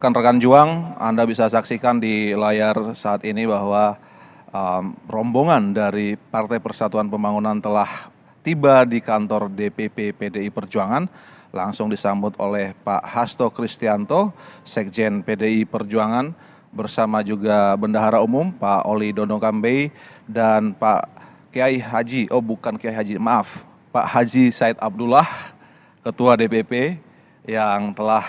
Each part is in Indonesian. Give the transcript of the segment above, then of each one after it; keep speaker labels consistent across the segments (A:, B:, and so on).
A: Rekan-rekan juang, Anda bisa saksikan di layar saat ini bahwa rombongan dari Partai Persatuan Pembangunan telah tiba di kantor DPP PDI Perjuangan, langsung disambut oleh Pak Hasto Kristianto, Sekjen PDI Perjuangan, bersama juga Bendahara Umum Pak Oli Dono Kambei dan Pak Kiai Haji, maaf, Pak Haji Said Abdullah, Ketua DPP, yang telah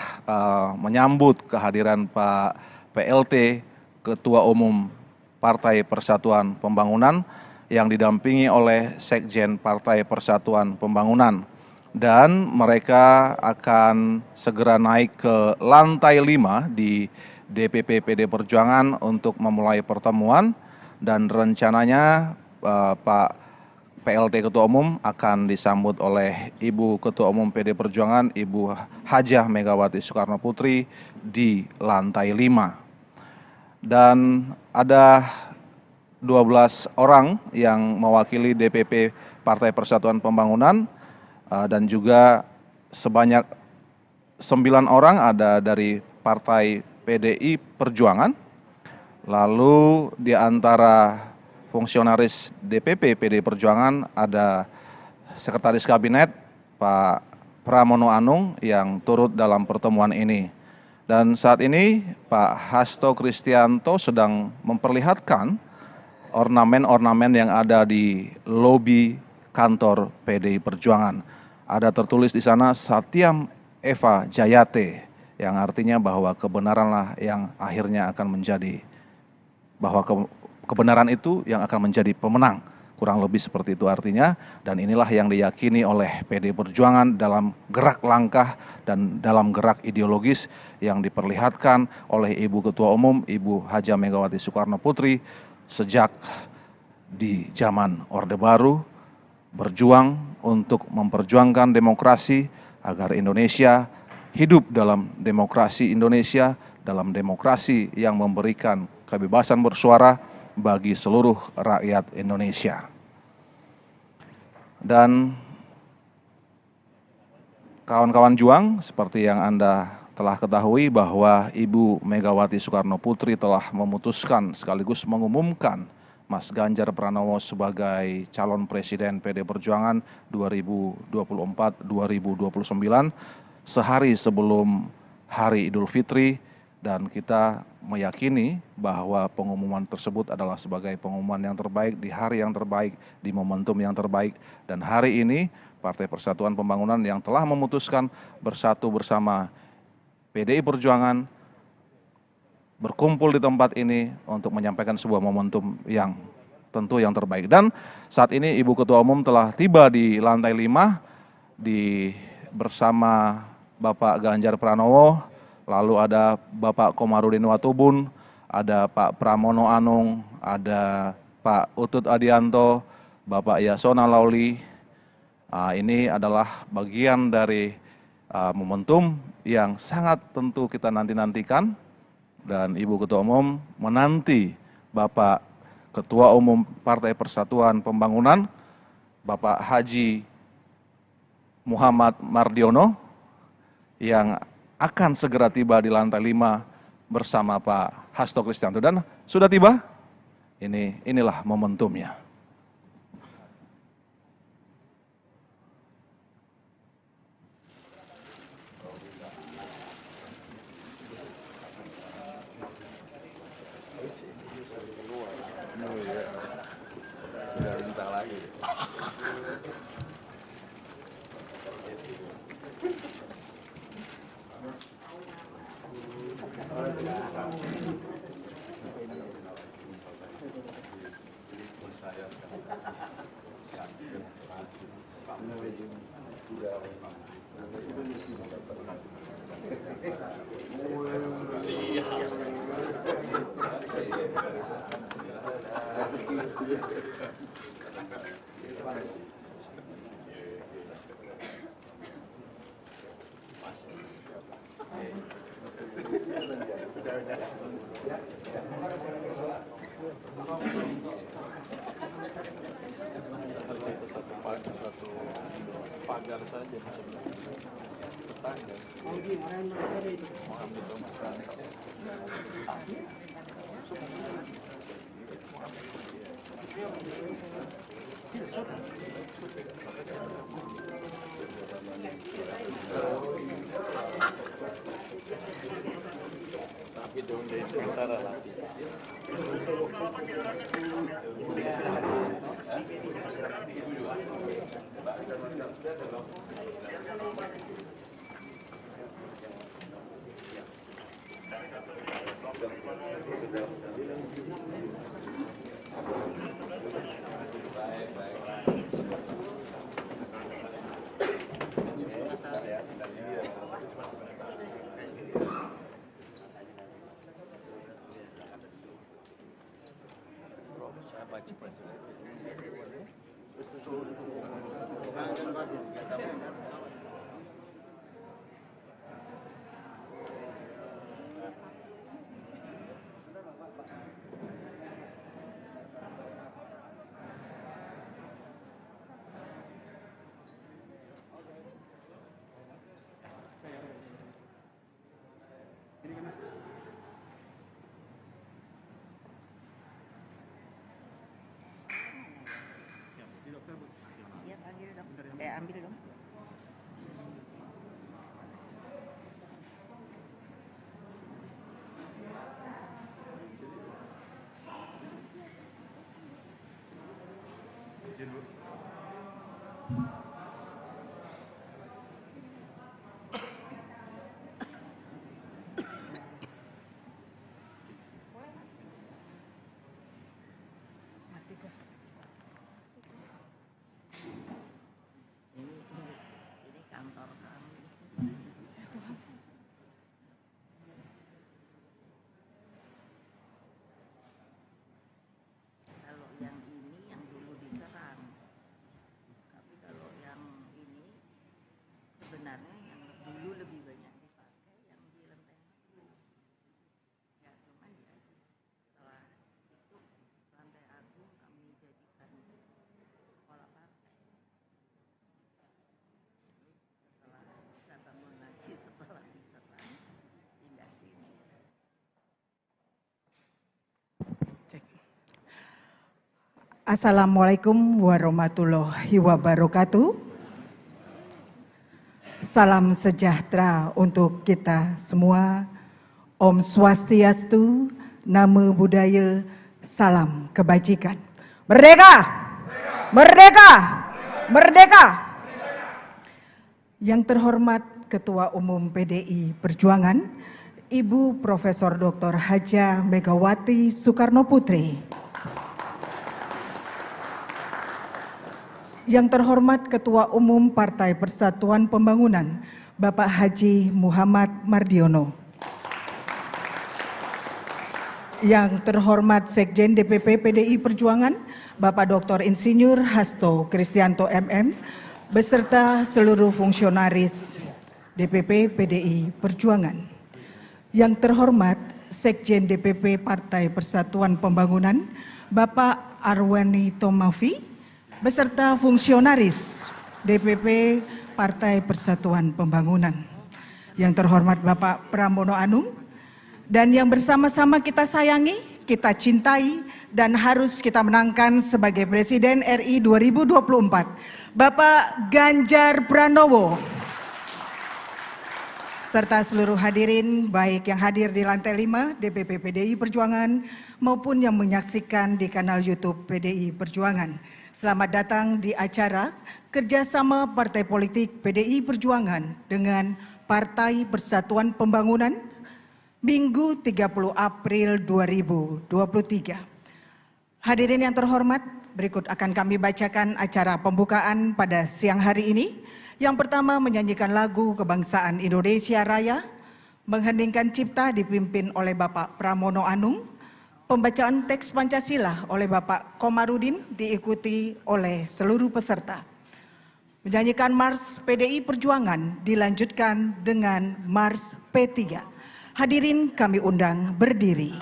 A: menyambut kehadiran Pak PLT, Ketua Umum Partai Persatuan Pembangunan, yang didampingi oleh Sekjen Partai Persatuan Pembangunan. Dan mereka akan segera naik ke lantai 5 di DPP PD Perjuangan untuk memulai pertemuan, dan rencananya Pak PLT Ketua Umum akan disambut oleh Ibu Ketua Umum PD Perjuangan, Ibu Hajah Megawati Soekarno Putri di lantai 5. Dan ada 12 orang yang mewakili DPP Partai Persatuan Pembangunan, dan juga sebanyak 9 orang ada dari Partai PDI Perjuangan. Lalu di antara fungsionaris DPP PDI Perjuangan ada Sekretaris Kabinet Pak Pramono Anung yang turut dalam pertemuan ini. Dan saat ini Pak Hasto Kristianto sedang memperlihatkan ornamen-ornamen yang ada di lobi kantor PDI Perjuangan. Ada tertulis di sana Satyam Eva Jayate, yang artinya bahwa kebenaranlah yang akhirnya akan menjadi, bahwa kebenaran itu yang akan menjadi pemenang, kurang lebih seperti itu artinya. Dan inilah yang diyakini oleh PDI Perjuangan dalam gerak langkah dan dalam gerak ideologis yang diperlihatkan oleh Ibu Ketua Umum, Ibu Hajah Megawati Soekarno Putri sejak di zaman Orde Baru, berjuang untuk memperjuangkan demokrasi agar Indonesia hidup dalam demokrasi Indonesia, dalam demokrasi yang memberikan kebebasan bersuara bagi seluruh rakyat Indonesia. Dan kawan-kawan juang, seperti yang Anda telah ketahui bahwa Ibu Megawati Soekarno Putri telah memutuskan sekaligus mengumumkan Mas Ganjar Pranowo sebagai calon presiden PD Perjuangan 2024-2029 sehari sebelum Hari Idul Fitri. Dan kita meyakini bahwa pengumuman tersebut adalah sebagai pengumuman yang terbaik di hari yang terbaik, di momentum yang terbaik. Dan hari ini Partai Persatuan Pembangunan yang telah memutuskan bersatu bersama PDI Perjuangan berkumpul di tempat ini untuk menyampaikan sebuah momentum yang tentu yang terbaik. Dan saat ini Ibu Ketua Umum telah tiba di lantai 5 bersama Bapak Ganjar Pranowo. Lalu ada Bapak Komarudin Watubun, ada Pak Pramono Anung, ada Pak Utut Adianto, Bapak Yasona Lauli. Ini adalah bagian dari momentum yang sangat tentu kita nanti-nantikan. Dan Ibu Ketua Umum menanti Bapak Ketua Umum Partai Persatuan Pembangunan, Bapak Haji Muhammad Mardiono, yang akan segera tiba di lantai 5 bersama Pak Hasto Kristianto. Dan sudah tiba, inilah momentumnya. Satu pagar saja.
B: Iya, panggil dong. Ambil dong. Mati kok. Ini kantor kami. Kalau yang ini yang dulu diserang, tapi kalau yang ini sebenarnya yang dulu lebih banyak dipakai yang di Lenteng Agung. Ya cuman ya setelah itu Lantai Agung kami jadikan sekolah partai. Setelah bisa bangun lagi setelah diserang pindah sini.
C: Assalamualaikum warahmatullahi wabarakatuh. Salam sejahtera untuk kita semua. Om Swastiastu, Namo Buddhaya, salam kebajikan. Merdeka! Merdeka! Merdeka! Yang terhormat Ketua Umum PDI Perjuangan, Ibu Profesor Dr. Hajah Megawati Soekarno Putri. Yang terhormat Ketua Umum Partai Persatuan Pembangunan, Bapak Haji Muhammad Mardiono. Yang terhormat Sekjen DPP PDI Perjuangan, Bapak Dr. Insinyur Hasto Kristianto MM, beserta seluruh fungsionaris DPP PDI Perjuangan. Yang terhormat Sekjen DPP Partai Persatuan Pembangunan, Bapak Arwani Tomafi, beserta fungsionaris DPP Partai Persatuan Pembangunan. Yang terhormat Bapak Pramono Anung, dan yang bersama-sama kita sayangi, kita cintai, dan harus kita menangkan sebagai Presiden RI 2024, Bapak Ganjar Pranowo. Serta seluruh hadirin, baik yang hadir di lantai 5 DPP PDI Perjuangan maupun yang menyaksikan di kanal YouTube PDI Perjuangan. Selamat datang di acara kerjasama Partai Politik PDI Perjuangan dengan Partai Persatuan Pembangunan Minggu 30 April 2023. Hadirin yang terhormat, berikut akan kami bacakan acara pembukaan pada siang hari ini. Yang pertama, menyanyikan lagu Kebangsaan Indonesia Raya, mengheningkan cipta dipimpin oleh Bapak Pramono Anung. Pembacaan teks Pancasila oleh Bapak Komarudin diikuti oleh seluruh peserta. Menyanyikan Mars PDI Perjuangan dilanjutkan dengan Mars P3. Hadirin kami undang berdiri.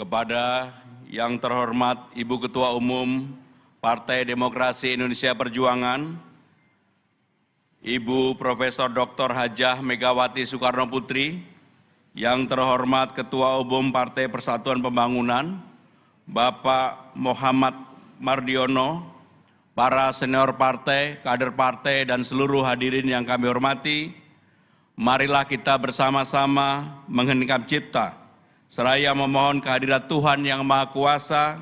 D: Kepada yang terhormat Ibu Ketua Umum Partai Demokrasi Indonesia Perjuangan, Ibu Profesor Dr. Hajah Megawati Soekarno Putri, yang terhormat Ketua Umum Partai Persatuan Pembangunan, Bapak Muhammad Mardiono, para senior partai, kader partai, dan seluruh hadirin yang kami hormati, marilah kita bersama-sama mengheningkan cipta, seraya memohon kehadirat Tuhan Yang Maha Kuasa,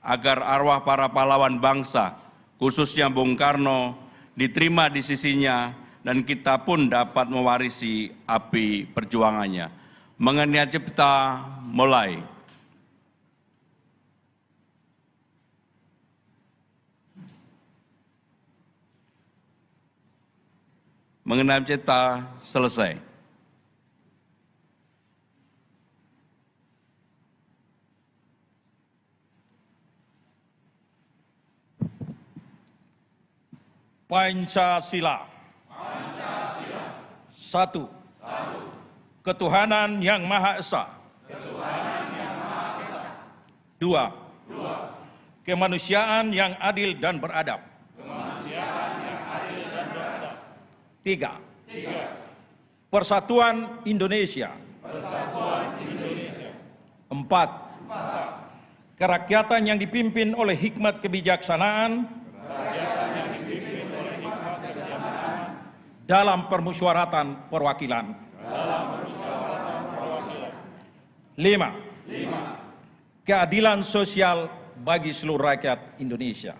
D: agar arwah para pahlawan bangsa, khususnya Bung Karno, diterima di sisinya, dan kita pun dapat mewarisi api perjuangannya. Mengenai cipta mulai. Mengenai cipta selesai.
E: Pancasila. Satu. Ketuhanan Yang Maha Esa. Dua. Kemanusiaan yang adil dan beradab. Tiga. Persatuan Indonesia. Empat. Kerakyatan yang dipimpin oleh hikmat kebijaksanaan dalam permusyawaratan perwakilan. 5. Keadilan sosial bagi seluruh rakyat Indonesia.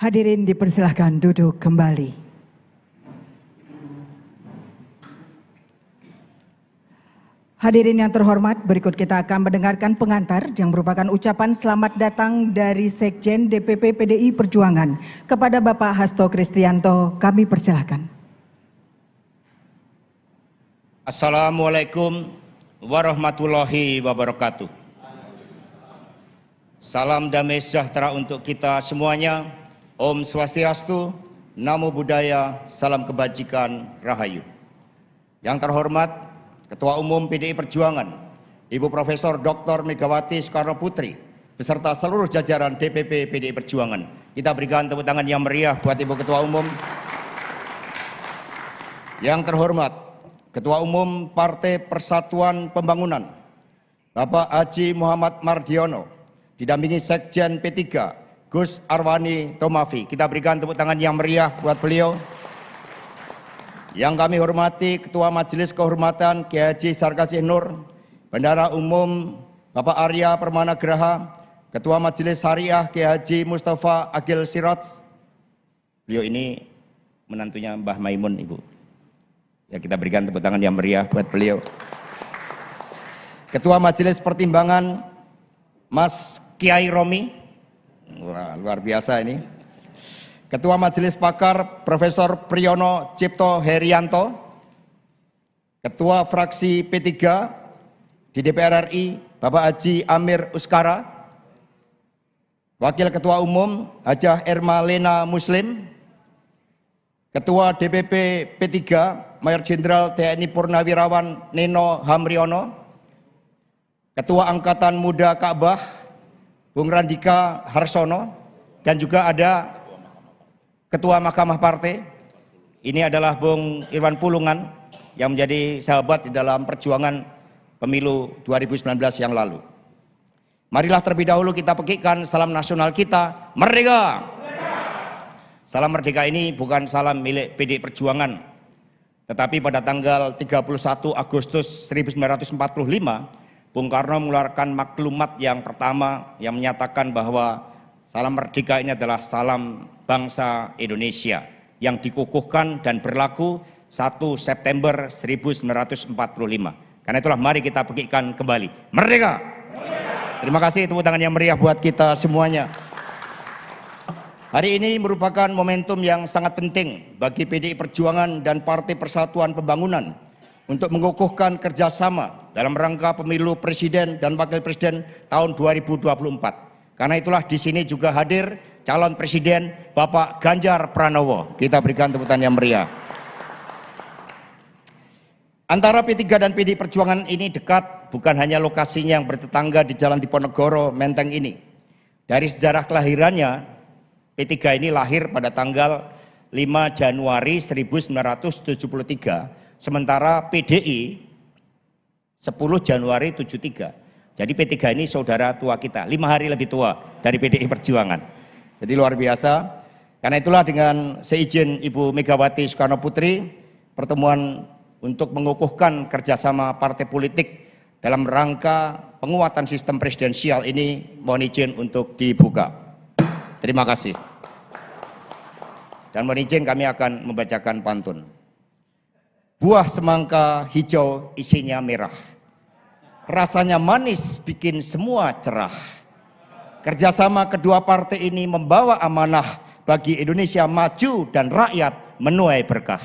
C: Hadirin dipersilahkan duduk kembali. Hadirin yang terhormat, berikut kita akan mendengarkan pengantar yang merupakan ucapan selamat datang dari Sekjen DPP PDI Perjuangan kepada Bapak Hasto Kristianto. Kami persilahkan.
F: Assalamualaikum warahmatullahi wabarakatuh. Salam damai sejahtera untuk kita semuanya. Om Swastiastu, Namo Buddhaya, salam kebajikan, Rahayu. Yang terhormat Ketua Umum PDI Perjuangan, Ibu Profesor Dr. Megawati Soekarno Putri, beserta seluruh jajaran DPP PDI Perjuangan. Kita berikan tepuk tangan yang meriah buat Ibu Ketua Umum. Yang terhormat Ketua Umum Partai Persatuan Pembangunan, Bapak Haji Muhammad Mardiono, didampingi Sekjen P3, Gus Arwani Tomafi. Kita berikan tepuk tangan yang meriah buat beliau. Yang kami hormati Ketua Majelis Kehormatan Kiai Haji Sarkasih Nur, Bendahara Umum Bapak Arya Permana Graha, Ketua Majelis Syariah Kiai Haji Mustafa Agil Siraj. Beliau ini menantunya Mbah Maimun, Ibu. Ya, kita berikan tepuk tangan yang meriah buat beliau. Ketua Majelis Pertimbangan Mas Kiai Romi. Wah, luar biasa ini. Ketua Majelis Pakar Profesor Priyono Cipto Herianto. Ketua Fraksi P3 di DPR RI Bapak Haji Amir Uskara. Wakil Ketua Umum Hajah Erma Lena Muslim. Ketua DPP P3 Mayor Jenderal TNI Purnawirawan Neno Hamriono. Ketua Angkatan Muda Ka'bah Bung Randika Harsono, dan juga ada Ketua Mahkamah Partai. Ini adalah Bung Irwan Pulungan yang menjadi sahabat di dalam perjuangan pemilu 2019 yang lalu. Marilah terlebih dahulu kita pekikkan salam nasional kita, Merdeka! Salam Merdeka ini bukan salam milik PDI Perjuangan, tetapi pada tanggal 31 Agustus 1945, Bung Karno mengeluarkan maklumat yang pertama yang menyatakan bahwa salam merdeka ini adalah salam bangsa Indonesia yang dikukuhkan dan berlaku 1 September 1945. Karena itulah mari kita pekikkan kembali. Merdeka! Terima kasih, tepuk tangan yang meriah buat kita semuanya. Hari ini merupakan momentum yang sangat penting bagi PDI Perjuangan dan Partai Persatuan Pembangunan untuk mengukuhkan kerjasama dalam rangka pemilu presiden dan wakil presiden tahun 2024. Karena itulah di sini juga hadir calon presiden Bapak Ganjar Pranowo. Kita berikan tepuk tangan yang meriah. Antara P3 dan PDI Perjuangan ini dekat, bukan hanya lokasinya yang bertetangga di Jalan Diponegoro, Menteng ini. Dari sejarah kelahirannya, P3 ini lahir pada tanggal 5 Januari 1973. Sementara PDI 10 Januari 73. Jadi P3 ini saudara tua kita, 5 hari lebih tua dari PDI Perjuangan. Jadi luar biasa. Karena itulah dengan seizin Ibu Megawati Soekarno Putri, pertemuan untuk mengukuhkan kerjasama partai politik dalam rangka penguatan sistem presidensial ini mohon izin untuk dibuka. Terima kasih. Dan mohon izin kami akan membacakan pantun. Buah semangka hijau isinya merah, rasanya manis bikin semua cerah. Kerjasama kedua partai ini membawa amanah bagi Indonesia maju dan rakyat menuai berkah.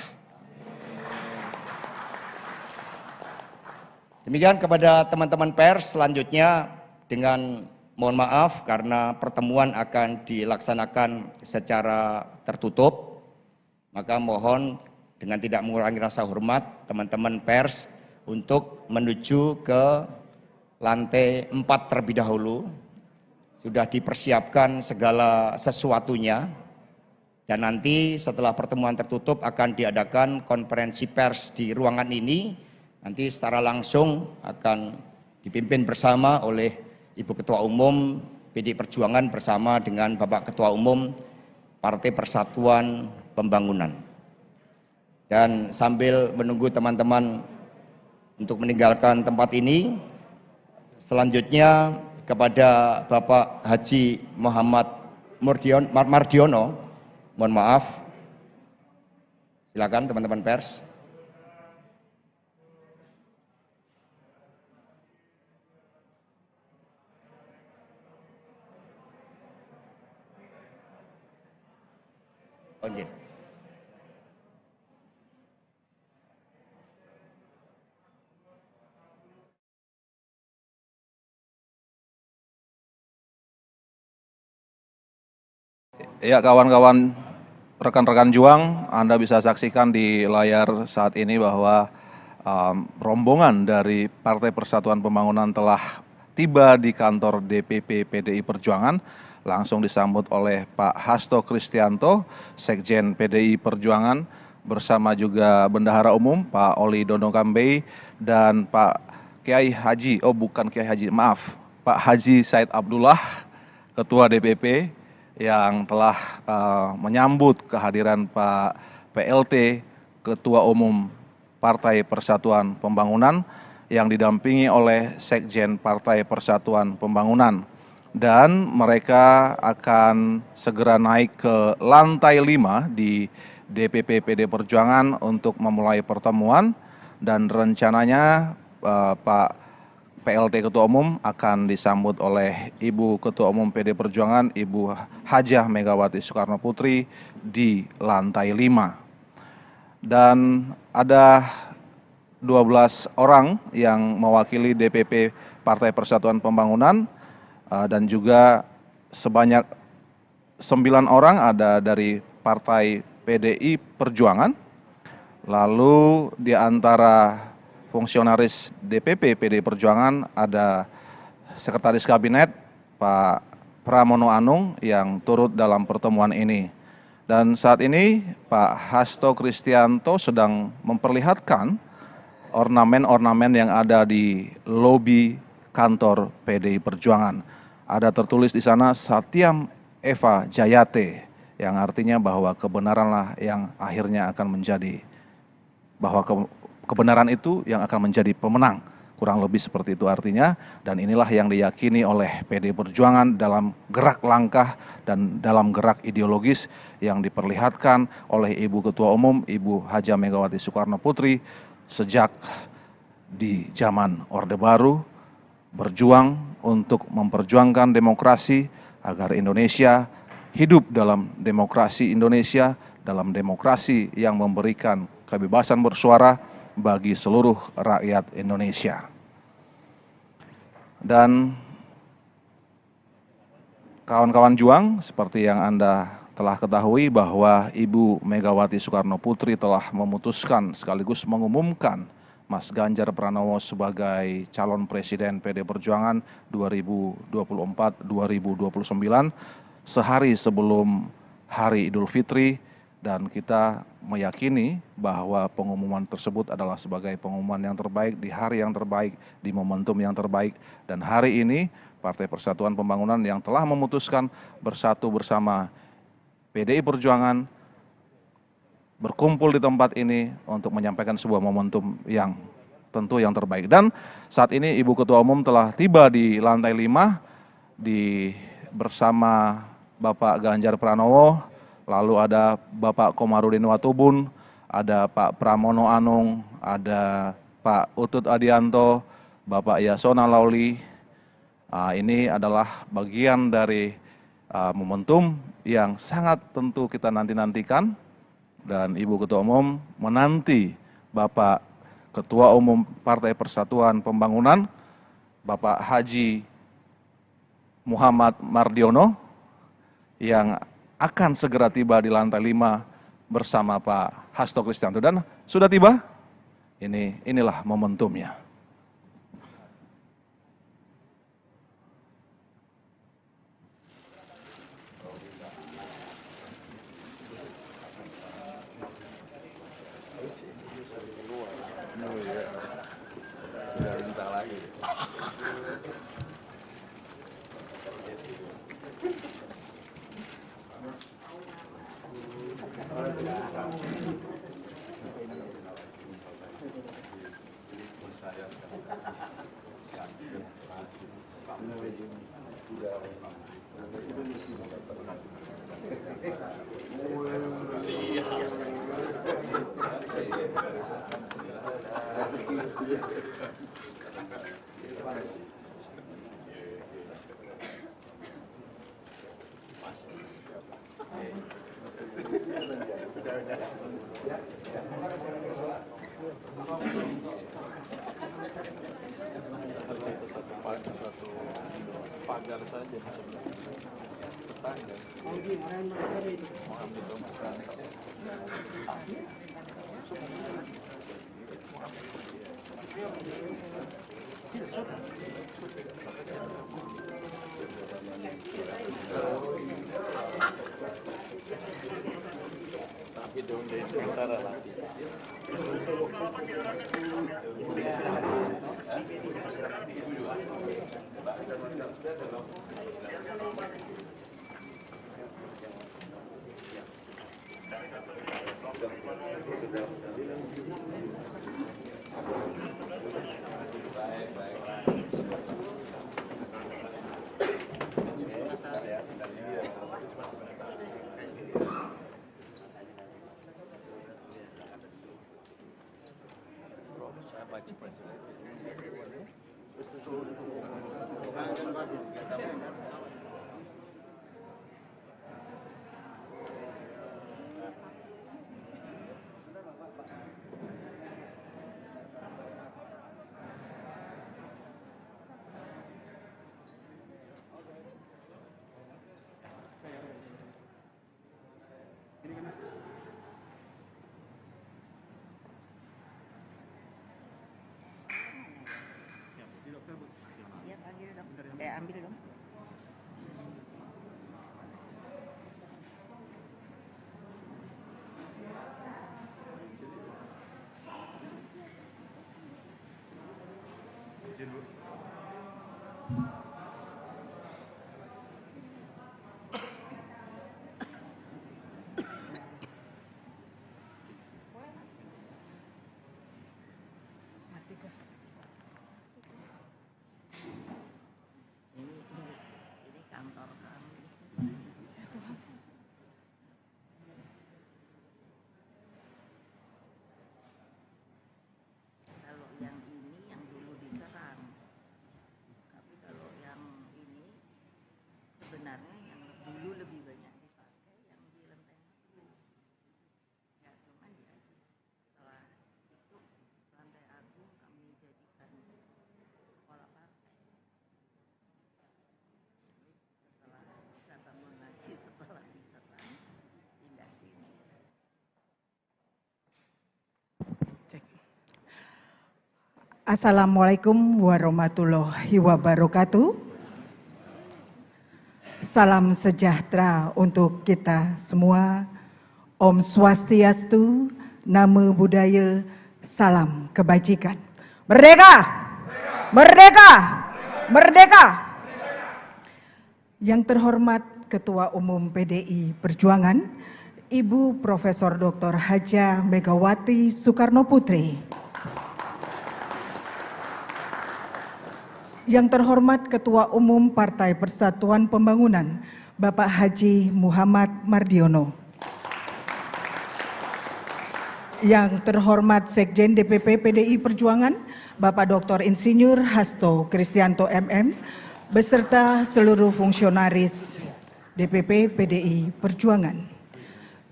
F: Demikian kepada teman-teman pers, selanjutnya dengan mohon maaf karena pertemuan akan dilaksanakan secara tertutup, maka mohon dengan tidak mengurangi rasa hormat teman-teman pers untuk menuju ke lantai 4 terlebih dahulu. Sudah dipersiapkan segala sesuatunya dan nanti setelah pertemuan tertutup akan diadakan konferensi pers di ruangan ini. Nanti secara langsung akan dipimpin bersama oleh Ibu Ketua Umum PDI Perjuangan bersama dengan Bapak Ketua Umum Partai Persatuan Pembangunan. Dan sambil menunggu teman-teman untuk meninggalkan tempat ini, selanjutnya kepada Bapak Haji Muhammad Mardiono Mohon maaf. Silakan teman-teman pers. Izin.
A: Ya, kawan-kawan, rekan-rekan juang, Anda bisa saksikan di layar saat ini bahwa rombongan dari Partai Persatuan Pembangunan telah tiba di kantor DPP PDI Perjuangan, langsung disambut oleh Pak Hasto Kristianto, Sekjen PDI Perjuangan, bersama juga Bendahara Umum Pak Oli Dondo Kambei dan Pak Kiai Haji, maaf, Pak Haji Said Abdullah, Ketua DPP, yang telah menyambut kehadiran Pak PLT, Ketua Umum Partai Persatuan Pembangunan, yang didampingi oleh Sekjen Partai Persatuan Pembangunan. Dan mereka akan segera naik ke lantai 5 di DPP PD Perjuangan untuk memulai pertemuan, dan rencananya Pak PLT Ketua Umum akan disambut oleh Ibu Ketua Umum PD Perjuangan, Ibu Hajah Megawati Soekarno Putri di lantai 5. Dan ada 12 orang yang mewakili DPP Partai Persatuan Pembangunan, dan juga sebanyak 9 orang ada dari Partai PDI Perjuangan. Lalu di antara fungsionaris DPP PDI Perjuangan ada Sekretaris Kabinet Pak Pramono Anung yang turut dalam pertemuan ini. Dan saat ini Pak Hasto Kristianto sedang memperlihatkan ornamen-ornamen yang ada di lobi kantor PDI Perjuangan. Ada tertulis di sana Satyam Eva Jayate, yang artinya bahwa kebenaranlah yang akhirnya akan menjadi, bahwa kebenaran itu yang akan menjadi pemenang, kurang lebih seperti itu artinya. Dan inilah yang diyakini oleh PDI Perjuangan dalam gerak langkah dan dalam gerak ideologis yang diperlihatkan oleh Ibu Ketua Umum, Ibu Hajah Megawati Soekarno Putri sejak di zaman Orde Baru, berjuang untuk memperjuangkan demokrasi agar Indonesia hidup dalam demokrasi Indonesia, dalam demokrasi yang memberikan kebebasan bersuara bagi seluruh rakyat Indonesia. Dan kawan-kawan juang, seperti yang Anda telah ketahui bahwa Ibu Megawati Soekarno Putri telah memutuskan sekaligus mengumumkan Mas Ganjar Pranowo sebagai calon presiden PD Perjuangan 2024-2029 sehari sebelum Hari Idul Fitri. Dan kita meyakini bahwa pengumuman tersebut adalah sebagai pengumuman yang terbaik di hari yang terbaik, di momentum yang terbaik. Dan hari ini Partai Persatuan Pembangunan yang telah memutuskan bersatu bersama PDI Perjuangan berkumpul di tempat ini untuk menyampaikan sebuah momentum yang tentu yang terbaik. Dan saat ini Ibu Ketua Umum telah tiba di lantai 5 bersama Bapak Ganjar Pranowo. Lalu ada Bapak Komarudin Watubun, ada Pak Pramono Anung, ada Pak Utut Adianto, Bapak Yasona Lauli. Ini adalah bagian dari momentum yang sangat tentu kita nanti-nantikan. Dan Ibu Ketua Umum menanti Bapak Ketua Umum Partai Persatuan Pembangunan, Bapak Haji Muhammad Mardiono, yang akan segera tiba di lantai 5 bersama Pak Hasto Kristianto. Dan sudah tiba, inilah momentumnya. pagar saja. Tapi dong dari sementara lah.
B: Iya, panggil dong. Ambil dong. Ini kantor kami. Kalau yang ini yang dulu diserang, tapi kalau yang ini sebenarnya yang dulu lebih banyak dipakai yang di Lenteng Agung. Ya cuman ya setelah itu Lantai Agung kami jadikan sekolah partai. Setelah bisa bangun lagi setelah diserang pindah sini.
C: Assalamualaikum warahmatullahi wabarakatuh. Salam sejahtera untuk kita semua. Om Swastiastu, Namo Buddhaya, salam kebajikan. Merdeka! Merdeka! Merdeka! Yang terhormat Ketua Umum PDI Perjuangan, Ibu Profesor Dr. Hajah Megawati Soekarno Putri. Yang terhormat Ketua Umum Partai Persatuan Pembangunan, Bapak Haji Muhammad Mardiono. Yang terhormat Sekjen DPP PDI Perjuangan, Bapak Dr. Insinyur Hasto Kristianto MM, beserta seluruh fungsionaris DPP PDI Perjuangan.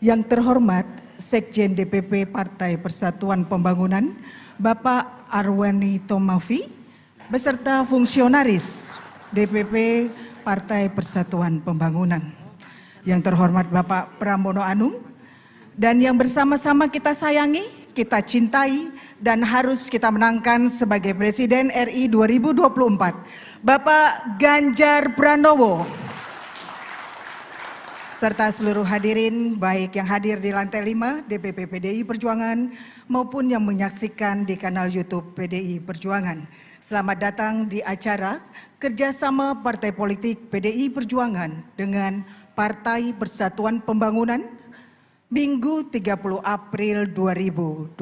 C: Yang terhormat Sekjen DPP Partai Persatuan Pembangunan, Bapak Arwani Tomafi, beserta fungsionaris DPP Partai Persatuan Pembangunan. Yang terhormat Bapak Pramono Anung, dan yang bersama-sama kita sayangi, kita cintai, dan harus kita menangkan sebagai Presiden RI 2024, Bapak Ganjar Pranowo. Serta seluruh hadirin, baik yang hadir di lantai 5 DPP PDI Perjuangan maupun yang menyaksikan di kanal YouTube PDI Perjuangan. Selamat datang di acara kerjasama Partai Politik PDI Perjuangan dengan Partai Persatuan Pembangunan Minggu 30 April 2023.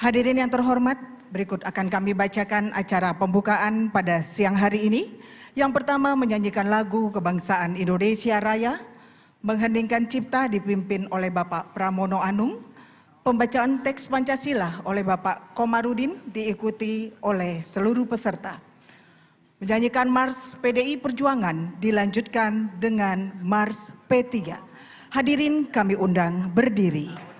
C: Hadirin yang terhormat, berikut akan kami bacakan acara pembukaan pada siang hari ini. Yang pertama, menyanyikan lagu Kebangsaan Indonesia Raya, mengheningkan cipta dipimpin oleh Bapak Pramono Anung, Pembacaan teks Pancasila oleh Bapak Komarudin diikuti oleh seluruh peserta. Menyanyikan Mars PDI Perjuangan dilanjutkan dengan Mars P3. Hadirin kami undang berdiri.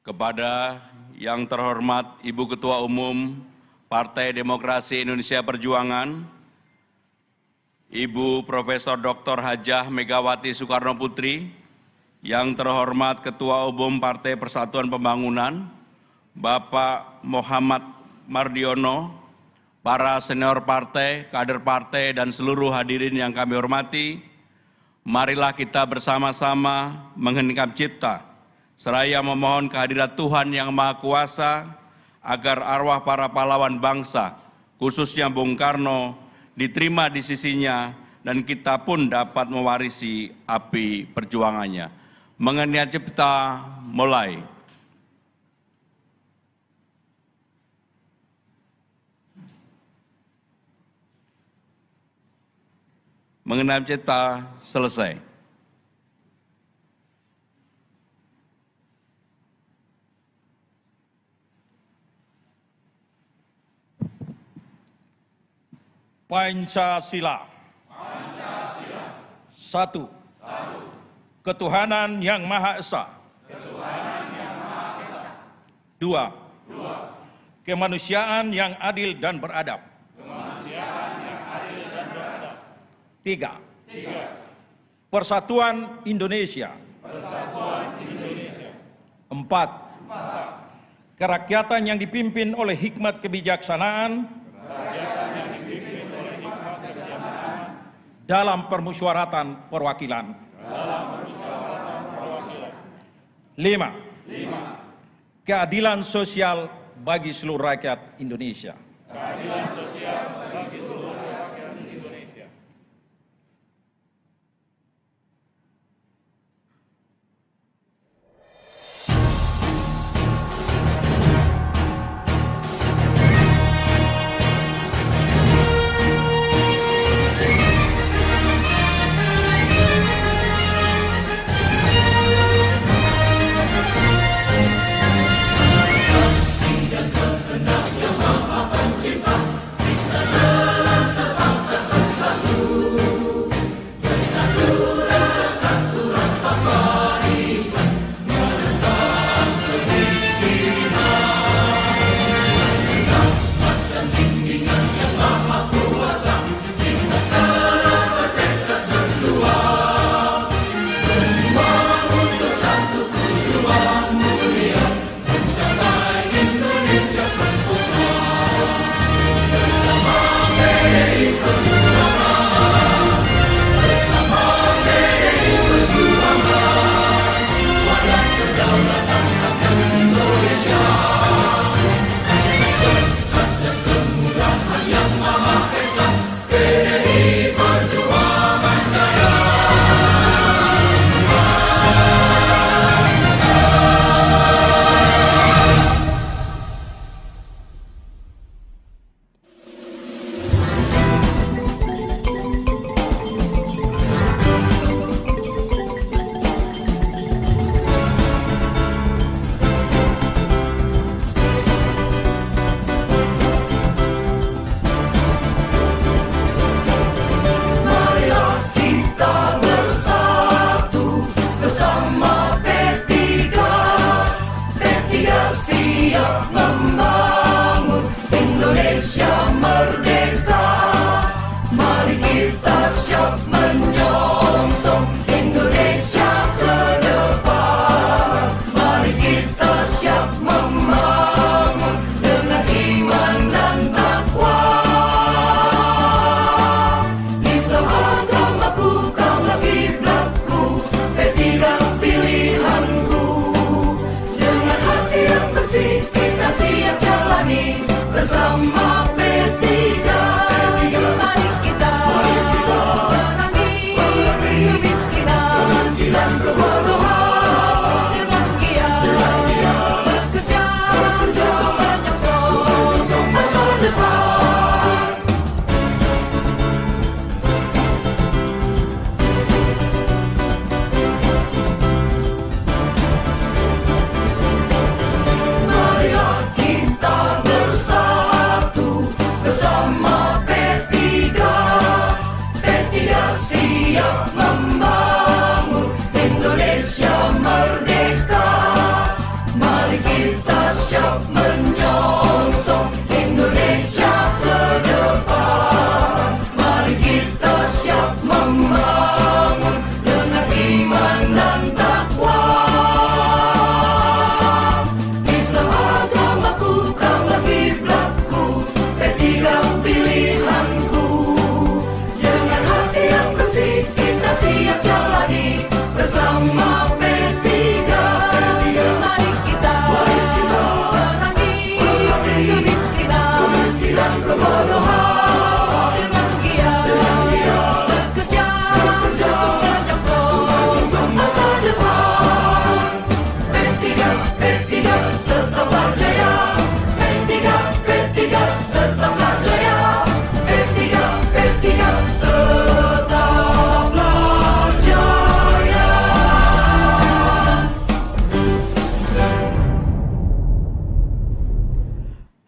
D: Kepada yang terhormat Ibu Ketua Umum Partai Demokrasi Indonesia Perjuangan, Ibu Profesor Dr. Hajah Megawati Soekarno Putri, yang terhormat Ketua Umum Partai Persatuan Pembangunan, Bapak Muhammad Mardiono, para senior partai, kader partai, dan seluruh hadirin yang kami hormati, marilah kita bersama-sama mengheningkan cipta, seraya memohon kehadirat Tuhan Yang Maha Kuasa agar arwah para pahlawan bangsa, khususnya Bung Karno, diterima di sisinya dan kita pun dapat mewarisi api perjuangannya. Mengenai cipta mulai. Mengenai cipta selesai.
E: Pancasila. Satu. Ketuhanan Yang Maha Esa. Dua. Kemanusiaan yang adil dan beradab. Tiga. Persatuan Indonesia. Empat. Kerakyatan yang dipimpin oleh hikmat kebijaksanaan dalam permusyawaratan perwakilan. 5. Keadilan sosial bagi seluruh rakyat Indonesia.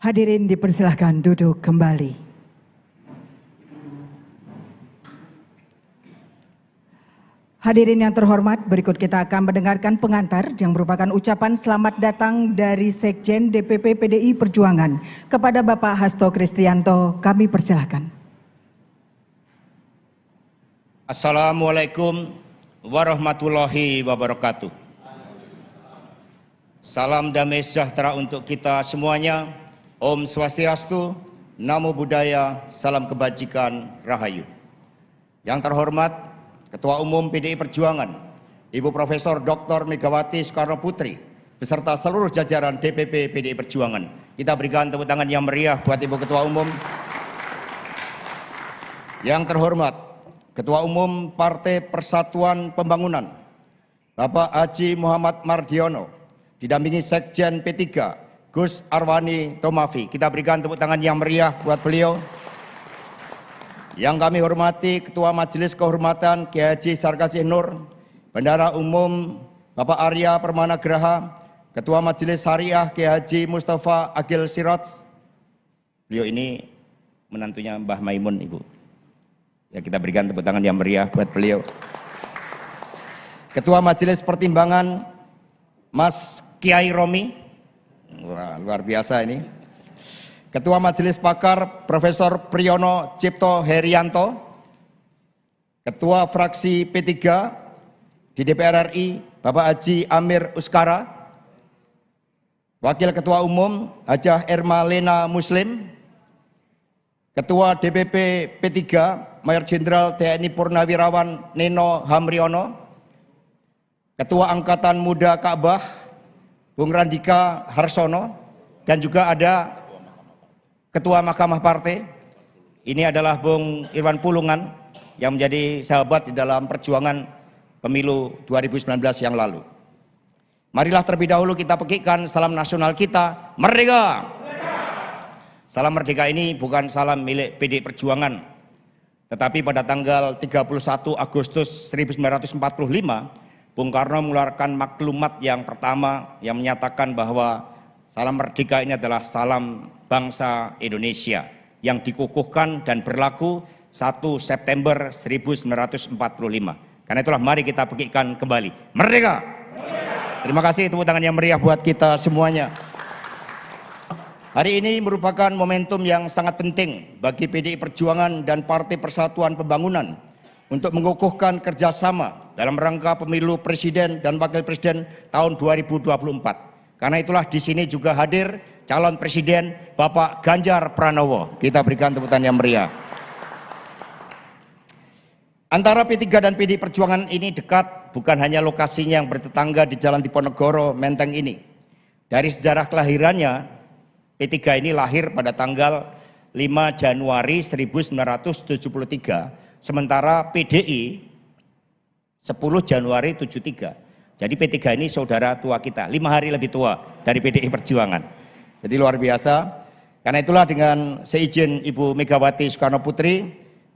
C: Hadirin dipersilahkan duduk kembali. Hadirin yang terhormat, berikut kita akan mendengarkan pengantar yang merupakan ucapan selamat datang dari Sekjen DPP PDI Perjuangan kepada Bapak Hasto Kristianto. Kami persilahkan.
F: Assalamualaikum warahmatullahi wabarakatuh. Salam damai sejahtera untuk kita semuanya. Om Swastiastu, Namo Buddhaya, salam kebajikan, Rahayu. Yang terhormat Ketua Umum PDI Perjuangan, Ibu Profesor Dr. Megawati Soekarno Putri, beserta seluruh jajaran DPP PDI Perjuangan. Kita berikan tepuk tangan yang meriah buat Ibu Ketua Umum. Yang terhormat Ketua Umum Partai Persatuan Pembangunan, Bapak Haji Muhammad Mardiono, didampingi Sekjen P3, Gus Arwani Tomafi. Kita berikan tepuk tangan yang meriah buat beliau. Yang kami hormati Ketua Majelis Kehormatan Kiai Haji Sarkasih Nur, Bendahara Umum Bapak Arya Permana Graha, Ketua Majelis Syariah Kiai Haji Mustafa Agil Siraj. Beliau ini menantunya Mbah Maimun, Ibu. Ya, kita berikan tepuk tangan yang meriah buat beliau. Ketua Majelis Pertimbangan Mas Kiai Romi. Wah, luar biasa ini. Ketua Majelis Pakar Profesor Priyono Cipto Herianto. Ketua Fraksi P3 di DPR RI Bapak Haji Amir Uskara. Wakil Ketua Umum Hajah Erma Lena Muslim. Ketua DPP P3 Mayor Jenderal TNI Purnawirawan Neno Hamriono. Ketua Angkatan Muda Ka'bah Bung Randika Harsono, dan juga ada Ketua Mahkamah Partai. Ini adalah Bung Irwan Pulungan yang menjadi sahabat di dalam perjuangan pemilu 2019 yang lalu. Marilah terlebih dahulu kita pekikkan salam nasional kita, Merdeka! Salam Merdeka ini bukan salam milik PDI Perjuangan, tetapi pada tanggal 31 Agustus 1945, Bung Karno mengeluarkan maklumat yang pertama yang menyatakan bahwa salam merdeka ini adalah salam bangsa Indonesia yang dikukuhkan dan berlaku 1 September 1945. Karena itulah mari kita pekikkan kembali. Merdeka! Terima kasih, tepuk tangan yang meriah buat kita semuanya. Hari ini merupakan momentum yang sangat penting bagi PDI Perjuangan dan Partai Persatuan Pembangunan untuk mengukuhkan kerjasama dalam rangka pemilu presiden dan wakil presiden tahun 2024. Karena itulah di sini juga hadir calon presiden Bapak Ganjar Pranowo. Kita berikan tepuk tangan yang meriah. Antara P3 dan PDI Perjuangan ini dekat, bukan hanya lokasinya yang bertetangga di Jalan Diponegoro, Menteng ini. Dari sejarah kelahirannya, P3 ini lahir pada tanggal 5 Januari 1973, sementara PDI 10 Januari 73. Jadi P3 ini saudara tua kita, 5 hari lebih tua dari PDI Perjuangan. Jadi luar biasa. Karena itulah dengan seizin Ibu Megawati Soekarno Putri,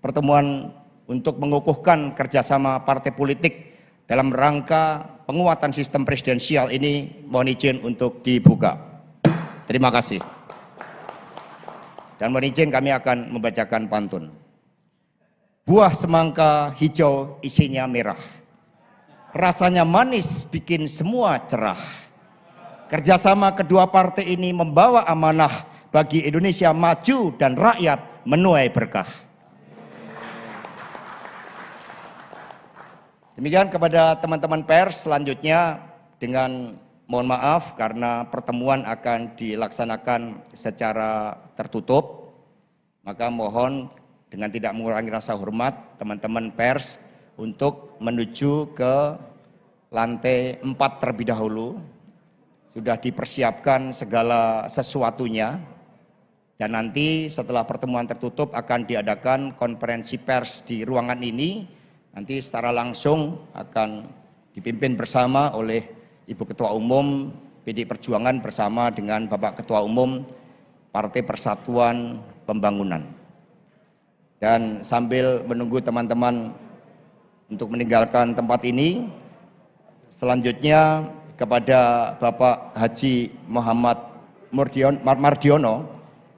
F: pertemuan untuk mengukuhkan kerjasama partai politik dalam rangka penguatan sistem presidensial ini mohon izin untuk dibuka. Terima kasih. Dan mohon izin kami akan membacakan pantun. Buah semangka hijau isinya merah. Rasanya manis bikin semua cerah. Kerjasama kedua partai ini membawa amanah bagi Indonesia maju dan rakyat menuai berkah. Demikian kepada teman-teman pers, selanjutnya dengan mohon maaf karena pertemuan akan dilaksanakan secara tertutup, maka mohon dengan tidak mengurangi rasa hormat teman-teman pers untuk menuju ke lantai 4 terlebih dahulu. Sudah dipersiapkan segala sesuatunya, dan nanti setelah pertemuan tertutup akan diadakan konferensi pers di ruangan ini. Nanti secara langsung akan dipimpin bersama oleh Ibu Ketua Umum PDI Perjuangan bersama dengan Bapak Ketua Umum Partai Persatuan Pembangunan. Dan sambil menunggu teman-teman untuk meninggalkan tempat ini, selanjutnya kepada Bapak Haji Muhammad Mardiono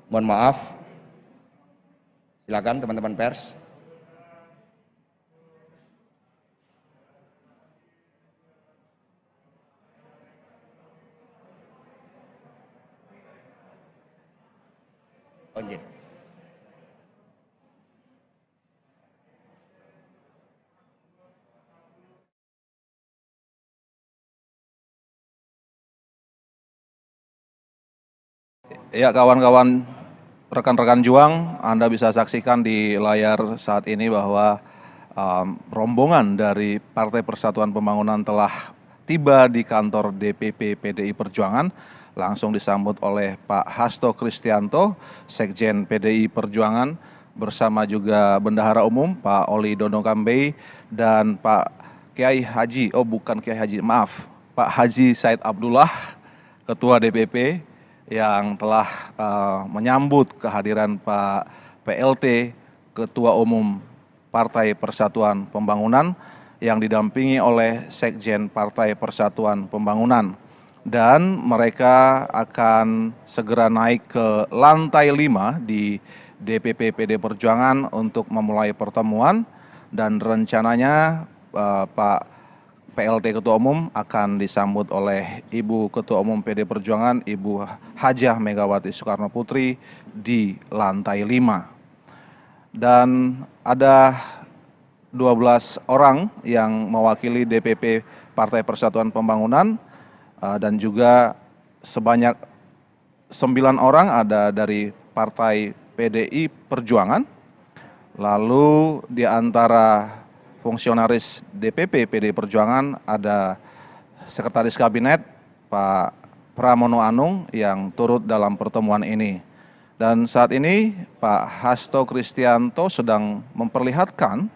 F: Mohon maaf. Silakan teman-teman pers. Onjin.
A: Ya, kawan-kawan, rekan-rekan juang, Anda bisa saksikan di layar saat ini bahwa rombongan dari Partai Persatuan Pembangunan telah tiba di kantor DPP PDI Perjuangan, langsung disambut oleh Pak Hasto Kristianto, Sekjen PDI Perjuangan, bersama juga Bendahara Umum Pak Oli Dono Kambei dan Pak Kiai Haji, bukan Kiai Haji, maaf, Pak Haji Said Abdullah, Ketua DPP, yang telah menyambut kehadiran Pak PLT, Ketua Umum Partai Persatuan Pembangunan, yang didampingi oleh Sekjen Partai Persatuan Pembangunan. Dan mereka akan segera naik ke lantai 5 di DPP PD Perjuangan untuk memulai pertemuan, dan rencananya Pak PLT Ketua Umum akan disambut oleh Ibu Ketua Umum PD Perjuangan, Ibu Hajah Megawati Soekarno Putri di lantai 5. Dan ada 12 orang yang mewakili DPP Partai Persatuan Pembangunan, dan juga sebanyak 9 orang ada dari Partai PDI Perjuangan. Lalu di antara fungsionaris DPP PDI Perjuangan ada Sekretaris Kabinet Pak Pramono Anung yang turut dalam pertemuan ini. Dan saat ini Pak Hasto Kristianto sedang memperlihatkan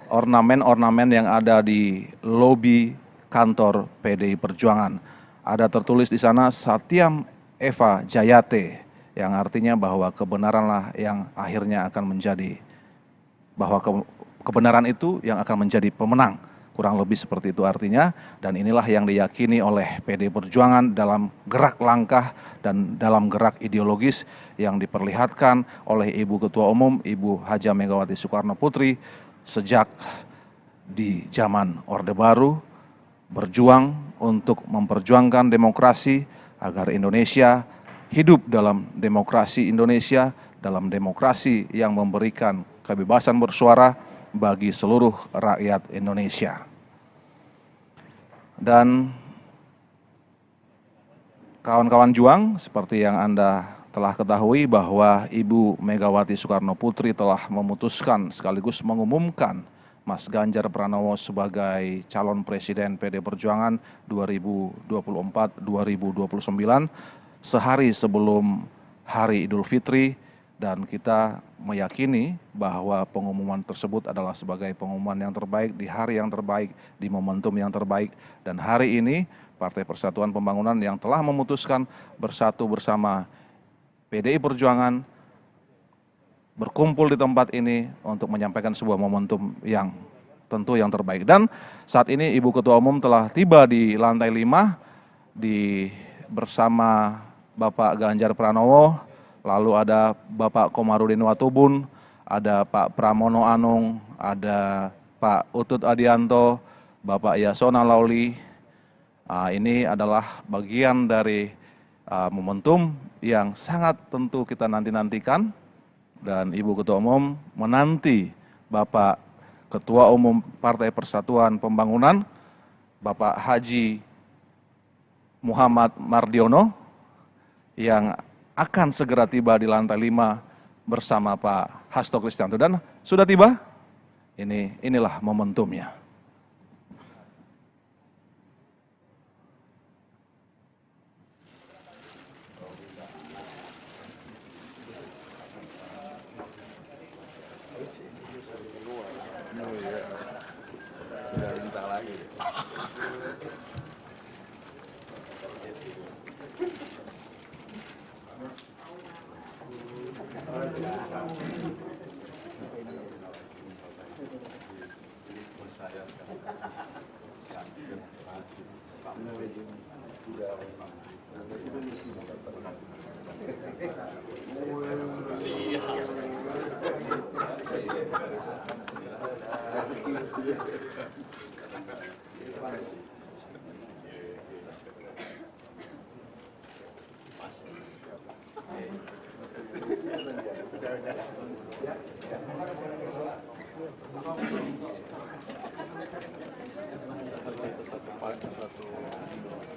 A: ornamen-ornamen yang ada di lobi kantor PDI Perjuangan. Ada tertulis di sana Satyam Eva Jayate, yang artinya bahwa kebenaranlah yang akhirnya akan menjadi, bahwa kebenaran itu yang akan menjadi pemenang, kurang lebih seperti itu artinya. Dan inilah yang diyakini oleh PDI Perjuangan dalam gerak langkah dan dalam gerak ideologis yang diperlihatkan oleh Ibu Ketua Umum, Ibu Hajah Megawati Soekarno Putri sejak di zaman Orde Baru, berjuang untuk memperjuangkan demokrasi agar Indonesia hidup dalam demokrasi Indonesia, dalam demokrasi yang memberikan kebebasan bersuara bagi seluruh rakyat Indonesia. Dan kawan-kawan juang, seperti yang Anda telah ketahui bahwa Ibu Megawati Soekarno Putri telah memutuskan sekaligus mengumumkan Mas Ganjar Pranowo sebagai calon presiden PD Perjuangan 2024-2029 sehari sebelum Hari Idul Fitri. Dan kita meyakini bahwa pengumuman tersebut adalah sebagai pengumuman yang terbaik di hari yang terbaik, di momentum yang terbaik. Dan hari ini Partai Persatuan Pembangunan yang telah memutuskan bersatu bersama PDI Perjuangan berkumpul di tempat ini untuk menyampaikan sebuah momentum yang tentu yang terbaik. Dan saat ini Ibu Ketua Umum telah tiba di lantai 5 bersama Bapak Ganjar Pranowo. Lalu ada Bapak Komarudin Watubun, ada Pak Pramono Anung, ada Pak Utut Adianto, Bapak Yasona Lauli. Ini adalah bagian dari momentum yang sangat tentu kita nanti-nantikan. Dan Ibu Ketua Umum menanti Bapak Ketua Umum Partai Persatuan Pembangunan, Bapak Haji Muhammad Mardiono, yang akan segera tiba di lantai 5 bersama Pak Hasto Kristianto. Dan sudah tiba, inilah momentumnya.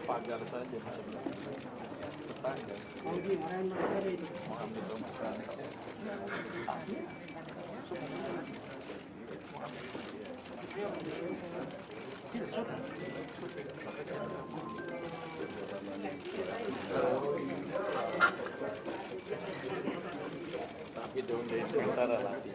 A: pagar saja tetangga. Tapi dong dari sementara nanti.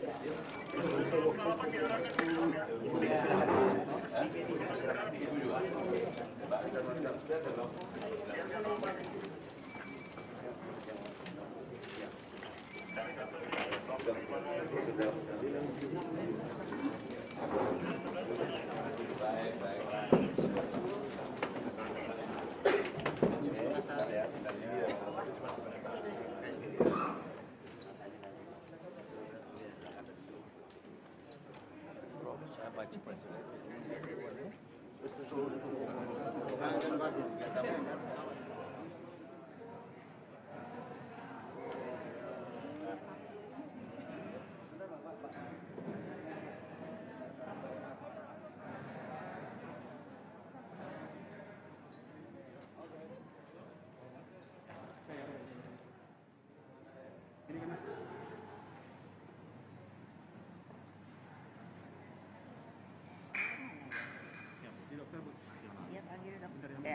B: Iya, panggil dong.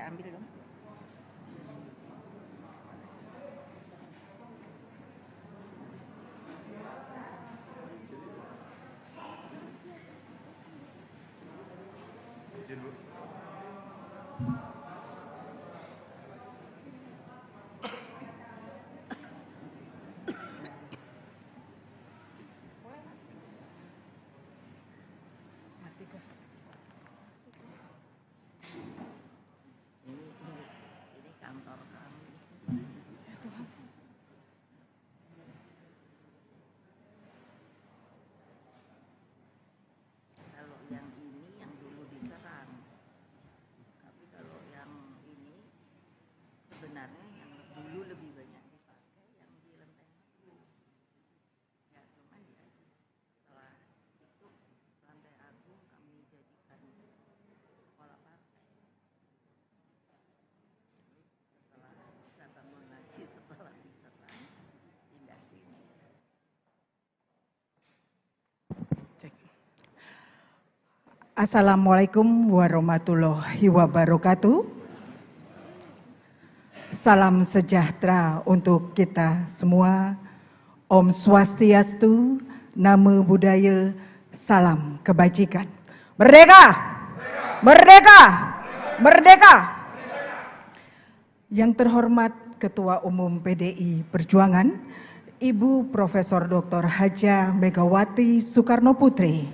B: Ambil dong. Ini kantor kami. Kalau yang ini yang dulu diserang, tapi kalau yang ini sebenarnya yang dulu lebih banyak dipakai yang di Lenteng Agung. Ya cuman ya setelah itu Lenteng Agung kami jadikan sekolah partai. Setelah bisa bangun lagi setelah diserang pindah sini.
C: Assalamualaikum warahmatullahi wabarakatuh. Salam sejahtera untuk kita semua. Om Swastiastu, Namo Buddhaya, salam kebajikan. Merdeka! Merdeka! Merdeka! Yang terhormat Ketua Umum PDI Perjuangan, Ibu Profesor Dr. Hajah Megawati Soekarno Putri.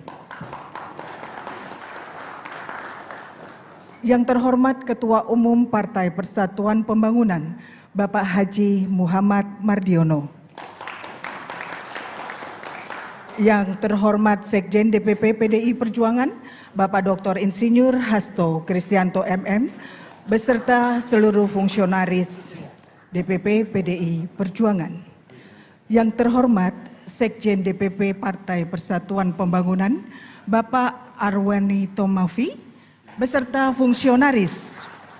C: Yang terhormat Ketua Umum Partai Persatuan Pembangunan, Bapak Haji Muhammad Mardiono. Yang terhormat Sekjen DPP PDI Perjuangan, Bapak Dr. Insinyur Hasto Kristianto MM, beserta seluruh fungsionaris DPP PDI Perjuangan. Yang terhormat Sekjen DPP Partai Persatuan Pembangunan, Bapak Arwani Tomafi, beserta fungsionaris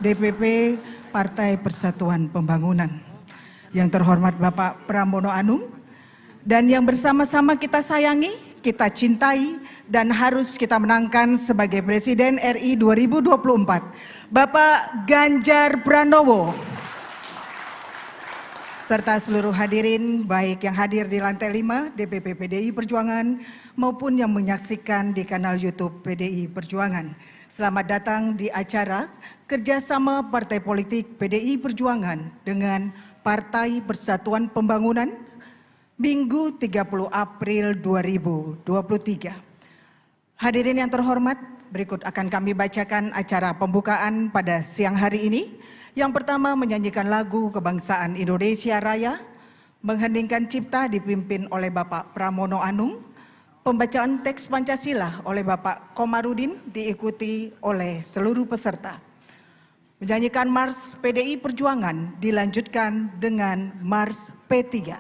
C: DPP Partai Persatuan Pembangunan. Yang terhormat Bapak Pramono Anung, dan yang bersama-sama kita sayangi, kita cintai, dan harus kita menangkan sebagai Presiden RI 2024, Bapak Ganjar Pranowo. Serta seluruh hadirin, baik yang hadir di lantai 5 DPP PDI Perjuangan maupun yang menyaksikan di kanal YouTube PDI Perjuangan. Selamat datang di acara kerjasama Partai Politik PDI Perjuangan dengan Partai Persatuan Pembangunan Minggu 30 April 2023. Hadirin yang terhormat, berikut akan kami bacakan acara pembukaan pada siang hari ini. Yang pertama, menyanyikan lagu Kebangsaan Indonesia Raya, mengheningkan cipta dipimpin oleh Bapak Pramono Anung. Pembacaan teks Pancasila oleh Bapak Komarudin diikuti oleh seluruh peserta. Menyanyikan Mars PDI Perjuangan dilanjutkan dengan Mars P3.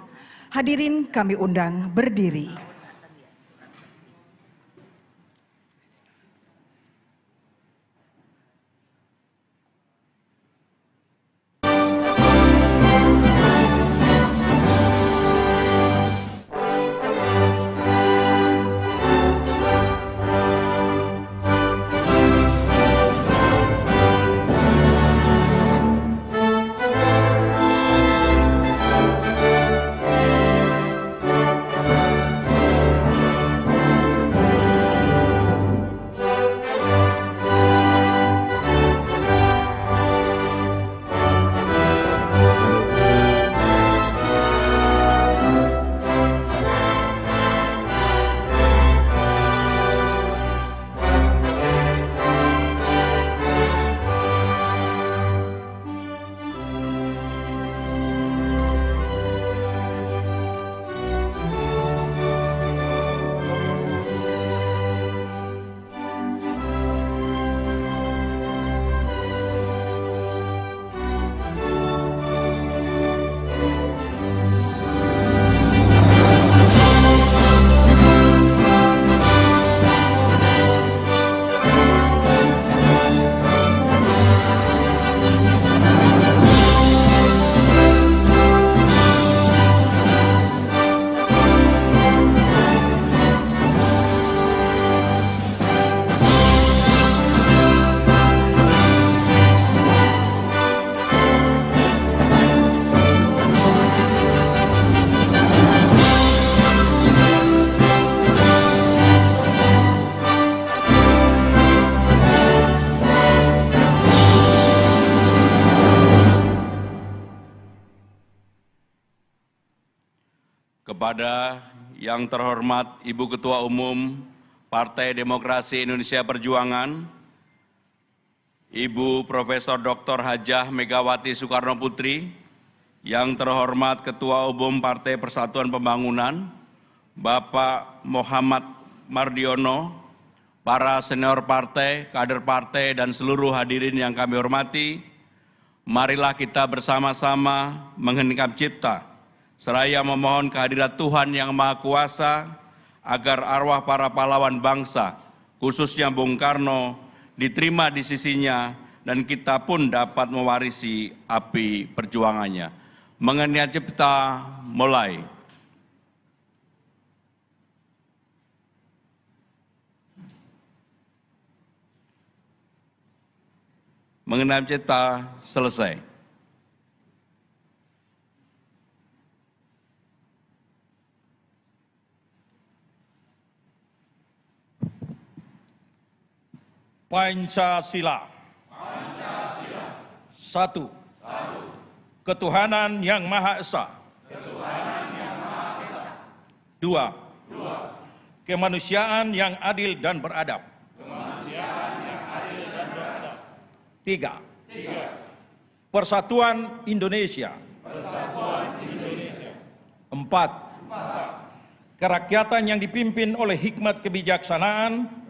C: Hadirin kami undang berdiri.
D: Kepada yang terhormat Ibu Ketua Umum Partai Demokrasi Indonesia Perjuangan, Ibu Profesor Dr. Hajah Megawati Soekarno Putri, yang terhormat Ketua Umum Partai Persatuan Pembangunan, Bapak Muhammad Mardiono, para senior partai, kader partai, dan seluruh hadirin yang kami hormati, marilah kita bersama-sama mengheningkan cipta, seraya memohon kehadirat Tuhan Yang Maha Kuasa agar arwah para pahlawan bangsa, khususnya Bung Karno, diterima di sisinya dan kita pun dapat mewarisi api perjuangannya. Mengenai cipta mulai. Mengenai cipta selesai.
E: Pancasila. Satu. Ketuhanan Yang Maha Esa. Dua. Kemanusiaan yang adil dan beradab. Tiga. Persatuan Indonesia. Empat. Kerakyatan yang dipimpin oleh hikmat kebijaksanaan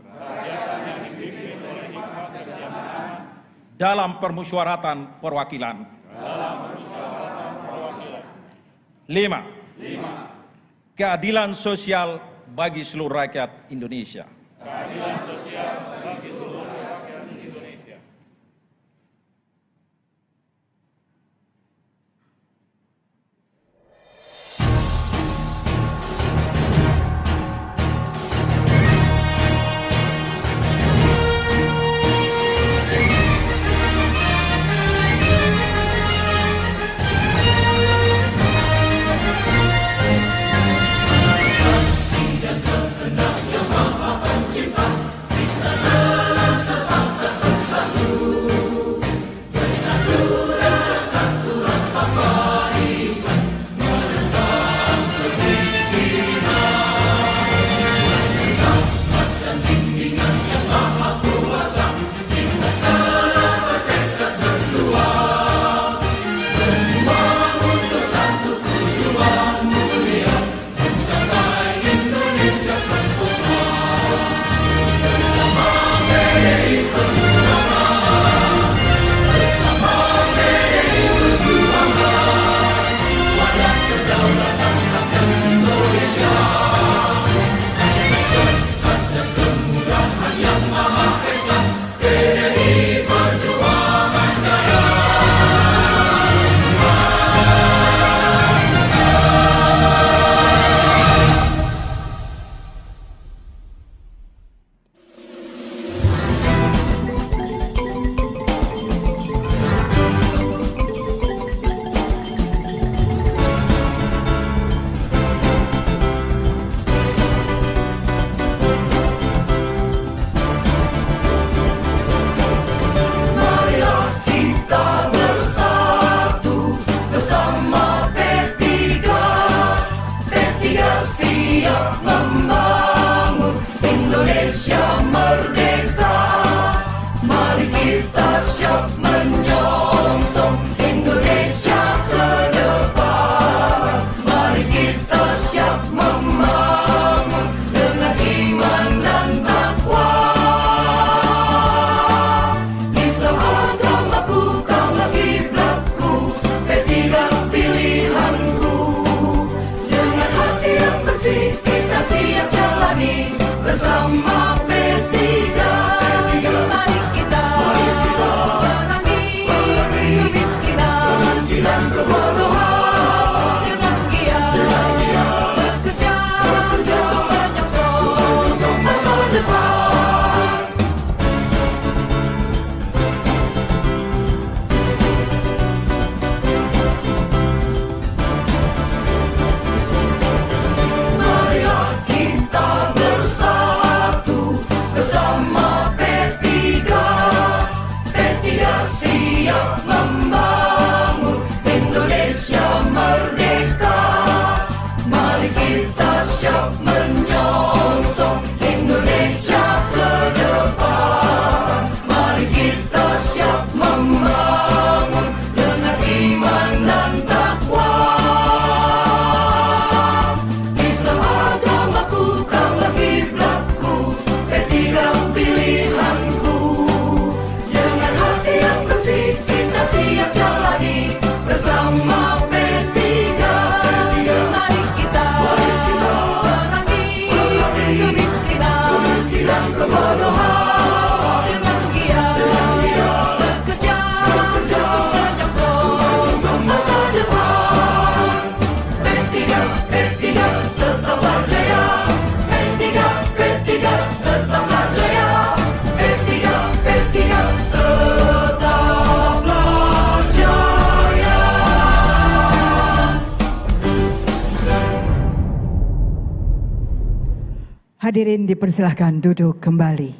E: dalam permusyawaratan perwakilan. 5. Keadilan sosial bagi seluruh rakyat Indonesia.
G: Yang Maha Pencipta, kita kita siap menyongsong Indonesia ke depan. Mari kita siap membangun dengan iman dan takwa. Islam agamaku, kaulah kiblatku, P3 pilihanku. Dengan hati yang bersih kita siap jalani bersama P3. Mari kita perangi kemiskinan dan kebodohan dengan giat bekerja untuk menyongsong masa depan. Marilah kita bersatu bersama P3. P3 siap membangun Indonesia merdeka. Mari kita siap menyongsong Indonesia ke depan. Mari kita siap membangun dengan iman dan takwa. Islam agamaku, kaulah kiblatku, P3 pilihanku. Dengan hati yang bersih kita siap jalani bersama P3. Mari kita perangi kemiskinan dan kebodohan dengan giat bekerja untuk menyongsong masa depan. P3 tetaplah jaya. P3 tetaplah jaya. P3 tetaplah jaya.
C: Hadirin dipersilahkan duduk kembali.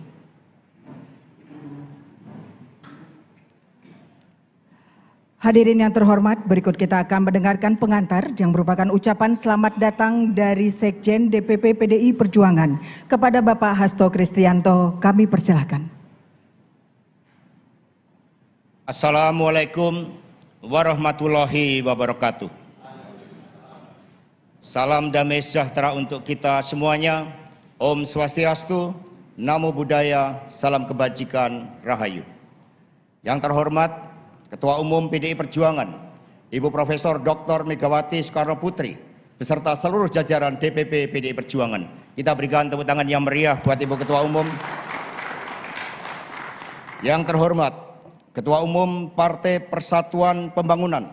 C: Hadirin yang terhormat, berikut kita akan mendengarkan pengantar yang merupakan ucapan selamat datang dari Sekjen DPP PDI Perjuangan kepada Bapak Hasto Kristianto. Kami persilahkan.
F: Assalamualaikum warahmatullahi wabarakatuh. Salam damai sejahtera untuk kita semuanya. Om Swastiastu, Namo Buddhaya, salam kebajikan, Rahayu. Yang terhormat Ketua Umum PDI Perjuangan, Ibu Profesor Dr. Megawati Soekarno Putri, beserta seluruh jajaran DPP PDI Perjuangan. Kita berikan tepuk tangan yang meriah buat Ibu Ketua Umum. Yang terhormat Ketua Umum Partai Persatuan Pembangunan,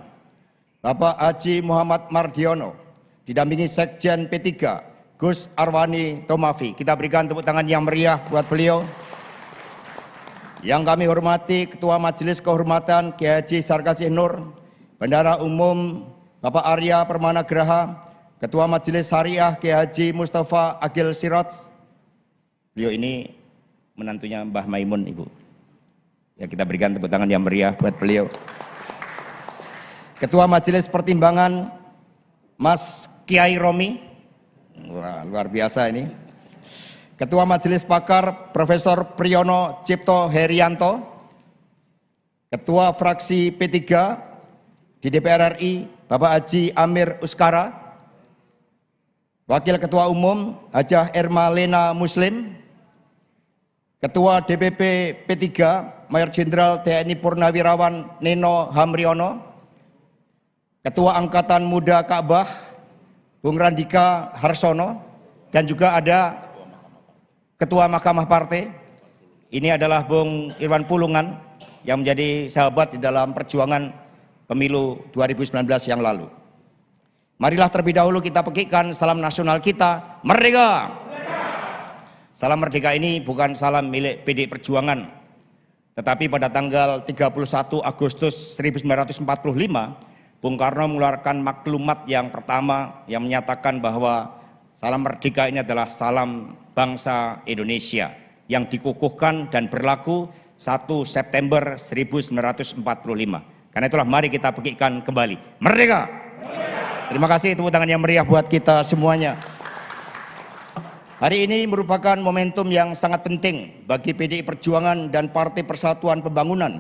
F: Bapak Haji Muhammad Mardiono, didampingi Sekjen P3, Gus Arwani Tomafi. Kita berikan tepuk tangan yang meriah buat beliau. Yang kami hormati Ketua Majelis Kehormatan Kiai Haji Sarkasih Nur, Bendahara Umum Bapak Arya Permana Graha, Ketua Majelis Syariah Kiai Haji Mustafa Agil Siraj. Beliau ini menantunya Mbah Maimun, Ibu. Ya, kita berikan tepuk tangan yang meriah buat beliau. Ketua Majelis Pertimbangan Mas Kiai Romi. Wah, luar biasa ini. Ketua Majelis Pakar Profesor Priyono Cipto Herianto. Ketua Fraksi P3 di DPR RI Bapak Haji Amir Uskara. Wakil Ketua Umum Hajah Erma Lena Muslim. Ketua DPP P3 Mayor Jenderal TNI Purnawirawan Neno Hamriono. Ketua Angkatan Muda Ka'bah Bung Randika Harsono, dan juga ada Ketua Mahkamah Partai. Ini adalah Bung Irwan Pulungan yang menjadi sahabat di dalam perjuangan pemilu 2019 yang lalu. Marilah terlebih dahulu kita pekikkan salam nasional kita, merdeka! Salam merdeka ini bukan salam milik PDI Perjuangan, tetapi pada tanggal 31 Agustus 1945, Bung Karno mengeluarkan maklumat yang pertama yang menyatakan bahwa salam merdeka ini adalah salam bangsa Indonesia yang dikukuhkan dan berlaku 1 September 1945. Karena itulah mari kita pekikkan kembali. Merdeka! Terima kasih, tepuk tangan yang meriah buat kita semuanya. Hari ini merupakan momentum yang sangat penting bagi PDI Perjuangan dan Partai Persatuan Pembangunan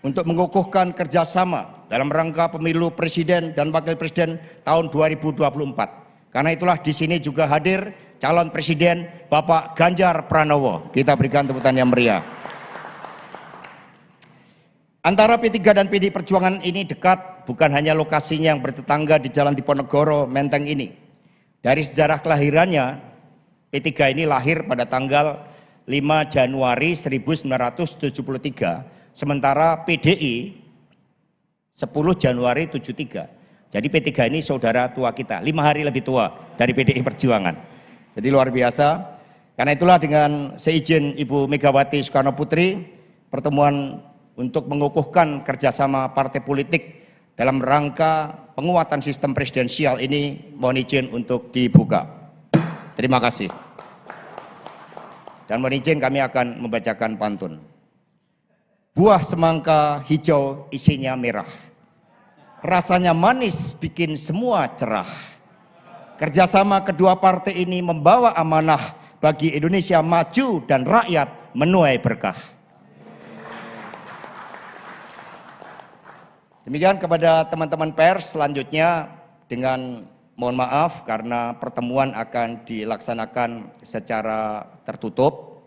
F: untuk mengukuhkan kerjasama dalam rangka pemilu presiden dan wakil presiden tahun 2024. Karena itulah di sini juga hadir calon presiden Bapak Ganjar Pranowo. Kita berikan tepuk tangan yang meriah. Antara P3 dan PDI Perjuangan ini dekat, bukan hanya lokasinya yang bertetangga di Jalan Diponegoro, Menteng ini. Dari sejarah kelahirannya, P3 ini lahir pada tanggal 5 Januari 1973, sementara PDI 10 Januari 73. Jadi P3 ini saudara tua kita, 5 hari lebih tua dari PDI Perjuangan. Jadi luar biasa. Karena itulah dengan seizin Ibu Megawati Soekarno Putri, pertemuan untuk mengukuhkan kerjasama partai politik dalam rangka penguatan sistem presidensial ini mohon izin untuk dibuka. Terima kasih. Dan mohon izin kami akan membacakan pantun. Buah semangka hijau isinya merah. Rasanya manis bikin semua cerah. Kerjasama kedua partai ini membawa amanah bagi Indonesia maju dan rakyat menuai berkah. Demikian kepada teman-teman pers, selanjutnya dengan mohon maaf karena pertemuan akan dilaksanakan secara tertutup,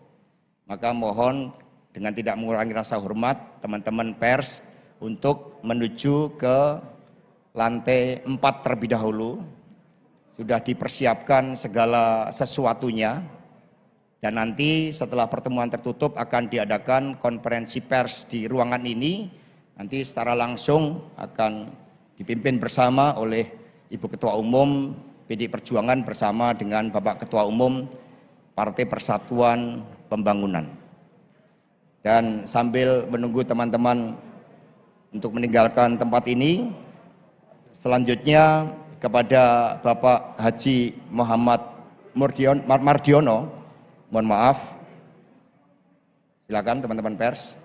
F: maka mohon dengan tidak mengurangi rasa hormat teman-teman pers untuk menuju ke lantai 4 terlebih dahulu. Sudah dipersiapkan segala sesuatunya dan nanti setelah pertemuan tertutup akan diadakan konferensi pers di ruangan ini. Nanti secara langsung akan dipimpin bersama oleh Ibu Ketua Umum PDI Perjuangan bersama dengan Bapak Ketua Umum Partai Persatuan Pembangunan. Dan sambil menunggu teman-teman untuk meninggalkan tempat ini, selanjutnya kepada Bapak Haji Muhammad Mardiono, mohon maaf, silakan teman-teman pers.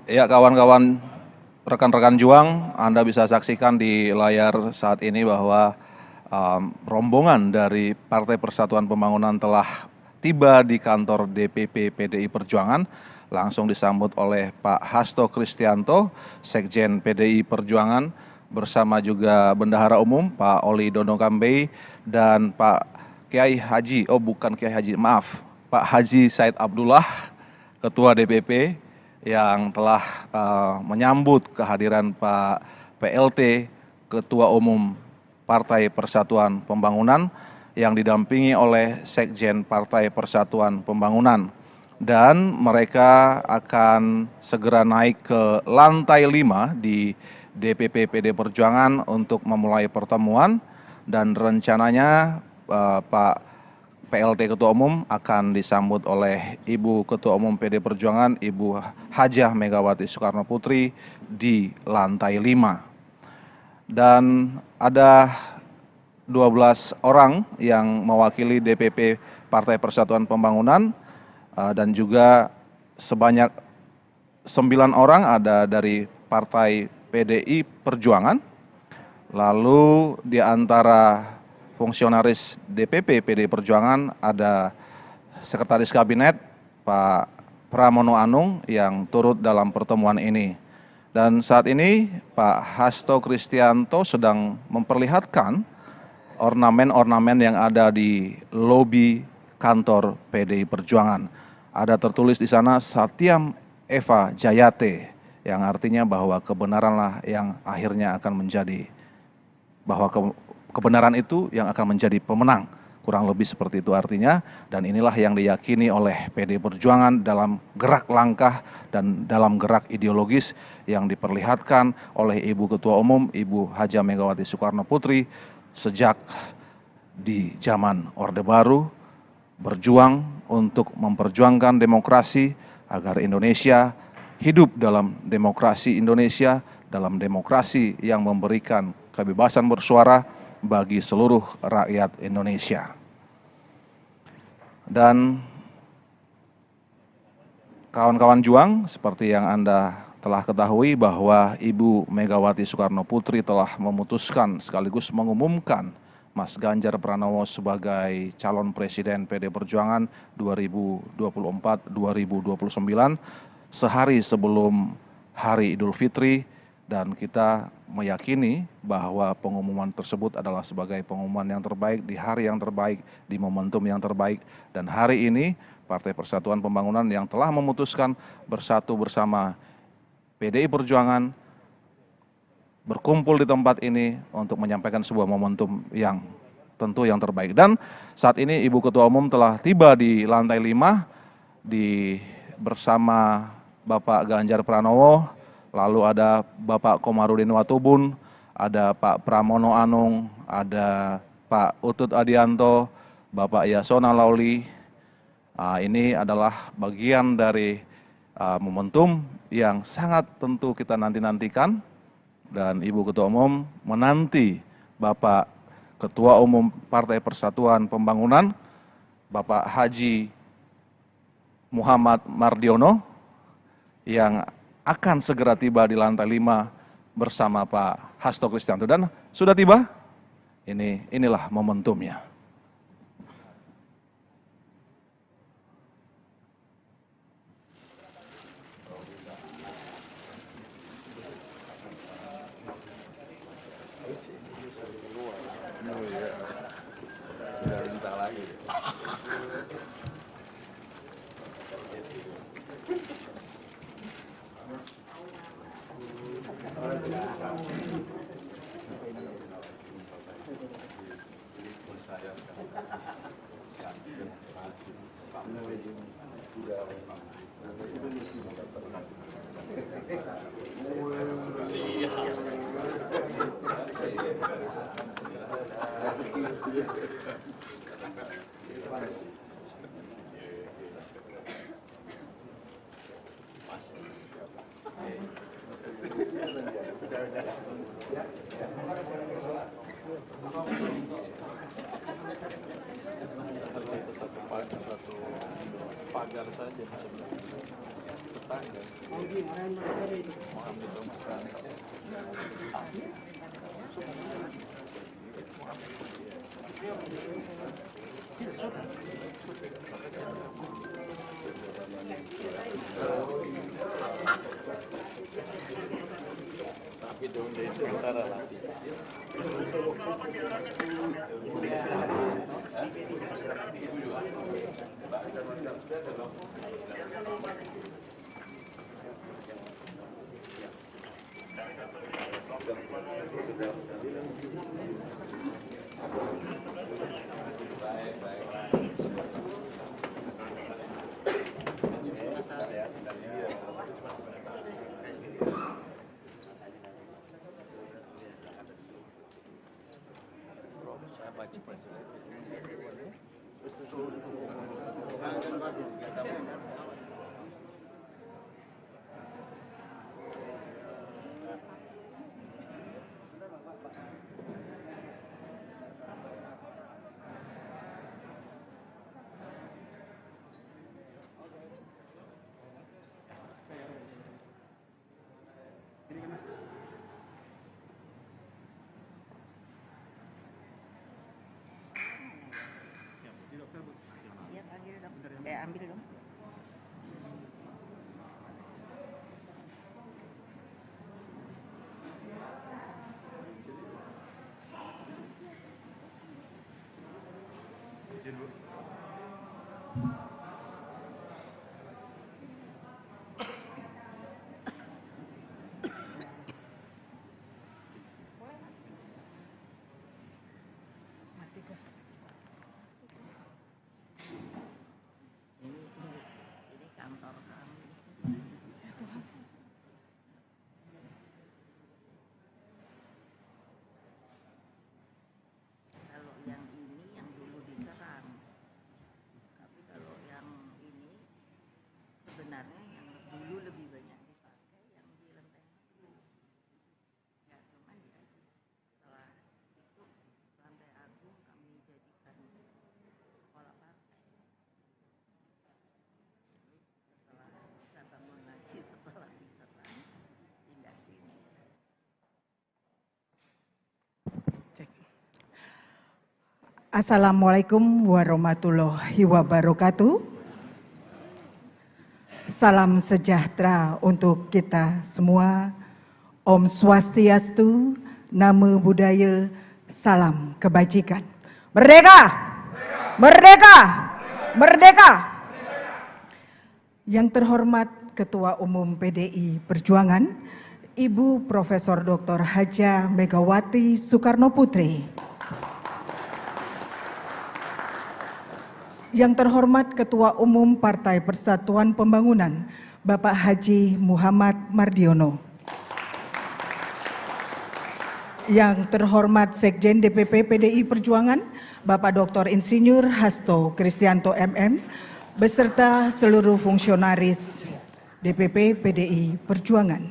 A: Ya kawan-kawan, rekan-rekan juang, Anda bisa saksikan di layar saat ini bahwa rombongan dari Partai Persatuan Pembangunan telah tiba di kantor DPP PDI Perjuangan, langsung disambut oleh Pak Hasto Kristianto, Sekjen PDI Perjuangan, bersama juga Bendahara Umum Pak Oli Dono Kambei dan Pak Kiai Haji, Pak Haji Said Abdullah, Ketua DPP, yang telah menyambut kehadiran Pak PLT, Ketua Umum Partai Persatuan Pembangunan, yang didampingi oleh Sekjen Partai Persatuan Pembangunan. Dan mereka akan segera naik ke lantai 5 di DPP PD Perjuangan untuk memulai pertemuan, dan rencananya Pak PLT Ketua Umum akan disambut oleh Ibu Ketua Umum PD Perjuangan, Ibu Hajah Megawati Soekarno Putri di lantai 5. Dan ada 12 orang yang mewakili DPP Partai Persatuan Pembangunan, dan juga sebanyak 9 orang ada dari Partai PDI Perjuangan. Lalu di antara fungsionaris DPP PDI Perjuangan ada Sekretaris Kabinet Pak Pramono Anung yang turut dalam pertemuan ini. Dan saat ini Pak Hasto Kristianto sedang memperlihatkan ornamen-ornamen yang ada di lobi kantor PDI Perjuangan. Ada tertulis di sana Satyam Eva Jayate, yang artinya bahwa kebenaranlah yang akhirnya akan menjadi, bahwa kebenaran itu yang akan menjadi pemenang. Kurang lebih seperti itu artinya, dan inilah yang diyakini oleh PDI Perjuangan dalam gerak langkah dan dalam gerak ideologis yang diperlihatkan oleh Ibu Ketua Umum, Ibu Hajah Megawati Soekarno Putri sejak di zaman Orde Baru, berjuang untuk memperjuangkan demokrasi agar Indonesia hidup dalam demokrasi Indonesia, dalam demokrasi yang memberikan kebebasan bersuara bagi seluruh rakyat Indonesia. Dan kawan-kawan juang, seperti yang Anda telah ketahui bahwa Ibu Megawati Soekarno Putri telah memutuskan sekaligus mengumumkan Mas Ganjar Pranowo sebagai calon presiden PD Perjuangan 2024-2029 sehari sebelum Hari Idul Fitri, dan kita meyakini bahwa pengumuman tersebut adalah sebagai pengumuman yang terbaik di hari yang terbaik, di momentum yang terbaik. Dan hari ini Partai Persatuan Pembangunan yang telah memutuskan bersatu bersama PDI Perjuangan berkumpul di tempat ini untuk menyampaikan sebuah momentum yang tentu yang terbaik. Dan saat ini Ibu Ketua Umum telah tiba di lantai 5 bersama Bapak Ganjar Pranowo, lalu ada Bapak Komarudin Watubun, ada Pak Pramono Anung, ada Pak Utut Adianto, Bapak Yasona Lauli. Ini adalah bagian dari momentum yang sangat tentu kita nanti-nantikan, dan Ibu Ketua Umum menanti Bapak Ketua Umum Partai Persatuan Pembangunan, Bapak Haji Muhammad Mardiono, yang akan segera tiba di lantai 5 bersama Pak Hasto Kristianto. Dan sudah tiba, inilah momentumnya.
B: Iya, panggil dong. Ambil dong. Ini kantor kami. Kalau yang ini yang dulu diserang, tapi kalau
C: Assalamualaikum warahmatullahi wabarakatuh. Salam sejahtera untuk kita semua. Om Swastiastu, Namo Buddhaya, salam kebajikan. Merdeka! Merdeka! Merdeka! Yang terhormat Ketua Umum PDI Perjuangan, Ibu Profesor Dr. Hajah Megawati Soekarno Putri. Yang terhormat Ketua Umum Partai Persatuan Pembangunan, Bapak Haji Muhammad Mardiono. Yang terhormat Sekjen DPP PDI Perjuangan, Bapak Dr. Insinyur Hasto Kristianto MM, beserta seluruh fungsionaris DPP PDI Perjuangan.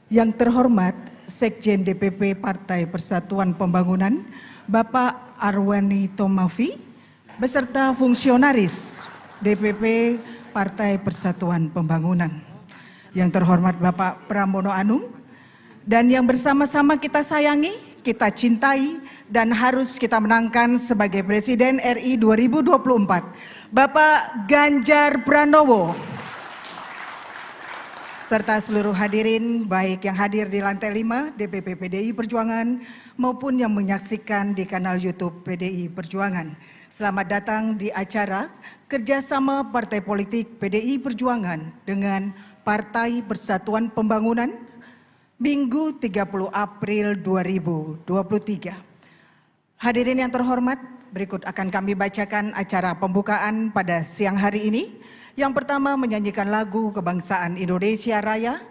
C: Yang terhormat Sekjen DPP Partai Persatuan Pembangunan, Bapak Arwani Tomafi, beserta fungsionaris DPP Partai Persatuan Pembangunan. Yang terhormat Bapak Pramono Anung, dan yang bersama-sama kita sayangi, kita cintai, dan harus kita menangkan sebagai Presiden RI 2024, Bapak Ganjar Pranowo. Serta seluruh hadirin, baik yang hadir di lantai 5 DPP PDI Perjuangan maupun yang menyaksikan di kanal YouTube PDI Perjuangan. Selamat datang di acara kerjasama Partai Politik PDI Perjuangan dengan Partai Persatuan Pembangunan Minggu 30 April 2023. Hadirin yang terhormat, berikut akan kami bacakan acara pembukaan pada siang hari ini. Yang pertama, menyanyikan lagu Kebangsaan Indonesia Raya,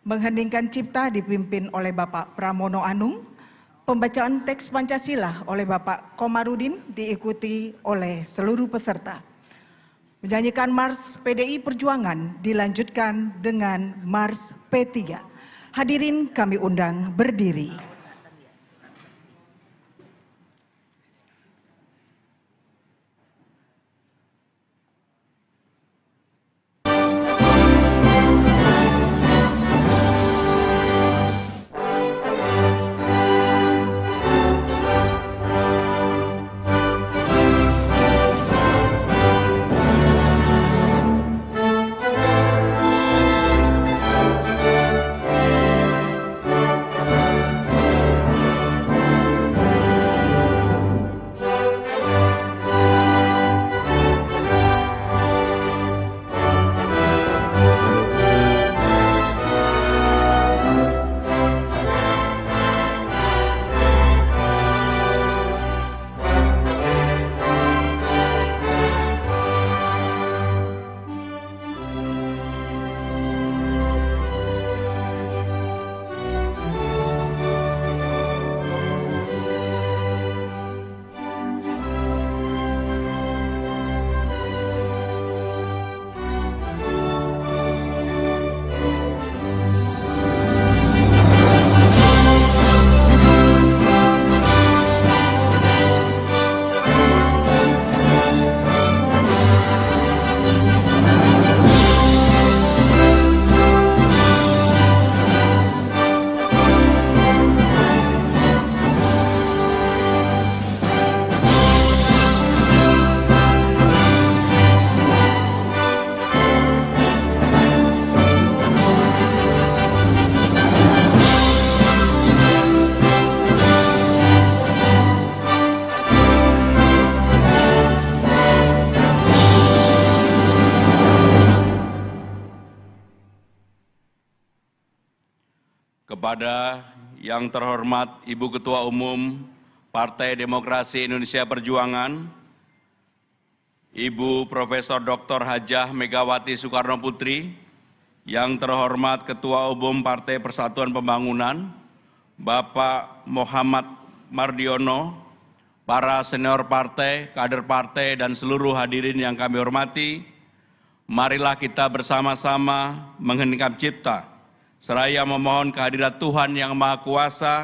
C: mengheningkan cipta dipimpin oleh Bapak Pramono Anung. Pembacaan teks Pancasila oleh Bapak Komarudin diikuti oleh seluruh peserta. Menyanyikan Mars PDI Perjuangan dilanjutkan dengan Mars P3. Hadirin kami undang berdiri.
D: Kepada yang terhormat Ibu Ketua Umum Partai Demokrasi Indonesia Perjuangan, Ibu Profesor Dr. Hajah Megawati Soekarno Putri, yang terhormat Ketua Umum Partai Persatuan Pembangunan, Bapak Muhammad Mardiono, para senior partai, kader partai, dan seluruh hadirin yang kami hormati, marilah kita bersama-sama mengheningkan cipta, seraya memohon kehadirat Tuhan Yang Maha Kuasa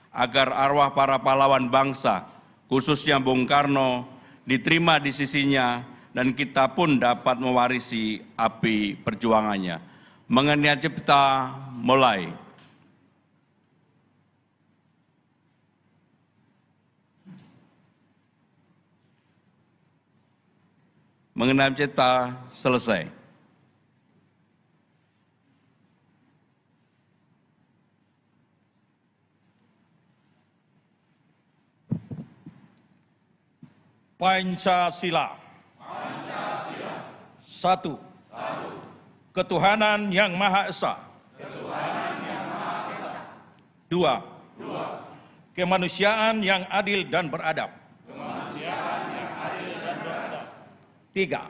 D: agar arwah para pahlawan bangsa, khususnya Bung Karno, diterima di sisinya dan kita pun dapat mewarisi api perjuangannya. Mengenai cipta mulai. mengenai cipta selesai.
E: Pancasila. Satu. Ketuhanan yang Maha Esa. Dua. Kemanusiaan yang adil dan beradab. Tiga.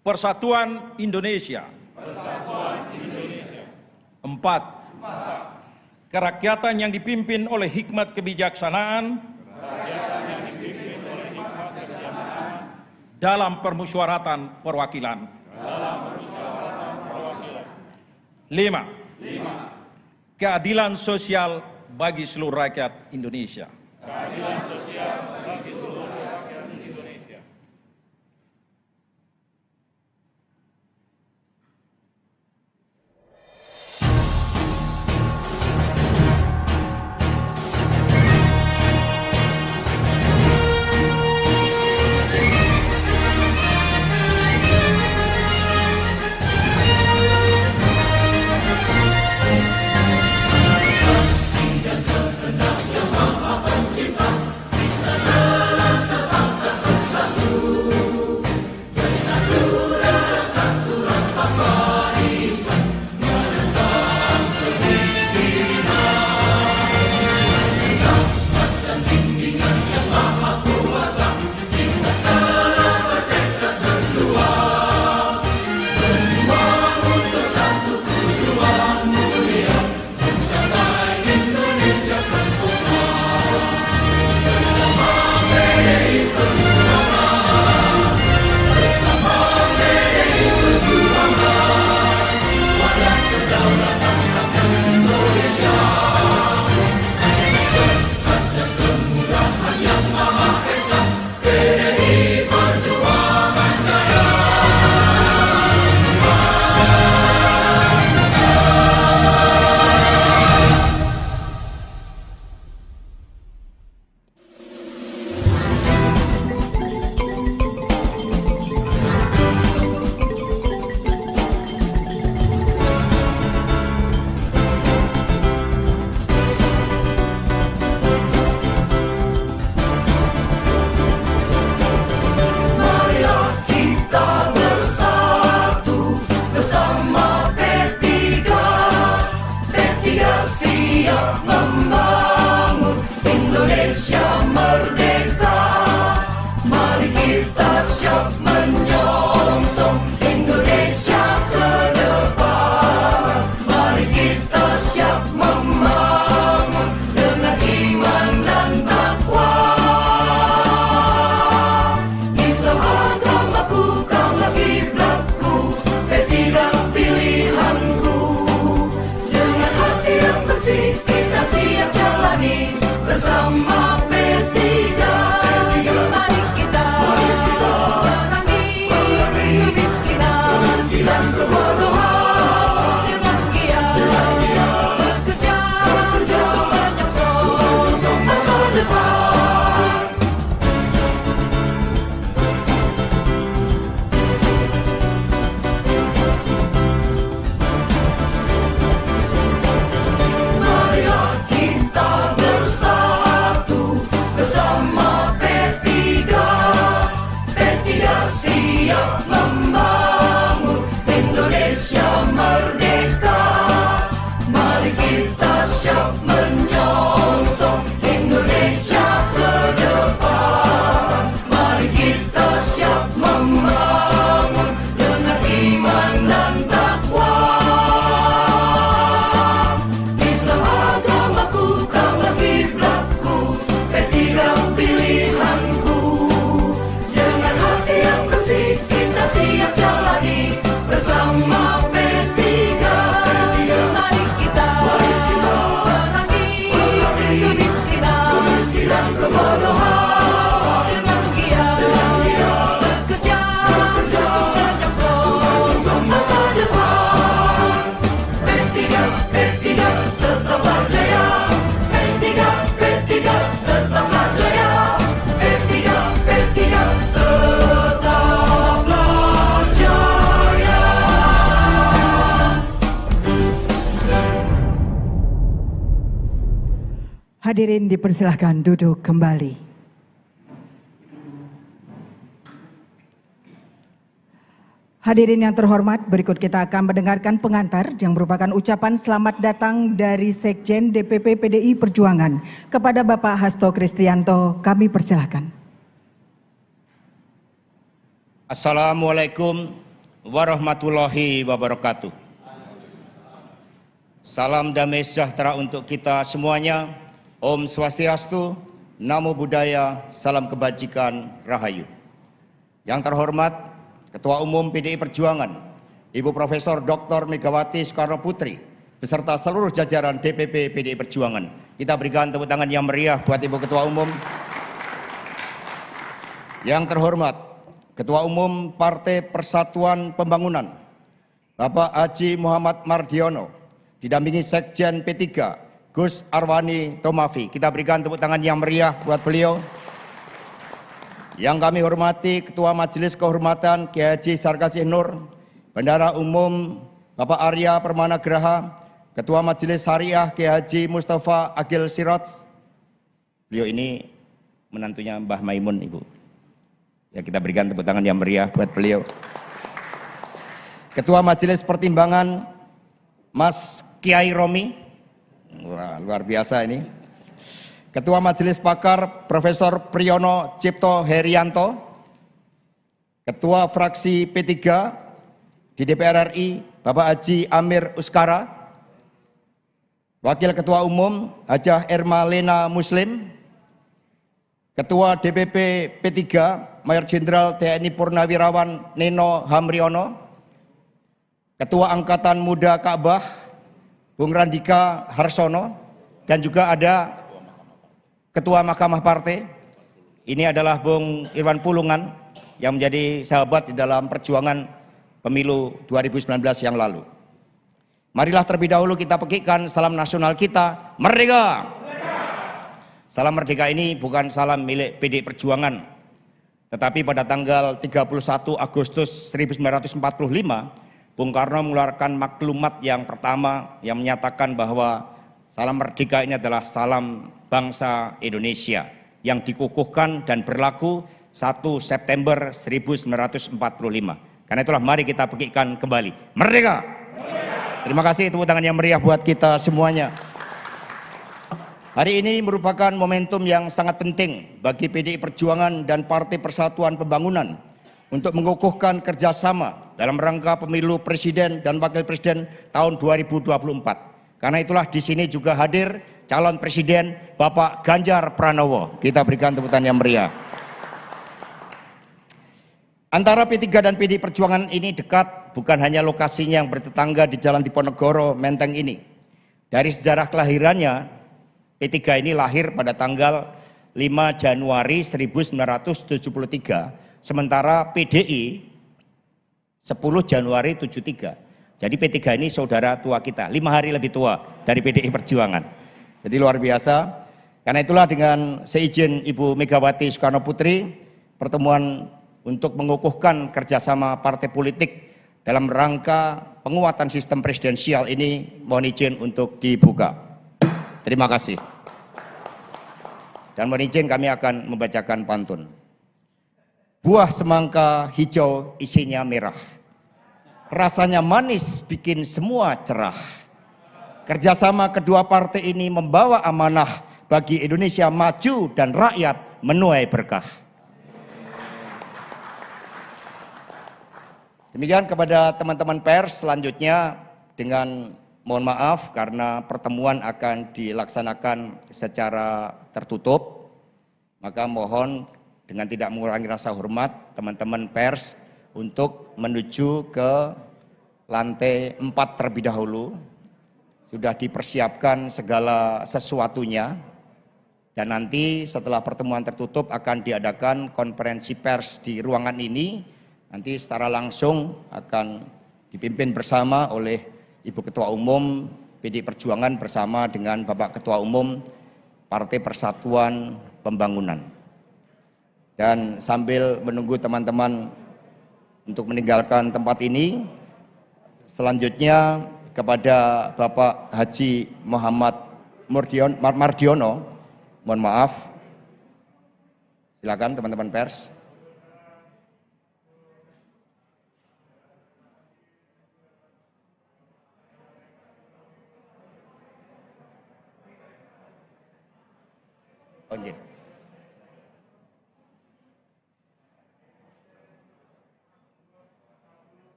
E: Persatuan Indonesia. Empat. Kerakyatan yang dipimpin oleh hikmat kebijaksanaan dalam permusyawaratan perwakilan. Lima. Keadilan sosial bagi seluruh rakyat Indonesia.
G: Yang Maha
C: Hadirin dipersilahkan duduk kembali. Hadirin yang terhormat, berikut kita akan mendengarkan pengantar yang merupakan ucapan selamat datang dari Sekjen DPP PDI Perjuangan kepada Bapak Hasto Kristianto. Kami persilahkan.
F: Assalamualaikum warahmatullahi wabarakatuh. Salam damai sejahtera untuk kita semuanya. Om Swastiastu, Namo Buddhaya, salam kebajikan, Rahayu. Yang terhormat Ketua Umum PDI Perjuangan, Ibu Profesor Dr. Megawati Soekarno Putri, beserta seluruh jajaran DPP PDI Perjuangan. Kita berikan tepuk tangan yang meriah buat Ibu Ketua Umum. Yang terhormat Ketua Umum Partai Persatuan Pembangunan, Bapak Haji Muhammad Mardiono, didampingi Sekjen P3, Gus Arwani Tomafi. Kita berikan tepuk tangan yang meriah buat beliau. Yang kami hormati Ketua Majelis Kehormatan Kiai Haji Sarkasih Nur, Bendahara Umum Bapak Arya Permana Graha, Ketua Majelis Syariah Kiai Haji Mustafa Agil Siraj. Beliau ini menantunya Mbah Maimun, Ibu. Ya, kita berikan tepuk tangan yang meriah buat beliau. Ketua Majelis Pertimbangan Mas Kiai Romi. Wah, luar biasa ini. Ketua Majelis Pakar Profesor Priyono Cipto Herianto, Ketua Fraksi P3 di DPR RI Bapak Haji Amir Uskara, Wakil Ketua Umum Hajah Erma Lena Muslim, Ketua DPP P3 Mayor Jenderal TNI Purnawirawan Neno Hamriono, Ketua Angkatan Muda Ka'bah Bung Randika Harsono, dan juga ada Ketua Mahkamah Partai, ini adalah Bung Irwan Pulungan yang menjadi sahabat di dalam perjuangan pemilu 2019 yang lalu. Marilah terlebih dahulu kita pekikan salam nasional kita, Merdeka! Salam Merdeka ini bukan salam milik PDI Perjuangan, tetapi pada tanggal 31 Agustus 1945, Bung Karno mengeluarkan maklumat yang pertama yang menyatakan bahwa salam Merdeka ini adalah salam bangsa Indonesia yang dikukuhkan dan berlaku 1 September 1945. Karena itulah mari kita pekikan kembali. Merdeka! Terima kasih, tepuk tangan yang meriah buat kita semuanya. Hari ini merupakan momentum yang sangat penting bagi PDI Perjuangan dan Partai Persatuan Pembangunan untuk mengukuhkan kerjasama dalam rangka pemilu presiden dan wakil presiden tahun 2024. Karena itulah di sini juga hadir calon presiden Bapak Ganjar Pranowo. Kita berikan tepuk tangan yang meriah. Antara P3 dan PDI Perjuangan ini dekat, bukan hanya lokasinya yang bertetangga di Jalan Diponegoro, Menteng ini. Dari sejarah kelahirannya, P3 ini lahir pada tanggal 5 Januari 1973, sementara PDI 10 Januari 73. Jadi P3 ini saudara tua kita, 5 hari lebih tua dari PDI Perjuangan. Jadi luar biasa. Karena itulah dengan seizin Ibu Megawati Soekarno Putri, pertemuan untuk mengukuhkan kerjasama partai politik dalam rangka penguatan sistem presidensial ini mohon izin untuk dibuka. Terima kasih. Dan mohon izin kami akan membacakan pantun. Buah semangka hijau isinya merah, rasanya manis bikin semua cerah. Kerjasama kedua partai ini membawa amanah bagi Indonesia maju dan rakyat menuai berkah. Demikian kepada teman-teman pers, selanjutnya dengan mohon maaf karena pertemuan akan dilaksanakan secara tertutup, maka mohon dengan tidak mengurangi rasa hormat teman-teman pers untuk menuju ke lantai 4 terlebih dahulu. Sudah dipersiapkan segala sesuatunya, dan nanti setelah pertemuan tertutup akan diadakan konferensi pers di ruangan ini. Nanti secara langsung akan dipimpin bersama oleh Ibu Ketua Umum PDI Perjuangan bersama dengan Bapak Ketua Umum Partai Persatuan Pembangunan. Dan sambil menunggu teman-teman untuk meninggalkan tempat ini, selanjutnya kepada Bapak Haji Muhammad Mardiono Mohon maaf. Silakan teman-teman pers. Oke.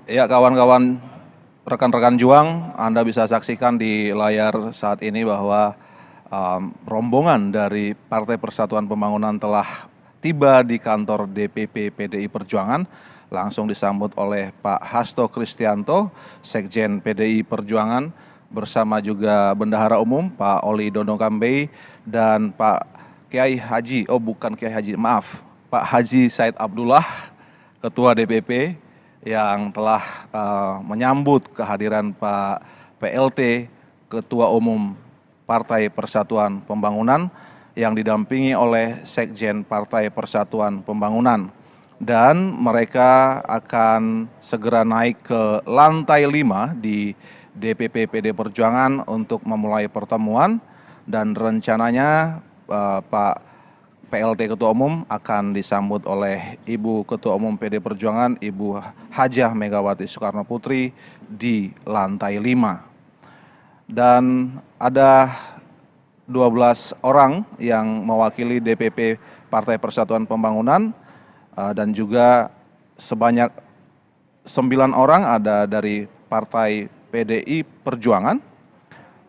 A: Ya, kawan-kawan, rekan-rekan juang, Anda bisa saksikan di layar saat ini bahwa rombongan dari Partai Persatuan Pembangunan telah tiba di kantor DPP PDI Perjuangan, langsung disambut oleh Pak Hasto Kristianto, Sekjen PDI Perjuangan, bersama juga Bendahara Umum Pak Oli Dondokambe dan Pak Kiai Haji, Pak Haji Said Abdullah, Ketua DPP, yang telah menyambut kehadiran Pak PLT, Ketua Umum Partai Persatuan Pembangunan, yang didampingi oleh Sekjen Partai Persatuan Pembangunan. Dan mereka akan segera naik ke lantai 5 di DPP PD Perjuangan untuk memulai pertemuan, dan rencananya Pak PLT Ketua Umum akan disambut oleh Ibu Ketua Umum PD Perjuangan, Ibu Hajah Megawati Soekarno Putri di lantai 5. Dan ada 12 orang yang mewakili DPP Partai Persatuan Pembangunan, dan juga sebanyak 9 orang ada dari Partai PDI Perjuangan.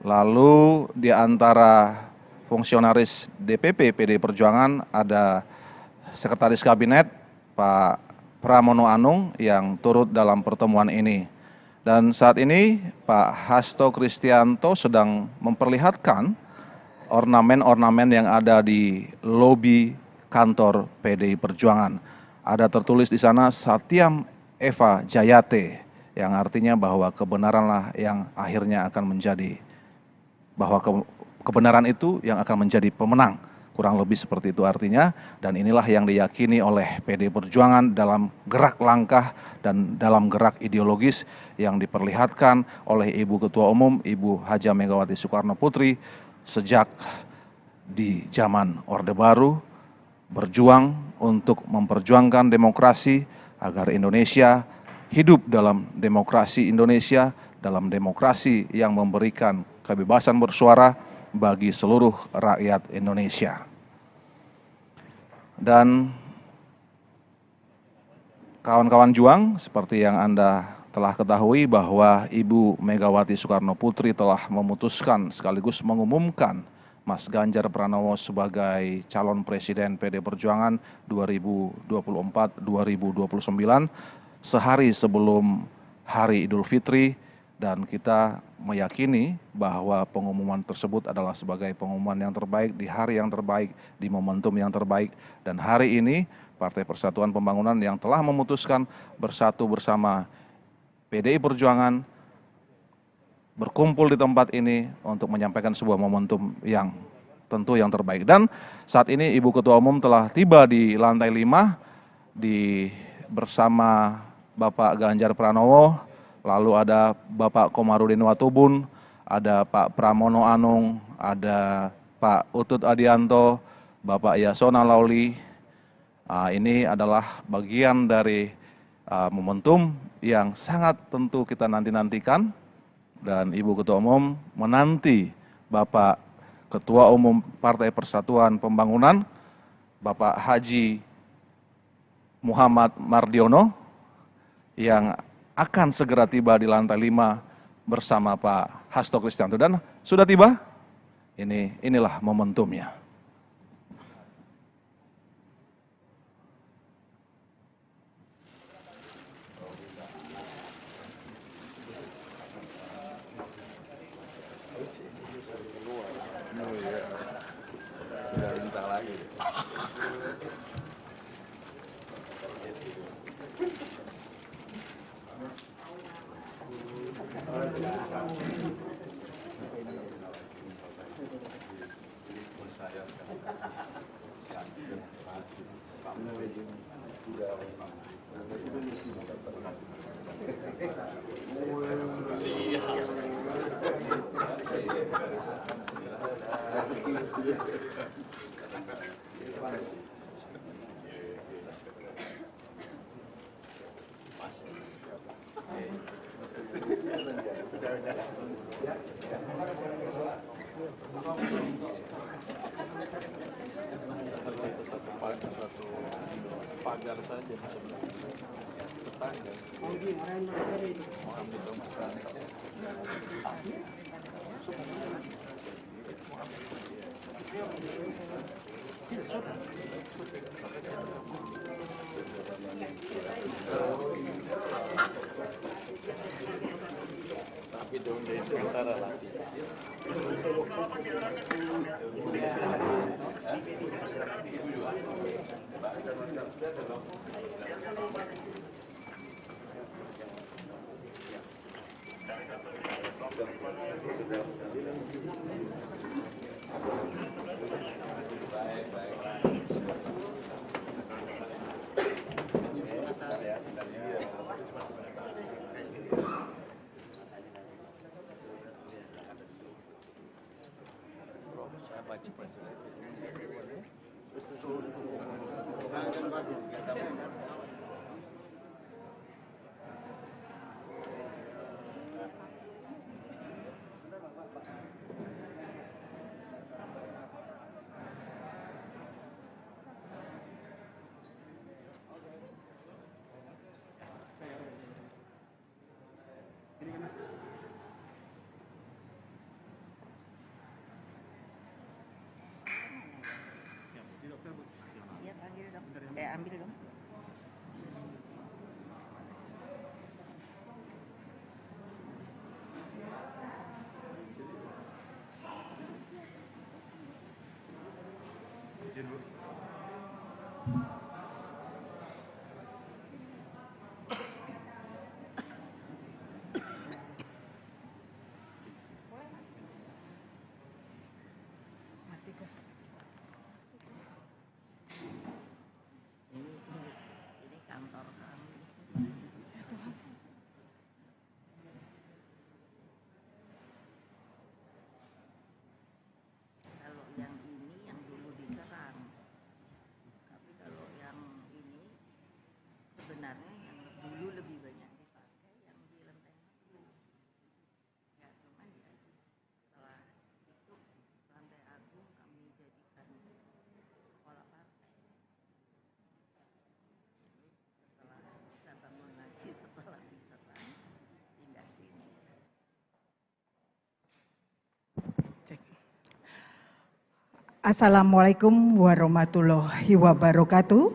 A: Lalu di antara fungsionaris DPP PDI Perjuangan ada Sekretaris Kabinet Pak Pramono Anung yang turut dalam pertemuan ini. Dan saat ini Pak Hasto Kristianto sedang memperlihatkan ornamen-ornamen yang ada di lobi kantor PDI Perjuangan. Ada tertulis di sana Satyam Eva Jayate, yang artinya bahwa kebenaranlah yang akhirnya akan menjadi, bahwa kebenaran itu yang akan menjadi pemenang. Kurang lebih seperti itu artinya, dan inilah yang diyakini oleh PDI Perjuangan dalam gerak langkah dan dalam gerak ideologis yang diperlihatkan oleh Ibu Ketua Umum, Ibu Hajah Megawati Soekarno Putri sejak di zaman Orde Baru, berjuang untuk memperjuangkan demokrasi agar Indonesia hidup dalam demokrasi Indonesia, dalam demokrasi yang memberikan kebebasan bersuara bagi seluruh rakyat Indonesia. Dan kawan-kawan juang, seperti yang Anda telah ketahui bahwa Ibu Megawati Soekarno Putri telah memutuskan sekaligus mengumumkan Mas Ganjar Pranowo sebagai calon presiden PD Perjuangan 2024-2029 sehari sebelum Hari Idul Fitri, dan kita meyakini bahwa pengumuman tersebut adalah sebagai pengumuman yang terbaik di hari yang terbaik, di momentum yang terbaik. Dan hari ini Partai Persatuan Pembangunan yang telah memutuskan bersatu bersama PDI Perjuangan berkumpul di tempat ini untuk menyampaikan sebuah momentum yang tentu yang terbaik. Dan saat ini Ibu Ketua Umum telah tiba di lantai 5 bersama Bapak Ganjar Pranowo. Lalu ada Bapak Komarudin Watubun, ada Pak Pramono Anung, ada Pak Utut Adianto, Bapak Yasona Lauli. Ini adalah bagian dari momentum yang sangat tentu kita nanti-nantikan, dan Ibu Ketua Umum menanti Bapak Ketua Umum Partai Persatuan Pembangunan, Bapak Haji Muhammad Mardiono, yang akan segera tiba di lantai 5 bersama Pak Hasto Kristianto. Dan sudah tiba, inilah momentumnya.
B: Iya, panggil dong. Ambil dong. Ini kantor kami. Kalau yang ini yang dulu diserang, tapi kalau yang ini sebenarnya yang dulu lebih banyak dipakai yang di Lenteng Agung. Ya, cuman ya setelah itu Lantai Agung kami jadikan sekolah partai. Setelah bisa bangun lagi setelah diserang, pindah sini.
C: Assalamualaikum warahmatullahi wabarakatuh.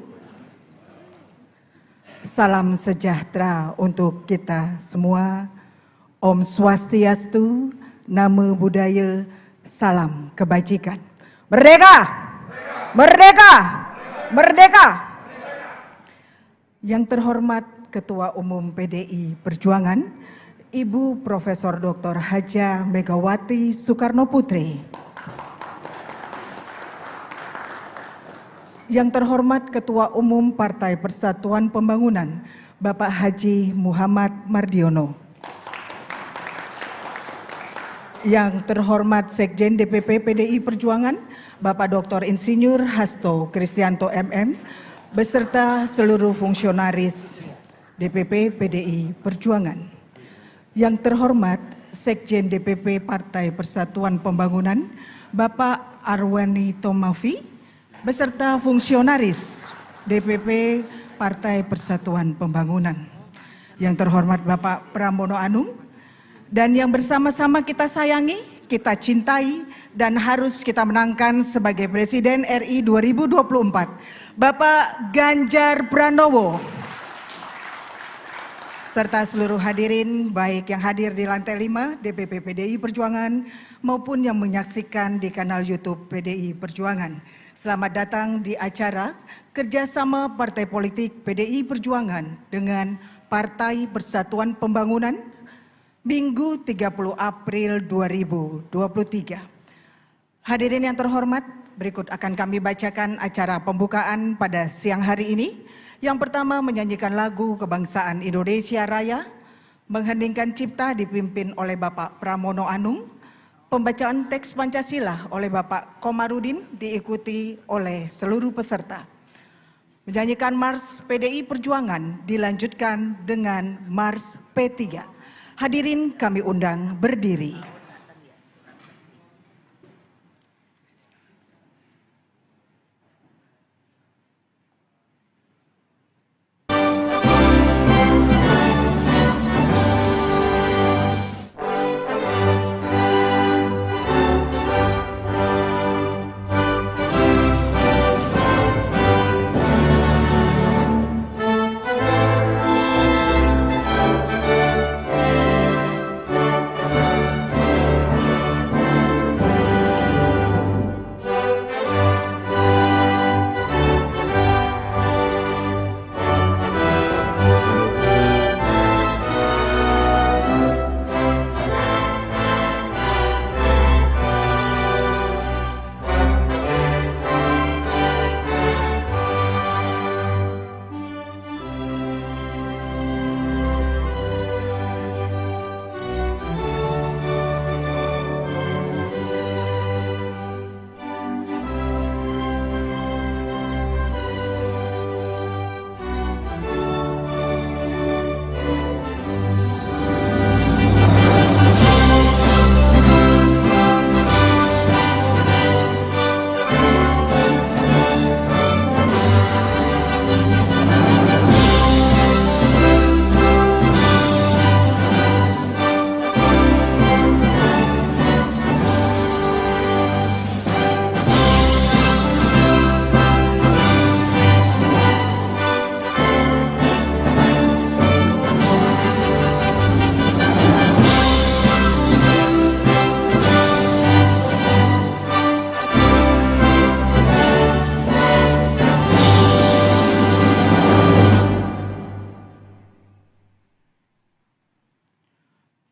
C: Salam sejahtera untuk kita semua. Om Swastiastu, Namo Buddhaya, salam kebajikan. Merdeka! Merdeka! Merdeka! Yang terhormat Ketua Umum PDI Perjuangan, Ibu Profesor Dr. Hajah Megawati Soekarno Putri. Yang terhormat Ketua Umum Partai Persatuan Pembangunan, Bapak Haji Muhammad Mardiono. Yang terhormat Sekjen DPP PDI Perjuangan, Bapak Dr. Insinyur Hasto Kristianto MM, beserta seluruh fungsionaris DPP PDI Perjuangan. Yang terhormat Sekjen DPP Partai Persatuan Pembangunan, Bapak Arwani Tomafi, beserta fungsionaris DPP Partai Persatuan Pembangunan. Yang terhormat Bapak Pramono Anung, dan yang bersama-sama kita sayangi, kita cintai, dan harus kita menangkan sebagai Presiden RI 2024, Bapak Ganjar Pranowo. Serta seluruh hadirin, baik yang hadir di lantai 5 DPP PDI Perjuangan maupun yang menyaksikan di kanal YouTube PDI Perjuangan. Selamat datang di acara kerjasama Partai Politik PDI Perjuangan dengan Partai Persatuan Pembangunan Minggu 30 April 2023. Hadirin yang terhormat, berikut akan kami bacakan acara pembukaan pada siang hari ini. Yang pertama, menyanyikan lagu Kebangsaan Indonesia Raya, mengheningkan cipta dipimpin oleh Bapak Pramono Anung. Pembacaan teks Pancasila oleh Bapak Komarudin diikuti oleh seluruh peserta. Menyanyikan Mars PDI Perjuangan dilanjutkan dengan Mars P3. Hadirin kami undang berdiri.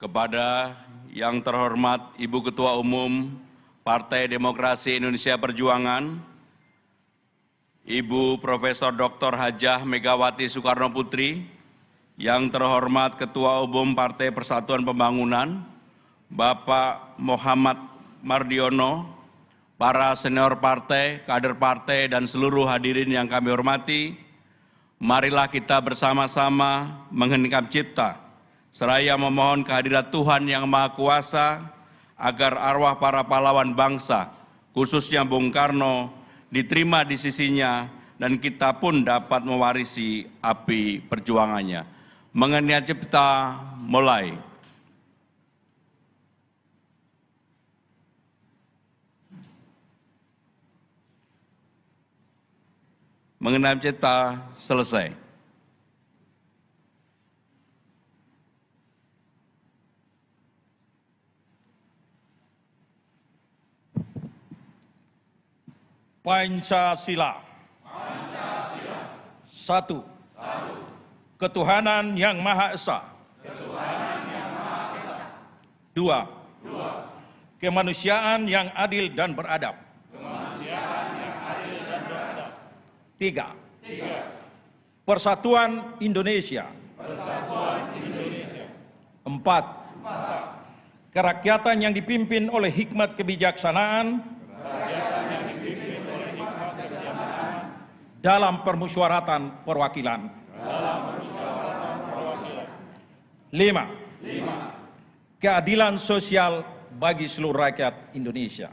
D: Kepada yang terhormat Ibu Ketua Umum Partai Demokrasi Indonesia Perjuangan, Ibu Profesor Dr. Hajah Megawati Soekarno Putri, yang terhormat Ketua Umum Partai Persatuan Pembangunan, Bapak Muhammad Mardiono, para senior partai, kader partai, dan seluruh hadirin yang kami hormati, marilah kita bersama-sama mengheningkan cipta, seraya memohon kehadirat Tuhan Yang Maha Kuasa agar arwah para pahlawan bangsa, khususnya Bung Karno, diterima di sisinya dan kita pun dapat mewarisi api perjuangannya. Mengenai cipta mulai. Mengenai cipta selesai.
E: Pancasila. Satu. Ketuhanan Yang Maha Esa. Dua. Kemanusiaan yang adil dan beradab. Tiga. Persatuan Indonesia. Empat. Kerakyatan yang dipimpin oleh hikmat kebijaksanaan dalam permusyawaratan perwakilan. 5. Keadilan sosial bagi seluruh rakyat Indonesia.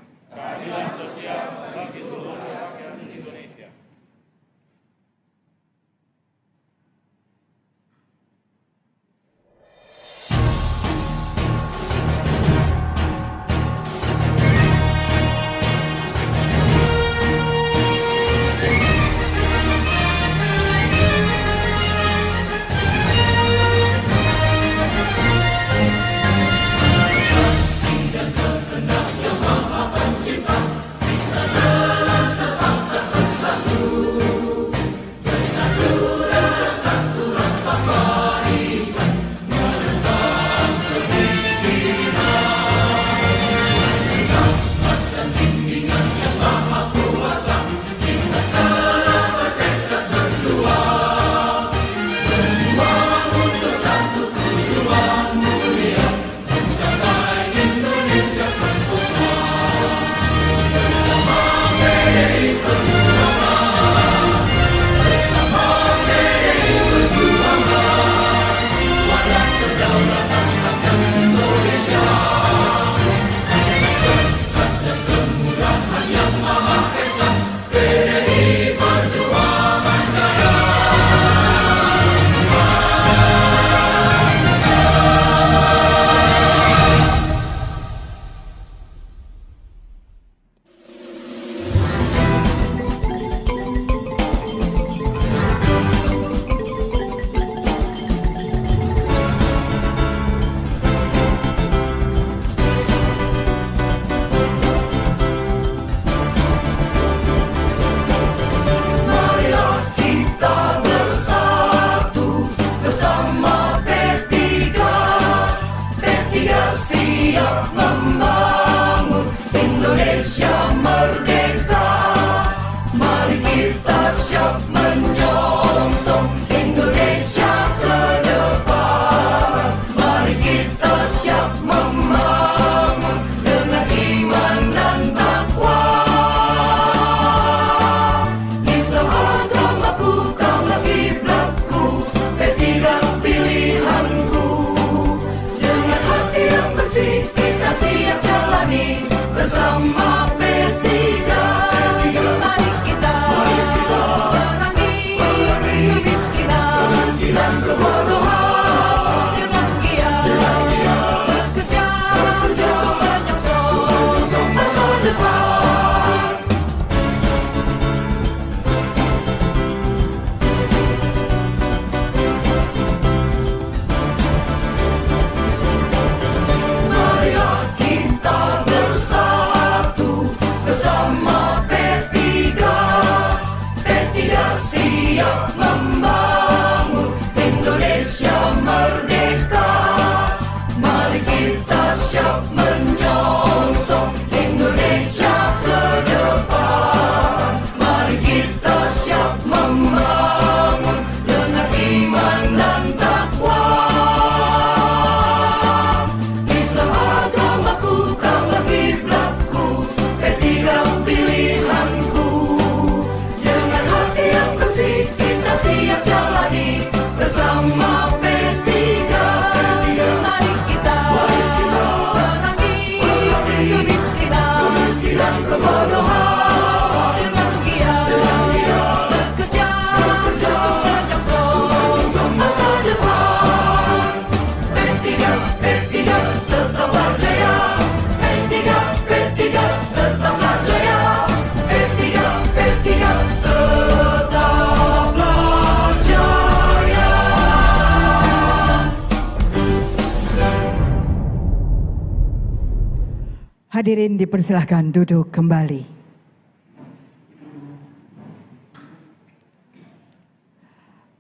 C: Hadirin dipersilahkan duduk kembali.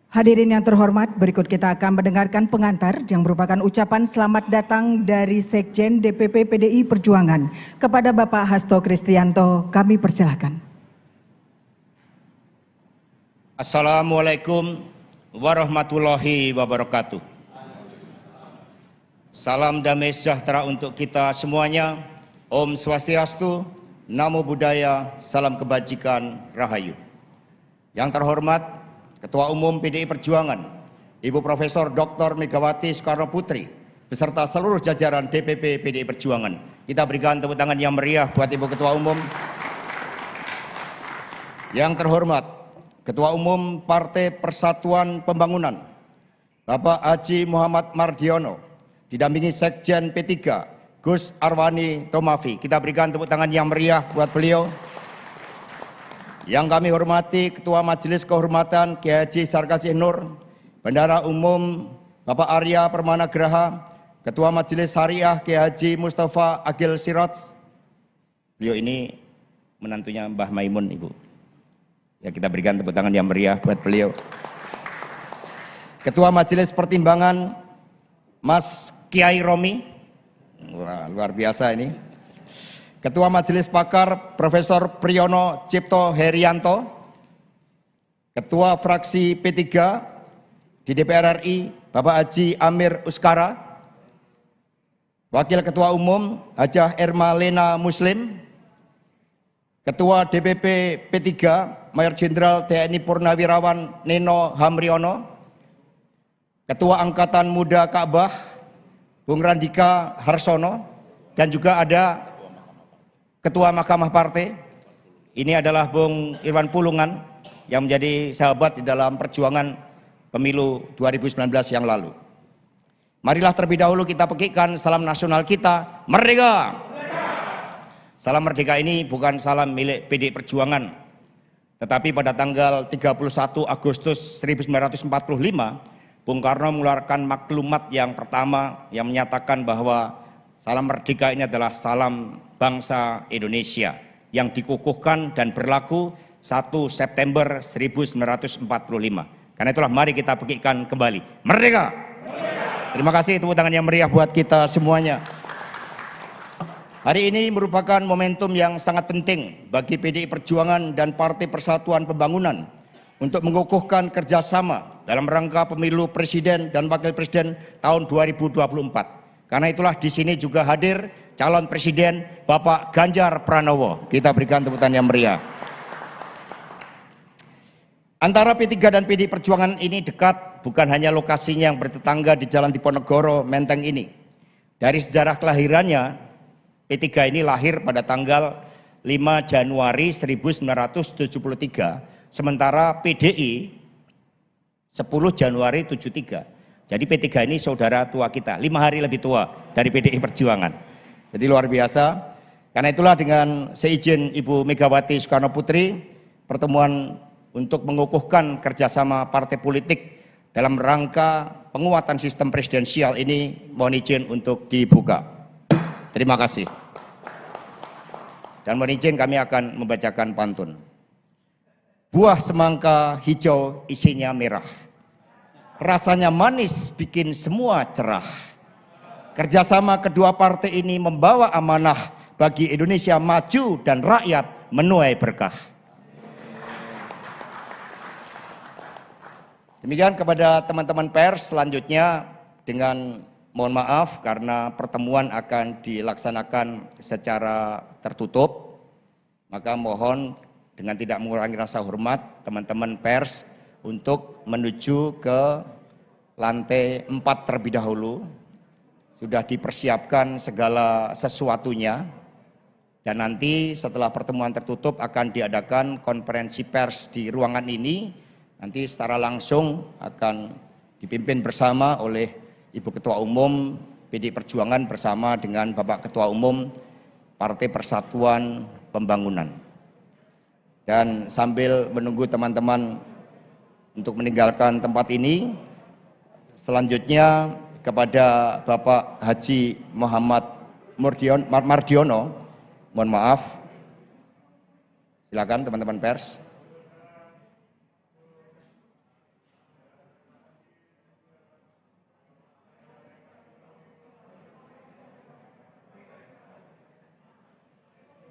C: Hadirin yang terhormat, berikut kita akan mendengarkan pengantar yang merupakan ucapan selamat datang dari Sekjen DPP PDI Perjuangan kepada Bapak Hasto Kristianto. Kami persilahkan.
F: Assalamualaikum warahmatullahi wabarakatuh. Salam damai sejahtera untuk kita semuanya. Om Swastiastu, Namo Buddhaya, salam kebajikan, Rahayu. Yang terhormat Ketua Umum PDI Perjuangan, Ibu Profesor Dr. Megawati Soekarno Putri, beserta seluruh jajaran DPP PDI Perjuangan. Kita berikan tepuk tangan yang meriah buat Ibu Ketua Umum. Yang terhormat Ketua Umum Partai Persatuan Pembangunan, Bapak Haji Muhammad Mardiono, didampingi Sekjen P3, Gus Arwani Tomafi. Kita berikan tepuk tangan yang meriah buat beliau. Yang kami hormati Ketua Majelis Kehormatan Kiai Haji Sarkasih Nur, Bendahara Umum Bapak Arya Permana Graha, Ketua Majelis Syariah Kiai Haji Mustafa Agil Siraj. Beliau ini menantunya Mbah Maimun, Ibu. Ya, kita berikan tepuk tangan yang meriah buat beliau. Ketua Majelis Pertimbangan Mas Kiai Romi. Wah, luar biasa ini. Ketua Majelis Pakar Profesor Priyono Cipto Herianto. Ketua Fraksi P3 di DPR RI Bapak Haji Amir Uskara. Wakil Ketua Umum Hajah Erma Lena Muslim. Ketua DPP P3 Mayor Jenderal TNI Purnawirawan Neno Hamriono. Ketua Angkatan Muda Ka'bah Bung Randika Harsono, dan juga ada Ketua Mahkamah Partai. Ini adalah Bung Irwan Pulungan yang menjadi sahabat di dalam perjuangan pemilu 2019 yang lalu. Marilah terlebih dahulu kita pekikan salam nasional kita, Merdeka! Salam merdeka ini bukan salam milik PDI Perjuangan, tetapi pada tanggal 31 Agustus 1945, Bung Karno mengeluarkan maklumat yang pertama yang menyatakan bahwa salam merdeka ini adalah salam bangsa Indonesia yang dikukuhkan dan berlaku 1 September 1945. Karena itulah mari kita pekikan kembali. Merdeka! Terima kasih, tepuk tangan yang meriah buat kita semuanya. Hari ini merupakan momentum yang sangat penting bagi PDI Perjuangan dan Partai Persatuan Pembangunan untuk mengukuhkan kerjasama dalam rangka pemilu presiden dan wakil presiden tahun 2024. Karena itulah di sini juga hadir calon presiden Bapak Ganjar Pranowo. Kita berikan tepuk tangan yang meriah. Antara P3 dan PDI Perjuangan ini dekat, bukan hanya lokasinya yang bertetangga di Jalan Diponegoro, Menteng ini. Dari sejarah kelahirannya, P3 ini lahir pada tanggal 5 Januari 1973. Sementara PDI 10 Januari 73. Jadi P3 ini saudara tua kita, 5 hari lebih tua dari PDI Perjuangan. Jadi luar biasa. Karena itulah dengan seizin Ibu Megawati Soekarno Putri, pertemuan untuk mengukuhkan kerjasama partai politik dalam rangka penguatan sistem presidensial ini mohon izin untuk dibuka. Terima kasih. Dan mohon izin kami akan membacakan pantun. Buah semangka hijau isinya merah. Rasanya manis bikin semua cerah. Kerjasama kedua partai ini membawa amanah bagi Indonesia maju dan rakyat menuai berkah. Demikian kepada teman-teman pers, selanjutnya dengan mohon maaf karena pertemuan akan dilaksanakan secara tertutup, maka mohon dengan tidak mengurangi rasa hormat teman-teman pers untuk menuju ke lantai 4 terlebih dahulu. Sudah dipersiapkan segala sesuatunya dan nanti setelah pertemuan tertutup akan diadakan konferensi pers di ruangan ini. Nanti secara langsung akan dipimpin bersama oleh Ibu Ketua Umum PDI Perjuangan bersama dengan Bapak Ketua Umum Partai Persatuan Pembangunan. Dan sambil menunggu teman-teman untuk meninggalkan tempat ini, selanjutnya kepada Bapak Haji Muhammad Mardiono. Mohon maaf. Silakan teman-teman pers.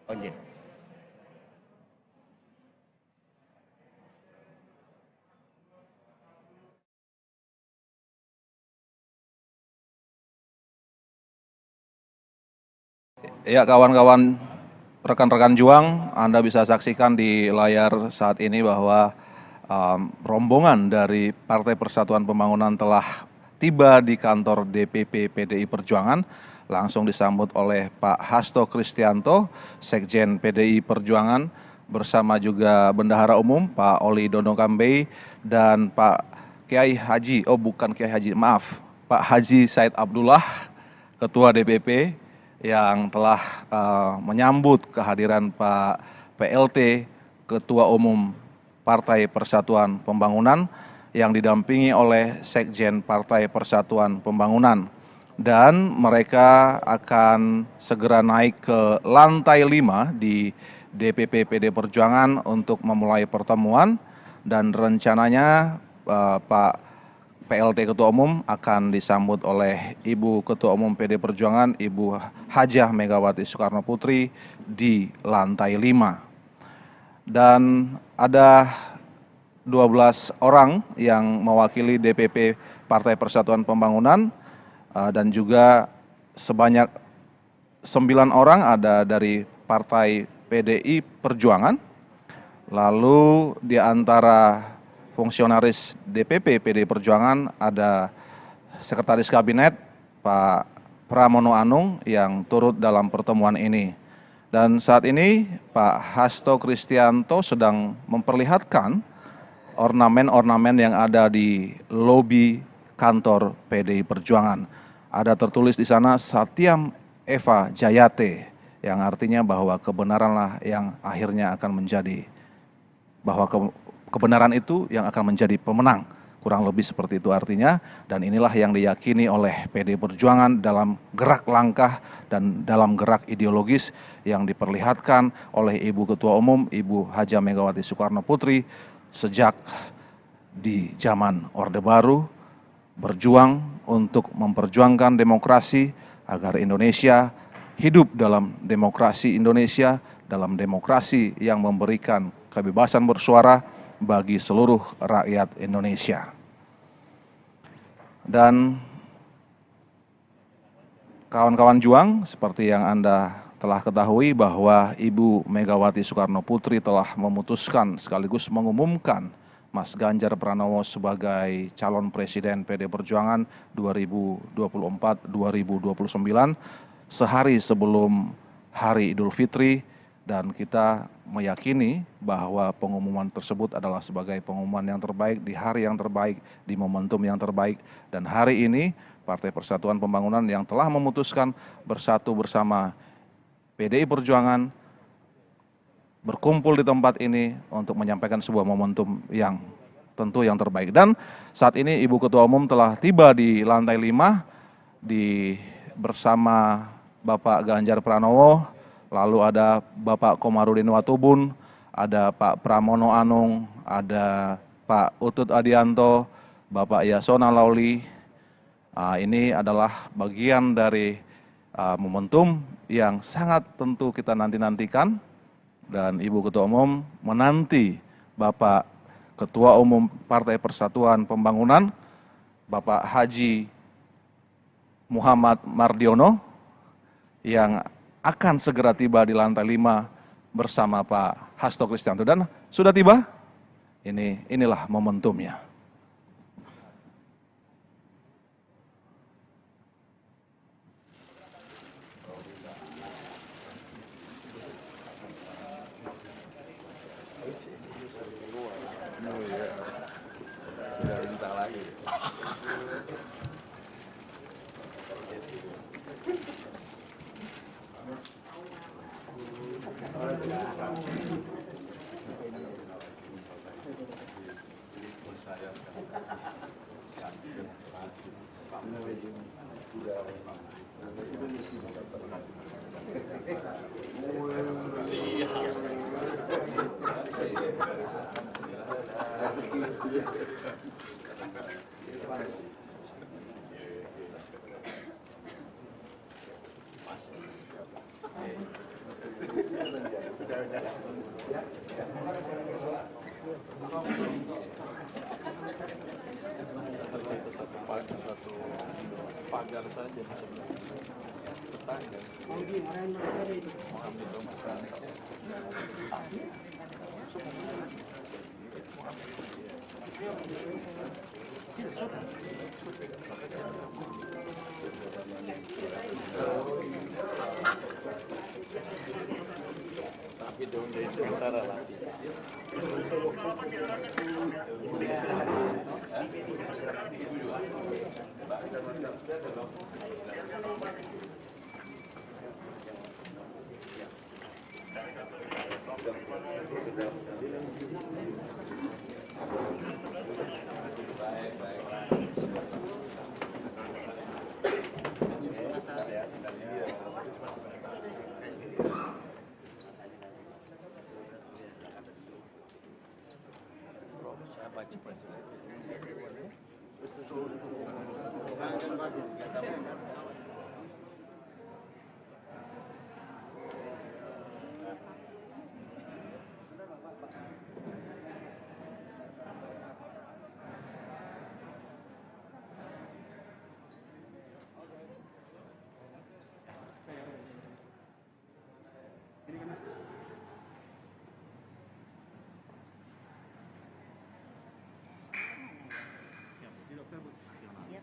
F: Oke.
A: Ya, kawan-kawan, rekan-rekan juang, Anda bisa saksikan di layar saat ini bahwa rombongan dari Partai Persatuan Pembangunan telah tiba di kantor DPP PDI Perjuangan, langsung disambut oleh Pak Hasto Kristianto, Sekjen PDI Perjuangan, bersama juga Bendahara Umum Pak Oli Dono Kambei dan Pak Kiai Haji, bukan Kiai Haji, maaf, Pak Haji Said Abdullah, Ketua DPP, yang telah menyambut kehadiran Pak PLT, Ketua Umum Partai Persatuan Pembangunan, yang didampingi oleh Sekjen Partai Persatuan Pembangunan. Dan mereka akan segera naik ke lantai 5 di DPP PD Perjuangan untuk memulai pertemuan, dan rencananya Pak PLT Ketua Umum akan disambut oleh Ibu Ketua Umum PD Perjuangan, Ibu Hajah Megawati Soekarno Putri di lantai 5. Dan ada 12 orang yang mewakili DPP Partai Persatuan Pembangunan, dan juga sebanyak 9 orang ada dari Partai PDI Perjuangan. Lalu di antara fungsionaris DPP PDI Perjuangan ada Sekretaris Kabinet Pak Pramono Anung yang turut dalam pertemuan ini. Dan saat ini Pak Hasto Kristianto sedang memperlihatkan ornamen-ornamen yang ada di lobi kantor PDI Perjuangan. Ada tertulis di sana Satyam Eva Jayate, yang artinya bahwa kebenaranlah yang akhirnya akan menjadi, bahwa kebenaran itu yang akan menjadi pemenang. Kurang lebih seperti itu artinya, dan inilah yang diyakini oleh PDI Perjuangan dalam gerak langkah dan dalam gerak ideologis yang diperlihatkan oleh Ibu Ketua Umum, Ibu Hajah Megawati Soekarno Putri sejak di zaman Orde Baru, berjuang untuk memperjuangkan demokrasi agar Indonesia hidup dalam demokrasi Indonesia, dalam demokrasi yang memberikan kebebasan bersuara bagi seluruh rakyat Indonesia. Dan kawan-kawan juang, seperti yang Anda telah ketahui bahwa Ibu Megawati Soekarno Putri telah memutuskan sekaligus mengumumkan Mas Ganjar Pranowo sebagai calon presiden PD Perjuangan 2024-2029 sehari sebelum Hari Idul Fitri, dan kita meyakini bahwa pengumuman tersebut adalah sebagai pengumuman yang terbaik di hari yang terbaik, di momentum yang terbaik. Dan hari ini Partai Persatuan Pembangunan yang telah memutuskan bersatu bersama PDI Perjuangan berkumpul di tempat ini untuk menyampaikan sebuah momentum yang tentu yang terbaik. Dan saat ini Ibu Ketua Umum telah tiba di lantai 5 bersama Bapak Ganjar Pranowo, lalu ada Bapak Komarudin Watubun, ada Pak Pramono Anung, ada Pak Utut Adianto, Bapak Yasona Lauli. Ini adalah bagian dari momentum yang sangat tentu kita nanti-nantikan, dan Ibu Ketua Umum menanti Bapak Ketua Umum Partai Persatuan Pembangunan, Bapak Haji Muhammad Mardiono, yang akan segera tiba di lantai 5 bersama Pak Hasto Kristianto. Dan sudah tiba, inilah momentumnya.
B: Iya,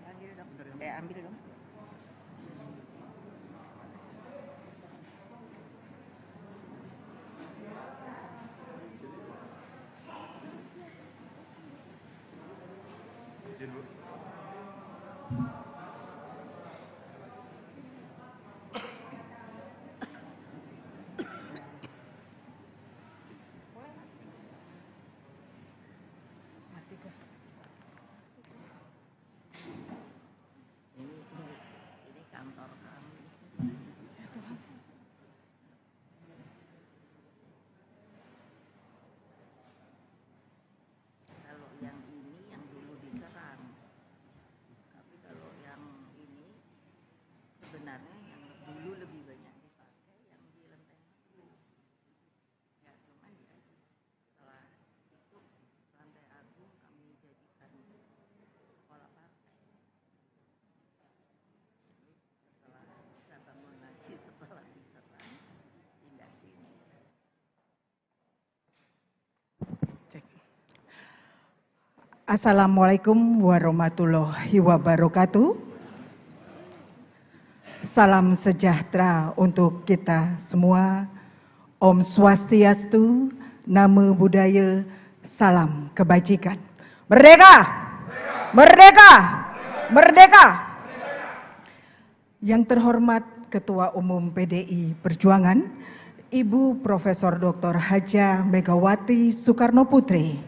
B: panggil dong. Ambil dong. Ini kantor kami. Kalau yang ini yang dulu diserang, tapi kalau yang ini sebenarnya yang dulu lebih banyak dipakai yang di Lenteng Agung. Ya cuman ya setelah itu Lantai Agung kami jadikan sekolah partai. Setelah bisa bangun lagi setelah diserang pindah sini.
C: Assalamualaikum warahmatullahi wabarakatuh. Salam sejahtera untuk kita semua. Om Swastiastu, Namo Buddhaya, salam kebajikan. Merdeka! Merdeka! Merdeka! Yang terhormat Ketua Umum PDI Perjuangan, Ibu Profesor Dr. Hajah Megawati Soekarno Putri.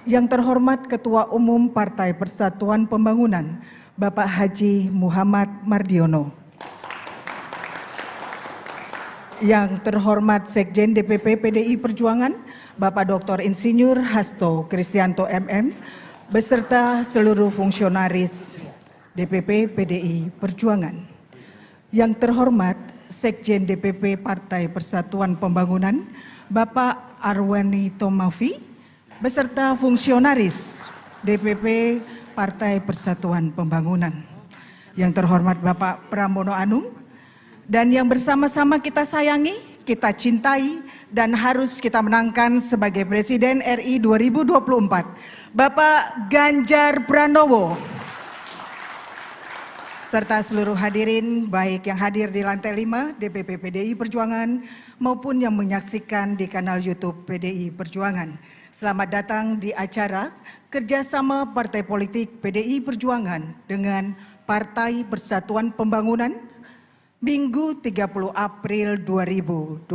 C: Yang terhormat Ketua Umum Partai Persatuan Pembangunan, Bapak Haji Muhammad Mardiono. Yang terhormat Sekjen DPP PDI Perjuangan, Bapak Dr. Insinyur Hasto Kristianto MM, beserta seluruh fungsionaris DPP PDI Perjuangan. Yang terhormat Sekjen DPP Partai Persatuan Pembangunan, Bapak Arwani Tomafi, beserta fungsionaris DPP Partai Persatuan Pembangunan. Yang terhormat Bapak Pramono Anung, dan yang bersama-sama kita sayangi, kita cintai, dan harus kita menangkan sebagai Presiden RI 2024, Bapak Ganjar Pranowo. Serta seluruh hadirin, baik yang hadir di lantai 5 DPP PDI Perjuangan maupun yang menyaksikan di kanal YouTube PDI Perjuangan. Selamat datang di acara kerjasama Partai Politik PDI Perjuangan dengan Partai Persatuan Pembangunan Minggu 30 April 2023.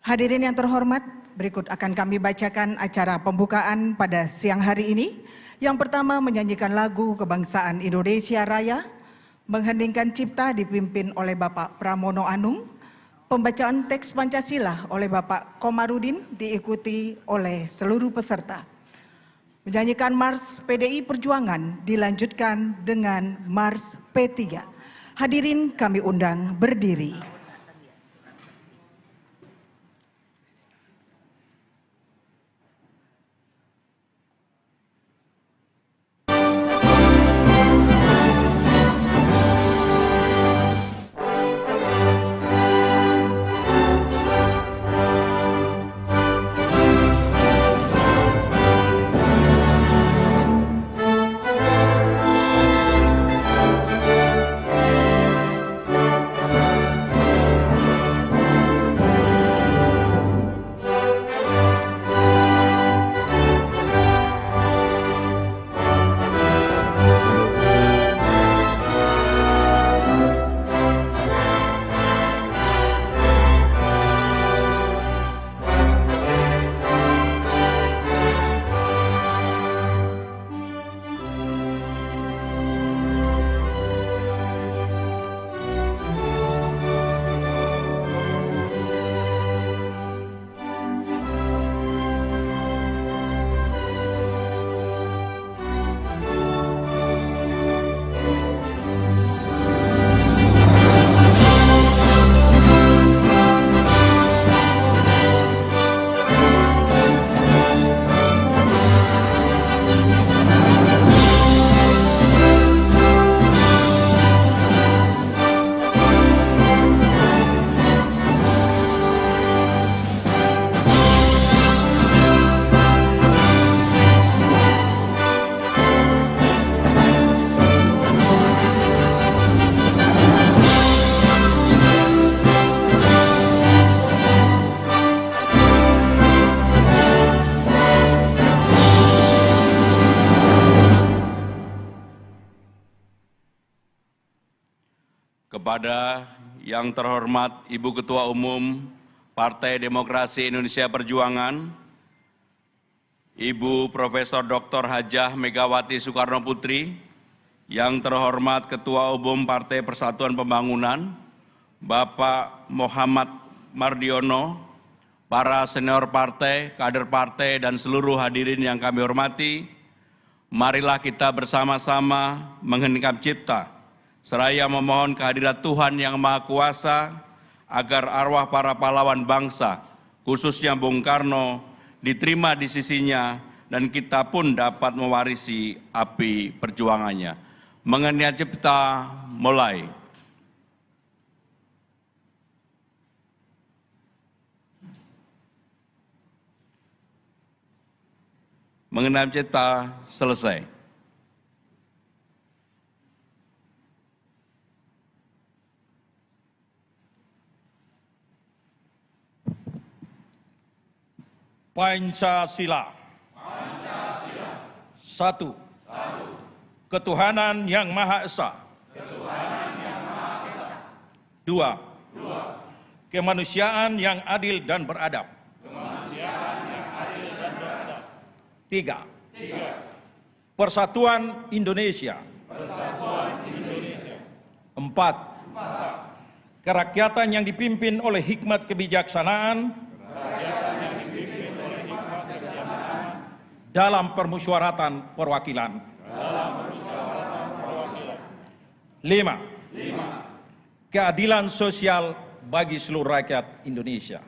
C: Hadirin yang terhormat, berikut akan kami bacakan acara pembukaan pada siang hari ini. Yang pertama, menyanyikan lagu Kebangsaan Indonesia Raya, mengheningkan cipta dipimpin oleh Bapak Pramono Anung, Pembacaan teks Pancasila oleh Bapak Komarudin diikuti oleh seluruh peserta. Menyanyikan Mars PDI Perjuangan dilanjutkan dengan Mars P3. Hadirin kami undang berdiri.
D: Kepada yang terhormat Ibu Ketua Umum Partai Demokrasi Indonesia Perjuangan, Ibu Profesor Dr. Hajah Megawati Soekarno Putri, yang terhormat Ketua Umum Partai Persatuan Pembangunan, Bapak Muhammad Mardiono, para senior partai, kader partai, dan seluruh hadirin yang kami hormati, marilah kita bersama-sama mengheningkan cipta, seraya memohon kehadirat Tuhan Yang Maha Kuasa agar arwah para pahlawan bangsa, khususnya Bung Karno, diterima di sisinya dan kita pun dapat mewarisi api perjuangannya. Mengenai cipta mulai. Mengenai cipta selesai.
E: Pancasila. Satu. Ketuhanan Yang Maha Esa. Dua. Kemanusiaan yang adil dan beradab. Tiga. Persatuan Indonesia. Empat. Kerakyatan yang dipimpin oleh hikmat kebijaksanaan dalam permusyawaratan perwakilan. 5. Keadilan sosial bagi seluruh rakyat Indonesia.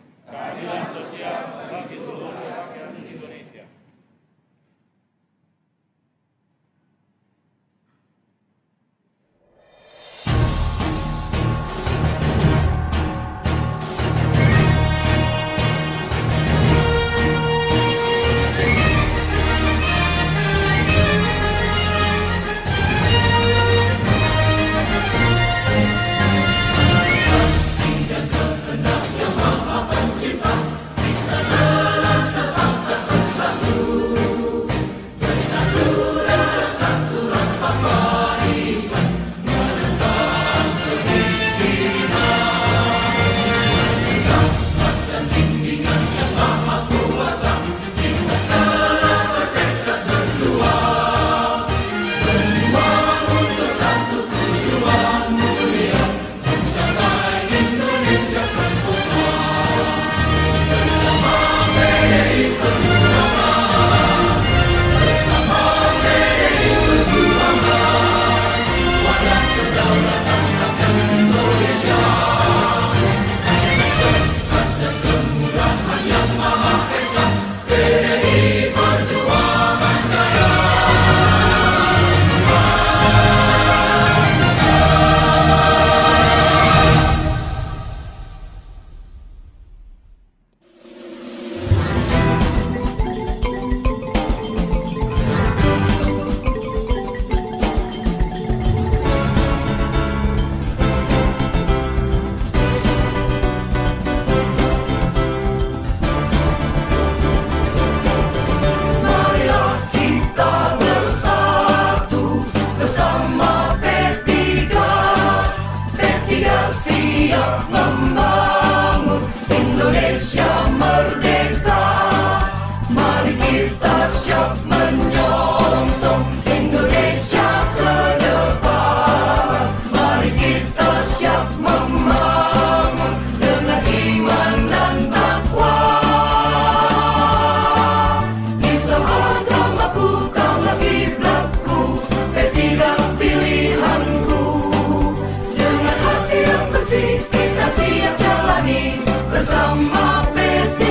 G: bersama P3.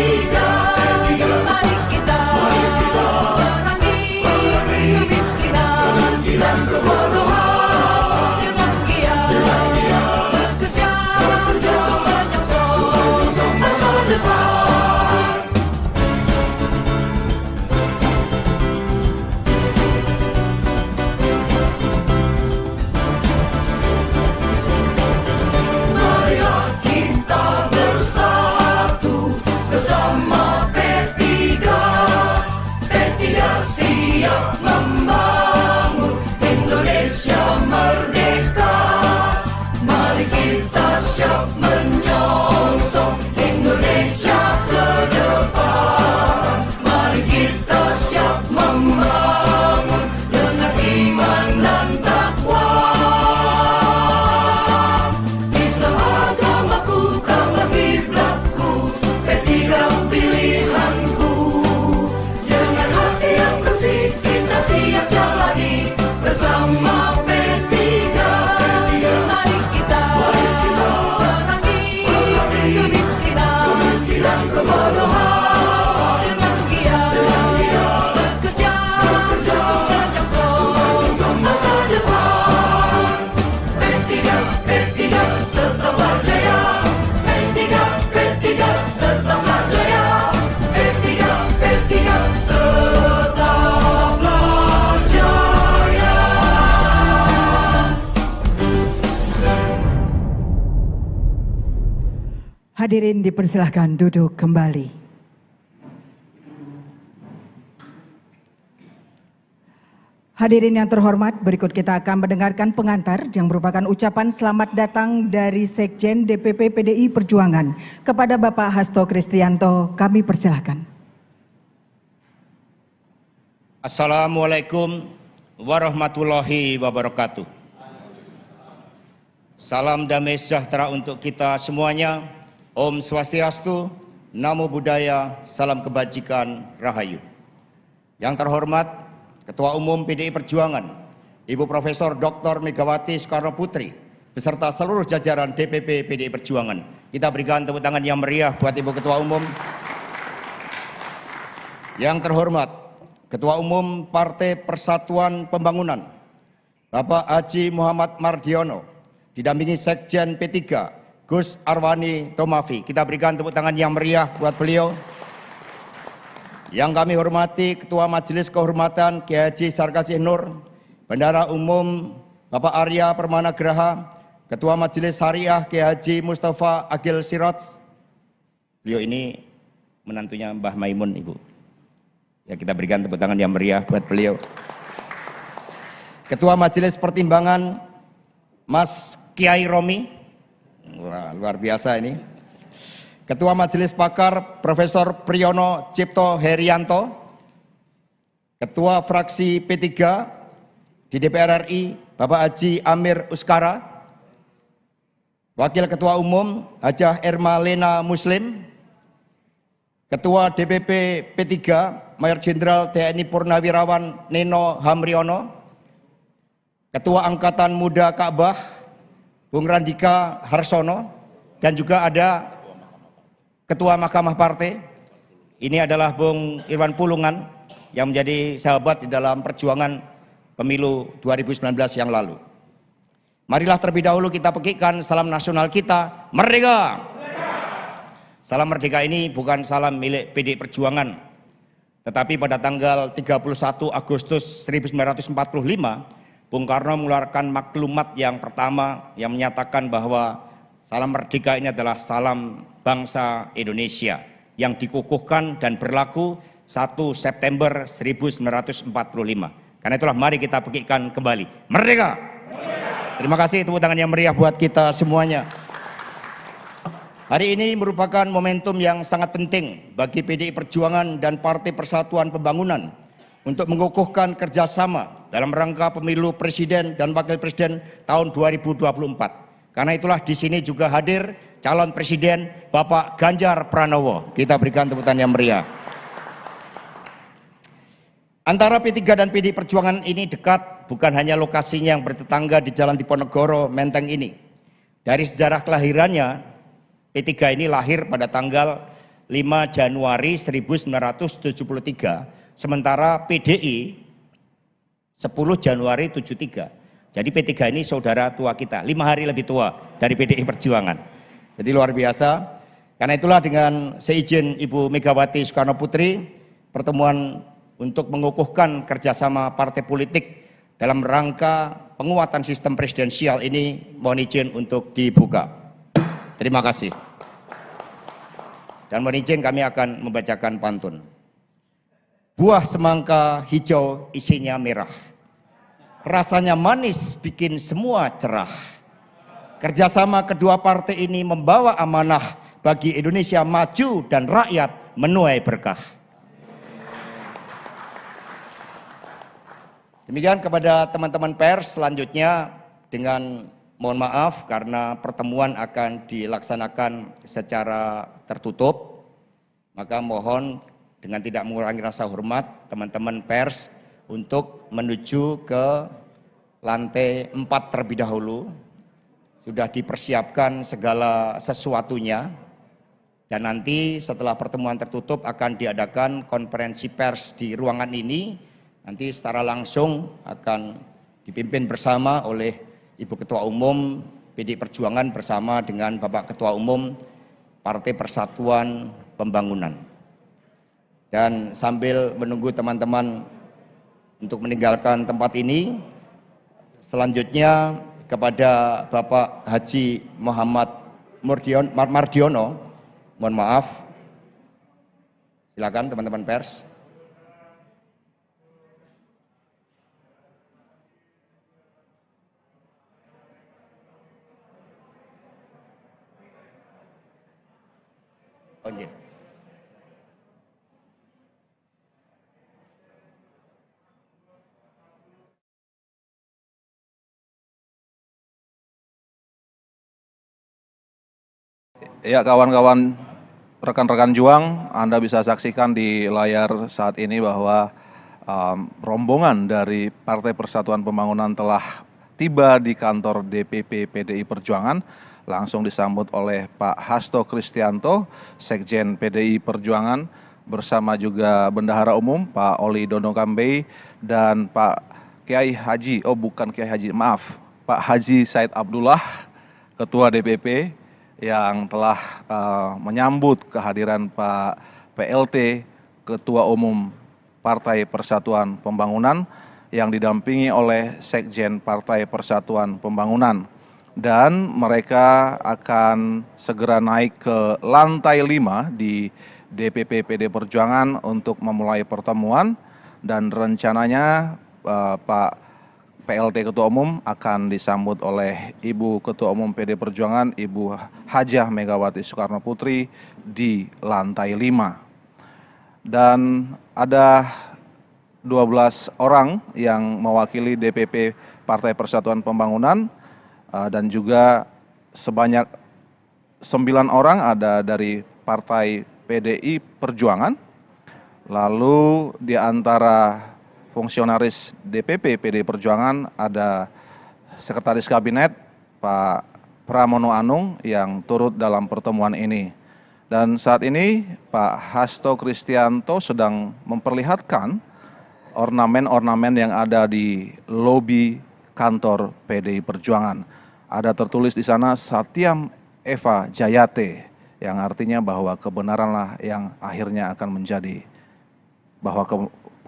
G: Mari kita perangi kemiskinan dan kebodohan dengan giat bekerja untuk menyongsong masa depan. Marilah kita bersatu bersama P3. P3 siap membangun Indonesia merdeka. Mari kita siap menyongsong Indonesia ke depan. Mari kita siap membangun dengan iman dan takwa. Islam agamaku, kabar kiblatku, P3 pilihanku. Dengan hati yang bersih kita siap jalani bersama P3. Mari kita perangi kemiskinan dan kebodohan dengan giat bekerja untuk menyongsong masa depan. P3 tetaplah jaya. P3 tetaplah jaya. P3 tetaplah jaya.
C: Hadirin dipersilahkan duduk kembali. Hadirin yang terhormat, berikut kita akan mendengarkan pengantar yang merupakan ucapan selamat datang dari Sekjen DPP PDI Perjuangan kepada Bapak Hasto Kristianto. Kami persilahkan.
F: Assalamualaikum warahmatullahi wabarakatuh. Salam damai sejahtera untuk kita semuanya. Om Swastiastu, Namo Buddhaya, salam kebajikan, Rahayu. Yang terhormat Ketua Umum PDI Perjuangan, Ibu Profesor Dr. Megawati Soekarno Putri, beserta seluruh jajaran DPP PDI Perjuangan. Kita berikan tepuk tangan yang meriah buat Ibu Ketua Umum. Yang terhormat Ketua Umum Partai Persatuan Pembangunan, Bapak Haji Muhammad Mardiono, didampingi Sekjen P3, Gus Arwani Tomafi. Kita berikan tepuk tangan yang meriah buat beliau. Yang kami hormati Ketua Majelis Kehormatan Kiai Haji Sarkasih Nur, Bendahara Umum Bapak Arya Permana Graha, Ketua Majelis Syariah Kiai Haji Mustafa Agil Siraj. Beliau ini menantunya Mbah Maimun, Ibu. Ya, kita berikan tepuk tangan yang meriah buat beliau. Ketua Majelis Pertimbangan Mas Kiai Romi. Wah, luar biasa ini. Ketua Majelis Pakar Profesor Priyono Cipto Herianto. Ketua Fraksi P3 di DPR RI Bapak Haji Amir Uskara. Wakil Ketua Umum Hajah Erma Lena Muslim. Ketua DPP P3 Mayor Jenderal TNI Purnawirawan Neno Hamriono. Ketua Angkatan Muda Ka'bah Bung Randika Harsono, dan juga ada Ketua Mahkamah Partai. Ini adalah Bung Irwan Pulungan yang menjadi sahabat di dalam perjuangan pemilu 2019 yang lalu. Marilah terlebih dahulu kita pekikan salam nasional kita, merdeka! Salam merdeka ini bukan salam milik PDI Perjuangan, tetapi pada tanggal 31 Agustus 1945, Bung Karno mengeluarkan maklumat yang pertama yang menyatakan bahwa salam merdeka ini adalah salam bangsa Indonesia yang dikukuhkan dan berlaku 1 September 1945. Karena itulah mari kita pekikan kembali. Merdeka! Terima kasih, tepuk tangan yang meriah buat kita semuanya. Hari ini merupakan momentum yang sangat penting bagi PDI Perjuangan dan Partai Persatuan Pembangunan untuk mengukuhkan kerjasama dalam rangka pemilu presiden dan wakil presiden tahun 2024. Karena itulah di sini juga hadir calon presiden Bapak Ganjar Pranowo. Kita berikan tepuk tangan yang meriah. Antara P3 dan PDI Perjuangan ini dekat, bukan hanya lokasinya yang bertetangga di Jalan Diponegoro, Menteng ini. Dari sejarah kelahirannya, P3 ini lahir pada tanggal 5 Januari 1973, sementara PDI 10 Januari 73. Jadi P3 ini saudara tua kita, 5 hari lebih tua dari PDI Perjuangan. Jadi luar biasa. Karena itulah dengan seizin Ibu Megawati Soekarno Putri, pertemuan untuk mengukuhkan kerjasama partai politik dalam rangka penguatan sistem presidensial ini mohon izin untuk dibuka. Terima kasih. Dan mohon izin kami akan membacakan pantun. Buah semangka hijau isinya merah. Rasanya manis bikin semua cerah. Kerjasama kedua partai ini membawa amanah bagi Indonesia maju dan rakyat menuai berkah. Demikian kepada teman-teman pers, selanjutnya dengan mohon maaf karena pertemuan akan dilaksanakan secara tertutup, maka mohon dengan tidak mengurangi rasa hormat teman-teman pers untuk menuju ke lantai 4 terlebih dahulu. Sudah dipersiapkan segala sesuatunya dan nanti setelah pertemuan tertutup akan diadakan konferensi pers di ruangan ini. Nanti secara langsung akan dipimpin bersama oleh Ibu Ketua Umum PDI Perjuangan bersama dengan Bapak Ketua Umum Partai Persatuan Pembangunan. Dan sambil menunggu teman-teman untuk meninggalkan tempat ini, selanjutnya kepada Bapak Haji Muhammad Mardiono, mohon maaf, silakan teman-teman pers. Onje.
A: Ya kawan-kawan, rekan-rekan juang, Anda bisa saksikan di layar saat ini bahwa rombongan dari Partai Persatuan Pembangunan telah tiba di kantor DPP PDI Perjuangan, langsung disambut oleh Pak Hasto Kristianto, Sekjen PDI Perjuangan, bersama juga Bendahara Umum Pak Oli Dondo Kambei dan Pak Kiai Haji, Pak Haji Said Abdullah, Ketua DPP, yang telah menyambut kehadiran Pak PLT, Ketua Umum Partai Persatuan Pembangunan, yang didampingi oleh Sekjen Partai Persatuan Pembangunan. Dan mereka akan segera naik ke lantai 5 di DPP PD Perjuangan untuk memulai pertemuan, dan rencananya Pak PLT Ketua Umum akan disambut oleh Ibu Ketua Umum PD Perjuangan, Ibu Hajah Megawati Soekarno Putri di lantai 5. Dan ada 12 orang yang mewakili DPP Partai Persatuan Pembangunan, dan juga sebanyak 9 orang ada dari Partai PDI Perjuangan. Lalu di antara fungsionaris DPP PDI Perjuangan ada Sekretaris Kabinet Pak Pramono Anung yang turut dalam pertemuan ini. Dan saat ini Pak Hasto Kristianto sedang memperlihatkan ornamen-ornamen yang ada di lobi kantor PDI Perjuangan. Ada tertulis di sana Satyam Eva Jayate, yang artinya bahwa kebenaranlah yang akhirnya akan menjadi, bahwa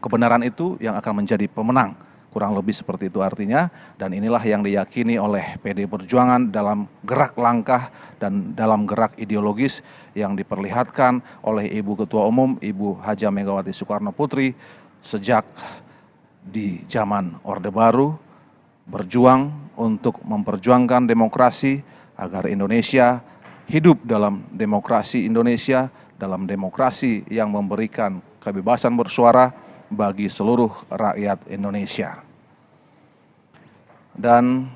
A: kebenaran itu yang akan menjadi pemenang. Kurang lebih seperti itu artinya, dan inilah yang diyakini oleh PDI Perjuangan dalam gerak langkah dan dalam gerak ideologis yang diperlihatkan oleh Ibu Ketua Umum, Ibu Hajah Megawati Soekarno Putri sejak di zaman Orde Baru, berjuang untuk memperjuangkan demokrasi agar Indonesia hidup dalam demokrasi Indonesia, dalam demokrasi yang memberikan kebebasan bersuara bagi seluruh rakyat Indonesia. Dan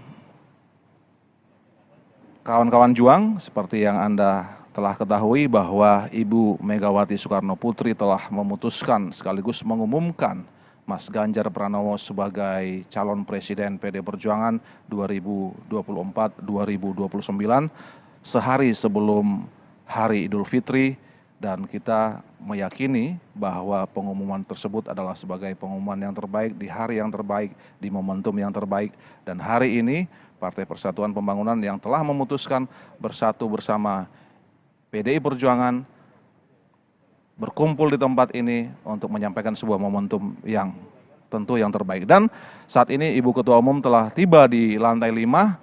A: kawan-kawan juang, seperti yang Anda telah ketahui bahwa Ibu Megawati Soekarno Putri telah memutuskan sekaligus mengumumkan Mas Ganjar Pranowo sebagai calon presiden PD Perjuangan 2024-2029 sehari sebelum hari Idul Fitri, dan kita meyakini bahwa pengumuman tersebut adalah sebagai pengumuman yang terbaik di hari yang terbaik, di momentum yang terbaik. Dan hari ini Partai Persatuan Pembangunan yang telah memutuskan bersatu bersama PDI Perjuangan berkumpul di tempat ini untuk menyampaikan sebuah momentum yang tentu yang terbaik. Dan saat ini Ibu Ketua Umum telah tiba di lantai 5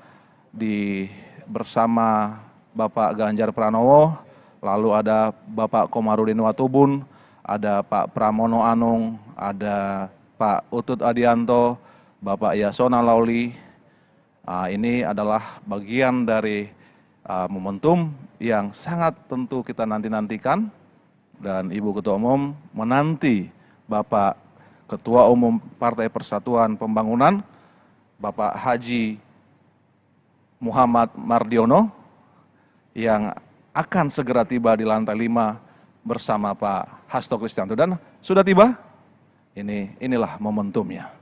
A: bersama Bapak Ganjar Pranowo, lalu ada Bapak Komarudin Watubun, ada Pak Pramono Anung, ada Pak Utut Adianto, Bapak Yasona Lauli. Ini adalah bagian dari momentum yang sangat tentu kita nanti-nantikan, dan Ibu Ketua Umum menanti Bapak Ketua Umum Partai Persatuan Pembangunan, Bapak Haji Muhammad Mardiono, yang akan segera tiba di lantai 5 bersama Pak Hasto Kristianto. Dan sudah tiba, inilah momentumnya.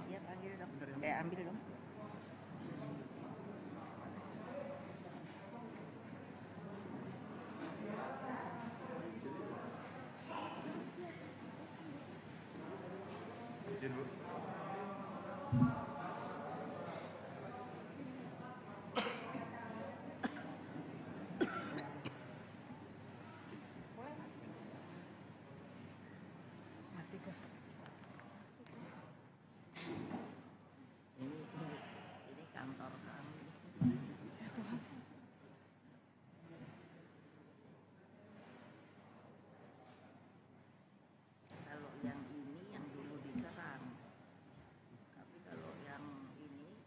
B: Iya, panggil dong. Ambil dong. Ini kantor kami. Kalau yang ini yang dulu diserang, tapi kalau yang ini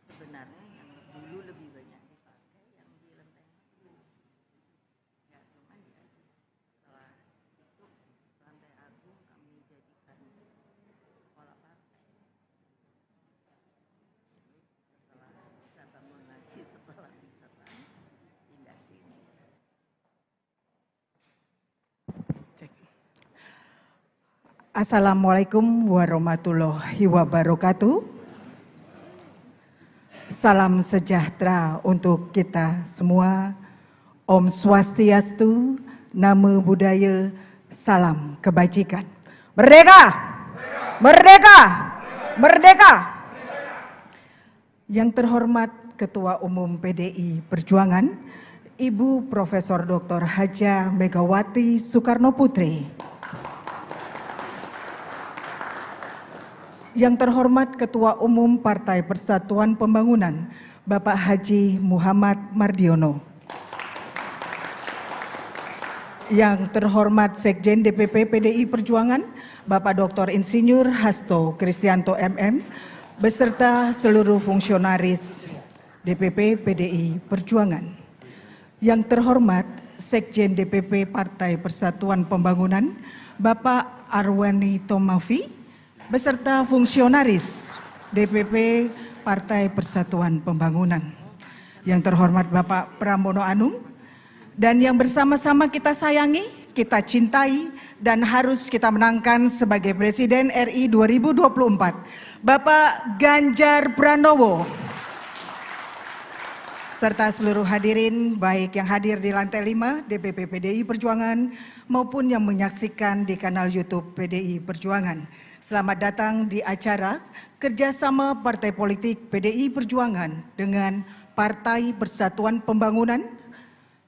B: sebenarnya yang dulu lebih banyak dipakai yang di Lenteng Agung. Ya, cuman ya setelah itu Lantai Agung kami jadikan sekolah partai. Setelah bisa bangun lagi setelah diserang, pindah sini.
C: Assalamualaikum warahmatullahi wabarakatuh. Salam sejahtera untuk kita semua. Om Swastiastu, Namo Buddhaya, salam kebajikan. Merdeka! Merdeka! Merdeka! Yang terhormat Ketua Umum PDI Perjuangan, Ibu Profesor Dr. Hajah Megawati Soekarno Putri. Yang terhormat Ketua Umum Partai Persatuan Pembangunan, Bapak Haji Muhammad Mardiono. Yang terhormat Sekjen DPP PDI Perjuangan, Bapak Dr. Insinyur Hasto Kristianto MM, beserta seluruh fungsionaris DPP PDI Perjuangan. Yang terhormat Sekjen DPP Partai Persatuan Pembangunan, Bapak Arwani Tomafi, beserta fungsionaris DPP Partai Persatuan Pembangunan. Yang terhormat Bapak Pramono Anung, dan yang bersama-sama kita sayangi, kita cintai, dan harus kita menangkan sebagai Presiden RI 2024, Bapak Ganjar Pranowo. Serta seluruh hadirin, baik yang hadir di lantai 5 DPP PDI Perjuangan, maupun yang menyaksikan di kanal YouTube PDI Perjuangan. Selamat datang di acara kerjasama Partai Politik PDI Perjuangan dengan Partai Persatuan Pembangunan,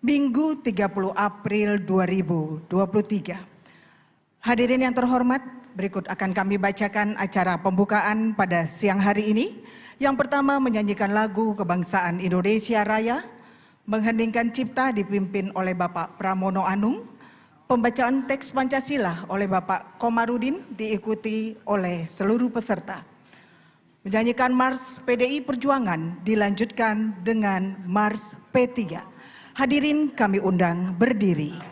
C: Minggu 30 April 2023. Hadirin yang terhormat, berikut akan kami bacakan acara pembukaan pada siang hari ini. Yang pertama, menyanyikan lagu Kebangsaan Indonesia Raya, mengheningkan cipta dipimpin oleh Bapak Pramono Anung, pembacaan teks Pancasila oleh Bapak Komarudin diikuti oleh seluruh peserta. Menyanyikan Mars PDI Perjuangan dilanjutkan dengan Mars P3. Hadirin kami undang berdiri.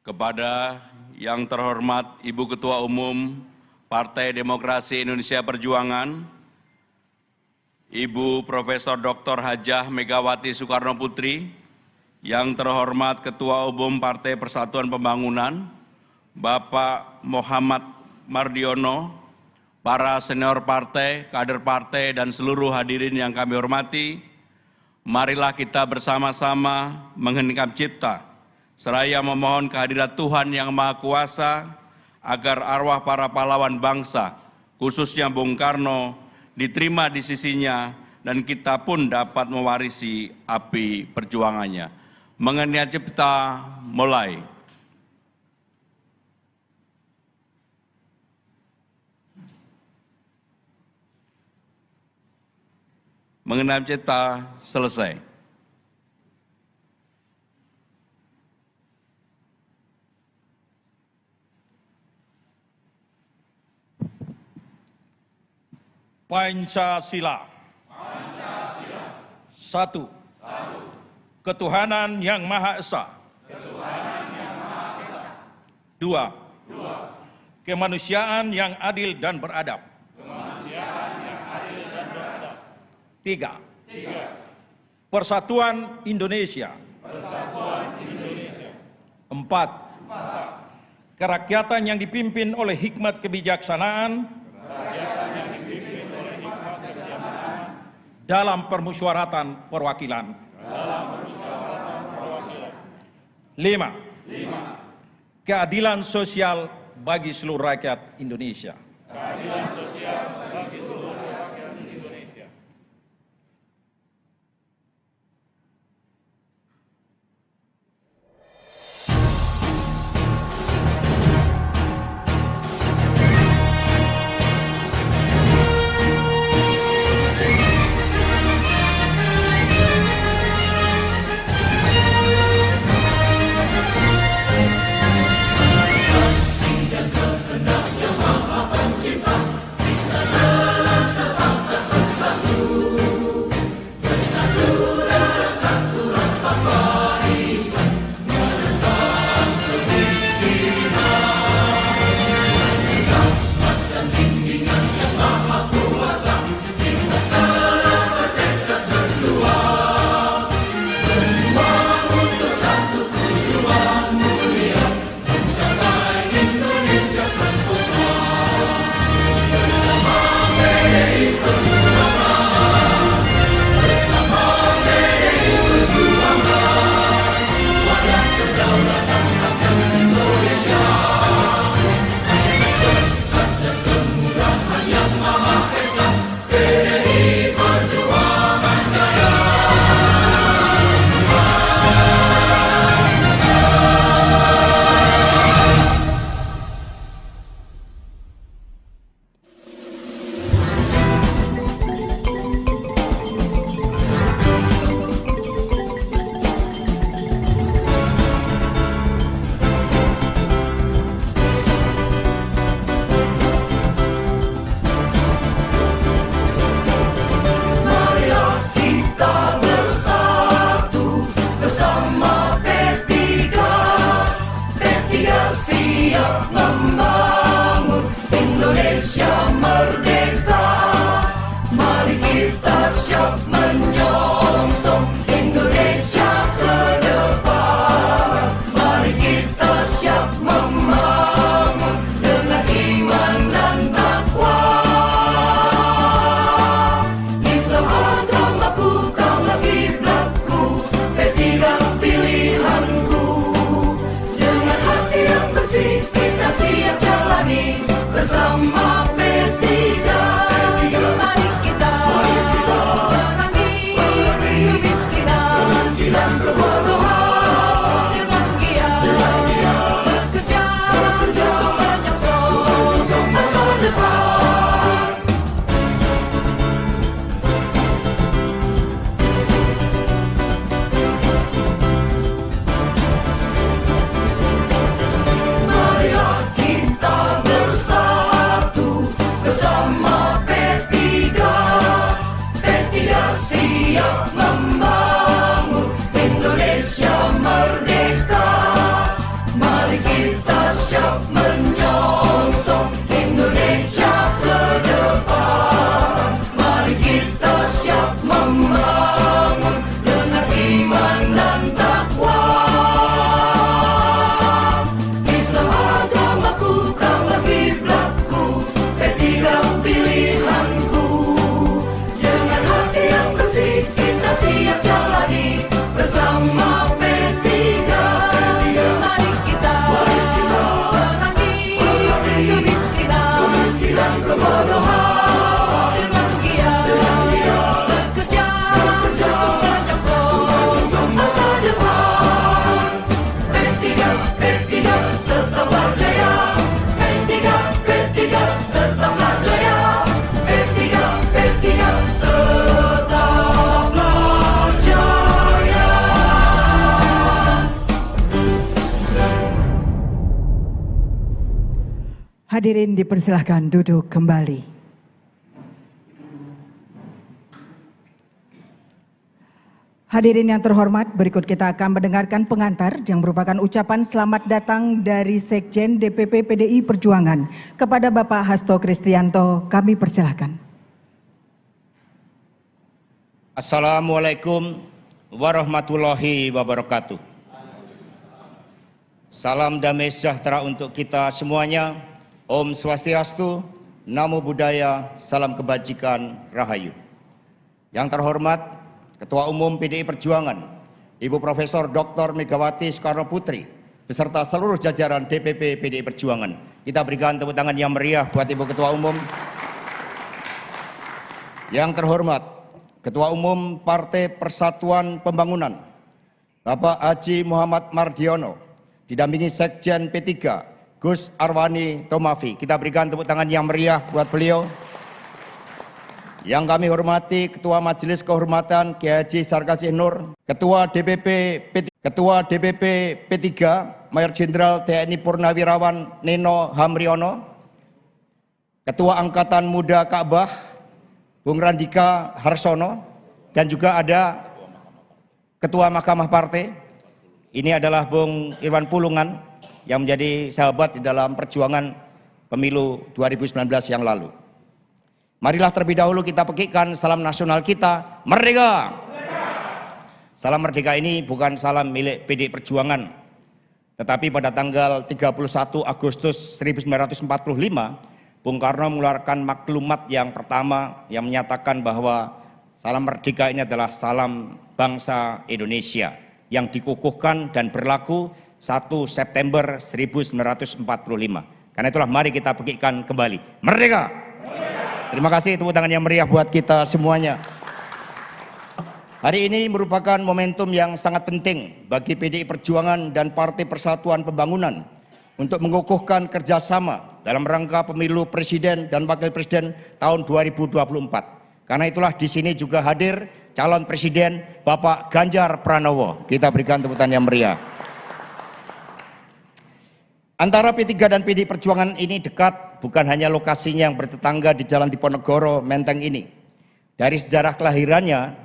D: Kepada yang terhormat Ibu Ketua Umum Partai Demokrasi Indonesia Perjuangan, Ibu Profesor Dr. Hajah Megawati Soekarno Putri, yang terhormat Ketua Umum Partai Persatuan Pembangunan, Bapak Muhammad Mardiono, para senior partai, kader partai, dan seluruh hadirin yang kami hormati, marilah kita bersama-sama mengheningkan cipta, seraya memohon kehadirat Tuhan Yang Maha Kuasa agar arwah para pahlawan bangsa, khususnya Bung Karno, diterima di sisinya dan kita pun dapat mewarisi api perjuangannya. Mengenai cipta mulai. Mengenai cipta selesai.
E: Pancasila. Satu. Ketuhanan Yang Maha Esa. Dua. Kemanusiaan yang adil dan beradab. Tiga. Persatuan Indonesia. Empat. Kerakyatan yang dipimpin oleh hikmat kebijaksanaan dalam permusyawaratan perwakilan. 5. Keadilan sosial bagi seluruh rakyat Indonesia.
C: Hadirin dipersilahkan duduk kembali. Hadirin yang terhormat, berikut kita akan mendengarkan pengantar yang merupakan ucapan selamat datang dari Sekjen DPP PDI Perjuangan kepada Bapak Hasto Kristianto. Kami persilahkan.
F: Assalamualaikum warahmatullahi wabarakatuh. Salam damai sejahtera untuk kita semuanya. Om Swastiastu, Namo Buddhaya, salam kebajikan, Rahayu. Yang terhormat Ketua Umum PDI Perjuangan, Ibu Profesor Dr. Megawati Soekarno Putri, beserta seluruh jajaran DPP PDI Perjuangan. Kita berikan tepuk tangan yang meriah buat Ibu Ketua Umum. Yang terhormat Ketua Umum Partai Persatuan Pembangunan, Bapak Haji Muhammad Mardiono, didampingi Sekjen P3, Gus Arwani Tomafi. Kita berikan tepuk tangan yang meriah buat beliau. Yang kami hormati Ketua Majelis Kehormatan Kiai Haji Sarkasih Nur, Ketua DPP P3 Mayor Jenderal TNI Purnawirawan Neno Hamriono, Ketua Angkatan Muda Ka'bah Bung Randika Harsono, dan juga ada Ketua Mahkamah Partai. Ini adalah Bung Irwan Pulungan yang menjadi sahabat di dalam perjuangan pemilu 2019 yang lalu. Marilah terlebih dahulu kita pekikan salam nasional kita, Merdeka! Salam merdeka ini bukan salam milik PDI Perjuangan, tetapi pada tanggal 31 Agustus 1945, Bung Karno mengeluarkan maklumat yang pertama yang menyatakan bahwa salam merdeka ini adalah salam bangsa Indonesia yang dikukuhkan dan berlaku 1 September 1945. Karena itulah mari kita pekikan kembali, Merdeka! Terima kasih, tepuk tangan yang meriah buat kita semuanya. Hari ini merupakan momentum yang sangat penting bagi PDI Perjuangan dan Partai Persatuan Pembangunan untuk mengukuhkan kerjasama dalam rangka pemilu presiden dan wakil presiden tahun 2024. Karena itulah di sini juga hadir calon presiden Bapak Ganjar Pranowo. Kita berikan tepuk tangan yang meriah. Antara P3 dan PDI Perjuangan ini dekat, bukan hanya lokasinya yang bertetangga di Jalan Diponegoro, Menteng ini. Dari sejarah kelahirannya,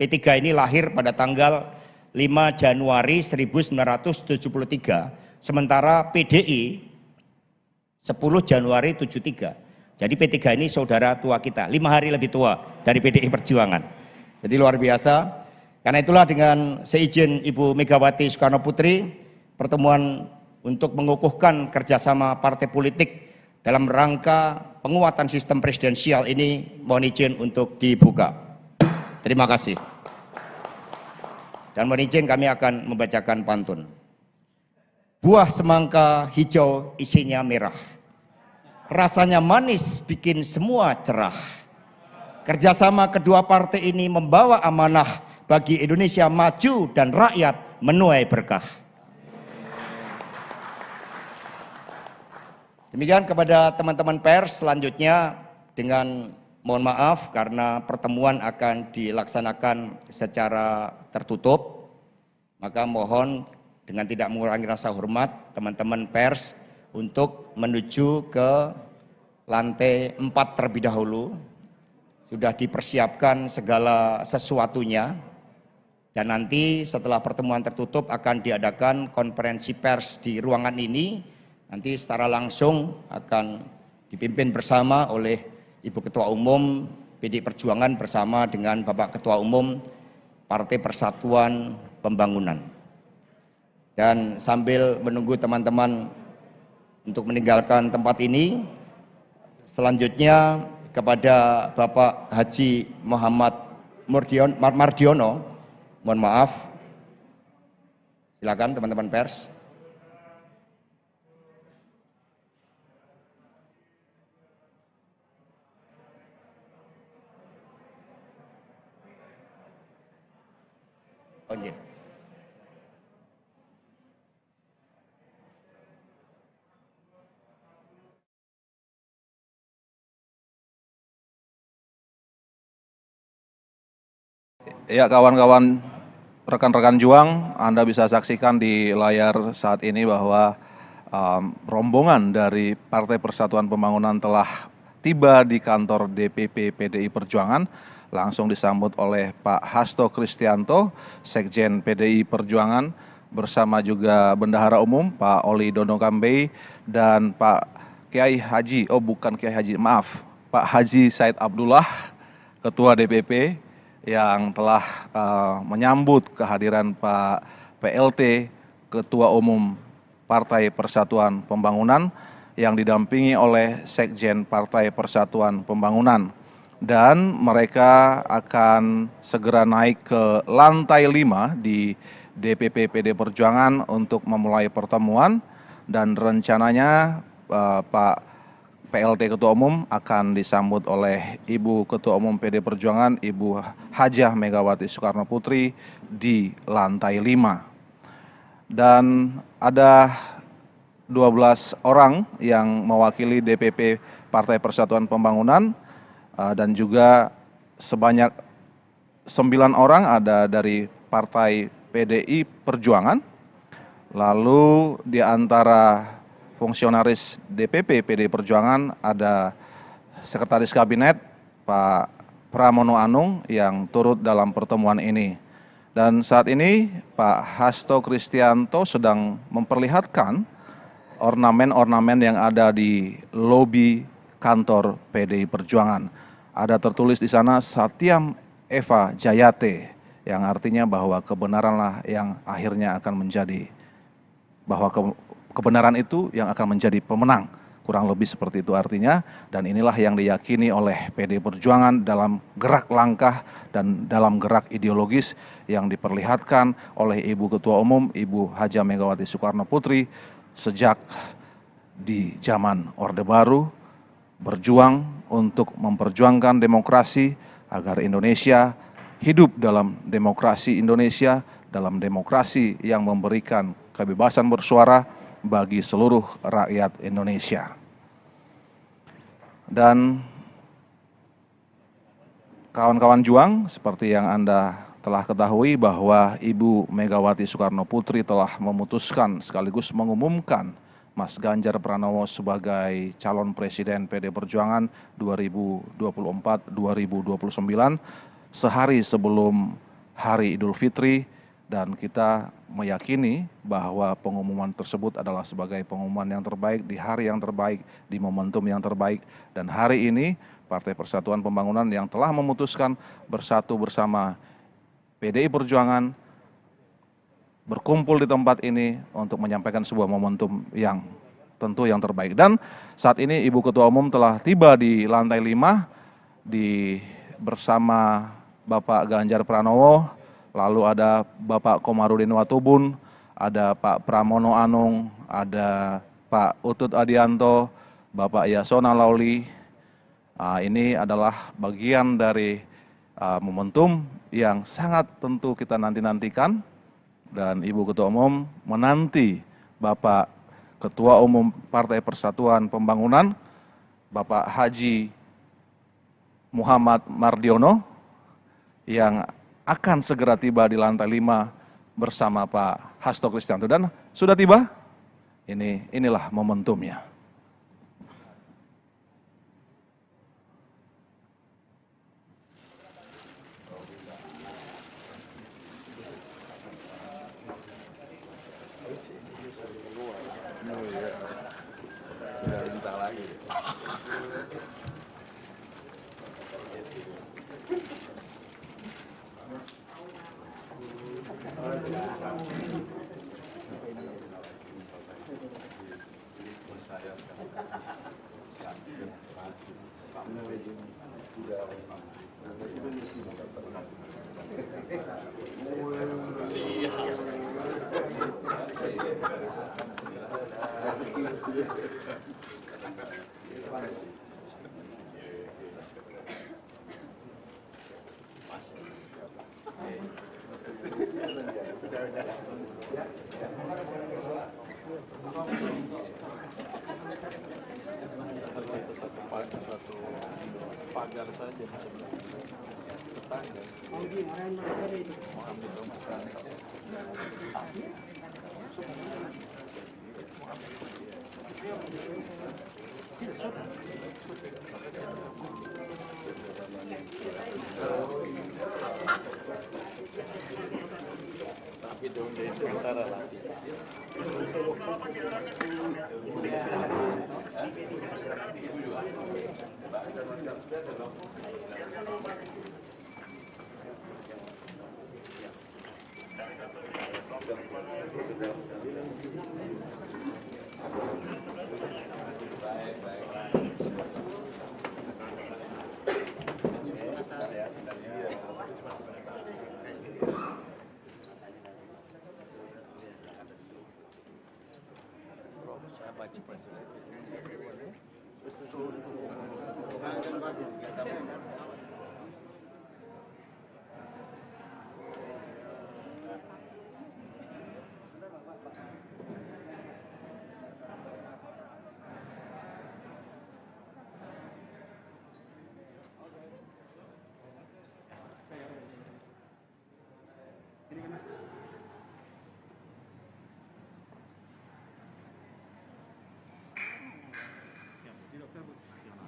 F: P3 ini lahir pada tanggal 5 Januari 1973, sementara PDI 10 Januari 73. Jadi P3 ini saudara tua kita, 5 hari lebih tua dari PDI Perjuangan. Jadi luar biasa. Karena itulah dengan seizin Ibu Megawati Soekarno Putri, pertemuan untuk mengukuhkan kerjasama partai politik dalam rangka penguatan sistem presidensial ini mohon izin untuk dibuka. Terima kasih. Dan mohon izin kami akan membacakan pantun. Buah semangka hijau isinya merah, rasanya manis bikin semua cerah. Kerjasama kedua partai ini membawa amanah bagi Indonesia maju dan rakyat menuai berkah. Demikian kepada teman-teman pers, selanjutnya dengan mohon maaf karena pertemuan akan dilaksanakan secara tertutup, maka mohon dengan tidak mengurangi rasa hormat teman-teman pers untuk menuju ke lantai 4 terlebih dahulu. Sudah dipersiapkan segala sesuatunya dan nanti setelah pertemuan tertutup akan diadakan konferensi pers di ruangan ini. Nanti secara langsung akan dipimpin bersama oleh Ibu Ketua Umum PDI Perjuangan bersama dengan Bapak Ketua Umum Partai Persatuan Pembangunan. Dan sambil menunggu teman-teman untuk meninggalkan tempat ini, selanjutnya kepada Bapak Haji Muhammad Mardiono, mohon maaf, silakan teman-teman pers. Onje.
A: Ya kawan-kawan, rekan-rekan juang, Anda bisa saksikan di layar saat ini bahwa rombongan dari Partai Persatuan Pembangunan telah tiba di kantor DPP PDI Perjuangan langsung disambut oleh Pak Hasto Kristianto, Sekjen PDI Perjuangan, bersama juga Bendahara Umum Pak Oli Dono Kambei dan Pak Kiai Haji, Pak Haji Said Abdullah, Ketua DPP yang telah menyambut kehadiran Pak PLT, Ketua Umum Partai Persatuan Pembangunan yang didampingi oleh Sekjen Partai Persatuan Pembangunan. Dan mereka akan segera naik ke lantai 5 di DPP PD Perjuangan untuk memulai pertemuan, dan rencananya Pak PLT Ketua Umum akan disambut oleh Ibu Ketua Umum PD Perjuangan, Ibu Hajah Megawati Soekarno Putri di lantai 5. Dan ada 12 orang yang mewakili DPP Partai Persatuan Pembangunan, dan juga sebanyak 9 orang ada dari Partai PDI Perjuangan. Lalu di antara fungsionaris DPP PDI Perjuangan ada Sekretaris Kabinet Pak Pramono Anung yang turut dalam pertemuan ini. Dan saat ini Pak Hasto Kristianto sedang memperlihatkan ornamen-ornamen yang ada di lobi kantor PDI Perjuangan. Ada tertulis di sana Satyam Eva Jayate, yang artinya bahwa kebenaranlah yang akhirnya akan menjadi, bahwa kebenaran itu yang akan menjadi pemenang. Kurang lebih seperti itu artinya, dan inilah yang diyakini oleh PDI Perjuangan dalam gerak langkah dan dalam gerak ideologis yang diperlihatkan oleh Ibu Ketua Umum, Ibu Hajah Megawati Soekarno Putri sejak di zaman Orde Baru, berjuang untuk memperjuangkan demokrasi agar Indonesia hidup dalam demokrasi Indonesia, dalam demokrasi yang memberikan kebebasan bersuara bagi seluruh rakyat Indonesia. Dan kawan-kawan juang, seperti yang Anda telah ketahui bahwa Ibu Megawati Soekarno Putri telah memutuskan sekaligus mengumumkan Mas Ganjar Pranowo sebagai calon presiden PD Perjuangan 2024-2029 sehari sebelum Hari Idul Fitri, dan kita meyakini bahwa pengumuman tersebut adalah sebagai pengumuman yang terbaik di hari yang terbaik, di momentum yang terbaik. Dan hari ini Partai Persatuan Pembangunan yang telah memutuskan bersatu bersama PDI Perjuangan berkumpul di tempat ini untuk menyampaikan sebuah momentum yang tentu yang terbaik. Dan saat ini Ibu Ketua Umum telah tiba di lantai 5 bersama Bapak Ganjar Pranowo, lalu ada Bapak Komarudin Watubun, ada Pak Pramono Anung, ada Pak Utut Adianto, Bapak Yasona Lauli. Ini adalah bagian dari momentum yang sangat tentu kita nanti-nantikan, dan Ibu Ketua Umum menanti Bapak Ketua Umum Partai Persatuan Pembangunan, Bapak Haji Muhammad Mardiono, yang akan segera tiba di lantai 5 bersama Pak Hasto Kristianto. Dan sudah tiba, inilah momentumnya.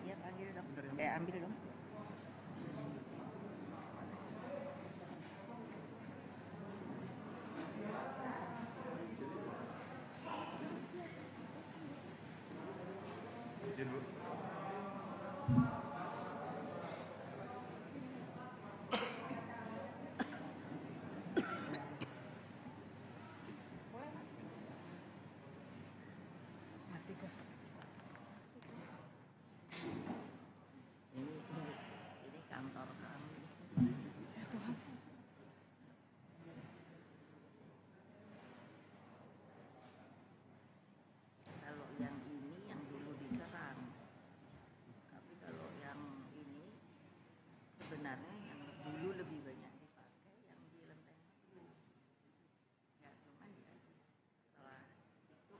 B: Iya, panggil dong. Ambil dong. Mati kok. Ini kantor kami. Kalau yang ini yang dulu diserang, tapi kalau yang ini sebenarnya yang dulu lebih banyak dipakai yang di Lenteng Agung. Ya cuman ya setelah itu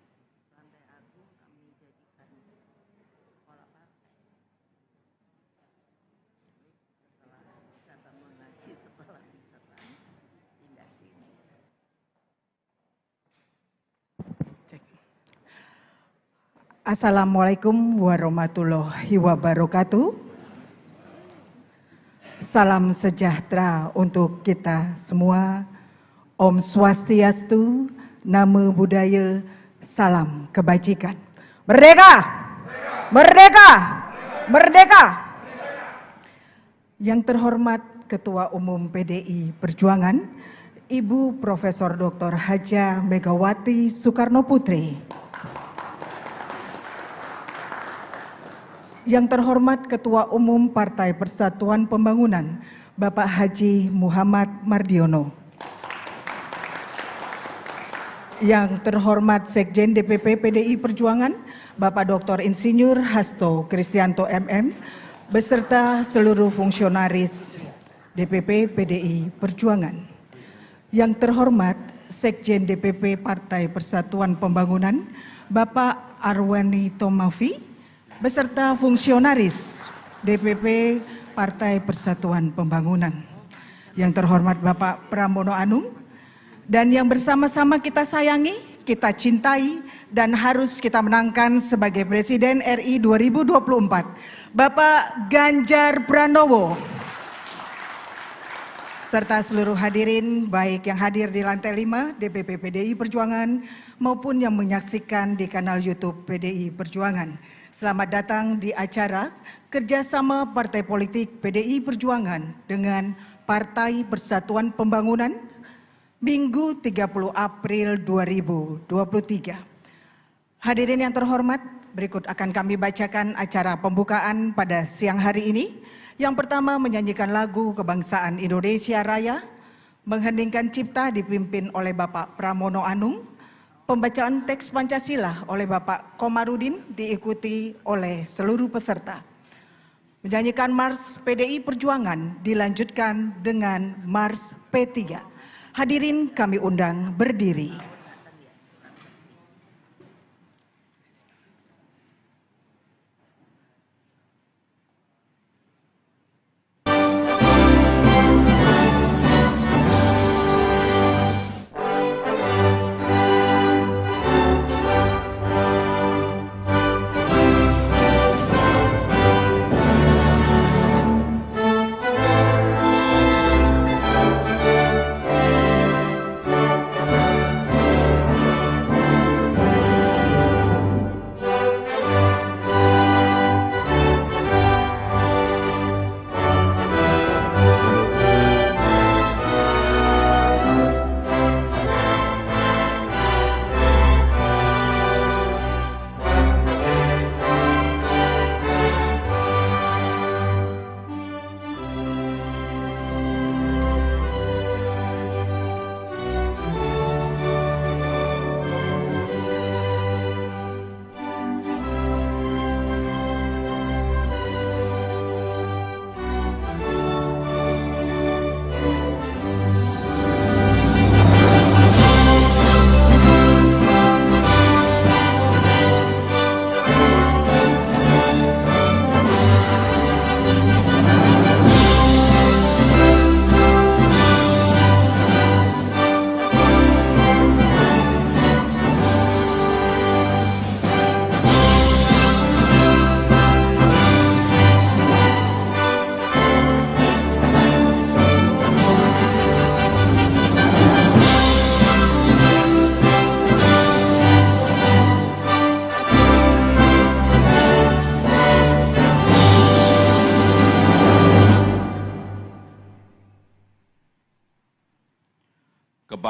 B: Lantai Agung kami jadikan sekolah partai. Jadi setelah bisa bangun lagi setelah diserang pindah sini.
C: Assalamualaikum warahmatullahi wabarakatuh. Salam sejahtera untuk kita semua. Om Swastiastu, Namo Buddhaya, salam kebajikan. Merdeka! Merdeka! Merdeka! Yang terhormat Ketua Umum PDI Perjuangan, Ibu Profesor Dr. Hajah Megawati Soekarno Putri. Yang terhormat Ketua Umum Partai Persatuan Pembangunan, Bapak Haji Muhammad Mardiono. Yang terhormat Sekjen DPP PDI Perjuangan, Bapak Dr. Insinyur Hasto Kristianto MM, beserta seluruh fungsionaris DPP PDI Perjuangan. Yang terhormat Sekjen DPP Partai Persatuan Pembangunan, Bapak Arwani Tomafi, beserta fungsionaris DPP Partai Persatuan Pembangunan. Yang terhormat Bapak Pramono Anung, dan yang bersama-sama kita sayangi, kita cintai, dan harus kita menangkan sebagai Presiden RI 2024, Bapak Ganjar Pranowo. Serta seluruh hadirin, baik yang hadir di lantai 5 DPP PDI Perjuangan maupun yang menyaksikan di kanal YouTube PDI Perjuangan. Selamat datang di acara kerjasama Partai Politik PDI Perjuangan dengan Partai Persatuan Pembangunan Minggu 30 April 2023. Hadirin yang terhormat, berikut akan kami bacakan acara pembukaan pada siang hari ini. Yang pertama, menyanyikan lagu Kebangsaan Indonesia Raya, mengheningkan cipta dipimpin oleh Bapak Pramono Anung. Pembacaan teks Pancasila oleh Bapak Komarudin diikuti oleh seluruh peserta. Menyanyikan Mars PDI Perjuangan dilanjutkan dengan Mars P3. Hadirin kami undang berdiri.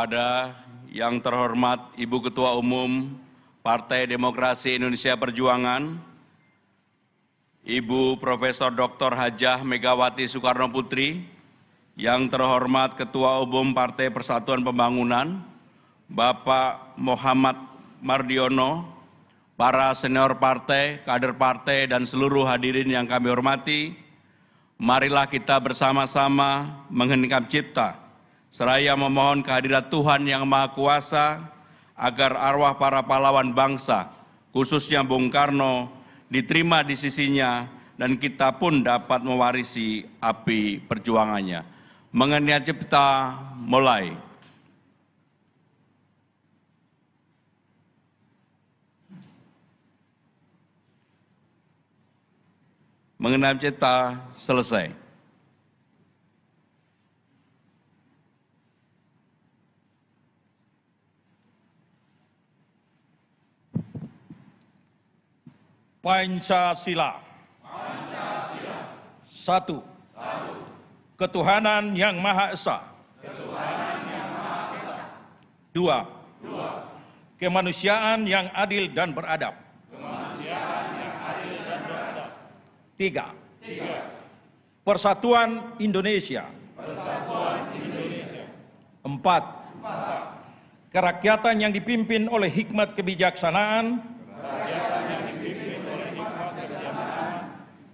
D: kepada yang terhormat Ibu Ketua Umum Partai Demokrasi Indonesia Perjuangan, Ibu Profesor Dr. Hajah Megawati Soekarno Putri, yang terhormat Ketua Umum Partai Persatuan Pembangunan, Bapak Muhammad Mardiono, para senior partai, kader partai, dan seluruh hadirin yang kami hormati, marilah kita bersama-sama mengheningkan cipta, seraya memohon kehadirat Tuhan Yang Maha Kuasa, agar arwah para pahlawan bangsa, khususnya Bung Karno, diterima di sisinya, dan kita pun dapat mewarisi api perjuangannya. Mengenai cipta mulai. Mengenai cipta selesai.
E: Pancasila. Satu. Ketuhanan Yang Maha Esa. Dua. Kemanusiaan yang adil dan beradab. Tiga. Persatuan Indonesia. Empat. Kerakyatan yang dipimpin oleh hikmat kebijaksanaan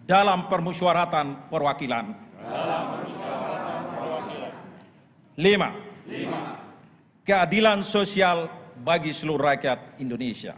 E: dalam permusyawaratan perwakilan. 5. Keadilan sosial bagi seluruh rakyat Indonesia.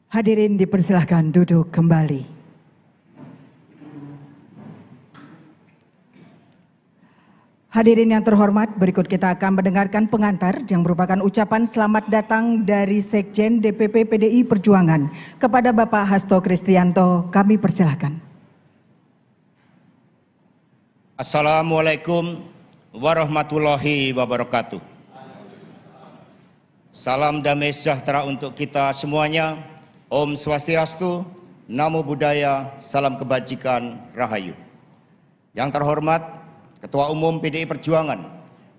C: Hadirin dipersilahkan duduk kembali. Hadirin yang terhormat, berikut kita akan mendengarkan pengantar yang merupakan ucapan selamat datang dari Sekjen DPP PDI Perjuangan kepada Bapak Hasto Kristianto. Kami persilahkan.
F: Assalamualaikum warahmatullahi wabarakatuh. Salam damai sejahtera untuk kita semuanya. Om Swastiastu, Namo Buddhaya, salam kebajikan, Rahayu. Yang terhormat Ketua Umum PDI Perjuangan,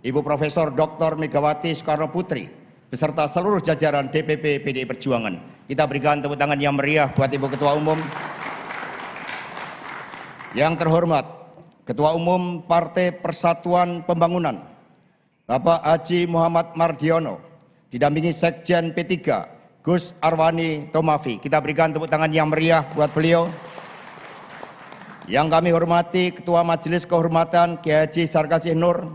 F: Ibu Profesor Dr. Megawati Soekarno Putri, beserta seluruh jajaran DPP PDI Perjuangan. Kita berikan tepuk tangan yang meriah buat Ibu Ketua Umum. Yang terhormat Ketua Umum Partai Persatuan Pembangunan, Bapak Haji Muhammad Mardiono, didampingi Sekjen P3, Gus Arwani Tomafi. Kita berikan tepuk tangan yang meriah buat beliau. Yang kami hormati Ketua Majelis Kehormatan Kiai Haji Sarkasih Nur,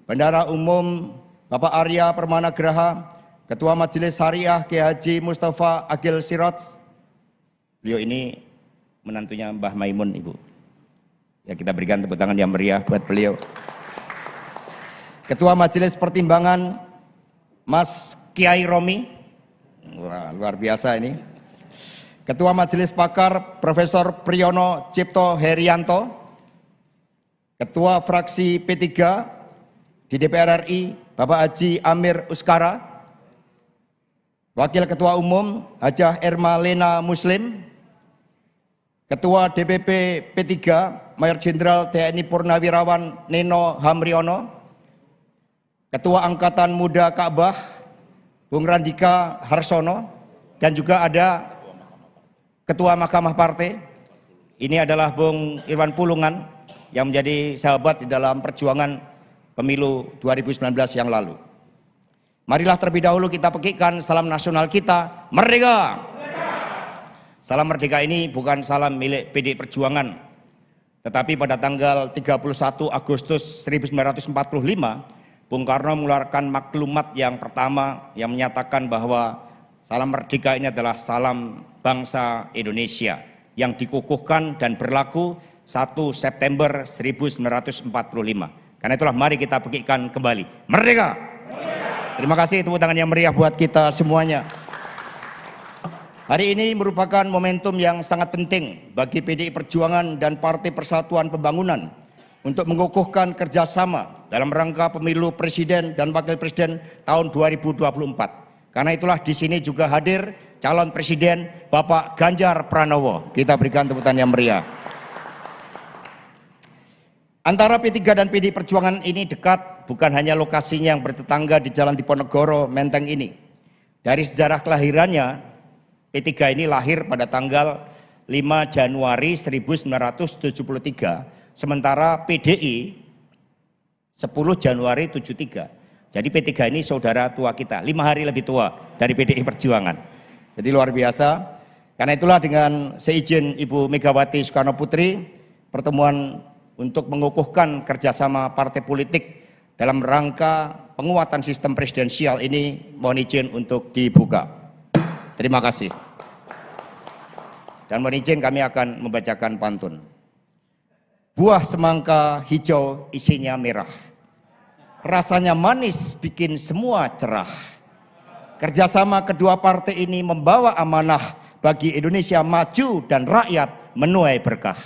F: Bendahara Umum Bapak Arya Permana Graha, Ketua Majelis Syariah Kiai Haji Mustafa Agil Siraj. Beliau ini menantunya Mbah Maimun, Ibu. Ya, kita berikan tepuk tangan yang meriah buat beliau. Ketua Majelis Pertimbangan Mas Kiai Romi. Wah, luar biasa ini. Ketua Majelis Pakar Profesor Priyono Cipto Herianto. Ketua Fraksi P3 di DPR RI Bapak Haji Amir Uskara. Wakil Ketua Umum Hajah Erma Lena Muslim. Ketua DPP P3 Mayor Jenderal TNI Purnawirawan Neno Hamriono. Ketua Angkatan Muda Ka'bah Bung Randika Harsono, dan juga ada Ketua Mahkamah Partai. Ini adalah Bung Irwan Pulungan yang menjadi sahabat di dalam perjuangan pemilu 2019 yang lalu. Marilah terlebih dahulu kita pekikan salam nasional kita, Merdeka! Salam merdeka ini bukan salam milik PDI Perjuangan, tetapi pada tanggal 31 Agustus 1945, Bung Karno mengeluarkan maklumat yang pertama yang menyatakan bahwa salam merdeka ini adalah salam bangsa Indonesia yang dikukuhkan dan berlaku 1 September 1945. Karena itulah mari kita pekikan kembali. Merdeka! Terima kasih, tepuk tangan yang meriah buat kita semuanya. Hari ini merupakan momentum yang sangat penting bagi PDI Perjuangan dan Partai Persatuan Pembangunan untuk mengukuhkan kerjasama dalam rangka pemilu presiden dan wakil presiden tahun 2024. Karena itulah di sini juga hadir calon presiden Bapak Ganjar Pranowo. Kita berikan tepuk tangan yang meriah. Antara P3 dan PDI Perjuangan ini dekat, bukan hanya lokasinya yang bertetangga di Jalan Diponegoro, Menteng ini. Dari sejarah kelahirannya, P3 ini lahir pada tanggal 5 Januari 1973. Sementara PDI 10 Januari 73. Jadi P3 ini saudara tua kita, 5 hari lebih tua dari PDI Perjuangan. Jadi luar biasa. Karena itulah dengan seizin Ibu Megawati Soekarno Putri, pertemuan untuk mengukuhkan kerjasama partai politik dalam rangka penguatan sistem presidensial ini mohon izin untuk dibuka. Terima kasih. Dan mohon izin kami akan membacakan pantun. Buah semangka hijau isinya merah. Rasanya manis bikin semua cerah. Kerjasama kedua partai ini membawa amanah bagi Indonesia maju dan rakyat menuai berkah.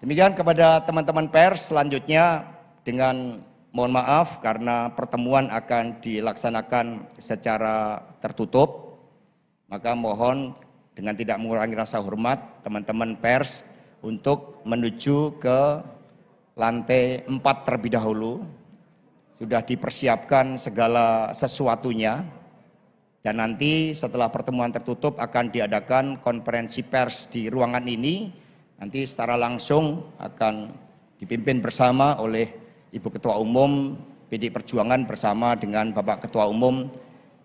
F: Demikian kepada teman-teman pers, selanjutnya dengan mohon maaf karena pertemuan akan dilaksanakan secara tertutup, maka mohon dengan tidak mengurangi rasa hormat teman-teman pers untuk menuju ke lantai 4 terlebih dahulu. Sudah dipersiapkan segala sesuatunya dan nanti setelah pertemuan tertutup akan diadakan konferensi pers di ruangan ini. Nanti secara langsung akan dipimpin bersama oleh Ibu Ketua Umum PDI Perjuangan bersama dengan Bapak Ketua Umum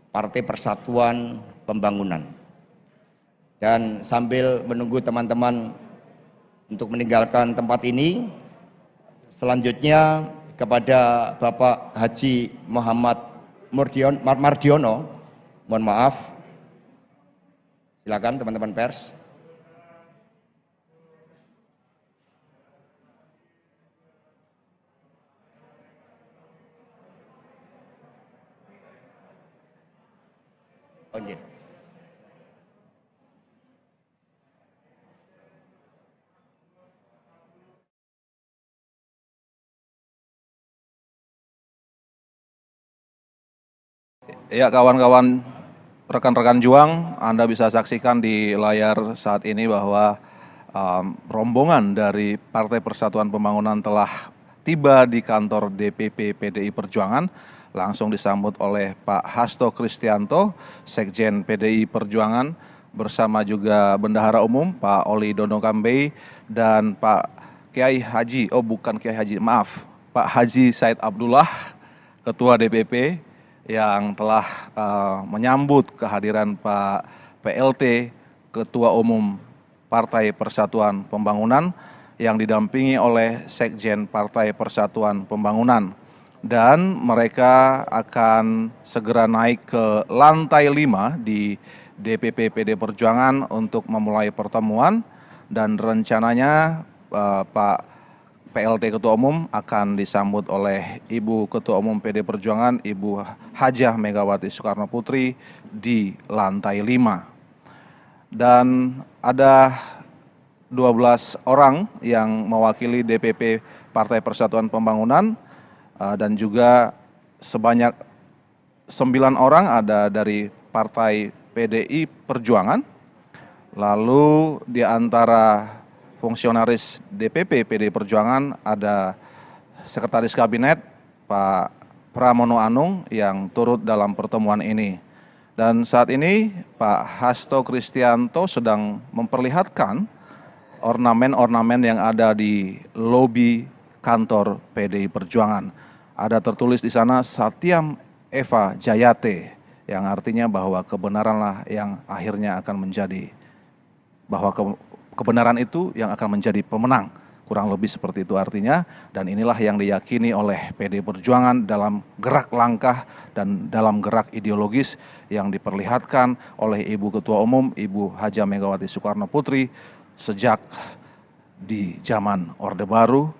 F: Partai Persatuan Pembangunan. Dan sambil menunggu teman-teman untuk meninggalkan tempat ini, selanjutnya kepada Bapak Haji Muhammad Mardiono. Mohon maaf. Silakan teman-teman pers. Oke.
A: Ya, kawan-kawan, rekan-rekan juang, Anda bisa saksikan di layar saat ini bahwa rombongan dari Partai Persatuan Pembangunan telah tiba di kantor DPP PDI Perjuangan, langsung disambut oleh Pak Hasto Kristianto, Sekjen PDI Perjuangan, bersama juga Bendahara Umum Pak Oli Dono Kambei dan Pak Kiai Haji, maaf, Pak Haji Said Abdullah, Ketua DPP, yang telah menyambut kehadiran Pak PLT, Ketua Umum Partai Persatuan Pembangunan, yang didampingi oleh Sekjen Partai Persatuan Pembangunan. Dan mereka akan segera naik ke lantai 5 di DPP PD Perjuangan untuk memulai pertemuan, dan rencananya Pak PLT Ketua Umum akan disambut oleh Ibu Ketua Umum PD Perjuangan, Ibu Hajah Megawati Soekarno Putri di lantai 5. Dan ada 12 orang yang mewakili DPP Partai Persatuan Pembangunan, dan juga sebanyak 9 orang ada dari Partai PDI Perjuangan. Lalu di antara fungsionaris DPP PDI Perjuangan ada Sekretaris Kabinet Pak Pramono Anung yang turut dalam pertemuan ini. Dan saat ini Pak Hasto Kristianto sedang memperlihatkan ornamen-ornamen yang ada di lobi kantor PDI Perjuangan. Ada tertulis di sana Satyam Eva Jayate, yang artinya bahwa kebenaranlah yang akhirnya akan menjadi, bahwa kebenaran itu yang akan menjadi pemenang, kurang lebih seperti itu artinya. Dan inilah yang diyakini oleh PDI Perjuangan dalam gerak langkah dan dalam gerak ideologis yang diperlihatkan oleh Ibu Ketua Umum, Ibu Hajah Megawati Soekarno Putri sejak di zaman Orde Baru,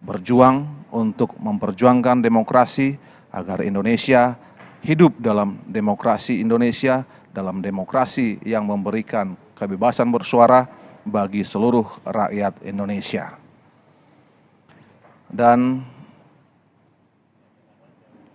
A: berjuang untuk memperjuangkan demokrasi agar Indonesia hidup dalam demokrasi Indonesia, dalam demokrasi yang memberikan kebebasan bersuara bagi seluruh rakyat Indonesia. Dan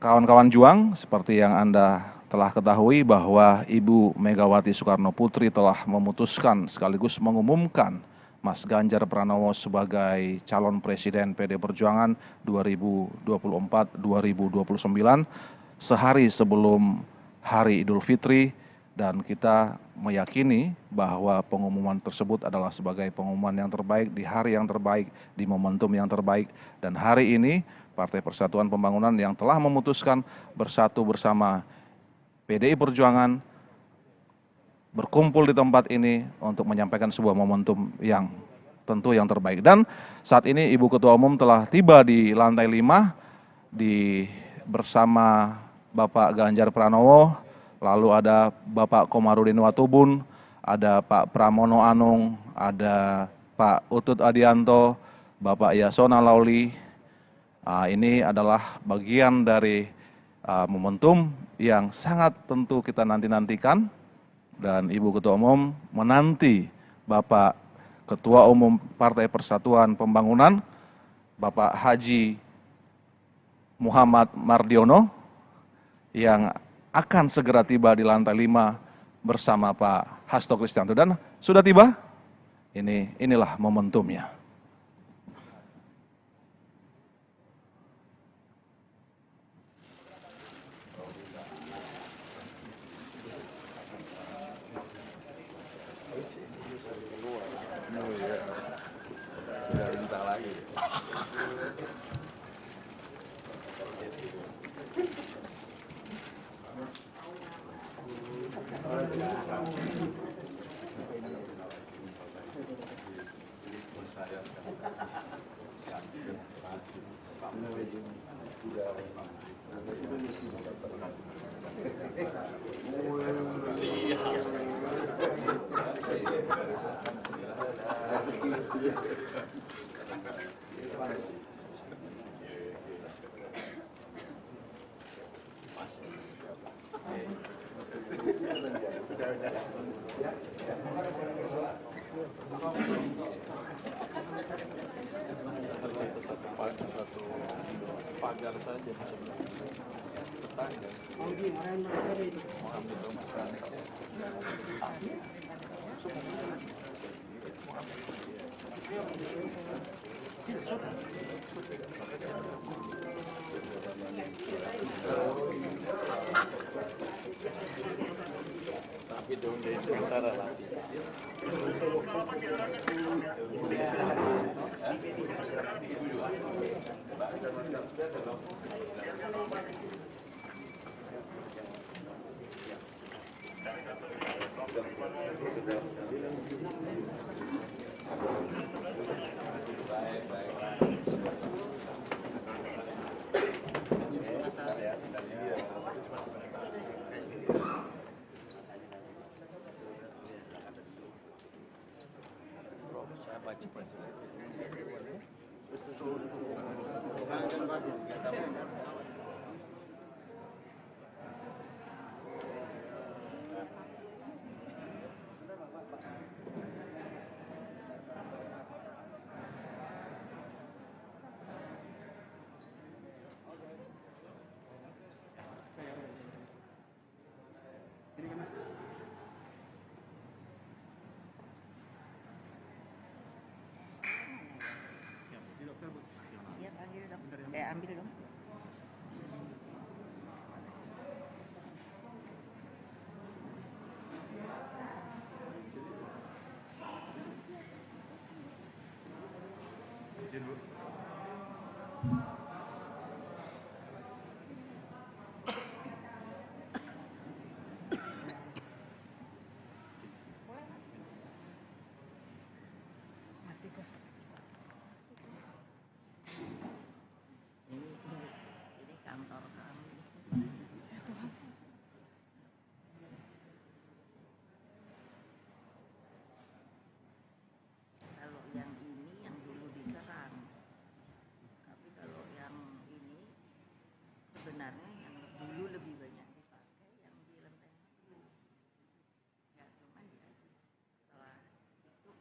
A: kawan-kawan juang, seperti yang Anda telah ketahui bahwa Ibu Megawati Soekarno Putri telah memutuskan sekaligus mengumumkan Mas Ganjar Pranowo sebagai calon presiden PD Perjuangan 2024-2029 sehari sebelum Hari Idul Fitri. Dan kita meyakini bahwa pengumuman tersebut adalah sebagai pengumuman yang terbaik di hari yang terbaik, di momentum yang terbaik. Dan hari ini Partai Persatuan Pembangunan yang telah memutuskan bersatu bersama PDI Perjuangan berkumpul di tempat ini untuk menyampaikan sebuah momentum yang tentu yang terbaik. Dan saat ini Ibu Ketua Umum telah tiba di lantai 5 bersama Bapak Ganjar Pranowo. Lalu ada Bapak Komarudin Watubun, ada Pak Pramono Anung, ada Pak Utut Adianto, Bapak Yasona Lauli. Ini adalah bagian dari momentum yang sangat tentu kita nanti-nantikan. Dan Ibu Ketua Umum menanti Bapak Ketua Umum Partai Persatuan Pembangunan, Bapak Haji Muhammad Mardiono, yang akan segera tiba di lantai 5 bersama Pak Hasto Kristianto. Dan sudah tiba, inilah momentumnya.
B: Iya panggil dong. Ambil dong. Ini kantor kami. Kalau yang ini yang dulu diserang, tapi kalau yang ini sebenarnya yang dulu lebih banyak dipakai yang di Lenteng Agung. Ya cuman ya setelah itu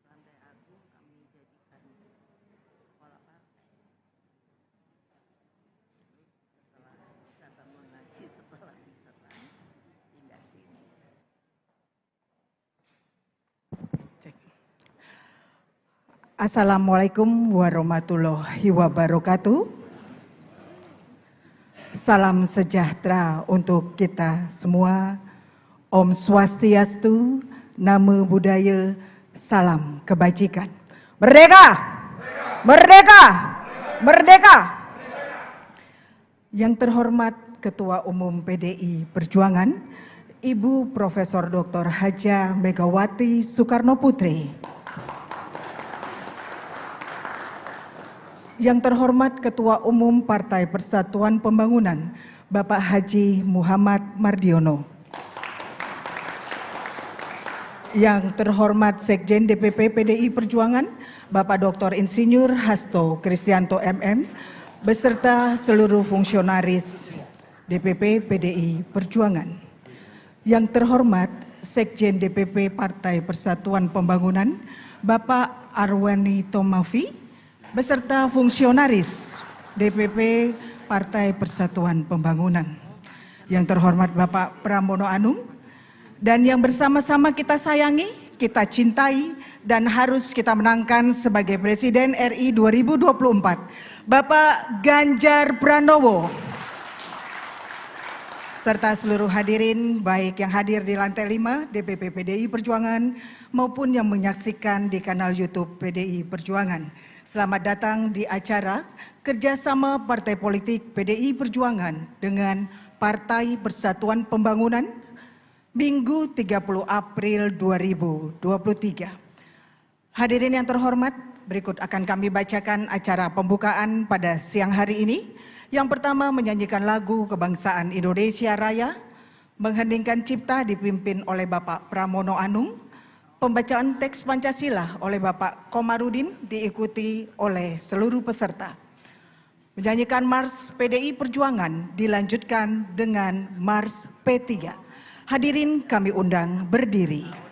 B: Lantai Agung kami jadikan sekolah partai. Setelah bisa bangun lagi setelah diserang pindah sini.
C: Assalamualaikum warahmatullahi wabarakatuh. Salam sejahtera untuk kita semua. Om Swastiastu, Namo Buddhaya, salam kebajikan. Merdeka! Merdeka! Merdeka! Yang terhormat Ketua Umum PDI Perjuangan, Ibu Profesor Dr. Hajah Megawati Soekarno Putri. Yang terhormat Ketua Umum Partai Persatuan Pembangunan, Bapak Haji Muhammad Mardiono. Yang terhormat Sekjen DPP PDI Perjuangan, Bapak Dr. Insinyur Hasto Kristianto MM, beserta seluruh fungsionaris DPP PDI Perjuangan. Yang terhormat Sekjen DPP Partai Persatuan Pembangunan, Bapak Arwani Tomafi, beserta fungsionaris DPP Partai Persatuan Pembangunan. Yang terhormat Bapak Pramono Anung, dan yang bersama-sama kita sayangi, kita cintai, dan harus kita menangkan sebagai Presiden RI 2024, Bapak Ganjar Pranowo. Serta seluruh hadirin, baik yang hadir di lantai 5 DPP PDI Perjuangan maupun yang menyaksikan di kanal YouTube PDI Perjuangan. Selamat datang di acara kerjasama Partai Politik PDI Perjuangan dengan Partai Persatuan Pembangunan Minggu 30 April 2023. Hadirin yang terhormat, berikut akan kami bacakan acara pembukaan pada siang hari ini. Yang pertama, menyanyikan lagu Kebangsaan Indonesia Raya, mengheningkan cipta dipimpin oleh Bapak Pramono Anung, Pembacaan teks Pancasila oleh Bapak Komarudin diikuti oleh seluruh peserta. Menyanyikan Mars PDI Perjuangan dilanjutkan dengan Mars P3. Hadirin kami undang berdiri.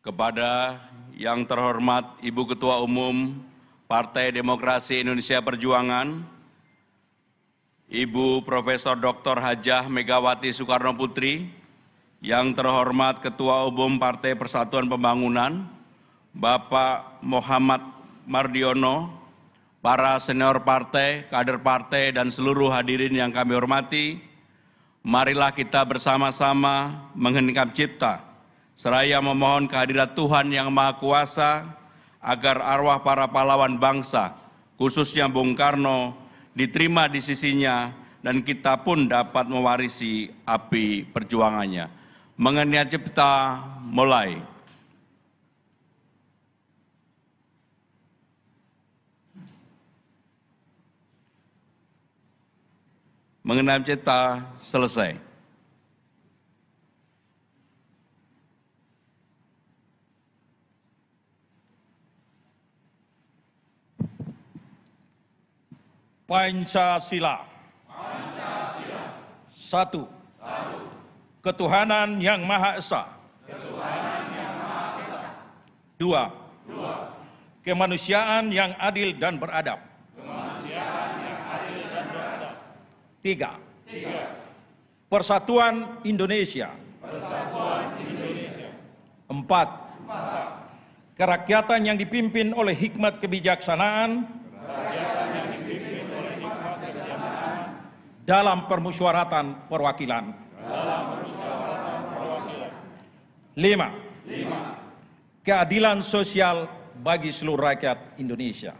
D: Kepada yang terhormat Ibu Ketua Umum Partai Demokrasi Indonesia Perjuangan, Ibu Profesor Dr. Hajah Megawati Soekarno Putri, yang terhormat Ketua Umum Partai Persatuan Pembangunan, Bapak Muhammad Mardiono, para senior partai, kader partai, dan seluruh hadirin yang kami hormati, marilah kita bersama-sama mengheningkan cipta, seraya memohon kehadirat Tuhan Yang Maha Kuasa agar arwah para pahlawan bangsa, khususnya Bung Karno, diterima di sisinya dan kita pun dapat mewarisi api perjuangannya. Mengenai cipta mulai. Mengenai cipta selesai.
E: Pancasila. Satu. Ketuhanan Yang Maha Esa. Dua. Kemanusiaan yang adil dan beradab. Tiga. Persatuan Indonesia. Empat. Kerakyatan yang dipimpin oleh hikmat kebijaksanaan dalam permusyawaratan perwakilan. 5. Keadilan sosial bagi seluruh rakyat Indonesia.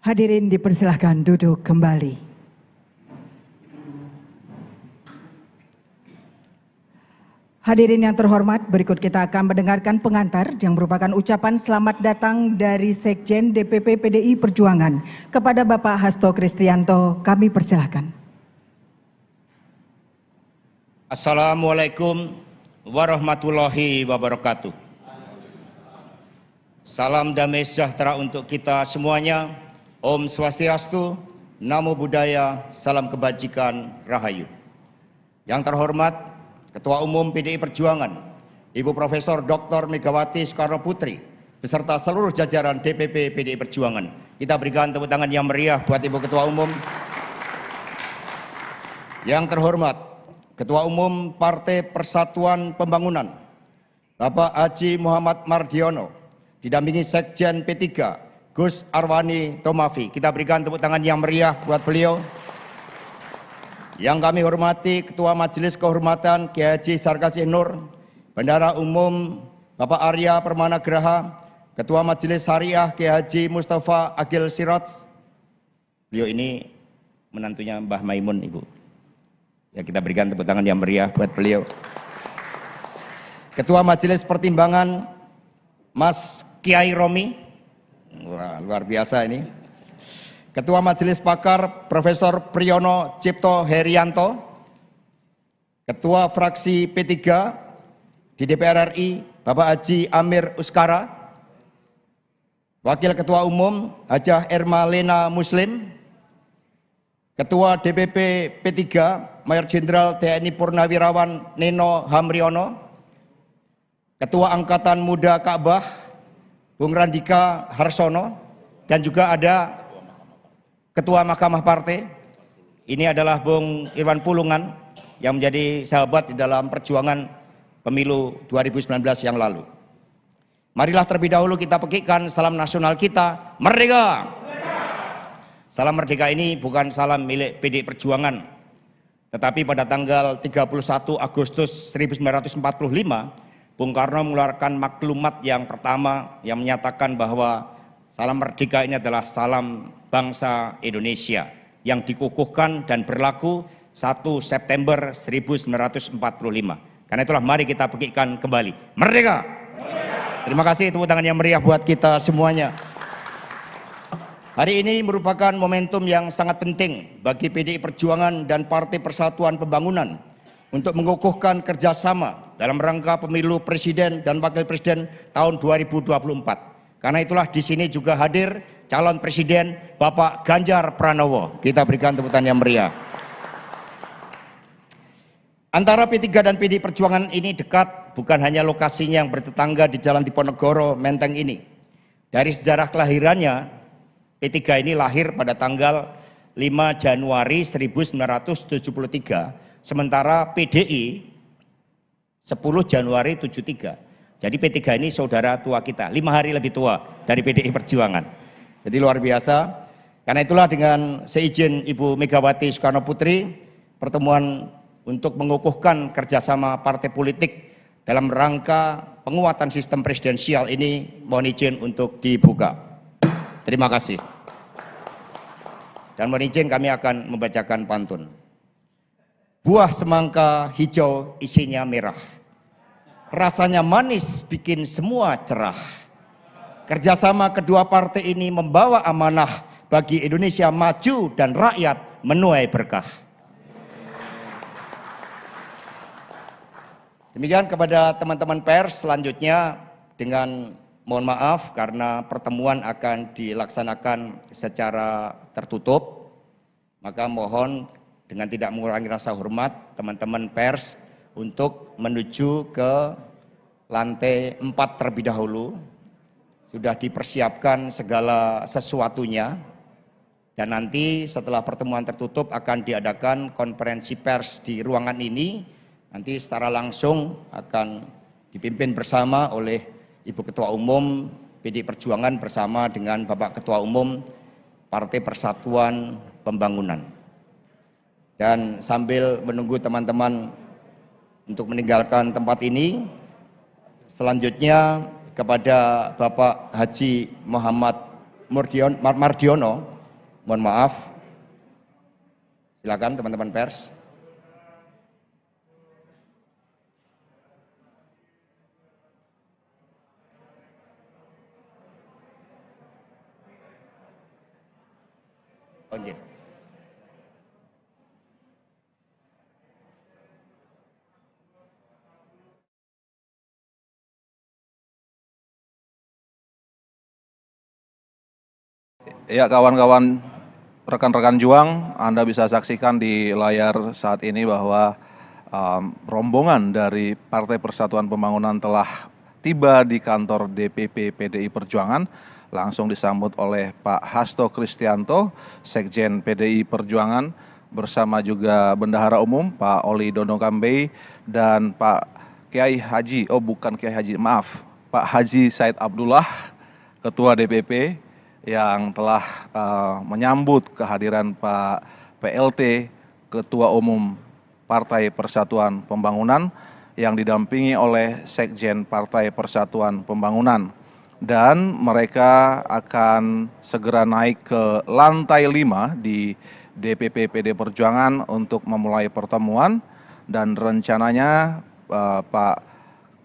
C: Hadirin dipersilahkan duduk kembali. Hadirin yang terhormat, berikut kita akan mendengarkan pengantar yang merupakan ucapan selamat datang dari Sekjen DPP PDI Perjuangan kepada Bapak Hasto Kristianto. Kami persilahkan.
F: Assalamualaikum warahmatullahi wabarakatuh. Salam damai sejahtera untuk kita semuanya. Om Swastiastu, Namo Buddhaya, salam kebajikan, Rahayu. Yang terhormat Ketua Umum PDI Perjuangan, Ibu Profesor Dr. Megawati Soekarno Putri, beserta seluruh jajaran DPP PDI Perjuangan. Kita berikan tepuk tangan yang meriah buat Ibu Ketua Umum. Yang terhormat Ketua Umum Partai Persatuan Pembangunan, Bapak Haji Muhammad Mardiono, didampingi Sekjen P3, Gus Arwani Tomafi. Kita berikan tepuk tangan yang meriah buat beliau. Yang kami hormati Ketua Majelis Kehormatan Kiai Haji Sarkasih Nur, Bendahara Umum Bapak Arya Permana Graha, Ketua Majelis Syariah Kiai Haji Mustafa Agil Siraj. Beliau ini menantunya Mbah Maimun, Ibu. Ya, kita berikan tepuk tangan yang meriah buat beliau. Ketua Majelis Pertimbangan Mas Kiai Romi. Wah, luar biasa ini. Ketua Majelis Pakar Profesor Priyono Cipto Herianto. Ketua Fraksi P3 di DPR RI Bapak Haji Amir Uskara. Wakil Ketua Umum Hajah Erma Lena Muslim. Ketua DPP P3 Mayor Jenderal TNI Purnawirawan Neno Hamriono. Ketua Angkatan Muda Ka'bah Bung Randika Harsono, dan juga ada Ketua Mahkamah Partai. Ini adalah Bung Irwan Pulungan yang menjadi sahabat di dalam perjuangan pemilu 2019 yang lalu. Marilah terlebih dahulu kita pekikkan salam nasional kita, Merdeka! Salam Merdeka ini bukan salam milik PDI Perjuangan, tetapi pada tanggal 31 Agustus 1945, Bung Karno mengeluarkan maklumat yang pertama yang menyatakan bahwa salam merdeka ini adalah salam bangsa Indonesia yang dikukuhkan dan berlaku 1 September 1945. Karena itulah mari kita pekikkan kembali. Merdeka! Terima kasih, tepuk tangan yang meriah buat kita semuanya. Hari ini merupakan momentum yang sangat penting bagi PDI Perjuangan dan Partai Persatuan Pembangunan untuk mengukuhkan kerjasama dalam rangka pemilu presiden dan wakil presiden tahun 2024. Karena itulah di sini juga hadir calon presiden Bapak Ganjar Pranowo. Kita berikan tepuk tangan yang meriah. Antara P3 dan PDI Perjuangan ini dekat, bukan hanya lokasinya yang bertetangga di Jalan Diponegoro, Menteng ini. Dari sejarah kelahirannya, P3 ini lahir pada tanggal 5 Januari 1973. Sementara PDI 10 Januari 73. Jadi P3 ini saudara tua kita, 5 hari lebih tua dari PDI Perjuangan. Jadi luar biasa. Karena itulah dengan seizin Ibu Megawati Soekarno Putri, pertemuan untuk mengukuhkan kerjasama partai politik dalam rangka penguatan sistem presidensial ini mohon izin untuk dibuka. Terima kasih. Dan mohon izin kami akan membacakan pantun. Buah semangka hijau isinya merah. Rasanya manis bikin semua cerah. Kerjasama kedua partai ini membawa amanah bagi Indonesia maju dan rakyat menuai berkah. Demikian kepada teman-teman pers, selanjutnya dengan mohon maaf karena pertemuan akan dilaksanakan secara tertutup, maka mohon dengan tidak mengurangi rasa hormat teman-teman pers untuk menuju ke lantai 4 terlebih dahulu. Sudah dipersiapkan segala sesuatunya dan nanti setelah pertemuan tertutup akan diadakan konferensi pers di ruangan ini. Nanti secara langsung akan dipimpin bersama oleh Ibu Ketua Umum PDI Perjuangan bersama dengan Bapak Ketua Umum Partai Persatuan Pembangunan. Dan sambil menunggu teman-teman untuk meninggalkan tempat ini, selanjutnya kepada Bapak Haji Muhammad Mardiono. Mohon maaf. Silakan teman-teman pers. Onjin.
A: Ya, kawan-kawan, rekan-rekan juang, Anda bisa saksikan di layar saat ini bahwa rombongan dari Partai Persatuan Pembangunan telah tiba di kantor DPP PDI Perjuangan, langsung disambut oleh Pak Hasto Kristianto, Sekjen PDI Perjuangan, bersama juga Bendahara Umum Pak Oli Dono Kambei dan Pak Kiai Haji, maaf, Pak Haji Said Abdullah, Ketua DPP, yang telah menyambut kehadiran Pak PLT, Ketua Umum Partai Persatuan Pembangunan, yang didampingi oleh Sekjen Partai Persatuan Pembangunan. Dan mereka akan segera naik ke lantai 5 di DPP PD Perjuangan untuk memulai pertemuan, dan rencananya Pak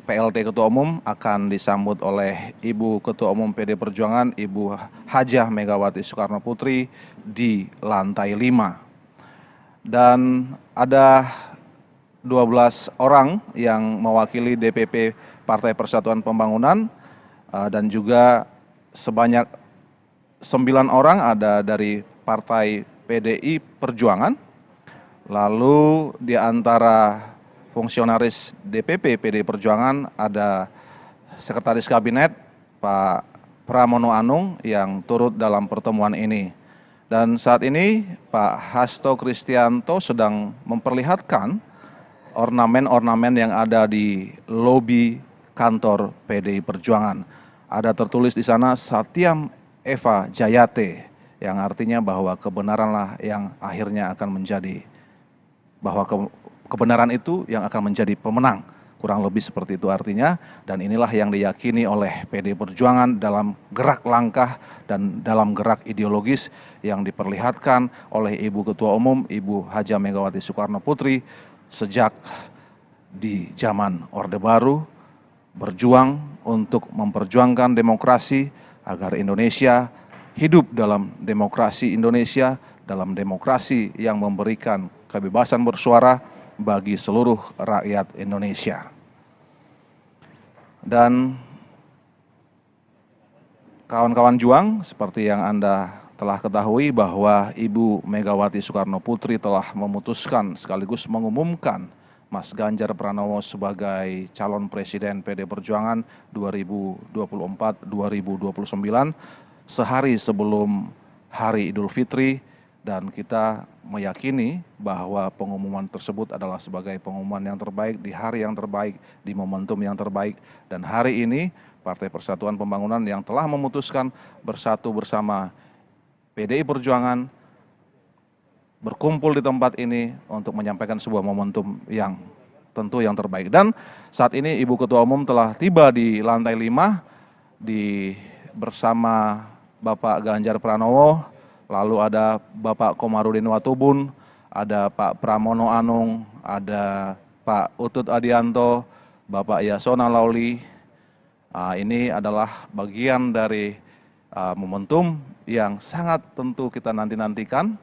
A: PLT Ketua Umum akan disambut oleh Ibu Ketua Umum PD Perjuangan, Ibu Hajah Megawati Soekarno Putri di lantai 5. Dan ada 12 orang yang mewakili DPP Partai Persatuan Pembangunan, dan juga sebanyak 9 orang ada dari Partai PDI Perjuangan. Lalu di antara fungsionaris DPP PDI Perjuangan ada Sekretaris Kabinet Pak Pramono Anung yang turut dalam pertemuan ini. Dan saat ini Pak Hasto Kristianto sedang memperlihatkan ornamen-ornamen yang ada di lobi kantor PDI Perjuangan. Ada tertulis di sana Satyam Eva Jayate, yang artinya bahwa kebenaranlah yang akhirnya akan menjadi, bahwa kebenaran itu yang akan menjadi pemenang, kurang lebih seperti itu artinya. Dan inilah yang diyakini oleh PDI Perjuangan dalam gerak langkah dan dalam gerak ideologis yang diperlihatkan oleh Ibu Ketua Umum, Ibu Hajah Megawati Soekarno Putri sejak di zaman Orde Baru, berjuang untuk memperjuangkan demokrasi agar Indonesia hidup dalam demokrasi Indonesia, dalam demokrasi yang memberikan kebebasan bersuara bagi seluruh rakyat Indonesia. Dan kawan-kawan juang, seperti yang Anda telah ketahui bahwa Ibu Megawati Soekarno Putri telah memutuskan sekaligus mengumumkan Mas Ganjar Pranowo sebagai calon presiden PD Perjuangan 2024-2029 sehari sebelum Hari Idul Fitri. Dan kita meyakini bahwa pengumuman tersebut adalah sebagai pengumuman yang terbaik di hari yang terbaik, di momentum yang terbaik. Dan hari ini Partai Persatuan Pembangunan yang telah memutuskan bersatu bersama PDI Perjuangan berkumpul di tempat ini untuk menyampaikan sebuah momentum yang tentu yang terbaik. Dan saat ini Ibu Ketua Umum telah tiba di lantai 5 bersama Bapak Ganjar Pranowo. Lalu ada Bapak Komarudin Watubun, ada Pak Pramono Anung, ada Pak Utut Adianto, Bapak Yasona Lauli. Ini adalah bagian dari momentum yang sangat tentu kita nanti-nantikan.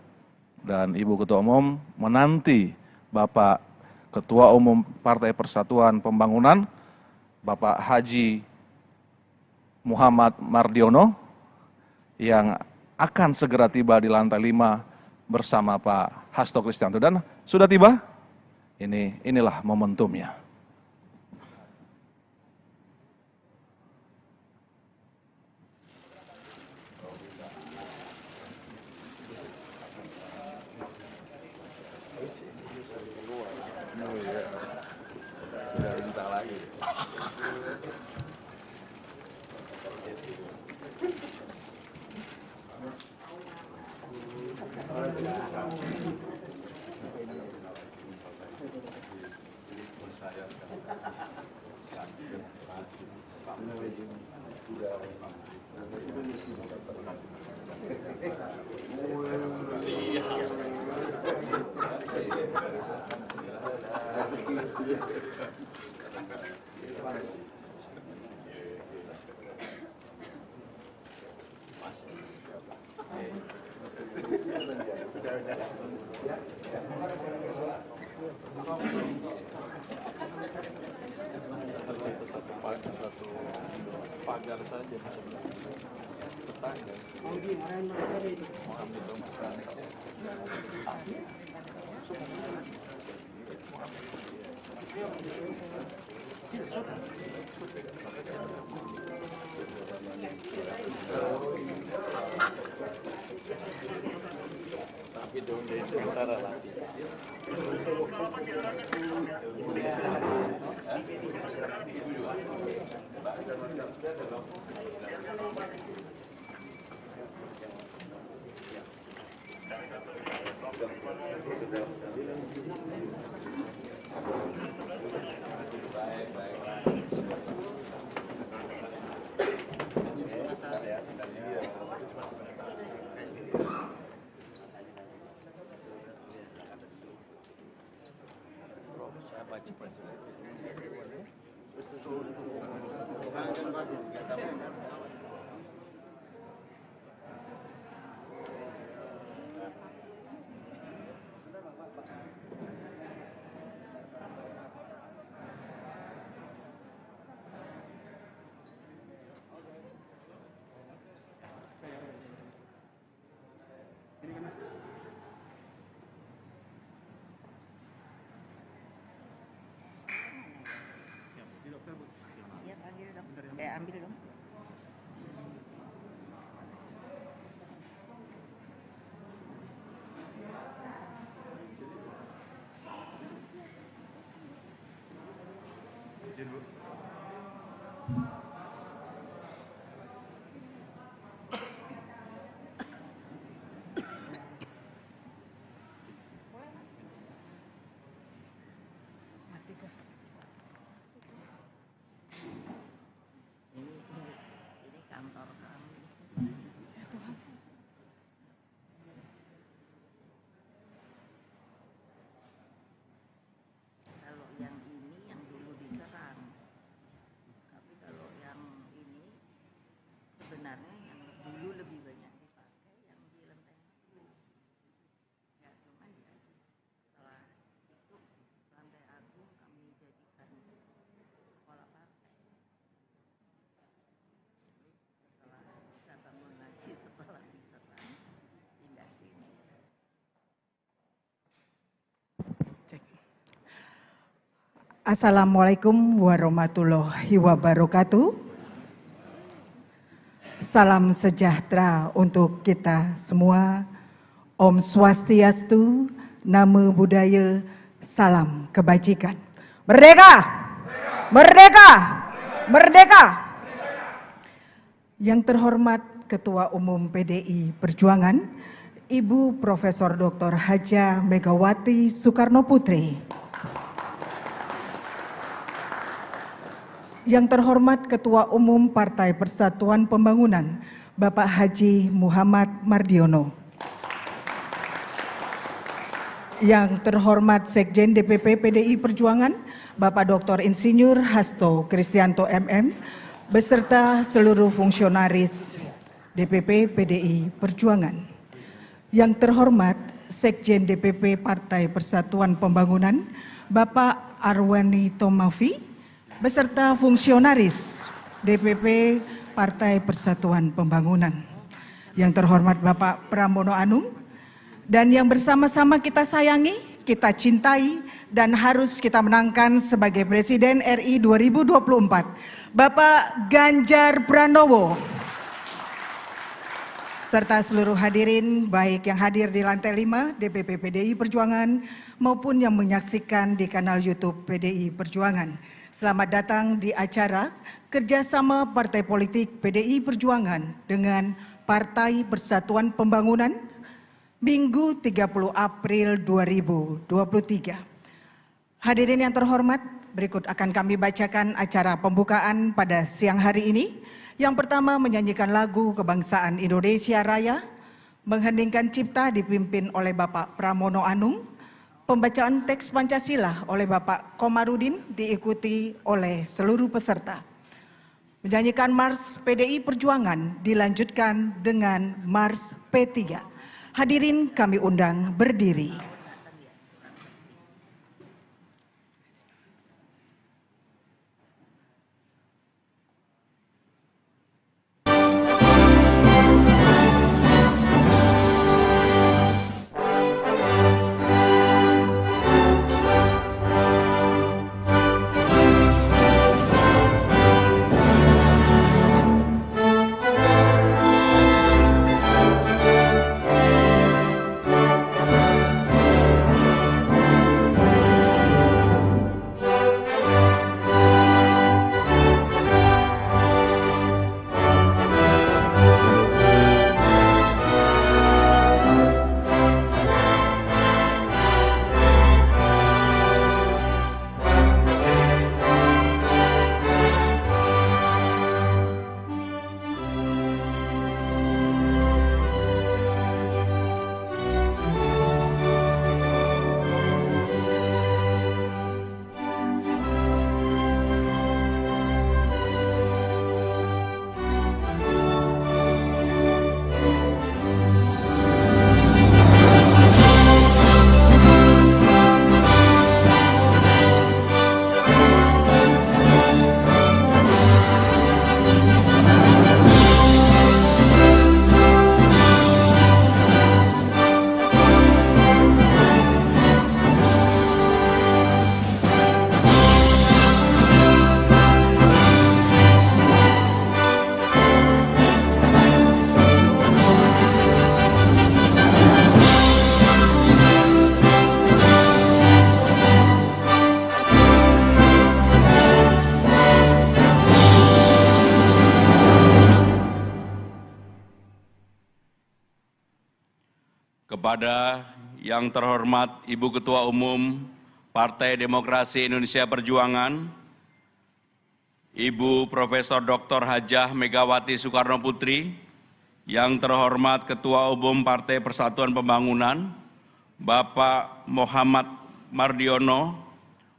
A: Dan Ibu Ketua Umum menanti Bapak Ketua Umum Partai Persatuan Pembangunan, Bapak Haji Muhammad Mardiono, yang akan segera tiba di lantai 5 bersama Pak Hasto Kristianto. Dan sudah tiba, inilah momentumnya.
B: Iya, panggil dong. Ambil dong. Ini kantor kami. Kalau yang ini yang dulu diserang, tapi kalau yang ini sebenarnya yang dulu lebih banyak dipakai yang di Lenteng Agung. Ya cuman ya setelah itu Lantai Agung kami jadikan sekolah partai. Setelah bisa bangun lagi setelah diserang pindah sini.
C: Assalamualaikum warahmatullahi wabarakatuh. Salam sejahtera untuk kita semua. Om Swastiastu, Namo Buddhaya, salam kebajikan. Merdeka! Merdeka! Merdeka! Yang terhormat Ketua Umum PDI Perjuangan, Ibu Profesor Dr. Hajah Megawati Soekarno Putri. Yang terhormat Ketua Umum Partai Persatuan Pembangunan, Bapak Haji Muhammad Mardiono. Yang terhormat Sekjen DPP PDI Perjuangan, Bapak Dr. Insinyur Hasto Kristianto MM, beserta seluruh fungsionaris DPP PDI Perjuangan. Yang terhormat Sekjen DPP Partai Persatuan Pembangunan, Bapak Arwani Tomafi, beserta fungsionaris DPP Partai Persatuan Pembangunan. Yang terhormat Bapak Pramono Anung, dan yang bersama-sama kita sayangi, kita cintai, dan harus kita menangkan sebagai Presiden RI 2024, Bapak Ganjar Pranowo. Serta seluruh hadirin, baik yang hadir di lantai 5 DPP PDI Perjuangan maupun yang menyaksikan di kanal YouTube PDI Perjuangan. Selamat datang di acara kerjasama Partai Politik PDI Perjuangan dengan Partai Persatuan Pembangunan Minggu 30 April 2023. Hadirin yang terhormat, berikut akan kami bacakan acara pembukaan pada siang hari ini Yang pertama menyanyikan lagu Kebangsaan Indonesia Raya, mengheningkan cipta dipimpin oleh Bapak Pramono Anung, pembacaan teks Pancasila oleh Bapak Komarudin diikuti oleh seluruh peserta. Menyanyikan Mars PDI Perjuangan dilanjutkan dengan Mars P3. Hadirin kami undang berdiri.
D: Kepada yang terhormat Ibu Ketua Umum Partai Demokrasi Indonesia Perjuangan, Ibu Profesor Dr. Hajah Megawati Soekarno Putri, yang terhormat Ketua Umum Partai Persatuan Pembangunan, Bapak Muhammad Mardiono,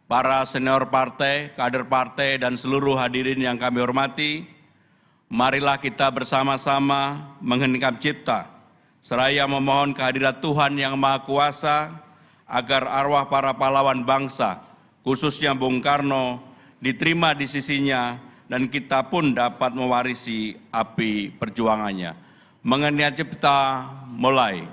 D: para senior partai, kader partai, dan seluruh hadirin yang kami hormati, marilah kita bersama-sama mengheningkan cipta, seraya memohon kehadirat Tuhan Yang Maha Kuasa agar arwah para pahlawan bangsa, khususnya Bung Karno, diterima di sisinya dan kita pun dapat mewarisi api perjuangannya. Mengenai cipta mulai.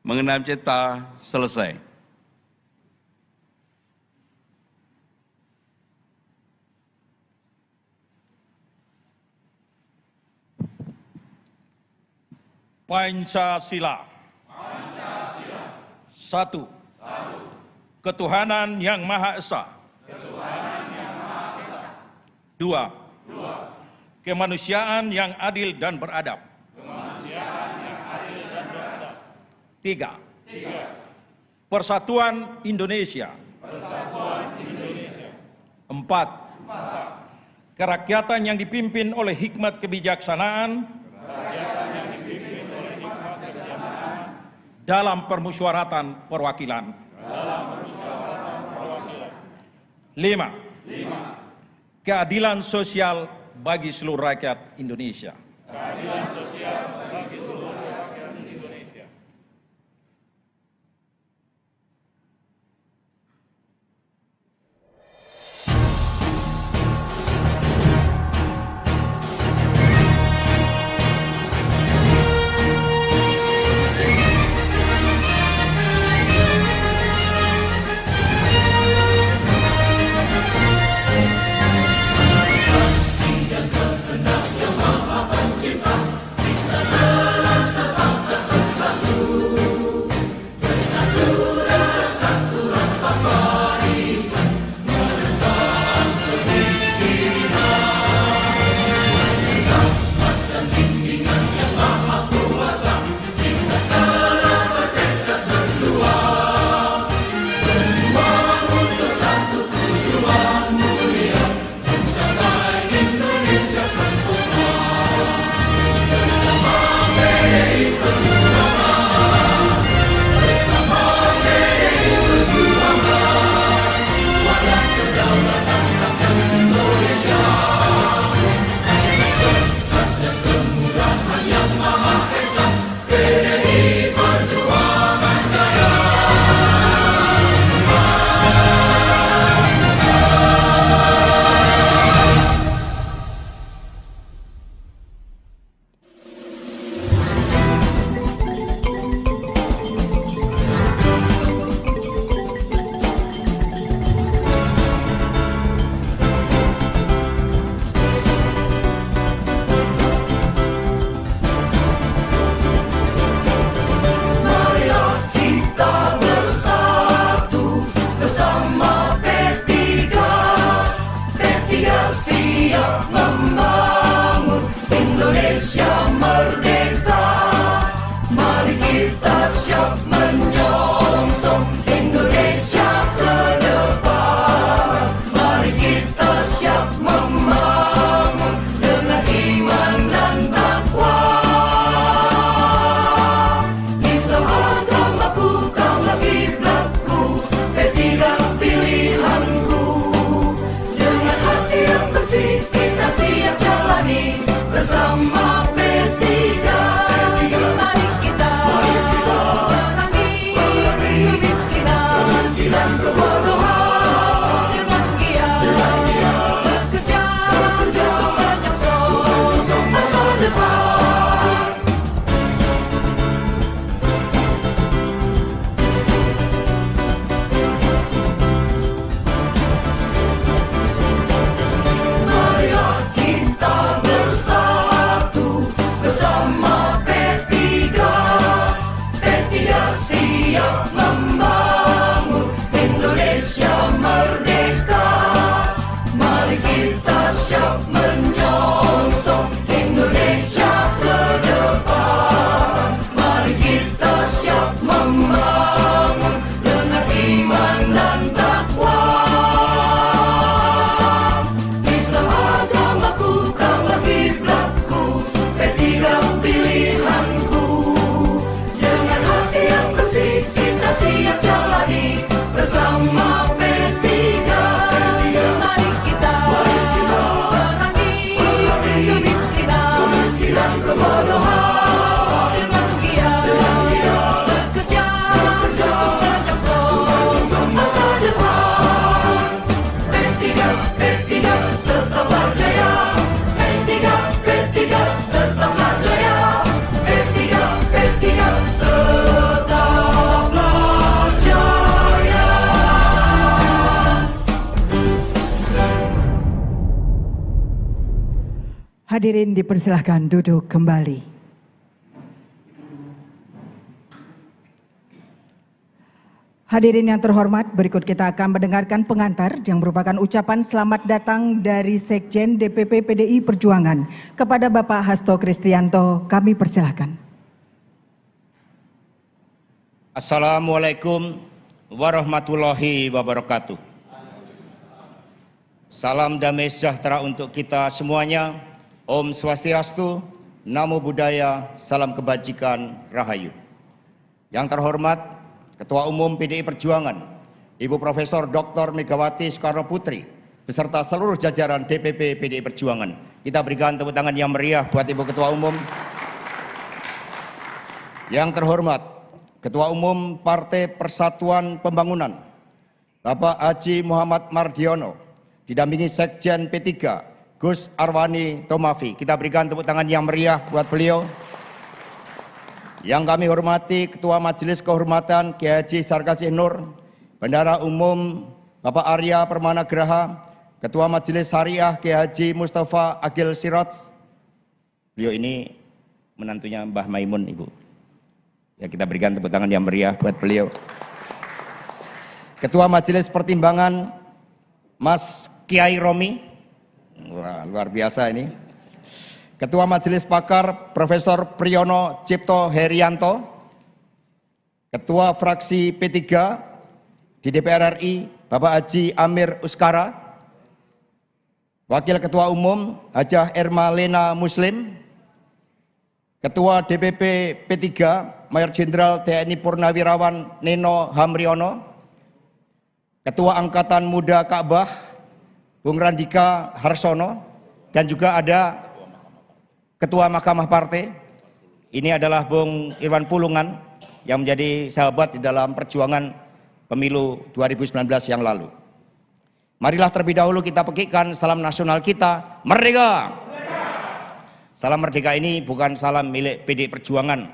D: Mengenai cipta selesai.
E: Pancasila. Satu. Ketuhanan Yang Maha Esa. Dua. Kemanusiaan yang adil dan beradab. Tiga. Persatuan Indonesia. Empat. Kerakyatan yang dipimpin oleh hikmat kebijaksanaan dalam permusyawaratan perwakilan. 5. Keadilan sosial bagi seluruh rakyat Indonesia.
C: Hadirin dipersilahkan duduk kembali. Hadirin yang terhormat, berikut kita akan mendengarkan pengantar yang merupakan ucapan selamat datang dari Sekjen DPP PDI Perjuangan kepada Bapak Hasto Kristianto. Kami persilahkan.
F: Assalamualaikum warahmatullahi wabarakatuh. Salam damai sejahtera untuk kita semuanya. Om Swastiastu, Namo Buddhaya, salam kebajikan, Rahayu. Yang terhormat Ketua Umum PDI Perjuangan, Ibu Profesor Dr. Megawati Soekarno Putri, beserta seluruh jajaran DPP PDI Perjuangan. Kita berikan tepuk tangan yang meriah buat Ibu Ketua Umum. Yang terhormat Ketua Umum Partai Persatuan Pembangunan, Bapak Haji Muhammad Mardiono, didampingi Sekjen P3, Gus Arwani Tomafi. Kita berikan tepuk tangan yang meriah buat beliau. Yang kami hormati Ketua Majelis Kehormatan Kiai Haji Sarkasih Nur, Bendahara Umum Bapak Arya Permana Graha, Ketua Majelis Syariah Kiai Haji Mustafa Agil Siraj. Beliau ini menantunya Mbah Maimun, Ibu. Ya, kita berikan tepuk tangan yang meriah buat beliau. Ketua Majelis Pertimbangan Mas Kiai Romi. Wah, luar biasa ini. Ketua Majelis Pakar Profesor Priyono Cipto Herianto. Ketua Fraksi P3 di DPR RI Bapak Haji Amir Uskara. Wakil Ketua Umum Hajah Erma Lena Muslim. Ketua DPP P3 Mayor Jenderal TNI Purnawirawan Neno Hamriono. Ketua Angkatan Muda Ka'bah Bung Randika Harsono, dan juga ada Ketua Mahkamah Partai. Ini adalah Bung Irwan Pulungan yang menjadi sahabat di dalam perjuangan pemilu 2019 yang lalu. Marilah terlebih dahulu kita pekikkan salam nasional kita, Merdeka! Salam Merdeka ini bukan salam milik PDI Perjuangan,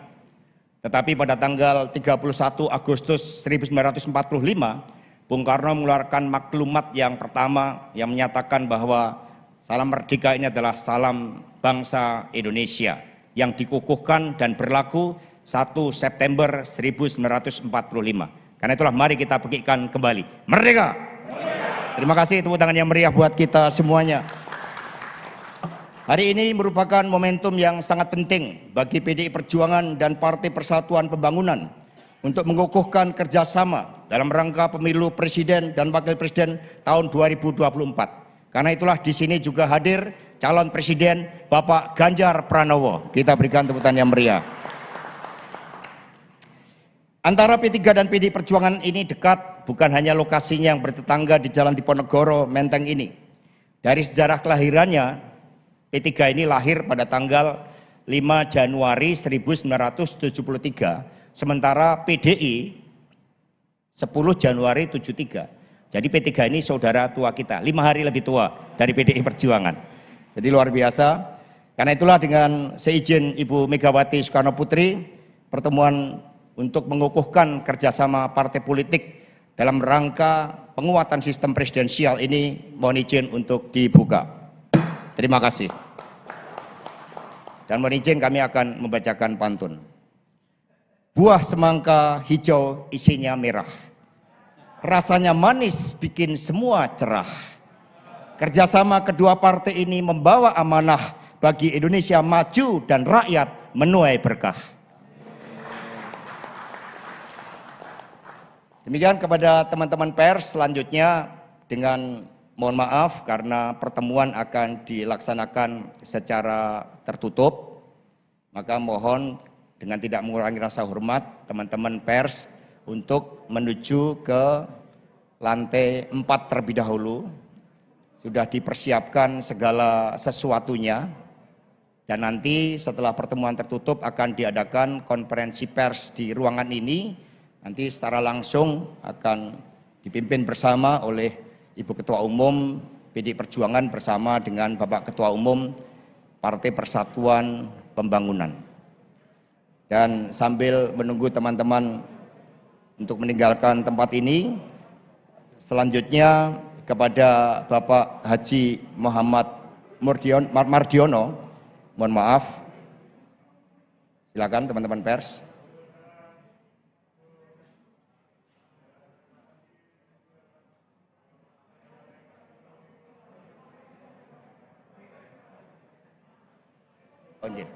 F: tetapi pada tanggal 31 Agustus 1945, Bung Karno mengeluarkan maklumat yang pertama yang menyatakan bahwa salam merdeka ini adalah salam bangsa Indonesia yang dikukuhkan dan berlaku 1 September 1945. Karena itulah mari kita pekikkan kembali. Merdeka! Terima kasih, tepuk tangan yang meriah buat kita semuanya. Hari ini merupakan momentum yang sangat penting bagi PDI Perjuangan dan Partai Persatuan Pembangunan untuk mengukuhkan kerjasama dalam rangka pemilu presiden dan wakil presiden tahun 2024. Karena itulah di sini juga hadir calon presiden Bapak Ganjar Pranowo. Kita berikan tepuk tangan yang meriah. Antara P3 dan PDI Perjuangan ini dekat, bukan hanya lokasinya yang bertetangga di Jalan Diponegoro, Menteng ini. Dari sejarah kelahirannya, P3 ini lahir pada tanggal 5 Januari 1973, sementara PDI 10 Januari 73. Jadi P3 ini saudara tua kita, 5 hari lebih tua dari PDI Perjuangan. Jadi luar biasa. Karena itulah dengan seizin Ibu Megawati Soekarno Putri, pertemuan untuk mengukuhkan kerjasama partai politik dalam rangka penguatan sistem presidensial ini mohon izin untuk dibuka. Terima kasih. Dan mohon izin kami akan membacakan pantun. Buah semangka hijau isinya merah. Rasanya manis bikin semua cerah. Kerjasama kedua partai ini membawa amanah bagi Indonesia maju dan rakyat menuai berkah. Demikian kepada teman-teman pers, selanjutnya dengan mohon maaf karena pertemuan akan dilaksanakan secara tertutup, maka mohon dengan tidak mengurangi rasa hormat teman-teman pers untuk menuju ke lantai 4 terlebih dahulu. Sudah dipersiapkan segala sesuatunya, dan nanti setelah pertemuan tertutup akan diadakan konferensi pers di ruangan ini. Nanti secara langsung akan dipimpin bersama oleh Ibu Ketua Umum PDI Perjuangan bersama dengan Bapak Ketua Umum Partai Persatuan Pembangunan. Dan sambil menunggu teman-teman untuk meninggalkan tempat ini, selanjutnya kepada Bapak Haji Muhammad Mardiono Mohon maaf. Silakan teman-teman pers. Izin.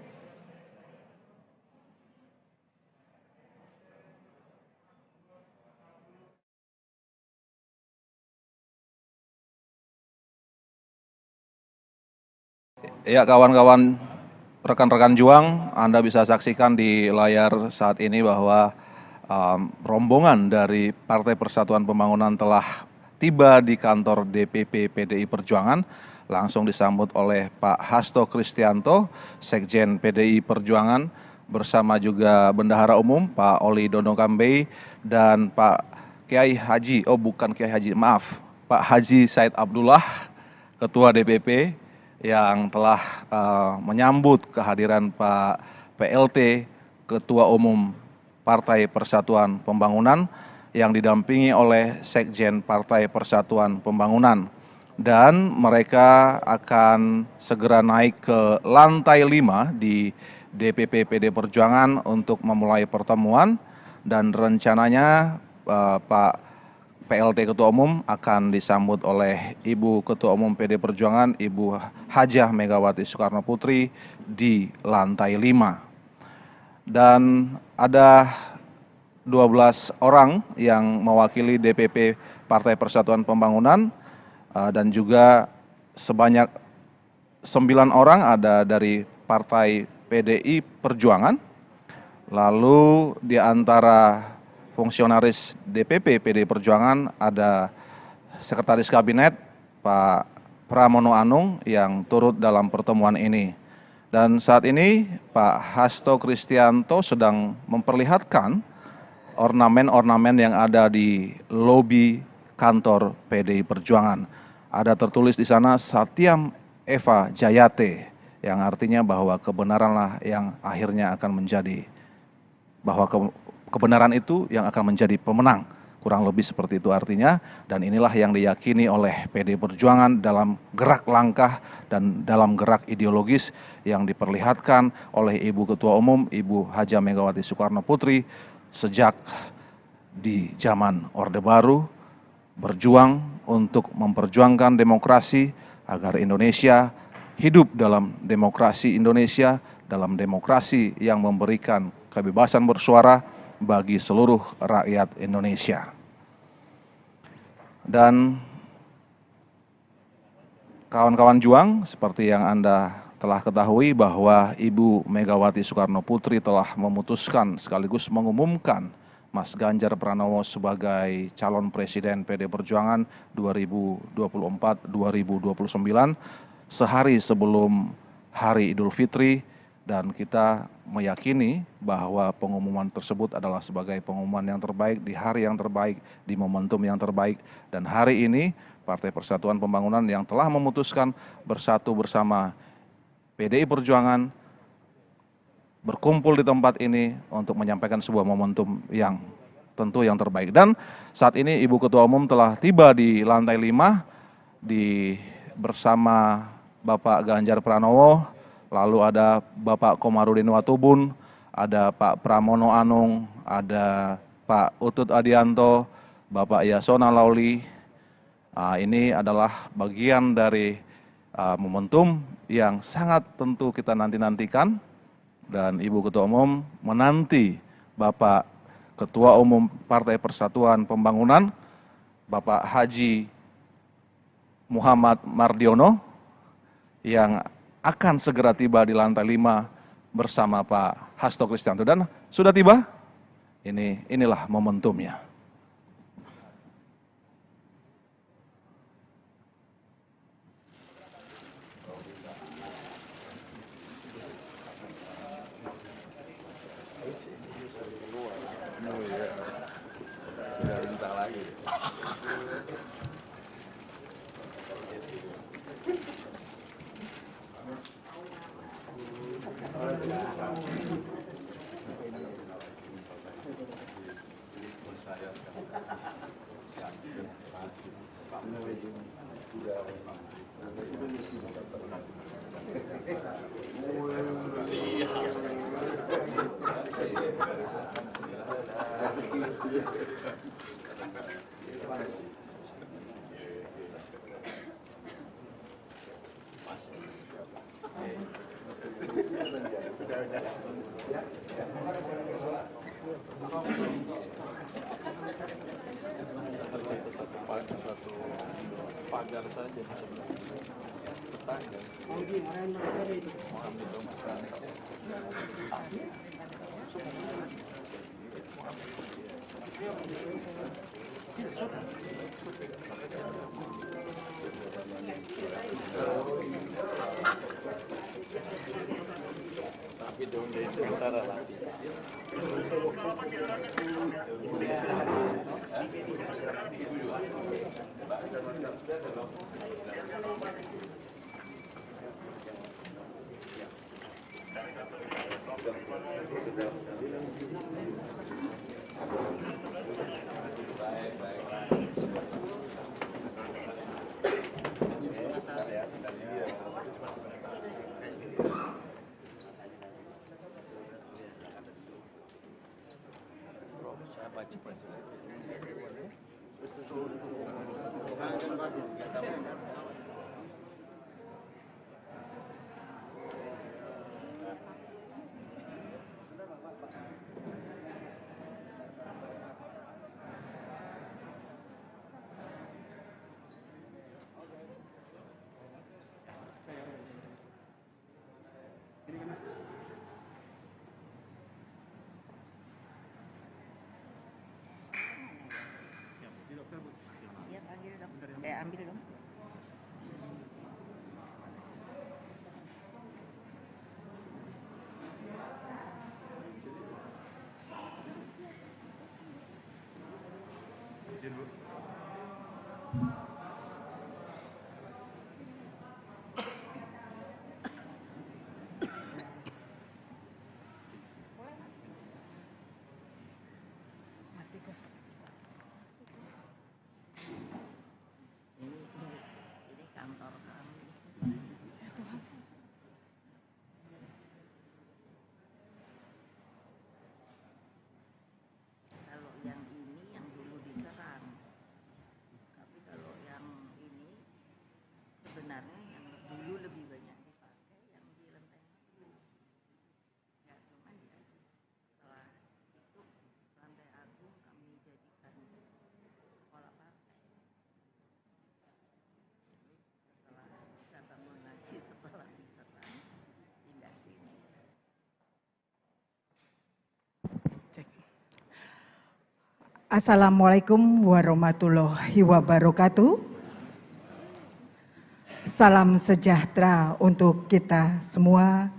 A: Ya, kawan-kawan, rekan-rekan juang, Anda bisa saksikan di layar saat ini bahwa rombongan dari Partai Persatuan Pembangunan telah tiba di kantor DPP PDI Perjuangan, langsung disambut oleh Pak Hasto Kristianto, Sekjen PDI Perjuangan, bersama juga Bendahara Umum Pak Oli Dono Kambei dan Pak Kiai Haji, bukan Kiai Haji, maaf, Pak Haji Said Abdullah, Ketua DPP, yang telah menyambut kehadiran Pak PLT, Ketua Umum Partai Persatuan Pembangunan, yang didampingi oleh Sekjen Partai Persatuan Pembangunan. Dan mereka akan segera naik ke lantai 5 di DPP PD Perjuangan untuk memulai pertemuan, dan rencananya Pak PLT Ketua Umum akan disambut oleh Ibu Ketua Umum PD Perjuangan, Ibu Hajah Megawati Soekarno Putri di lantai 5. Dan ada 12 orang yang mewakili DPP Partai Persatuan Pembangunan, dan juga sebanyak 9 orang ada dari Partai PDI Perjuangan. Lalu di antara fungsionaris DPP PDI Perjuangan ada Sekretaris Kabinet Pak Pramono Anung yang turut dalam pertemuan ini. Dan saat ini Pak Hasto Kristianto sedang memperlihatkan ornamen-ornamen yang ada di lobi kantor PDI Perjuangan. Ada tertulis di sana Satyam Eva Jayate, yang artinya bahwa kebenaranlah yang akhirnya akan menjadi, bahwa kebenaran itu yang akan menjadi pemenang, kurang lebih seperti itu artinya. Dan inilah yang diyakini oleh PDI Perjuangan dalam gerak langkah dan dalam gerak ideologis yang diperlihatkan oleh Ibu Ketua Umum, Ibu Hajah Megawati Soekarno Putri sejak di zaman Orde Baru, berjuang untuk memperjuangkan demokrasi agar Indonesia hidup dalam demokrasi Indonesia, dalam demokrasi yang memberikan kebebasan bersuara bagi seluruh rakyat Indonesia. Dan kawan-kawan juang, seperti yang Anda telah ketahui bahwa Ibu Megawati Soekarno Putri telah memutuskan sekaligus mengumumkan Mas Ganjar Pranowo sebagai calon presiden PD Perjuangan 2024-2029 sehari sebelum Hari Idul Fitri. Dan kita meyakini bahwa pengumuman tersebut adalah sebagai pengumuman yang terbaik di hari yang terbaik, di momentum yang terbaik. Dan hari ini Partai Persatuan Pembangunan yang telah memutuskan bersatu bersama PDI Perjuangan berkumpul di tempat ini untuk menyampaikan sebuah momentum yang tentu yang terbaik. Dan saat ini Ibu Ketua Umum telah tiba di lantai 5 bersama Bapak Ganjar Pranowo. Lalu ada Bapak Komarudin Watubun, ada Pak Pramono Anung, ada Pak Utut Adianto, Bapak Yasona Lauli. Ini adalah bagian dari momentum yang sangat tentu kita nanti-nantikan. Dan Ibu Ketua Umum menanti Bapak Ketua Umum Partai Persatuan Pembangunan, Bapak Haji Muhammad Mardiono, yang akan segera tiba di lantai 5 bersama Pak Hasto Kristianto. Dan sudah tiba, inilah momentumnya.
B: Iya panggil dong. Ambil dong. Ini kantor kami. Kalau yang ini yang dulu diserang, tapi kalau yang ini sebenarnya yang dulu lebih banyak dipakai yang di Lenteng Agung. Ya cuman ya setelah itu Lantai Agung kami jadikan sekolah partai. Setelah bisa bangun lagi setelah diserang pindah sini.
C: Assalamualaikum warahmatullahi wabarakatuh. Salam sejahtera untuk kita semua.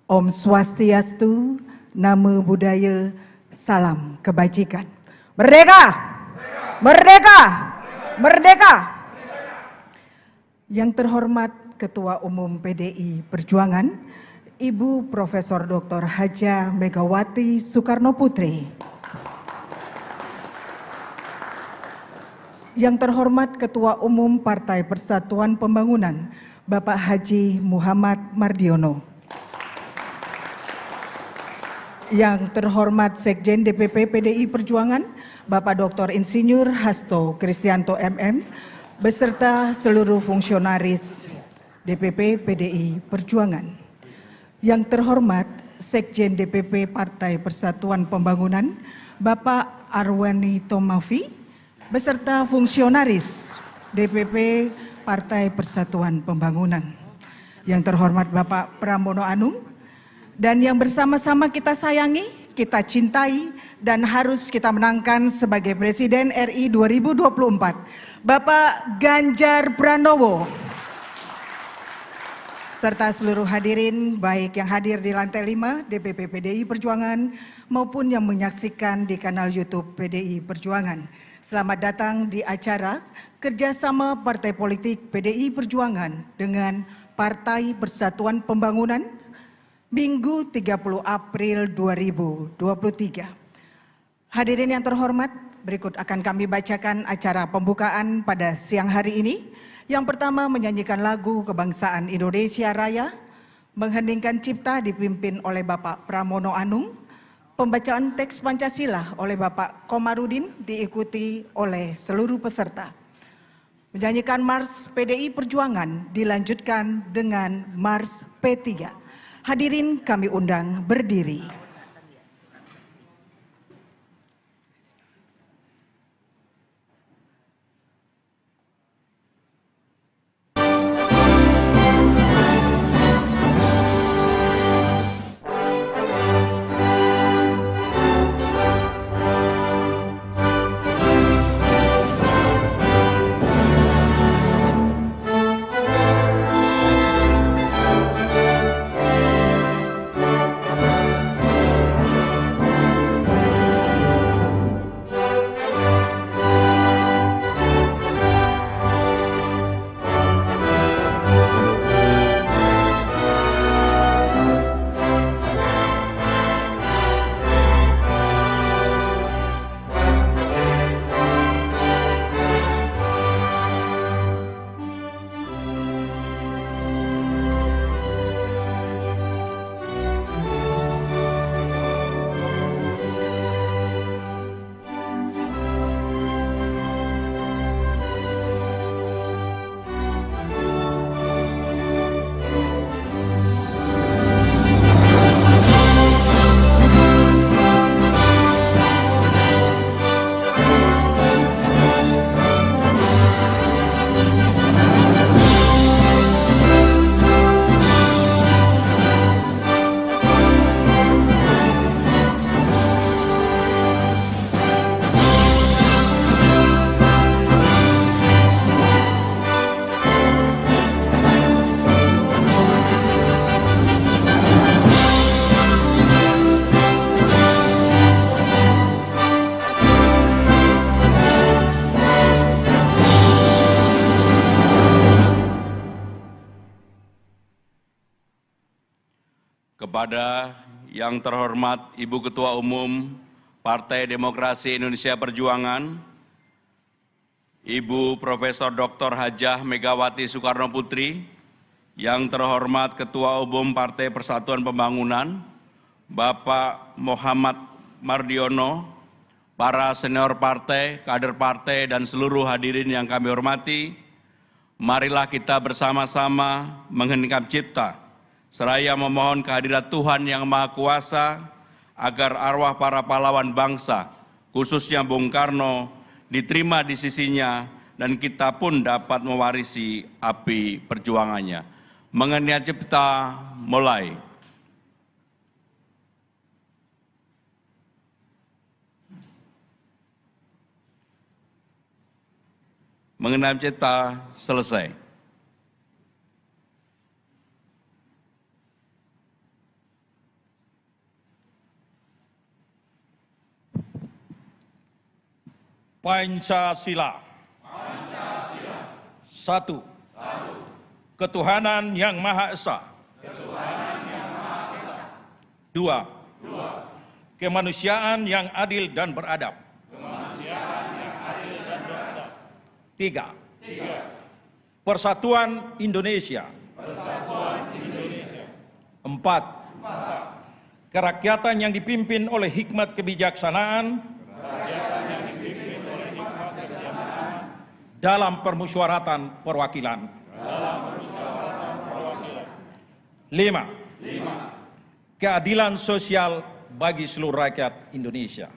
C: Om Swastiastu, Namo Buddhaya, salam kebajikan. Merdeka! Merdeka! Merdeka! Yang terhormat Ketua Umum PDI Perjuangan, Ibu Profesor Dr. Hajah Megawati Soekarno Putri. Yang terhormat Ketua Umum Partai Persatuan Pembangunan, Bapak Haji Muhammad Mardiono. Yang terhormat Sekjen DPP PDI Perjuangan, Bapak Dr. Insinyur Hasto Kristianto MM, beserta seluruh fungsionaris DPP PDI Perjuangan. Yang terhormat Sekjen DPP Partai Persatuan Pembangunan, Bapak Arwani Tomafi, beserta fungsionaris DPP Partai Persatuan Pembangunan. Yang terhormat Bapak Pramono Anung, dan yang bersama-sama kita sayangi, kita cintai, dan harus kita menangkan sebagai Presiden RI 2024, Bapak Ganjar Pranowo. Serta seluruh hadirin, baik yang hadir di lantai 5 DPP PDI Perjuangan maupun yang menyaksikan di kanal YouTube PDI Perjuangan. Selamat datang di acara kerjasama Partai Politik PDI Perjuangan dengan Partai Persatuan Pembangunan Minggu 30 April 2023. Hadirin yang terhormat, berikut akan kami bacakan acara pembukaan pada siang hari ini Yang pertama menyanyikan lagu Kebangsaan Indonesia Raya, mengheningkan cipta dipimpin oleh Bapak Pramono Anung, pembacaan teks Pancasila oleh Bapak Komarudin diikuti oleh seluruh peserta. Menyanyikan Mars PDI Perjuangan dilanjutkan dengan Mars P3. Hadirin kami undang berdiri.
D: Kepada yang terhormat Ibu Ketua Umum Partai Demokrasi Indonesia Perjuangan, Ibu Profesor Dr. Hajah Megawati Soekarno Putri, yang terhormat Ketua Umum Partai Persatuan Pembangunan, Bapak Muhammad Mardiono, para senior partai, kader partai, dan seluruh hadirin yang kami hormati, marilah kita bersama-sama mengheningkan cipta, seraya memohon kehadirat Tuhan Yang Maha Kuasa agar arwah para pahlawan bangsa, khususnya Bung Karno, diterima di sisinya dan kita pun dapat mewarisi api perjuangannya. Mengenai cipta mulai. Mengenai cipta selesai.
E: Pancasila. Satu. Ketuhanan Yang Maha Esa. Dua. Kemanusiaan yang adil dan beradab. Tiga. Persatuan Indonesia. Empat. Kerakyatan yang dipimpin oleh hikmat kebijaksanaan dalam permusyawaratan perwakilan. 5. Keadilan sosial bagi seluruh rakyat Indonesia.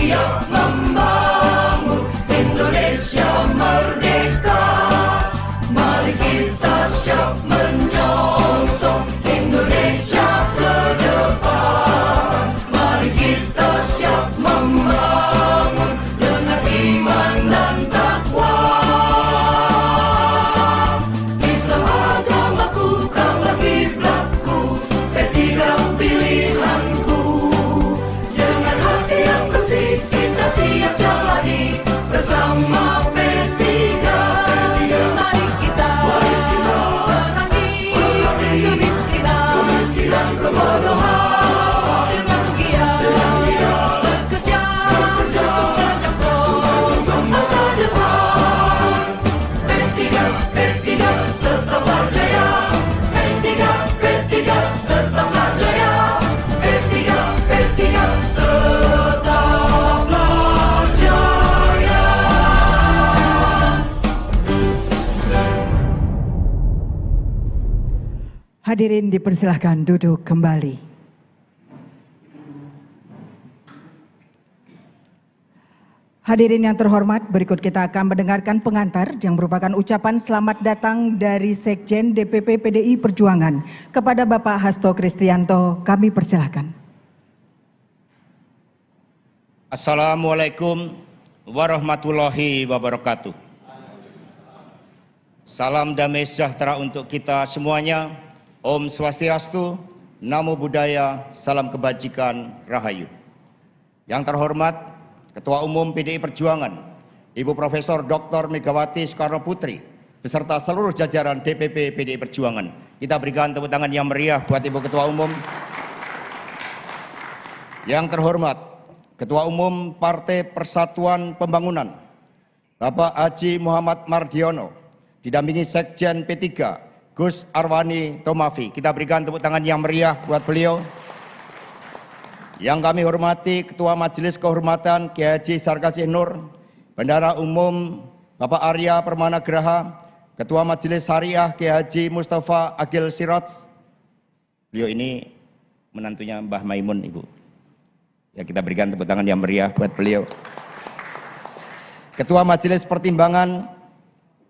G: siap membangun Indonesia merdeka. Mari kita siap menyongsong Indonesia ke depan. Mari kita siap membangun dengan iman dan takwa. Islam agamaku, Ka'bah kiblatku, P3 pilihanku. Dengan hati yang bersih kita siap jalani bersama P3. Mari kita perangi kemiskinan, kebodohan dengan giat bekerja untuk menyongsong masa depan. P3 tetaplah jaya. P3 tetaplah jaya. P3 tetaplah jaya.
C: Hadirin dipersilahkan duduk kembali. Hadirin yang terhormat, berikut kita akan mendengarkan pengantar yang merupakan ucapan selamat datang dari Sekjen DPP PDI Perjuangan kepada Bapak Hasto Kristianto. Kami persilahkan.
F: Assalamualaikum warahmatullahi wabarakatuh. Salam damai sejahtera untuk kita semuanya. Om Swastiastu, Namo Buddhaya, salam kebajikan, Rahayu. Yang terhormat Ketua Umum PDI Perjuangan, Ibu Profesor Dr. Megawati Soekarno Putri, beserta seluruh jajaran DPP PDI Perjuangan. Kita berikan tepuk tangan yang meriah buat Ibu Ketua Umum. Yang terhormat Ketua Umum Partai Persatuan Pembangunan, Bapak Haji Muhammad Mardiono, didampingi Sekjen P3, Gus Arwani Tomafi. Kita berikan tepuk tangan yang meriah buat beliau. Yang kami hormati Ketua Majelis Kehormatan Kiai Haji Sarkasih Nur, Bendahara Umum Bapak Arya Permana Graha, Ketua Majelis Syariah Kiai Haji Mustafa Agil Siraj. Beliau ini menantunya Mbah Maimun, Ibu. Ya, kita berikan tepuk tangan yang meriah buat beliau. Ketua Majelis Pertimbangan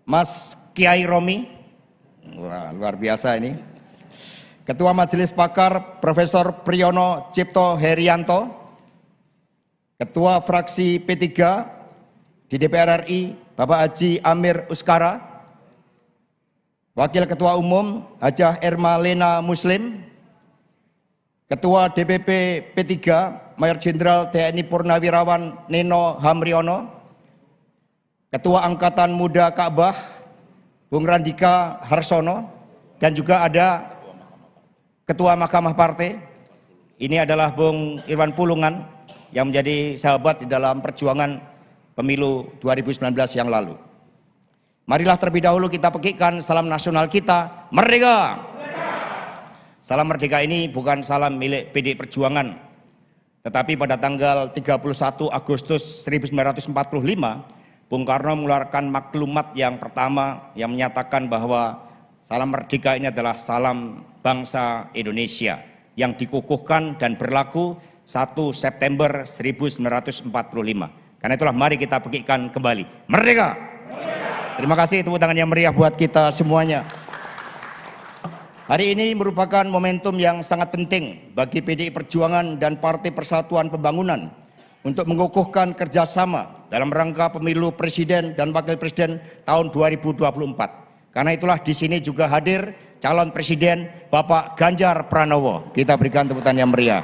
F: Mas Kiai Romi. Wah, luar biasa ini. Ketua Majelis Pakar Profesor Priyono Cipto Herianto. Ketua Fraksi P3 di DPR RI Bapak Haji Amir Uskara. Wakil Ketua Umum Hajah Erma Lena Muslim. Ketua DPP P3 Mayor Jenderal TNI Purnawirawan Neno Hamriono. Ketua Angkatan Muda Ka'bah Bung Randika Harsono, dan juga ada Ketua Mahkamah Partai. Ini adalah Bung Irwan Pulungan yang menjadi sahabat di dalam perjuangan pemilu 2019 yang lalu. Marilah terlebih dahulu kita pekikkan salam nasional kita, merdeka! Salam merdeka ini bukan salam milik PDI Perjuangan, tetapi pada tanggal 31 Agustus 1945, Bung Karno mengeluarkan maklumat yang pertama yang menyatakan bahwa salam merdeka ini adalah salam bangsa Indonesia yang dikukuhkan dan berlaku 1 September 1945. Karena itulah mari kita pekikkan kembali. Merdeka! Terima kasih, tepuk tangan yang meriah buat kita semuanya. Hari ini merupakan momentum yang sangat penting bagi PDI Perjuangan dan Partai Persatuan Pembangunan untuk mengukuhkan kerjasama dalam rangka pemilu presiden dan wakil presiden tahun 2024. Karena itulah di sini juga hadir calon presiden Bapak Ganjar Pranowo. Kita berikan tepuk tangan yang meriah.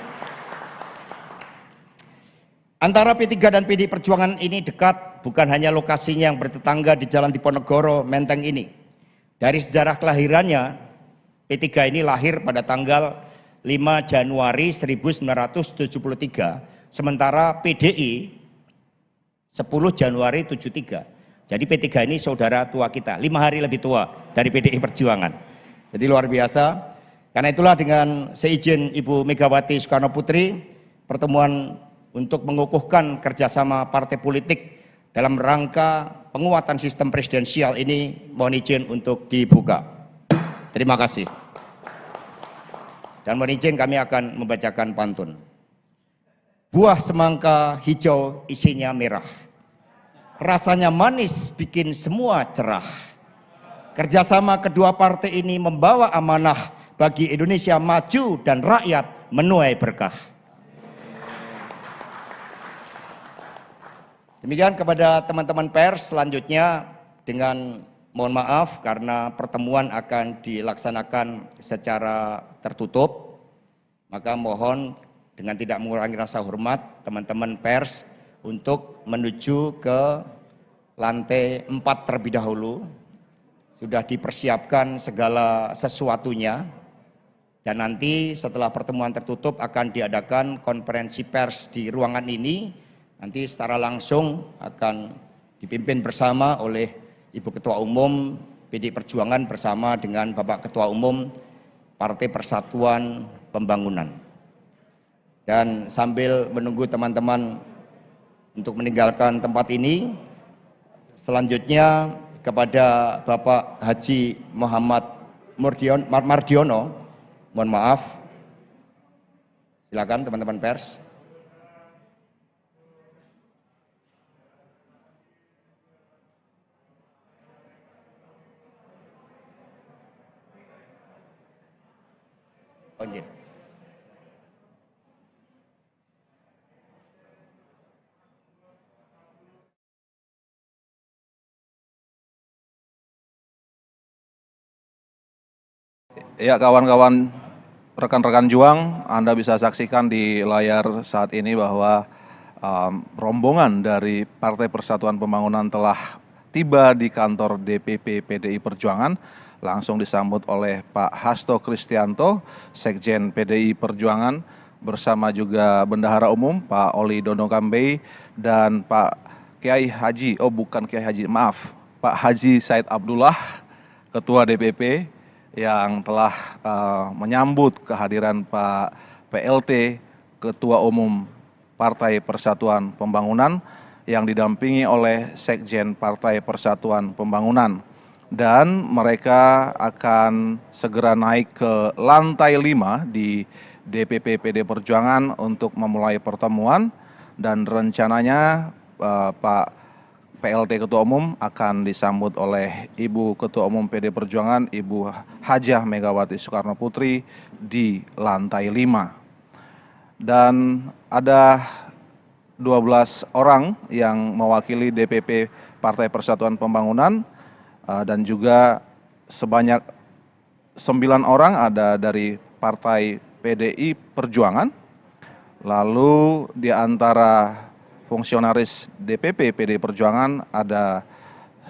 F: Antara P3 dan PDI Perjuangan ini dekat, bukan hanya lokasinya yang bertetangga di Jalan Diponegoro, Menteng ini. Dari sejarah kelahirannya, P3 ini lahir pada tanggal 5 Januari 1973, sementara PDI 10 Januari 73. Jadi P3 ini saudara tua kita, 5 hari lebih tua dari PDI Perjuangan. Jadi luar biasa. Karena itulah dengan seizin Ibu Megawati Soekarno Putri, pertemuan untuk mengukuhkan kerjasama partai politik dalam rangka penguatan sistem presidensial ini mohon izin untuk dibuka. Terima kasih. Dan mohon izin kami akan membacakan pantun. buah semangka hijau isinya merah. Rasanya manis bikin semua cerah. Kerjasama kedua partai ini membawa amanah bagi Indonesia maju dan rakyat menuai berkah. Demikian kepada teman-teman pers, selanjutnya dengan mohon maaf karena pertemuan akan dilaksanakan secara tertutup, maka mohon dengan tidak mengurangi rasa hormat teman-teman pers untuk menuju ke lantai 4 terlebih dahulu. Sudah dipersiapkan segala sesuatunya dan nanti setelah pertemuan tertutup akan diadakan konferensi pers di ruangan ini. Nanti secara langsung akan dipimpin bersama oleh Ibu Ketua Umum PDI Perjuangan bersama dengan Bapak Ketua Umum Partai Persatuan Pembangunan. Dan sambil menunggu teman-teman untuk meninggalkan tempat ini, selanjutnya kepada Bapak Haji Muhammad Mardiono, mohon maaf, silakan teman-teman pers. Izin.
A: Ya, kawan-kawan, rekan-rekan juang, Anda bisa saksikan di layar saat ini bahwa rombongan dari Partai Persatuan Pembangunan telah tiba di kantor DPP PDI Perjuangan, langsung disambut oleh Pak Hasto Kristianto, Sekjen PDI Perjuangan, bersama juga Bendahara Umum Pak Oli Dono Kambei dan Pak Kiai Haji, maaf, Pak Haji Said Abdullah, Ketua DPP, yang telah menyambut kehadiran Pak PLT, Ketua Umum Partai Persatuan Pembangunan, yang didampingi oleh Sekjen Partai Persatuan Pembangunan. Dan mereka akan segera naik ke lantai 5 di DPP PD Perjuangan untuk memulai pertemuan, dan rencananya Pak PLT Ketua Umum akan disambut oleh Ibu Ketua Umum PD Perjuangan, Ibu Hajah Megawati Soekarno Putri di lantai 5. Dan ada 12 orang yang mewakili DPP Partai Persatuan Pembangunan, dan juga sebanyak 9 orang ada dari Partai PDI Perjuangan. Lalu di antara fungsionaris DPP PDI Perjuangan ada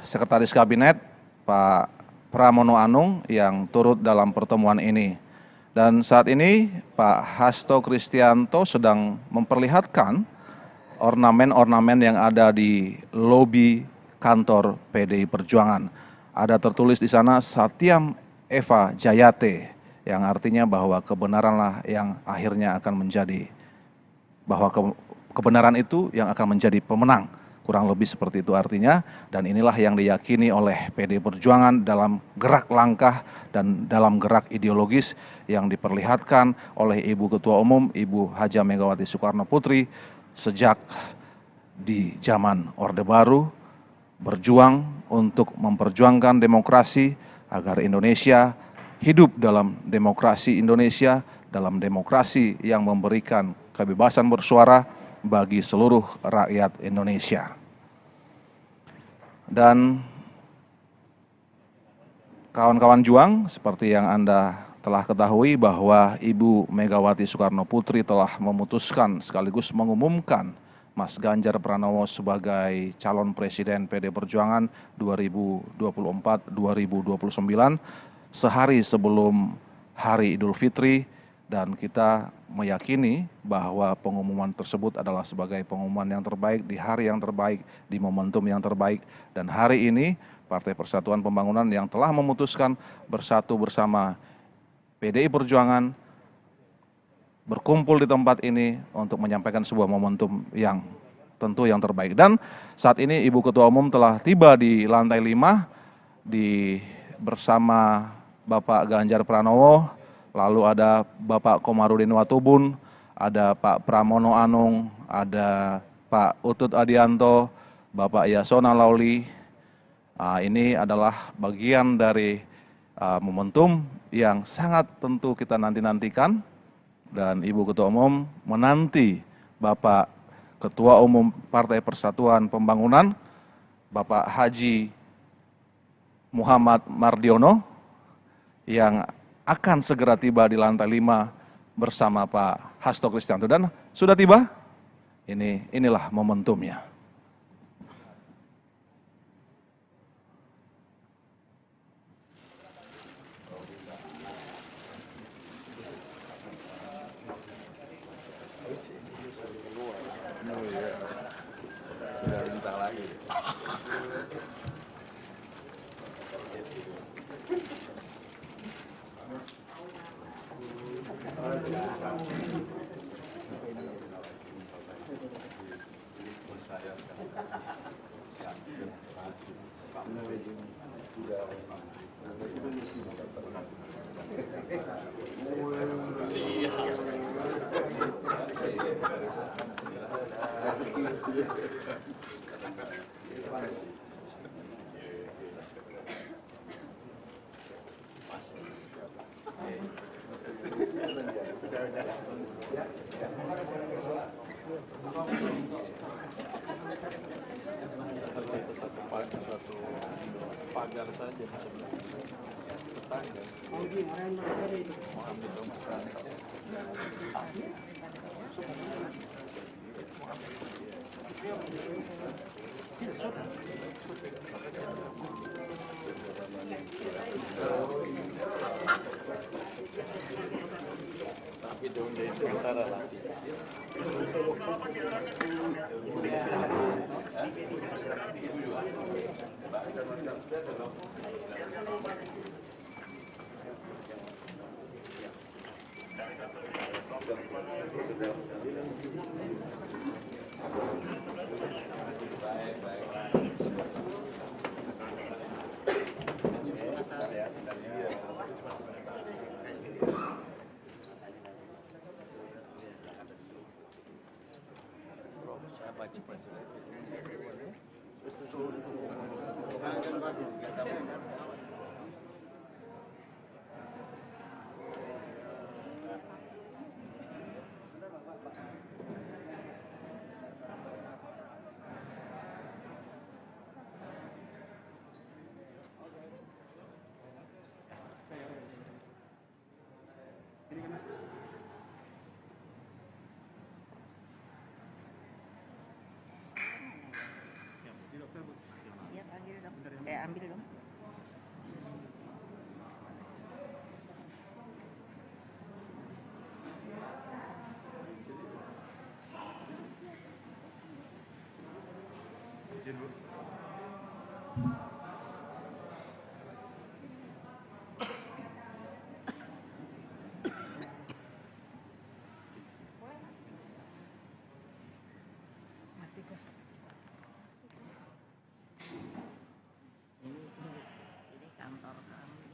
A: Sekretaris Kabinet Pak Pramono Anung yang turut dalam pertemuan ini. Dan saat ini Pak Hasto Kristianto sedang memperlihatkan ornamen-ornamen yang ada di lobi kantor PDI Perjuangan. Ada tertulis di sana Satyam Eva Jayate, yang artinya bahwa kebenaranlah yang akhirnya akan menjadi, bahwa kebenaran itu yang akan menjadi pemenang. Kurang lebih seperti itu artinya, dan inilah yang diyakini oleh PDI Perjuangan dalam gerak langkah dan dalam gerak ideologis yang diperlihatkan oleh Ibu Ketua Umum, Ibu Hajah Megawati Soekarno Putri sejak di zaman Orde Baru, berjuang untuk memperjuangkan demokrasi agar Indonesia hidup dalam demokrasi Indonesia, dalam demokrasi yang memberikan kebebasan bersuara bagi seluruh rakyat Indonesia. Dan kawan-kawan juang, seperti yang Anda telah ketahui bahwa Ibu Megawati Soekarno Putri telah memutuskan sekaligus mengumumkan Mas Ganjar Pranowo sebagai calon presiden PD Perjuangan 2024-2029 sehari sebelum Hari Idul Fitri, dan kita meyakini bahwa pengumuman tersebut adalah sebagai pengumuman yang terbaik di hari yang terbaik, di momentum yang terbaik. Dan hari ini Partai Persatuan Pembangunan yang telah memutuskan bersatu bersama PDI Perjuangan berkumpul di tempat ini untuk menyampaikan sebuah momentum yang tentu yang terbaik. Dan saat ini Ibu Ketua Umum telah tiba di lantai 5 bersama Bapak Ganjar Pranowo, lalu ada Bapak Komarudin Watubun, ada Pak Pramono Anung, ada Pak Utut Adianto, Bapak Yasona Lauli. Ini adalah bagian dari momentum yang sangat tentu kita nanti-nantikan, dan Ibu Ketua Umum menanti Bapak Ketua Umum Partai Persatuan Pembangunan, Bapak Haji Muhammad Mardiono, yang akan segera tiba di lantai 5 bersama Pak Hasto Kristianto. Dan sudah tiba, inilah momentumnya.
B: Iya, panggil dong. Ambil dong. Ini kantor kami.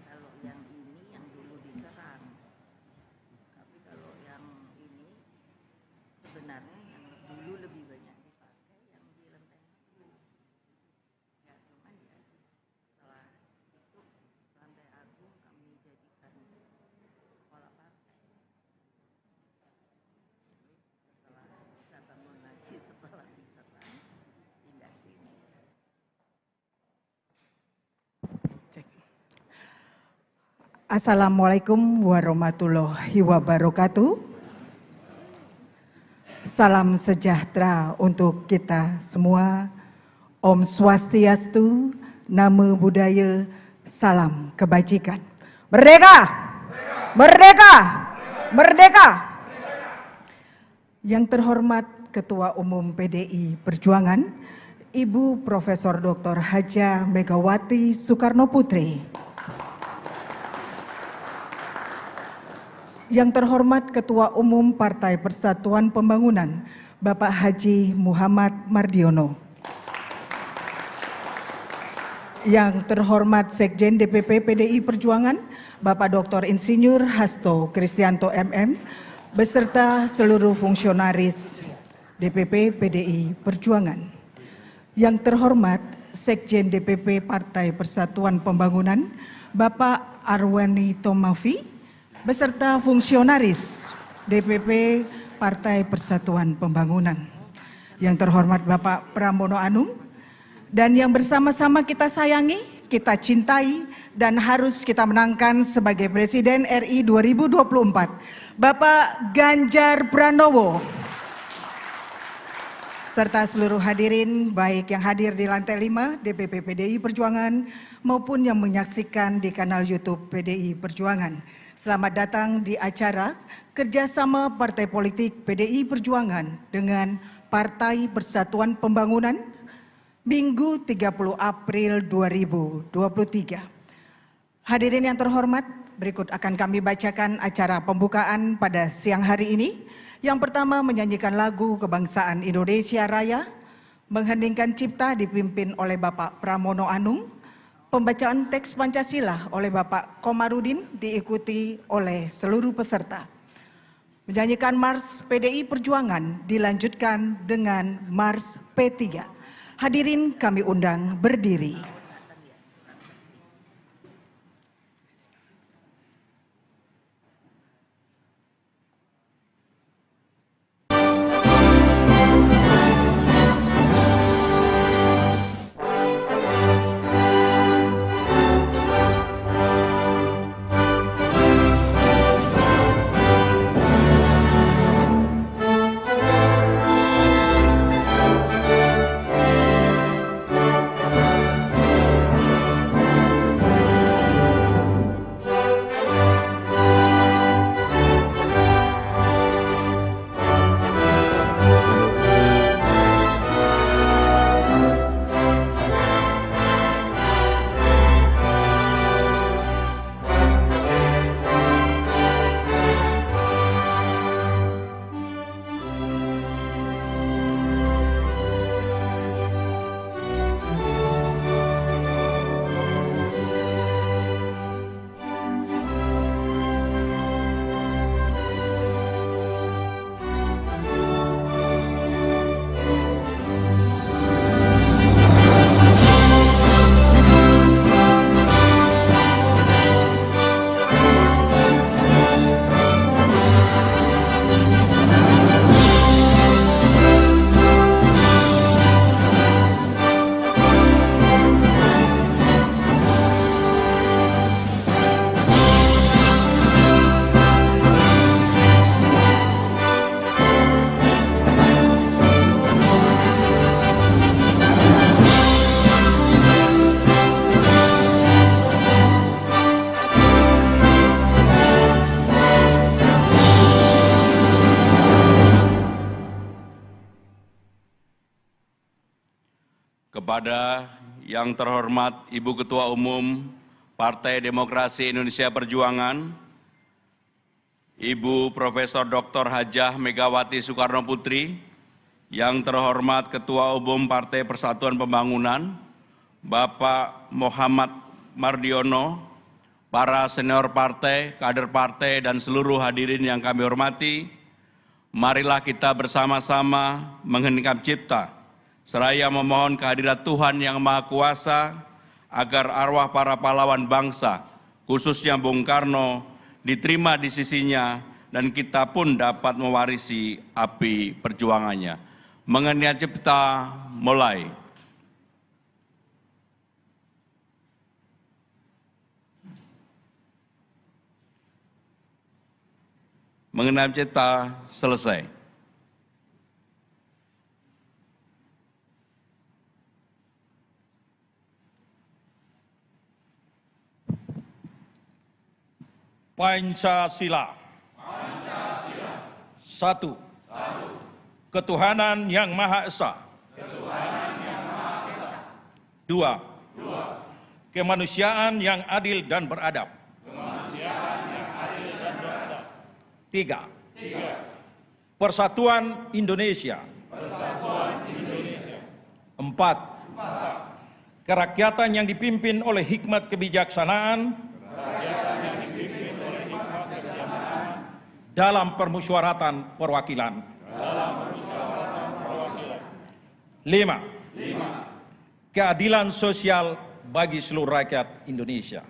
B: Kalau yang ini yang dulu diserang, tapi kalau yang ini sebenarnya yang dulu lebih banyak dipakai yang di Lenteng Agung. Ya, cuman ya setelah itu Lantai Agung kami jadikan sekolah partai. Setelah bisa bangun lagi setelah diserang, pindah sini.
C: Assalamualaikum warahmatullahi wabarakatuh. Salam sejahtera untuk kita semua. Om Swastiastu, Namo Buddhaya, salam kebajikan. Merdeka! Merdeka! Merdeka! Yang terhormat Ketua Umum PDI Perjuangan, Ibu Profesor Dr. Hajah Megawati Soekarno Putri. Yang terhormat Ketua Umum Partai Persatuan Pembangunan, Bapak Haji Muhammad Mardiono. Yang terhormat Sekjen DPP PDI Perjuangan, Bapak Dr. Insinyur Hasto Kristianto MM, beserta seluruh fungsionaris DPP PDI Perjuangan. Yang terhormat Sekjen DPP Partai Persatuan Pembangunan, Bapak Arwani Tomafi, beserta fungsionaris DPP Partai Persatuan Pembangunan. Yang terhormat Bapak Pramono Anung, dan yang bersama-sama kita sayangi, kita cintai, dan harus kita menangkan sebagai Presiden RI 2024, Bapak Ganjar Pranowo, serta seluruh hadirin baik yang hadir di lantai 5 DPP PDI Perjuangan maupun yang menyaksikan di kanal YouTube PDI Perjuangan. Selamat datang di acara kerjasama Partai Politik PDI Perjuangan dengan Partai Persatuan Pembangunan Minggu 30 April 2023. Hadirin yang terhormat, berikut akan kami bacakan acara pembukaan pada siang hari ini. Yang pertama, menyanyikan lagu Kebangsaan Indonesia Raya, mengheningkan cipta dipimpin oleh Bapak Pramono Anung, pembacaan teks Pancasila oleh Bapak Komarudin diikuti oleh seluruh peserta. Menyanyikan Mars PDI Perjuangan dilanjutkan dengan Mars P3. Hadirin kami undang berdiri.
D: Kepada yang terhormat Ibu Ketua Umum Partai Demokrasi Indonesia Perjuangan, Ibu Profesor Dr. Hajah Megawati Soekarno Putri, yang terhormat Ketua Umum Partai Persatuan Pembangunan, Bapak Muhammad Mardiono, para senior partai, kader partai, dan seluruh hadirin yang kami hormati, marilah kita bersama-sama mengheningkan cipta, seraya memohon kehadirat Tuhan Yang Maha Kuasa agar arwah para pahlawan bangsa, khususnya Bung Karno, diterima di sisinya dan kita pun dapat mewarisi api perjuangannya. Mengenai cipta mulai. Mengenai cipta selesai.
E: Pancasila. Satu. Ketuhanan Yang Maha Esa. Dua. Kemanusiaan yang adil dan beradab. Tiga. Persatuan Indonesia. Empat. kerakyatan yang dipimpin oleh hikmat kebijaksanaan, dalam permusyawaratan perwakilan. 5. Keadilan sosial bagi seluruh rakyat Indonesia.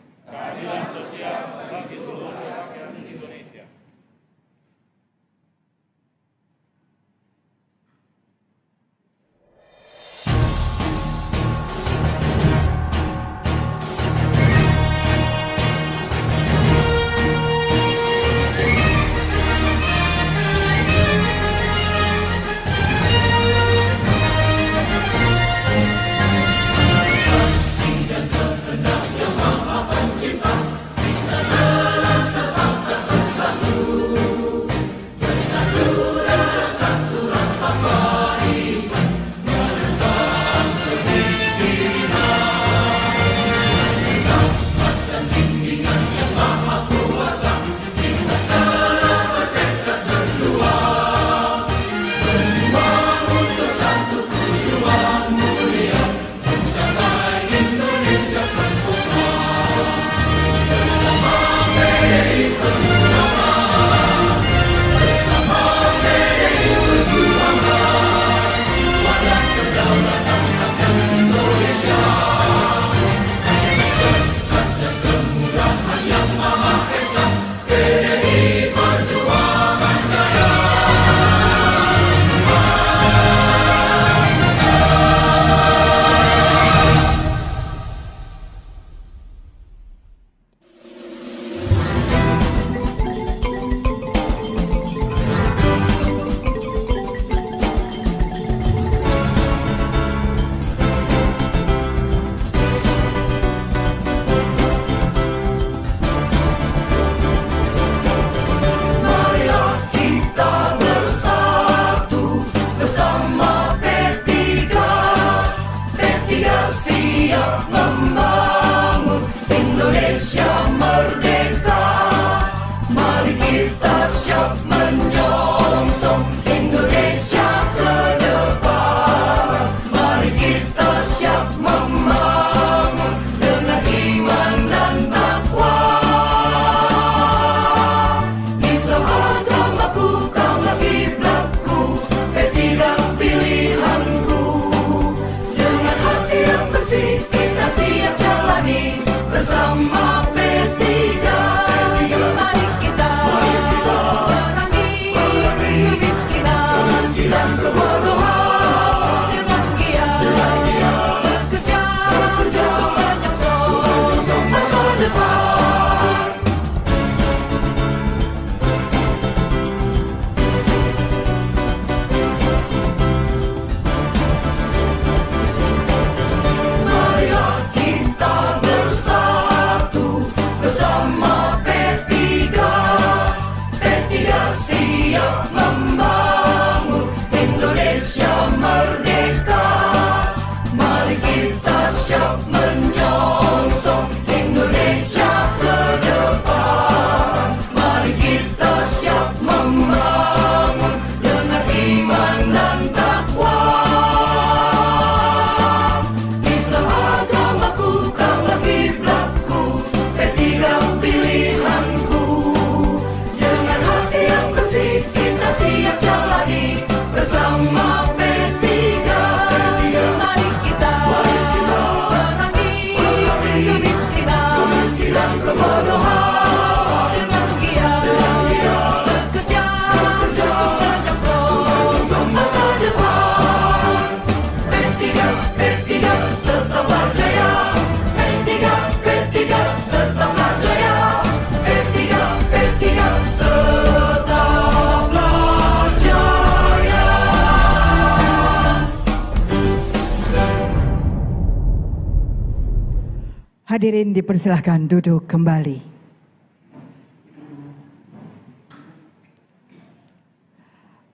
C: Hadirin dipersilahkan duduk kembali.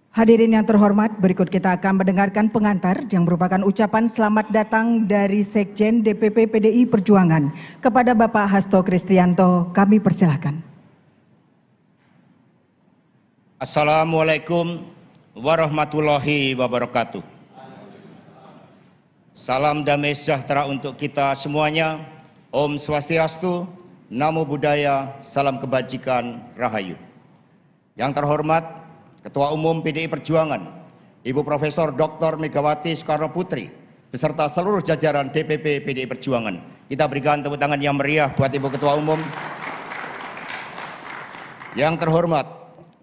C: Hadirin yang terhormat, berikut kita akan mendengarkan pengantar yang merupakan ucapan selamat datang dari Sekjen DPP PDI Perjuangan kepada Bapak Hasto Kristianto. Kami persilahkan.
F: Assalamualaikum warahmatullahi wabarakatuh. Salam damai sejahtera untuk kita semuanya. Om Swastiastu, Namo Buddhaya, salam kebajikan, Rahayu. Yang terhormat Ketua Umum PDI Perjuangan, Ibu Profesor Dr. Megawati Soekarno Putri, beserta seluruh jajaran DPP PDI Perjuangan. Kita berikan tepuk tangan yang meriah buat Ibu Ketua Umum. Yang terhormat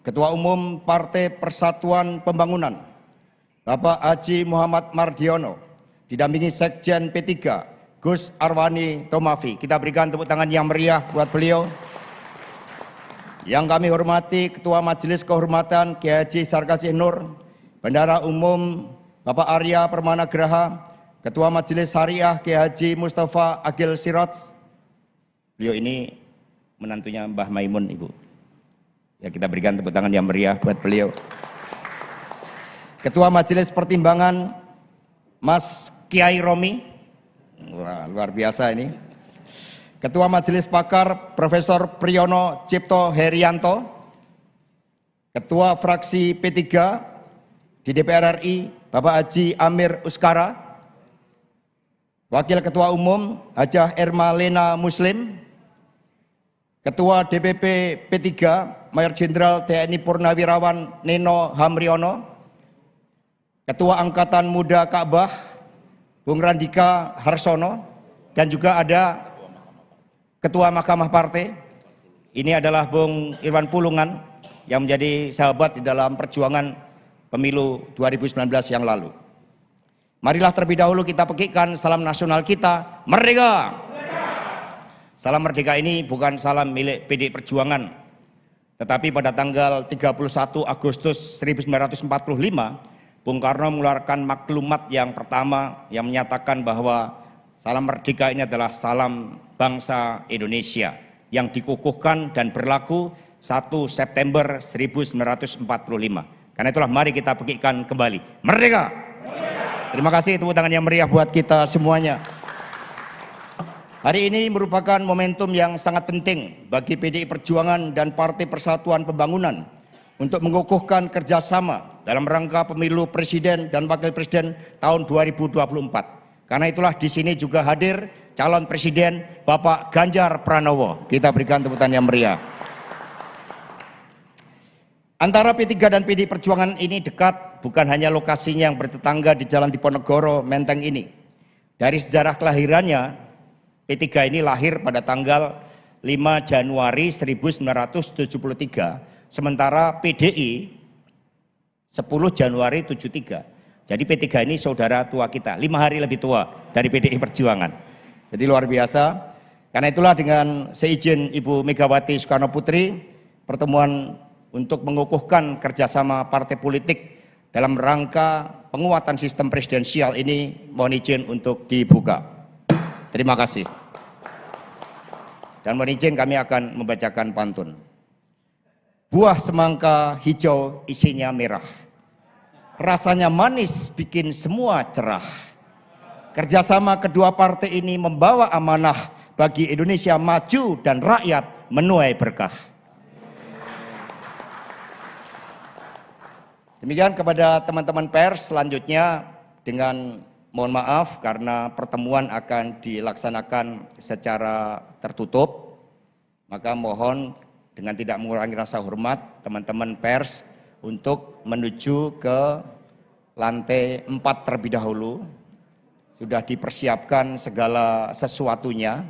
F: Ketua Umum Partai Persatuan Pembangunan, Bapak Haji Muhammad Mardiono, didampingi Sekjen P3, Gus Arwani Tomafi. Kita berikan tepuk tangan yang meriah buat beliau. Yang kami hormati Ketua Majelis Kehormatan Kiai Haji Sarkasih Nur, Bendahara Umum Bapak Arya Permana Graha, Ketua Majelis Syariah Kiai Haji Mustafa Agil Siraj. Beliau ini menantunya Mbah Maimun, Ibu. Ya, kita berikan tepuk tangan yang meriah buat beliau. Ketua Majelis Pertimbangan Mas Kiai Romi. Wah, luar biasa ini. Ketua Majelis Pakar Profesor Priyono Cipto Herianto. Ketua Fraksi P3 di DPR RI Bapak Haji Amir Uskara. Wakil Ketua Umum Hajah Erma Lena Muslim. Ketua DPP P3 Mayor Jenderal TNI Purnawirawan Neno Hamriono. Ketua Angkatan Muda Ka'bah Bung Randika Harsono, dan juga ada Ketua Mahkamah Partai. Ini adalah Bung Irwan Pulungan yang menjadi sahabat di dalam perjuangan pemilu 2019 yang lalu. Marilah terlebih dahulu kita pekikkan salam nasional kita, Merdeka! Salam Merdeka ini bukan salam milik PDI Perjuangan, tetapi pada tanggal 31 Agustus 1945, Bung Karno mengeluarkan maklumat yang pertama yang menyatakan bahwa salam merdeka ini adalah salam bangsa Indonesia yang dikukuhkan dan berlaku 1 September 1945. Karena itulah mari kita pekikkan kembali. Merdeka! Terima kasih, tepuk tangan yang meriah buat kita semuanya. Hari ini merupakan momentum yang sangat penting bagi PDI Perjuangan dan Partai Persatuan Pembangunan untuk mengukuhkan kerjasama dalam rangka pemilu presiden dan wakil presiden tahun 2024. Karena itulah di sini juga hadir calon presiden Bapak Ganjar Pranowo. Kita berikan tepuk tangan yang meriah. Antara P3 dan PDI Perjuangan ini dekat, bukan hanya lokasinya yang bertetangga di Jalan Diponegoro, Menteng ini. Dari sejarah kelahirannya, P3 ini lahir pada tanggal 5 Januari 1973, sementara PDI 10 Januari 73. Jadi P3 ini saudara tua kita, 5 hari lebih tua dari PDI Perjuangan. Jadi luar biasa. Karena itulah dengan seizin Ibu Megawati Soekarno Putri, pertemuan untuk mengukuhkan kerjasama partai politik dalam rangka penguatan sistem presidensial ini mohon izin untuk dibuka. Terima kasih. Dan mohon izin kami akan membacakan pantun. Buah semangka hijau isinya merah. Rasanya manis bikin semua cerah. Kerjasama kedua partai ini membawa amanah bagi Indonesia maju dan rakyat menuai berkah. Demikian kepada teman-teman pers, selanjutnya dengan mohon maaf karena pertemuan akan dilaksanakan secara tertutup, maka mohon dengan tidak mengurangi rasa hormat teman-teman pers untuk menuju ke lantai 4 terlebih dahulu. Sudah dipersiapkan segala sesuatunya,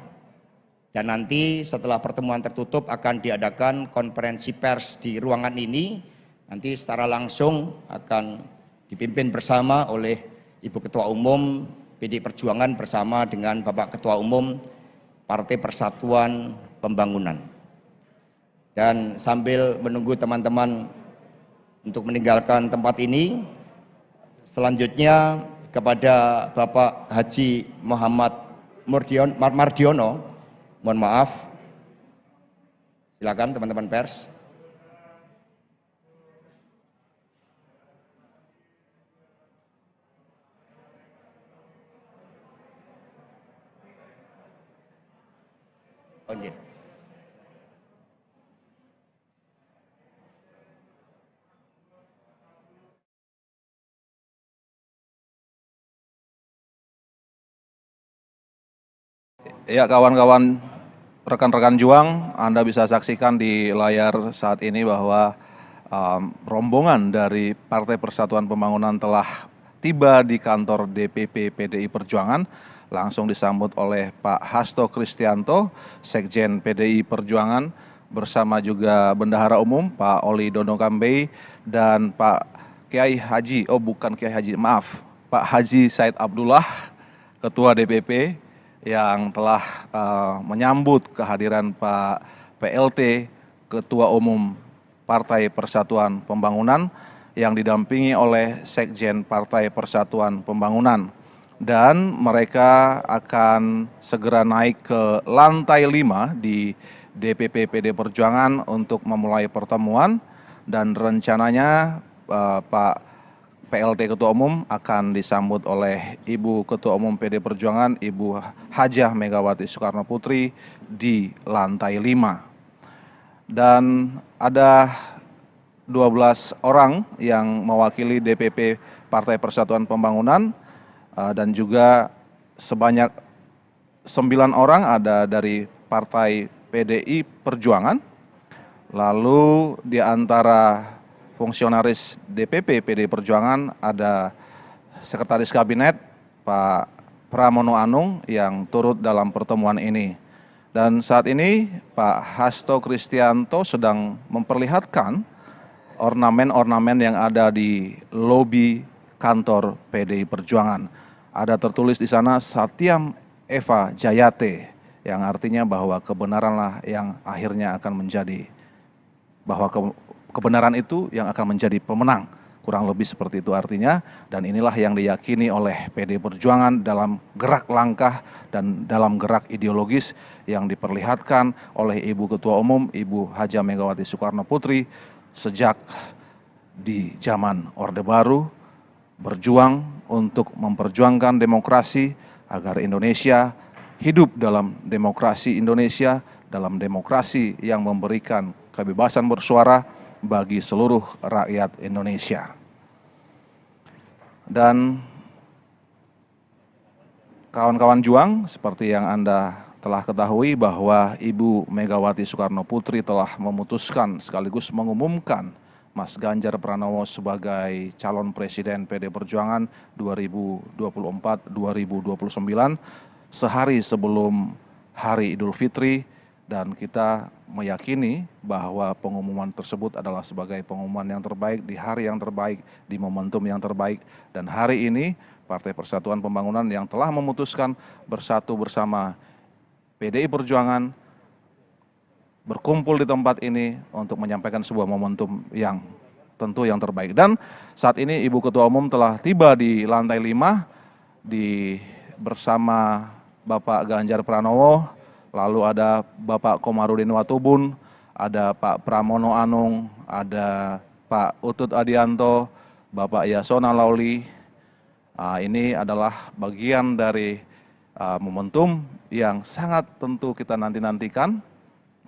F: dan nanti setelah pertemuan tertutup akan diadakan konferensi pers di ruangan ini. Nanti secara langsung akan dipimpin bersama oleh Ibu Ketua Umum PDI Perjuangan bersama dengan Bapak Ketua Umum Partai Persatuan Pembangunan. Dan sambil menunggu teman-teman untuk meninggalkan tempat ini, selanjutnya kepada Bapak Haji Muhammad Mardiono, mohon maaf, silakan teman-teman pers. Izin.
A: Ya, kawan-kawan, rekan-rekan juang, Anda bisa saksikan di layar saat ini bahwa rombongan dari Partai Persatuan Pembangunan telah tiba di kantor DPP PDI Perjuangan, langsung disambut oleh Pak Hasto Kristianto, Sekjen PDI Perjuangan, bersama juga Bendahara Umum Pak Oli Dono Kambei dan Pak Kiai Haji, bukan Kiai Haji, maaf, Pak Haji Said Abdullah, Ketua DPP, yang telah menyambut kehadiran Pak PLT, Ketua Umum Partai Persatuan Pembangunan, yang didampingi oleh Sekjen Partai Persatuan Pembangunan. Dan mereka akan segera naik ke lantai 5 di DPP PD Perjuangan untuk memulai pertemuan, dan rencananya Pak PLT Ketua Umum akan disambut oleh Ibu Ketua Umum PD Perjuangan, Ibu Hajah Megawati Soekarno Putri di lantai 5. Dan ada 12 orang yang mewakili DPP Partai Persatuan Pembangunan, dan juga sebanyak 9 orang ada dari Partai PDI Perjuangan. Lalu di antara fungsionaris DPP PDI Perjuangan ada Sekretaris Kabinet Pak Pramono Anung yang turut dalam pertemuan ini. Dan saat ini Pak Hasto Kristianto sedang memperlihatkan ornamen-ornamen yang ada di lobi kantor PDI Perjuangan. Ada tertulis di sana Satyam Eva Jayate, yang artinya bahwa kebenaranlah yang akhirnya akan menjadi, bahwa kebenaran itu yang akan menjadi pemenang, kurang lebih seperti itu artinya. Dan inilah yang diyakini oleh PDI Perjuangan dalam gerak langkah dan dalam gerak ideologis yang diperlihatkan oleh Ibu Ketua Umum, Ibu Hajah Megawati Soekarno Putri, sejak di zaman Orde Baru, berjuang untuk memperjuangkan demokrasi agar Indonesia hidup dalam demokrasi Indonesia, dalam demokrasi yang memberikan kebebasan bersuara bagi seluruh rakyat Indonesia. Dan kawan-kawan juang, seperti yang Anda telah ketahui bahwa Ibu Megawati Soekarno Putri telah memutuskan sekaligus mengumumkan Mas Ganjar Pranowo sebagai calon presiden PD Perjuangan 2024-2029 sehari sebelum Hari Idul Fitri. Dan kita meyakini bahwa pengumuman tersebut adalah sebagai pengumuman yang terbaik di hari yang terbaik, di momentum yang terbaik. Dan hari ini Partai Persatuan Pembangunan yang telah memutuskan bersatu bersama PDI Perjuangan berkumpul di tempat ini untuk menyampaikan sebuah momentum yang tentu yang terbaik. Dan saat ini Ibu Ketua Umum telah tiba di lantai 5 bersama Bapak Ganjar Pranowo. Lalu ada Bapak Komarudin Watubun, ada Pak Pramono Anung, ada Pak Utut Adianto, Bapak Yasona Lauli. Ini adalah bagian dari momentum yang sangat tentu kita nanti-nantikan.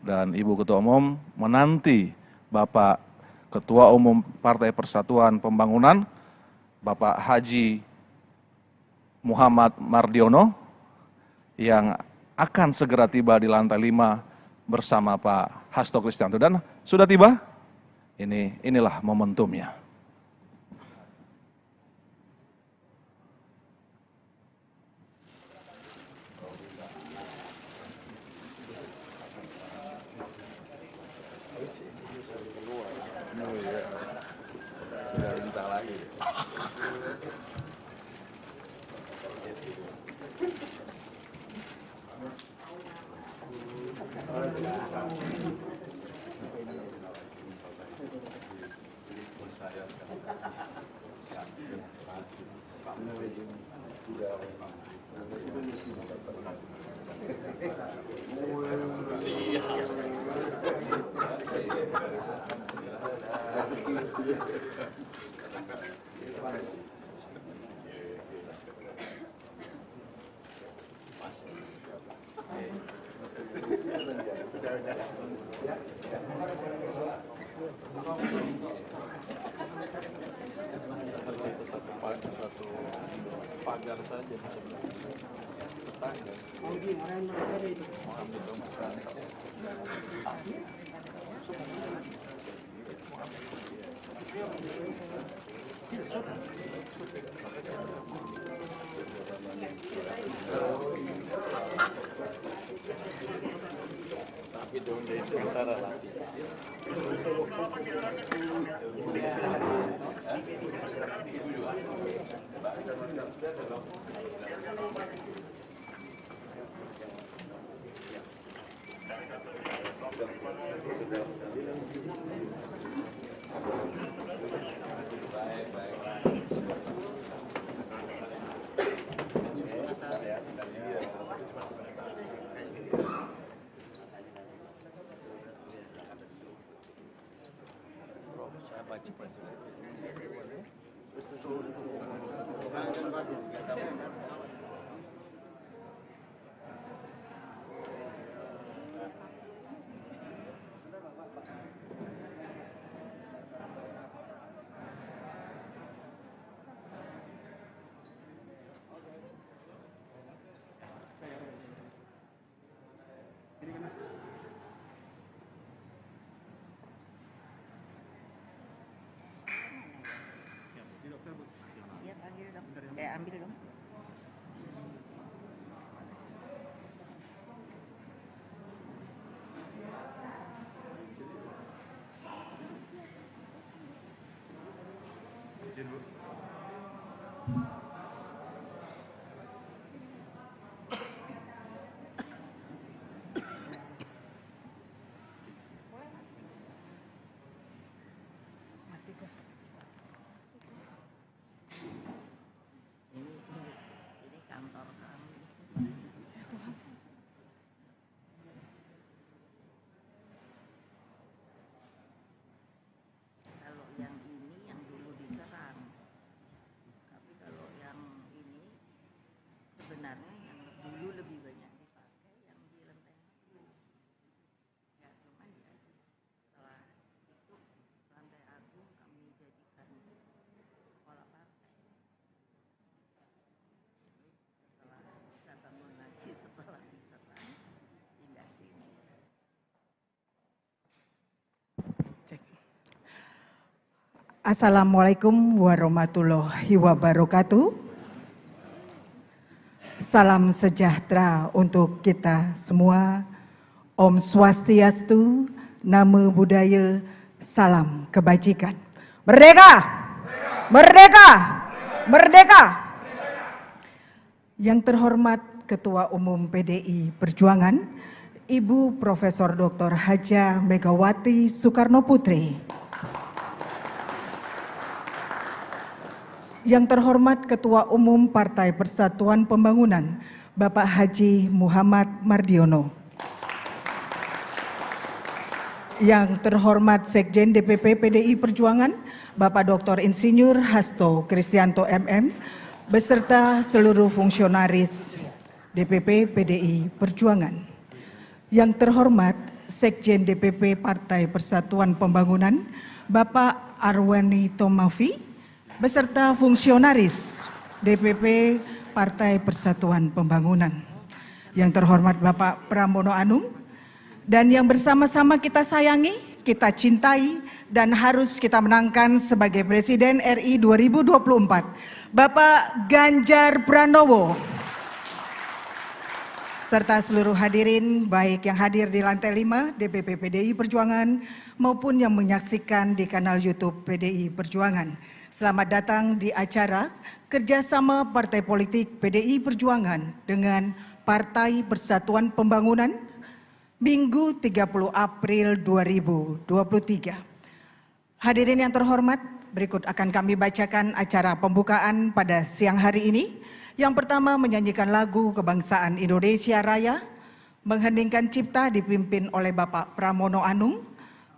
A: Dan Ibu Ketua Umum menanti Bapak Ketua Umum Partai Persatuan Pembangunan, Bapak Haji Muhammad Mardiono, yang akan segera tiba di lantai 5 bersama Pak Hasto Kristianto. Dan sudah tiba, inilah momentumnya. Satu pagar saja.
B: Iya panggil dong. Ambil dong. Ini kantor kami. Kalau yang ini yang dulu diserang, tapi kalau yang ini sebenarnya yang dulu lebih banyak dipakai yang di Lenteng Agung. Ya cuman ya setelah itu Lantai Agung kami jadikan sekolah partai. Setelah bisa bangun lagi setelah diserang pindah sini.
C: Assalamualaikum warahmatullahi wabarakatuh. Salam sejahtera untuk kita semua. Om Swastiastu, Namo Buddhaya, salam kebajikan. Merdeka! Merdeka! Merdeka! Yang terhormat Ketua Umum PDI Perjuangan, Ibu Profesor Dr. Hajah Megawati Soekarno Putri. Yang terhormat Ketua Umum Partai Persatuan Pembangunan, Bapak Haji Muhammad Mardiono. Yang terhormat Sekjen DPP PDI Perjuangan, Bapak Dr. Insinyur Hasto Kristianto MM, beserta seluruh fungsionaris DPP PDI Perjuangan. Yang terhormat Sekjen DPP Partai Persatuan Pembangunan, Bapak Arwani Tomafi, beserta fungsionaris DPP Partai Persatuan Pembangunan. Yang terhormat Bapak Pramono Anung, dan yang bersama-sama kita sayangi, kita cintai, dan harus kita menangkan sebagai Presiden RI 2024, Bapak Ganjar Pranowo. Serta seluruh hadirin, baik yang hadir di lantai 5 DPP PDI Perjuangan maupun yang menyaksikan di kanal YouTube PDI Perjuangan. Selamat datang di acara kerjasama Partai Politik PDI Perjuangan dengan Partai Persatuan Pembangunan Minggu 30 April 2023. Hadirin yang terhormat, berikut akan kami bacakan acara pembukaan pada siang hari ini. Yang pertama, menyanyikan lagu Kebangsaan Indonesia Raya, mengheningkan cipta dipimpin oleh Bapak Pramono Anung.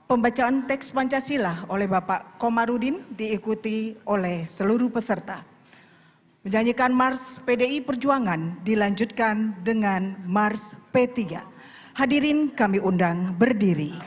C: Pembacaan teks Pancasila oleh Bapak Komarudin diikuti oleh seluruh peserta. Menyanyikan Mars PDI Perjuangan dilanjutkan dengan Mars P3. Hadirin kami undang berdiri.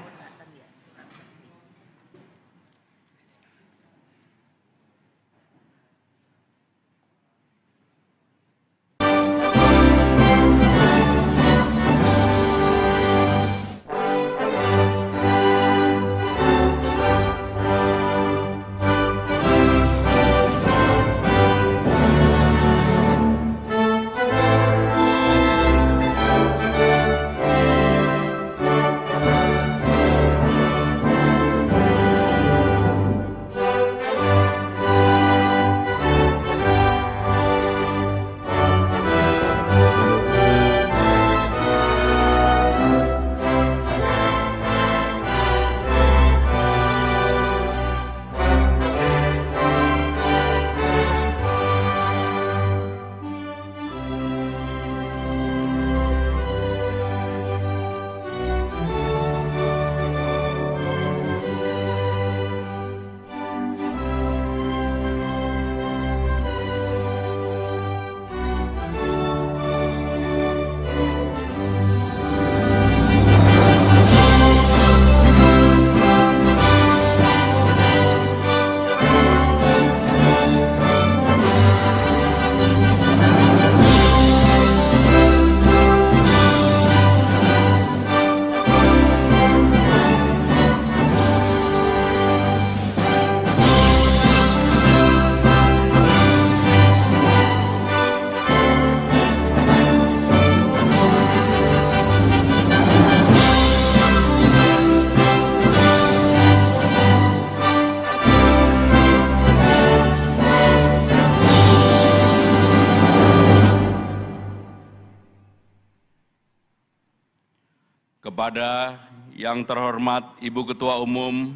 D: kepada yang terhormat Ibu Ketua Umum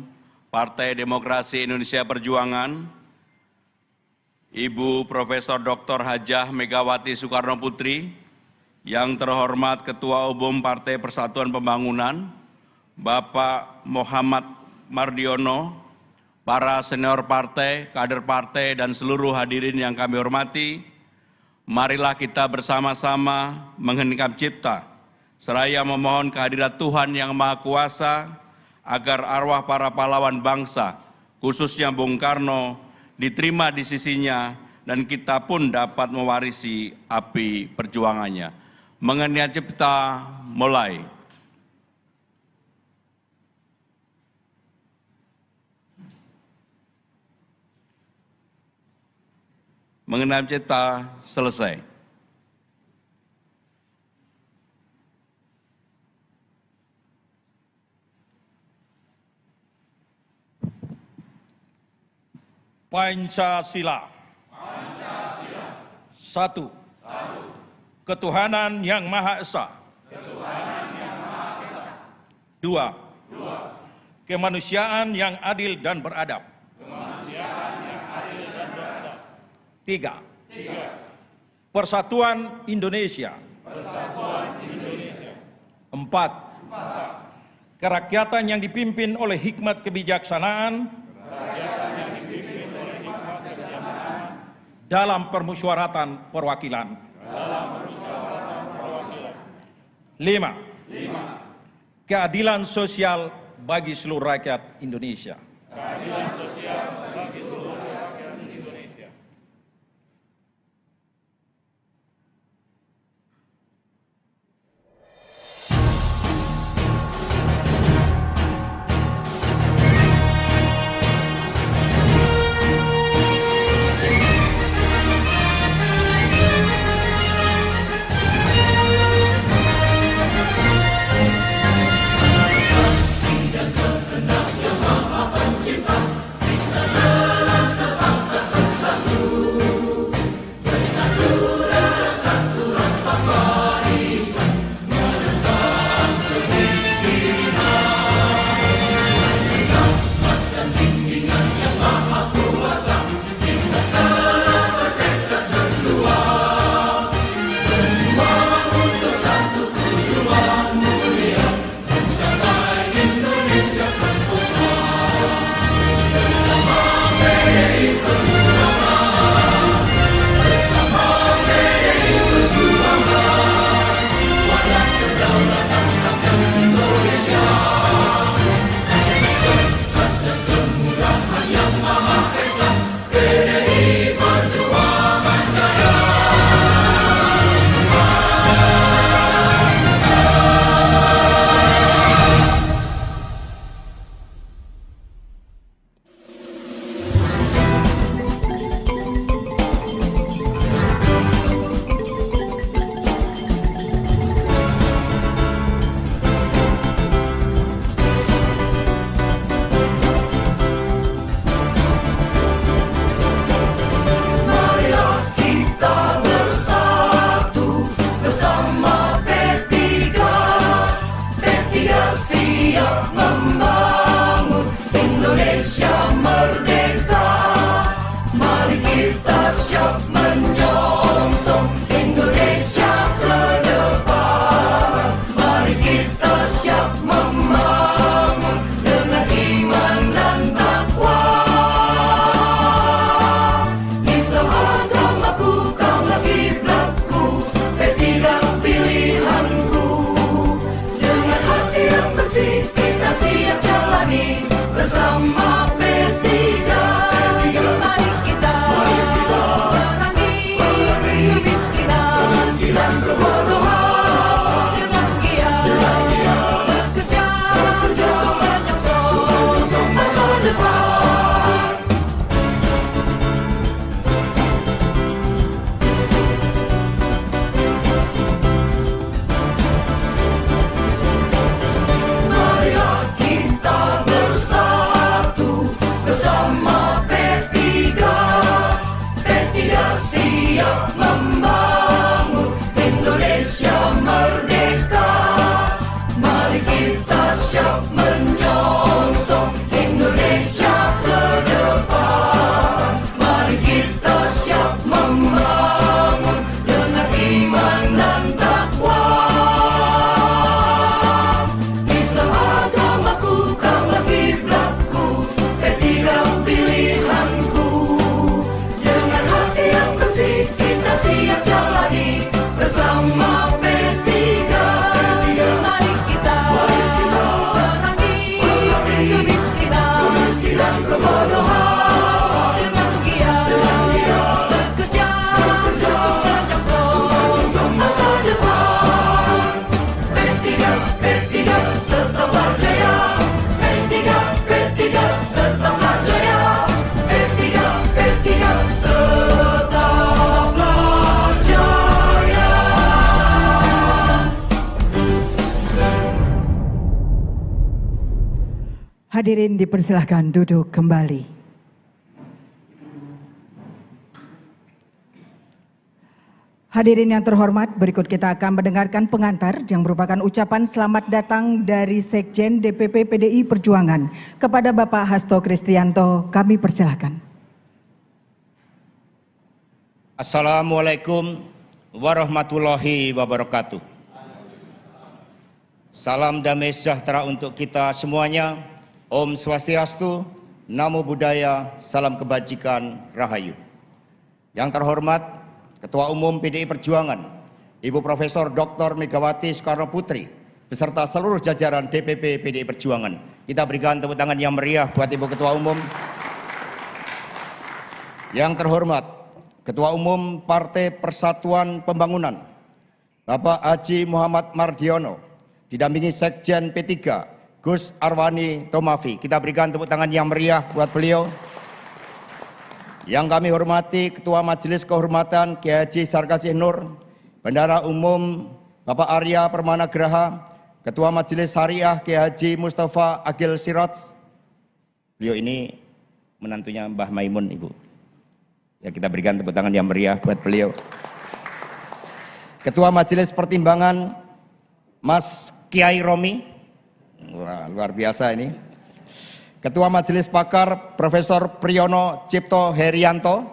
D: Partai Demokrasi Indonesia Perjuangan, Ibu Profesor Dr. Hajah Megawati Soekarno Putri, yang terhormat Ketua Umum Partai Persatuan Pembangunan, Bapak Muhammad Mardiono, para senior partai, kader partai, dan seluruh hadirin yang kami hormati, marilah kita bersama-sama mengheningkan cipta, seraya memohon kehadirat Tuhan Yang Maha Kuasa, agar arwah para pahlawan bangsa, khususnya Bung Karno, diterima di sisinya, dan kita pun dapat mewarisi api perjuangannya. Mengenai cipta, mulai. Mengenai cipta, selesai.
E: Pancasila. Satu. Ketuhanan Yang Maha Esa. Dua. Kemanusiaan yang adil dan beradab. Tiga. Persatuan Indonesia. Empat. Kerakyatan yang dipimpin oleh hikmat kebijaksanaan dalam permusyawaratan perwakilan. 5. Keadilan sosial bagi seluruh rakyat Indonesia.
G: Yang maha pencipta, kita adalah
C: Hadirin dipersilahkan duduk kembali. Hadirin yang terhormat, berikut kita akan mendengarkan pengantar yang merupakan ucapan selamat datang dari Sekjen DPP PDI Perjuangan kepada Bapak Hasto Kristianto. Kami persilahkan.
F: Assalamualaikum warahmatullahi wabarakatuh. Salam damai sejahtera untuk kita semuanya. Om Swastiastu, Namo Buddhaya, salam kebajikan, Rahayu. Yang terhormat Ketua Umum PDI Perjuangan, Ibu Profesor Dr. Megawati Soekarno Putri, beserta seluruh jajaran DPP PDI Perjuangan. Kita berikan tepuk tangan yang meriah buat Ibu Ketua Umum. Yang terhormat Ketua Umum Partai Persatuan Pembangunan, Bapak Haji Muhammad Mardiono, didampingi Sekjen P3, Gus Arwani Tomafi. Kita berikan tepuk tangan yang meriah buat beliau. Yang kami hormati Ketua Majelis Kehormatan Kiai Haji Sarkasih Nur, Bendahara Umum Bapak Arya Permana Graha, Ketua Majelis Syariah Kiai Haji Mustafa Agil Siraj. Beliau ini menantunya Mbah Maimun, Ibu. Ya, kita berikan tepuk tangan yang meriah buat beliau. Ketua Majelis Pertimbangan Mas Kiai Romi. Wah, luar biasa ini. Ketua Majelis Pakar Profesor Priyono Cipto Herianto,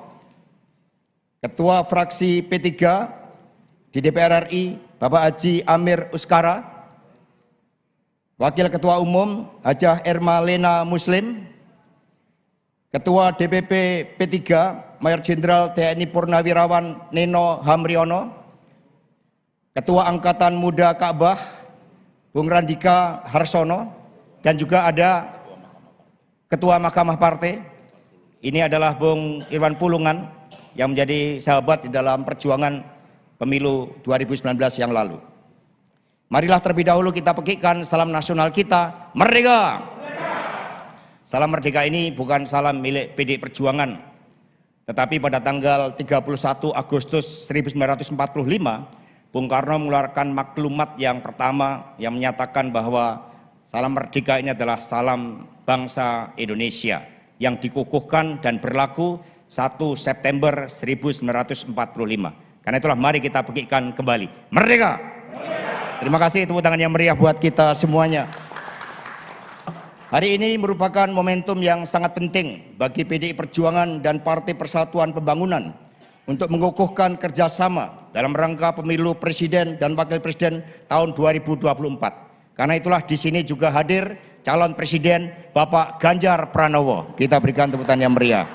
F: Ketua Fraksi P3 di DPR RI Bapak Haji Amir Uskara, Wakil Ketua Umum Hajah Erma Lena Muslim, Ketua DPP P3 Mayor Jenderal TNI Purnawirawan Neno Hamriono, Ketua Angkatan Muda Ka'bah Bung Randika Harsono, dan juga ada Ketua Mahkamah Partai, ini adalah Bung Irwan Pulungan yang menjadi sahabat di dalam perjuangan pemilu 2019 yang lalu. Marilah terlebih dahulu kita pekikkan salam nasional kita, Merdeka! Salam Merdeka ini bukan salam milik PDI Perjuangan, tetapi pada tanggal 31 Agustus 1945, Bung Karno mengeluarkan maklumat yang pertama yang menyatakan bahwa salam Merdeka ini adalah salam bangsa Indonesia yang dikukuhkan dan berlaku 1 September 1945. Karena itulah mari kita pekikkan kembali. Merdeka! Terima kasih, tepuk tangan yang meriah buat kita semuanya. Hari ini merupakan momentum yang sangat penting bagi PDI Perjuangan dan Partai Persatuan Pembangunan untuk mengukuhkan kerjasama dalam rangka pemilu presiden dan wakil presiden tahun 2024. Karena itulah di sini juga hadir calon presiden Bapak Ganjar Pranowo. Kita berikan tepuk tangan yang meriah.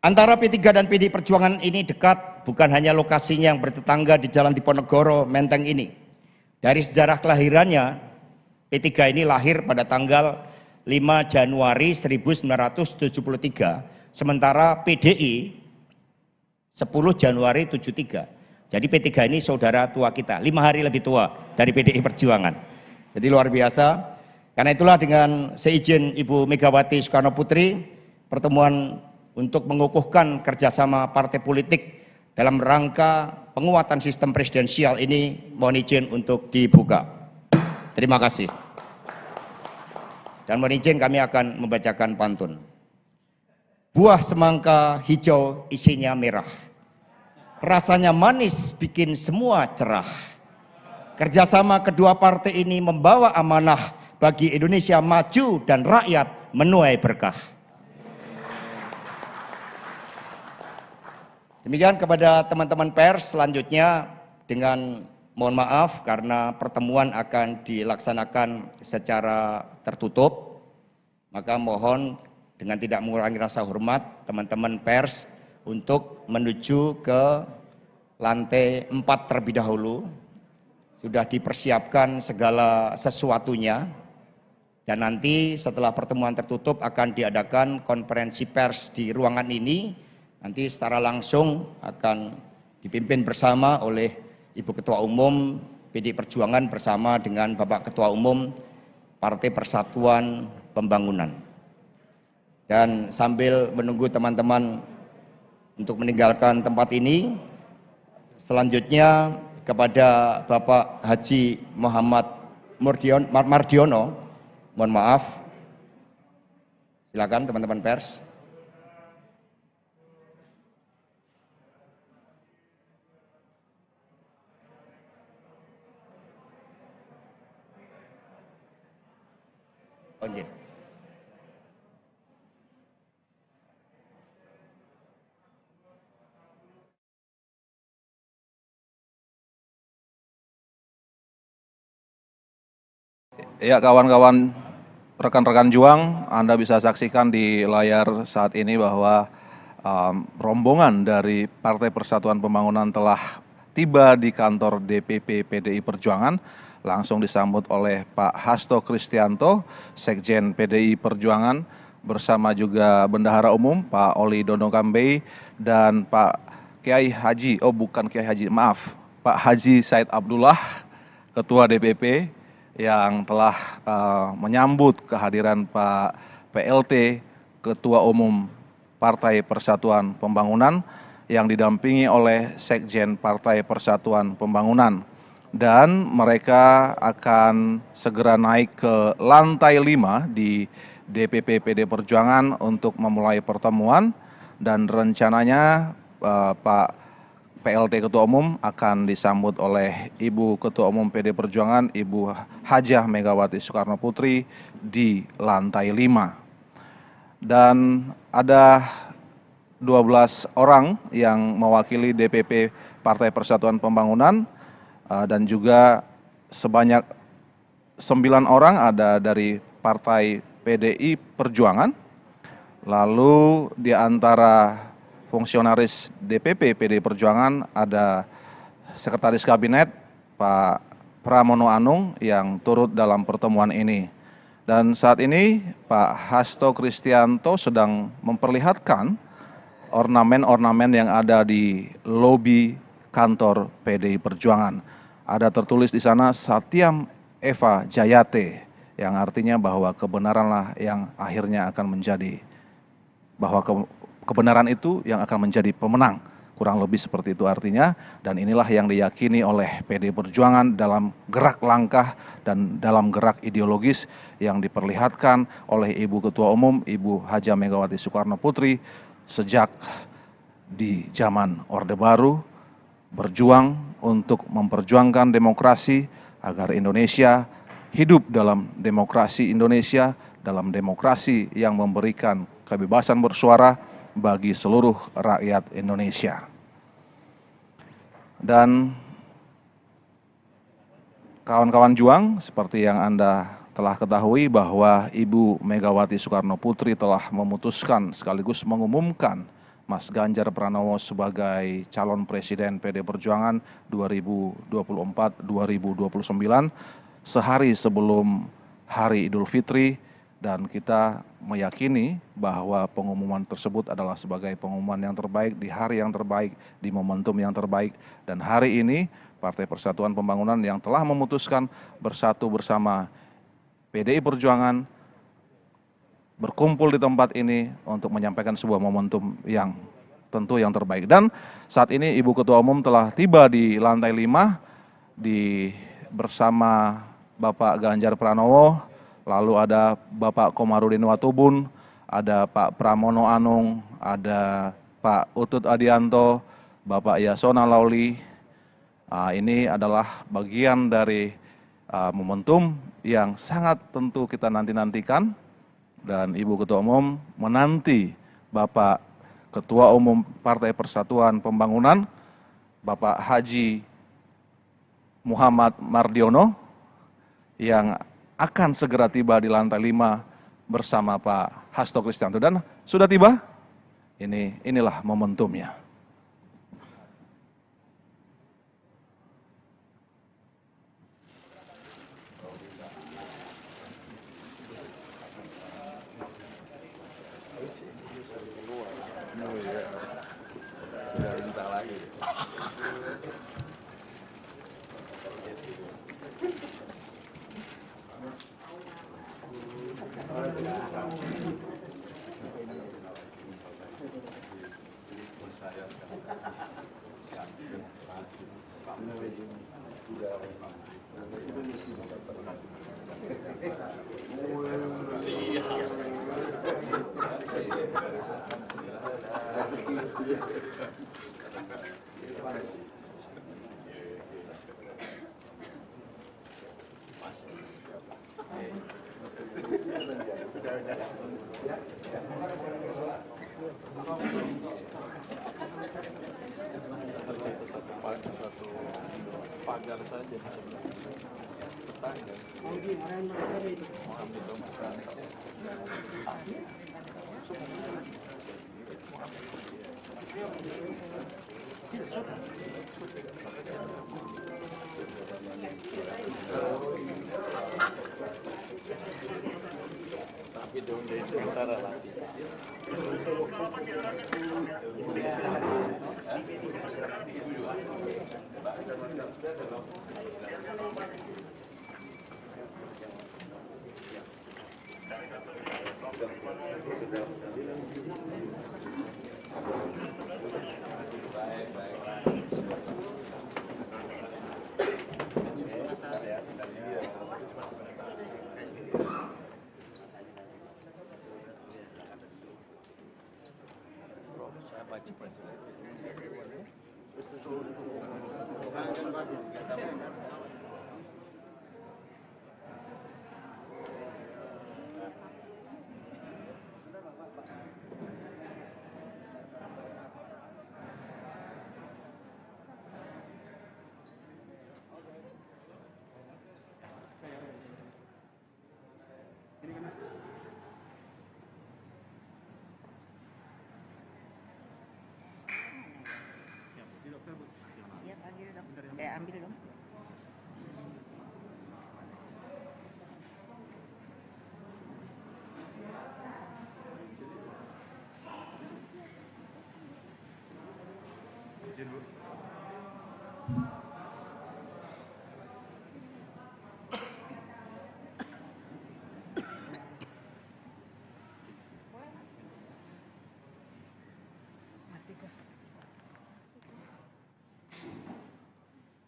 F: Antara P3 dan PDI Perjuangan ini dekat, bukan hanya lokasinya yang bertetangga di Jalan Diponegoro, Menteng ini. Dari sejarah kelahirannya, P3 ini lahir pada tanggal 5 Januari 1973, sementara PDI 10 Januari 73. Jadi P3 ini saudara tua kita, 5 hari lebih tua dari PDI Perjuangan. Jadi luar biasa. Karena itulah dengan seizin Ibu Megawati Soekarno Putri, pertemuan untuk mengukuhkan kerjasama partai politik dalam rangka penguatan sistem presidensial ini mohon izin untuk dibuka. Terima kasih. Dan mohon izin kami akan membacakan pantun. Buah semangka hijau isinya merah, rasanya manis bikin semua cerah. Kerjasama kedua partai ini membawa amanah bagi Indonesia maju dan rakyat menuai berkah. Demikian kepada teman-teman pers, selanjutnya dengan mohon maaf karena pertemuan akan dilaksanakan secara tertutup, maka mohon dengan tidak mengurangi rasa hormat teman-teman pers untuk menuju ke lantai 4 terlebih dahulu. Sudah dipersiapkan segala sesuatunya, dan nanti setelah pertemuan tertutup akan diadakan konferensi pers di ruangan ini. Nanti secara langsung akan dipimpin bersama oleh Ibu Ketua Umum PDI Perjuangan bersama dengan Bapak Ketua Umum Partai Persatuan Pembangunan. Dan sambil menunggu teman-teman untuk meninggalkan tempat ini, selanjutnya kepada Bapak Haji Muhammad Mardiono, Mohon maaf. Silakan teman-teman pers. Izin.
A: Ya, kawan-kawan, rekan-rekan juang, Anda bisa saksikan di layar saat ini bahwa rombongan dari Partai Persatuan Pembangunan telah tiba di kantor DPP PDI Perjuangan, langsung disambut oleh Pak Hasto Kristianto, Sekjen PDI Perjuangan, bersama juga Bendahara Umum Pak Oli Dono Kambei dan Pak Kiai Haji, bukan Kiai Haji, maaf, Pak Haji Said Abdullah, Ketua DPP, yang telah menyambut kehadiran Pak PLT, Ketua Umum Partai Persatuan Pembangunan, yang didampingi oleh Sekjen Partai Persatuan Pembangunan. Dan mereka akan segera naik ke lantai 5 di DPP PD Perjuangan untuk memulai pertemuan, dan rencananya Pak PLT Ketua Umum akan disambut oleh Ibu Ketua Umum PD Perjuangan, Ibu Hajah Megawati Soekarno Putri di lantai 5. Dan ada 12 orang yang mewakili DPP Partai Persatuan Pembangunan, dan juga sebanyak 9 orang ada dari Partai PDI Perjuangan. Lalu di antara fungsionaris DPP PDI Perjuangan ada Sekretaris Kabinet Pak Pramono Anung yang turut dalam pertemuan ini. Dan saat ini Pak Hasto Kristianto sedang memperlihatkan ornamen-ornamen yang ada di lobi kantor PDI Perjuangan. Ada tertulis di sana Satyam Eva Jayate, yang artinya bahwa kebenaranlah yang akhirnya akan menjadi, bahwa kebenaran itu yang akan menjadi pemenang. Kurang lebih seperti itu artinya, dan inilah yang diyakini oleh PDI Perjuangan dalam gerak langkah dan dalam gerak ideologis yang diperlihatkan oleh Ibu Ketua Umum, Ibu Hajah Megawati Soekarno Putri sejak di zaman Orde Baru, berjuang untuk memperjuangkan demokrasi agar Indonesia hidup dalam demokrasi Indonesia, dalam demokrasi yang memberikan kebebasan bersuara bagi seluruh rakyat Indonesia. Dan kawan-kawan juang, seperti yang Anda telah ketahui bahwa Ibu Megawati Soekarno Putri telah memutuskan sekaligus mengumumkan Mas Ganjar Pranowo sebagai calon presiden PD Perjuangan 2024-2029 sehari sebelum Hari Idul Fitri. Dan kita meyakini bahwa pengumuman tersebut adalah sebagai pengumuman yang terbaik di hari yang terbaik, di momentum yang terbaik. Dan hari ini Partai Persatuan Pembangunan yang telah memutuskan bersatu bersama PDI Perjuangan berkumpul di tempat ini untuk menyampaikan sebuah momentum yang tentu yang terbaik. Dan saat ini Ibu Ketua Umum telah tiba di lantai 5 bersama Bapak Ganjar Pranowo. Lalu ada Bapak Komarudin Watubun, ada Pak Pramono Anung, ada Pak Utut Adianto, Bapak Yasona Lauli. Ini adalah bagian dari momentum yang sangat tentu kita nanti-nantikan. Dan Ibu Ketua Umum menanti Bapak Ketua Umum Partai Persatuan Pembangunan, Bapak Haji Muhammad Mardiono, yang akan segera tiba di lantai 5 bersama Pak Hasto Kristianto. Dan sudah tiba, inilah momentumnya. pagar saja. Tapi dong dari sementara nanti.
B: Iya panggil dong. Ambil dong.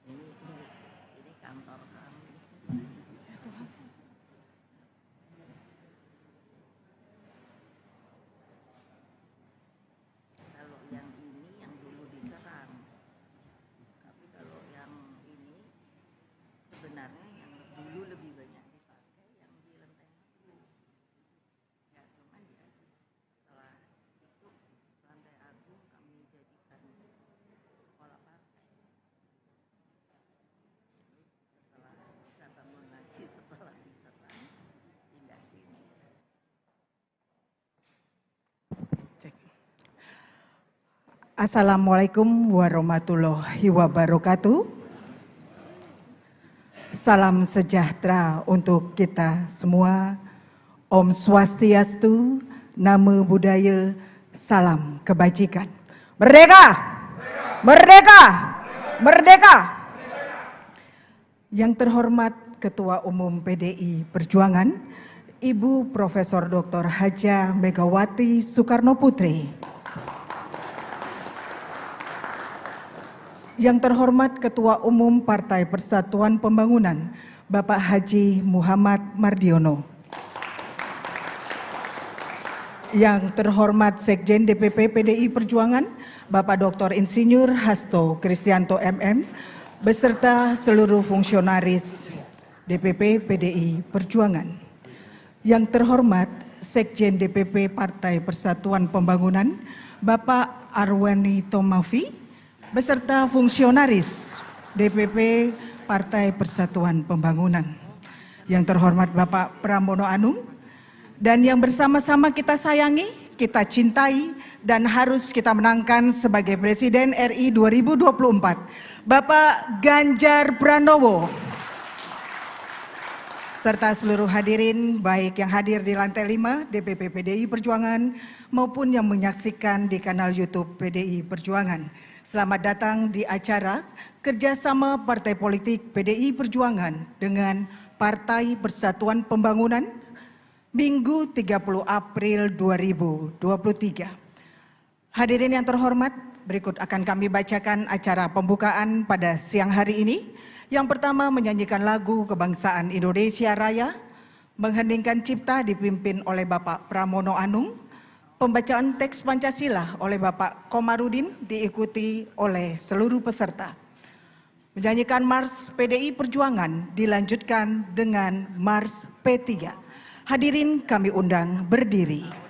B: Ini kantor kami. Kalau yang ini yang dulu diserang, tapi kalau yang ini sebenarnya yang dulu lebih banyak dipakai yang di Lenteng Agung. Ya cuman ya setelah itu Lantai Agung kami jadikan sekolah partai. Setelah bisa bangun lagi setelah diserang pindah sini.
C: Assalamualaikum warahmatullahi wabarakatuh. Salam sejahtera untuk kita semua. Om Swastiastu, Namo Buddhaya, salam kebajikan. Merdeka! Merdeka! Merdeka! Yang terhormat Ketua Umum PDI Perjuangan, Ibu Profesor Dr. Hajah Megawati Soekarno Putri. Yang terhormat Ketua Umum Partai Persatuan Pembangunan, Bapak Haji Muhammad Mardiono. Yang terhormat Sekjen DPP PDI Perjuangan, Bapak Dr. Insinyur Hasto Kristianto MM, beserta seluruh fungsionaris DPP PDI Perjuangan. Yang terhormat Sekjen DPP Partai Persatuan Pembangunan, Bapak Arwani Tomafi, beserta fungsionaris DPP Partai Persatuan Pembangunan. Yang terhormat Bapak Pramono Anung, dan yang bersama-sama kita sayangi, kita cintai, dan harus kita menangkan sebagai Presiden RI 2024, Bapak Ganjar Pranowo. Serta seluruh hadirin, baik yang hadir di lantai 5 DPP PDI Perjuangan maupun yang menyaksikan di kanal YouTube PDI Perjuangan. Selamat datang di acara kerjasama Partai Politik PDI Perjuangan dengan Partai Persatuan Pembangunan Minggu 30 April 2023. Hadirin yang terhormat, berikut akan kami bacakan acara pembukaan pada siang hari ini. Yang pertama menyanyikan lagu Kebangsaan Indonesia Raya, mengheningkan cipta dipimpin oleh Bapak Pramono Anung. Pembacaan teks Pancasila oleh Bapak Komarudin diikuti oleh seluruh peserta. Menyanyikan Mars PDI Perjuangan dilanjutkan dengan Mars P3. Hadirin kami undang berdiri.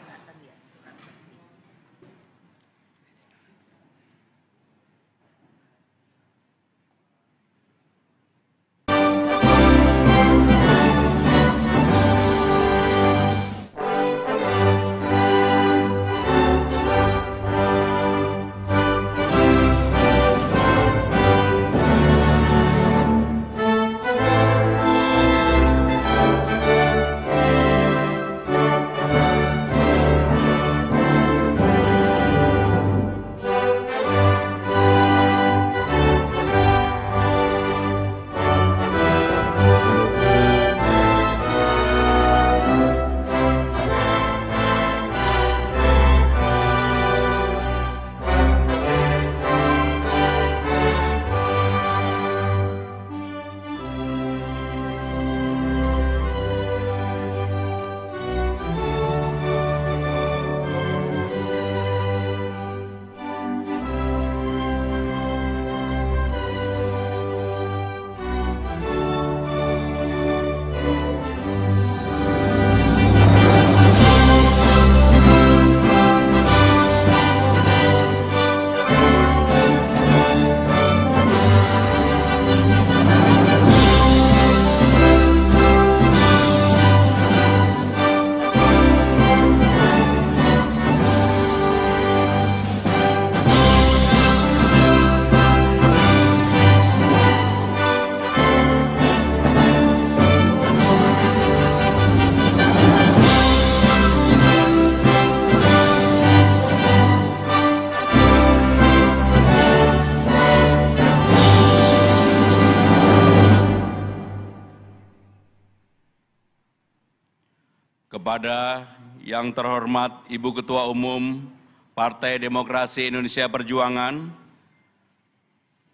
D: Kepada yang terhormat Ibu Ketua Umum Partai Demokrasi Indonesia Perjuangan,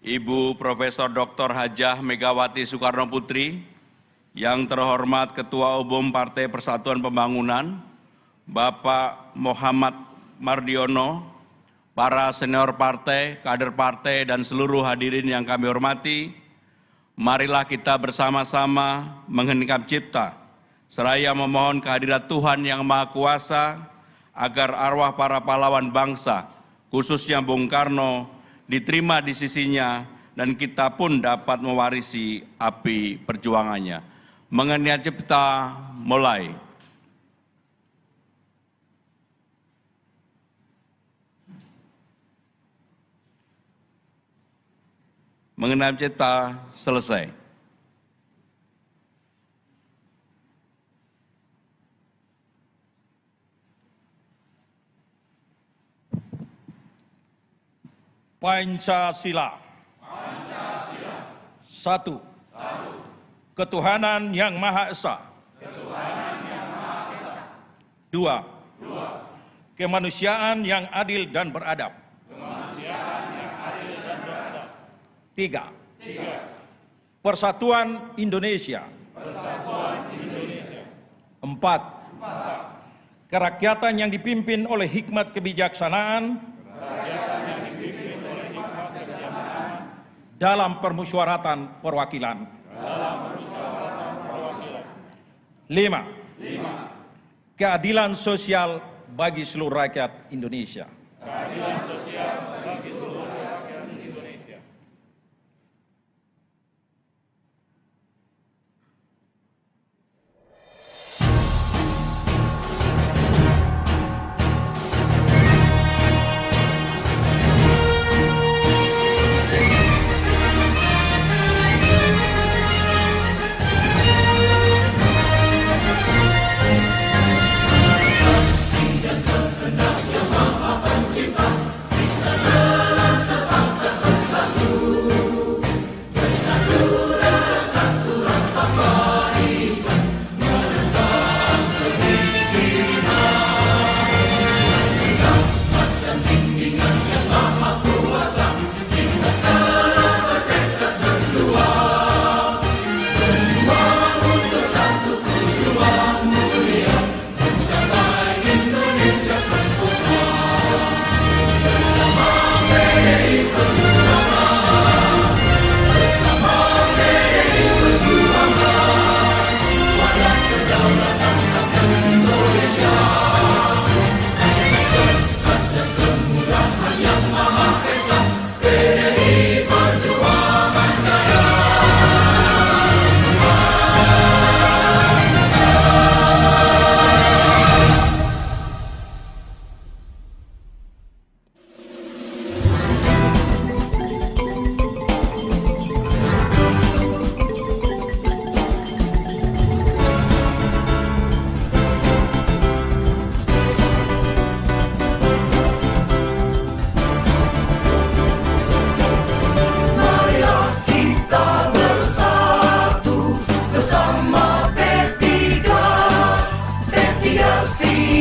D: Ibu Profesor Dr. Hajah Megawati Soekarno Putri, yang terhormat Ketua Umum Partai Persatuan Pembangunan, Bapak Muhammad Mardiono, para senior partai, kader partai, dan seluruh hadirin yang kami hormati, marilah kita bersama-sama mengheningkan cipta, seraya memohon kehadirat Tuhan Yang Maha Kuasa agar arwah para pahlawan bangsa, khususnya Bung Karno, diterima di sisinya dan kita pun dapat mewarisi api perjuangannya. Mengenai cipta mulai. Mengenai cipta selesai.
E: Pancasila. Satu. Ketuhanan Yang Maha Esa. Dua. Kemanusiaan yang adil dan beradab. Tiga. Persatuan Indonesia. Empat. Kerakyatan yang dipimpin oleh hikmat kebijaksanaan dalam permusyawaratan perwakilan. 5. Keadilan sosial bagi seluruh rakyat Indonesia.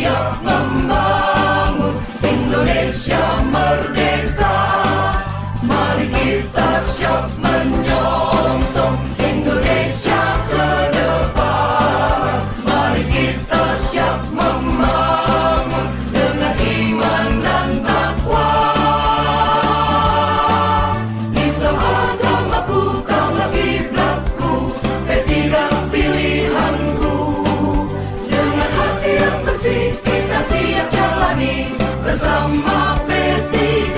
G: siap membangun Indonesia merdeka. Mari kita siap menyongsong Indonesia ke depan. Mari kita siap membangun dengan iman dan takwa. Islam agamaku, kaulah kiblatku, P3 pilihanku. Dengan hati yang bersih kita siap jalani bersama P3.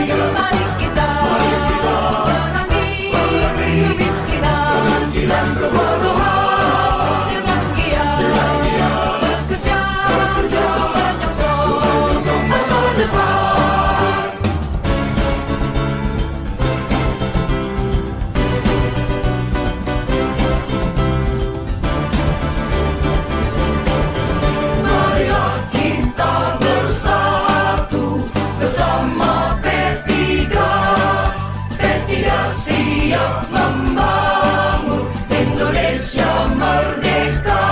G: Mari kita perangi kemiskinan dan kebodohan dengan giat bekerja untuk menyongsong masa depan. Marilah kita bersatu bersama P3. P3 siap membangun Indonesia merdeka.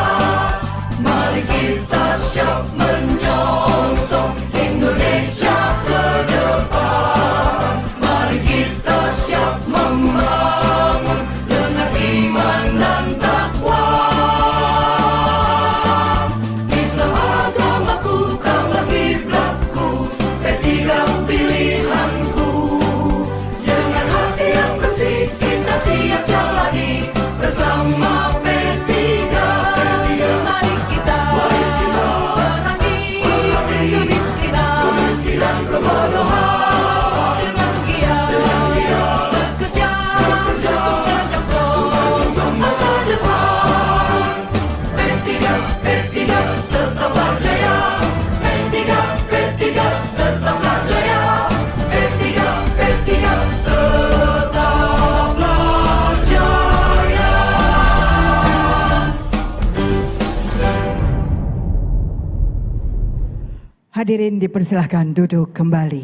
G: Mari kita siap menyongsong Indonesia ke depan. Mari kita siap membangun dengan iman dan takwa. Islam agamaku, kaulah kiblatku, P3 pilihanku. Dengan hati yang bersih kita siap jalani bersama P3. Mari kita perangi kemiskinan dan kebodohan dengan giat bekerja untuk menyongsong masa depan. P3 tetaplah jaya. P3 tetaplah jaya. P3 tetaplah jaya.
C: Hadirin dipersilahkan duduk kembali.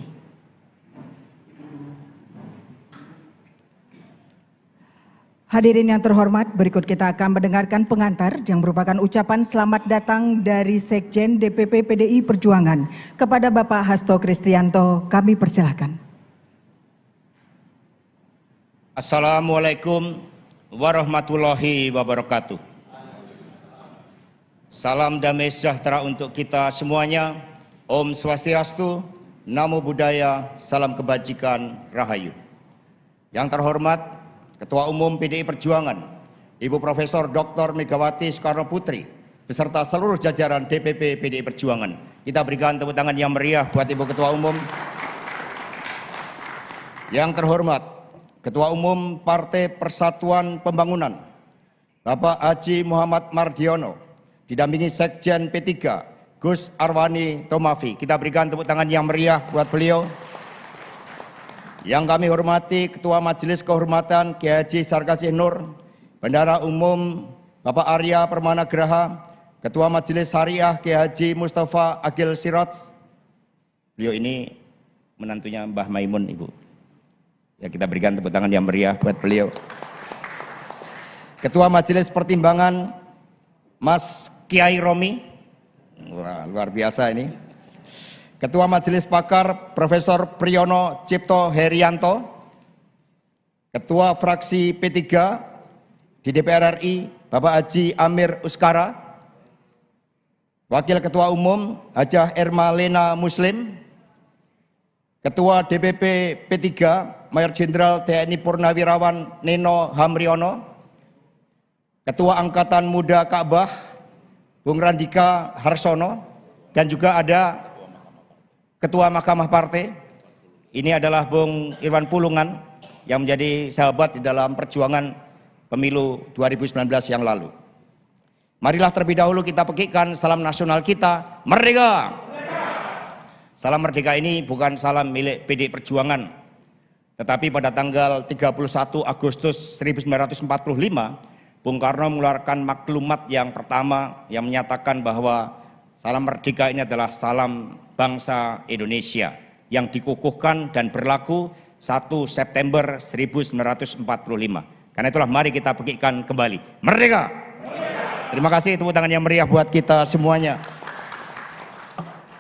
C: Hadirin yang terhormat, berikut kita akan mendengarkan pengantar yang merupakan ucapan selamat datang dari Sekjen DPP PDI Perjuangan kepada Bapak Hasto Kristianto. Kami persilahkan.
F: Assalamualaikum warahmatullahi wabarakatuh. Salam damai sejahtera untuk kita semuanya. Om Swastiastu, Namo Buddhaya, salam kebajikan, Rahayu. Yang terhormat Ketua Umum PDI Perjuangan, Ibu Profesor Dr. Megawati Soekarno Putri, beserta seluruh jajaran DPP PDI Perjuangan. Kita berikan tepuk tangan yang meriah buat Ibu Ketua Umum. Yang terhormat Ketua Umum Partai Persatuan Pembangunan, Bapak Haji Muhammad Mardiono, didampingi Sekjen P3, Gus Arwani Tomafi. Kita berikan tepuk tangan yang meriah buat beliau. Yang kami hormati Ketua Majelis Kehormatan Kiai Haji Sarkasih Nur, Bendahara Umum Bapak Arya Permana Graha, Ketua Majelis Syariah Kiai Haji Mustafa Agil Siraj. Beliau ini menantunya Mbah Maimun, Ibu. Ya, kita berikan tepuk tangan yang meriah buat beliau. Ketua Majelis Pertimbangan Mas Kiai Romi. Wah, luar biasa ini. Ketua Majelis Pakar Profesor Priyono Cipto Herianto. Ketua Fraksi P3 di DPR RI Bapak Haji Amir Uskara. Wakil Ketua Umum Hajah Erma Lena Muslim. Ketua DPP P3 Mayor Jenderal TNI Purnawirawan Neno Hamriono. Ketua Angkatan Muda Ka'bah Bung Randika Harsono, dan juga ada Ketua Mahkamah Partai. Ini adalah Bung Irwan Pulungan yang menjadi sahabat di dalam perjuangan pemilu 2019 yang lalu. Marilah terlebih dahulu kita pekikkan salam nasional kita, merdeka! Salam merdeka ini bukan salam milik PDI Perjuangan, tetapi pada tanggal 31 Agustus 1945, Bung Karno mengeluarkan maklumat yang pertama yang menyatakan bahwa salam merdeka ini adalah salam bangsa Indonesia yang dikukuhkan dan berlaku 1 September 1945. Karena itulah mari kita pekikkan kembali. Merdeka! Terima kasih, tepuk tangan yang meriah buat kita semuanya.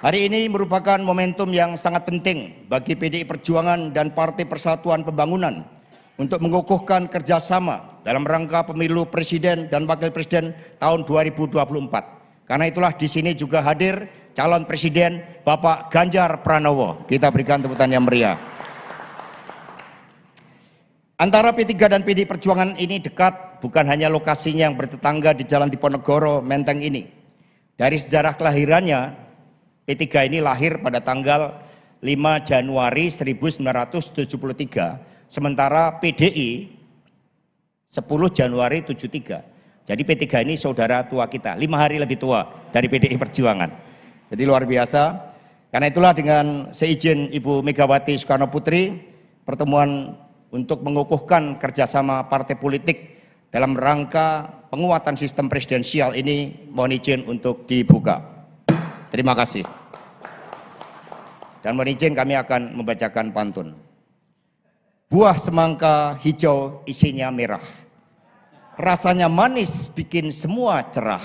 F: Hari ini merupakan momentum yang sangat penting bagi PDI Perjuangan dan Partai Persatuan Pembangunan untuk mengukuhkan kerjasama dalam rangka pemilu presiden dan wakil presiden tahun 2024. Karena itulah di sini juga hadir calon presiden Bapak Ganjar Pranowo. Kita berikan tepuk tangan yang meriah. Antara P3 dan PDI Perjuangan ini dekat, bukan hanya lokasinya yang bertetangga di Jalan Diponegoro, Menteng ini. Dari sejarah kelahirannya, P3 ini lahir pada tanggal 5 Januari 1973, sementara PDI 10 Januari 73. Jadi P3 ini saudara tua kita, 5 hari lebih tua dari PDI Perjuangan. Jadi luar biasa. Karena itulah dengan seizin Ibu Megawati Soekarno Putri, pertemuan untuk mengukuhkan kerjasama partai politik dalam rangka penguatan sistem presidensial ini mohon izin untuk dibuka. Terima kasih. Dan mohon izin kami akan membacakan pantun. Buah semangka hijau isinya merah. Rasanya manis bikin semua cerah.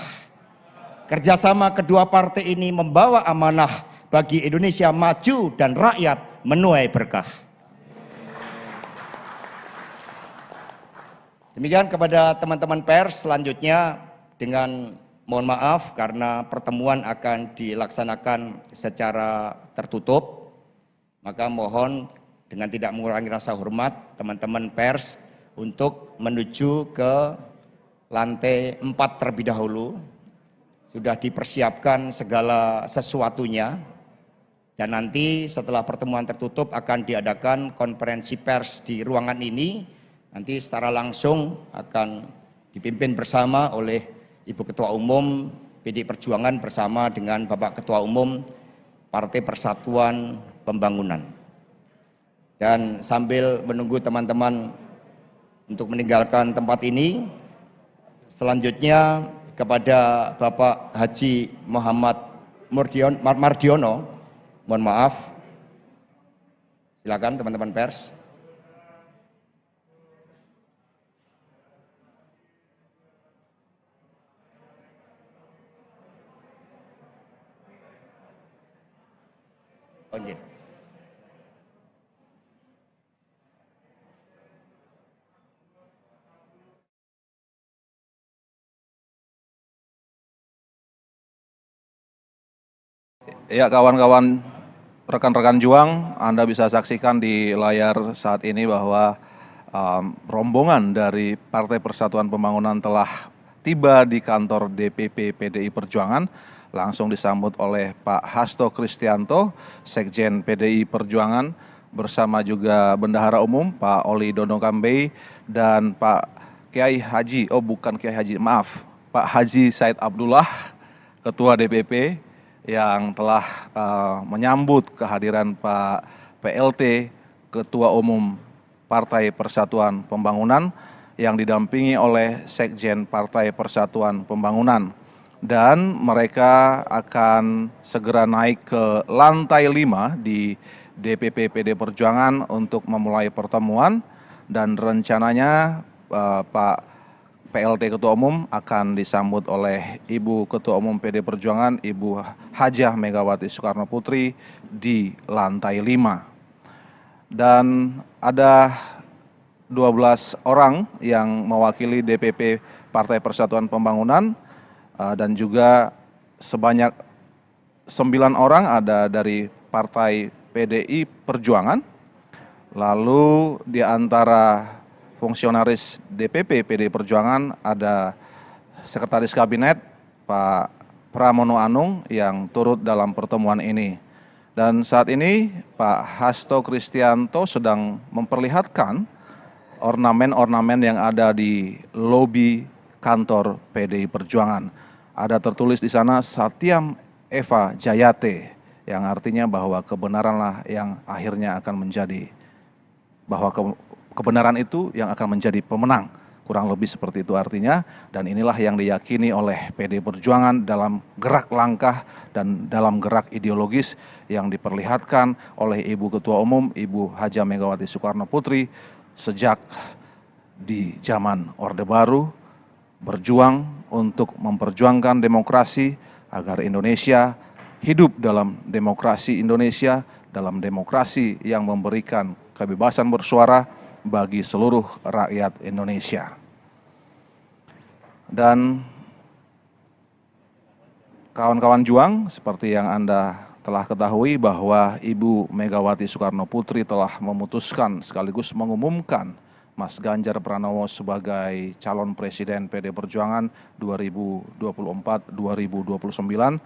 F: Kerjasama kedua partai ini membawa amanah bagi Indonesia maju dan rakyat menuai berkah. Demikian kepada teman-teman pers, selanjutnya dengan mohon maaf karena pertemuan akan dilaksanakan secara tertutup, maka mohon dengan tidak mengurangi rasa hormat teman-teman pers untuk menuju ke lantai 4 terlebih dahulu. Sudah dipersiapkan segala sesuatunya dan nanti setelah pertemuan tertutup akan diadakan konferensi pers di ruangan ini. Nanti secara langsung akan dipimpin bersama oleh Ibu Ketua Umum PDI Perjuangan bersama dengan Bapak Ketua Umum Partai Persatuan Pembangunan. Dan sambil menunggu teman-teman untuk meninggalkan tempat ini, selanjutnya kepada Bapak Haji Muhammad Mardiono, mohon maaf, silakan teman-teman pers.
A: Ya, kawan-kawan, rekan-rekan juang, Anda bisa saksikan di layar saat ini bahwa rombongan dari Partai Persatuan Pembangunan telah tiba di kantor DPP PDI Perjuangan, langsung disambut oleh Pak Hasto Kristianto, Sekjen PDI Perjuangan, bersama juga Bendahara Umum Pak Oli Dono Kambei dan Pak Kiai Haji, Pak Haji Said Abdullah, Ketua DPP, yang telah menyambut kehadiran Pak PLT, Ketua Umum Partai Persatuan Pembangunan, yang didampingi oleh Sekjen Partai Persatuan Pembangunan. Dan mereka akan segera naik ke lantai 5 di DPP PD Perjuangan untuk memulai pertemuan, dan rencananya Pak PLT Ketua Umum akan disambut oleh Ibu Ketua Umum PD Perjuangan, Ibu Hajah Megawati Soekarno Putri di lantai 5. Dan ada 12 orang yang mewakili DPP Partai Persatuan Pembangunan, dan juga sebanyak 9 orang ada dari Partai PDI Perjuangan. Lalu di antara fungsionaris DPP PDI Perjuangan ada Sekretaris Kabinet Pak Pramono Anung yang turut dalam pertemuan ini. Dan saat ini Pak Hasto Kristianto sedang memperlihatkan ornamen-ornamen yang ada di lobi kantor PDI Perjuangan. Ada tertulis di sana Satyam Eva Jayate, yang artinya bahwa kebenaranlah yang akhirnya akan menjadi, bahwa kebenaran itu yang akan menjadi pemenang. Kurang lebih seperti itu artinya, dan inilah yang diyakini oleh PDI Perjuangan dalam gerak langkah dan dalam gerak ideologis yang diperlihatkan oleh Ibu Ketua Umum, Ibu Hajah Megawati Soekarno Putri sejak di zaman Orde Baru, berjuang untuk memperjuangkan demokrasi agar Indonesia hidup dalam demokrasi Indonesia, dalam demokrasi yang memberikan kebebasan bersuara bagi seluruh rakyat Indonesia. Dan kawan-kawan juang, seperti yang Anda telah ketahui bahwa Ibu Megawati Soekarno Putri telah memutuskan sekaligus mengumumkan Mas Ganjar Pranowo sebagai calon presiden PD Perjuangan 2024-2029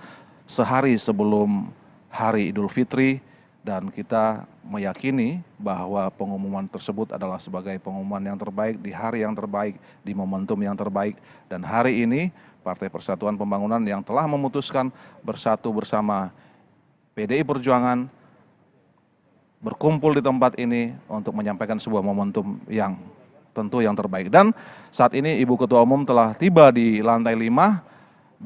A: sehari sebelum Hari Idul Fitri, dan kita meyakini bahwa pengumuman tersebut adalah sebagai pengumuman yang terbaik di hari yang terbaik, di momentum yang terbaik, dan hari ini Partai Persatuan Pembangunan yang telah memutuskan bersatu bersama PDI Perjuangan berkumpul di tempat ini untuk menyampaikan sebuah momentum yang tentu yang terbaik. Dan saat ini Ibu Ketua Umum telah tiba di lantai 5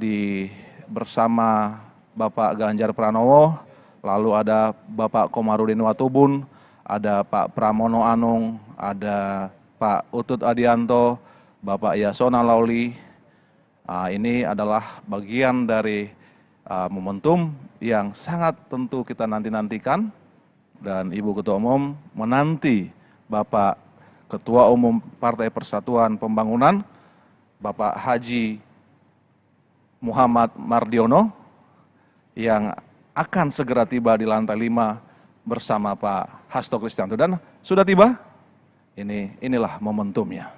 A: bersama Bapak Ganjar Pranowo, lalu ada Bapak Komarudin Watubun, ada Pak Pramono Anung, ada Pak Utut Adianto, Bapak Yasona Lauli. Ini adalah bagian dari momentum yang sangat tentu kita nanti-nantikan, dan Ibu Ketua Umum menanti Bapak Ketua Umum Partai Persatuan Pembangunan, Bapak Haji Muhammad Mardiono, yang akan segera tiba di lantai 5 bersama Pak Hasto Kristianto. Dan sudah tiba, inilah momentumnya.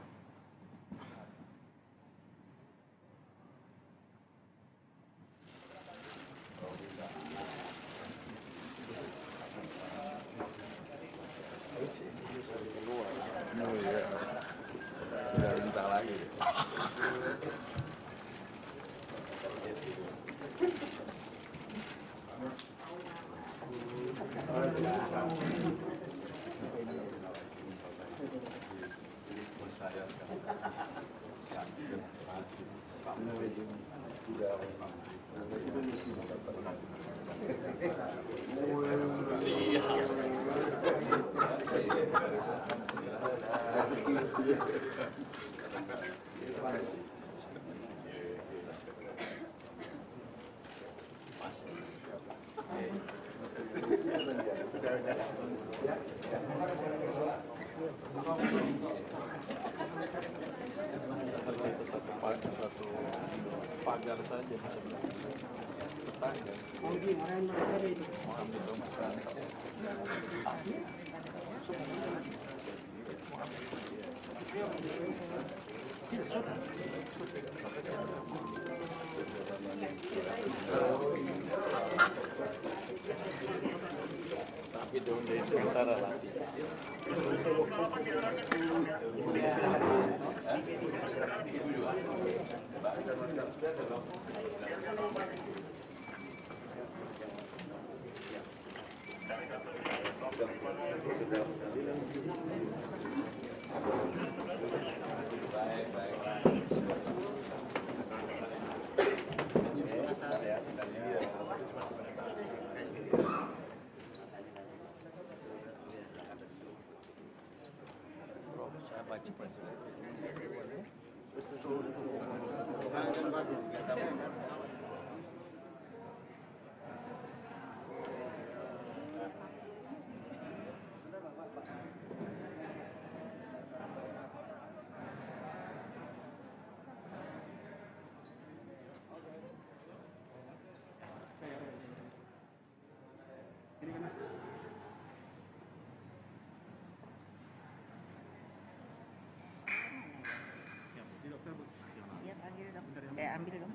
B: Iya, panggil dong. Ambil dong.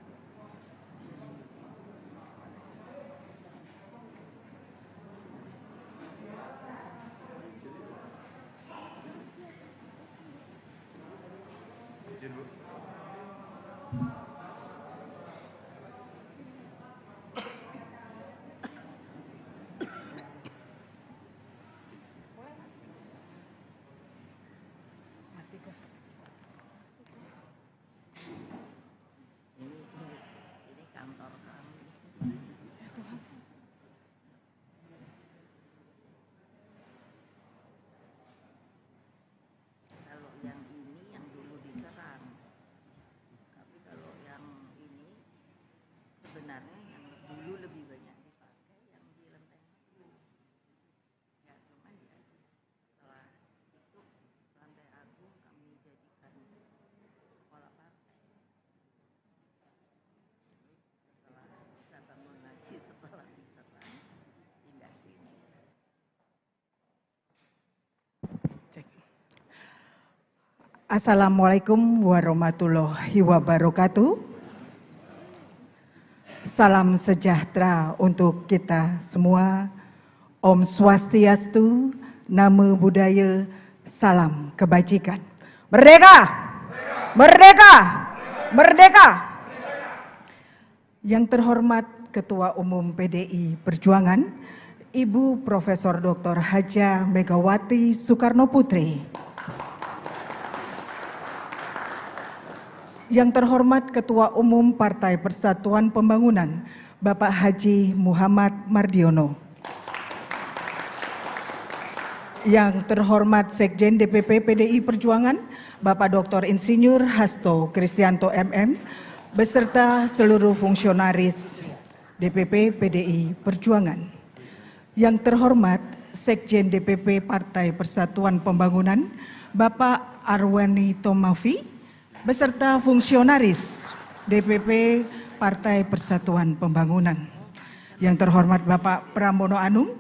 B: Ini kantor kami. Kalau yang ini yang dulu diserang, tapi kalau yang ini sebenarnya yang dulu lebih banyak dipakai.
C: Assalamualaikum warahmatullahi wabarakatuh. Salam sejahtera untuk kita semua. Om Swastiastu, Namo Buddhaya, salam kebajikan. Merdeka! Merdeka! Merdeka! Yang terhormat Ketua Umum PDI Perjuangan, Ibu Profesor Dr. Hajah Megawati Soekarno Putri. Yang terhormat Ketua Umum Partai Persatuan Pembangunan, Bapak Haji Muhammad Mardiono. Yang terhormat Sekjen DPP PDI Perjuangan, Bapak Dr. Insinyur Hasto Kristianto MM, beserta seluruh fungsionaris DPP PDI Perjuangan. Yang terhormat Sekjen DPP Partai Persatuan Pembangunan, Bapak Arwani Tomafi, beserta fungsionaris DPP Partai Persatuan Pembangunan. Yang terhormat Bapak Pramono Anung,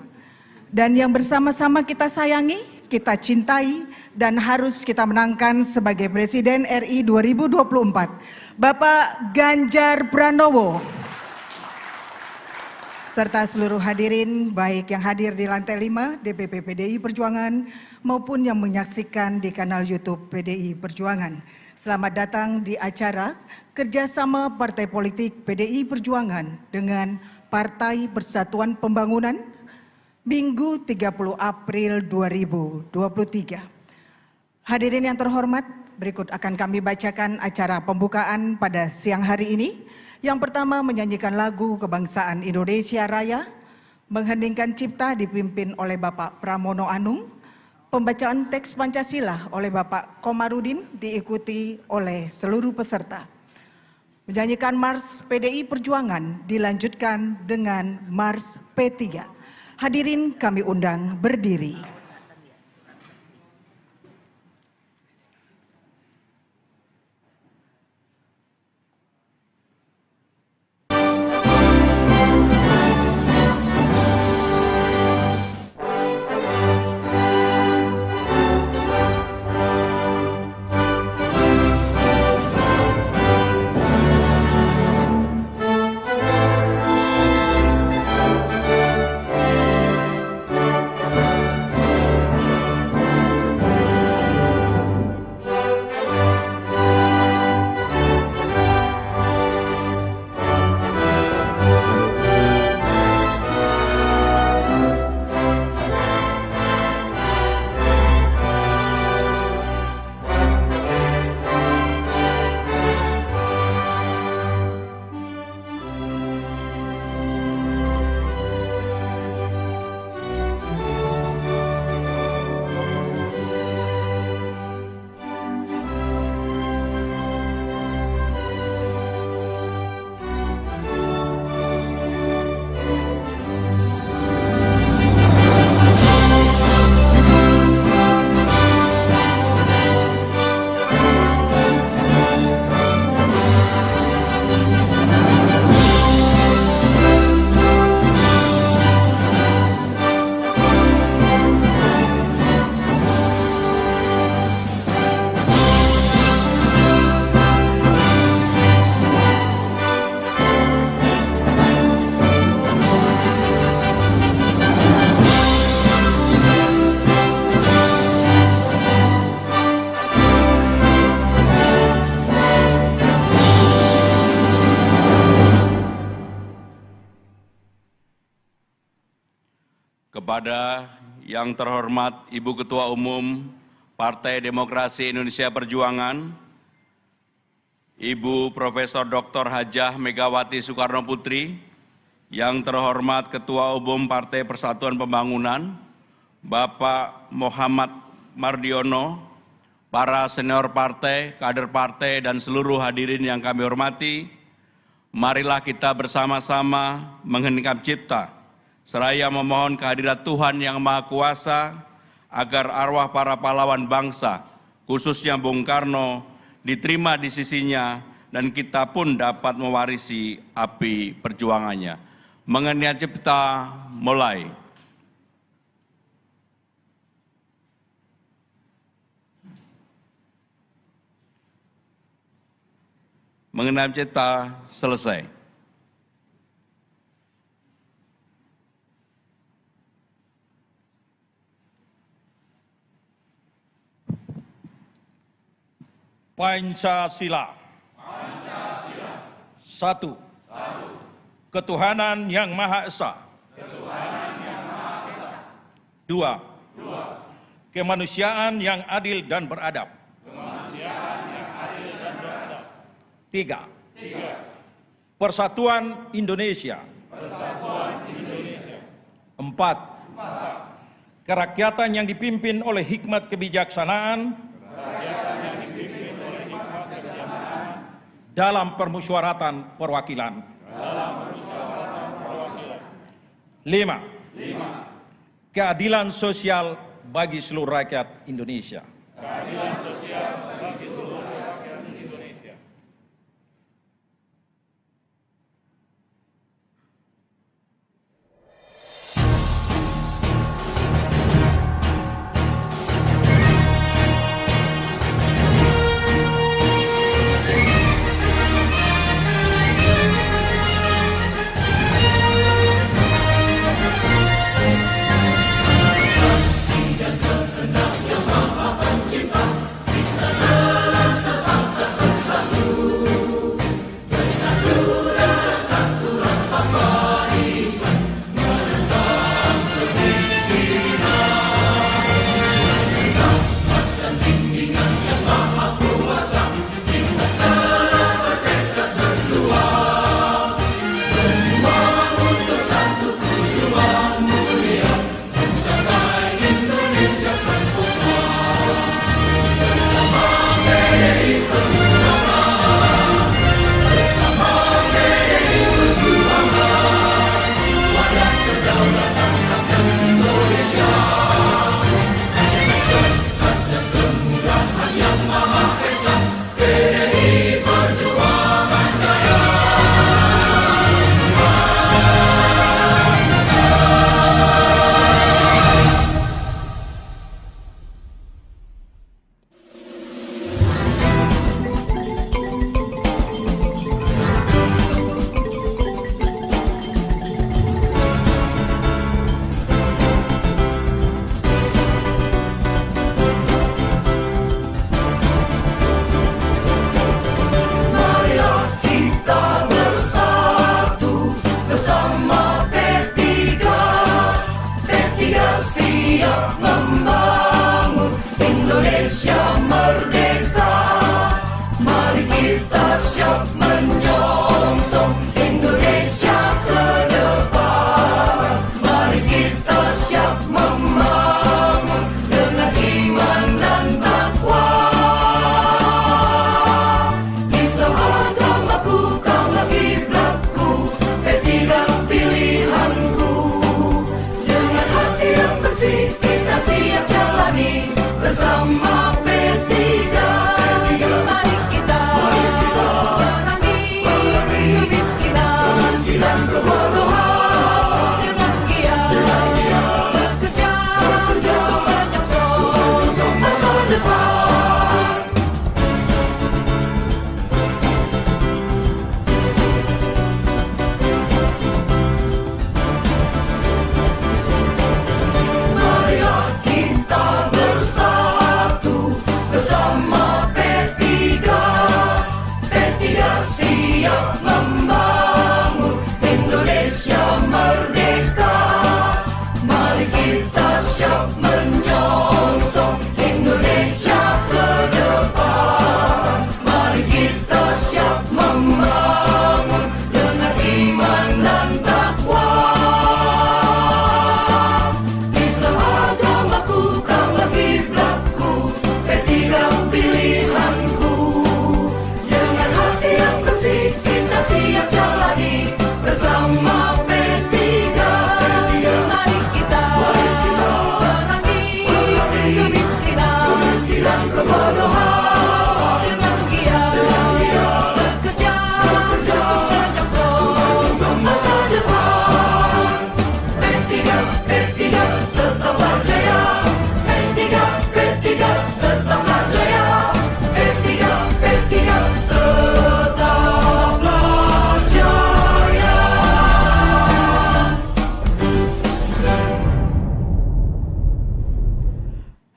C: dan yang bersama-sama kita sayangi, kita cintai, dan harus kita menangkan sebagai Presiden RI 2024, Bapak Ganjar Pranowo. Serta seluruh hadirin, baik yang hadir di lantai 5 DPP PDI Perjuangan maupun yang menyaksikan di kanal YouTube PDI Perjuangan. Selamat datang di acara kerjasama Partai Politik PDI Perjuangan dengan Partai Persatuan Pembangunan Minggu 30 April 2023. Hadirin yang terhormat, berikut akan kami bacakan acara pembukaan pada siang hari ini. Yang pertama, menyanyikan lagu Kebangsaan Indonesia Raya, mengheningkan cipta dipimpin oleh Bapak Pramono Anung. Pembacaan teks Pancasila oleh Bapak Komarudin diikuti oleh seluruh peserta. Menyanyikan Mars PDI Perjuangan dilanjutkan dengan Mars P3. Hadirin kami undang berdiri.
D: Kepada yang terhormat Ibu Ketua Umum Partai Demokrasi Indonesia Perjuangan, Ibu Profesor Dr. Hajah Megawati Soekarno Putri, yang terhormat Ketua Umum Partai Persatuan Pembangunan, Bapak Muhammad Mardiono, para senior partai, kader partai, dan seluruh hadirin yang kami hormati, marilah kita bersama-sama mengheningkan cipta, seraya memohon kehadirat Tuhan Yang Maha Kuasa agar arwah para pahlawan bangsa, khususnya Bung Karno, diterima di sisinya dan kita pun dapat mewarisi api perjuangannya. Mengenai cipta mulai. mengenai cipta selesai.
E: Pancasila. Satu. Ketuhanan Yang Maha Esa. Dua. Kemanusiaan yang adil dan beradab. Tiga. Persatuan Indonesia. Empat. Kerakyatan yang dipimpin oleh hikmat kebijaksanaan dalam permusyawaratan perwakilan. Lima. Keadilan sosial bagi seluruh rakyat Indonesia.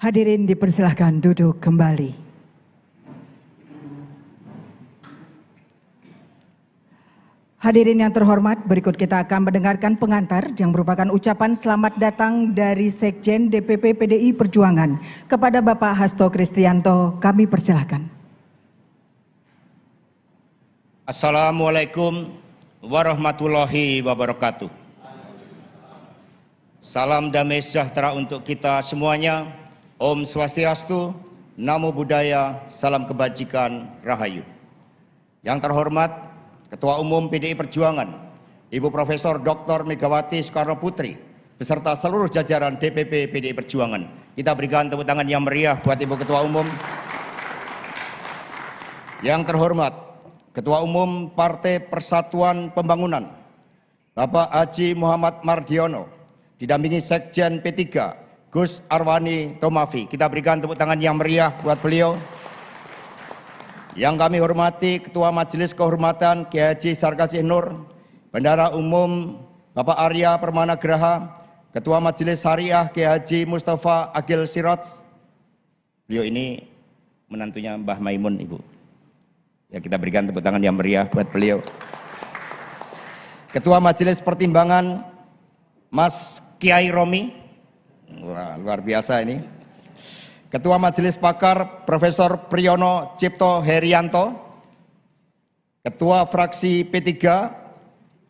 C: Hadirin dipersilahkan duduk kembali. Hadirin yang terhormat, berikut kita akan mendengarkan pengantar yang merupakan ucapan selamat datang dari Sekjen DPP PDI Perjuangan kepada Bapak Hasto Kristianto. Kami persilahkan.
F: Assalamualaikum warahmatullahi wabarakatuh. Salam damai sejahtera untuk kita semuanya. Om Swastiastu, Namo Buddhaya, salam kebajikan, Rahayu. Yang terhormat Ketua Umum PDI Perjuangan, Ibu Profesor Dr. Megawati Soekarno Putri, beserta seluruh jajaran DPP PDI Perjuangan. Kita berikan tepuk tangan yang meriah buat Ibu Ketua Umum. Yang terhormat Ketua Umum Partai Persatuan Pembangunan, Bapak Haji Muhammad Mardiono, didampingi Sekjen P3, Gus Arwani Tomafi. Kita berikan tepuk tangan yang meriah buat beliau. Yang kami hormati Ketua Majelis Kehormatan Kiai Haji Sarkasih Nur, Bendahara Umum Bapak Arya Permana Graha, Ketua Majelis Syariah Kiai Haji Mustafa Agil Siraj. Beliau ini menantunya Mbah Maimun, Ibu. Ya, kita berikan tepuk tangan yang meriah buat beliau. Ketua Majelis Pertimbangan Mas Kiai Romi. Wah, luar biasa ini. Ketua Majelis Pakar Profesor Priyono Cipto Herianto, Ketua Fraksi P3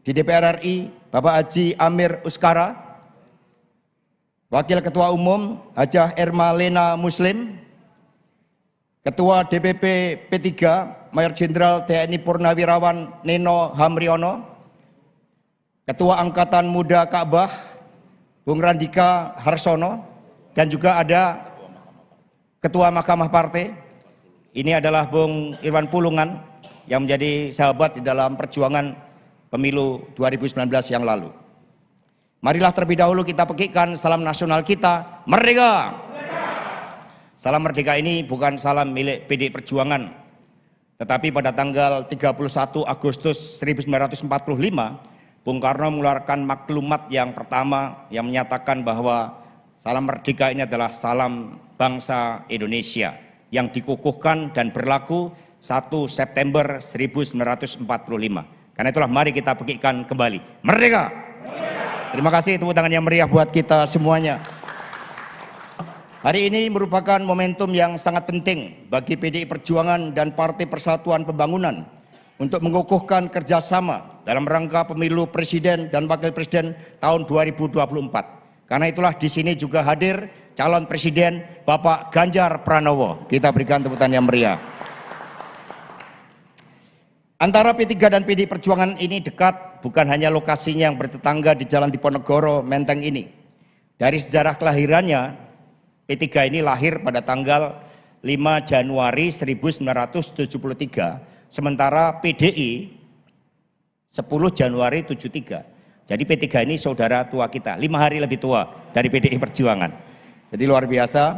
F: di DPR RI Bapak Haji Amir Uskara, Wakil Ketua Umum Hajah Erma Lena Muslim, Ketua DPP P3 Mayor Jenderal TNI Purnawirawan Neno Hamriono, Ketua Angkatan Muda Ka'bah Bung Randika Harsono, dan juga ada Ketua Mahkamah Partai, ini adalah Bung Irwan Pulungan yang menjadi sahabat di dalam perjuangan pemilu 2019 yang lalu. Marilah terlebih dahulu kita pekikan salam nasional kita, Merdeka! Salam Merdeka ini bukan salam milik PDI Perjuangan, tetapi pada tanggal 31 Agustus 1945, Bung Karno mengeluarkan maklumat yang pertama yang menyatakan bahwa salam Merdeka ini adalah salam bangsa Indonesia yang dikukuhkan dan berlaku 1 September 1945. Karena itulah mari kita pekikan kembali. Merdeka! Terima kasih, tepuk tangan yang meriah buat kita semuanya. Hari ini merupakan momentum yang sangat penting bagi PDI Perjuangan dan Partai Persatuan Pembangunan untuk mengukuhkan kerjasama dalam rangka pemilu presiden dan wakil presiden tahun 2024. Karena itulah di sini juga hadir calon presiden Bapak Ganjar Pranowo. Kita berikan tepuk tangan yang meriah. Antara P3 dan PDI Perjuangan ini dekat, bukan hanya lokasinya yang bertetangga di Jalan Diponegoro, Menteng ini. Dari sejarah kelahirannya, P3 ini lahir pada tanggal 5 Januari 1973, sementara PDI 10 Januari 73. Jadi P3 ini saudara tua kita, 5 hari lebih tua dari PDI Perjuangan. Jadi luar biasa.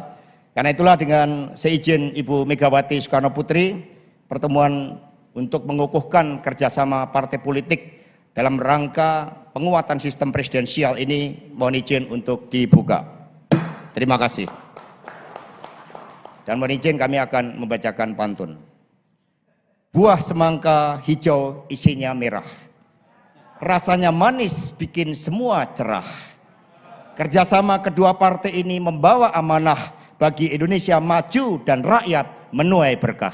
F: Karena itulah dengan seizin Ibu Megawati Soekarno Putri, pertemuan untuk mengukuhkan kerjasama partai politik dalam rangka penguatan sistem presidensial ini mohon izin untuk dibuka. Terima kasih. Dan mohon izin kami akan membacakan pantun. Buah semangka hijau isinya merah, rasanya manis bikin semua cerah. Kerjasama kedua partai ini membawa amanah bagi Indonesia maju dan rakyat menuai berkah.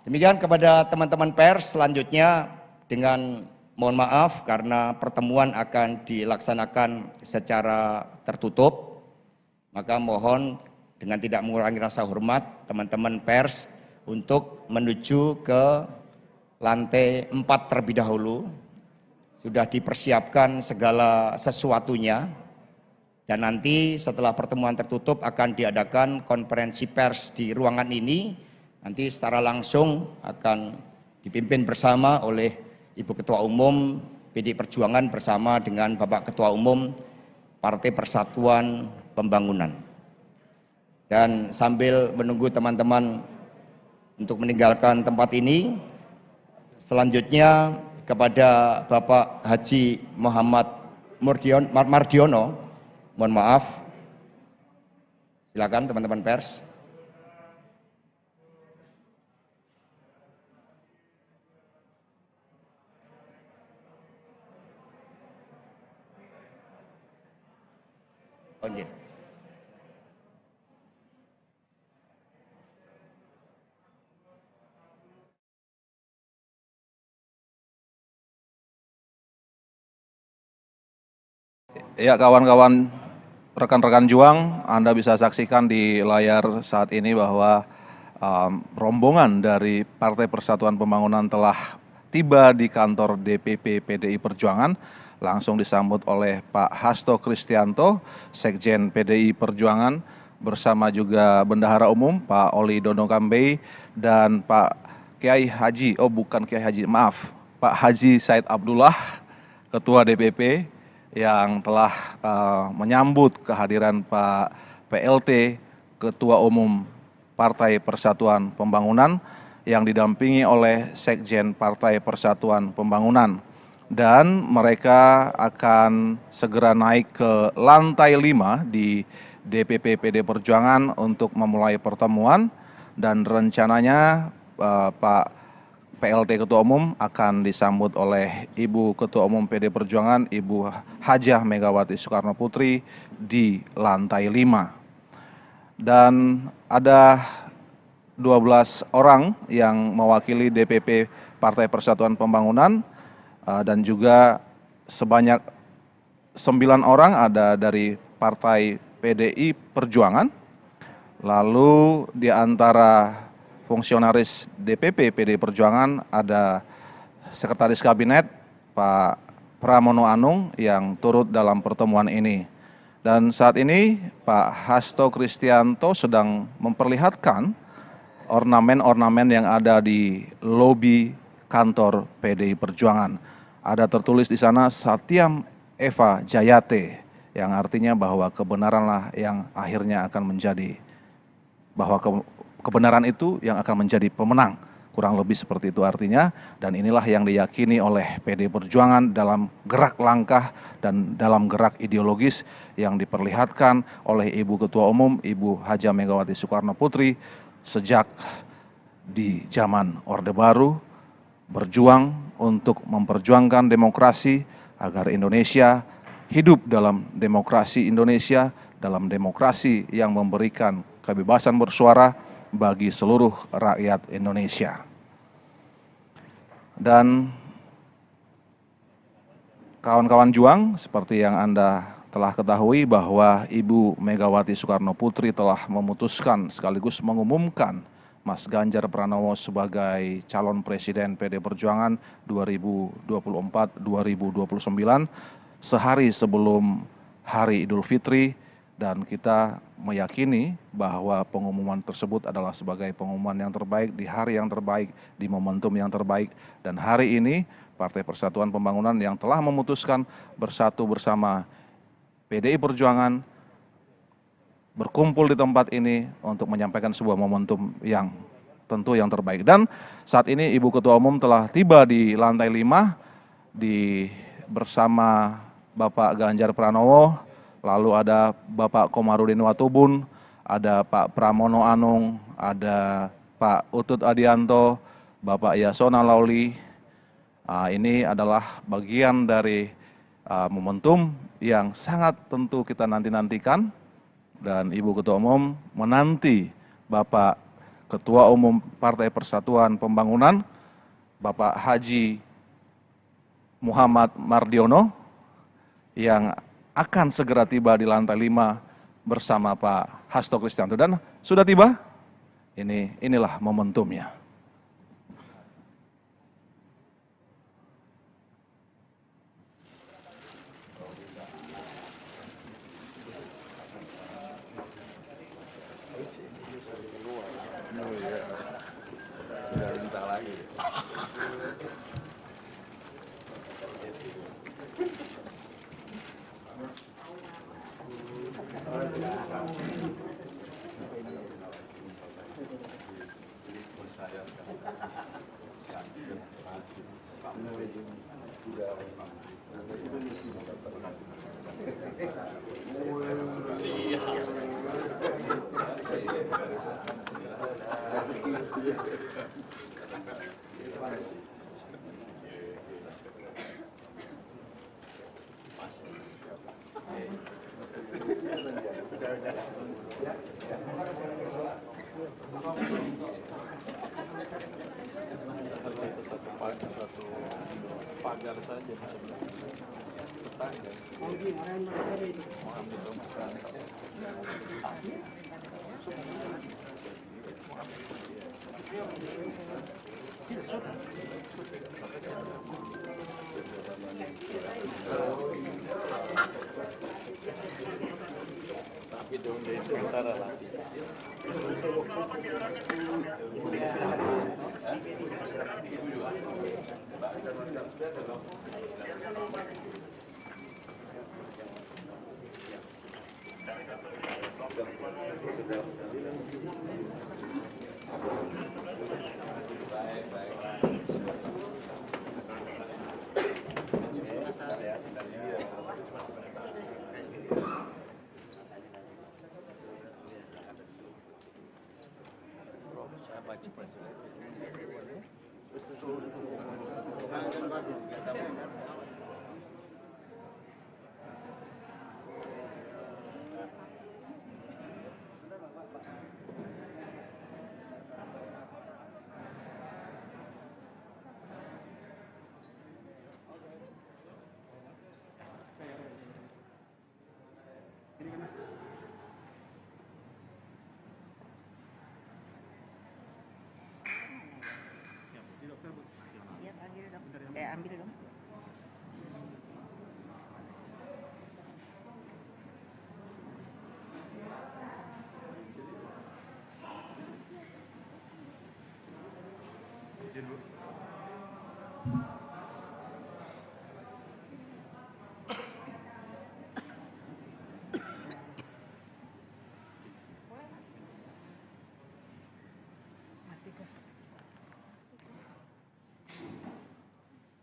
F: Demikian kepada teman-teman pers, selanjutnya dengan mohon maaf karena pertemuan akan dilaksanakan secara tertutup, maka mohon dengan tidak mengurangi rasa hormat teman-teman pers untuk menuju ke lantai 4 terlebih dahulu. Sudah dipersiapkan segala sesuatunya, dan nanti setelah pertemuan tertutup akan diadakan konferensi pers di ruangan ini. Nanti secara langsung akan dipimpin bersama oleh Ibu Ketua Umum PDI Perjuangan bersama dengan Bapak Ketua Umum Partai Persatuan Pembangunan. Dan sambil menunggu teman-teman untuk meninggalkan tempat ini, selanjutnya kepada Bapak Haji Muhammad Mardiono Mohon maaf. Silakan teman-teman pers. Oh, iya.
A: Ya, kawan-kawan, rekan-rekan juang, Anda bisa saksikan di layar saat ini bahwa rombongan dari Partai Persatuan Pembangunan telah tiba di kantor DPP PDI Perjuangan, langsung disambut oleh Pak Hasto Kristianto, Sekjen PDI Perjuangan, bersama juga Bendahara Umum Pak Oli Dono Kambei dan Pak Kiai Haji, bukan Kiai Haji, maaf, Pak Haji Said Abdullah, Ketua DPP, yang telah menyambut kehadiran Pak PLT, Ketua Umum Partai Persatuan Pembangunan, yang didampingi oleh Sekjen Partai Persatuan Pembangunan. Dan mereka akan segera naik ke lantai 5 di DPP PD Perjuangan untuk memulai pertemuan, dan rencananya Pak PLT Ketua Umum akan disambut oleh Ibu Ketua Umum PD Perjuangan, Ibu Hajah Megawati Soekarno Putri di lantai 5. Dan ada 12 orang yang mewakili DPP Partai Persatuan Pembangunan, dan juga sebanyak 9 orang ada dari Partai PDI Perjuangan. Lalu di antara fungsionaris DPP PDI Perjuangan ada Sekretaris Kabinet Pak Pramono Anung yang turut dalam pertemuan ini. Dan saat ini Pak Hasto Kristianto sedang memperlihatkan ornamen-ornamen yang ada di lobi kantor PDI Perjuangan. Ada tertulis di sana Satyam Eva Jayate, yang artinya bahwa kebenaranlah yang akhirnya akan menjadi, bahwa kebenaran itu yang akan menjadi pemenang, kurang lebih seperti itu artinya. Dan inilah yang diyakini oleh PDI Perjuangan dalam gerak langkah dan dalam gerak ideologis yang diperlihatkan oleh Ibu Ketua Umum, Ibu Hajah Megawati Soekarno Putri sejak di zaman Orde Baru, berjuang untuk memperjuangkan demokrasi agar Indonesia hidup dalam demokrasi Indonesia, dalam demokrasi yang memberikan kebebasan bersuara bagi seluruh rakyat Indonesia. Dan kawan-kawan juang, seperti yang Anda telah ketahui bahwa Ibu Megawati Soekarno Putri telah memutuskan sekaligus mengumumkan Mas Ganjar Pranowo sebagai calon presiden PD Perjuangan 2024-2029 sehari sebelum Hari Idul Fitri. Dan kita meyakini bahwa pengumuman tersebut adalah sebagai pengumuman yang terbaik di hari yang terbaik, di momentum yang terbaik. Dan hari ini Partai Persatuan Pembangunan yang telah memutuskan bersatu bersama PDI Perjuangan berkumpul di tempat ini untuk menyampaikan sebuah momentum yang tentu yang terbaik. Dan saat ini Ibu Ketua Umum telah tiba di lantai 5 bersama Bapak Ganjar Pranowo. Lalu ada Bapak Komarudin Watubun, ada Pak Pramono Anung, ada Pak Utut Adianto, Bapak Yasona Lauli. Ini adalah bagian dari momentum yang sangat tentu kita nanti-nantikan. Dan Ibu Ketua Umum menanti Bapak Ketua Umum Partai Persatuan Pembangunan, Bapak Haji Muhammad Mardiono, yang akan segera tiba di lantai 5 bersama Pak Hasto Kristianto. Dan sudah tiba, inilah momentumnya.
B: Iya, panggil dong. Ambil dong.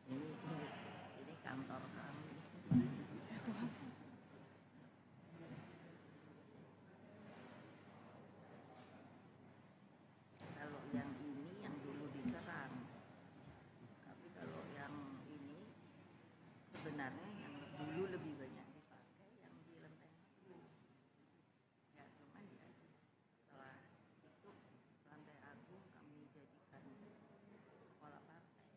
B: Ini kantor kami. Kalau yang ini yang dulu diserang, tapi kalau yang ini sebenarnya yang dulu lebih banyak dipakai yang di Lenteng Agung. Ya cuman ya setelah itu Lantai Agung kami jadikan sekolah partai.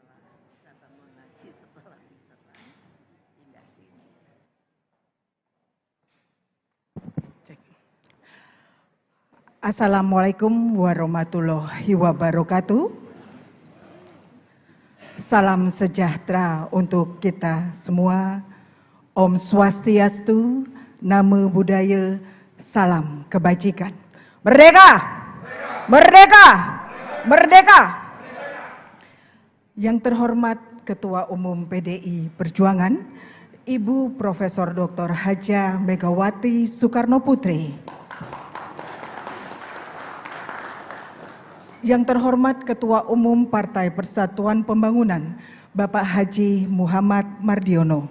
B: Setelah bisa bangun lagi setelah diserang pindah sini.
C: Assalamualaikum warahmatullahi wabarakatuh. Salam sejahtera untuk kita semua. Om Swastiastu, Namo Buddhaya, salam kebajikan. Merdeka! Merdeka! Merdeka! Yang terhormat Ketua Umum PDI Perjuangan, Ibu Profesor Dr. Hajah Megawati Soekarno Putri. Yang terhormat Ketua Umum Partai Persatuan Pembangunan, Bapak Haji Muhammad Mardiono.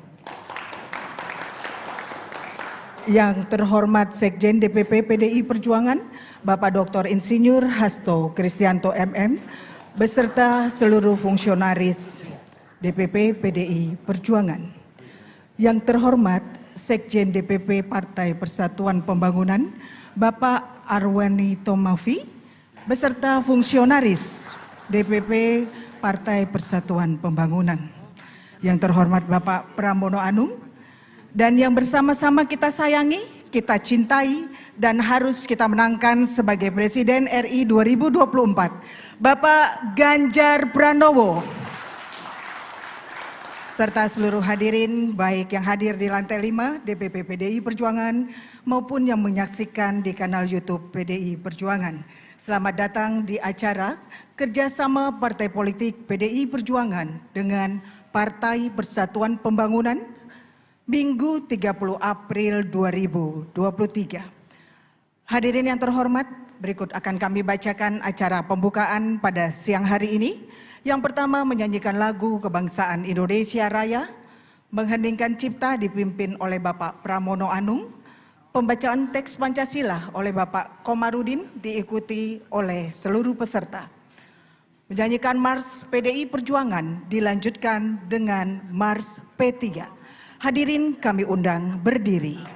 C: Yang terhormat Sekjen DPP PDI Perjuangan, Bapak Dr. Insinyur Hasto Kristianto MM, beserta seluruh fungsionaris DPP PDI Perjuangan. Yang terhormat Sekjen DPP Partai Persatuan Pembangunan, Bapak Arwani Tomafi, beserta fungsionaris DPP Partai Persatuan Pembangunan. Yang terhormat Bapak Pramono Anung, dan yang bersama-sama kita sayangi, kita cintai, dan harus kita menangkan sebagai Presiden RI 2024, Bapak Ganjar Pranowo. Serta seluruh hadirin, baik yang hadir di lantai 5 DPP PDI Perjuangan maupun yang menyaksikan di kanal YouTube PDI Perjuangan. Selamat datang di acara kerjasama Partai Politik PDI Perjuangan dengan Partai Persatuan Pembangunan Minggu 30 April 2023. Hadirin yang terhormat, berikut akan kami bacakan acara pembukaan pada siang hari ini. Yang pertama menyanyikan lagu Kebangsaan Indonesia Raya, mengheningkan cipta dipimpin oleh Bapak Pramono Anung, pembacaan teks Pancasila oleh Bapak Komarudin diikuti oleh seluruh peserta. Menyanyikan Mars PDI Perjuangan dilanjutkan dengan Mars P3. Hadirin kami undang berdiri.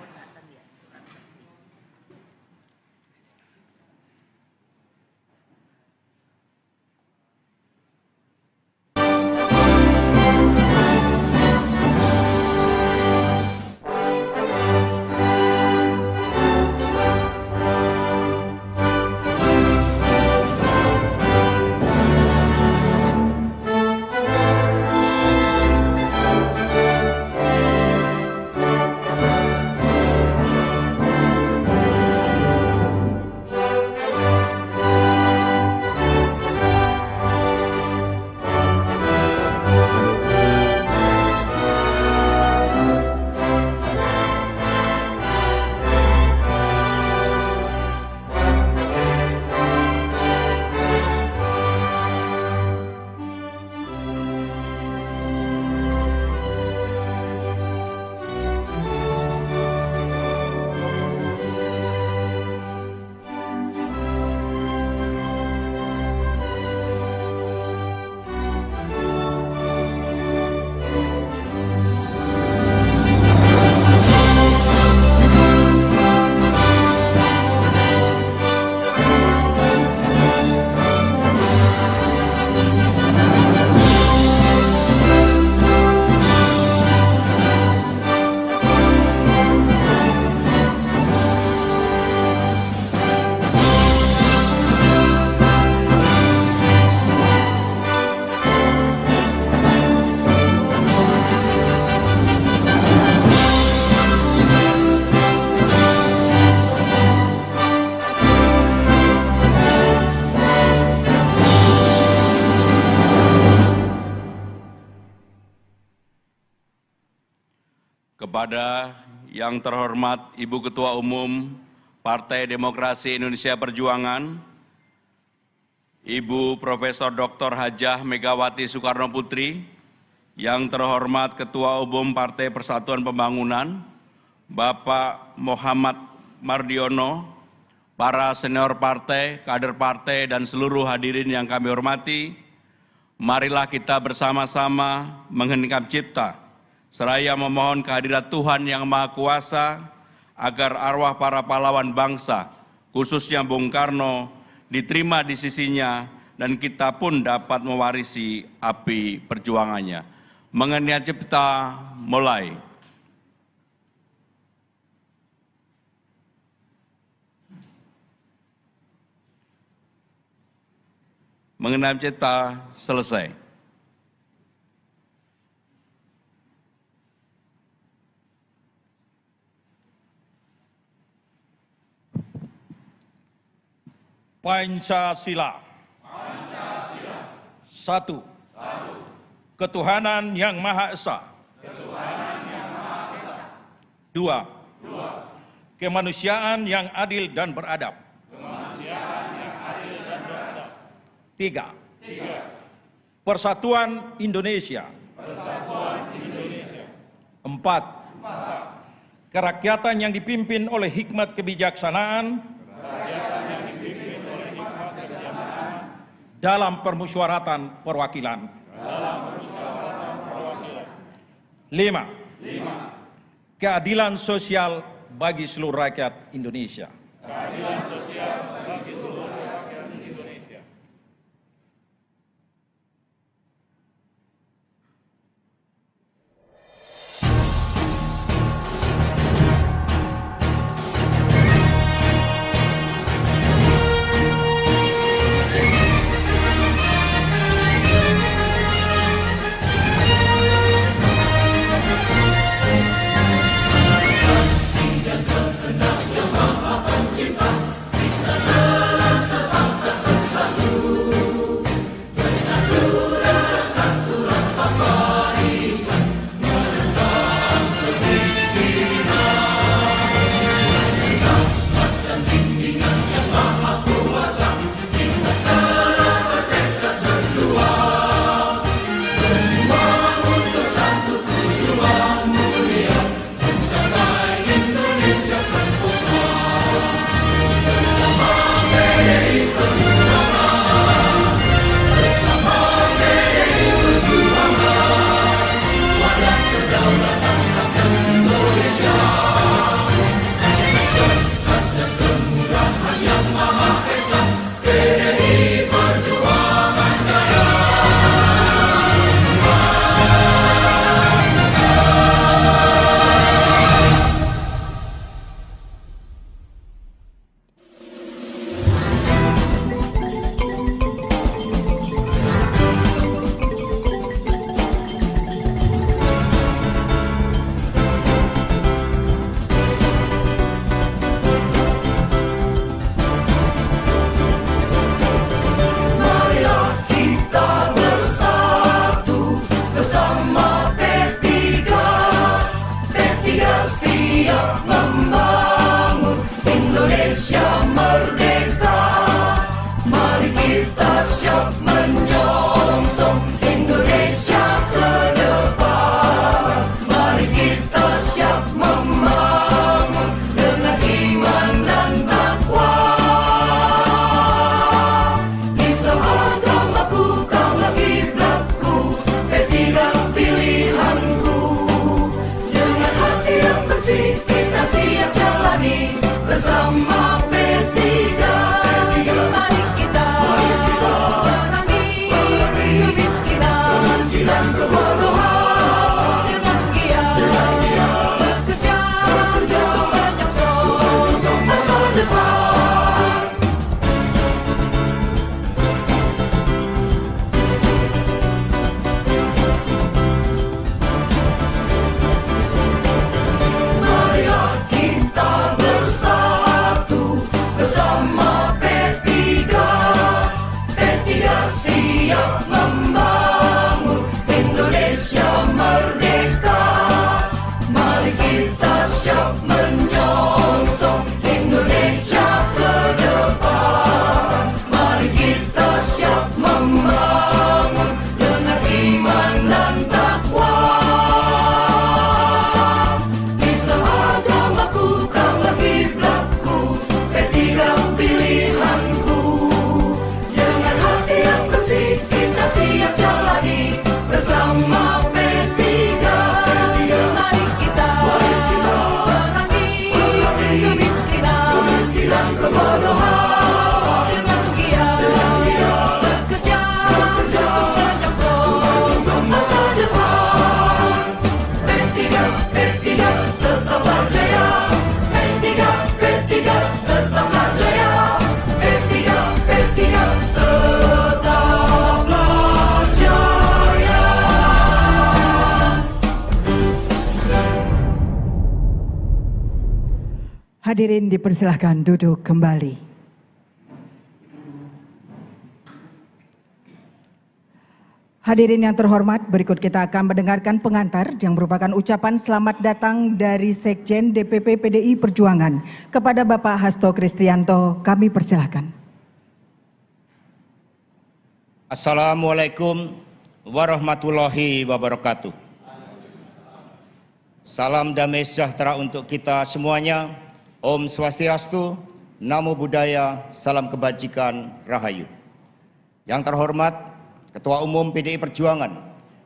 D: Kepada yang terhormat Ibu Ketua Umum Partai Demokrasi Indonesia Perjuangan, Ibu Profesor Dr. Hajah Megawati Soekarno Putri, yang terhormat Ketua Umum Partai Persatuan Pembangunan, Bapak Muhammad Mardiono, para senior partai, kader partai, dan seluruh hadirin yang kami hormati, marilah kita bersama-sama mengheningkan cipta, seraya memohon kehadirat Tuhan Yang Maha Kuasa agar arwah para pahlawan bangsa, khususnya Bung Karno, diterima di sisinya dan kita pun dapat mewarisi api perjuangannya. Mengenai cipta mulai. Mengenai cipta selesai.
E: Pancasila. Satu. Ketuhanan Yang Maha Esa. Dua. Kemanusiaan yang adil dan beradab. Tiga. Persatuan Indonesia. Empat. Kerakyatan yang dipimpin oleh hikmat kebijaksanaan dalam permusyawaratan perwakilan. 5. Keadilan sosial bagi seluruh rakyat Indonesia.
C: Hadirin dipersilahkan duduk kembali. Hadirin yang terhormat, berikut kita akan mendengarkan pengantar yang merupakan ucapan selamat datang dari Sekjen DPP PDI Perjuangan kepada Bapak Hasto Kristianto. Kami persilahkan.
F: Assalamualaikum warahmatullahi wabarakatuh. Salam damai sejahtera untuk kita semuanya. Om Swastiastu, Namo Buddhaya, salam kebajikan, Rahayu. Yang terhormat Ketua Umum PDI Perjuangan,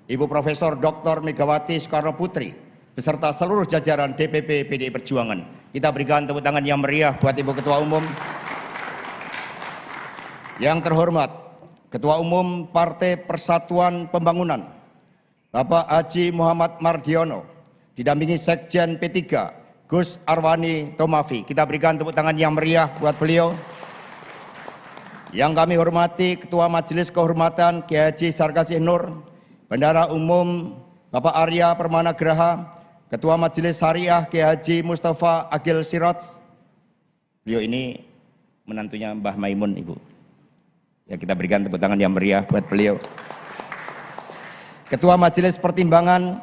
F: Ibu Profesor Dr. Megawati Soekarno Putri, beserta seluruh jajaran DPP PDI Perjuangan. Kita berikan tepuk tangan yang meriah buat Ibu Ketua Umum. Yang terhormat Ketua Umum Partai Persatuan Pembangunan, Bapak Haji Muhammad Mardiono, didampingi Sekjen P3, Gus Arwani Tomafi. Kita berikan tepuk tangan yang meriah buat beliau. Yang kami hormati Ketua Majelis Kehormatan Kiai Haji Sarkasih Nur, Bendahara Umum Bapak Arya Permana Graha, Ketua Majelis Syariah Kiai Haji Mustafa Agil Siraj. Beliau ini menantunya Mbah Maimun, Ibu. Ya, kita berikan tepuk tangan yang meriah buat beliau. Ketua Majelis Pertimbangan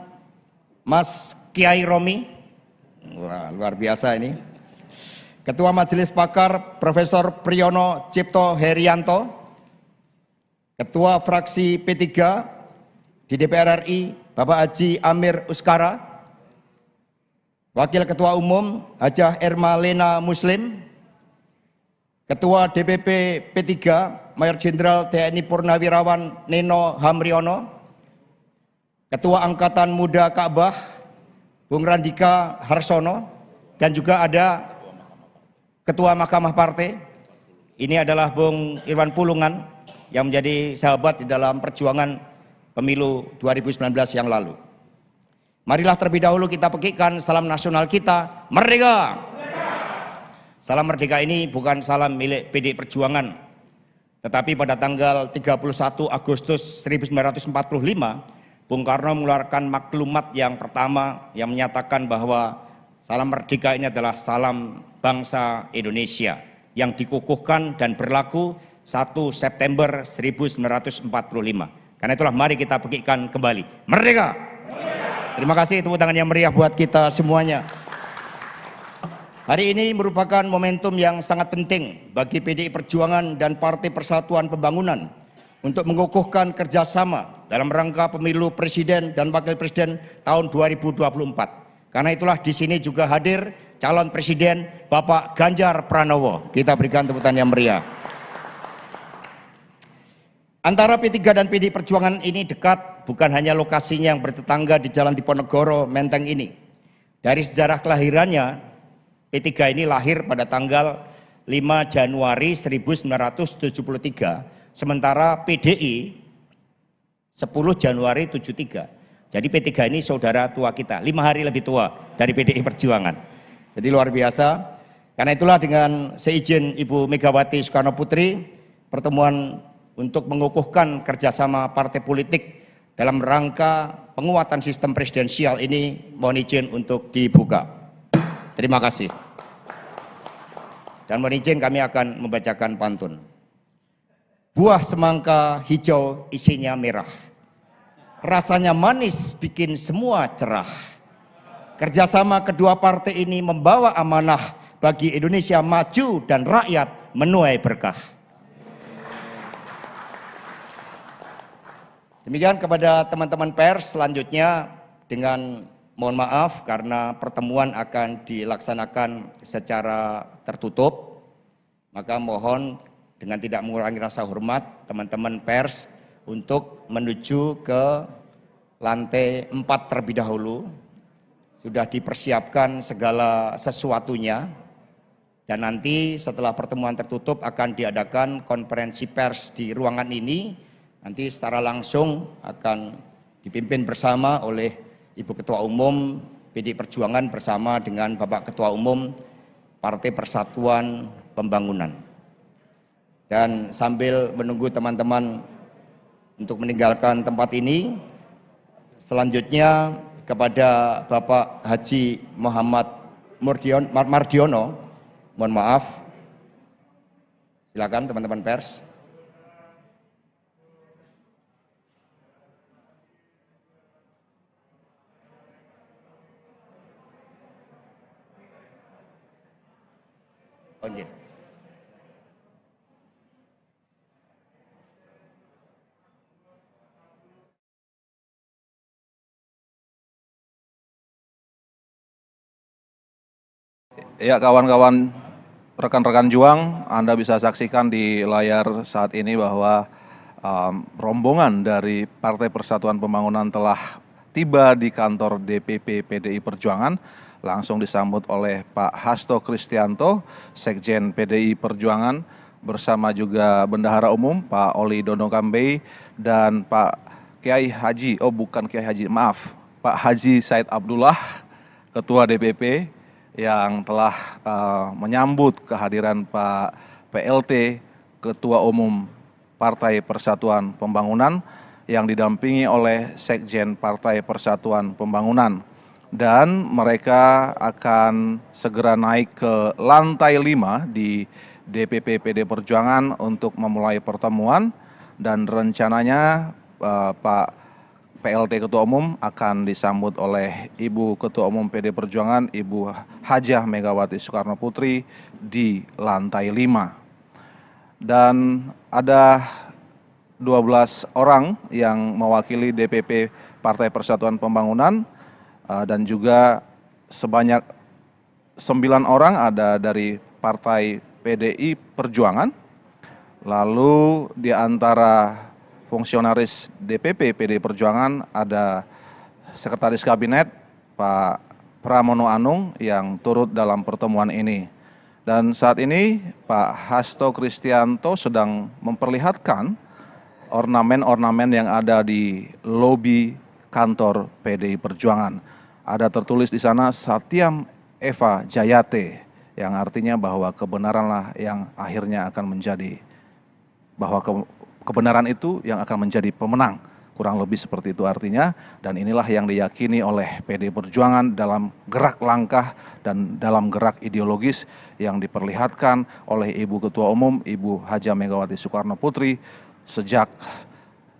F: Mas Kiai Romi. Wah, luar biasa ini. Ketua Majelis Pakar Profesor Priyono Cipto Herianto, Ketua Fraksi P3 di DPR RI Bapak Haji Amir Uskara, Wakil Ketua Umum Hajah Erma Lena Muslim, Ketua DPP P3 Mayor Jenderal TNI Purnawirawan Neno Hamriono, Ketua Angkatan Muda Ka'bah Bung Randika Harsono, dan juga ada Ketua Mahkamah Partai, ini adalah Bung Irwan Pulungan yang menjadi sahabat di dalam perjuangan pemilu 2019 yang lalu. Marilah terlebih dahulu kita pekikan salam nasional kita, Merdeka! Salam Merdeka ini bukan salam milik PDI Perjuangan, tetapi pada tanggal 31 Agustus 1945, Bung Karno mengeluarkan maklumat yang pertama yang menyatakan bahwa salam Merdeka ini adalah salam bangsa Indonesia yang dikukuhkan dan berlaku 1 September 1945. Karena itulah mari kita pekikan kembali. Merdeka! Terima kasih, tepuk tangan yang meriah buat kita semuanya. Hari ini merupakan momentum yang sangat penting bagi PDI Perjuangan dan Partai Persatuan Pembangunan untuk mengukuhkan kerjasama dalam rangka pemilu presiden dan wakil presiden tahun 2024. Karena itulah di sini juga hadir calon presiden Bapak Ganjar Pranowo. Kita berikan tepuk tangan yang meriah. Antara P3 dan PDI Perjuangan ini dekat, bukan hanya lokasinya yang bertetangga di Jalan Diponegoro, Menteng ini. Dari sejarah kelahirannya, P3 ini lahir pada tanggal 5 Januari 1973, sementara PDI 10 Januari 73. Jadi P3 ini saudara tua kita, 5 hari lebih tua dari PDI Perjuangan. Jadi luar biasa. Karena itulah dengan seizin Ibu Megawati Soekarno Putri, pertemuan untuk mengukuhkan kerjasama partai politik dalam rangka penguatan sistem presidensial ini mohon izin untuk dibuka. Terima kasih. Dan mohon izin kami akan membacakan pantun. Buah semangka hijau isinya merah. Rasanya manis bikin semua cerah. Kerjasama kedua partai ini membawa amanah bagi Indonesia maju dan rakyat menuai berkah. Demikian kepada teman-teman pers, selanjutnya dengan mohon maaf karena pertemuan akan dilaksanakan secara tertutup, maka mohon dengan tidak mengurangi rasa hormat teman-teman pers untuk menuju ke lantai 4 terlebih dahulu. Sudah dipersiapkan segala sesuatunya, dan nanti setelah pertemuan tertutup akan diadakan konferensi pers di ruangan ini. Nanti secara langsung akan dipimpin bersama oleh Ibu Ketua Umum PDI Perjuangan bersama dengan Bapak Ketua Umum Partai Persatuan Pembangunan. Dan sambil menunggu teman-teman untuk meninggalkan tempat ini, selanjutnya kepada Bapak Haji Muhammad Mardiono Mohon maaf. Silakan teman-teman pers. Onjin.
A: Ya, kawan-kawan, rekan-rekan juang, Anda bisa saksikan di layar saat ini bahwa rombongan dari Partai Persatuan Pembangunan telah tiba di kantor DPP PDI Perjuangan, langsung disambut oleh Pak Hasto Kristianto, Sekjen PDI Perjuangan, bersama juga Bendahara Umum Pak Oli Dono Kambei dan Pak Kiai Haji, maaf, Pak Haji Said Abdullah, Ketua DPP, yang telah menyambut kehadiran Pak PLT, Ketua Umum Partai Persatuan Pembangunan, yang didampingi oleh Sekjen Partai Persatuan Pembangunan. Dan mereka akan segera naik ke lantai 5 di DPP PD Perjuangan untuk memulai pertemuan, dan rencananya Pak PLT Ketua Umum akan disambut oleh Ibu Ketua Umum PD Perjuangan, Ibu Hajah Megawati Soekarno Putri di lantai 5. Dan ada 12 orang yang mewakili DPP Partai Persatuan Pembangunan, dan juga sebanyak 9 orang ada dari Partai PDI Perjuangan. Lalu di antara fungsionaris DPP PDI Perjuangan ada Sekretaris Kabinet Pak Pramono Anung yang turut dalam pertemuan ini. Dan saat ini Pak Hasto Kristianto sedang memperlihatkan ornamen-ornamen yang ada di lobi kantor PDI Perjuangan. Ada tertulis di sana Satyam Eva Jayate, yang artinya bahwa kebenaranlah yang akhirnya akan menjadi, bahwa kebenaran itu yang akan menjadi pemenang, kurang lebih seperti itu artinya. Dan inilah yang diyakini oleh PDI Perjuangan dalam gerak langkah dan dalam gerak ideologis yang diperlihatkan oleh Ibu Ketua Umum, Ibu Hajah Megawati Soekarno Putri sejak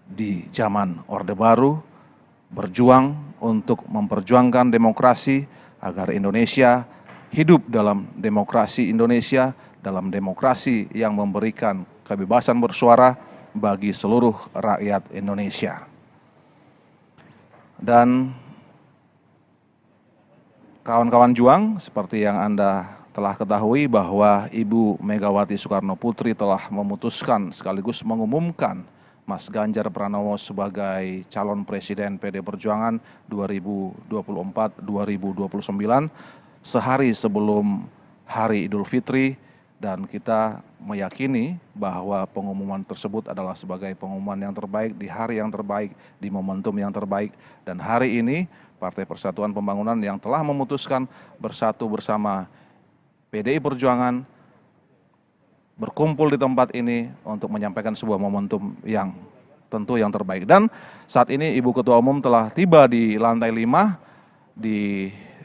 A: di zaman Orde Baru, berjuang untuk memperjuangkan demokrasi agar Indonesia hidup dalam demokrasi Indonesia, dalam demokrasi yang memberikan kebebasan bersuara bagi seluruh rakyat Indonesia. Dan kawan-kawan juang, seperti yang Anda telah ketahui bahwa Ibu Megawati Soekarno Putri telah memutuskan sekaligus mengumumkan Mas Ganjar Pranowo sebagai calon presiden PD Perjuangan 2024-2029 sehari sebelum Hari Idul Fitri. Dan kita meyakini bahwa pengumuman tersebut adalah sebagai pengumuman yang terbaik di hari yang terbaik, di momentum yang terbaik. Dan hari ini Partai Persatuan Pembangunan yang telah memutuskan bersatu bersama PDI Perjuangan berkumpul di tempat ini untuk menyampaikan sebuah momentum yang tentu yang terbaik. Dan saat ini Ibu Ketua Umum telah tiba di lantai 5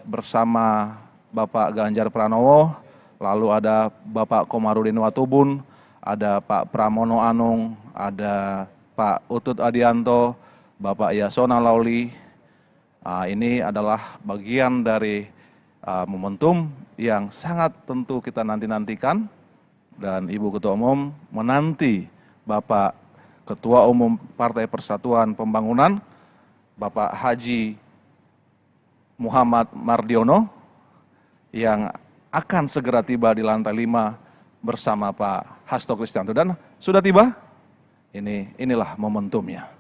A: bersama Bapak Ganjar Pranowo. Lalu ada Bapak Komarudin Watubun, ada Pak Pramono Anung, ada Pak Utut Adianto, Bapak Yasona Lauli. Ini adalah bagian dari momentum yang sangat tentu kita nanti-nantikan. Dan Ibu Ketua Umum menanti Bapak Ketua Umum Partai Persatuan Pembangunan, Bapak Haji Muhammad Mardiono, yang akan segera tiba di lantai 5 bersama Pak Hasto Kristianto. Dan sudah tiba, inilah momentumnya.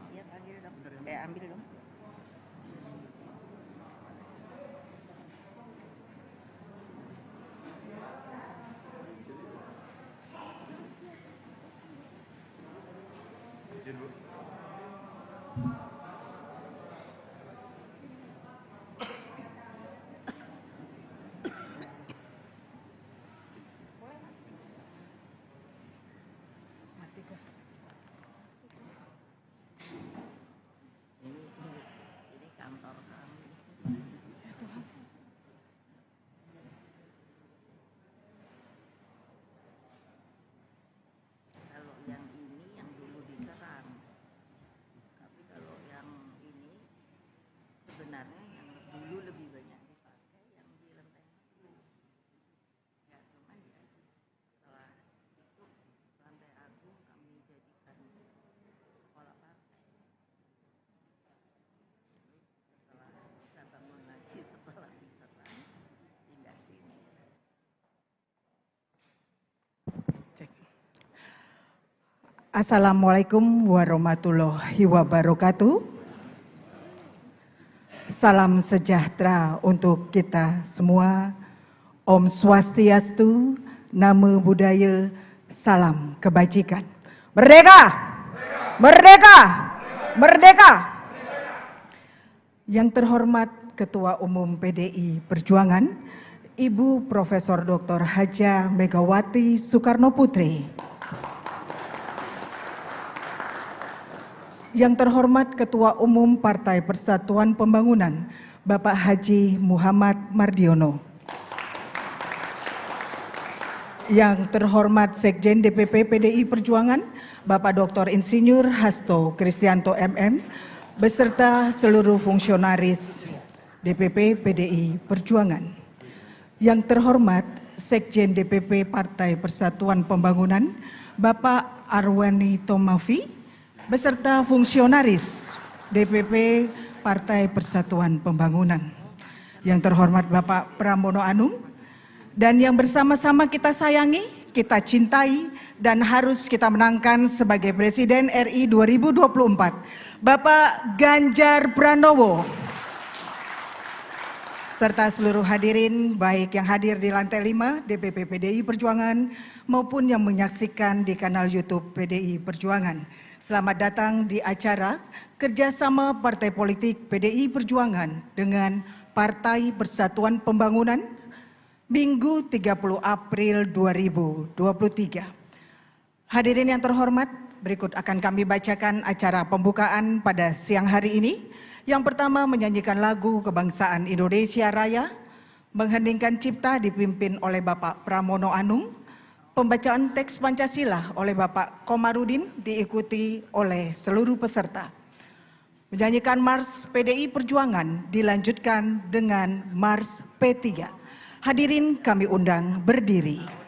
B: Iya panggil dong. Ambil dong. Ini kantor kami. Kalau yang ini yang dulu diserang, tapi kalau yang ini sebenarnya yang dulu lebih banyak dipakai yang di Lenteng Agung. Ya cuman ya setelah itu Lantai Agung kami jadikan sekolah partai. Setelah bisa bangun lagi setelah diserang pindah sini.
C: Assalamualaikum warahmatullahi wabarakatuh. Salam sejahtera untuk kita semua. Om Swastiastu, Namo Buddhaya, salam kebajikan. Merdeka! Merdeka! Merdeka! Yang terhormat Ketua Umum PDI Perjuangan, Ibu Profesor Dr. Hajah Megawati Soekarno Putri. Yang terhormat Ketua Umum Partai Persatuan Pembangunan, Bapak Haji Muhammad Mardiono. Yang terhormat Sekjen DPP PDI Perjuangan, Bapak Dr. Insinyur Hasto Kristianto MM, beserta seluruh fungsionaris DPP PDI Perjuangan. Yang terhormat Sekjen DPP Partai Persatuan Pembangunan, Bapak Arwani Tomafi, beserta fungsionaris DPP Partai Persatuan Pembangunan. Yang terhormat Bapak Pramono Anung, dan yang bersama-sama kita sayangi, kita cintai, dan harus kita menangkan sebagai Presiden RI 2024, Bapak Ganjar Pranowo. Serta seluruh hadirin, baik yang hadir di lantai 5 DPP PDI Perjuangan maupun yang menyaksikan di kanal YouTube PDI Perjuangan. Selamat datang di acara kerjasama Partai Politik PDI Perjuangan dengan Partai Persatuan Pembangunan Minggu 30 April 2023. Hadirin yang terhormat, berikut akan kami bacakan acara pembukaan pada siang hari ini Yang pertama menyanyikan lagu Kebangsaan Indonesia Raya, mengheningkan cipta dipimpin oleh Bapak Pramono Anung, pembacaan teks Pancasila oleh Bapak Komarudin diikuti oleh seluruh peserta. Menyanyikan Mars PDI Perjuangan dilanjutkan dengan Mars P3. Hadirin kami undang berdiri.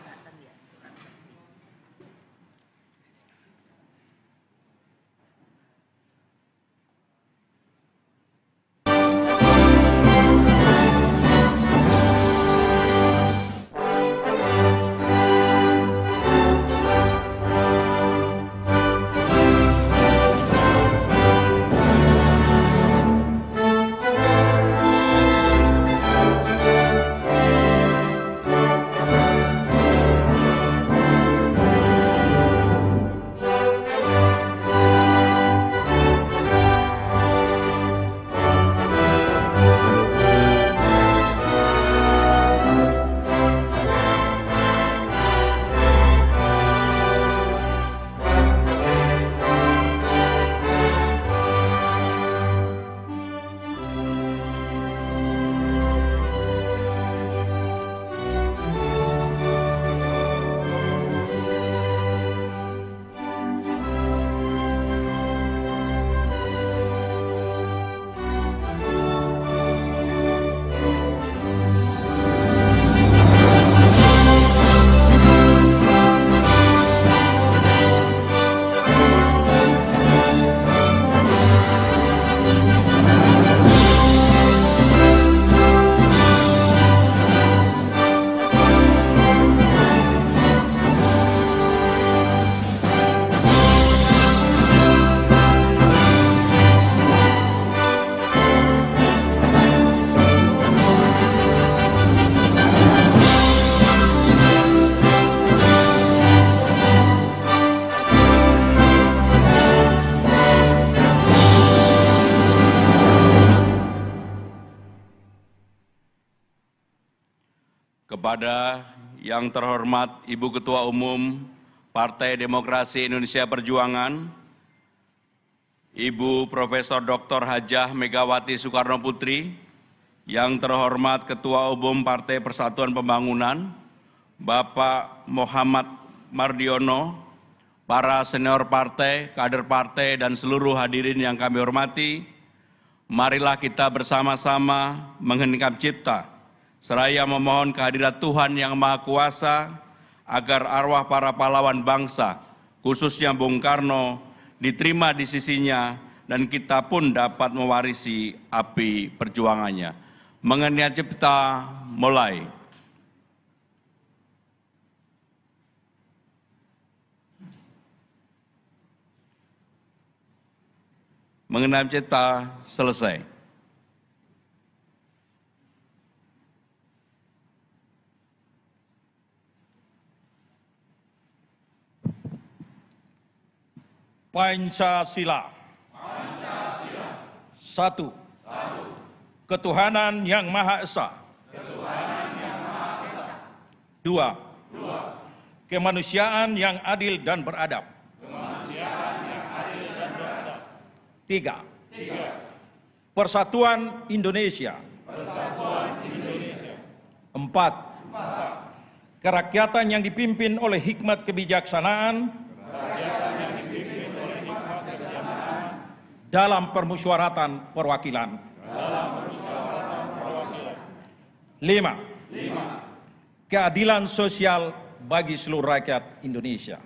D: Kepada yang terhormat Ibu Ketua Umum Partai Demokrasi Indonesia Perjuangan, Ibu Profesor Dr. Hajah Megawati Soekarno Putri, yang terhormat Ketua Umum Partai Persatuan Pembangunan, Bapak Muhammad Mardiono, para senior partai, kader partai, dan seluruh hadirin yang kami hormati, marilah kita bersama-sama mengheningkan cipta, seraya memohon kehadirat Tuhan Yang Maha Kuasa agar arwah para pahlawan bangsa, khususnya Bung Karno, diterima di sisinya dan kita pun dapat mewarisi api perjuangannya. Mengenai cipta mulai. Mengenai cipta selesai.
E: Pancasila. Satu. Ketuhanan Yang Maha Esa. Dua. Kemanusiaan yang adil dan beradab. Tiga. Persatuan Indonesia. Empat. Kerakyatan yang dipimpin oleh hikmat kebijaksanaan dalam permusyawaratan perwakilan. 5. Keadilan sosial bagi seluruh rakyat Indonesia.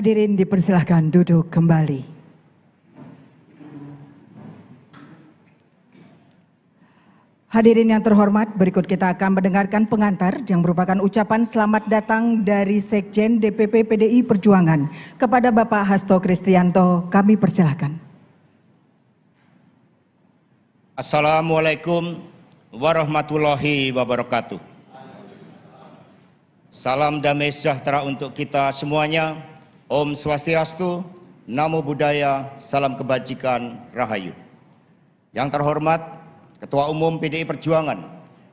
C: Hadirin dipersilahkan duduk kembali. Hadirin yang terhormat, berikut kita akan mendengarkan pengantar yang merupakan ucapan selamat datang dari Sekjen DPP PDI Perjuangan kepada Bapak Hasto Kristianto. Kami persilahkan.
F: Assalamualaikum warahmatullahi wabarakatuh. Salam damai sejahtera untuk kita semuanya. Om Swastiastu, Namo Buddhaya, salam kebajikan, Rahayu. Yang terhormat Ketua Umum PDI Perjuangan,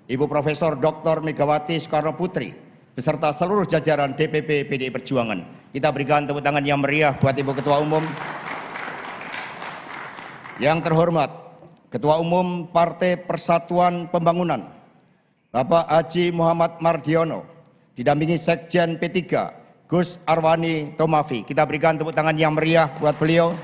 F: Ibu Profesor Dr. Megawati Soekarno Putri, beserta seluruh jajaran DPP PDI Perjuangan. Kita berikan tepuk tangan yang meriah buat Ibu Ketua Umum. Yang terhormat Ketua Umum Partai Persatuan Pembangunan, Bapak Haji Muhammad Mardiono, didampingi Sekjen P3, Gus Arwani Tomafi. Kita berikan tepuk tangan yang meriah buat beliau.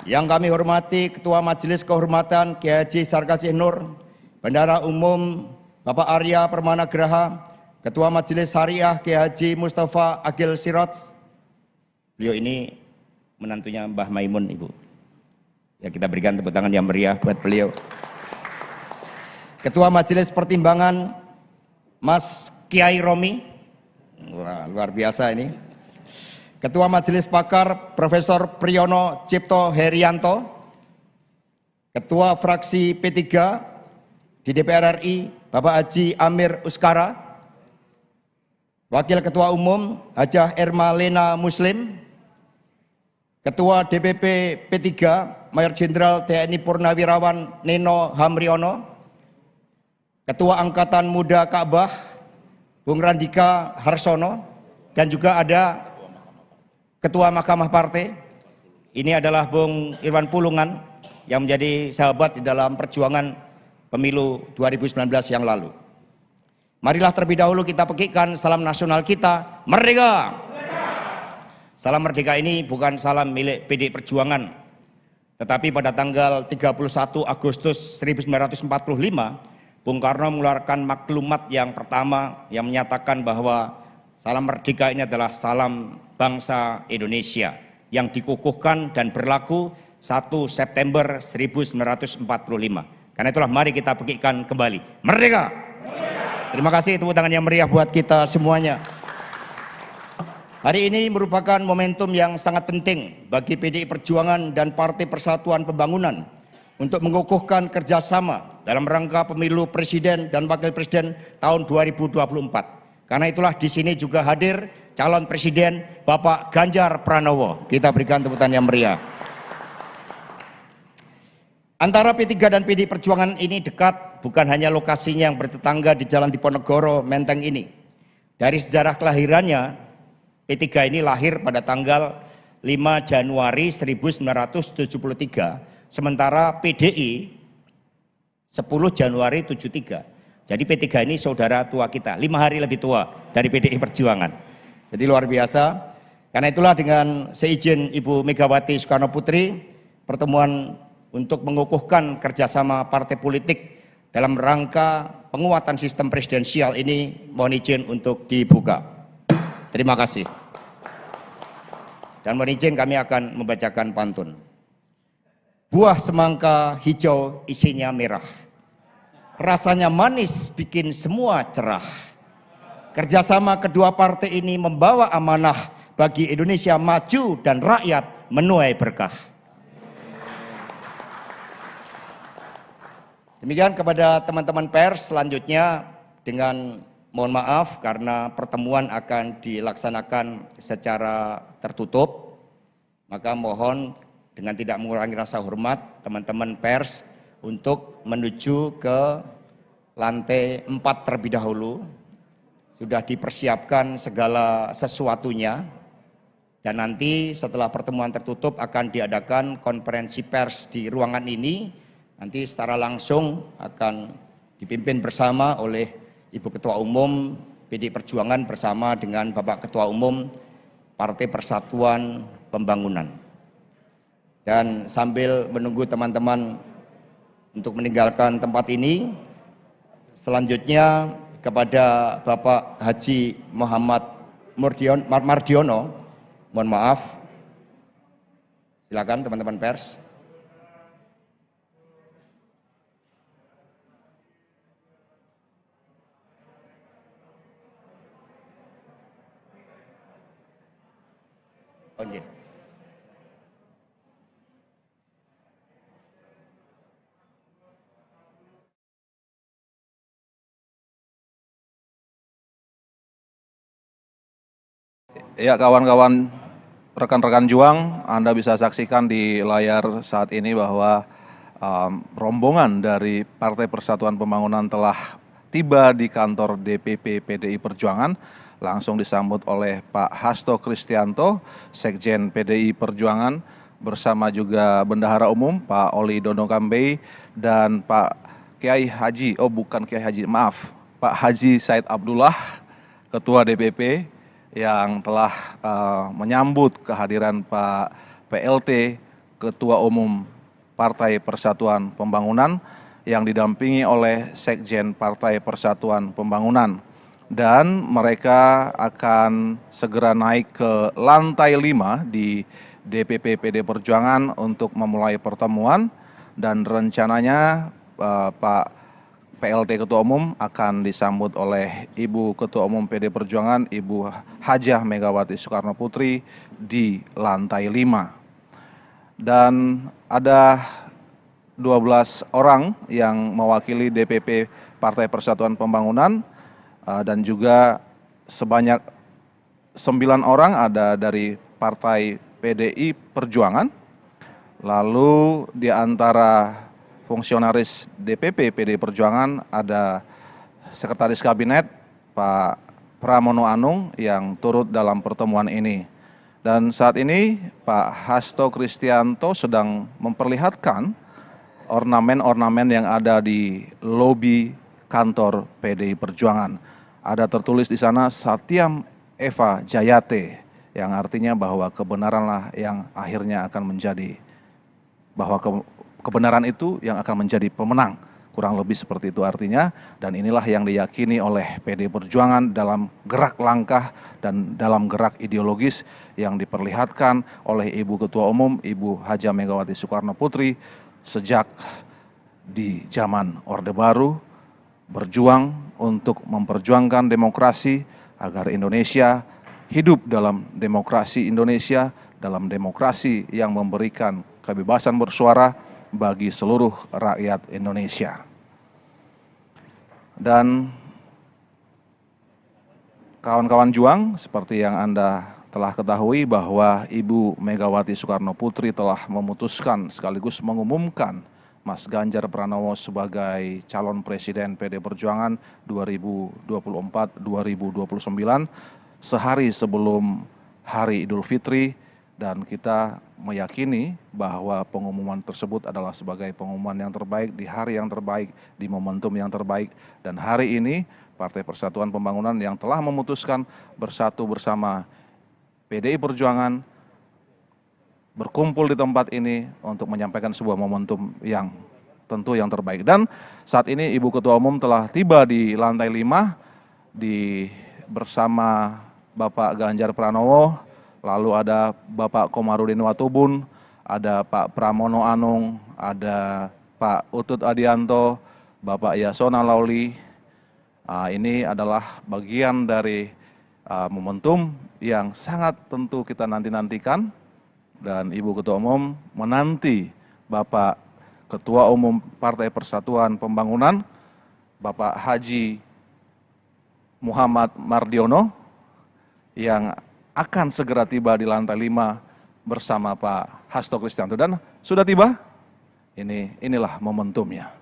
F: Yang kami hormati Ketua Majelis Kehormatan Kiai Haji Sarkasih Nur, Bendahara Umum Bapak Arya Permana Graha, Ketua Majelis Syariah Kiai Haji Mustafa Agil Siraj. Beliau ini menantunya Mbah Maimun, Ibu. Ya, kita berikan tepuk tangan yang meriah buat beliau. Ketua Majelis Pertimbangan Mas Kiai Romi. Wah, luar biasa ini. Ketua Majelis Pakar Profesor Priyono Cipto Herianto, Ketua Fraksi P3 di DPR RI Bapak Haji Amir Uskara, Wakil Ketua Umum Hajah Erma Lena Muslim, Ketua DPP P3 Mayor Jenderal TNI Purnawirawan Neno Hamriono, Ketua Angkatan Muda Ka'bah Bung Randika Harsono, dan juga ada Ketua Mahkamah Partai, ini adalah Bung Irwan Pulungan yang menjadi sahabat di dalam perjuangan pemilu 2019 yang lalu. Marilah terlebih dahulu kita pekikkan salam nasional kita, Merdeka! Salam Merdeka ini bukan salam milik PDI Perjuangan, tetapi pada tanggal 31 Agustus 1945, Bung Karno mengeluarkan maklumat yang pertama yang menyatakan bahwa salam merdeka ini adalah salam bangsa Indonesia yang dikukuhkan dan berlaku 1 September 1945. Karena itulah mari kita pekikkan kembali. Merdeka! Terima kasih, tepuk tangan yang meriah buat kita semuanya. Hari ini merupakan momentum yang sangat penting bagi PDI Perjuangan dan Partai Persatuan Pembangunan untuk mengukuhkan kerjasama dalam rangka pemilu presiden dan wakil presiden tahun 2024. Karena itulah di sini juga hadir calon presiden Bapak Ganjar Pranowo. Kita berikan tepuk tangan yang meriah. Antara P3 dan PDI Perjuangan ini dekat, bukan hanya lokasinya yang bertetangga di Jalan Diponegoro, Menteng ini. Dari sejarah kelahirannya, P3 ini lahir pada tanggal 5 Januari 1973, sementara PDI 10 Januari 73. Jadi P3 ini saudara tua kita, 5 hari lebih tua dari PDI Perjuangan. Jadi luar biasa. Karena itulah dengan seizin Ibu Megawati Soekarno Putri, pertemuan untuk mengukuhkan kerjasama partai politik dalam rangka penguatan sistem presidensial ini mohon izin untuk dibuka. Terima kasih. Dan mohon izin kami akan membacakan pantun. Buah semangka hijau isinya merah. Rasanya manis bikin semua cerah. Kerjasama kedua partai ini membawa amanah bagi Indonesia maju dan rakyat menuai berkah. Demikian kepada teman-teman pers, selanjutnya dengan mohon maaf karena pertemuan akan dilaksanakan secara tertutup, maka mohon dengan tidak mengurangi rasa hormat teman-teman pers untuk menuju ke lantai 4 terlebih dahulu. Sudah dipersiapkan segala sesuatunya dan nanti setelah pertemuan tertutup akan diadakan konferensi pers di ruangan ini. Nanti secara langsung akan dipimpin bersama oleh Ibu Ketua Umum PDI Perjuangan bersama dengan Bapak Ketua Umum Partai Persatuan Pembangunan. Dan sambil menunggu teman-teman untuk meninggalkan tempat ini, selanjutnya kepada Bapak Haji Muhammad Mardiono Mohon maaf. Silakan teman-teman pers. Onjin.
A: Ya, kawan-kawan, rekan-rekan juang, Anda bisa saksikan di layar saat ini bahwa rombongan dari Partai Persatuan Pembangunan telah tiba di kantor DPP PDI Perjuangan, langsung disambut oleh Pak Hasto Kristianto, Sekjen PDI Perjuangan, bersama juga Bendahara Umum Pak Oli Dono Kambei dan Pak Kiai Haji, maaf, Pak Haji Said Abdullah, Ketua DPP, yang telah menyambut kehadiran Pak PLT, Ketua Umum Partai Persatuan Pembangunan, yang didampingi oleh Sekjen Partai Persatuan Pembangunan. Dan mereka akan segera naik ke lantai 5 di DPP PD Perjuangan untuk memulai pertemuan, dan rencananya Pak PLT Ketua Umum akan disambut oleh Ibu Ketua Umum PD Perjuangan, Ibu Hajah Megawati Soekarno Putri di lantai 5. Dan ada 12 orang yang mewakili DPP Partai Persatuan Pembangunan, dan juga sebanyak 9 orang ada dari Partai PDI Perjuangan. Lalu di antara fungsionaris DPP PDI Perjuangan ada Sekretaris Kabinet Pak Pramono Anung yang turut dalam pertemuan ini. Dan saat ini Pak Hasto Kristianto sedang memperlihatkan ornamen-ornamen yang ada di lobi kantor PDI Perjuangan. Ada tertulis di sana Satyam Eva Jayate, yang artinya bahwa kebenaranlah yang akhirnya akan menjadi, bahwa kebenaran itu yang akan menjadi pemenang, kurang lebih seperti itu artinya. Dan inilah yang diyakini oleh PDI Perjuangan dalam gerak langkah dan dalam gerak ideologis yang diperlihatkan oleh Ibu Ketua Umum, Ibu Hajah Megawati Soekarno Putri sejak di zaman Orde Baru, berjuang untuk memperjuangkan demokrasi agar Indonesia hidup dalam demokrasi Indonesia, dalam demokrasi yang memberikan kebebasan bersuara bagi seluruh rakyat Indonesia. Dan kawan-kawan juang, seperti yang Anda telah ketahui bahwa Ibu Megawati Soekarno Putri telah memutuskan sekaligus mengumumkan Mas Ganjar Pranowo sebagai calon presiden PD Perjuangan 2024-2029 sehari sebelum Hari Idul Fitri. Dan kita meyakini bahwa pengumuman tersebut adalah sebagai pengumuman yang terbaik di hari yang terbaik, di momentum yang terbaik. Dan hari ini Partai Persatuan Pembangunan yang telah memutuskan bersatu bersama PDI Perjuangan berkumpul di tempat ini untuk menyampaikan sebuah momentum yang tentu yang terbaik. Dan saat ini Ibu Ketua Umum telah tiba di lantai 5 bersama Bapak Ganjar Pranowo. Lalu ada Bapak Komarudin Watubun, ada Pak Pramono Anung, ada Pak Utut Adianto, Bapak Yasona Lauli. Ini adalah bagian dari momentum yang sangat tentu kita nanti-nantikan. Dan Ibu Ketua Umum menanti Bapak Ketua Umum Partai Persatuan Pembangunan, Bapak Haji Muhammad Mardiono, yang akan segera tiba di lantai 5 bersama Pak Hasto Kristianto. Dan sudah tiba, inilah momentumnya.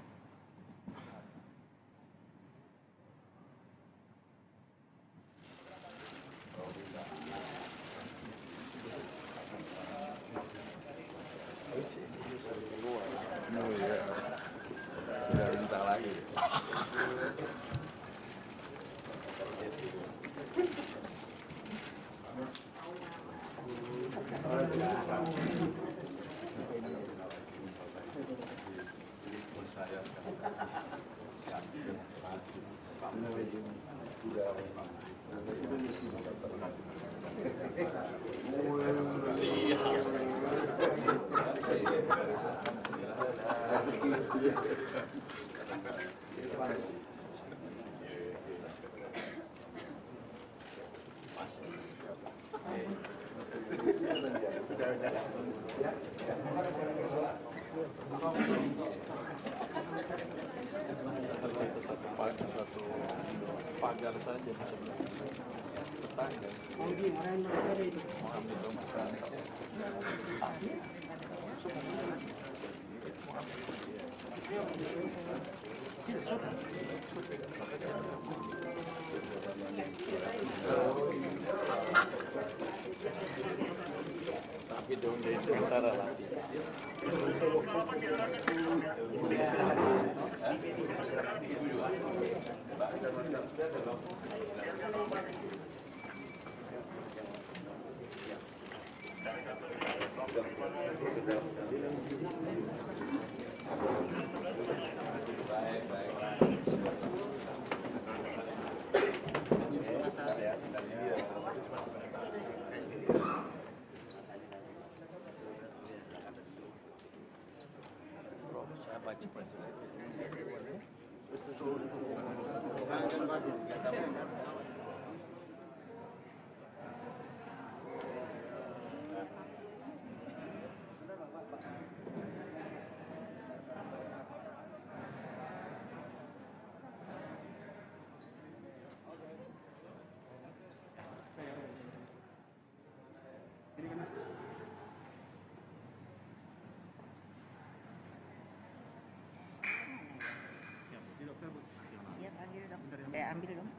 B: Iya, panggil dong. Ambil dong.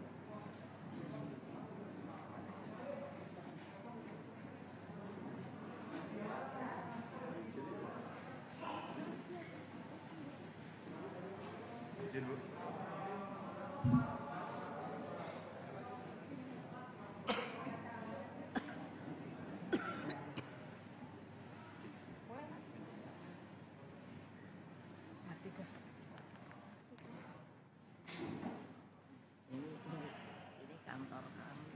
B: Ini kantor kami.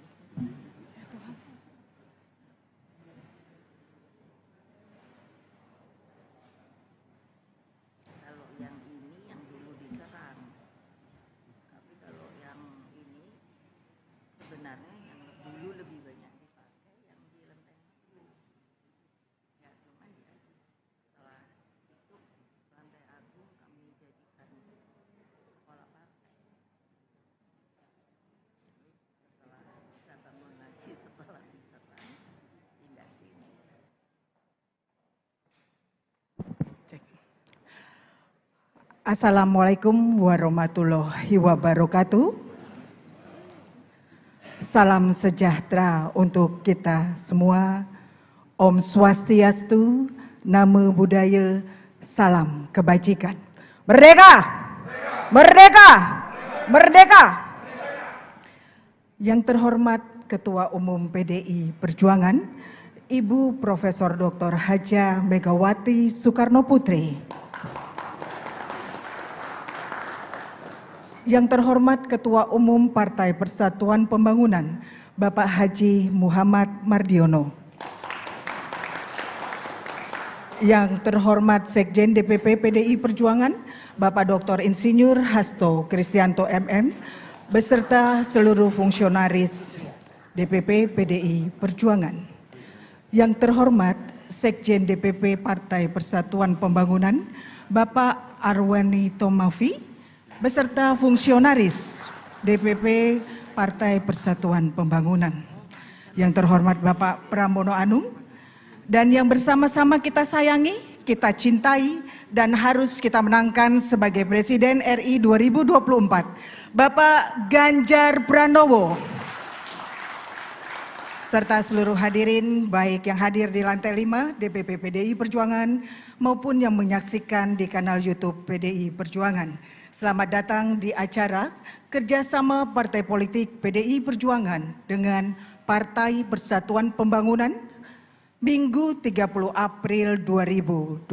B: Kalau yang ini yang dulu diserang, tapi kalau yang ini sebenarnya yang dulu lebih banyak dipakai yang di Lenteng Agung. Ya cuman ya setelah itu Lantai Agung kami jadikan sekolah partai. Setelah bisa bangun lagi setelah diserang pindah sini.
C: Assalamualaikum warahmatullahi wabarakatuh. Salam sejahtera untuk kita semua. Om Swastiastu, Namo Buddhaya, salam kebajikan. Merdeka! Merdeka! Merdeka! Yang terhormat Ketua Umum PDI Perjuangan, Ibu Profesor Dr. Hajah Megawati Soekarno Putri. Yang terhormat Ketua Umum Partai Persatuan Pembangunan, Bapak Haji Muhammad Mardiono. Yang terhormat Sekjen DPP PDI Perjuangan, Bapak Dr. Insinyur Hasto Kristianto MM, beserta seluruh fungsionaris DPP PDI Perjuangan. Yang terhormat Sekjen DPP Partai Persatuan Pembangunan, Bapak Arwani Tomafi, beserta fungsionaris DPP Partai Persatuan Pembangunan. Yang terhormat Bapak Pramono Anung, dan yang bersama-sama kita sayangi, kita cintai, dan harus kita menangkan sebagai Presiden RI 2024, Bapak Ganjar Pranowo. Serta seluruh hadirin, baik yang hadir di lantai 5 DPP PDI Perjuangan maupun yang menyaksikan di kanal YouTube PDI Perjuangan. Selamat datang di acara kerjasama Partai Politik PDI Perjuangan dengan Partai Persatuan Pembangunan Minggu 30 April 2023.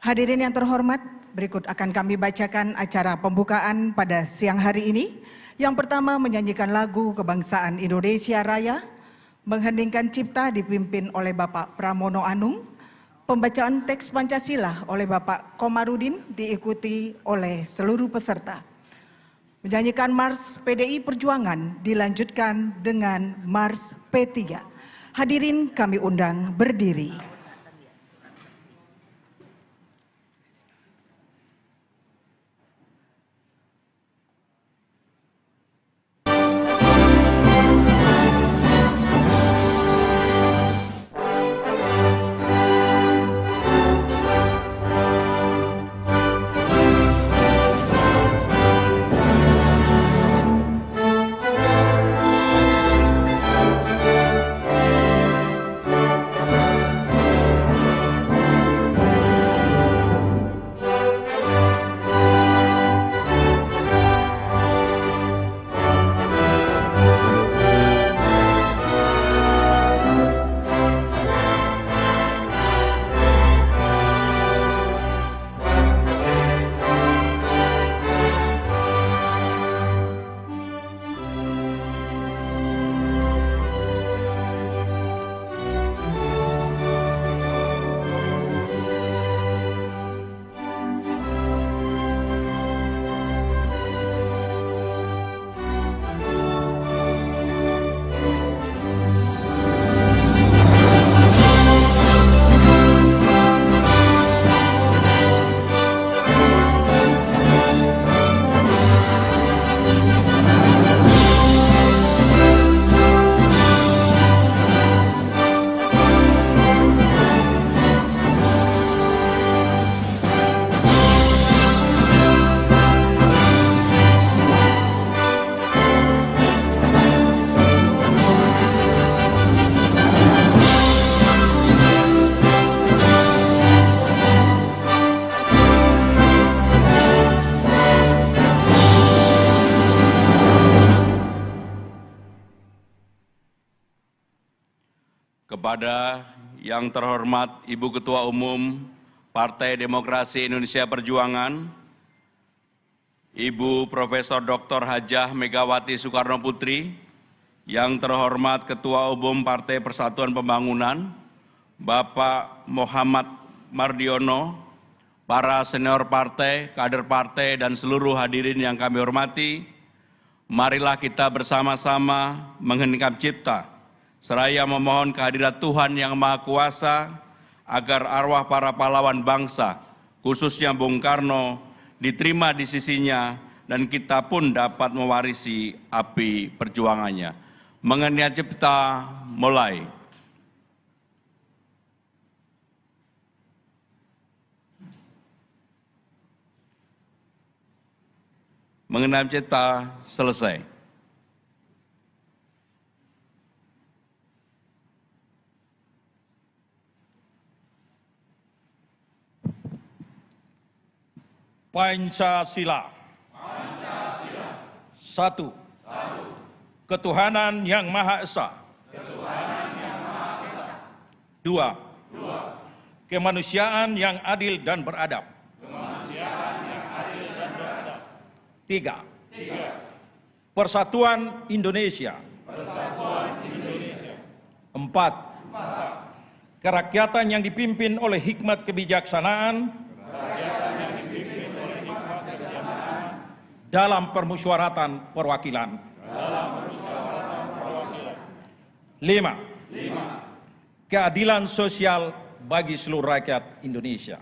C: Hadirin yang terhormat, berikut akan kami bacakan acara pembukaan pada siang hari ini Yang pertama menyanyikan lagu Kebangsaan Indonesia Raya, mengheningkan cipta dipimpin oleh Bapak Pramono Anung, pembacaan teks Pancasila oleh Bapak Komarudin diikuti oleh seluruh peserta. Menyanyikan Mars PDI Perjuangan dilanjutkan dengan Mars P3. Hadirin kami undang berdiri.
D: Kepada yang terhormat Ibu Ketua Umum Partai Demokrasi Indonesia Perjuangan, Ibu Profesor Dr. Hajah Megawati Soekarno Putri, yang terhormat Ketua Umum Partai Persatuan Pembangunan, Bapak Muhammad Mardiono, para senior partai, kader partai, dan seluruh hadirin yang kami hormati, marilah kita bersama-sama mengheningkan cipta, seraya memohon kehadirat Tuhan Yang Maha Kuasa agar arwah para pahlawan bangsa, khususnya Bung Karno, diterima di sisinya dan kita pun dapat mewarisi api perjuangannya. Mengenai cipta mulai. Mengenai cipta selesai.
E: Pancasila. Satu. Ketuhanan Yang Maha Esa. Dua. Kemanusiaan yang adil dan beradab. Tiga. Persatuan Indonesia. Empat. Kerakyatan yang dipimpin oleh hikmat kebijaksanaan dalam permusyawaratan perwakilan. 5. Keadilan sosial bagi seluruh rakyat Indonesia.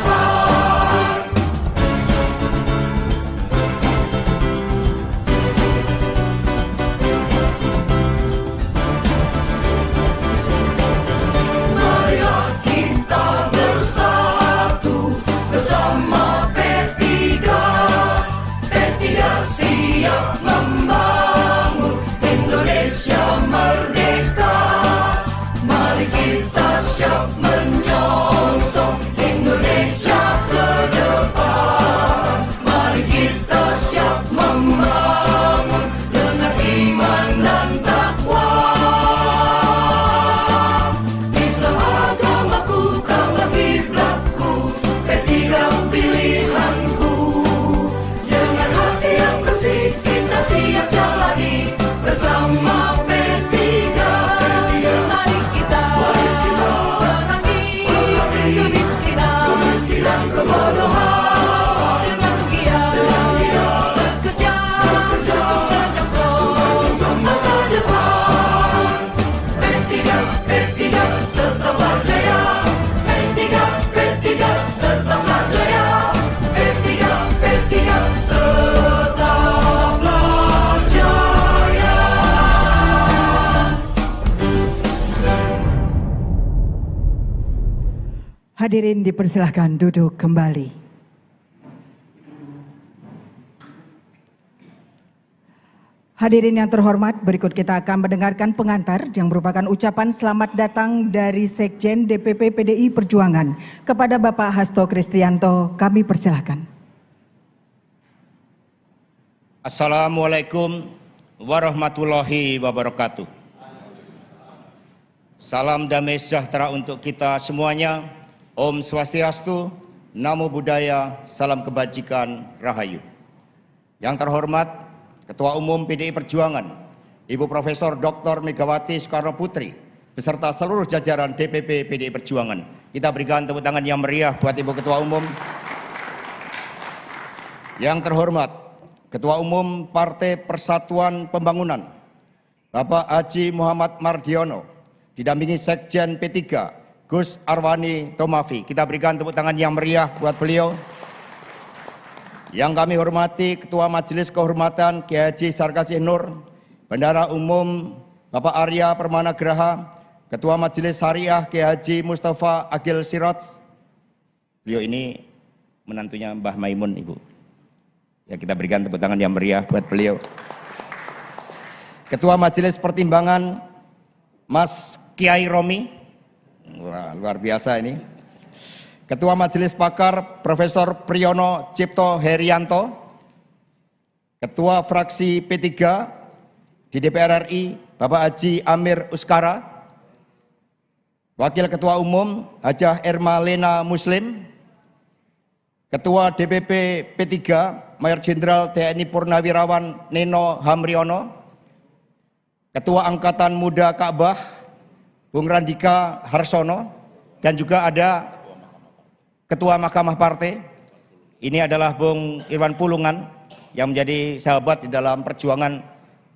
G: depan. Marilah kita bersatu bersama P3. P3 siap membangun Indonesia merdeka. Mari kita siap menyongsong Indonesia ke depan. Mari kita siap membangun dengan iman dan takwa. Islam agamaku, kaulah kiblatku, P3 pilihanku. Dengan hati yang bersih kita siap jalani bersama P3. Mari kita perangi kemiskinan, kebodohan dengan giat bekerja untuk menyongsong masa depan. P3 tetaplah jaya. P3 tetaplah jaya. P3 tetaplah jaya.
C: Hadirin dipersilahkan duduk kembali. Hadirin yang terhormat, berikut kita akan mendengarkan pengantar yang merupakan ucapan selamat datang dari Sekjen DPP PDI Perjuangan kepada Bapak Hasto Kristianto. Kami persilahkan.
F: Assalamualaikum warahmatullahi wabarakatuh. Salam damai sejahtera untuk kita semuanya. Om Swastiastu, Namo Buddhaya, salam kebajikan, Rahayu. Yang terhormat Ketua Umum PDI Perjuangan, Ibu Profesor Dr. Megawati Soekarno Putri, beserta seluruh jajaran DPP PDI Perjuangan. Kita berikan tepuk tangan yang meriah buat Ibu Ketua Umum. Yang terhormat Ketua Umum Partai Persatuan Pembangunan, Bapak Haji Muhammad Mardiono, didampingi Sekjen P3, Gus Arwani Tomafi. Kita berikan tepuk tangan yang meriah buat beliau. Yang kami hormati Ketua Majelis Kehormatan Kiai Haji Sarkasih Nur, Bendahara Umum Bapak Arya Permana Graha, Ketua Majelis Syariah Kiai Haji Mustafa Agil Siraj. Beliau ini menantunya Mbah Maimun, Ibu. Ya, kita berikan tepuk tangan yang meriah buat beliau. Ketua Majelis Pertimbangan Mas Kiai Romi. Wah, luar biasa ini. Ketua Majelis Pakar Profesor Priyono Cipto Herianto. Ketua Fraksi P3 di DPR RI Bapak Haji Amir Uskara. Wakil Ketua Umum Hajah Erma Lena Muslim. Ketua DPP P3 Mayor Jenderal TNI Purnawirawan Neno Hamriono. Ketua Angkatan Muda Ka'bah Bung Randika Harsono, dan juga ada Ketua Mahkamah Partai. Ini adalah Bung Irwan Pulungan yang menjadi sahabat di dalam perjuangan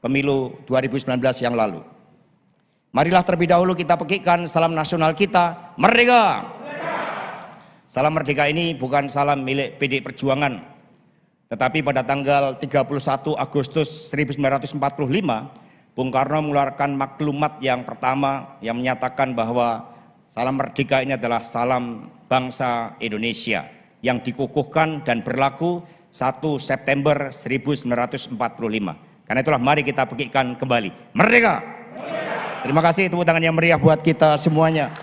F: pemilu 2019 yang lalu. Marilah terlebih dahulu kita pekikkan salam nasional kita, merdeka! Salam merdeka ini bukan salam milik PDI Perjuangan, tetapi pada tanggal 31 Agustus 1945, Bung Karno mengeluarkan maklumat yang pertama yang menyatakan bahwa salam merdeka ini adalah salam bangsa Indonesia yang dikukuhkan dan berlaku 1 September 1945. Karena itulah mari kita pekikkan kembali. Merdeka! Terima kasih, tepuk tangan yang meriah buat kita semuanya.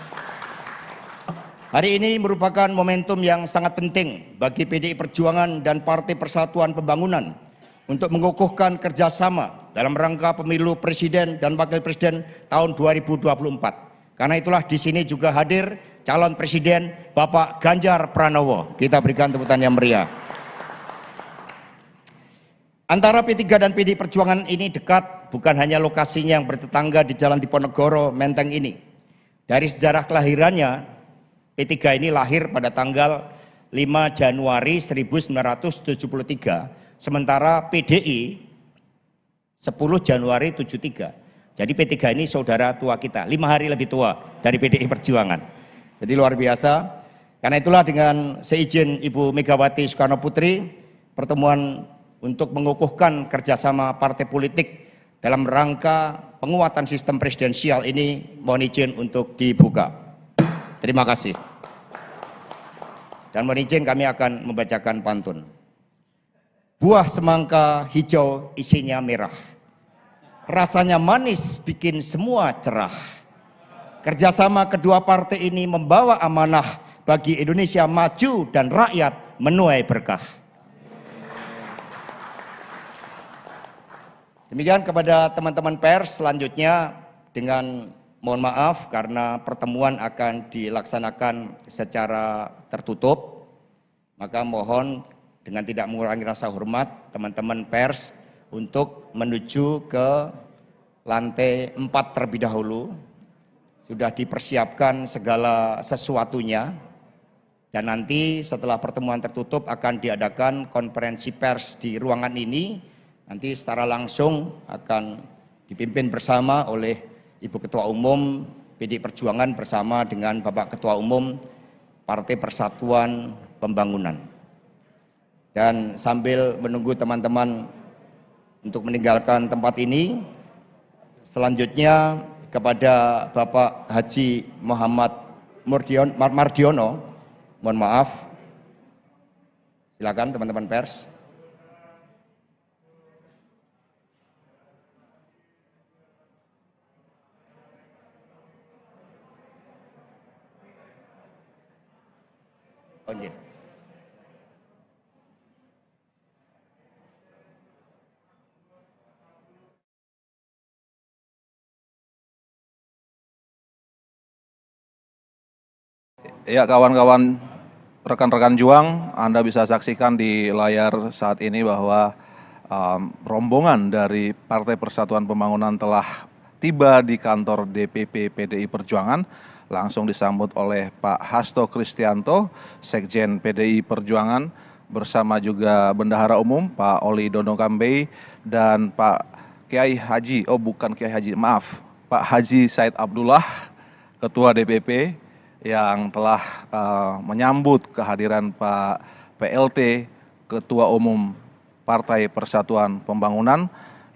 F: Hari ini merupakan momentum yang sangat penting bagi PDI Perjuangan dan Partai Persatuan Pembangunan untuk mengukuhkan kerjasama dalam rangka pemilu presiden dan wakil presiden tahun 2024. Karena itulah di sini juga hadir calon presiden Bapak Ganjar Pranowo. Kita berikan tepuk tangan yang meriah. Antara P3 dan PDI Perjuangan ini dekat, bukan hanya lokasinya yang bertetangga di Jalan Diponegoro, Menteng ini. Dari sejarah kelahirannya, P3 ini lahir pada tanggal 5 Januari 1973, sementara PDI 10 Januari 73. Jadi P3 ini saudara tua kita, 5 hari lebih tua dari PDI Perjuangan. Jadi luar biasa. Karena itulah dengan seizin Ibu Megawati Soekarno Putri, pertemuan untuk mengukuhkan kerjasama partai politik dalam rangka penguatan sistem presidensial ini mohon izin untuk dibuka. Terima kasih. Dan mohon izin kami akan membacakan pantun. Buah semangka hijau isinya merah. Rasanya manis bikin semua cerah. Kerjasama kedua partai ini membawa amanah bagi Indonesia maju dan rakyat menuai berkah. Demikian kepada teman-teman pers, selanjutnya dengan mohon maaf karena pertemuan akan dilaksanakan secara tertutup, maka mohon dengan tidak mengurangi rasa hormat teman-teman pers untuk menuju ke lantai 4 terlebih dahulu. Sudah dipersiapkan segala sesuatunya dan nanti setelah pertemuan tertutup akan diadakan konferensi pers di ruangan ini. Nanti secara langsung akan dipimpin bersama oleh Ibu Ketua Umum PDI Perjuangan bersama dengan Bapak Ketua Umum Partai Persatuan Pembangunan. Dan sambil menunggu teman-teman untuk meninggalkan tempat ini, selanjutnya kepada Bapak Haji Muhammad Mardiono, mohon maaf, silakan teman-teman pers. Onjen.
A: Ya, kawan-kawan, rekan-rekan juang, Anda bisa saksikan di layar saat ini bahwa rombongan dari Partai Persatuan Pembangunan telah tiba di kantor DPP PDI Perjuangan, langsung disambut oleh Pak Hasto Kristianto, Sekjen PDI Perjuangan, bersama juga Bendahara Umum Pak Oli Dono Kambei dan Pak Kiai Haji, Pak Haji Said Abdullah, Ketua DPP, yang telah menyambut kehadiran Pak PLT, Ketua Umum Partai Persatuan Pembangunan,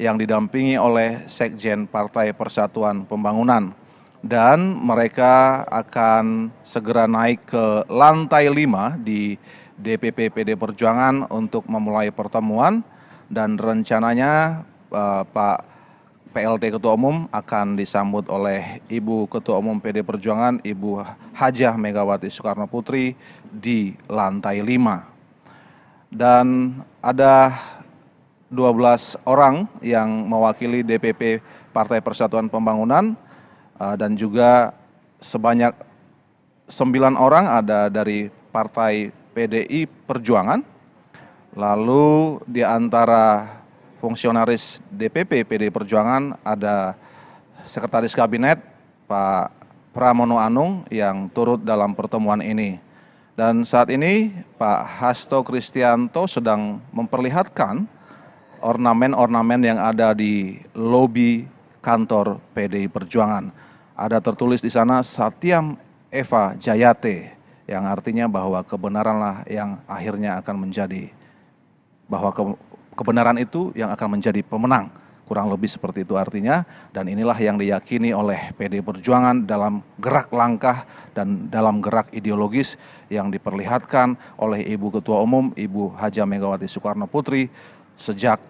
A: yang didampingi oleh Sekjen Partai Persatuan Pembangunan. Dan mereka akan segera naik ke lantai 5 di DPP PD Perjuangan untuk memulai pertemuan, dan rencananya Pak PLT Ketua Umum akan disambut oleh Ibu Ketua Umum PD Perjuangan, Ibu Hajah Megawati Soekarno Putri di lantai 5. Dan ada 12 orang yang mewakili DPP Partai Persatuan Pembangunan, dan juga sebanyak 9 orang ada dari Partai PDI Perjuangan. Lalu di antara fungsionaris DPP PDI Perjuangan ada Sekretaris Kabinet Pak Pramono Anung yang turut dalam pertemuan ini. Dan saat ini Pak Hasto Kristianto sedang memperlihatkan ornamen-ornamen yang ada di lobi kantor PDI Perjuangan. Ada tertulis di sana Satyam Eva Jayate, yang artinya bahwa kebenaranlah yang akhirnya akan menjadi, bahwa kebenaran itu yang akan menjadi pemenang. Kurang lebih seperti itu artinya, dan inilah yang diyakini oleh PDI Perjuangan dalam gerak langkah dan dalam gerak ideologis yang diperlihatkan oleh Ibu Ketua Umum, Ibu Hajah Megawati Soekarno Putri sejak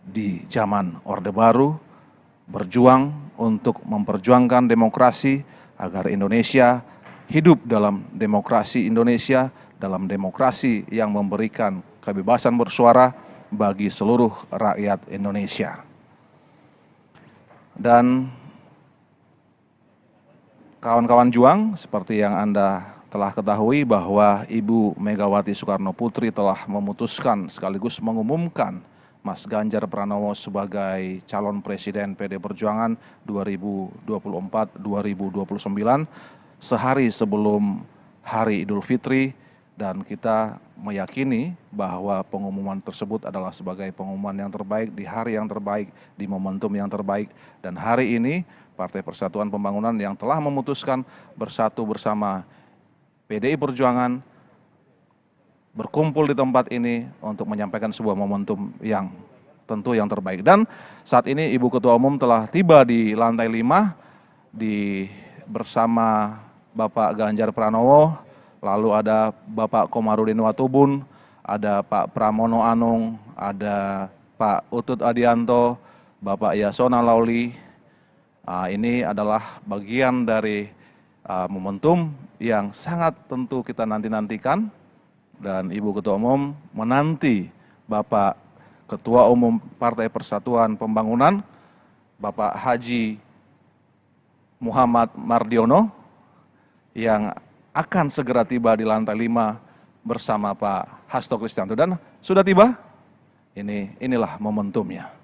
A: di zaman Orde Baru, berjuang untuk memperjuangkan demokrasi agar Indonesia hidup dalam demokrasi Indonesia, dalam demokrasi yang memberikan kebebasan bersuara bagi seluruh rakyat Indonesia. Dan kawan-kawan juang, seperti yang Anda telah ketahui bahwa Ibu Megawati Soekarno Putri telah memutuskan sekaligus mengumumkan Mas Ganjar Pranowo sebagai calon presiden PD Perjuangan 2024-2029 sehari sebelum Hari Idul Fitri, dan kita meyakini bahwa pengumuman tersebut adalah sebagai pengumuman yang terbaik di hari yang terbaik, di momentum yang terbaik. Dan hari ini Partai Persatuan Pembangunan yang telah memutuskan bersatu bersama PDI Perjuangan berkumpul di tempat ini untuk menyampaikan sebuah momentum yang tentu yang terbaik. Dan saat ini Ibu Ketua Umum telah tiba di lantai 5 bersama Bapak Ganjar Pranowo, lalu ada Bapak Komarudin Watubun, ada Pak Pramono Anung, ada Pak Utut Adianto, Bapak Yasona Lauli. Ini adalah bagian dari momentum yang sangat tentu kita nanti-nantikan, dan Ibu Ketua Umum menanti Bapak Ketua Umum Partai Persatuan Pembangunan, Bapak Haji Muhammad Mardiono, yang akan segera tiba di lantai 5 bersama Pak Hasto Kristianto. Dan sudah tiba, inilah momentumnya.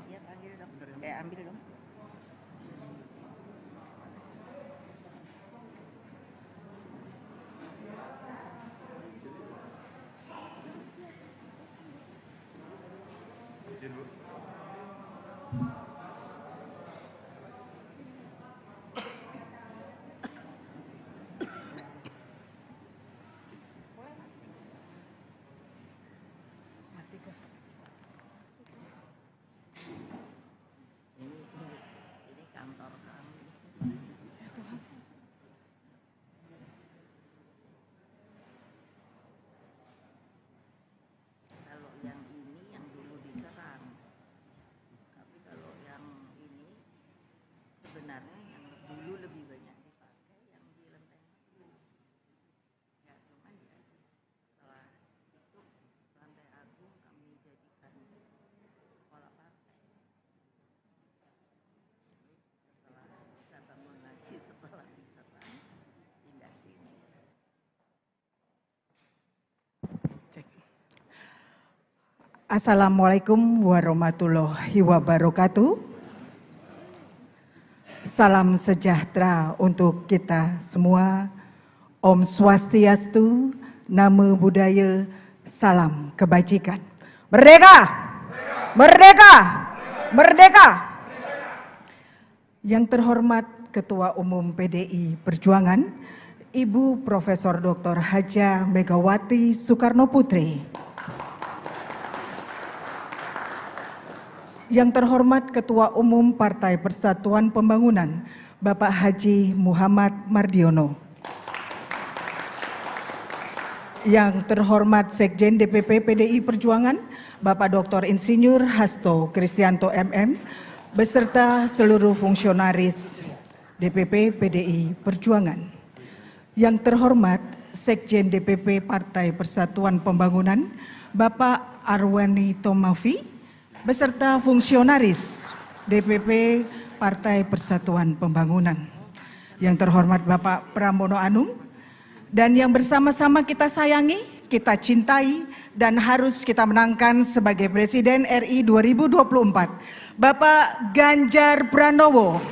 B: Iya, panggil dong. Ambil dong. Ini kantor kami. Kalau yang ini yang dulu diserang, tapi kalau yang ini sebenarnya yang dulu lebih banyak dipakai yang di Lenteng Agung. Ya, cuman ya setelah itu Lantai Agung kami jadikan sekolah partai. Setelah bisa bangun lagi setelah diserang, pindah sini.
C: Assalamualaikum warahmatullahi wabarakatuh. Salam sejahtera untuk kita semua. Om Swastiastu, Namo Buddhaya, salam kebajikan. Merdeka! Merdeka! Merdeka! Yang terhormat Ketua Umum PDI Perjuangan, Ibu Profesor Dr. Hajah Megawati Soekarno Putri. Yang terhormat Ketua Umum Partai Persatuan Pembangunan, Bapak Haji Muhammad Mardiono. Yang terhormat Sekjen DPP PDI Perjuangan, Bapak Dr. Insinyur Hasto Kristianto MM, beserta seluruh fungsionaris DPP PDI Perjuangan. Yang terhormat Sekjen DPP Partai Persatuan Pembangunan, Bapak Arwani Tomafi, beserta fungsionaris DPP Partai Persatuan Pembangunan. Yang terhormat Bapak Pramono Anung, dan yang bersama-sama kita sayangi, kita cintai, dan harus kita menangkan sebagai Presiden RI 2024, Bapak Ganjar Pranowo.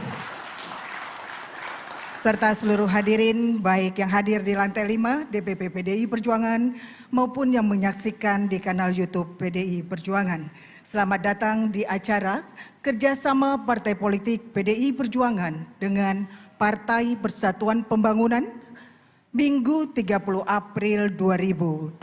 C: Serta seluruh hadirin, baik yang hadir di lantai 5 DPP PDI Perjuangan maupun yang menyaksikan di kanal YouTube PDI Perjuangan. Selamat datang di acara kerjasama Partai Politik PDI Perjuangan dengan Partai Persatuan Pembangunan Minggu 30 April 2023.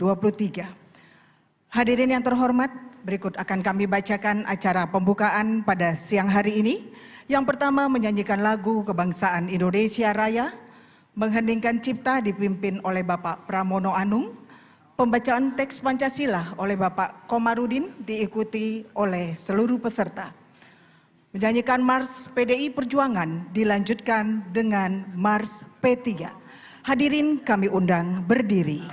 C: Hadirin yang terhormat, berikut akan kami bacakan acara pembukaan pada siang hari ini. Yang pertama, menyanyikan lagu Kebangsaan Indonesia Raya, mengheningkan cipta dipimpin oleh Bapak Pramono Anung, pembacaan teks Pancasila oleh Bapak Komarudin diikuti oleh seluruh peserta. Menyanyikan Mars PDI Perjuangan dilanjutkan dengan Mars P3. Hadirin kami undang berdiri.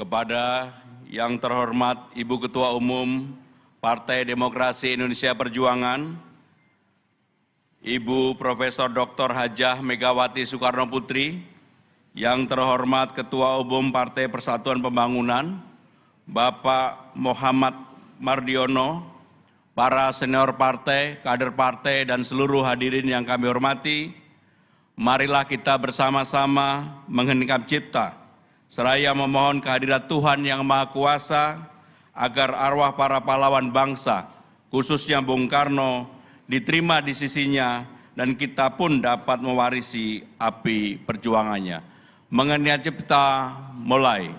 D: Kepada yang terhormat Ibu Ketua Umum Partai Demokrasi Indonesia Perjuangan, Ibu Profesor Dr. Hajah Megawati Soekarno Putri, yang terhormat Ketua Umum Partai Persatuan Pembangunan, Bapak Muhammad Mardiono, para senior partai, kader partai, dan seluruh hadirin yang kami hormati, marilah kita bersama-sama mengheningkan cipta, seraya memohon kehadirat Tuhan Yang Maha Kuasa agar arwah para pahlawan bangsa, khususnya Bung Karno, diterima di sisinya dan kita pun dapat mewarisi api perjuangannya. Mengenai cipta mulai.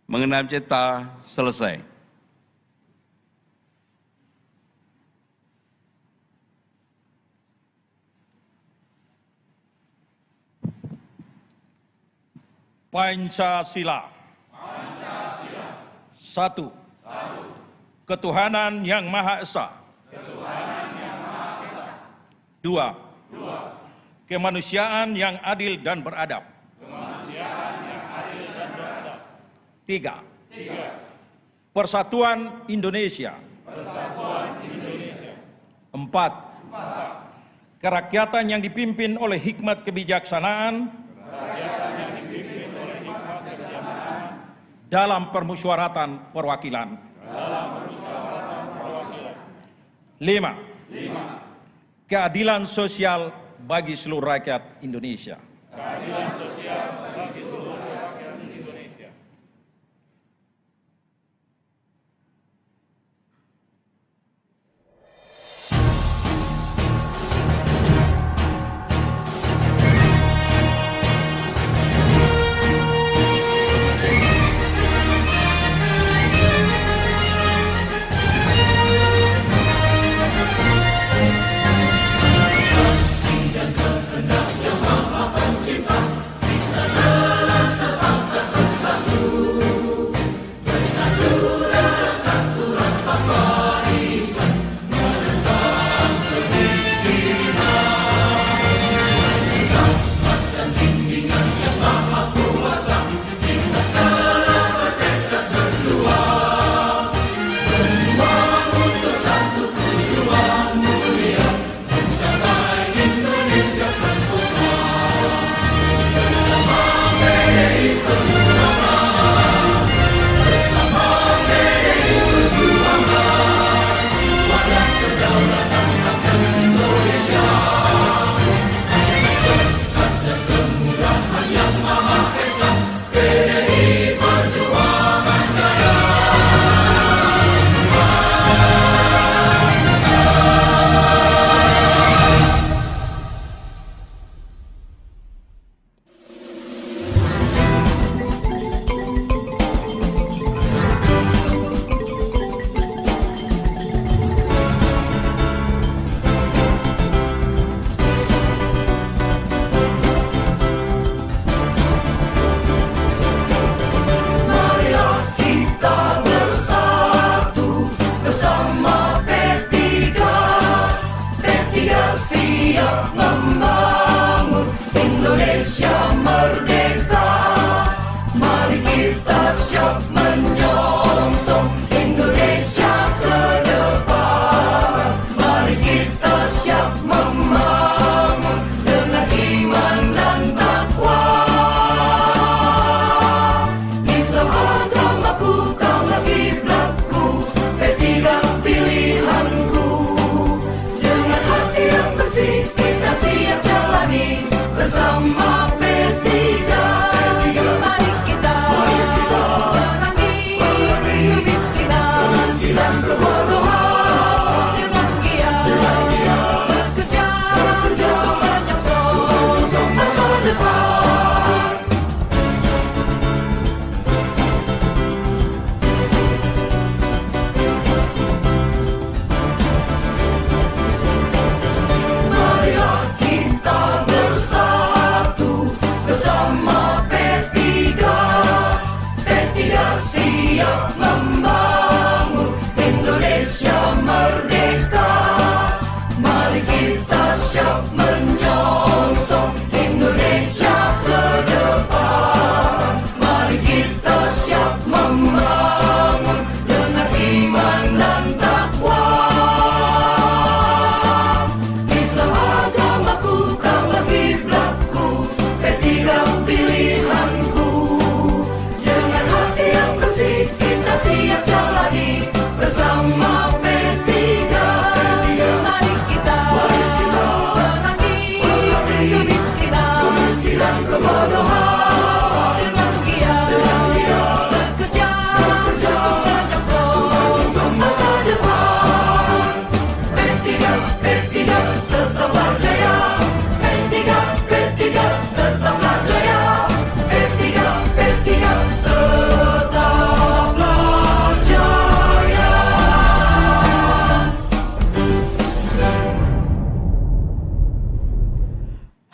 D: Mengenai cipta selesai.
E: Pancasila. Satu. ketuhanan yang Maha Esa. Dua, kemanusiaan yang adil dan beradab. Tiga, persatuan Indonesia. Empat, kerakyatan yang dipimpin oleh hikmat kebijaksanaan dalam permusyawaratan perwakilan. Lima, keadilan sosial bagi seluruh rakyat Indonesia.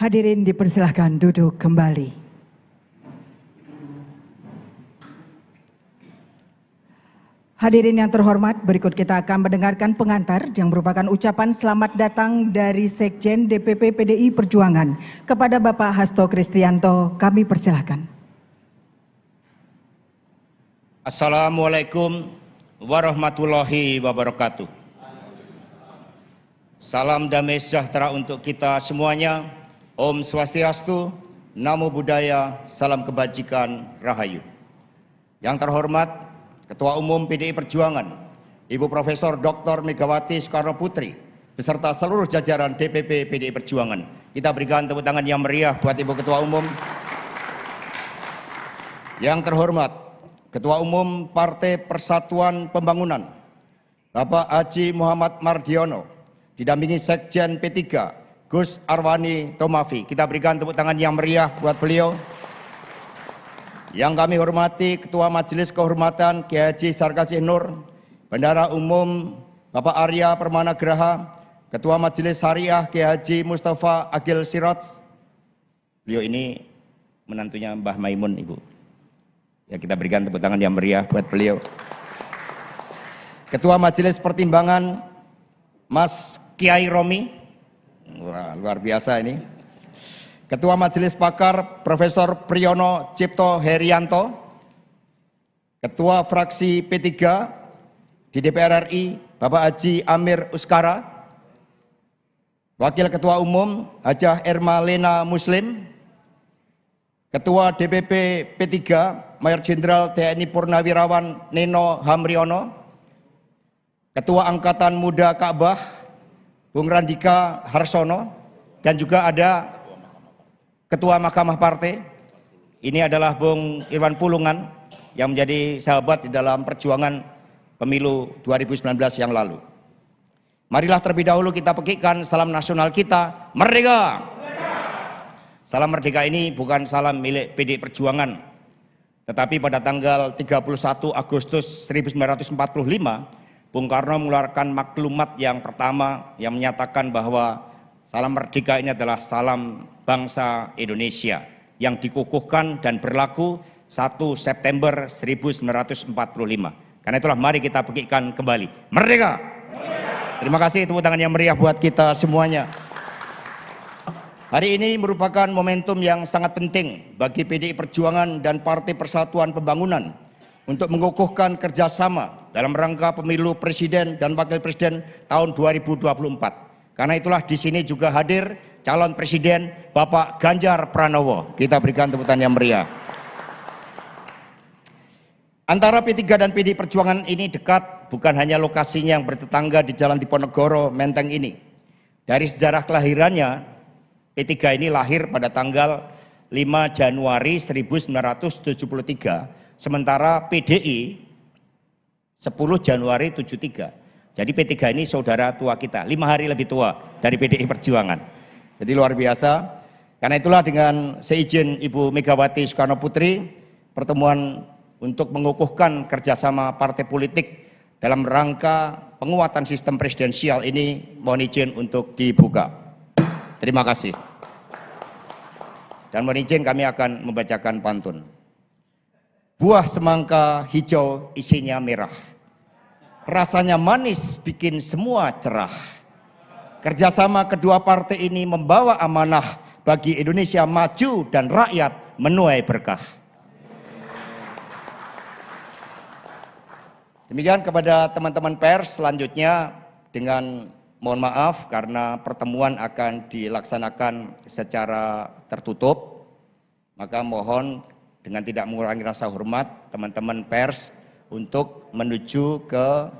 C: Hadirin dipersilahkan duduk kembali. Hadirin yang terhormat, berikut kita akan mendengarkan pengantar yang merupakan ucapan selamat datang dari Sekjen DPP PDI Perjuangan kepada Bapak Hasto Kristianto. Kami persilahkan.
F: Assalamualaikum warahmatullahi wabarakatuh. Salam damai sejahtera untuk kita semuanya. Om Swastiastu, Namo Buddhaya, salam kebajikan, Rahayu. Yang terhormat Ketua Umum PDI Perjuangan, Ibu Profesor Dr. Megawati Soekarno Putri, beserta seluruh jajaran DPP PDI Perjuangan. Kita berikan tepuk tangan yang meriah buat Ibu Ketua Umum. Yang terhormat Ketua Umum Partai Persatuan Pembangunan, Bapak Haji Muhammad Mardiono, didampingi Sekjen P3, Gus Arwani Tomafi. Kita berikan tepuk tangan yang meriah buat beliau. Yang kami hormati Ketua Majelis Kehormatan Kiai Haji Sarkasih Nur, Bendahara Umum Bapak Arya Permana Graha, Ketua Majelis Syariah Kiai Haji Mustafa Agil Siraj. Beliau ini menantunya Mbah Maimun, Ibu. Ya, kita berikan tepuk tangan yang meriah buat beliau. Ketua Majelis Pertimbangan Mas Kiai Romi. Wah, luar biasa ini. Ketua Majelis Pakar Profesor Priyono Cipto Herianto, Ketua Fraksi P3 di DPR RI Bapak Haji Amir Uskara, Wakil Ketua Umum Hajah Erma Lena Muslim, Ketua DPP P3 Mayor Jenderal TNI Purnawirawan Neno Hamriono, Ketua Angkatan Muda Ka'bah Bung Randika Harsono, dan juga ada Ketua Mahkamah Partai, ini adalah Bung Irwan Pulungan yang menjadi sahabat di dalam perjuangan pemilu 2019 yang lalu. Marilah terlebih dahulu kita pekikkan salam nasional kita, Merdeka! Salam Merdeka ini bukan salam milik PDI Perjuangan, tetapi pada tanggal 31 Agustus 1945, Bung Karno mengeluarkan maklumat yang pertama yang menyatakan bahwa salam merdeka ini adalah salam bangsa Indonesia yang dikukuhkan dan berlaku 1 September 1945. Karena itulah mari kita pekikkan kembali. Merdeka! Terima kasih, tepuk tangan yang meriah buat kita semuanya. Hari ini merupakan momentum yang sangat penting bagi PDI Perjuangan dan Partai Persatuan Pembangunan untuk mengukuhkan kerjasama dalam rangka pemilu presiden dan wakil presiden tahun 2024. Karena itulah di sini juga hadir calon presiden Bapak Ganjar Pranowo. Kita berikan tepuk tangan yang meriah. Antara P3 dan PDI Perjuangan ini dekat, bukan hanya lokasinya yang bertetangga di Jalan Diponegoro, Menteng ini. Dari sejarah kelahirannya, P3 ini lahir pada tanggal 5 Januari 1973, sementara PDI 10 Januari 73. Jadi P3 ini saudara tua kita, 5 hari lebih tua dari PDI Perjuangan. Jadi luar biasa. Karena itulah dengan seizin Ibu Megawati Soekarno Putri, pertemuan untuk mengukuhkan kerjasama partai politik dalam rangka penguatan sistem presidensial ini mohon izin untuk dibuka. Terima kasih. Dan mohon izin kami akan membacakan pantun. Buah semangka hijau isinya merah. Rasanya manis bikin semua cerah. Kerjasama kedua partai ini membawa amanah bagi Indonesia maju dan rakyat menuai berkah. Demikian kepada teman-teman pers, selanjutnya dengan mohon maaf karena pertemuan akan dilaksanakan secara tertutup, maka mohon dengan tidak mengurangi rasa hormat teman-teman pers untuk menuju ke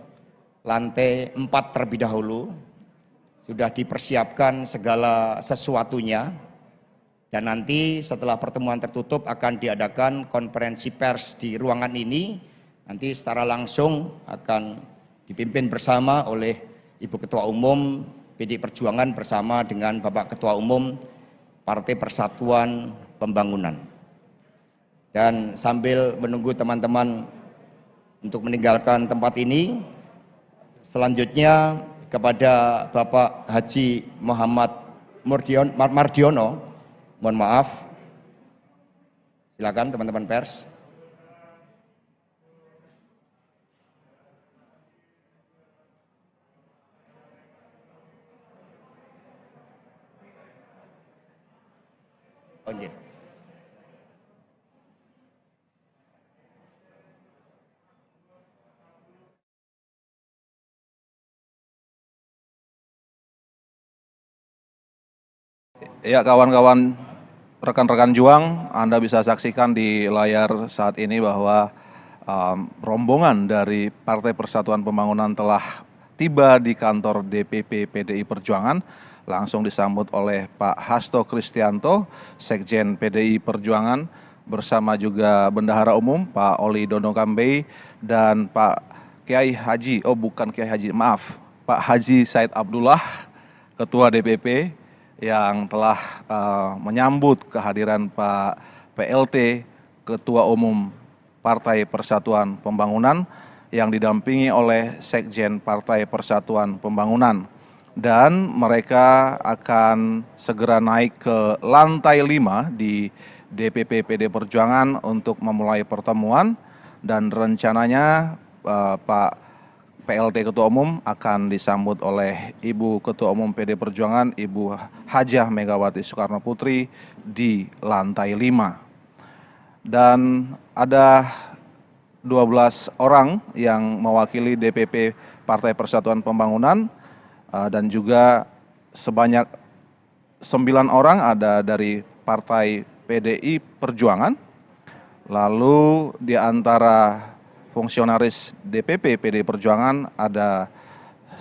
F: lantai 4 terlebih dahulu. Sudah dipersiapkan segala sesuatunya, dan nanti setelah pertemuan tertutup akan diadakan konferensi pers di ruangan ini. Nanti secara langsung akan dipimpin bersama oleh Ibu Ketua Umum PDI Perjuangan bersama dengan Bapak Ketua Umum Partai Persatuan Pembangunan. Dan sambil menunggu teman-teman untuk meninggalkan tempat ini, selanjutnya kepada Bapak Haji Muhammad Mardiono, mohon maaf, silakan teman-teman pers. Onjen.
A: Ya, kawan-kawan, rekan-rekan juang, Anda bisa saksikan di layar saat ini bahwa rombongan dari Partai Persatuan Pembangunan telah tiba di kantor DPP PDI Perjuangan, langsung disambut oleh Pak Hasto Kristianto, Sekjen PDI Perjuangan, bersama juga Bendahara Umum Pak Oli Dono Kambei dan Pak Kiai Haji, bukan Kiai Haji, maaf, Pak Haji Said Abdullah, Ketua DPP, yang telah menyambut kehadiran Pak PLT, Ketua Umum Partai Persatuan Pembangunan, yang didampingi oleh Sekjen Partai Persatuan Pembangunan. Dan mereka akan segera naik ke lantai 5 di DPP PD Perjuangan untuk memulai pertemuan, dan rencananya Pak PLT Ketua Umum akan disambut oleh Ibu Ketua Umum PD Perjuangan, Ibu Hajah Megawati Soekarno Putri di lantai 5. Dan ada 12 orang yang mewakili DPP Partai Persatuan Pembangunan, dan juga sebanyak 9 orang ada dari Partai PDI Perjuangan. Lalu di antara fungsionaris DPP PDI Perjuangan ada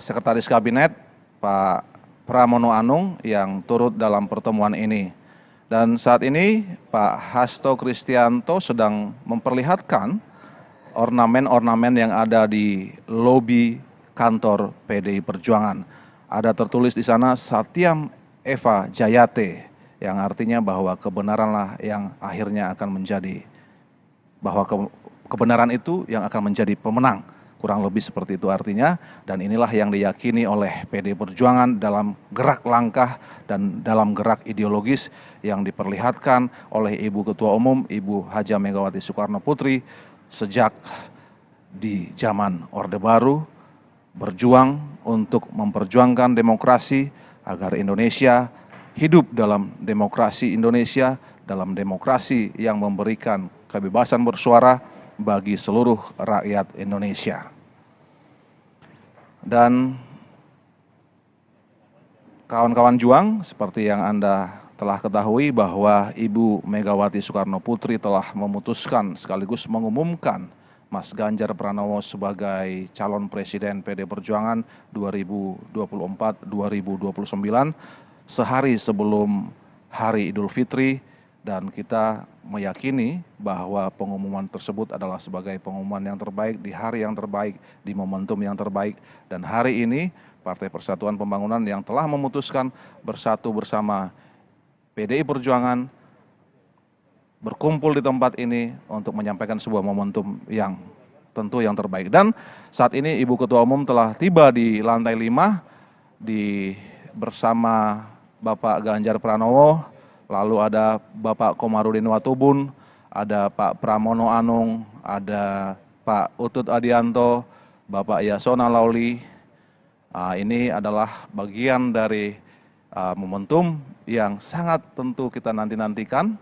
A: Sekretaris Kabinet Pak Pramono Anung yang turut dalam pertemuan ini. Dan saat ini Pak Hasto Kristianto sedang memperlihatkan ornamen-ornamen yang ada di lobi kantor PDI Perjuangan. Ada tertulis di sana Satyam Eva Jayate, yang artinya bahwa kebenaranlah yang akhirnya akan menjadi, bahwa kebenaran itu yang akan menjadi pemenang. Kurang lebih seperti itu artinya, dan inilah yang diyakini oleh PDI Perjuangan dalam gerak langkah dan dalam gerak ideologis yang diperlihatkan oleh Ibu Ketua Umum, Ibu Hajah Megawati Soekarno Putri, sejak di zaman Orde Baru, berjuang untuk memperjuangkan demokrasi agar Indonesia hidup dalam demokrasi Indonesia, dalam demokrasi yang memberikan kebebasan bersuara bagi seluruh rakyat Indonesia. Dan kawan-kawan juang, seperti yang Anda telah ketahui bahwa Ibu Megawati Soekarno Putri telah memutuskan sekaligus mengumumkan Mas Ganjar Pranowo sebagai calon presiden PD Perjuangan 2024-2029 sehari sebelum Hari Idul Fitri, dan kita meyakini bahwa pengumuman tersebut adalah sebagai pengumuman yang terbaik di hari yang terbaik, di momentum yang terbaik. Dan hari ini Partai Persatuan Pembangunan yang telah memutuskan bersatu bersama PDI Perjuangan berkumpul di tempat ini untuk menyampaikan sebuah momentum yang tentu yang terbaik. Dan saat ini Ibu Ketua Umum telah tiba di lantai 5 bersama Bapak Ganjar Pranowo, lalu ada Bapak Komarudin Watubun, ada Pak Pramono Anung, ada Pak Utut Adianto, Bapak Yasona Lauli. Ini adalah bagian dari momentum yang sangat tentu kita nanti-nantikan,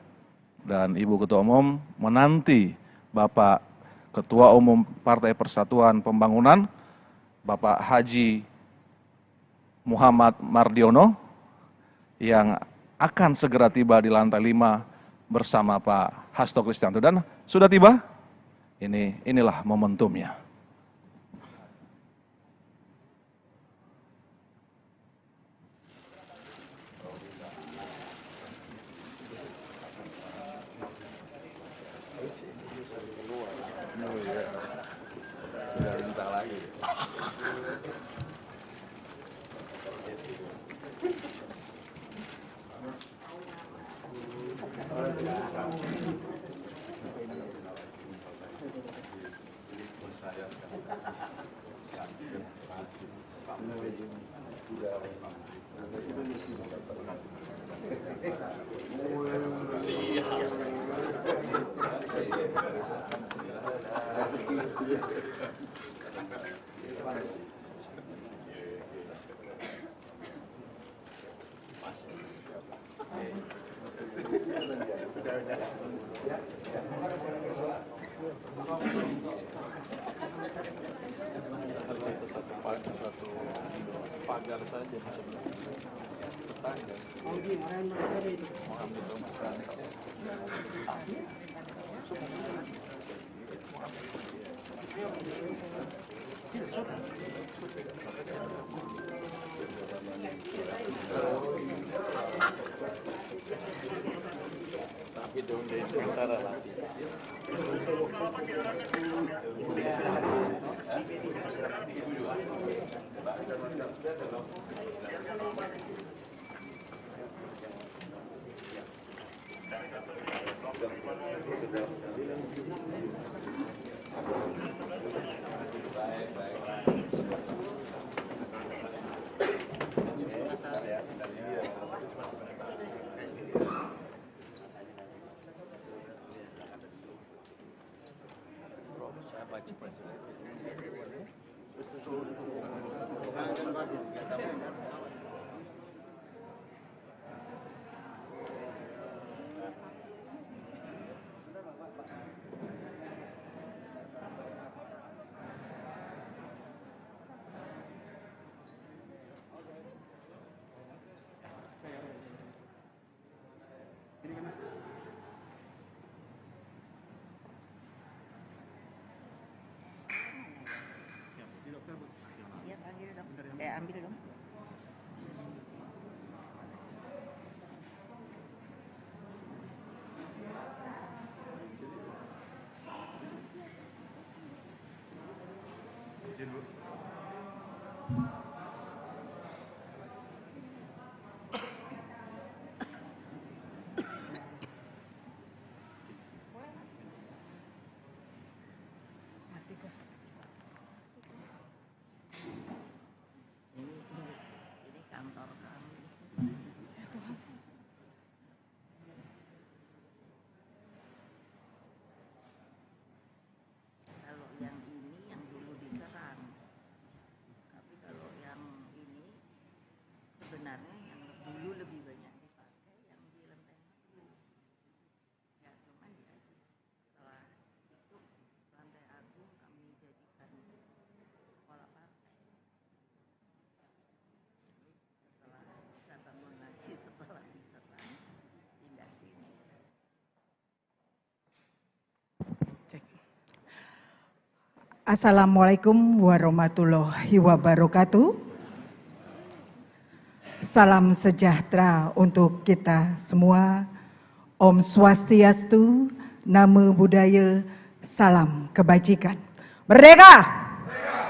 A: dan Ibu Ketua Umum menanti Bapak Ketua Umum Partai Persatuan Pembangunan, Bapak Haji Muhammad Mardiono, yang akan segera tiba di lantai 5 bersama Pak Hasto Kristianto. Dan sudah tiba, inilah momentumnya. pagar saja tetangga. Tapi dong dari sementara nanti.
B: Iya panggil dong. Ambil dong. Ini kantor kami. Kalau yang ini yang dulu diserang, tapi kalau yang ini sebenarnya yang dulu lebih banyak dipakai yang di Lenteng Agung. Ya cuman ya setelah itu Lantai Agung kami jadikan sekolah partai. Setelah bisa bangun lagi setelah diserang pindah sini.
C: Assalamualaikum warahmatullahi wabarakatuh. Salam sejahtera untuk kita semua. Om Swastiastu, Namo Buddhaya, salam kebajikan. Merdeka!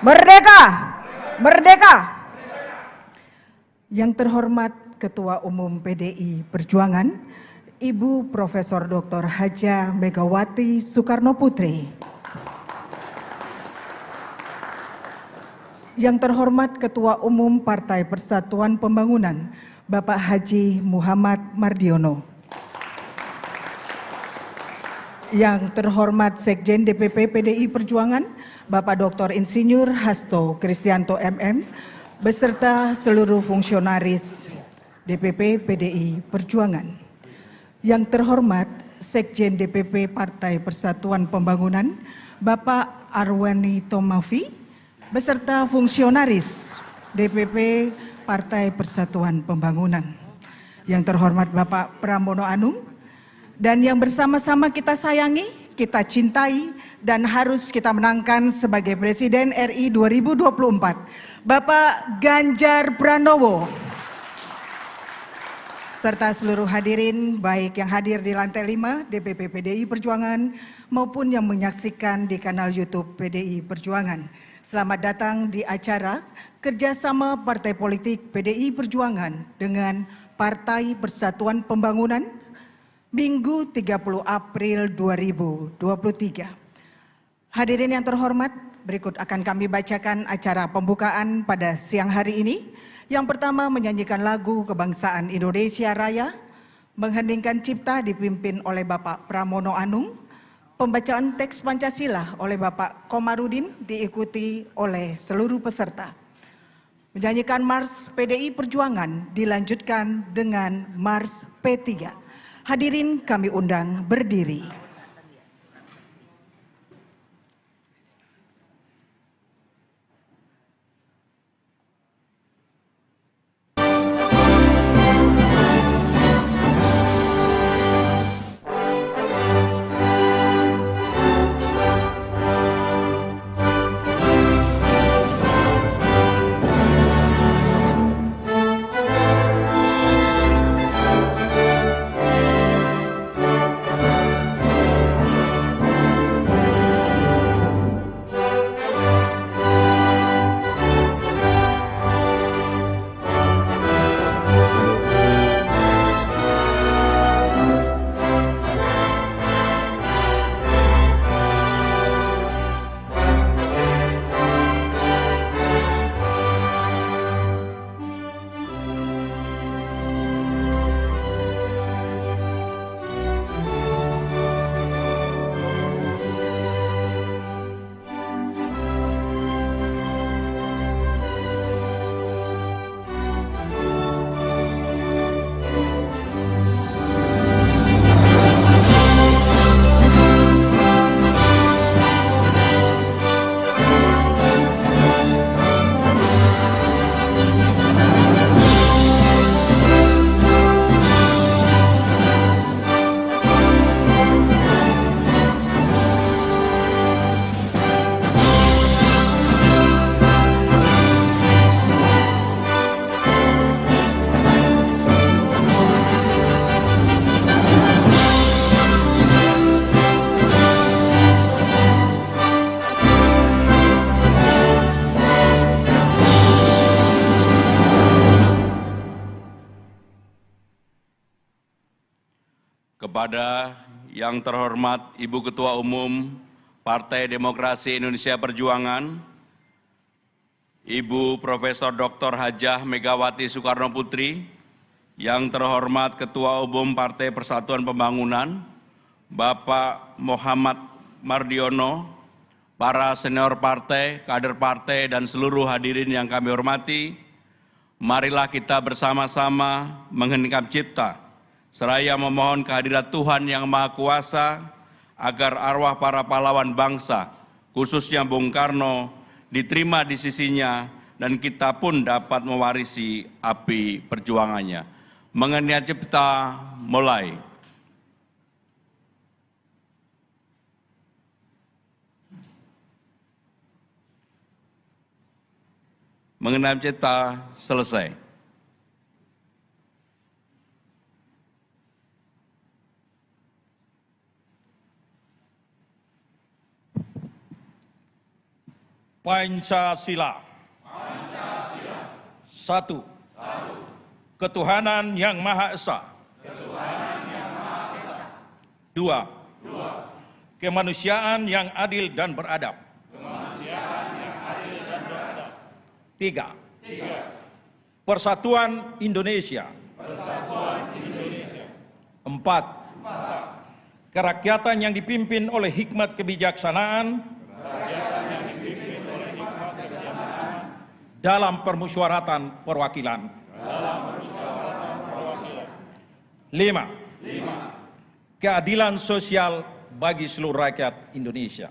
C: Merdeka! Merdeka! Yang terhormat Ketua Umum PDI Perjuangan, Ibu Profesor Dr. Hajah Megawati Soekarno Putri. Yang terhormat Ketua Umum Partai Persatuan Pembangunan, Bapak Haji Muhammad Mardiono. Yang terhormat Sekjen DPP PDI Perjuangan, Bapak Dr. Insinyur Hasto Kristianto MM, beserta seluruh fungsionaris DPP PDI Perjuangan. Yang terhormat Sekjen DPP Partai Persatuan Pembangunan, Bapak Arwani Tomafi, beserta fungsionaris DPP Partai Persatuan Pembangunan. Yang terhormat Bapak Pramono Anung, dan yang bersama-sama kita sayangi, kita cintai, dan harus kita menangkan sebagai Presiden RI 2024, Bapak Ganjar Pranowo. Serta seluruh hadirin, baik yang hadir di lantai 5 DPP PDI Perjuangan maupun yang menyaksikan di kanal YouTube PDI Perjuangan. Selamat datang di acara kerjasama Partai Politik PDI Perjuangan dengan Partai Persatuan Pembangunan Minggu 30 April 2023. Hadirin yang terhormat, berikut akan kami bacakan acara pembukaan pada siang hari ini. Yang pertama, menyanyikan lagu Kebangsaan Indonesia Raya, mengheningkan cipta dipimpin oleh Bapak Pramono Anung. Pembacaan teks Pancasila oleh Bapak Komarudin diikuti oleh seluruh peserta. Menyanyikan Mars PDI Perjuangan dilanjutkan dengan Mars P3. Hadirin kami undang berdiri.
D: Kepada yang terhormat Ibu Ketua Umum Partai Demokrasi Indonesia Perjuangan, Ibu Profesor Dr. Hajah Megawati Soekarno Putri, yang terhormat Ketua Umum Partai Persatuan Pembangunan, Bapak Muhammad Mardiono, para senior partai, kader partai, dan seluruh hadirin yang kami hormati, marilah kita bersama-sama mengheningkan cipta, seraya memohon kehadirat Tuhan Yang Maha Kuasa agar arwah para pahlawan bangsa, khususnya Bung Karno, diterima di sisinya dan kita pun dapat mewarisi api perjuangannya. Mengenai cipta mulai. Mengenai cipta selesai.
E: Pancasila. Satu. Ketuhanan Yang Maha Esa. Dua. Kemanusiaan yang adil dan beradab. Tiga. Persatuan Indonesia. Empat. Kerakyatan yang dipimpin oleh hikmat kebijaksanaan dalam permusyawaratan perwakilan. 5. Keadilan sosial bagi seluruh rakyat Indonesia.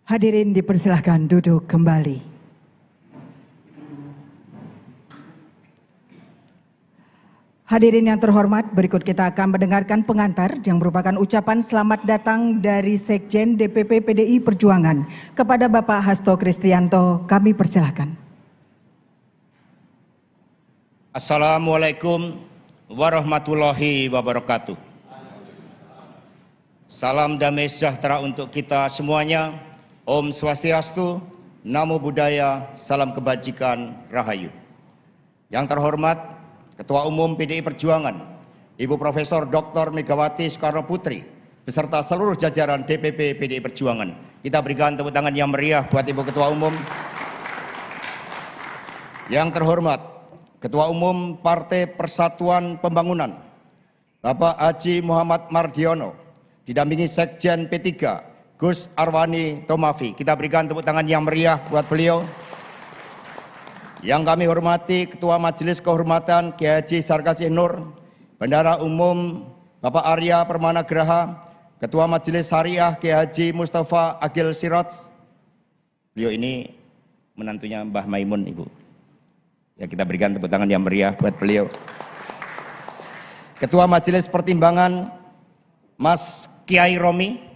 C: Hadirin dipersilahkan duduk kembali. Hadirin yang terhormat, berikut kita akan mendengarkan pengantar yang merupakan ucapan selamat datang dari Sekjen DPP PDI Perjuangan kepada Bapak Hasto Kristianto. Kami persilahkan.
F: Assalamualaikum warahmatullahi wabarakatuh. Salam damai sejahtera untuk kita semuanya. Om Swastiastu, Namo Buddhaya, salam kebajikan, Rahayu. Yang terhormat Ketua Umum PDI Perjuangan, Ibu Profesor Dr. Megawati Soekarno Putri, beserta seluruh jajaran DPP PDI Perjuangan. Kita berikan tepuk tangan yang meriah buat Ibu Ketua Umum. Yang terhormat Ketua Umum Partai Persatuan Pembangunan, Bapak Haji Muhammad Mardiono, didampingi Sekjen P3, Gus Arwani Tomafi. Kita berikan tepuk tangan yang meriah buat beliau. Yang kami hormati Ketua Majelis Kehormatan Kiai Haji Sarkasih Nur, Bendahara Umum Bapak Arya Permana Graha, Ketua Majelis Syariah Kiai Haji Mustafa Agil Siraj. Beliau ini menantunya Mbah Maimun, Ibu. Ya, kita berikan tepuk tangan yang meriah buat beliau. Ketua Majelis Pertimbangan Mas Kiai Romi.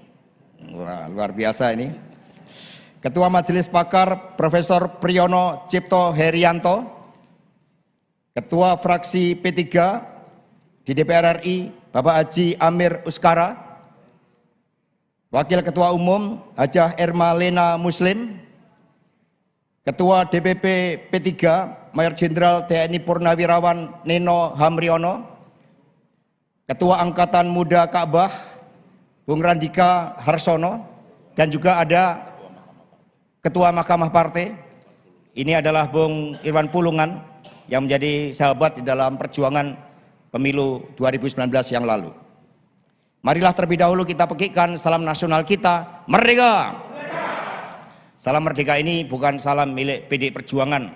F: Wah, luar biasa ini. Ketua Majelis Pakar Profesor Priyono Cipto Herianto. Ketua Fraksi P3 di DPR RI Bapak Haji Amir Uskara. Wakil Ketua Umum Hajah Erma Lena Muslim. Ketua DPP P3 Mayor Jenderal TNI Purnawirawan Neno Hamriono. Ketua Angkatan Muda Ka'bah Bung Randika Harsono, dan juga ada Ketua Mahkamah Partai. Ini adalah Bung Irwan Pulungan yang menjadi sahabat di dalam perjuangan pemilu 2019 yang lalu. Marilah terlebih dahulu kita pekikkan salam nasional kita, Merdeka! Salam Merdeka ini bukan salam milik PDI Perjuangan,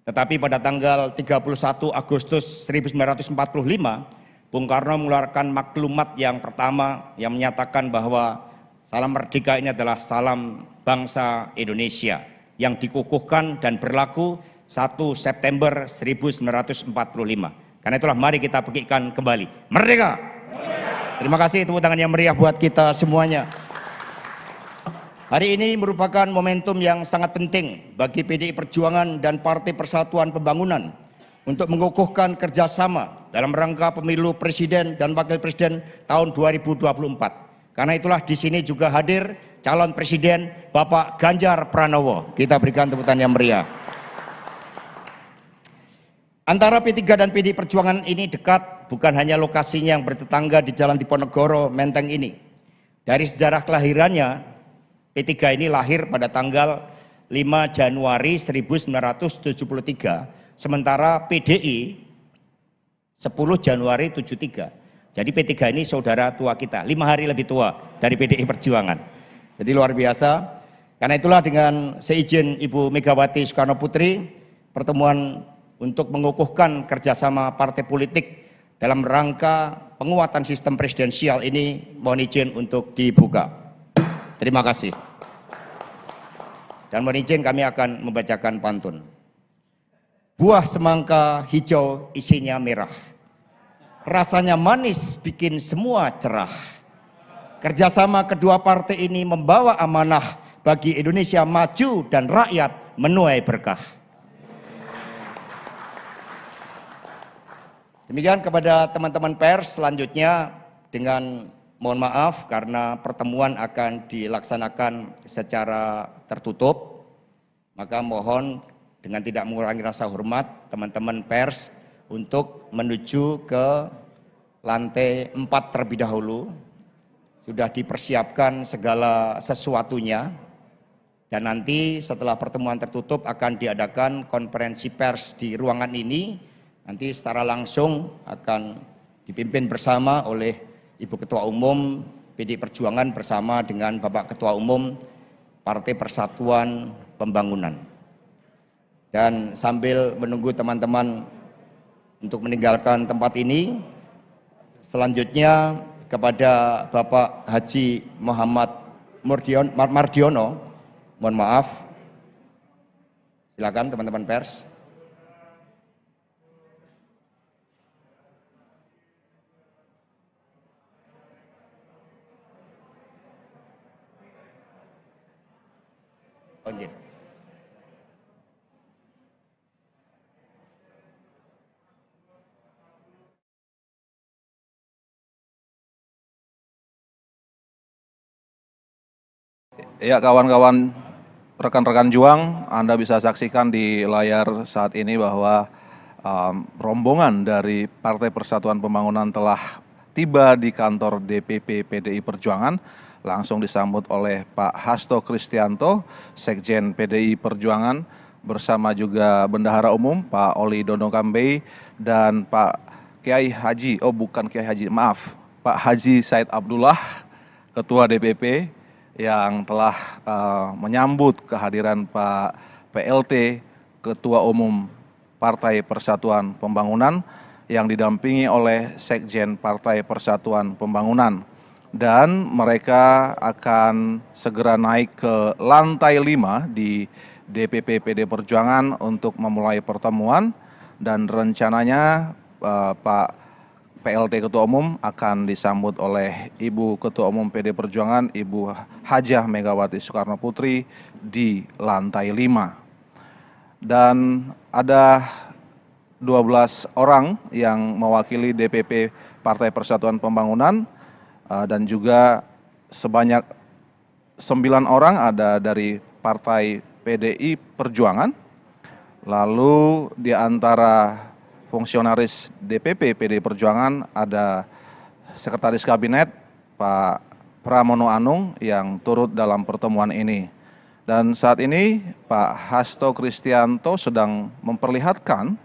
F: tetapi pada tanggal 31 Agustus 1945, Bung Karno mengeluarkan maklumat yang pertama yang menyatakan bahwa salam merdeka ini adalah salam bangsa Indonesia yang dikukuhkan dan berlaku 1 September 1945. Karena itulah mari kita pekikkan kembali. Merdeka! Terima kasih, tepuk tangan yang meriah buat kita semuanya. Hari ini merupakan momentum yang sangat penting bagi PDI Perjuangan dan Partai Persatuan Pembangunan untuk mengukuhkan kerjasama dalam rangka pemilu presiden dan wakil presiden tahun 2024. Karena itulah di sini juga hadir calon presiden Bapak Ganjar Pranowo. Kita berikan tepuk tangan yang meriah. Antara P3 dan PDI Perjuangan ini dekat, bukan hanya lokasinya yang bertetangga di Jalan Diponegoro, Menteng ini. Dari sejarah kelahirannya, P3 ini lahir pada tanggal 5 Januari 1973, sementara PDI 10 Januari 73. Jadi P3 ini saudara tua kita, 5 hari lebih tua dari PDI Perjuangan. Jadi luar biasa. Karena itulah dengan seizin Ibu Megawati Soekarno Putri, pertemuan untuk mengukuhkan kerjasama partai politik dalam rangka penguatan sistem presidensial ini mohon izin untuk dibuka. Terima kasih. Dan mohon izin kami akan membacakan pantun. Buah semangka hijau isinya merah. Rasanya manis bikin semua cerah. Kerjasama kedua partai ini membawa amanah bagi Indonesia maju dan rakyat menuai berkah. Demikian kepada teman-teman pers, selanjutnya dengan mohon maaf karena pertemuan akan dilaksanakan secara tertutup, maka mohon dengan tidak mengurangi rasa hormat teman-teman pers untuk menuju ke lantai 4 terlebih dahulu. Sudah dipersiapkan segala sesuatunya dan nanti setelah pertemuan tertutup akan diadakan konferensi pers di ruangan ini. Nanti secara langsung akan dipimpin bersama oleh Ibu Ketua Umum PDI Perjuangan bersama dengan Bapak Ketua Umum Partai Persatuan Pembangunan. Dan sambil menunggu teman-teman untuk meninggalkan tempat ini, selanjutnya kepada Bapak Haji Muhammad Mardiono Mohon maaf. Silakan teman-teman pers. Izin.
A: Ya, kawan-kawan, rekan-rekan juang, Anda bisa saksikan di layar saat ini bahwa rombongan dari Partai Persatuan Pembangunan telah tiba di kantor DPP PDI Perjuangan, langsung disambut oleh Pak Hasto Kristianto, Sekjen PDI Perjuangan, bersama juga Bendahara Umum Pak Oli Dondo Kambei dan Pak Kiai Haji, Pak Haji Said Abdullah, Ketua DPP, yang telah menyambut kehadiran Pak PLT, Ketua Umum Partai Persatuan Pembangunan, yang didampingi oleh Sekjen Partai Persatuan Pembangunan. Dan mereka akan segera naik ke lantai 5 di DPP PD Perjuangan untuk memulai pertemuan, dan rencananya Pak PLT Ketua Umum akan disambut oleh Ibu Ketua Umum PD Perjuangan, Ibu Hajah Megawati Soekarno Putri di lantai 5. Dan ada 12 orang yang mewakili DPP Partai Persatuan Pembangunan, dan juga sebanyak 9 orang ada dari Partai PDI Perjuangan. Lalu di antara fungsionaris DPP PDI Perjuangan ada Sekretaris Kabinet Pak Pramono Anung yang turut dalam pertemuan ini. Dan saat ini Pak Hasto Kristianto sedang memperlihatkan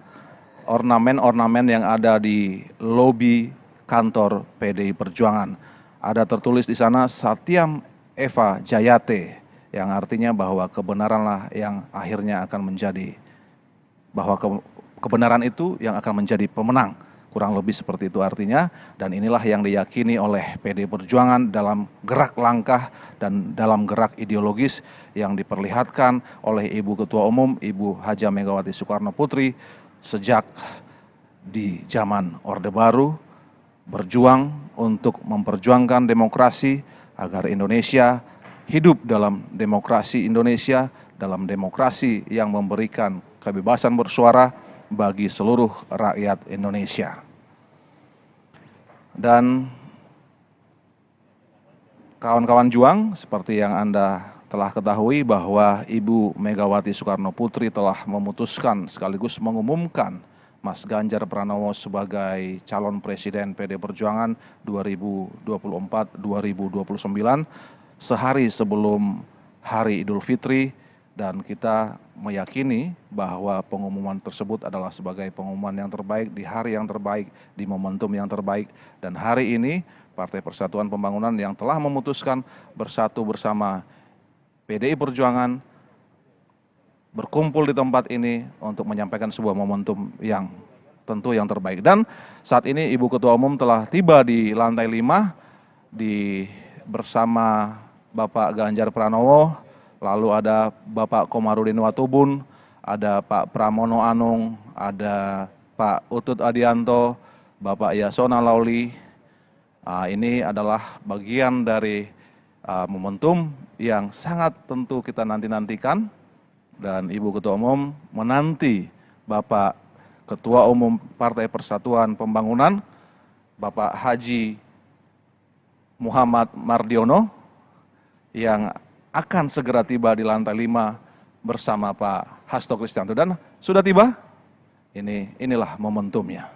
A: ornamen-ornamen yang ada di lobi kantor PDI Perjuangan. Ada tertulis di sana Satyam Eva Jayate, yang artinya bahwa kebenaranlah yang akhirnya akan menjadi, bahwa kebenaran itu yang akan menjadi pemenang. Kurang lebih seperti itu artinya, dan inilah yang diyakini oleh PDI Perjuangan dalam gerak langkah dan dalam gerak ideologis yang diperlihatkan oleh Ibu Ketua Umum, Ibu Hajah Megawati Soekarno Putri sejak di zaman Orde Baru, berjuang untuk memperjuangkan demokrasi agar Indonesia hidup dalam demokrasi Indonesia, dalam demokrasi yang memberikan kebebasan bersuara bagi seluruh rakyat Indonesia. Dan kawan-kawan juang, seperti yang Anda telah ketahui bahwa Ibu Megawati Soekarno Putri telah memutuskan sekaligus mengumumkan Mas Ganjar Pranowo sebagai calon presiden PD Perjuangan 2024-2029 sehari sebelum Hari Idul Fitri, dan kita meyakini bahwa pengumuman tersebut adalah sebagai pengumuman yang terbaik di hari yang terbaik, di momentum yang terbaik. Dan hari ini Partai Persatuan Pembangunan yang telah memutuskan bersatu bersama PDI Perjuangan berkumpul di tempat ini untuk menyampaikan sebuah momentum yang tentu yang terbaik. Dan saat ini Ibu Ketua Umum telah tiba di lantai 5 bersama Bapak Ganjar Pranowo, lalu ada Bapak Komarudin Watubun, ada Pak Pramono Anung, ada Pak Utut Adianto, Bapak Yasona Lauli. Ini adalah bagian dari momentum yang sangat tentu kita nanti-nantikan, dan Ibu Ketua Umum menanti Bapak Ketua Umum Partai Persatuan Pembangunan, Bapak Haji Muhammad Mardiono, yang akan segera tiba di lantai 5 bersama Pak Hasto Kristianto. Dan sudah tiba, inilah momentumnya.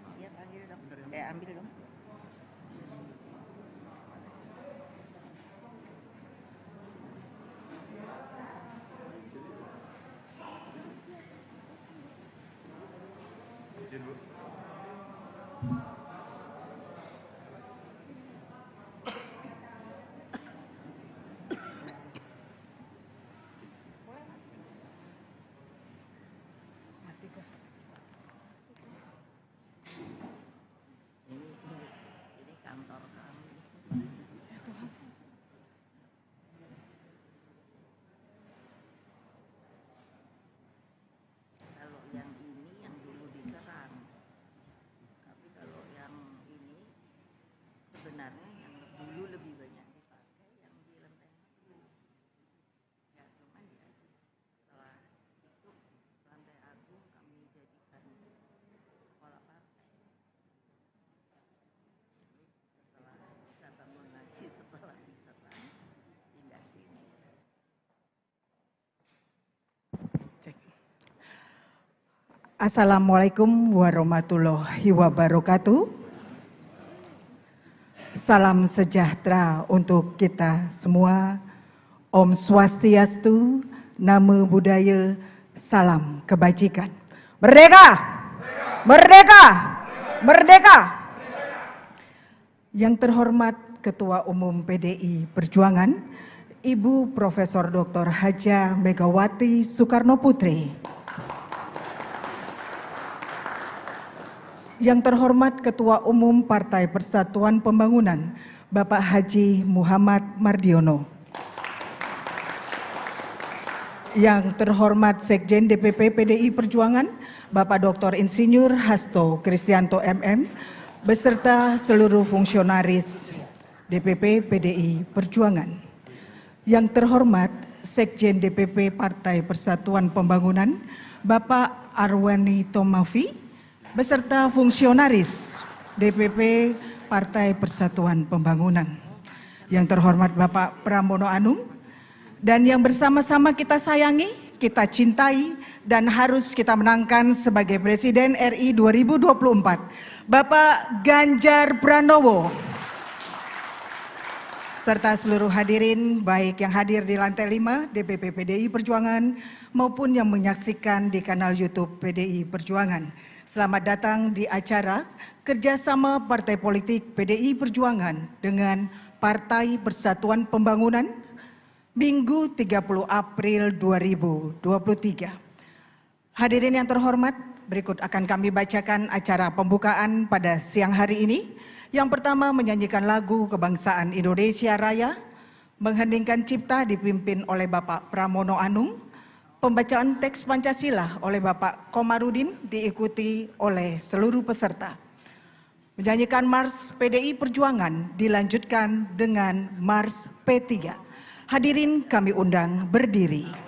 B: Iya, panggil dong. Ambil dong. Ini kantor kami. Kalau yang ini yang dulu diserang, tapi kalau yang ini sebenarnya yang dulu lebih banyak dipakai yang di Lenteng Agung. Ya cuman ya setelah itu Lantai Agung kami jadikan sekolah partai. Setelah bisa bangun lagi setelah diserang pindah sini.
C: Assalamualaikum warahmatullahi wabarakatuh. Salam sejahtera untuk kita semua. Om Swastiastu, Namo Buddhaya, salam kebajikan. Merdeka! Merdeka! Merdeka! Yang terhormat Ketua Umum PDI Perjuangan, Ibu Profesor Dr. Hajah Megawati Soekarno Putri. Yang terhormat Ketua Umum Partai Persatuan Pembangunan, Bapak Haji Muhammad Mardiono. Yang terhormat Sekjen DPP PDI Perjuangan, Bapak Dr. Insinyur Hasto Kristianto MM, beserta seluruh fungsionaris DPP PDI Perjuangan. Yang terhormat Sekjen DPP Partai Persatuan Pembangunan, Bapak Arwani Tomafi, beserta fungsionaris DPP Partai Persatuan Pembangunan. Yang terhormat Bapak Pramono Anung, dan yang bersama-sama kita sayangi, kita cintai, dan harus kita menangkan sebagai Presiden RI 2024, Bapak Ganjar Pranowo. Serta seluruh hadirin, baik yang hadir di lantai 5 DPP PDI Perjuangan maupun yang menyaksikan di kanal YouTube PDI Perjuangan. Selamat datang di acara kerjasama Partai Politik PDI Perjuangan dengan Partai Persatuan Pembangunan Minggu 30 April 2023. Hadirin yang terhormat, berikut akan kami bacakan acara pembukaan pada siang hari ini. Yang pertama, menyanyikan lagu Kebangsaan Indonesia Raya, mengheningkan cipta dipimpin oleh Bapak Pramono Anung. Pembacaan teks Pancasila oleh Bapak Komarudin diikuti oleh seluruh peserta. Menyanyikan Mars PDI Perjuangan dilanjutkan dengan Mars P3. Hadirin kami undang berdiri.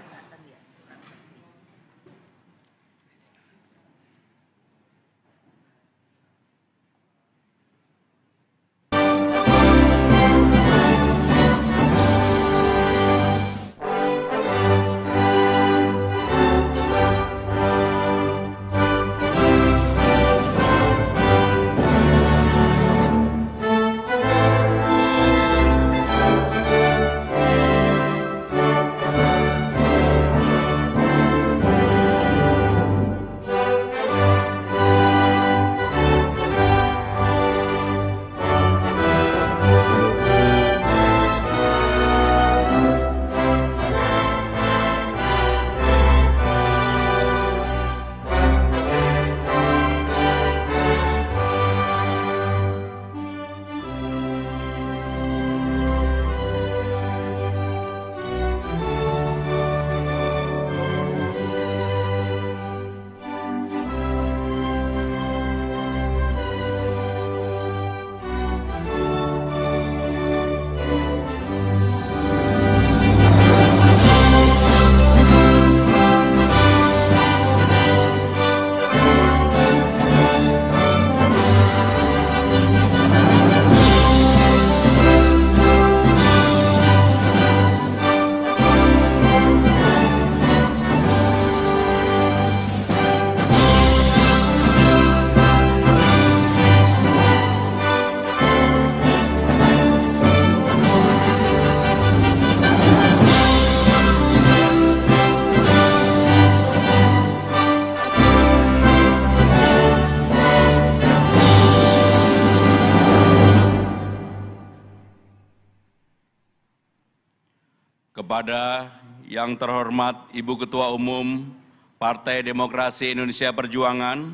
D: Kepada yang terhormat Ibu Ketua Umum Partai Demokrasi Indonesia Perjuangan,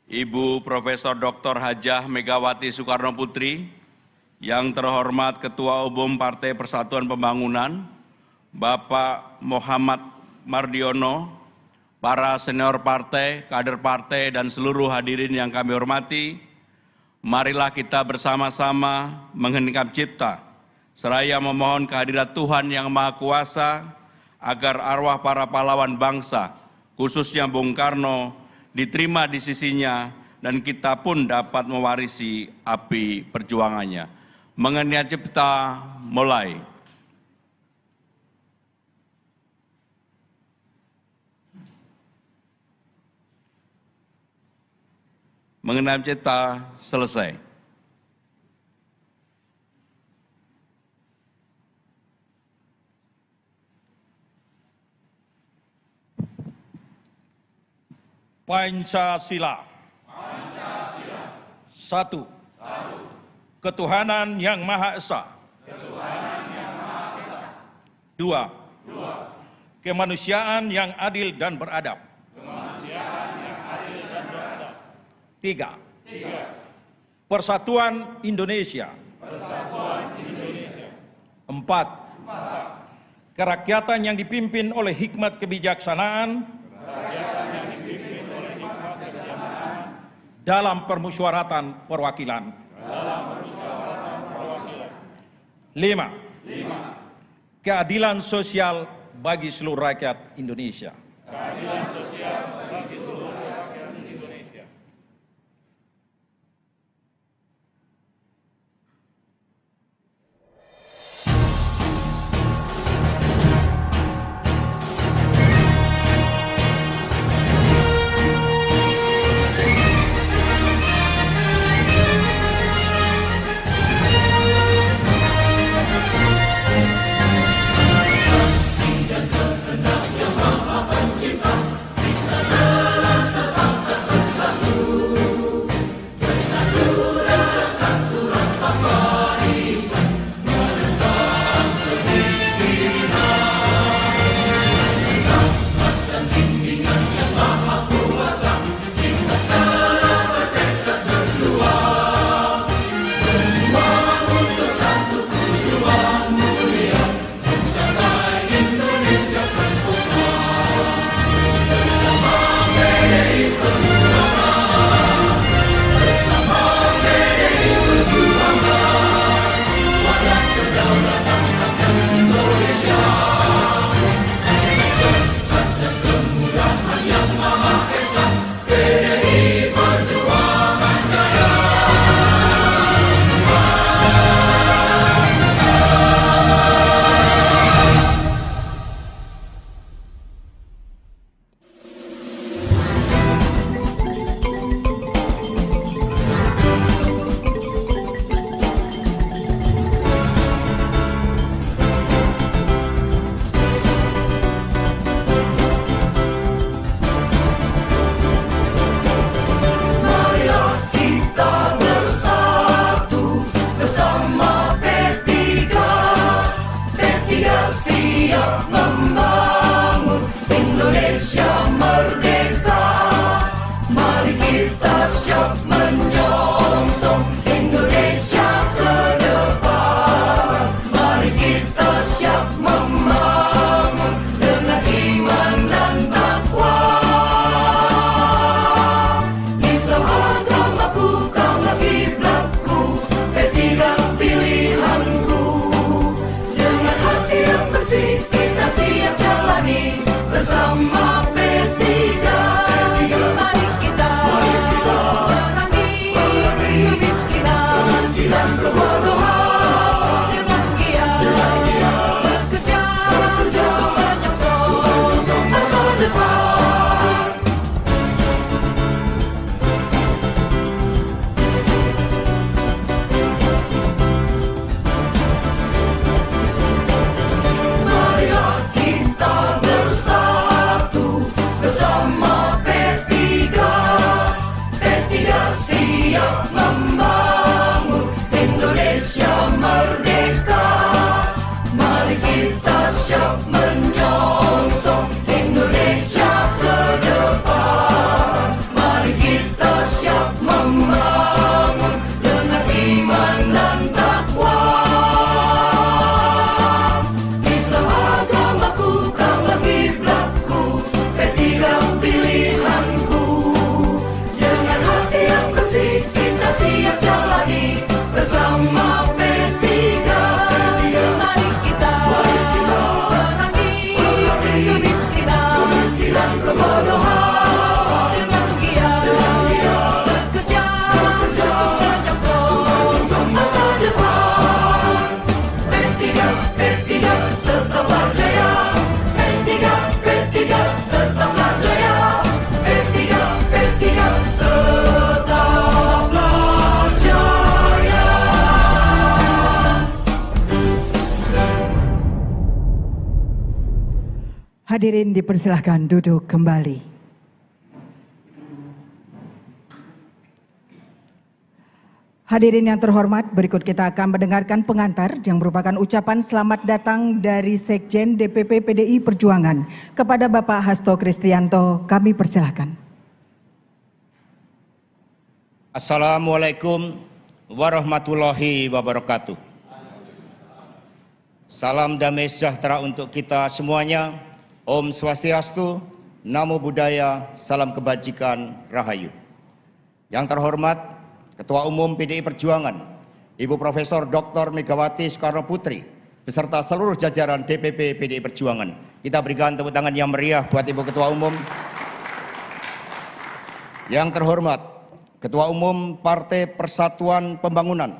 D: Ibu Profesor Dr. Hajah Megawati Soekarno Putri, yang terhormat Ketua Umum Partai Persatuan Pembangunan, Bapak Muhammad Mardiono, para senior partai, kader partai, dan seluruh hadirin yang kami hormati, marilah kita bersama-sama mengheningkan cipta, seraya memohon kehadirat Tuhan Yang Maha Kuasa agar arwah para pahlawan bangsa, khususnya Bung Karno, diterima di sisinya dan kita pun dapat mewarisi api perjuangannya. Mengenai cipta mulai. Mengenai cipta selesai.
E: Pancasila. Satu. Ketuhanan Yang Maha Esa. Dua. Kemanusiaan yang adil dan beradab. Tiga. Persatuan Indonesia. Empat. Kerakyatan yang dipimpin oleh hikmat kebijaksanaan dalam permusyawaratan perwakilan. 5. Keadilan sosial bagi seluruh rakyat Indonesia.
C: Hadirin dipersilahkan duduk kembali. Hadirin yang terhormat, berikut kita akan mendengarkan pengantar yang merupakan ucapan selamat datang dari Sekjen DPP PDI Perjuangan kepada Bapak Hasto Kristianto. Kami persilahkan.
F: Assalamualaikum warahmatullahi wabarakatuh. Salam damai sejahtera untuk kita semuanya. Om Swastiastu, Namo Buddhaya, salam kebajikan, Rahayu. Yang terhormat Ketua Umum PDI Perjuangan, Ibu Profesor Dr. Megawati Soekarno Putri, beserta seluruh jajaran DPP PDI Perjuangan. Kita berikan tepuk tangan yang meriah buat Ibu Ketua Umum. Yang terhormat Ketua Umum Partai Persatuan Pembangunan,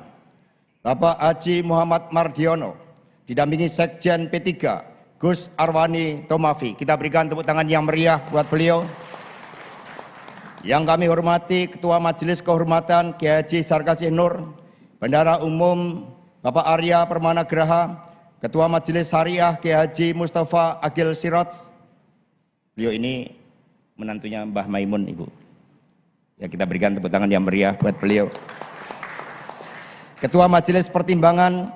F: Bapak Haji Muhammad Mardiono, didampingi Sekjen P3, Gus Arwani Tomafi. Kita berikan tepuk tangan yang meriah buat beliau. Yang kami hormati Ketua Majelis Kehormatan Kiai Haji Sarkasih Nur, Bendahara Umum Bapak Arya Permana Graha, Ketua Majelis Syariah Kiai Haji Mustafa Agil Siraj. Beliau ini menantunya Mbah Maimun, Ibu. Ya, kita berikan tepuk tangan yang meriah buat beliau. Ketua Majelis Pertimbangan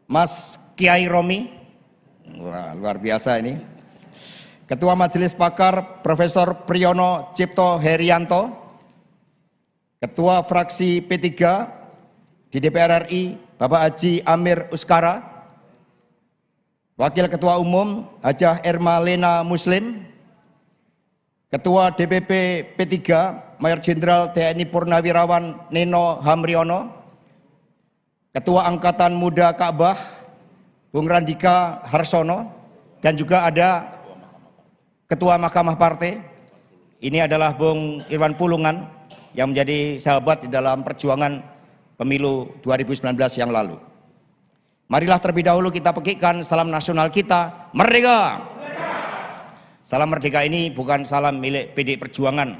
F: Mas Kiai Romi. Wah, luar biasa ini. Ketua Majelis Pakar Profesor Priyono Cipto Herianto. Ketua Fraksi P3 di DPR RI Bapak Haji Amir Uskara. Wakil Ketua Umum Hajah Erma Lena Muslim. Ketua DPP P3 Mayor Jenderal TNI Purnawirawan Neno Hamriono. Ketua Angkatan Muda Ka'bah Bung Randika Harsono, dan juga ada Ketua Mahkamah Partai. Ini adalah Bung Irwan Pulungan yang menjadi sahabat di dalam perjuangan pemilu 2019 yang lalu. Marilah terlebih dahulu kita pekikan salam nasional kita, Merdeka! Salam merdeka ini bukan salam milik PDI Perjuangan,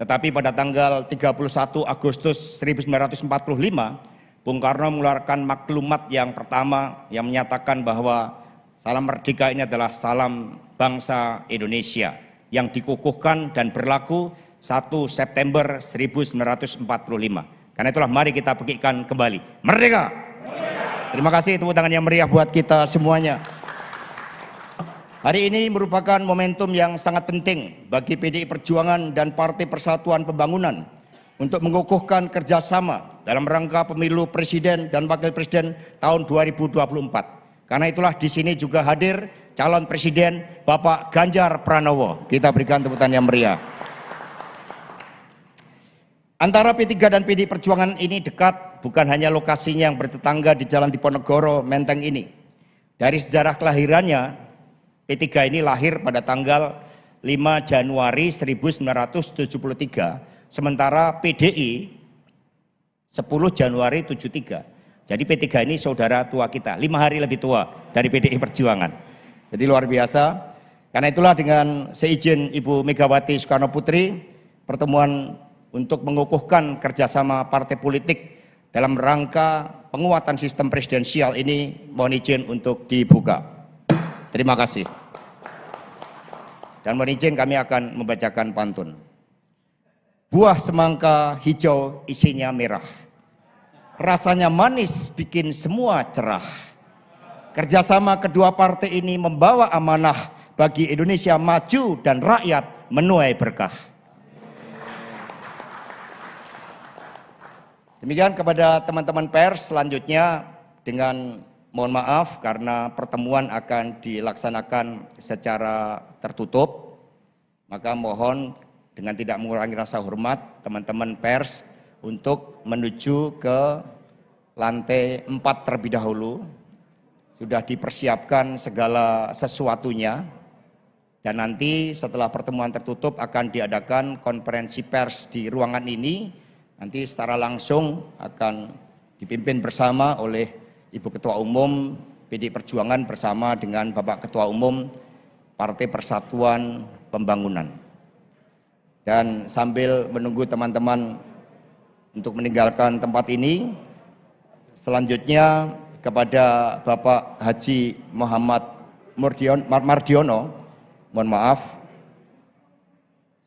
F: tetapi pada tanggal 31 Agustus 1945, Bung Karno mengeluarkan maklumat yang pertama yang menyatakan bahwa salam merdeka ini adalah salam bangsa Indonesia yang dikukuhkan dan berlaku 1 September 1945. Karena itulah mari kita pekikan kembali. Merdeka! Terima kasih, tepuk tangan yang meriah buat kita semuanya. Hari ini merupakan momentum yang sangat penting bagi PDI Perjuangan dan Partai Persatuan Pembangunan untuk mengukuhkan kerjasama dalam rangka pemilu presiden dan wakil presiden tahun 2024. Karena itulah di sini juga hadir calon presiden Bapak Ganjar Pranowo. Kita berikan tepuk tangan yang meriah. Antara P3 dan PDI Perjuangan ini dekat, bukan hanya lokasinya yang bertetangga di Jalan Diponegoro, Menteng ini. Dari sejarah kelahirannya, P3 ini lahir pada tanggal 5 Januari 1973. Sementara PDI 10 Januari 73. Jadi P3 ini saudara tua kita, 5 hari lebih tua dari PDI Perjuangan. Jadi luar biasa. Karena itulah dengan seizin Ibu Megawati Soekarno Putri, pertemuan untuk mengukuhkan kerjasama partai politik dalam rangka penguatan sistem presidensial ini mohon izin untuk dibuka. Terima kasih. Dan mohon izin kami akan membacakan pantun. Buah semangka hijau isinya merah. Rasanya manis bikin semua cerah. Kerjasama kedua partai ini membawa amanah bagi Indonesia maju dan rakyat menuai berkah. Demikian kepada teman-teman pers, selanjutnya dengan mohon maaf karena pertemuan akan dilaksanakan secara tertutup, maka mohon dengan tidak mengurangi rasa hormat teman-teman pers untuk menuju ke lantai 4 terlebih dahulu. Sudah dipersiapkan segala sesuatunya dan nanti setelah pertemuan tertutup akan diadakan konferensi pers di ruangan ini. Nanti secara langsung akan dipimpin bersama oleh Ibu Ketua Umum PDI Perjuangan bersama dengan Bapak Ketua Umum Partai Persatuan Pembangunan. Dan sambil menunggu teman-teman untuk meninggalkan tempat ini, selanjutnya kepada Bapak Haji Muhammad Mardiono Mohon maaf.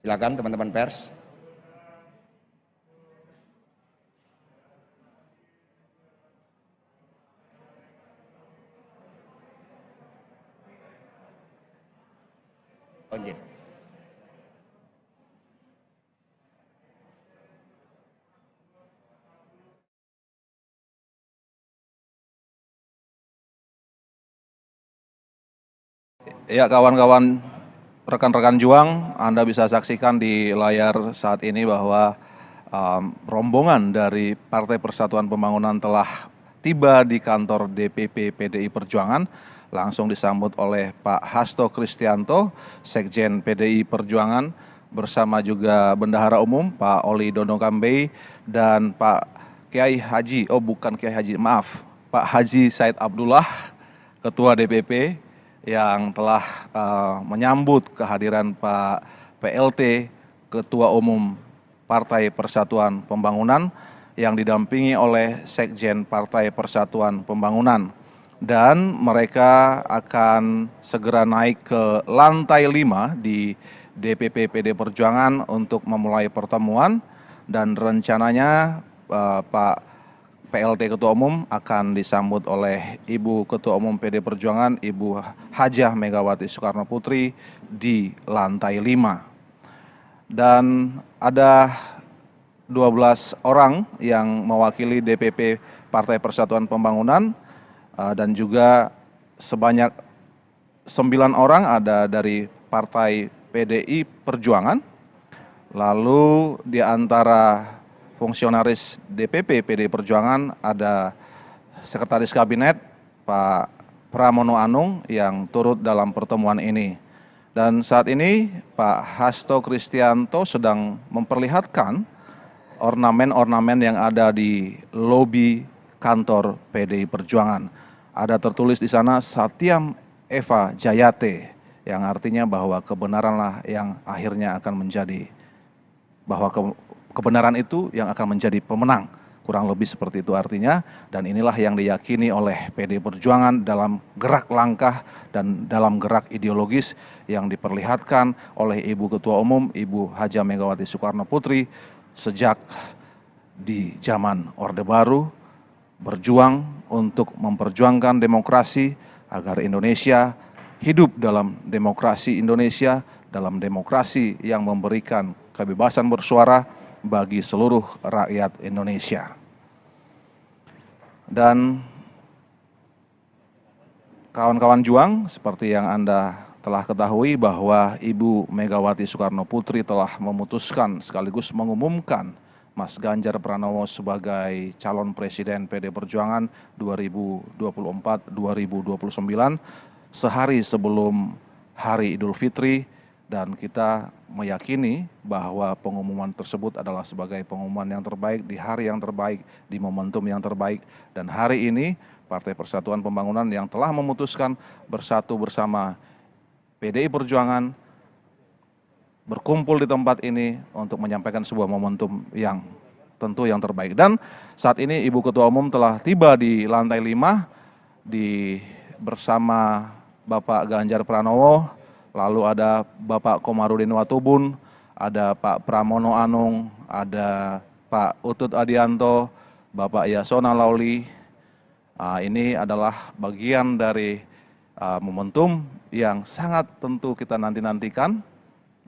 F: Silakan teman-teman pers. Izin.
A: Ya, kawan-kawan, rekan-rekan juang, Anda bisa saksikan di layar saat ini bahwa rombongan dari Partai Persatuan Pembangunan telah tiba di kantor DPP PDI Perjuangan, langsung disambut oleh Pak Hasto Kristianto, Sekjen PDI Perjuangan, bersama juga Bendahara Umum Pak Oli Dondo Kambei dan Pak Kiai Haji, bukan Kiai Haji, maaf, Pak Haji Said Abdullah, Ketua DPP, yang telah menyambut kehadiran Pak PLT, Ketua Umum Partai Persatuan Pembangunan, yang didampingi oleh Sekjen Partai Persatuan Pembangunan. Dan mereka akan segera naik ke lantai 5 di DPP PD Perjuangan untuk memulai pertemuan, dan rencananya Pak PLT Ketua Umum akan disambut oleh Ibu Ketua Umum PD Perjuangan, Ibu Hajah Megawati Soekarno Putri di lantai 5. Dan ada 12 orang yang mewakili DPP Partai Persatuan Pembangunan, dan juga sebanyak 9 orang ada dari Partai PDI Perjuangan. Lalu di antara fungsionaris DPP PDI Perjuangan ada Sekretaris Kabinet Pak Pramono Anung yang turut dalam pertemuan ini. Dan saat ini Pak Hasto Kristianto sedang memperlihatkan ornamen-ornamen yang ada di lobi kantor PDI Perjuangan. Ada tertulis di sana Satyam Eva Jayate, yang artinya bahwa kebenaranlah yang akhirnya akan menjadi, bahwa kebenaran itu yang akan menjadi pemenang. Kurang lebih seperti itu artinya, dan inilah yang diyakini oleh PDI Perjuangan dalam gerak langkah dan dalam gerak ideologis yang diperlihatkan oleh Ibu Ketua Umum, Ibu Hajah Megawati Soekarno Putri sejak di zaman Orde Baru, berjuang untuk memperjuangkan demokrasi agar Indonesia hidup dalam demokrasi Indonesia, dalam demokrasi yang memberikan kebebasan bersuara bagi seluruh rakyat Indonesia. Dan kawan-kawan juang, seperti yang Anda telah ketahui bahwa Ibu Megawati Soekarno Putri telah memutuskan sekaligus mengumumkan Mas Ganjar Pranowo sebagai calon presiden PD Perjuangan 2024-2029 sehari sebelum Hari Idul Fitri, dan kita meyakini bahwa pengumuman tersebut adalah sebagai pengumuman yang terbaik di hari yang terbaik, di momentum yang terbaik. Dan hari ini Partai Persatuan Pembangunan yang telah memutuskan bersatu bersama PDI Perjuangan berkumpul di tempat ini untuk menyampaikan sebuah momentum yang tentu yang terbaik. Dan saat ini Ibu Ketua Umum telah tiba di lantai 5 bersama Bapak Ganjar Pranowo, lalu ada Bapak Komarudin Watubun, ada Pak Pramono Anung, ada Pak Utut Adianto, Bapak Yasona Lauli. Ini adalah bagian dari momentum yang sangat tentu kita nanti-nantikan,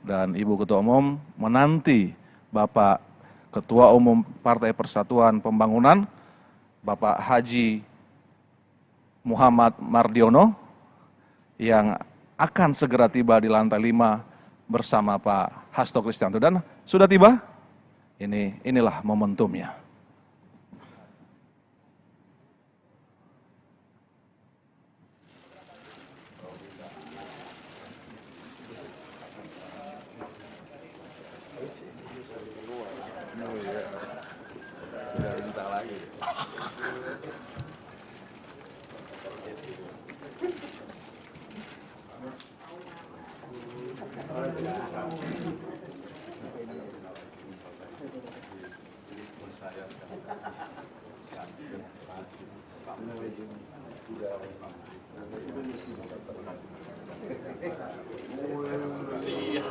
A: dan Ibu Ketua Umum menanti Bapak Ketua Umum Partai Persatuan Pembangunan, Bapak Haji Muhammad Mardiono, yang akan segera tiba di lantai 5 bersama Pak Hasto Kristianto. Dan sudah tiba, inilah momentumnya.
B: Iya,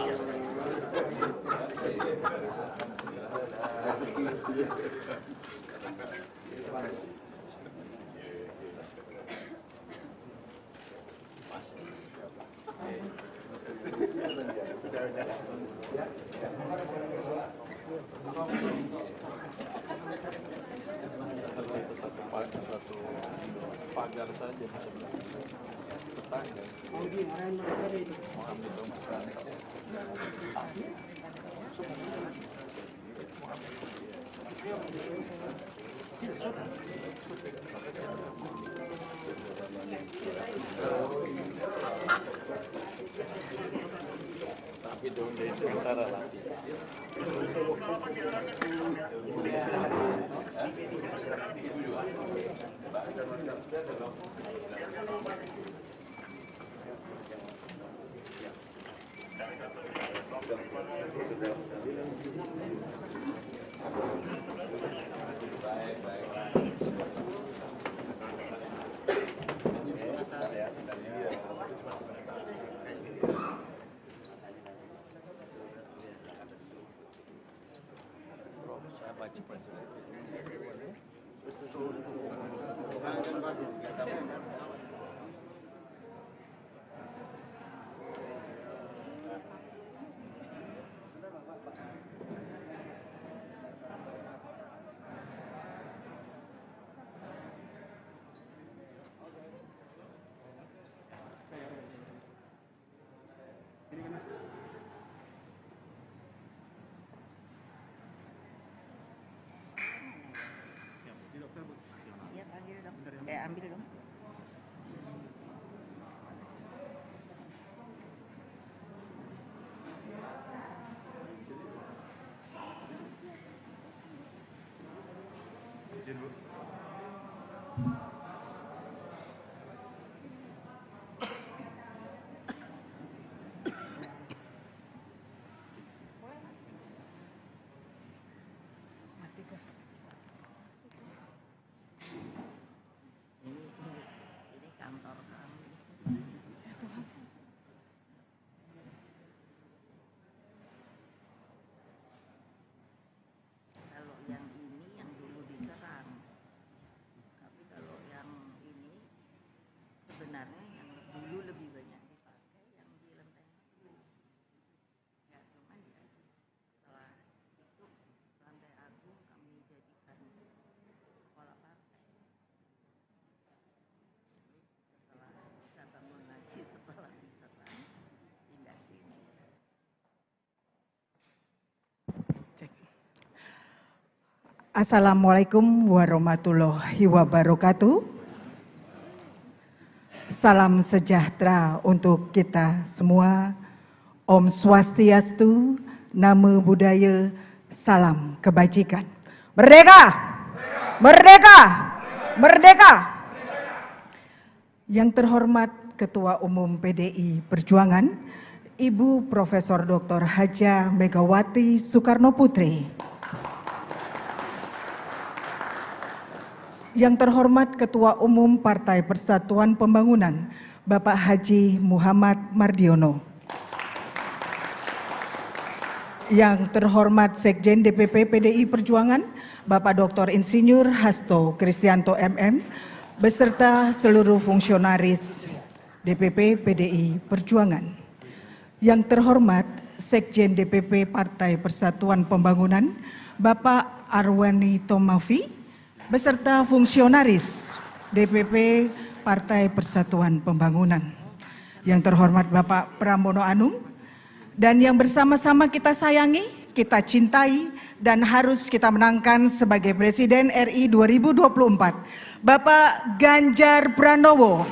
B: panggil dong. Ambil dong. Ini kantor kami. Kalau yang ini yang dulu diserang, tapi kalau yang ini sebenarnya yang dulu lebih banyak dipakai yang di Lenteng Agung. Ya, cuman ya setelah itu Lantai Agung kami jadikan sekolah partai. Setelah bisa bangun lagi setelah diserang, pindah sini.
C: Assalamualaikum warahmatullahi wabarakatuh. Salam sejahtera untuk kita semua. Om Swastiastu, Namo Buddhaya, salam kebajikan. Merdeka! Merdeka! Merdeka! Yang terhormat Ketua Umum PDI Perjuangan, Ibu Profesor Dr. Hajah Megawati Soekarno Putri. Yang terhormat Ketua Umum Partai Persatuan Pembangunan, Bapak Haji Muhammad Mardiono. Yang terhormat Sekjen DPP PDI Perjuangan, Bapak Dr. Insinyur Hasto Kristianto MM, beserta seluruh fungsionaris DPP PDI Perjuangan. Yang terhormat Sekjen DPP Partai Persatuan Pembangunan, Bapak Arwani Tomafi, beserta fungsionaris DPP Partai Persatuan Pembangunan. Yang terhormat Bapak Pramono Anung, dan yang bersama-sama kita sayangi, kita cintai, dan harus kita menangkan sebagai Presiden RI 2024, Bapak Ganjar Pranowo.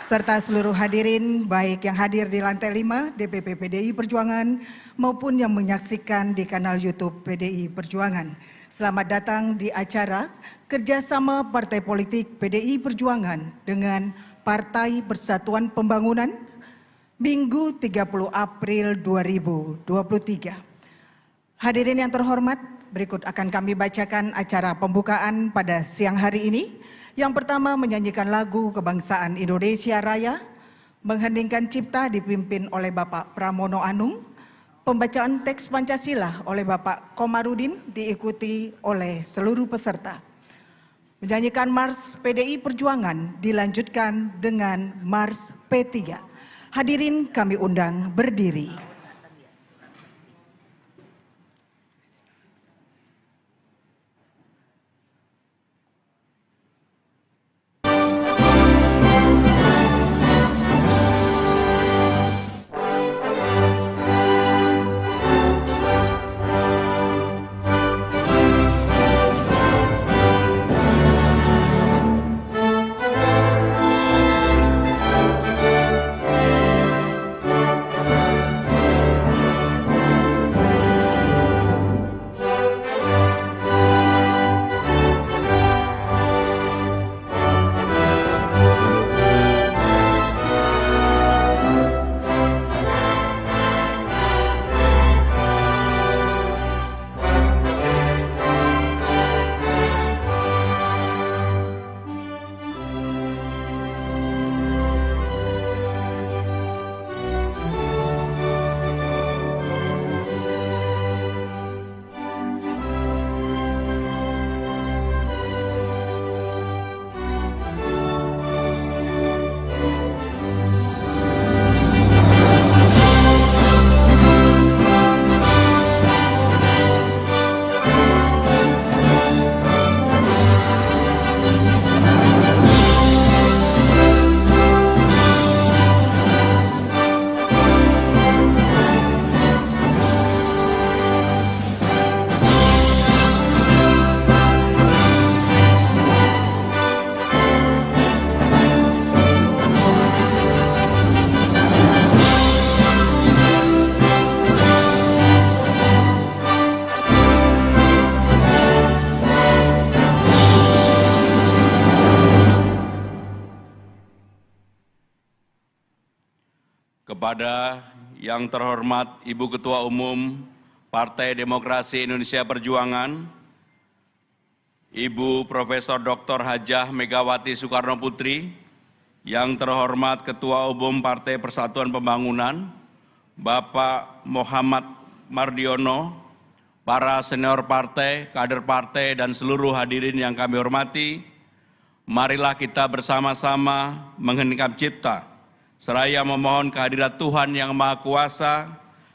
C: Serta seluruh hadirin, baik yang hadir di lantai 5 DPP PDI Perjuangan maupun yang menyaksikan di kanal YouTube PDI Perjuangan. Selamat datang di acara kerjasama Partai Politik PDI Perjuangan dengan Partai Persatuan Pembangunan Minggu 30 April 2023. Hadirin yang terhormat, berikut akan kami bacakan acara pembukaan pada siang hari ini. Yang pertama menyanyikan lagu kebangsaan Indonesia Raya, Mengheningkan cipta dipimpin oleh Bapak Pramono Anung. Pembacaan teks Pancasila oleh Bapak Komarudin diikuti oleh seluruh peserta. Menyanyikan Mars PDI Perjuangan dilanjutkan dengan Mars P3. Hadirin kami undang berdiri.
D: Kepada yang terhormat Ibu Ketua Umum Partai Demokrasi Indonesia Perjuangan, Ibu Profesor Dr. Hajah Megawati Soekarno Putri, yang terhormat Ketua Umum Partai Persatuan Pembangunan, Bapak Muhammad Mardiono, para senior partai, kader partai, dan seluruh hadirin yang kami hormati, marilah kita bersama-sama mengheningkan cipta, seraya memohon kehadirat Tuhan Yang Maha Kuasa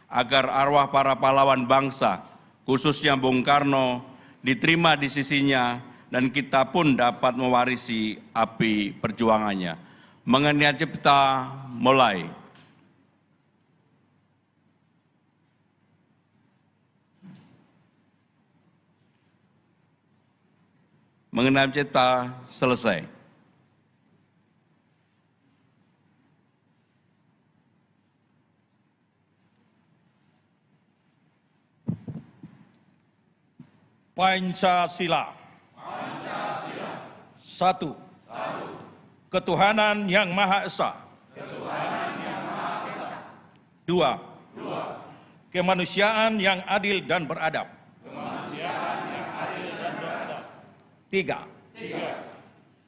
D: agar arwah para pahlawan bangsa, khususnya Bung Karno, diterima di sisinya dan kita pun dapat mewarisi api perjuangannya. Mengenai cipta mulai. Mengenai cipta selesai.
E: Pancasila. Satu. Ketuhanan Yang Maha Esa. Dua. Kemanusiaan yang adil dan beradab. Tiga.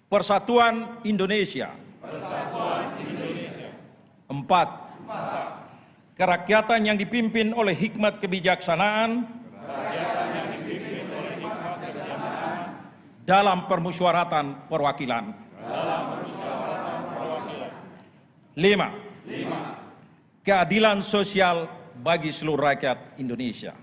E: Persatuan Indonesia. Empat. Kerakyatan yang dipimpin oleh hikmat kebijaksanaan dalam permusyawaratan perwakilan. 5. Keadilan sosial bagi seluruh rakyat Indonesia.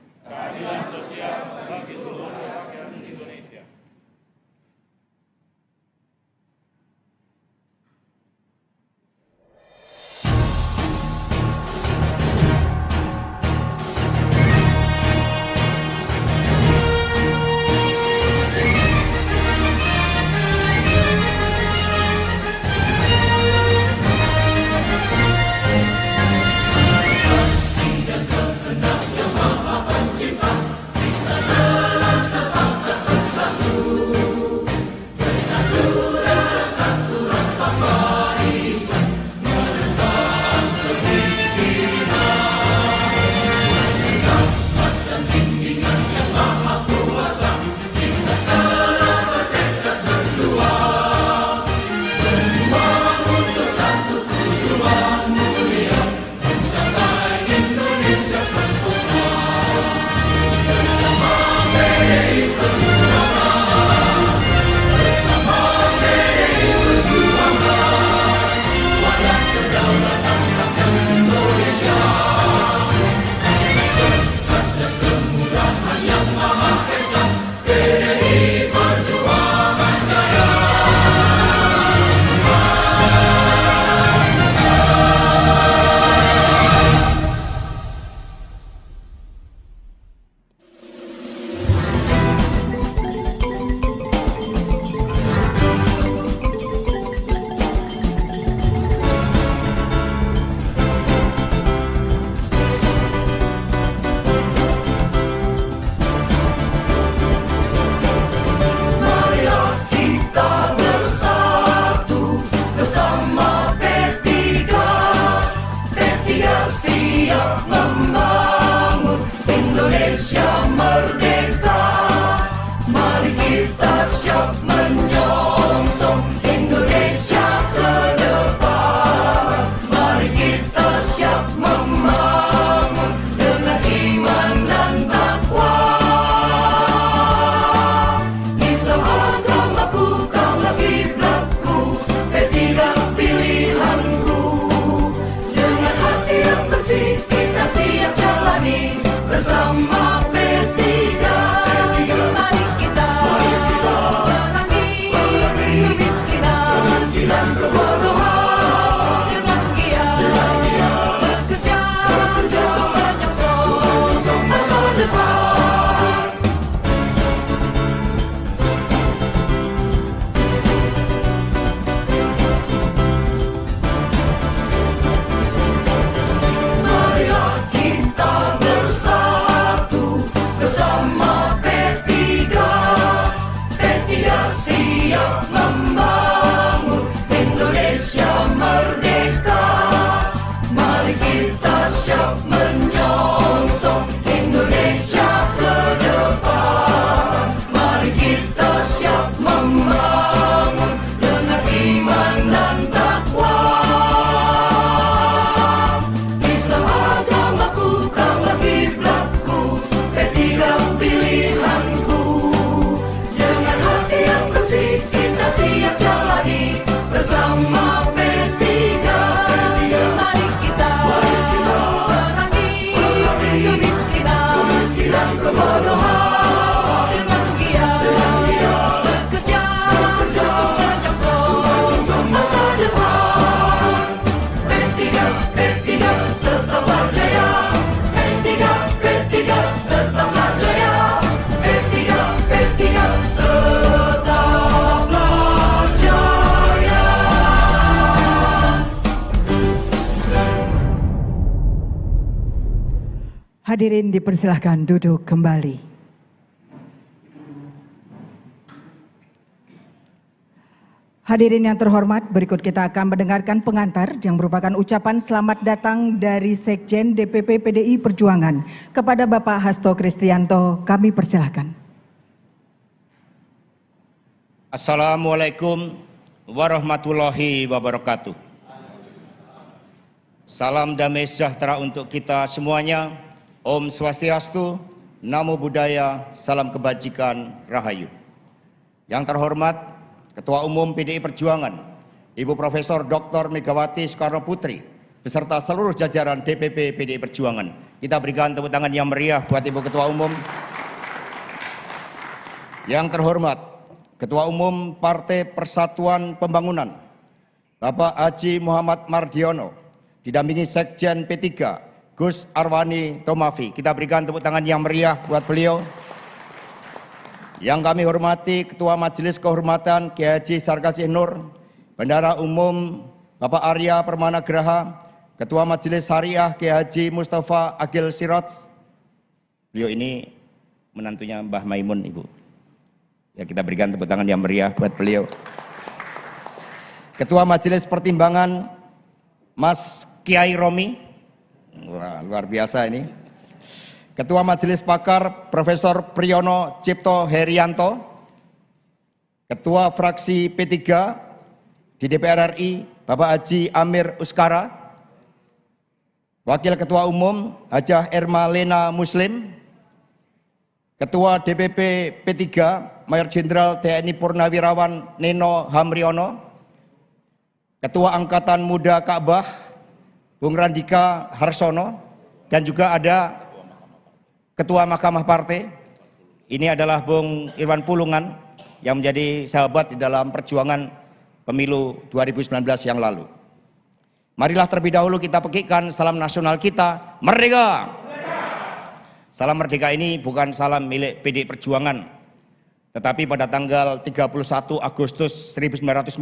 G: kita siap menyongsong Indonesia ke depan. Mari kita siap membangun dengan iman dan takwa. Islam agamaku, kaulah kiblatku, P3 pilihanku. Dengan hati yang bersih kita siap jalani bersama P3. Mari kita perangi kemiskinan dan kebodohan dengan giat bekerja untuk menyongsong masa depan. Marilah kita bersatu bersama P3. P3 siap membangun Indonesia merdeka. Mari kita siap menyongsong Indonesia ke depan. Mari kita siap membangun dengan iman dan takwa. Islam agamaku, kaulah kiblatku, P3 pilihanku. Dengan hati yang bersih kita siap jalani bersama P3. Mari kita perangi kemiskinan dan kebodohan dengan giat bekerja untuk menyongsong masa depan. P3 tetaplah jaya. P3 tetaplah jaya. P3 tetaplah jaya.
C: Hadirin dipersilahkan duduk kembali. Hadirin yang terhormat, berikut kita akan mendengarkan pengantar yang merupakan ucapan selamat datang dari Sekjen DPP PDI Perjuangan kepada Bapak Hasto Kristianto. Kami persilahkan.
F: Assalamualaikum warahmatullahi wabarakatuh. Salam damai sejahtera untuk kita semuanya. Om Swastiastu, Namo Buddhaya, salam kebajikan, Rahayu. Yang terhormat Ketua Umum PDI Perjuangan, Ibu Profesor Dr. Megawati Soekarno Putri, beserta seluruh jajaran DPP PDI Perjuangan. Kita berikan tepuk tangan yang meriah buat Ibu Ketua Umum. Yang terhormat Ketua Umum Partai Persatuan Pembangunan, Bapak Haji Muhammad Mardiono, didampingi Sekjen P3, Gus Arwani Tomafi. Kita berikan tepuk tangan yang meriah buat beliau. Yang kami hormati Ketua Majelis Kehormatan Kiai Haji Sarkasih Nur, Bendahara Umum Bapak Arya Permana Graha, Ketua Majelis Syariah Kiai Haji Mustafa Agil Siraj. Beliau ini menantunya Mbah Maimun, Ibu. Ya, kita berikan tepuk tangan yang meriah buat beliau. Ketua Majelis Pertimbangan Mas Kiai Romi. Wah, luar biasa ini. Ketua Majelis Pakar Profesor Priyono Cipto Herianto. Ketua Fraksi P3 di DPR RI Bapak Haji Amir Uskara. Wakil Ketua Umum Hajah Erma Lena Muslim. Ketua DPP P3 Mayor Jenderal TNI Purnawirawan Neno Hamriono. Ketua Angkatan Muda Ka'bah Bung Randika Harsono, dan juga ada Ketua Mahkamah Partai. Ini adalah Bung Irwan Pulungan yang menjadi sahabat di dalam perjuangan pemilu 2019 yang lalu. Marilah terlebih dahulu kita pekikan salam nasional kita, merdeka! Salam merdeka ini bukan salam milik PDI Perjuangan, tetapi pada tanggal 31 Agustus 1945,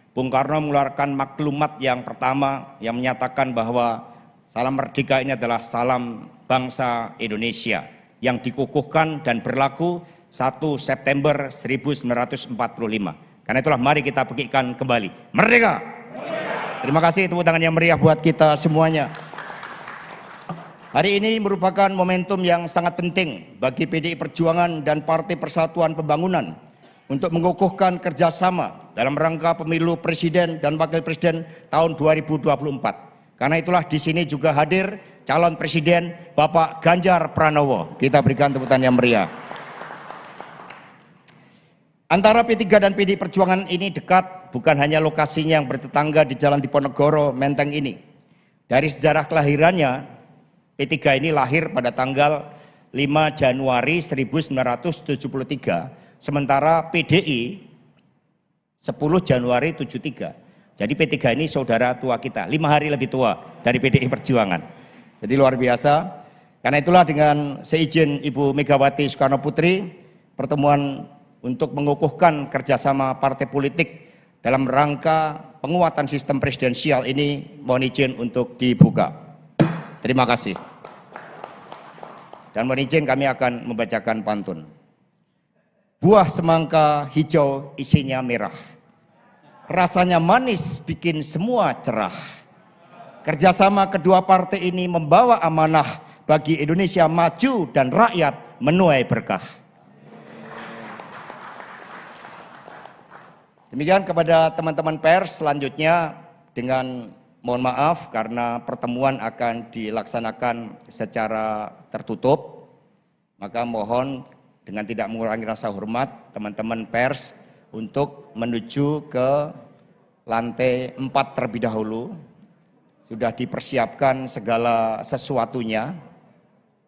F: Bung Karno mengeluarkan maklumat yang pertama yang menyatakan bahwa salam merdeka ini adalah salam bangsa Indonesia yang dikukuhkan dan berlaku 1 September 1945. Karena itulah mari kita pekikan kembali. Merdeka! Terima kasih, tepuk tangan yang meriah buat kita semuanya. Hari ini merupakan momentum yang sangat penting bagi PDI Perjuangan dan Partai Persatuan Pembangunan untuk mengukuhkan kerjasama dalam rangka pemilu presiden dan wakil presiden tahun 2024. Karena itulah di sini juga hadir calon presiden Bapak Ganjar Pranowo. Kita berikan tepuk tangan yang meriah. Antara P3 dan PDI Perjuangan ini dekat, bukan hanya lokasinya yang bertetangga di Jalan Diponegoro, Menteng ini. Dari sejarah kelahirannya, P3 ini lahir pada tanggal 5 Januari 1973, sementara PDI 10 Januari 73. Jadi P3 ini saudara tua kita, 5 hari lebih tua dari PDI Perjuangan. Jadi luar biasa. Karena itulah dengan seizin Ibu Megawati Soekarno Putri, pertemuan untuk mengukuhkan kerjasama partai politik dalam rangka penguatan sistem presidensial ini mohon izin untuk dibuka. Terima kasih. Dan mohon izin kami akan membacakan pantun. Buah semangka hijau isinya merah. Rasanya manis bikin semua cerah. Kerjasama kedua partai ini membawa amanah bagi Indonesia maju dan rakyat menuai berkah. Demikian kepada teman-teman pers, selanjutnya dengan mohon maaf karena pertemuan akan dilaksanakan secara tertutup, maka mohon dengan tidak mengurangi rasa hormat teman-teman pers untuk menuju ke lantai 4 terlebih dahulu. Sudah dipersiapkan segala sesuatunya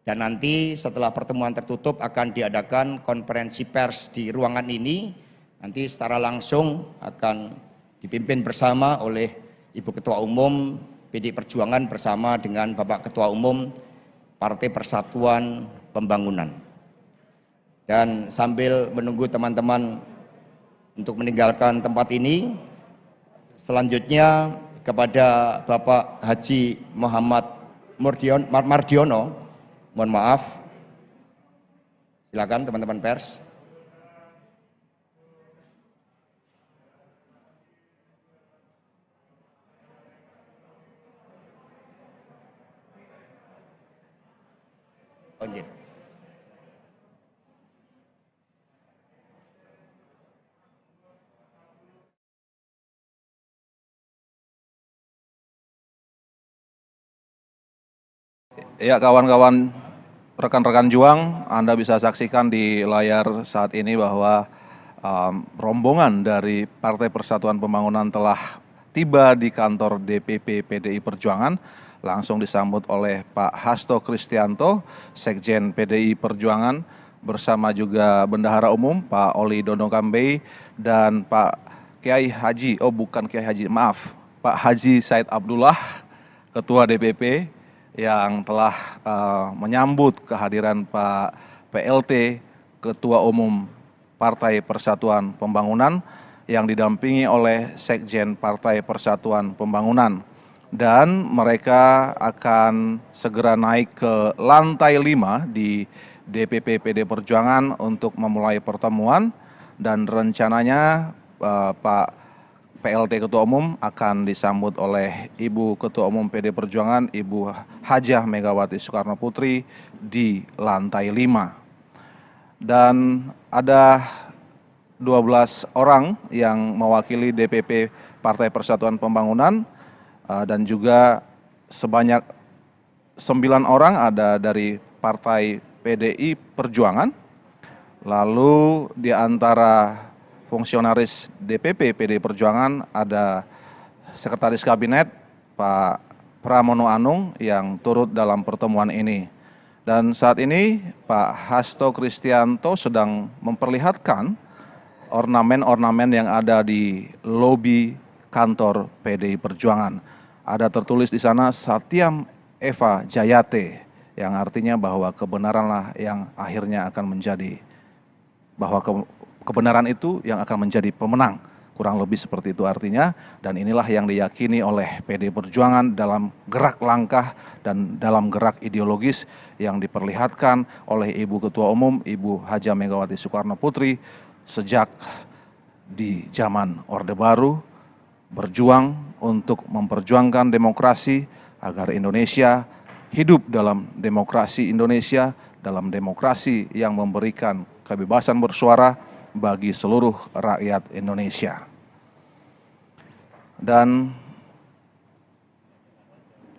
F: dan nanti setelah pertemuan tertutup akan diadakan konferensi pers di ruangan ini, nanti secara langsung akan dipimpin bersama oleh Ibu Ketua Umum PDI Perjuangan bersama dengan Bapak Ketua Umum Partai Persatuan Pembangunan. Dan sambil menunggu teman-teman untuk meninggalkan tempat ini, selanjutnya kepada Bapak Haji Muhammad Mardiono, mohon maaf, silakan teman-teman pers. Onjin.
A: Ya kawan-kawan, rekan-rekan juang, Anda bisa saksikan di layar saat ini bahwa rombongan dari Partai Persatuan Pembangunan telah tiba di kantor DPP PDI Perjuangan, langsung disambut oleh Pak Hasto Kristianto, Sekjen PDI Perjuangan, bersama juga Bendahara Umum Pak Oli Dondokambe dan Pak Kiai Haji, Pak Haji Said Abdullah, Ketua DPP, yang telah menyambut kehadiran Pak PLT, Ketua Umum Partai Persatuan Pembangunan, yang didampingi oleh Sekjen Partai Persatuan Pembangunan. Dan mereka akan segera naik ke lantai 5 di DPP PD Perjuangan untuk memulai pertemuan, dan rencananya Pak PLT Ketua Umum akan disambut oleh Ibu Ketua Umum PD Perjuangan, Ibu Hajah Megawati Soekarno Putri di lantai 5. Dan ada 12 orang yang mewakili DPP Partai Persatuan Pembangunan, dan juga sebanyak 9 orang ada dari Partai PDI Perjuangan. Lalu di antara fungsionaris DPP PDI Perjuangan ada Sekretaris Kabinet Pak Pramono Anung yang turut dalam pertemuan ini. Dan saat ini Pak Hasto Kristianto sedang memperlihatkan ornamen-ornamen yang ada di lobi kantor PDI Perjuangan. Ada tertulis di sana Satyam Eva Jayate, yang artinya bahwa kebenaranlah yang akhirnya akan menjadi, bahwa kebenaran itu yang akan menjadi pemenang. Kurang lebih seperti itu artinya, dan inilah yang diyakini oleh PDI Perjuangan dalam gerak langkah dan dalam gerak ideologis yang diperlihatkan oleh Ibu Ketua Umum, Ibu Hajah Megawati Soekarno Putri sejak di zaman Orde Baru, berjuang untuk memperjuangkan demokrasi agar Indonesia hidup dalam demokrasi Indonesia, dalam demokrasi yang memberikan kebebasan bersuara bagi seluruh rakyat Indonesia. Dan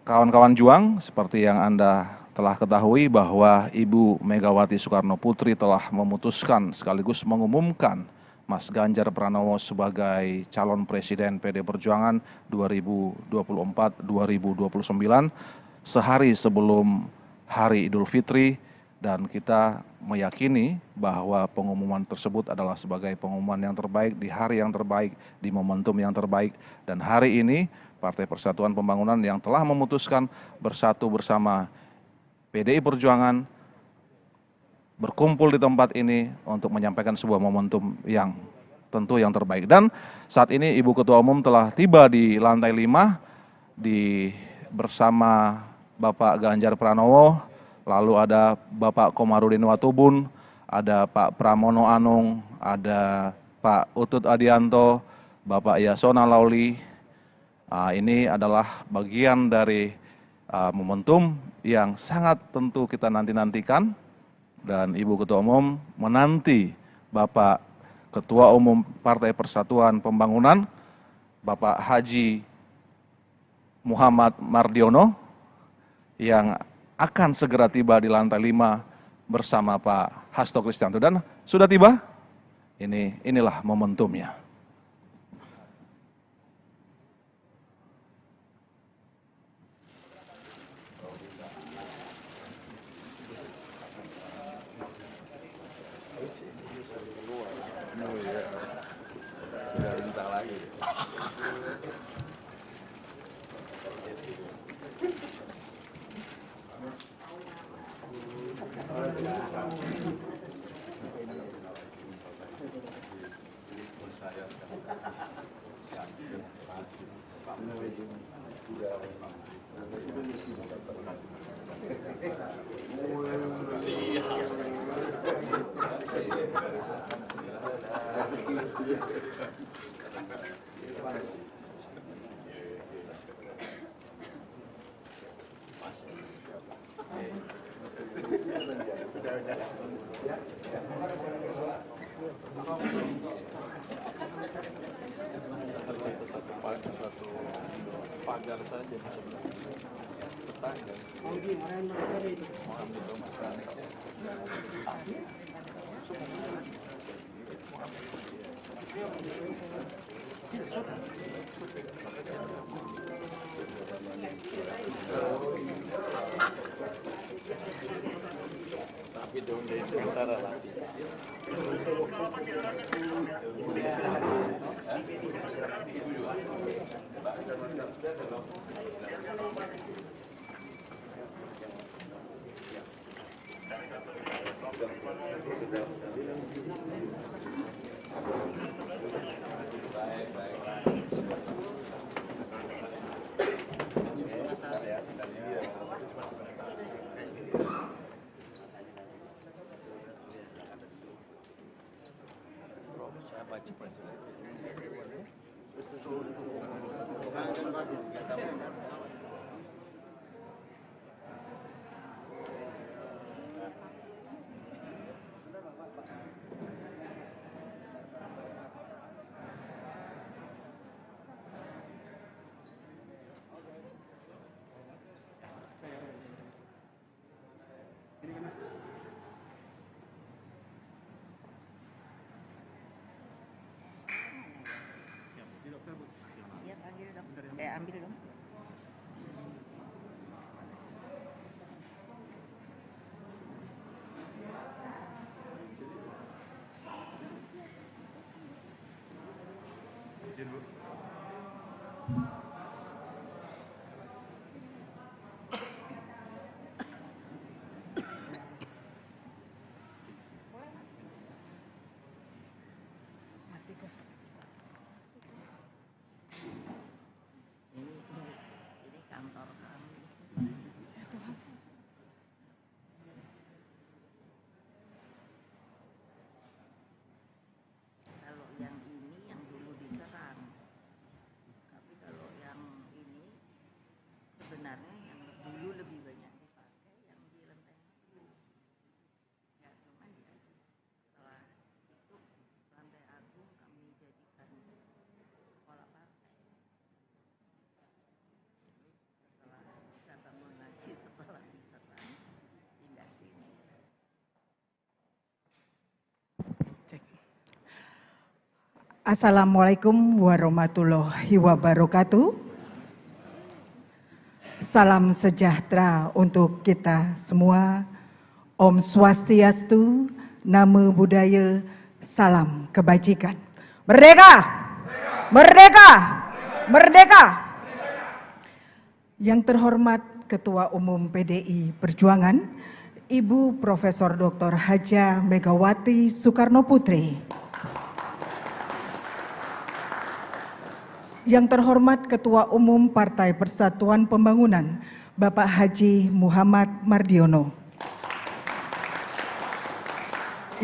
A: kawan-kawan juang, seperti yang Anda telah ketahui bahwa Ibu Megawati Soekarno Putri telah memutuskan sekaligus mengumumkan Mas Ganjar Pranowo sebagai calon presiden PD Perjuangan 2024-2029 sehari sebelum Hari Idul Fitri, dan kita meyakini bahwa pengumuman tersebut adalah sebagai pengumuman yang terbaik di hari yang terbaik, di momentum yang terbaik. Dan hari ini Partai Persatuan Pembangunan yang telah memutuskan bersatu bersama PDI Perjuangan berkumpul di tempat ini untuk menyampaikan sebuah momentum yang tentu yang terbaik. Dan saat ini Ibu Ketua Umum telah tiba di lantai 5 bersama Bapak Ganjar Pranowo, lalu ada Bapak Komarudin Watubun, ada Pak Pramono Anung, ada Pak Utut Adianto, Bapak Yasona Lauli. Ini adalah bagian dari momentum yang sangat tentu kita nanti-nantikan, dan Ibu Ketua Umum menanti Bapak Ketua Umum Partai Persatuan Pembangunan, Bapak Haji Muhammad Mardiono, yang akan segera tiba di lantai 5 bersama Pak Hasto Kristianto. Dan sudah tiba, inilah momentumnya.
B: Iya, panggil dong. Ambil dong. Ini kantor kami. Kalau yang ini yang dulu diserang, tapi kalau
C: Assalamualaikum warahmatullahi wabarakatuh. Salam sejahtera untuk kita semua. Om Swastiastu, Namo Buddhaya, salam kebajikan. Merdeka! Merdeka! Merdeka! Yang terhormat Ketua Umum PDI Perjuangan, Ibu Profesor Dr. Hajah Megawati Soekarno Putri. Yang terhormat Ketua Umum Partai Persatuan Pembangunan, Bapak Haji Muhammad Mardiono.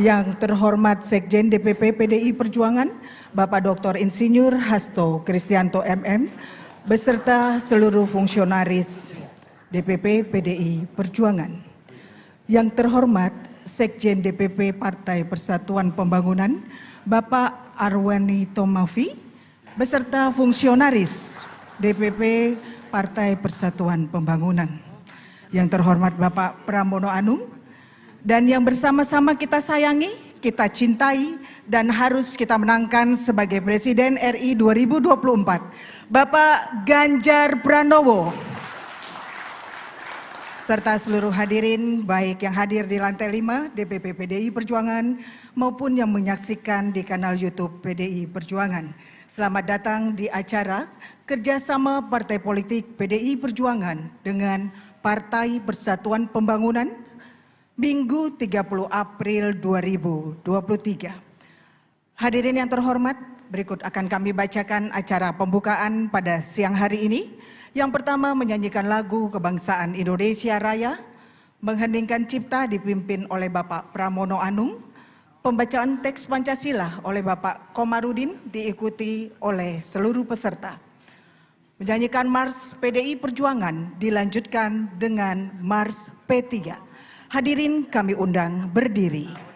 C: Yang terhormat Sekjen DPP PDI Perjuangan, Bapak Dr. Insinyur Hasto Kristianto MM, beserta seluruh fungsionaris DPP PDI Perjuangan. Yang terhormat Sekjen DPP Partai Persatuan Pembangunan, Bapak Arwani Tomafi, beserta fungsionaris DPP Partai Persatuan Pembangunan. Yang terhormat Bapak Pramono Anung, dan yang bersama-sama kita sayangi, kita cintai, dan harus kita menangkan sebagai Presiden RI 2024, Bapak Ganjar Pranowo, serta seluruh hadirin baik yang hadir di lantai 5 DPP PDI Perjuangan maupun yang menyaksikan di kanal YouTube PDI Perjuangan. Selamat datang di acara kerjasama Partai Politik PDI Perjuangan dengan Partai Persatuan Pembangunan Minggu 30 April 2023. Hadirin yang terhormat, berikut akan kami bacakan acara pembukaan pada siang hari ini. Yang pertama, menyanyikan lagu Kebangsaan Indonesia Raya, mengheningkan cipta dipimpin oleh Bapak Pramono Anung. Pembacaan teks Pancasila oleh Bapak Komarudin diikuti oleh seluruh peserta. Menyanyikan Mars PDI Perjuangan dilanjutkan dengan Mars P3. Hadirin kami undang berdiri.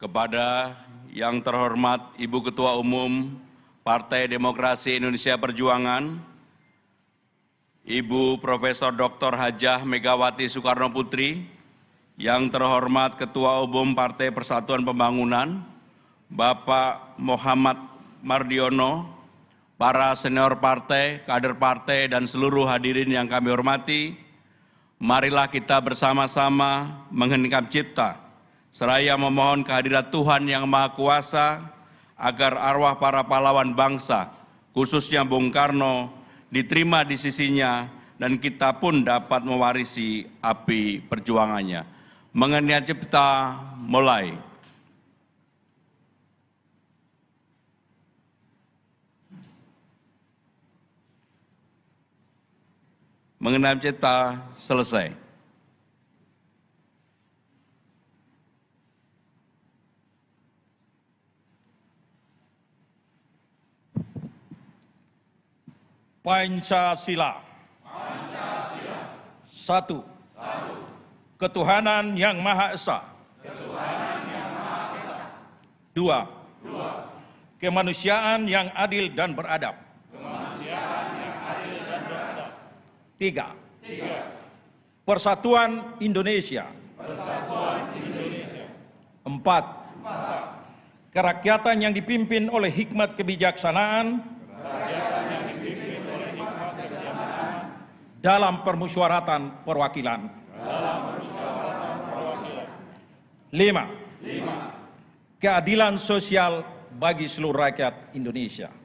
D: Kepada yang terhormat Ibu Ketua Umum Partai Demokrasi Indonesia Perjuangan, Ibu Profesor Dr. Hajah Megawati Soekarno Putri, yang terhormat Ketua Umum Partai Persatuan Pembangunan, Bapak Muhammad Mardiono, para senior partai, kader partai, dan seluruh hadirin yang kami hormati, marilah kita bersama-sama mengheningkan cipta, seraya memohon kehadirat Tuhan Yang Maha Kuasa agar arwah para pahlawan bangsa, khususnya Bung Karno, diterima di sisinya dan kita pun dapat mewarisi api perjuangannya. Mengenai cipta mulai. mengenai cipta selesai.
E: Pancasila. Satu. Ketuhanan Yang Maha Esa. Dua. Kemanusiaan yang adil dan beradab. Tiga. Persatuan Indonesia. Empat. Kerakyatan yang dipimpin oleh hikmat kebijaksanaan dalam permusyawaratan perwakilan. 5. Keadilan sosial bagi seluruh rakyat Indonesia.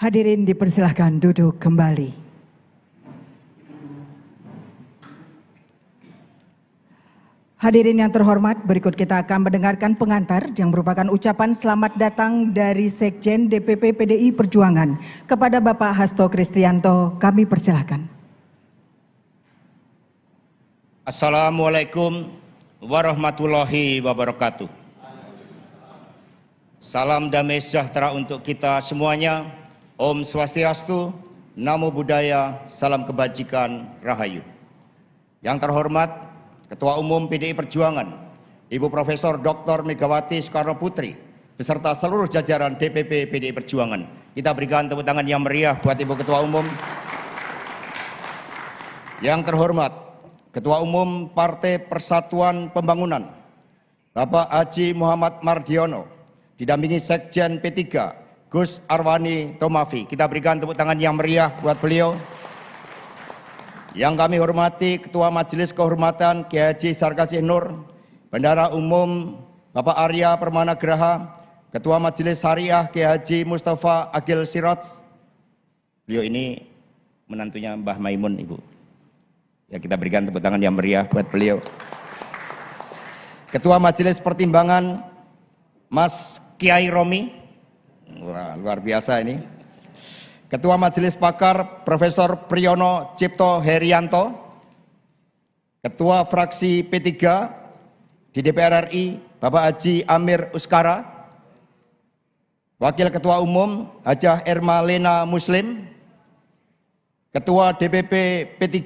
C: Hadirin dipersilahkan duduk kembali. Hadirin yang terhormat, berikut kita akan mendengarkan pengantar yang merupakan ucapan selamat datang dari Sekjen DPP PDI Perjuangan kepada Bapak Hasto Kristianto. Kami persilahkan.
F: Assalamualaikum warahmatullahi wabarakatuh. Salam damai sejahtera untuk kita semuanya. Om Swastiastu, Namo Buddhaya, salam kebajikan, Rahayu. Yang terhormat Ketua Umum PDI Perjuangan, Ibu Profesor Dr. Megawati Soekarno Putri, beserta seluruh jajaran DPP PDI Perjuangan. Kita berikan tepuk tangan yang meriah buat Ibu Ketua Umum. Yang terhormat Ketua Umum Partai Persatuan Pembangunan, Bapak Haji Muhammad Mardiono, didampingi Sekjen P3, Gus Arwani Tomafi. Kita berikan tepuk tangan yang meriah buat beliau. Yang kami hormati Ketua Majelis Kehormatan Kiai Haji Sarkasih Nur, Bendahara Umum Bapak Arya Permana Graha, Ketua Majelis Syariah Kiai Haji Mustafa Agil Siraj. Beliau ini menantunya Mbah Maimun, Ibu. Ya, kita berikan tepuk tangan yang meriah buat beliau. Ketua Majelis Pertimbangan Mas Kiai Romi. Wah, luar biasa ini. Ketua Majelis Pakar Profesor Priyono Cipto Herianto, Ketua Fraksi P3 di DPR RI Bapak Haji Amir Uskara, Wakil Ketua Umum Hajah Erma Lena Muslim, Ketua DPP P3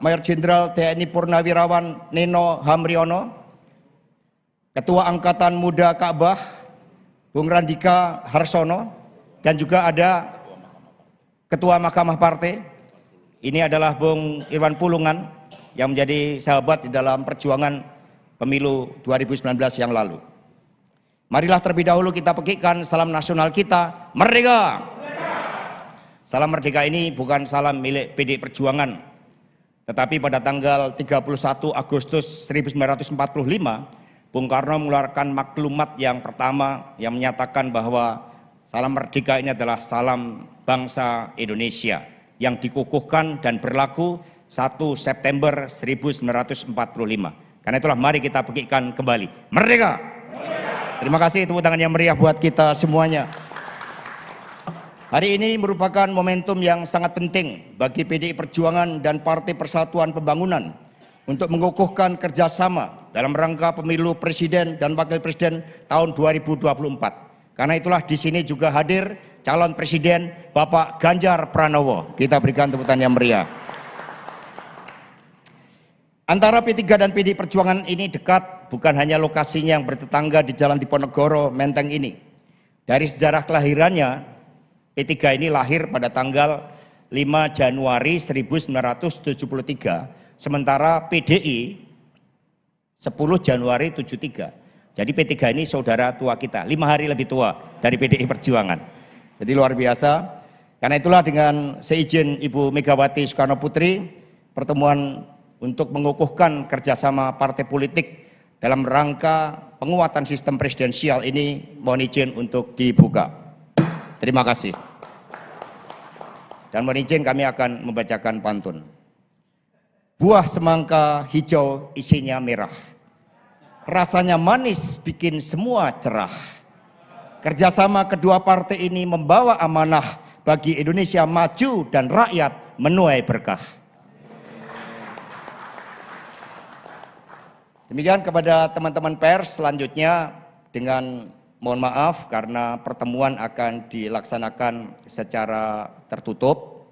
F: Mayor Jenderal TNI Purnawirawan Neno Hamriono, Ketua Angkatan Muda Ka'bah Bung Randika Harsono, dan juga ada Ketua Mahkamah Partai, ini adalah Bung Irwan Pulungan yang menjadi sahabat di dalam perjuangan pemilu 2019 yang lalu. Marilah terlebih dahulu kita pekikan salam nasional kita, Merdeka! Salam Merdeka ini bukan salam milik PDI Perjuangan, tetapi pada tanggal 31 Agustus 1945, Bung Karno mengeluarkan maklumat yang pertama yang menyatakan bahwa salam Merdeka ini adalah salam bangsa Indonesia yang dikukuhkan dan berlaku 1 September 1945. Karena itulah mari kita pekikan kembali. Merdeka! Terima kasih, tepuk tangan yang meriah buat kita semuanya. Hari ini merupakan momentum yang sangat penting bagi PDI Perjuangan dan Partai Persatuan Pembangunan untuk mengukuhkan kerjasama dalam rangka pemilu presiden dan wakil presiden tahun 2024. Karena itulah di sini juga hadir calon presiden Bapak Ganjar Pranowo. Kita berikan tepuk tangan yang meriah. Antara P3 dan PDI Perjuangan ini dekat, bukan hanya lokasinya yang bertetangga di Jalan Diponegoro, Menteng ini. Dari sejarah kelahirannya, P3 ini lahir pada tanggal 5 Januari 1973, sementara PDI 10 Januari 73. Jadi P3 ini saudara tua kita, 5 hari lebih tua dari PDI Perjuangan. Jadi luar biasa. Karena itulah dengan seizin Ibu Megawati Soekarno Putri, pertemuan untuk mengukuhkan kerjasama partai politik dalam rangka penguatan sistem presidensial ini mohon izin untuk dibuka. Terima kasih. Dan mohon izin kami akan membacakan pantun. Buah semangka hijau isinya merah. Rasanya manis bikin semua cerah. Kerjasama kedua partai ini membawa amanah bagi Indonesia maju dan rakyat menuai berkah. Demikian kepada teman-teman pers, selanjutnya dengan mohon maaf karena pertemuan akan dilaksanakan secara tertutup,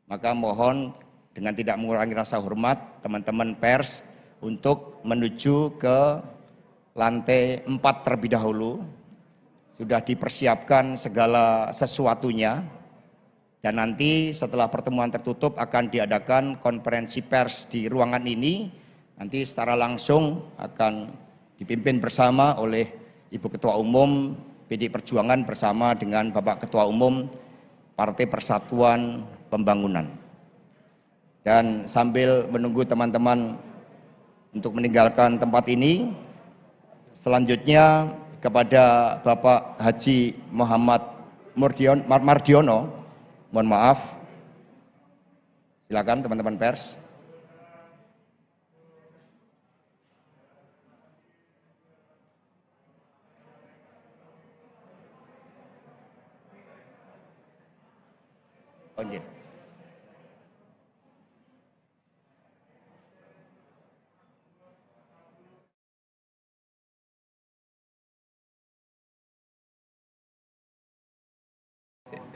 F: maka mohon dengan tidak mengurangi rasa hormat teman-teman pers untuk menuju ke lantai 4 terlebih dahulu. Sudah dipersiapkan segala sesuatunya, dan nanti setelah pertemuan tertutup akan diadakan konferensi pers di ruangan ini. Nanti secara langsung akan dipimpin bersama oleh Ibu Ketua Umum PDI Perjuangan bersama dengan Bapak Ketua Umum Partai Persatuan Pembangunan. Dan sambil menunggu teman-teman untuk meninggalkan tempat ini, selanjutnya kepada Bapak Haji Muhammad Mardiono Mohon maaf. Silakan teman-teman pers. Izin.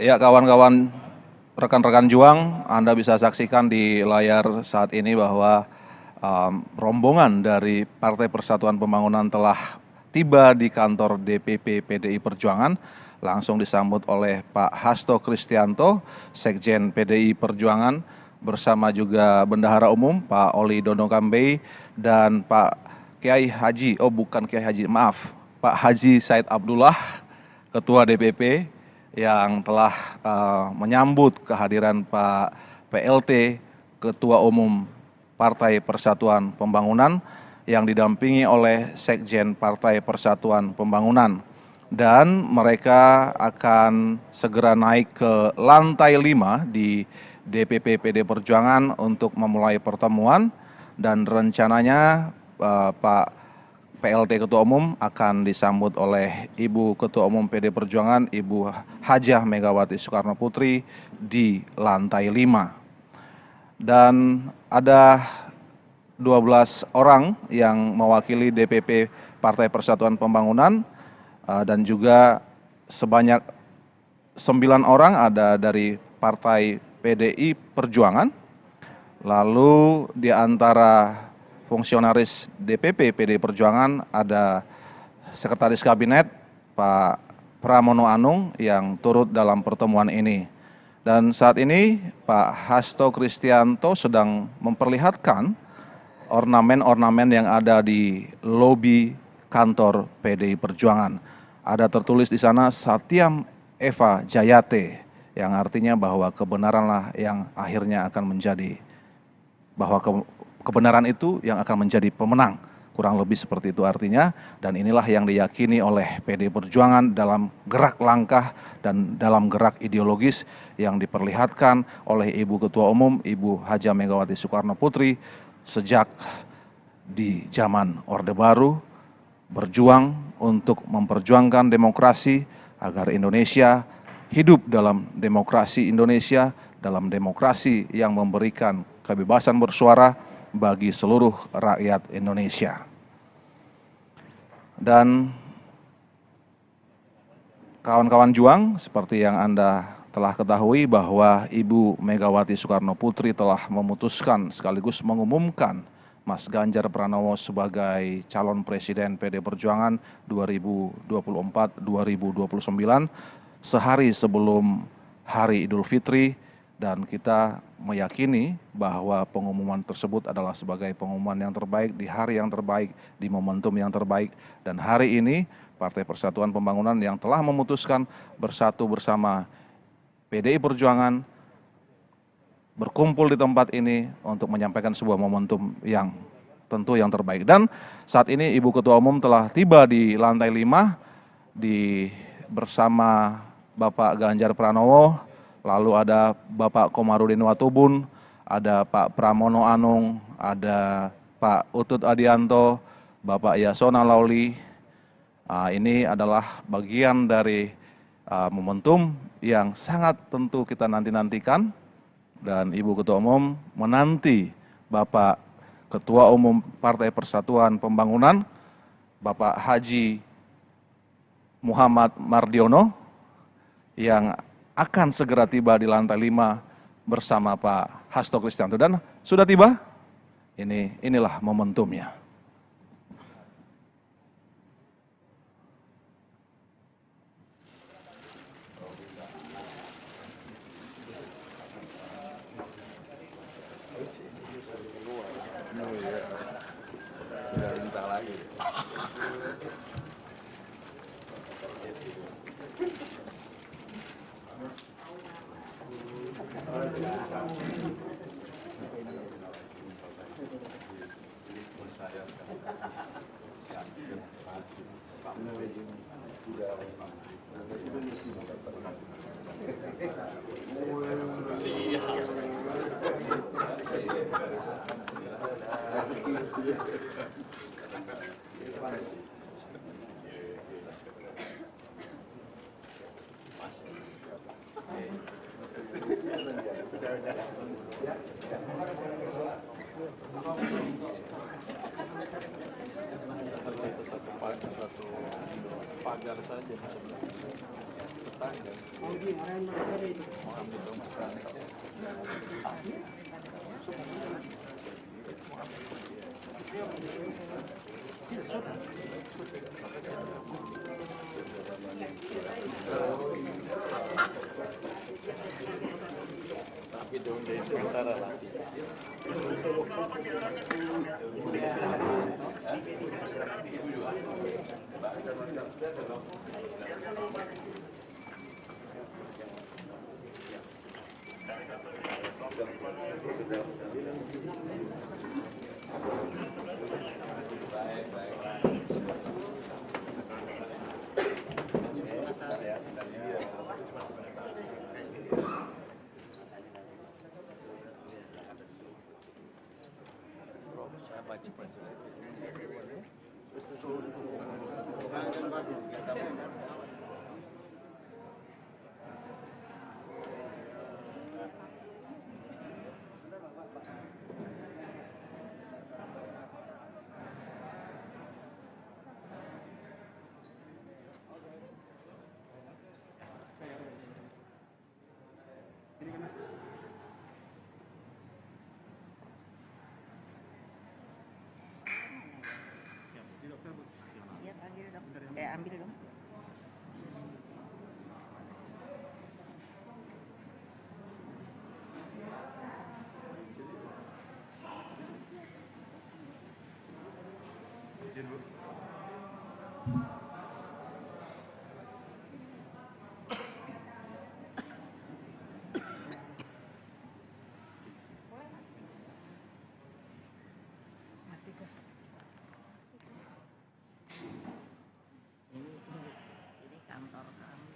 A: Ya, kawan-kawan, rekan-rekan juang, Anda bisa saksikan di layar saat ini bahwa rombongan dari Partai Persatuan Pembangunan telah tiba di kantor DPP PDI Perjuangan, langsung disambut oleh Pak Hasto Kristianto, Sekjen PDI Perjuangan, bersama juga Bendahara Umum Pak Oli Dono Kambei dan Pak Kiai Haji, bukan Kiai Haji, maaf, Pak Haji Said Abdullah, Ketua DPP, yang telah menyambut kehadiran Pak PLT, Ketua Umum Partai Persatuan Pembangunan, yang didampingi oleh Sekjen Partai Persatuan Pembangunan. Dan mereka akan segera naik ke lantai 5 di DPP PD Perjuangan untuk memulai pertemuan, dan rencananya Pak PLT Ketua Umum akan disambut oleh Ibu Ketua Umum PD Perjuangan, Ibu Hajah Megawati Soekarno Putri di lantai 5. Dan ada 12 orang yang mewakili DPP Partai Persatuan Pembangunan, dan juga sebanyak 9 orang ada dari Partai PDI Perjuangan. Lalu di antara fungsionaris DPP PDI Perjuangan ada Sekretaris Kabinet Pak Pramono Anung yang turut dalam pertemuan ini. Dan saat ini Pak Hasto Kristianto sedang memperlihatkan ornamen-ornamen yang ada di lobi kantor PDI Perjuangan. Ada tertulis di sana Satyam Eva Jayate, yang artinya bahwa kebenaranlah yang akhirnya akan menjadi, bahwa kebenaran itu yang akan menjadi pemenang, kurang lebih seperti itu artinya. Dan inilah yang diyakini oleh PDI Perjuangan dalam gerak langkah dan dalam gerak ideologis yang diperlihatkan oleh Ibu Ketua Umum, Ibu Hajah Megawati Soekarno Putri sejak di zaman Orde Baru, berjuang untuk memperjuangkan demokrasi agar Indonesia hidup dalam demokrasi Indonesia, dalam demokrasi yang memberikan kebebasan bersuara bagi seluruh rakyat Indonesia. Dan kawan-kawan juang, seperti yang Anda telah ketahui bahwa Ibu Megawati Soekarno Putri telah memutuskan sekaligus mengumumkan Mas Ganjar Pranowo sebagai calon presiden PD Perjuangan 2024-2029 sehari sebelum Hari Idul Fitri. Dan kita meyakini bahwa pengumuman tersebut adalah sebagai pengumuman yang terbaik di hari yang terbaik, di momentum yang terbaik. Dan hari ini Partai Persatuan Pembangunan yang telah memutuskan bersatu bersama PDI Perjuangan berkumpul di tempat ini untuk menyampaikan sebuah momentum yang tentu yang terbaik. Dan saat ini Ibu Ketua Umum telah tiba di lantai 5 bersama Bapak Ganjar Pranowo. Lalu ada Bapak Komarudin Watubun, ada Pak Pramono Anung, ada Pak Utut Adianto, Bapak Yasona Lauli. Ini adalah bagian dari momentum yang sangat tentu kita nanti-nantikan. Dan Ibu Ketua Umum menanti Bapak Ketua Umum Partai Persatuan Pembangunan, Bapak Haji Muhammad Mardiono, yang akan segera tiba di lantai 5 bersama Pak Hasto Kristianto. Dan sudah tiba, inilah momentumnya.
B: Iya, panggil dong. Ambil dong. Ini kantor kami.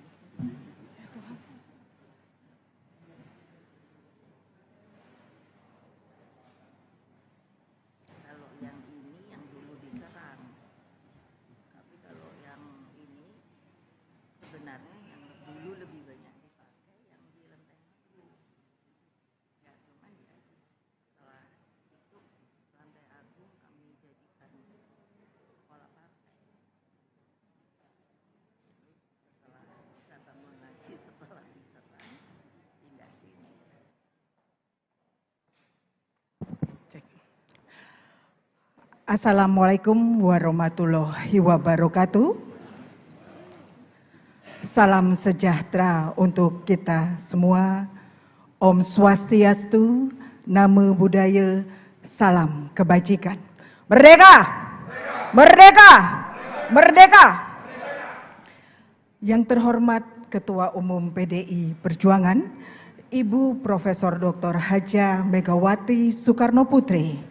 B: Kalau yang ini yang dulu diserang, tapi kalau yang ini sebenarnya yang dulu lebih banyak dipakai yang di Lenteng Agung. Ya cuman ya setelah itu Lantai Agung kami jadikan sekolah partai. Setelah bisa bangun lagi setelah diserang pindah sini.
C: Assalamualaikum warahmatullahi wabarakatuh. Salam sejahtera untuk kita semua. Om Swastiastu, Namo Buddhaya, salam kebajikan. Merdeka! Merdeka! Merdeka! Yang terhormat Ketua Umum PDI Perjuangan, Ibu Profesor Dr. Hajah Megawati Soekarno Putri.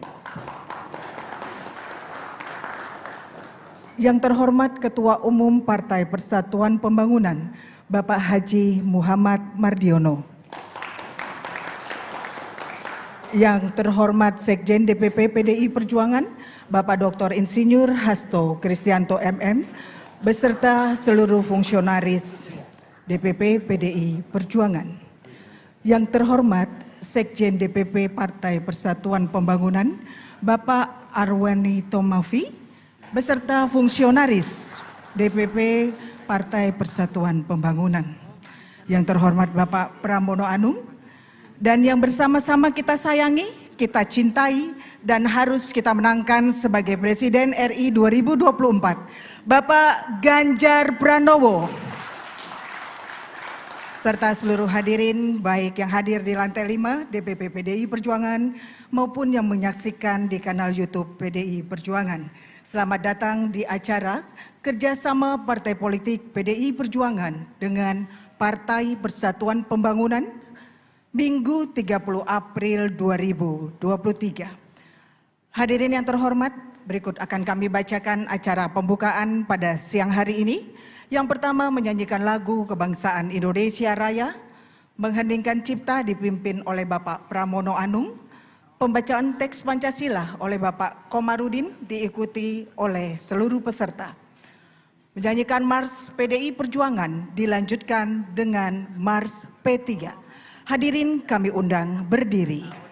C: Yang terhormat Ketua Umum Partai Persatuan Pembangunan, Bapak Haji Muhammad Mardiono. Yang terhormat Sekjen DPP PDI Perjuangan, Bapak Dr. Insinyur Hasto Kristianto MM, beserta seluruh fungsionaris DPP PDI Perjuangan. Yang terhormat Sekjen DPP Partai Persatuan Pembangunan, Bapak Arwani Tomafi, beserta fungsionaris DPP Partai Persatuan Pembangunan. Yang terhormat Bapak Pramono Anung, dan yang bersama-sama kita sayangi, kita cintai, dan harus kita menangkan sebagai Presiden RI 2024, Bapak Ganjar Pranowo. Serta seluruh hadirin, baik yang hadir di lantai 5 DPP PDI Perjuangan maupun yang menyaksikan di kanal YouTube PDI Perjuangan. Selamat datang di acara kerjasama Partai Politik PDI Perjuangan dengan Partai Persatuan Pembangunan Minggu 30 April 2023. Hadirin yang terhormat, berikut akan kami bacakan acara pembukaan pada siang hari ini. Yang pertama, menyanyikan lagu kebangsaan Indonesia Raya, Mengheningkan cipta dipimpin oleh Bapak Pramono Anung. Pembacaan teks Pancasila oleh Bapak Komarudin diikuti oleh seluruh peserta. Menyanyikan Mars PDI Perjuangan dilanjutkan dengan Mars P3. Hadirin kami undang berdiri.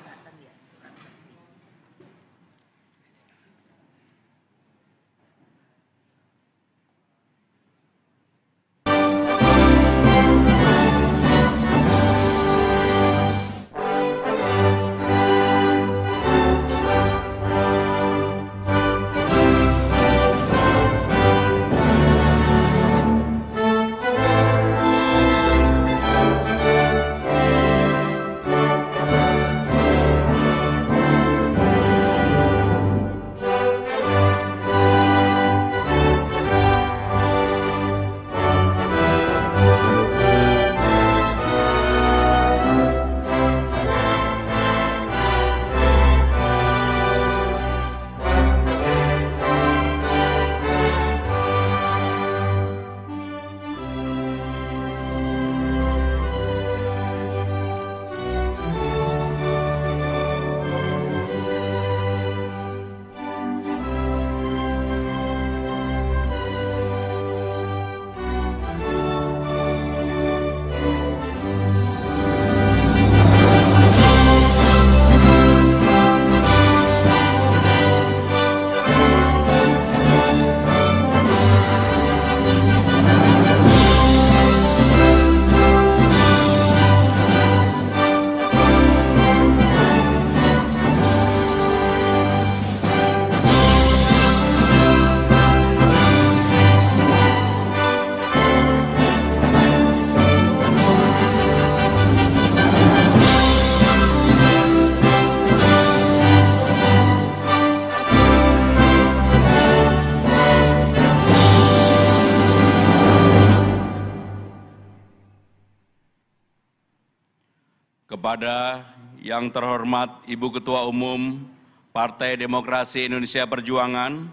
D: Kepada yang terhormat Ibu Ketua Umum Partai Demokrasi Indonesia Perjuangan,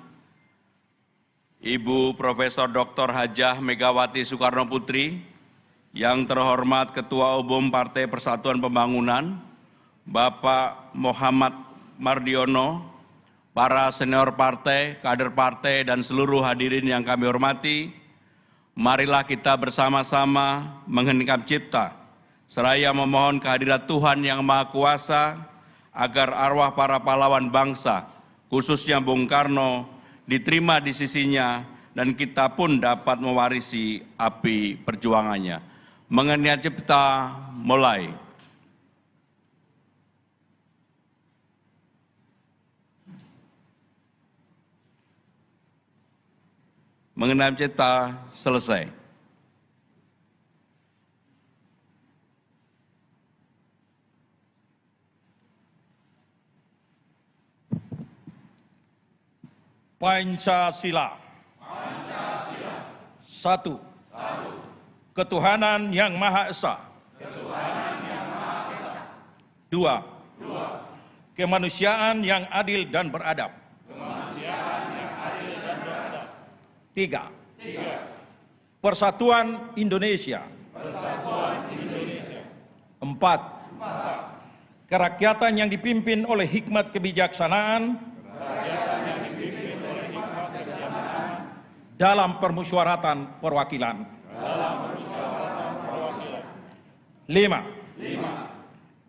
D: Ibu Profesor Dr. Hajah Megawati Soekarno Putri, yang terhormat Ketua Umum Partai Persatuan Pembangunan, Bapak Muhammad Mardiono, para senior partai, kader partai, dan seluruh hadirin yang kami hormati, marilah kita bersama-sama mengheningkan cipta, seraya memohon kehadirat Tuhan Yang Maha Kuasa agar arwah para pahlawan bangsa, khususnya Bung Karno, diterima di sisinya dan kita pun dapat mewarisi api perjuangannya. Mengenai cipta mulai. Mengenai cipta selesai.
E: Pancasila. Satu. Ketuhanan Yang Maha Esa. Dua. Kemanusiaan yang adil dan beradab. Tiga. Persatuan Indonesia. Empat. Kerakyatan yang dipimpin oleh hikmat kebijaksanaan dalam permusyawaratan perwakilan. 5.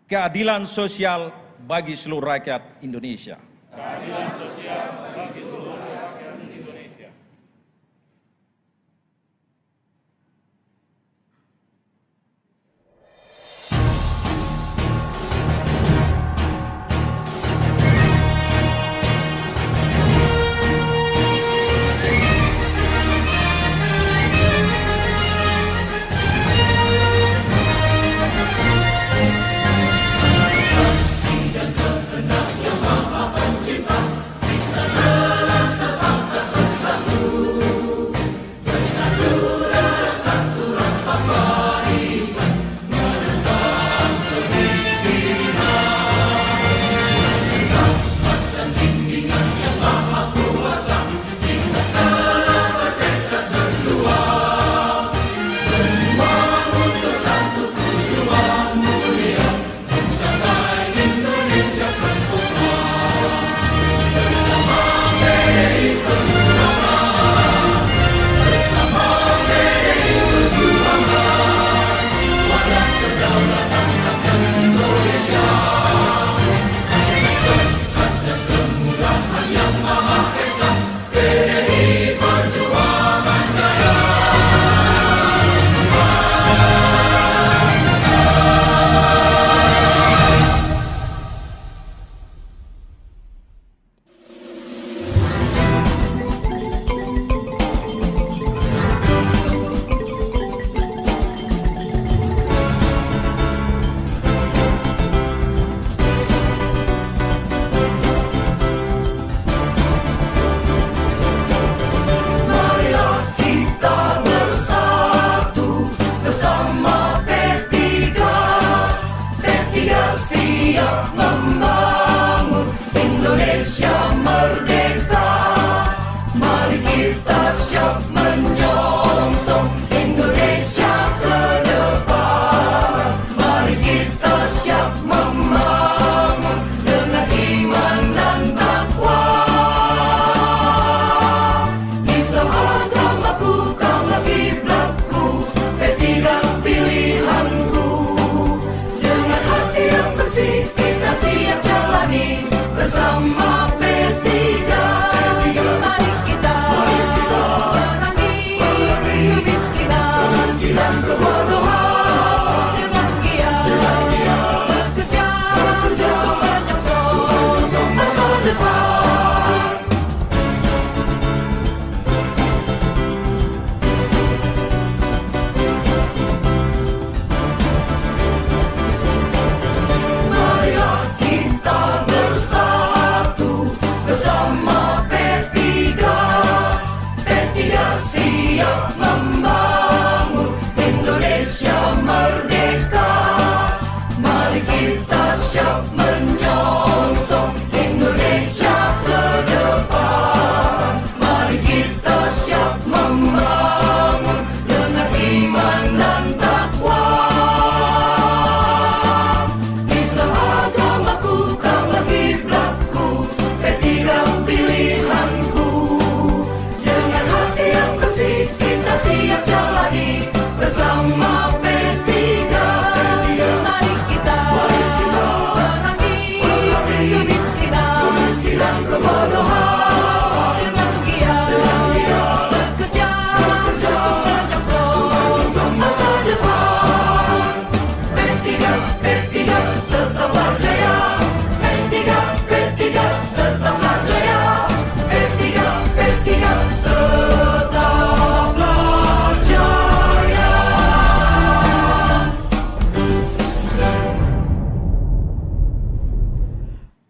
E: Keadilan sosial bagi seluruh rakyat Indonesia.
G: Kasih dan kehendak Yang Maha Pencipta, kita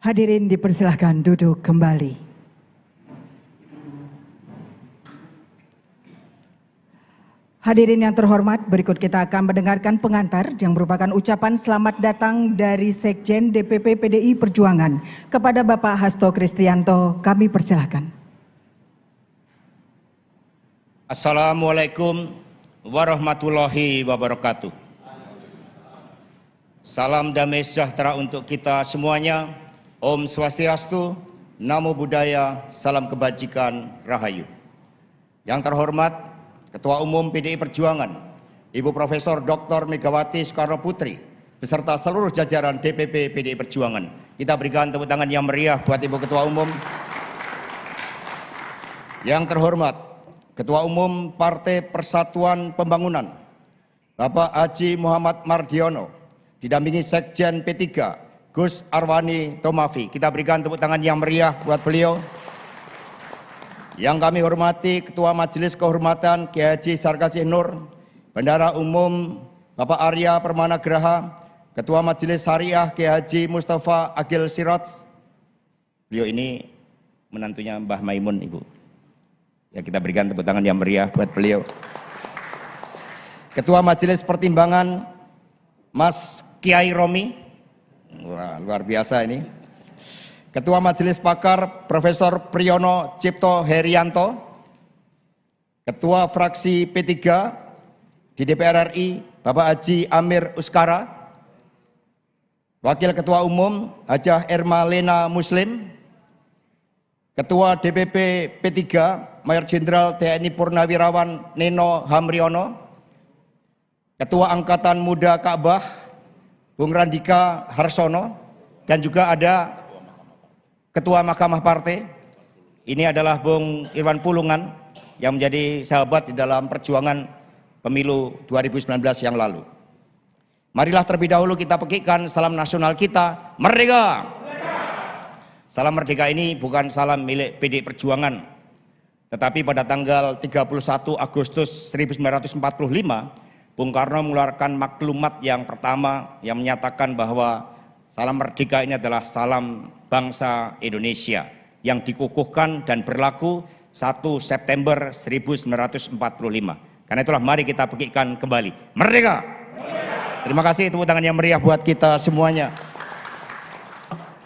C: Hadirin dipersilahkan duduk kembali. Hadirin yang terhormat, berikut kita akan mendengarkan pengantar yang merupakan ucapan selamat datang dari Sekjen DPP PDI Perjuangan kepada Bapak Hasto Kristianto. Kami persilahkan.
F: Assalamualaikum warahmatullahi wabarakatuh. Salam damai sejahtera untuk kita semuanya. Om Swastiastu, Namo Buddhaya, salam kebajikan, Rahayu. Yang terhormat Ketua Umum PDI Perjuangan, Ibu Profesor Dr. Megawati Soekarno Putri, beserta seluruh jajaran DPP PDI Perjuangan. Kita berikan tepuk tangan yang meriah buat Ibu Ketua Umum. Yang terhormat Ketua Umum Partai Persatuan Pembangunan, Bapak Haji Muhammad Mardiono, didampingi Sekjen P3, Gus Arwani Tomafi. Kita berikan tepuk tangan yang meriah buat beliau. Yang kami hormati Ketua Majelis Kehormatan Kiai Haji Sarkasih Nur, Bendahara Umum Bapak Arya Permana Graha, Ketua Majelis Syariah Kiai Haji Mustafa Agil Siraj. Beliau ini menantunya Mbah Maimun, Ibu. Ya, kita berikan tepuk tangan yang meriah buat beliau. Ketua Majelis Pertimbangan Mas Kiai Romi. Wah, luar biasa ini. Ketua Majelis Pakar Profesor Priyono Cipto Herianto, Ketua Fraksi P3 di DPR RI Bapak Haji Amir Uskara, Wakil Ketua Umum Hajah Erma Lena Muslim, Ketua DPP P3 Mayor Jenderal TNI Purnawirawan Neno Hamriono, Ketua Angkatan Muda Ka'bah Bung Randika Harsono, dan juga ada Ketua Mahkamah Partai, ini adalah Bung Irwan Pulungan yang menjadi sahabat di dalam perjuangan pemilu 2019 yang lalu. Marilah terlebih dahulu kita pekikkan salam nasional kita, Merdeka! Salam Merdeka ini bukan salam milik PDI Perjuangan, tetapi pada tanggal 31 Agustus 1945, Bung Karno mengeluarkan maklumat yang pertama yang menyatakan bahwa salam merdeka ini adalah salam bangsa Indonesia yang dikukuhkan dan berlaku 1 September 1945. Karena itulah mari kita pekikkan kembali. Merdeka! Terima kasih, tepuk tangan yang meriah buat kita semuanya.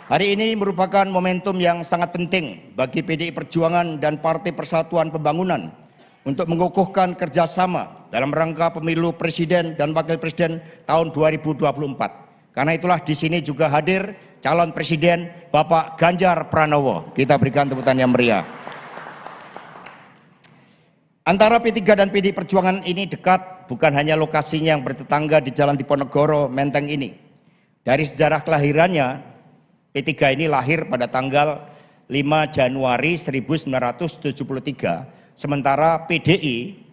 F: Hari ini merupakan momentum yang sangat penting bagi PDI Perjuangan dan Partai Persatuan Pembangunan untuk mengukuhkan kerjasama dalam rangka pemilu presiden dan wakil presiden tahun 2024. Karena itulah di sini juga hadir calon presiden Bapak Ganjar Pranowo. Kita berikan tepuk tangan yang meriah. Antara P3 dan PDI Perjuangan ini dekat, bukan hanya lokasinya yang bertetangga di Jalan Diponegoro, Menteng ini. Dari sejarah kelahirannya, P3 ini lahir pada tanggal 5 Januari 1973, sementara PDI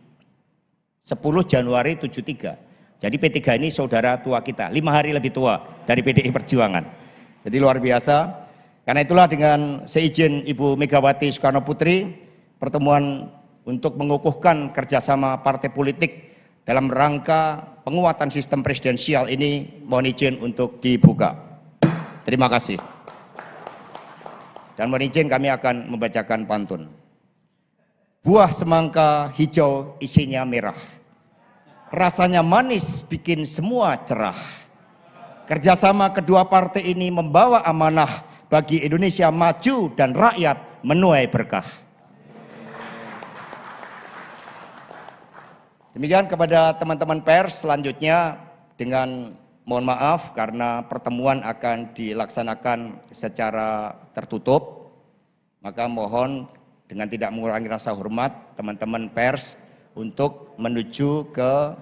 F: 10 Januari 73. Jadi P3 ini saudara tua kita, 5 hari lebih tua dari PDI Perjuangan. Jadi luar biasa. Karena itulah dengan seizin Ibu Megawati Soekarno Putri, pertemuan untuk mengukuhkan kerjasama partai politik dalam rangka penguatan sistem presidensial ini mohon izin untuk dibuka. Terima kasih. Dan mohon izin kami akan membacakan pantun. Buah semangka hijau isinya merah. Rasanya manis bikin semua cerah. Kerjasama kedua partai ini membawa amanah bagi Indonesia maju dan rakyat menuai berkah. Demikian kepada teman-teman pers, selanjutnya dengan mohon maaf karena pertemuan akan dilaksanakan secara tertutup, maka mohon dengan tidak mengurangi rasa hormat teman-teman pers untuk menuju ke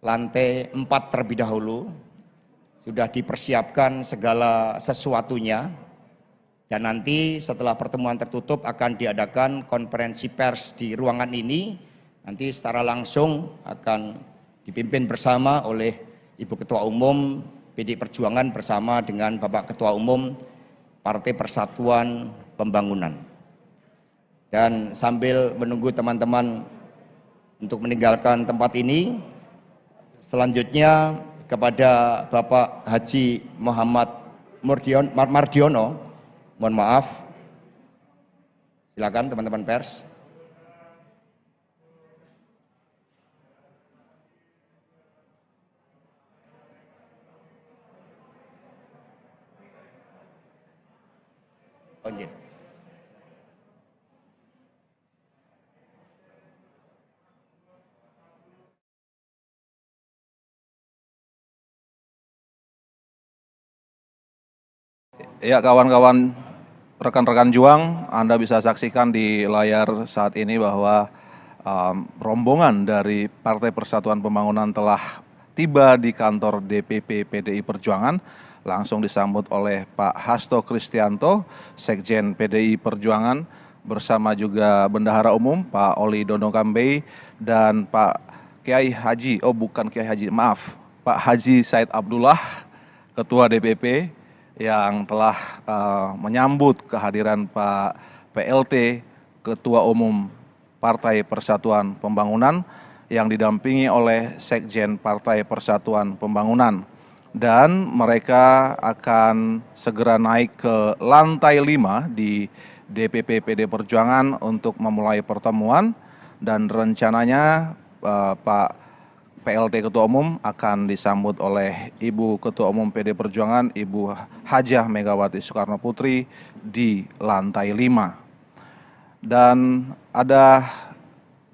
F: lantai 4 terlebih dahulu. Sudah dipersiapkan segala sesuatunya, dan nanti setelah pertemuan tertutup akan diadakan konferensi pers di ruangan ini. Nanti secara langsung akan dipimpin bersama oleh Ibu Ketua Umum PDI Perjuangan bersama dengan Bapak Ketua Umum Partai Persatuan Pembangunan. Dan sambil menunggu teman-teman untuk meninggalkan tempat ini, selanjutnya kepada Bapak Haji Muhammad Mardiono Mohon maaf. Silakan teman-teman pers. Izin.
A: Ya, kawan-kawan, rekan-rekan juang, Anda bisa saksikan di layar saat ini bahwa rombongan dari Partai Persatuan Pembangunan telah tiba di kantor DPP PDI Perjuangan, langsung disambut oleh Pak Hasto Kristianto, Sekjen PDI Perjuangan, bersama juga Bendahara Umum Pak Oli Dono Kambei dan Pak Kiai Haji, bukan Kiai Haji, maaf, Pak Haji Said Abdullah, Ketua DPP, yang telah menyambut kehadiran Pak PLT, Ketua Umum Partai Persatuan Pembangunan, yang didampingi oleh Sekjen Partai Persatuan Pembangunan. Dan mereka akan segera naik ke lantai 5 di DPP PD Perjuangan untuk memulai pertemuan, dan rencananya Pak PLT Ketua Umum akan disambut oleh Ibu Ketua Umum PD Perjuangan, Ibu Hajah Megawati Soekarno Putri di lantai 5. Dan ada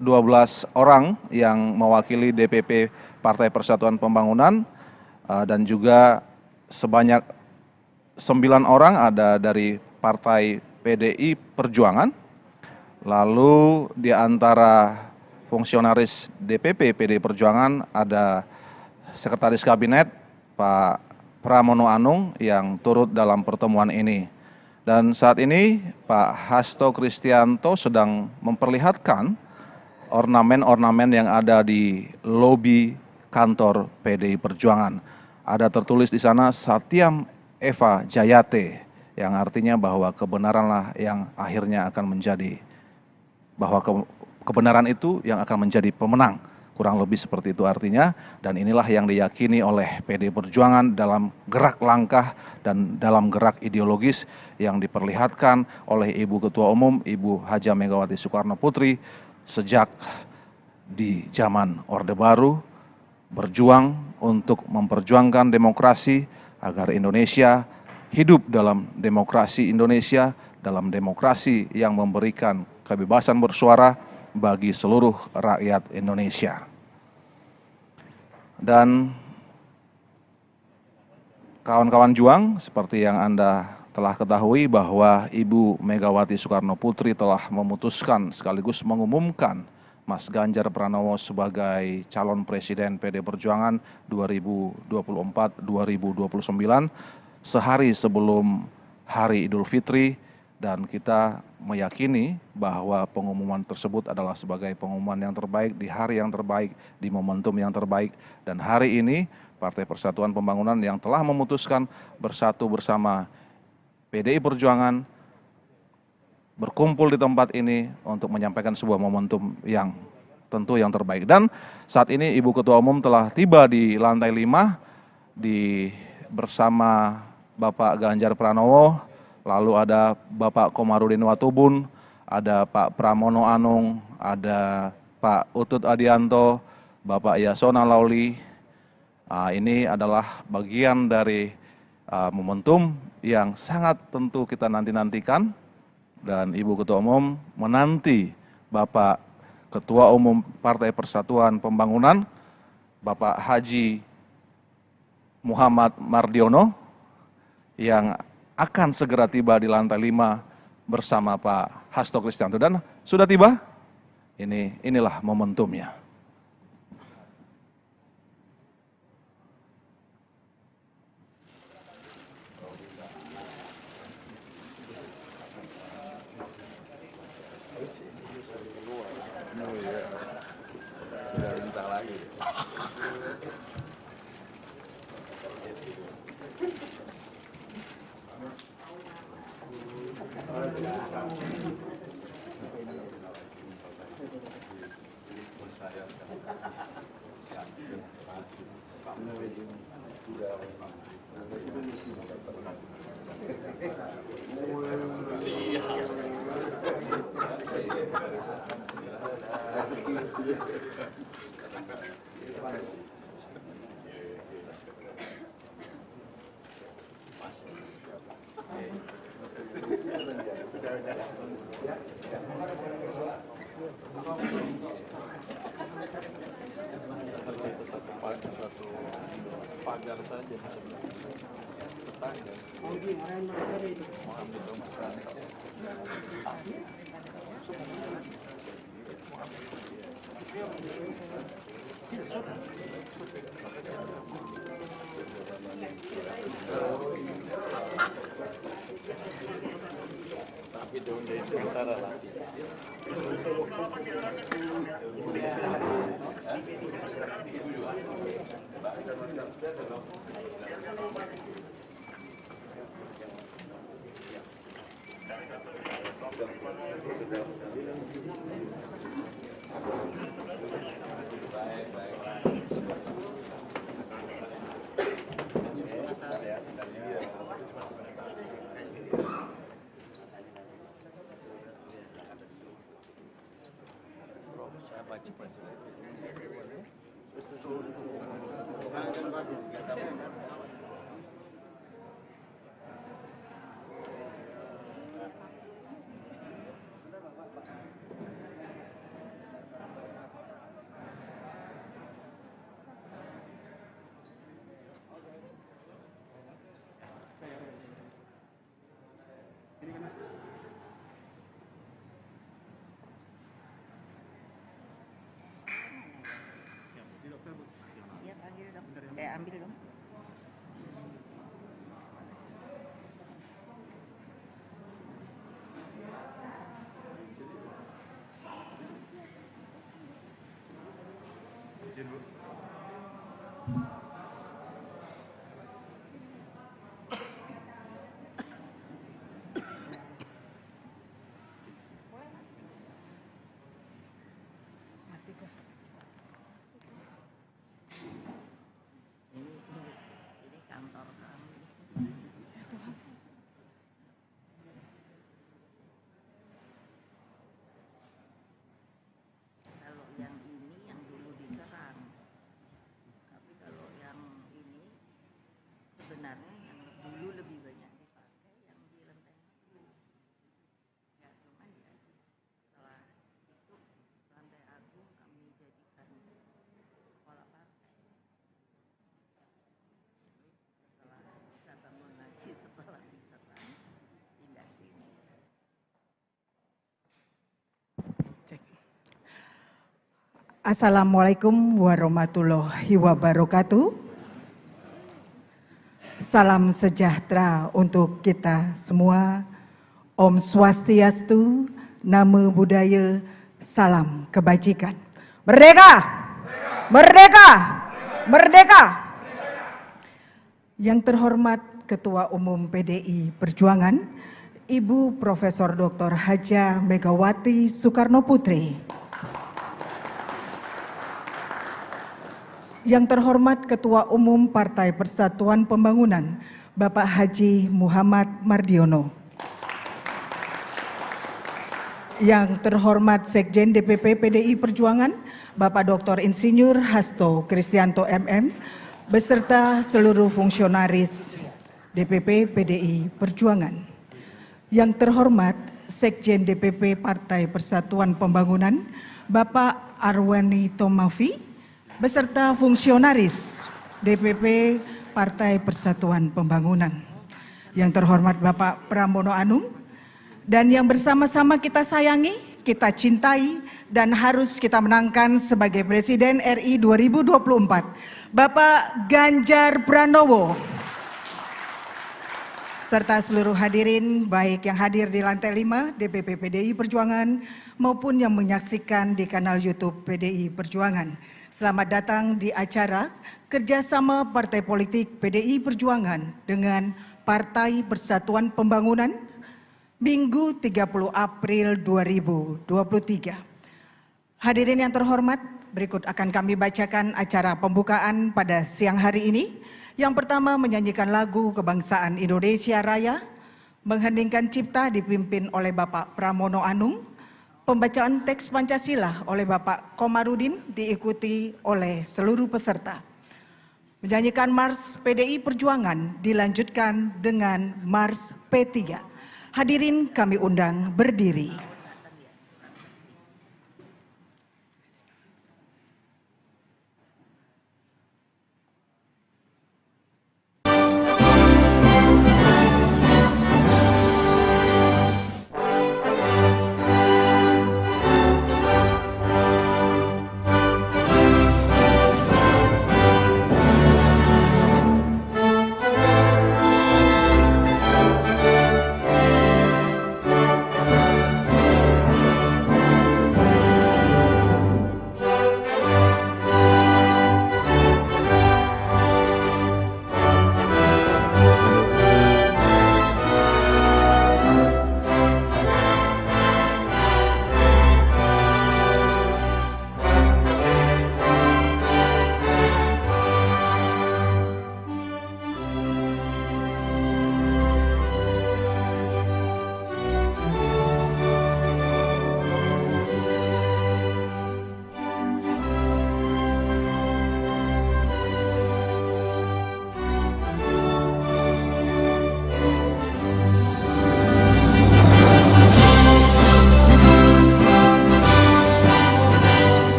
A: 12 orang yang mewakili DPP Partai Persatuan Pembangunan, dan juga sebanyak 9 orang ada dari Partai PDI Perjuangan. Lalu di antara fungsionaris DPP PDI Perjuangan ada Sekretaris Kabinet Pak Pramono Anung yang turut dalam pertemuan ini. Dan saat ini Pak Hasto Kristianto sedang memperlihatkan ornamen-ornamen yang ada di lobi kantor PDI Perjuangan. Ada tertulis di sana Satyam Eva Jayate, yang artinya bahwa kebenaranlah yang akhirnya akan menjadi, bahwa kebenaran itu yang akan menjadi pemenang. Kurang lebih seperti itu artinya, dan inilah yang diyakini oleh PDI Perjuangan dalam gerak langkah dan dalam gerak ideologis yang diperlihatkan oleh Ibu Ketua Umum, Ibu Hajah Megawati Soekarno Putri sejak di zaman Orde Baru, berjuang untuk memperjuangkan demokrasi agar Indonesia hidup dalam demokrasi Indonesia, dalam demokrasi yang memberikan kebebasan bersuara bagi seluruh rakyat Indonesia. Dan kawan-kawan juang, seperti yang Anda telah ketahui bahwa Ibu Megawati Soekarno Putri telah memutuskan sekaligus mengumumkan Mas Ganjar Pranowo sebagai calon presiden PD Perjuangan 2024-2029 sehari sebelum Hari Idul Fitri, dan kita meyakini bahwa pengumuman tersebut adalah sebagai pengumuman yang terbaik di hari yang terbaik, di momentum yang terbaik. Dan hari ini Partai Persatuan Pembangunan yang telah memutuskan bersatu bersama PDI Perjuangan berkumpul di tempat ini untuk menyampaikan sebuah momentum yang tentu yang terbaik. Dan saat ini Ibu Ketua Umum telah tiba di lantai 5 bersama Bapak Ganjar Pranowo, lalu ada Bapak Komarudin Watubun, ada Pak Pramono Anung, ada Pak Utut Adianto, Bapak Yasona Lauli. Ini adalah bagian dari momentum yang sangat tentu kita nanti-nantikan, dan Ibu Ketua Umum menanti Bapak Ketua Umum Partai Persatuan Pembangunan, Bapak Haji Muhammad Mardiono, yang akan segera tiba di lantai 5 bersama Pak Hasto Kristianto. Dan sudah tiba, inilah momentumnya. pagar saja. Tapi dong dari sementara lah.
B: Iya panggil dong, ambil dong. Ini kantor kami. Kalau yang ini yang dulu diserang, tapi kalau yang ini sebenarnya yang dulu lebih banyak dipakai yang di Lenteng Agung. Ya cuman ya setelah itu Lenteng Agung kami jadikan sekolah partai. Setelah bisa bangun lagi setelah diserang pindah sini.
C: Assalamualaikum warahmatullahi wabarakatuh. Salam sejahtera untuk kita semua. Om Swastiastu, Namo Buddhaya, salam kebajikan. Merdeka! Merdeka! Merdeka! Yang terhormat Ketua Umum PDI Perjuangan, Ibu Profesor Dr. Hajah Megawati Soekarno Putri. Yang terhormat Ketua Umum Partai Persatuan Pembangunan, Bapak Haji Muhammad Mardiono. Yang terhormat Sekjen DPP PDI Perjuangan, Bapak Dr. Insinyur Hasto Kristianto MM, beserta seluruh fungsionaris DPP PDI Perjuangan. Yang terhormat Sekjen DPP Partai Persatuan Pembangunan, Bapak Arwani Tomafi, beserta fungsionaris DPP Partai Persatuan Pembangunan. Yang terhormat Bapak Pramono Anung, dan yang bersama-sama kita sayangi, kita cintai, dan harus kita menangkan sebagai Presiden RI 2024, Bapak Ganjar Pranowo. Serta seluruh hadirin, baik yang hadir di lantai 5 DPP PDI Perjuangan maupun yang menyaksikan di kanal YouTube PDI Perjuangan. Selamat datang di acara kerjasama Partai Politik PDI Perjuangan dengan Partai Persatuan Pembangunan Minggu 30 April 2023. Hadirin yang terhormat, berikut akan kami bacakan acara pembukaan pada siang hari ini. Yang pertama menyanyikan lagu Kebangsaan Indonesia Raya, mengheningkan cipta dipimpin oleh Bapak Pramono Anung. Pembacaan teks Pancasila oleh Bapak Komarudin diikuti oleh seluruh peserta. Menyanyikan Mars PDI Perjuangan dilanjutkan dengan Mars P3. Hadirin kami undang berdiri.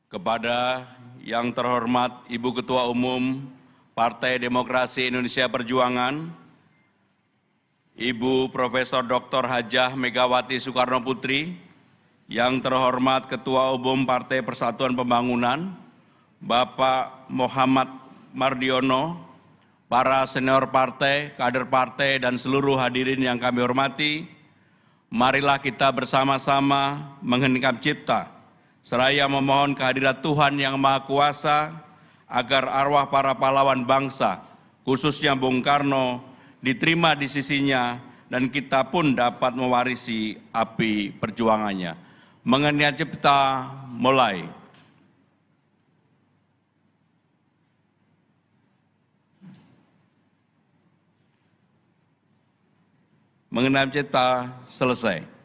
D: Kepada yang terhormat Ibu Ketua Umum Partai Demokrasi Indonesia Perjuangan, Ibu Profesor Dr. Hajah Megawati Soekarno Putri, yang terhormat Ketua Umum Partai Persatuan Pembangunan, Bapak Muhammad Mardiono, para senior partai, kader partai, dan seluruh hadirin yang kami hormati, marilah kita bersama-sama mengheningkan cipta, seraya memohon kehadirat Tuhan Yang Maha Kuasa agar arwah para pahlawan bangsa, khususnya Bung Karno, diterima di sisinya dan kita pun dapat mewarisi api perjuangannya. Mengenai cipta mulai. Mengenai cipta selesai.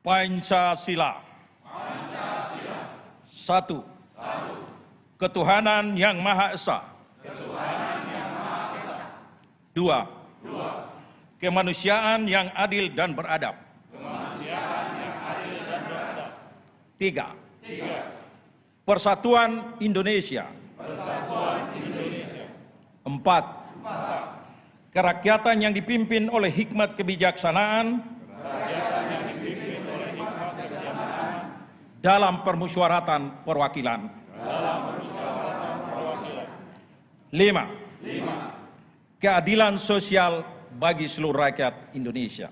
E: Pancasila. Satu. Ketuhanan Yang Maha Esa. Dua. Kemanusiaan yang adil dan beradab. Tiga. Persatuan Indonesia. Empat. Kerakyatan yang dipimpin oleh hikmat kebijaksanaan dalam permusyawaratan perwakilan. 5. Keadilan sosial bagi seluruh rakyat Indonesia.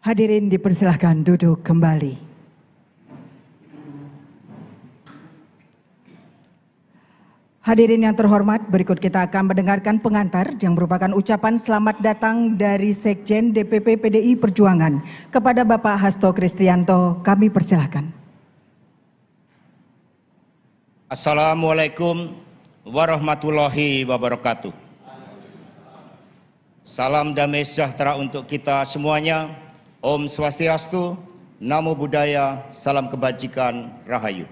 C: Hadirin dipersilahkan duduk kembali. Hadirin yang terhormat, berikut kita akan mendengarkan pengantar yang merupakan ucapan selamat datang dari Sekjen DPP PDI Perjuangan kepada Bapak Hasto Kristianto. Kami persilahkan.
F: Assalamualaikum warahmatullahi wabarakatuh. Salam damai sejahtera untuk kita semuanya. Om Swastiastu, Namo Buddhaya, salam kebajikan, Rahayu.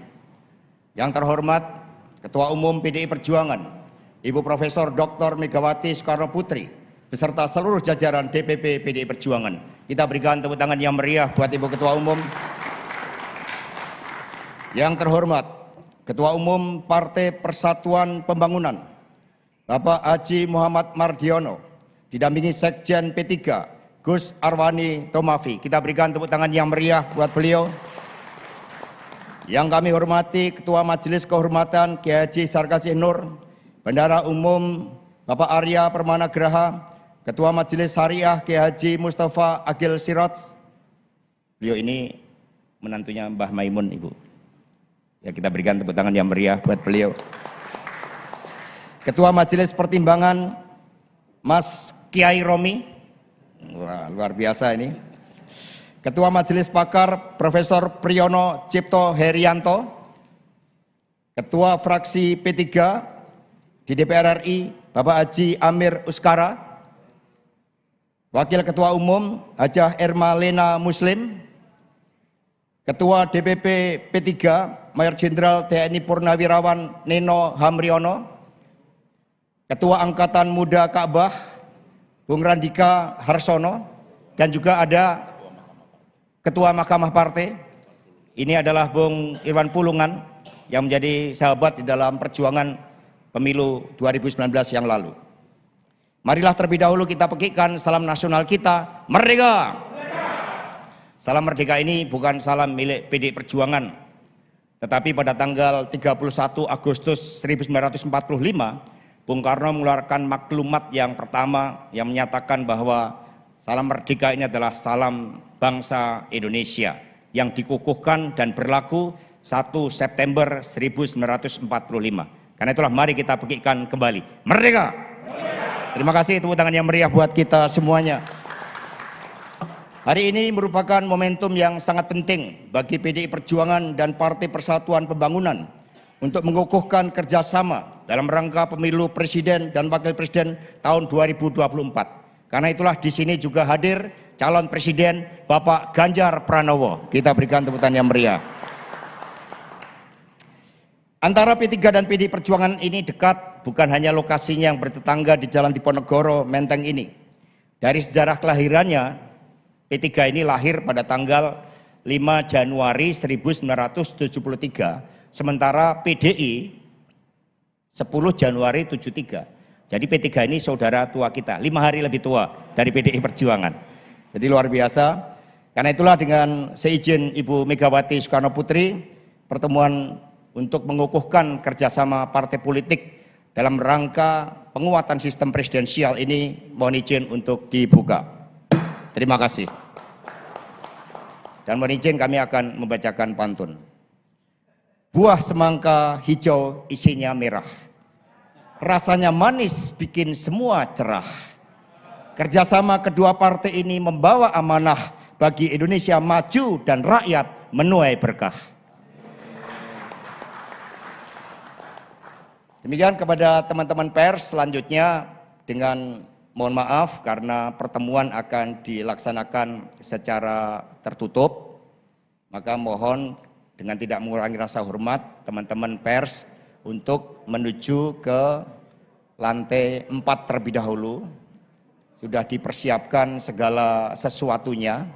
F: Yang terhormat Ketua Umum PDI Perjuangan, Ibu Profesor Dr. Megawati Soekarno Putri, beserta seluruh jajaran DPP PDI Perjuangan. Kita berikan tepuk tangan yang meriah buat Ibu Ketua Umum. Yang terhormat Ketua Umum Partai Persatuan Pembangunan, Bapak Haji Muhammad Mardiono, didampingi Sekjen P3, Gus Arwani Tomafi. Kita berikan tepuk tangan yang meriah buat beliau. Yang kami hormati Ketua Majelis Kehormatan Kiai Haji Sarkasih Nur, Bendahara Umum Bapak Arya Permana Graha, Ketua Majelis Syariah Kiai Haji Mustafa Agil Siraj. Beliau ini menantunya Mbah Maimun, Ibu. Ya, kita berikan tepuk tangan yang meriah buat beliau. Ketua Majelis Pertimbangan Mas Kiai Romi. Wah, luar biasa ini. Ketua Majelis Pakar Profesor Priyono Cipto Herianto, Ketua Fraksi P3 di DPR RI Bapak Haji Amir Uskara, Wakil Ketua Umum Hajah Erma Lena Muslim, Ketua DPP P3 Mayor Jenderal TNI Purnawirawan Neno Hamriono, Ketua Angkatan Muda Ka'bah Bung Randika Harsono, dan juga ada Ketua Mahkamah Partai, ini adalah Bung Irwan Pulungan yang menjadi sahabat di dalam perjuangan pemilu 2019 yang lalu. Marilah terlebih dahulu kita pekikkan salam nasional kita, Merdeka! Salam Merdeka ini bukan salam milik PDI Perjuangan, tetapi pada tanggal 31 Agustus 1945, Bung Karno mengeluarkan maklumat yang pertama yang menyatakan bahwa salam Merdeka ini adalah salam bangsa Indonesia yang dikukuhkan dan berlaku 1 September 1945. Karena itulah mari kita pekikkan kembali. Merdeka! Terima kasih, tepuk tangan yang meriah buat kita semuanya. Hari ini merupakan momentum yang sangat penting bagi PDI Perjuangan dan Partai Persatuan Pembangunan untuk mengukuhkan kerjasama dalam rangka pemilu presiden dan wakil presiden tahun 2024. Karena itulah di sini juga hadir calon presiden Bapak Ganjar Pranowo. Kita berikan tepuk tangan yang meriah. Antara P3 dan PDI Perjuangan ini dekat, bukan hanya lokasinya yang bertetangga di Jalan Diponegoro, Menteng ini. Dari sejarah kelahirannya, P3 ini lahir pada tanggal 5 Januari 1973, sementara PDI 10 Januari 73. Jadi P3 ini saudara tua kita, 5 hari lebih tua dari PDI Perjuangan. Jadi luar biasa. Karena itulah dengan seizin Ibu Megawati Soekarno Putri, pertemuan untuk mengukuhkan kerjasama partai politik dalam rangka penguatan sistem presidensial ini mohon izin untuk dibuka. Terima kasih. Dan mohon izin kami akan membacakan pantun. Buah semangka hijau isinya merah, rasanya manis bikin semua cerah. Kerjasama kedua partai ini membawa amanah bagi Indonesia maju dan rakyat menuai berkah. Demikian kepada teman-teman pers, selanjutnya dengan mohon maaf karena pertemuan akan dilaksanakan secara tertutup, maka mohon dengan tidak mengurangi rasa hormat teman-teman pers untuk menuju ke lantai 4 terlebih dahulu. Sudah dipersiapkan segala sesuatunya,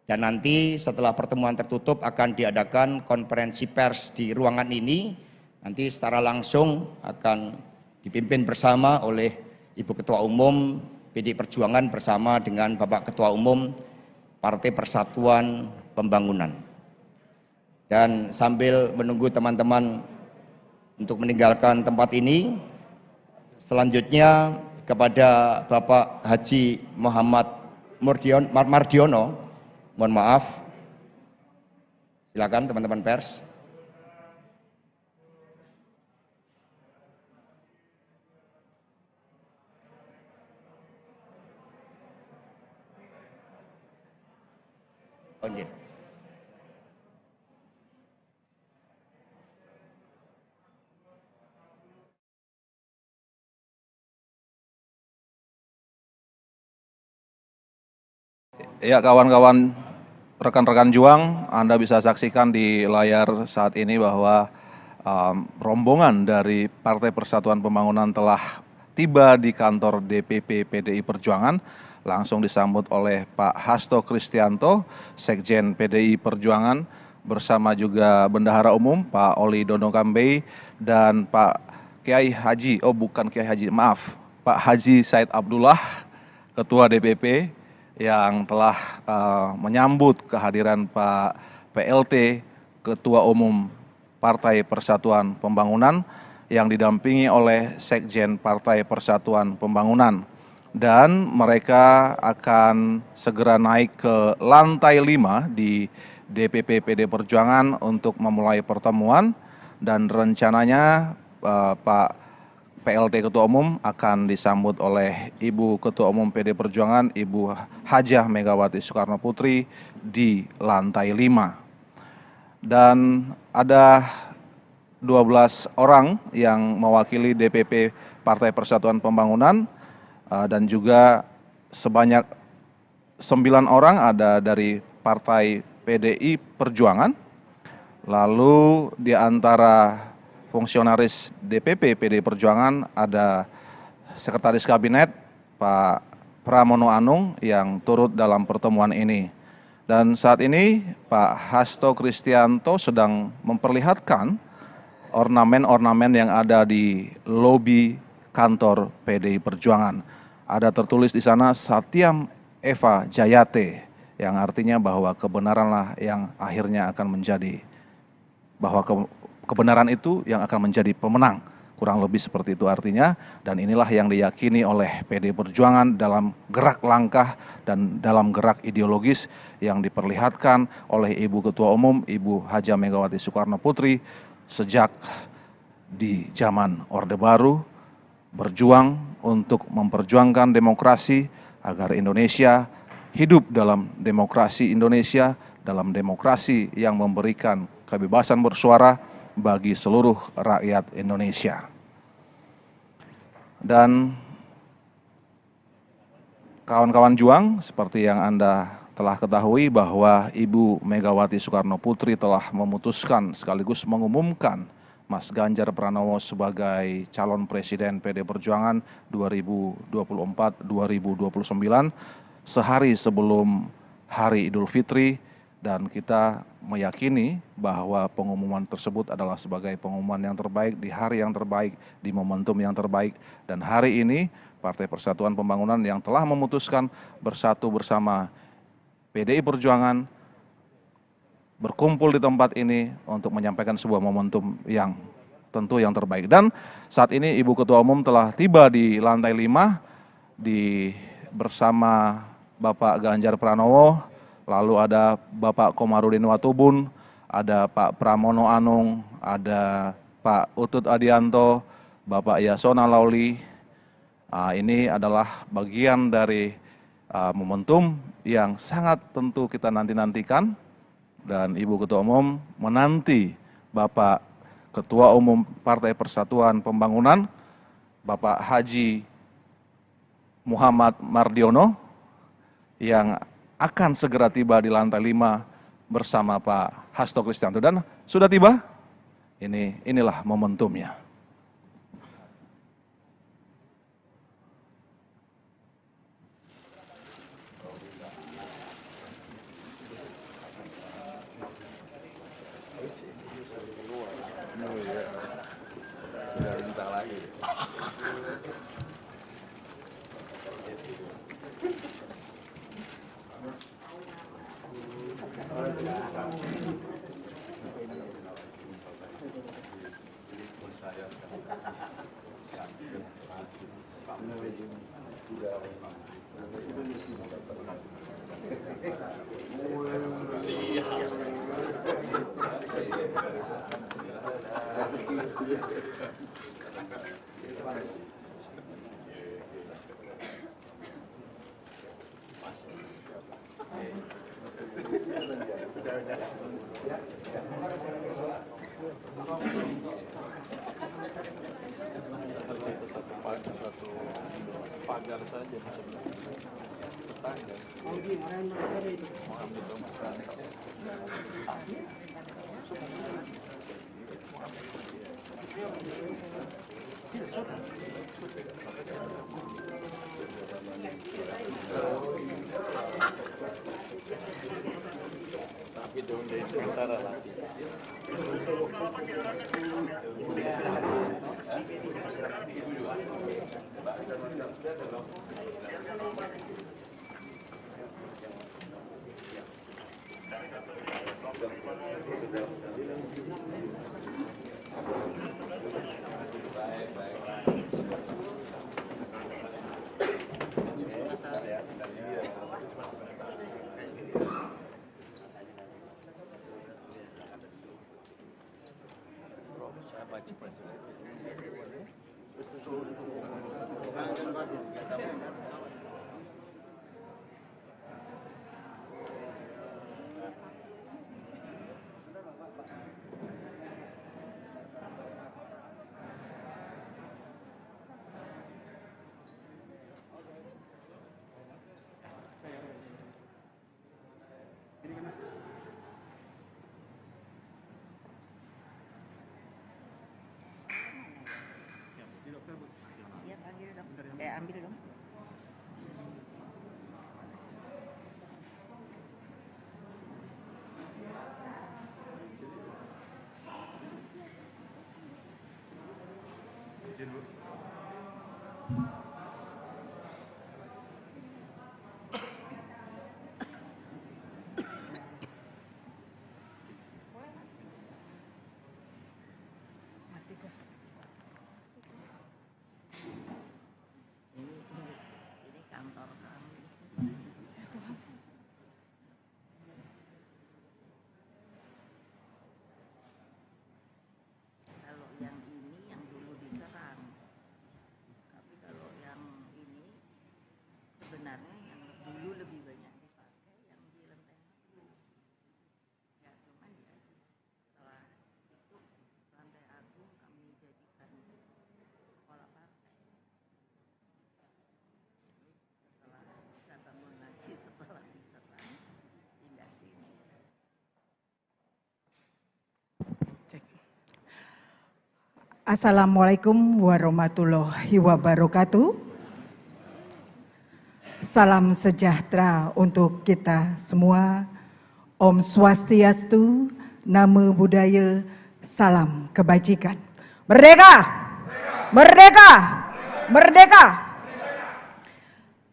F: dan nanti setelah pertemuan tertutup akan diadakan konferensi pers di ruangan ini. Nanti secara langsung akan dipimpin bersama oleh Ibu Ketua Umum PDI Perjuangan bersama dengan Bapak Ketua Umum Partai Persatuan Pembangunan. Dan sambil menunggu teman-teman untuk meninggalkan tempat ini, selanjutnya kepada Bapak Haji Muhammad Mardiono Mohon maaf. Silakan teman-teman pers. Izin.
A: Ya, kawan-kawan, rekan-rekan juang, Anda bisa saksikan di layar saat ini bahwa rombongan dari Partai Persatuan Pembangunan telah tiba di kantor DPP PDI Perjuangan, langsung disambut oleh Pak Hasto Kristianto, Sekjen PDI Perjuangan, bersama juga Bendahara Umum Pak Oli Dono Kambei dan Pak Kiai Haji, bukan Kiai Haji, maaf, Pak Haji Said Abdullah, Ketua DPP, yang telah menyambut kehadiran Pak PLT, Ketua Umum Partai Persatuan Pembangunan, yang didampingi oleh Sekjen Partai Persatuan Pembangunan. Dan mereka akan segera naik ke lantai 5 di DPP PD Perjuangan untuk memulai pertemuan, dan rencananya Pak PLT Ketua Umum akan disambut oleh Ibu Ketua Umum PD Perjuangan, Ibu Hajah Megawati Soekarno Putri di lantai 5. Dan ada 12 orang yang mewakili DPP Partai Persatuan Pembangunan, dan juga sebanyak 9 orang ada dari Partai PDI Perjuangan. Lalu di antara fungsionaris DPP PDI Perjuangan ada Sekretaris Kabinet Pak Pramono Anung yang turut dalam pertemuan ini. Dan saat ini Pak Hasto Kristianto sedang memperlihatkan ornamen-ornamen yang ada di lobi kantor PDI Perjuangan. Ada tertulis di sana Satyam Eva Jayate, yang artinya bahwa kebenaranlah yang akhirnya akan menjadi, bahwa kebenaran itu yang akan menjadi pemenang, kurang lebih seperti itu artinya. Dan inilah yang diyakini oleh PDI Perjuangan dalam gerak langkah dan dalam gerak ideologis yang diperlihatkan oleh Ibu Ketua Umum, Ibu Hajah Megawati Soekarno Putri sejak di zaman Orde Baru, berjuang untuk memperjuangkan demokrasi agar Indonesia hidup dalam demokrasi Indonesia, dalam demokrasi yang memberikan kebebasan bersuara bagi seluruh rakyat Indonesia. Dan kawan-kawan juang, seperti yang Anda telah ketahui bahwa Ibu Megawati Soekarno Putri telah memutuskan sekaligus mengumumkan Mas Ganjar Pranowo sebagai calon presiden PD Perjuangan 2024-2029 sehari sebelum Hari Idul Fitri. Dan kita meyakini bahwa pengumuman tersebut adalah sebagai pengumuman yang terbaik di hari yang terbaik, di momentum yang terbaik. Dan hari ini Partai Persatuan Pembangunan yang telah memutuskan bersatu bersama PDI Perjuangan berkumpul di tempat ini untuk menyampaikan sebuah momentum yang tentu yang terbaik. Dan saat ini Ibu Ketua Umum telah tiba di lantai 5 bersama Bapak Ganjar Pranowo. Lalu ada Bapak Komarudin Watubun, ada Pak Pramono Anung, ada Pak Utut Adianto, Bapak Yasona Lauli. Ini adalah bagian dari momentum yang sangat tentu kita nanti-nantikan. Dan Ibu Ketua Umum menanti Bapak Ketua Umum Partai Persatuan Pembangunan, Bapak Haji Muhammad Mardiono, yang akan segera tiba di lantai 5 bersama Pak Hasto Kristianto. Dan sudah tiba, inilah momentumnya. pagar saja tapi dong dari sementara lah.
B: Iya panggil dong, ambil dong. Ini kantor kami. Kalau yang ini yang dulu diserang, tapi kalau yang ini sebenarnya yang dulu lebih banyak dipakai yang di Lenteng Agung. Ya cuman ya setelah itu Lantai Agung kami jadikan sekolah partai. Setelah bisa bangun lagi setelah diserang pindah sini.
C: Assalamualaikum warahmatullahi wabarakatuh. Salam sejahtera untuk kita semua. Om Swastiastu, Namo Buddhaya, salam kebajikan. Merdeka! Merdeka! Merdeka!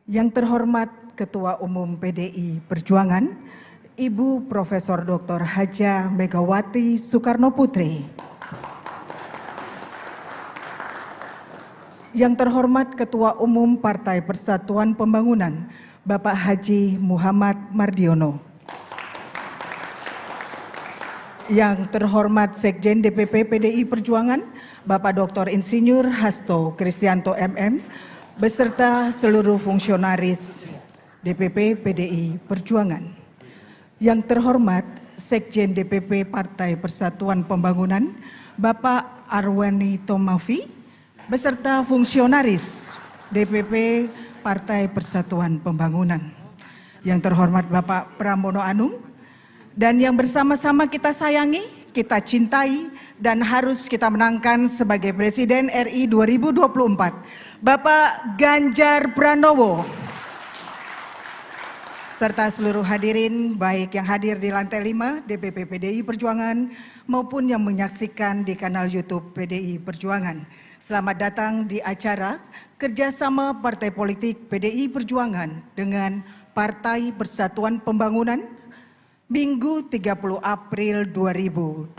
C: Yang terhormat Ketua Umum PDI Perjuangan, Ibu Profesor Dr. Hajah Megawati Soekarno Putri. Yang terhormat Ketua Umum Partai Persatuan Pembangunan, Bapak Haji Muhammad Mardiono. Yang terhormat Sekjen DPP PDI Perjuangan, Bapak Dr. Insinyur Hasto Kristianto MM, beserta seluruh fungsionaris DPP PDI Perjuangan. Yang terhormat Sekjen DPP Partai Persatuan Pembangunan, Bapak Arwani Tomafi, beserta fungsionaris DPP Partai Persatuan Pembangunan. Yang terhormat Bapak Pramono Anung, dan yang bersama-sama kita sayangi, kita cintai, dan harus kita menangkan sebagai Presiden RI 2024, Bapak Ganjar Pranowo. Serta seluruh hadirin, baik yang hadir di lantai 5 DPP PDI Perjuangan maupun yang menyaksikan di kanal YouTube PDI Perjuangan. Selamat datang di acara kerjasama Partai Politik PDI Perjuangan dengan Partai Persatuan Pembangunan Minggu 30 April 2023.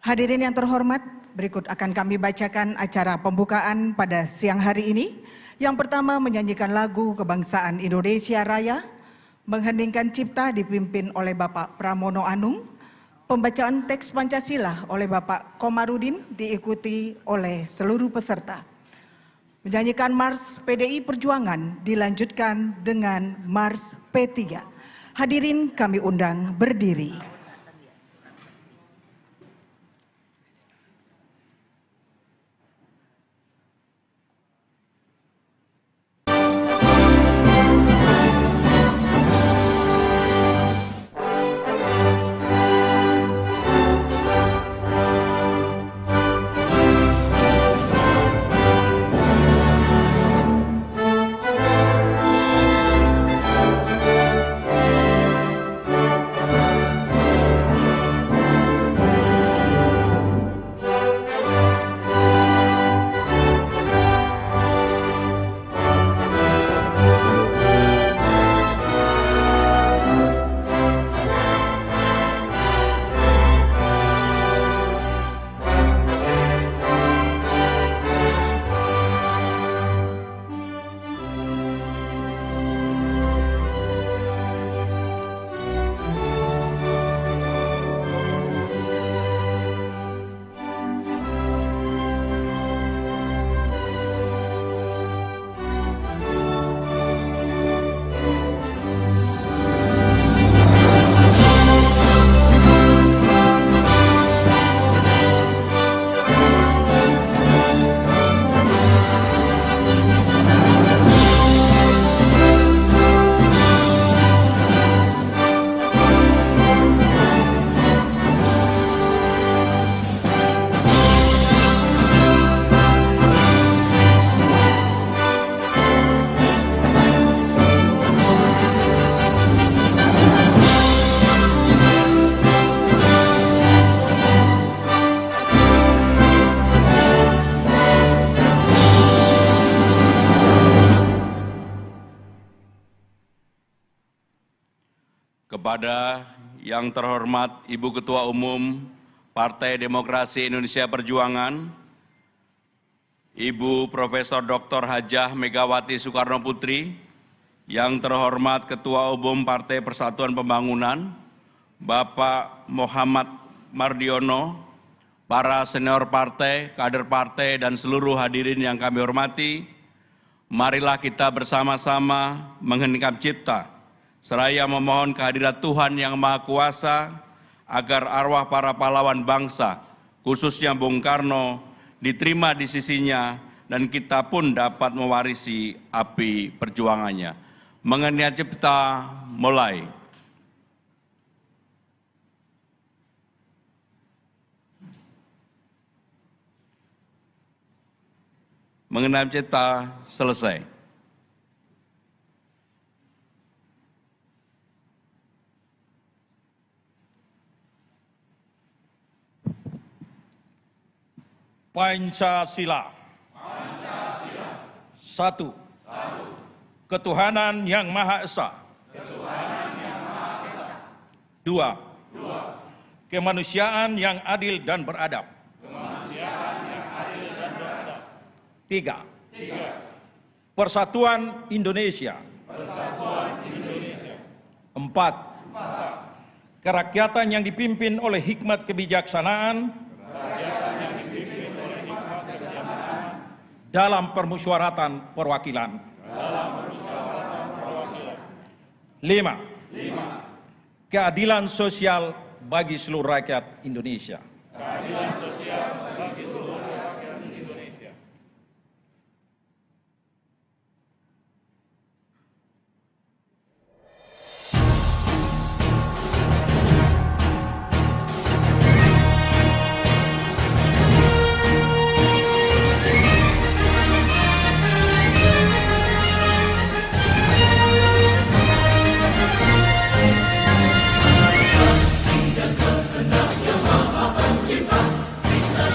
C: Hadirin yang terhormat, berikut akan kami bacakan acara pembukaan pada siang hari ini. Yang pertama menyanyikan lagu Kebangsaan Indonesia Raya, mengheningkan cipta dipimpin oleh Bapak Pramono Anung. Pembacaan teks Pancasila oleh Bapak Komarudin diikuti oleh seluruh peserta. Menyanyikan Mars PDI Perjuangan dilanjutkan dengan Mars P3. Hadirin kami undang berdiri.
D: Kepada yang terhormat Ibu Ketua Umum Partai Demokrasi Indonesia Perjuangan, Ibu Profesor Dr. Hajah Megawati Soekarno Putri, yang terhormat Ketua Umum Partai Persatuan Pembangunan, Bapak Muhammad Mardiono, para senior partai, kader partai, dan seluruh hadirin yang kami hormati, marilah kita bersama-sama mengheningkan cipta, seraya memohon kehadirat Tuhan Yang Maha Kuasa agar arwah para pahlawan bangsa, khususnya Bung Karno, diterima di sisinya dan kita pun dapat mewarisi api perjuangannya. Mengenai cipta mulai. Mengenai cipta selesai.
E: Pancasila. Satu. Ketuhanan Yang Maha Esa. Dua. Kemanusiaan yang adil dan beradab. Tiga. Persatuan Indonesia. Empat. Kerakyatan yang dipimpin oleh hikmat kebijaksanaan dalam permusyawaratan perwakilan. 5. Keadilan sosial bagi seluruh rakyat Indonesia.
G: Yang terkenal yang maha pencipta, kita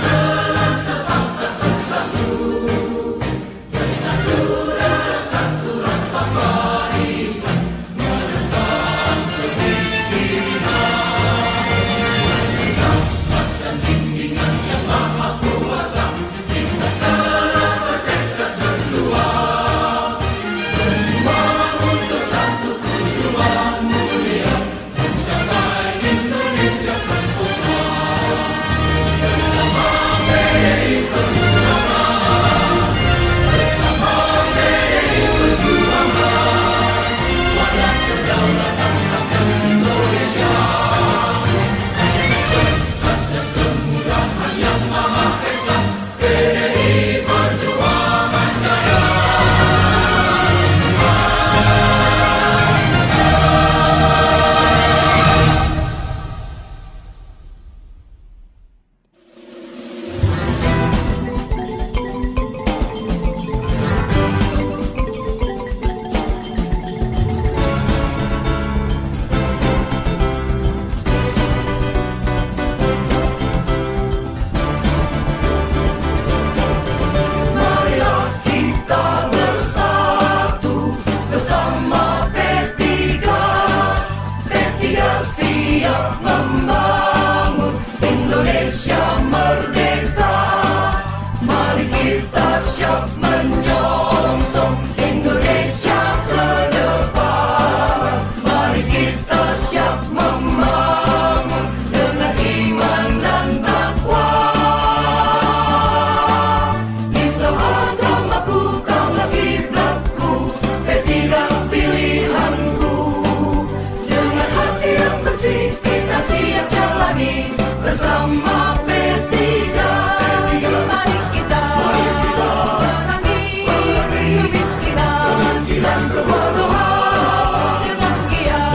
G: kebodohan dengan giat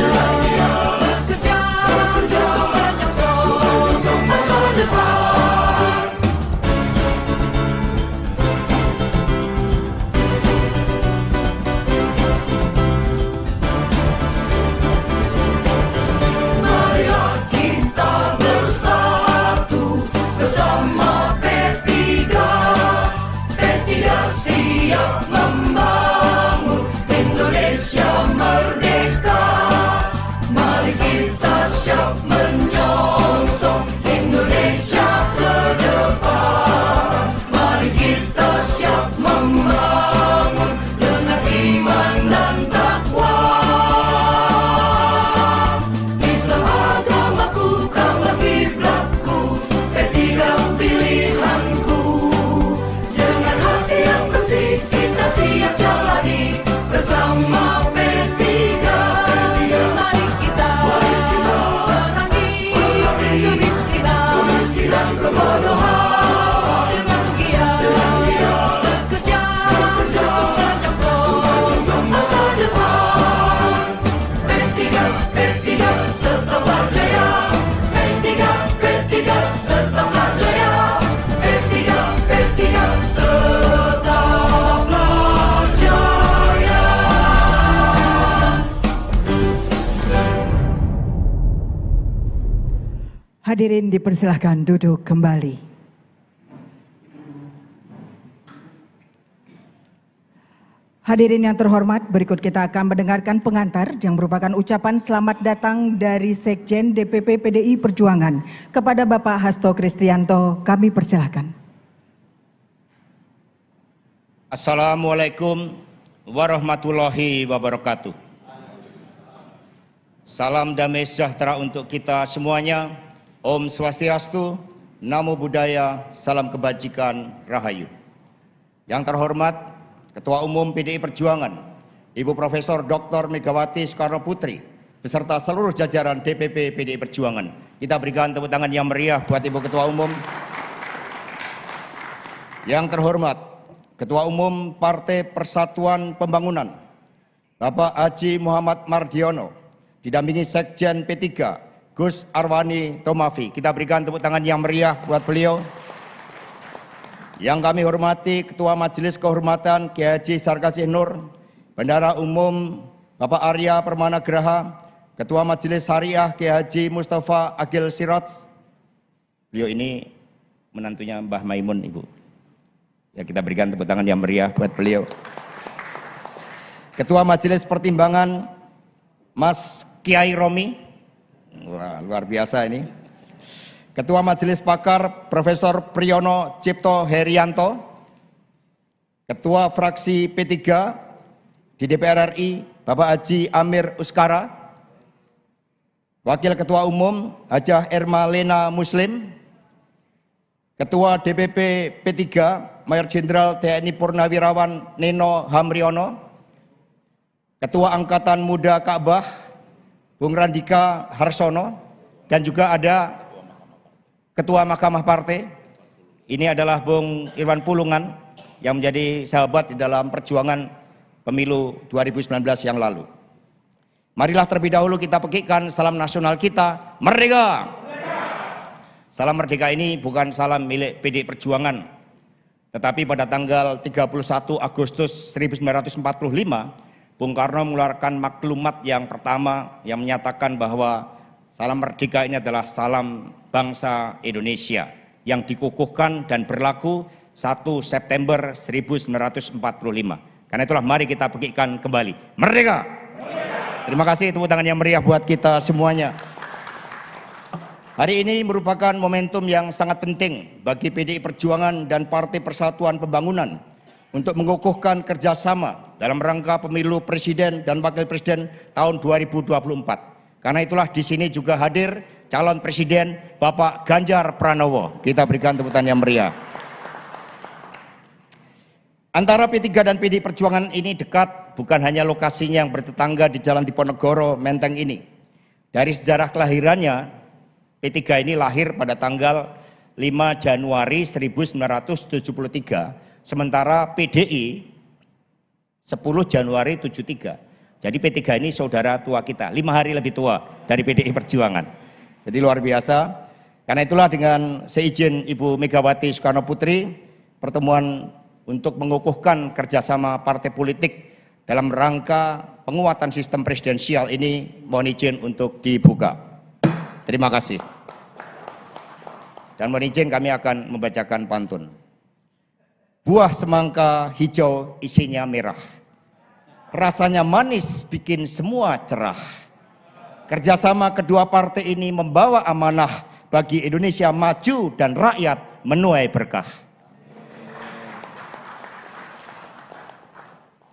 G: bekerja untuk menyongsong masa depan. Marilah kita bersatu bersama P3. P3 siap membangun Indonesia merdeka. Mari kita siap menyongsong Indonesia ke depan. Mari kita siap membangun dengan iman dan takwa. Islam agamaku, kamu kiblatku, P3 pilihanku. Dengan hati yang bersih kita siap jalani bersama P3. Mari kita perangi kemiskinan kebodohan dengan giat bekerja untuk menyongsong masa depan. P3 tetaplah jaya. P3 tetaplah jaya. P3 tetaplah jaya.
C: Hadirin dipersilahkan duduk kembali. Hadirin yang terhormat, berikut kita akan mendengarkan pengantar yang merupakan ucapan selamat datang dari Sekjen DPP PDI Perjuangan kepada Bapak Hasto Kristianto. Kami persilahkan.
F: Assalamualaikum warahmatullahi wabarakatuh. Salam damai sejahtera untuk kita semuanya. Om Swastiastu, Namo Buddhaya, salam kebajikan, Rahayu. Yang terhormat Ketua Umum PDI Perjuangan, Ibu Profesor Dr. Megawati Soekarno Putri, beserta seluruh jajaran DPP PDI Perjuangan. Kita berikan tepuk tangan yang meriah buat Ibu Ketua Umum. Yang terhormat Ketua Umum Partai Persatuan Pembangunan, Bapak Haji Muhammad Mardiono, didampingi Sekjen P3, Gus Arwani Tomafi. Kita berikan tepuk tangan yang meriah buat beliau. Yang kami hormati Ketua Majelis Kehormatan Kiai Haji Sarkasih Nur, Bendahara Umum Bapak Arya Permana Graha, Ketua Majelis Syariah Kiai Haji Mustafa Agil Siraj. Beliau ini menantunya Mbah Maimun, Ibu. Ya, kita berikan tepuk tangan yang meriah buat beliau. Ketua Majelis Pertimbangan Mas Kiai Romi. Wah, luar biasa ini. Ketua Majelis Pakar Profesor Priyono Cipto Herianto. Ketua Fraksi P3 di DPR RI Bapak Haji Amir Uskara. Wakil Ketua Umum Hajah Erma Lena Muslim. Ketua DPP P3 Mayor Jenderal TNI Purnawirawan Neno Hamriono. Ketua Angkatan Muda Ka'bah Bung Randika Harsono, dan juga ada Ketua Mahkamah Partai. Ini adalah Bung Irwan Pulungan yang menjadi sahabat di dalam perjuangan pemilu 2019 yang lalu. Marilah terlebih dahulu kita pekikkan salam nasional kita, merdeka! Salam merdeka ini bukan salam milik PDI Perjuangan, tetapi pada tanggal 31 Agustus 1945, Bung Karno mengeluarkan maklumat yang pertama yang menyatakan bahwa salam merdeka ini adalah salam bangsa Indonesia yang dikukuhkan dan berlaku 1 September 1945. Karena itulah mari kita pekikkan kembali. Merdeka! Terima kasih, tepuk tangan yang meriah buat kita semuanya. Hari ini merupakan momentum yang sangat penting bagi PDI Perjuangan dan Partai Persatuan Pembangunan untuk mengukuhkan kerjasama dalam rangka pemilu presiden dan wakil presiden tahun 2024. Karena itulah di sini juga hadir calon presiden Bapak Ganjar Pranowo. Kita berikan tepuk tangan yang meriah. Antara P3 dan PDI Perjuangan ini dekat, bukan hanya lokasinya yang bertetangga di Jalan Diponegoro, Menteng ini. Dari sejarah kelahirannya, P3 ini lahir pada tanggal 5 Januari 1973, sementara PDI 10 Januari 73. Jadi P3 ini saudara tua kita, 5 hari lebih tua dari PDI Perjuangan. Jadi luar biasa. Karena itulah dengan seizin Ibu Megawati Soekarno Putri, pertemuan untuk mengukuhkan kerjasama partai politik dalam rangka penguatan sistem presidensial ini mohon izin untuk dibuka. Terima kasih. Dan mohon izin kami akan membacakan pantun. Buah semangka hijau isinya merah. Rasanya manis bikin semua cerah. Kerjasama kedua partai ini membawa amanah bagi Indonesia maju dan rakyat menuai berkah.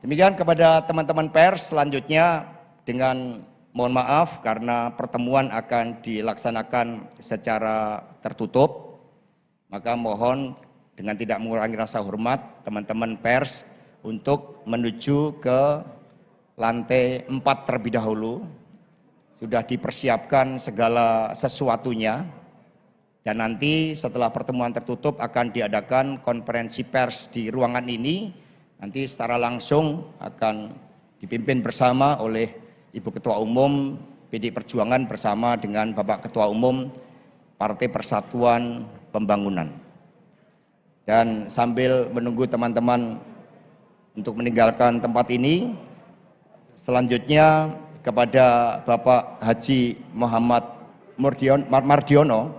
F: Demikian kepada teman-teman pers, selanjutnya dengan mohon maaf karena pertemuan akan dilaksanakan secara tertutup, maka mohon dengan tidak mengurangi rasa hormat teman-teman pers untuk menuju ke lantai 4 terlebih dahulu. Sudah dipersiapkan segala sesuatunya dan nanti setelah pertemuan tertutup akan diadakan konferensi pers di ruangan ini. Nanti secara langsung akan dipimpin bersama oleh Ibu Ketua Umum PDI Perjuangan bersama dengan Bapak Ketua Umum Partai Persatuan Pembangunan. Dan sambil menunggu teman-teman untuk meninggalkan tempat ini, selanjutnya kepada Bapak Haji Muhammad Mardiono,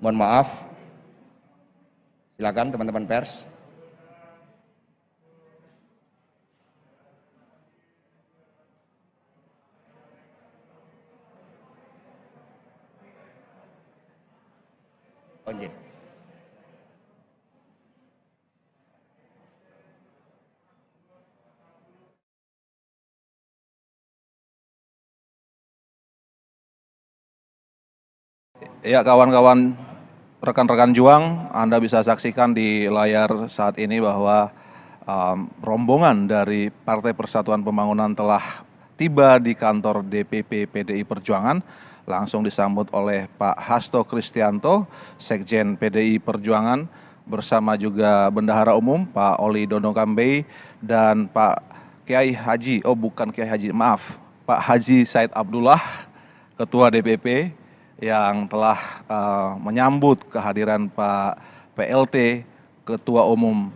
F: mohon maaf, silakan teman-teman pers. Onjin.
A: Ya, kawan-kawan, rekan-rekan juang, Anda bisa saksikan di layar saat ini bahwa rombongan dari Partai Persatuan Pembangunan telah tiba di kantor DPP PDI Perjuangan, langsung disambut oleh Pak Hasto Kristianto, Sekjen PDI Perjuangan, bersama juga Bendahara Umum Pak Oli Dono Kambei dan Pak Kiai Haji, Pak Haji Said Abdullah, Ketua DPP, yang telah menyambut kehadiran Pak PLT, Ketua Umum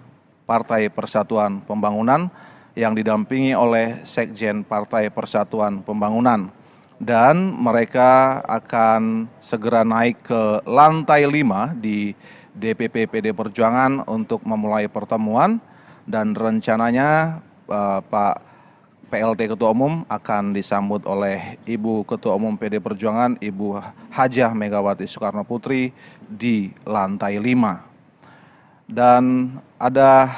A: Partai Persatuan Pembangunan, yang didampingi oleh Sekjen Partai Persatuan Pembangunan. Dan mereka akan segera naik ke lantai 5 di DPP PD Perjuangan untuk memulai pertemuan, dan rencananya Pak PLT Ketua Umum akan disambut oleh Ibu Ketua Umum PD Perjuangan, Ibu Hajah Megawati Soekarno Putri di lantai 5. Dan ada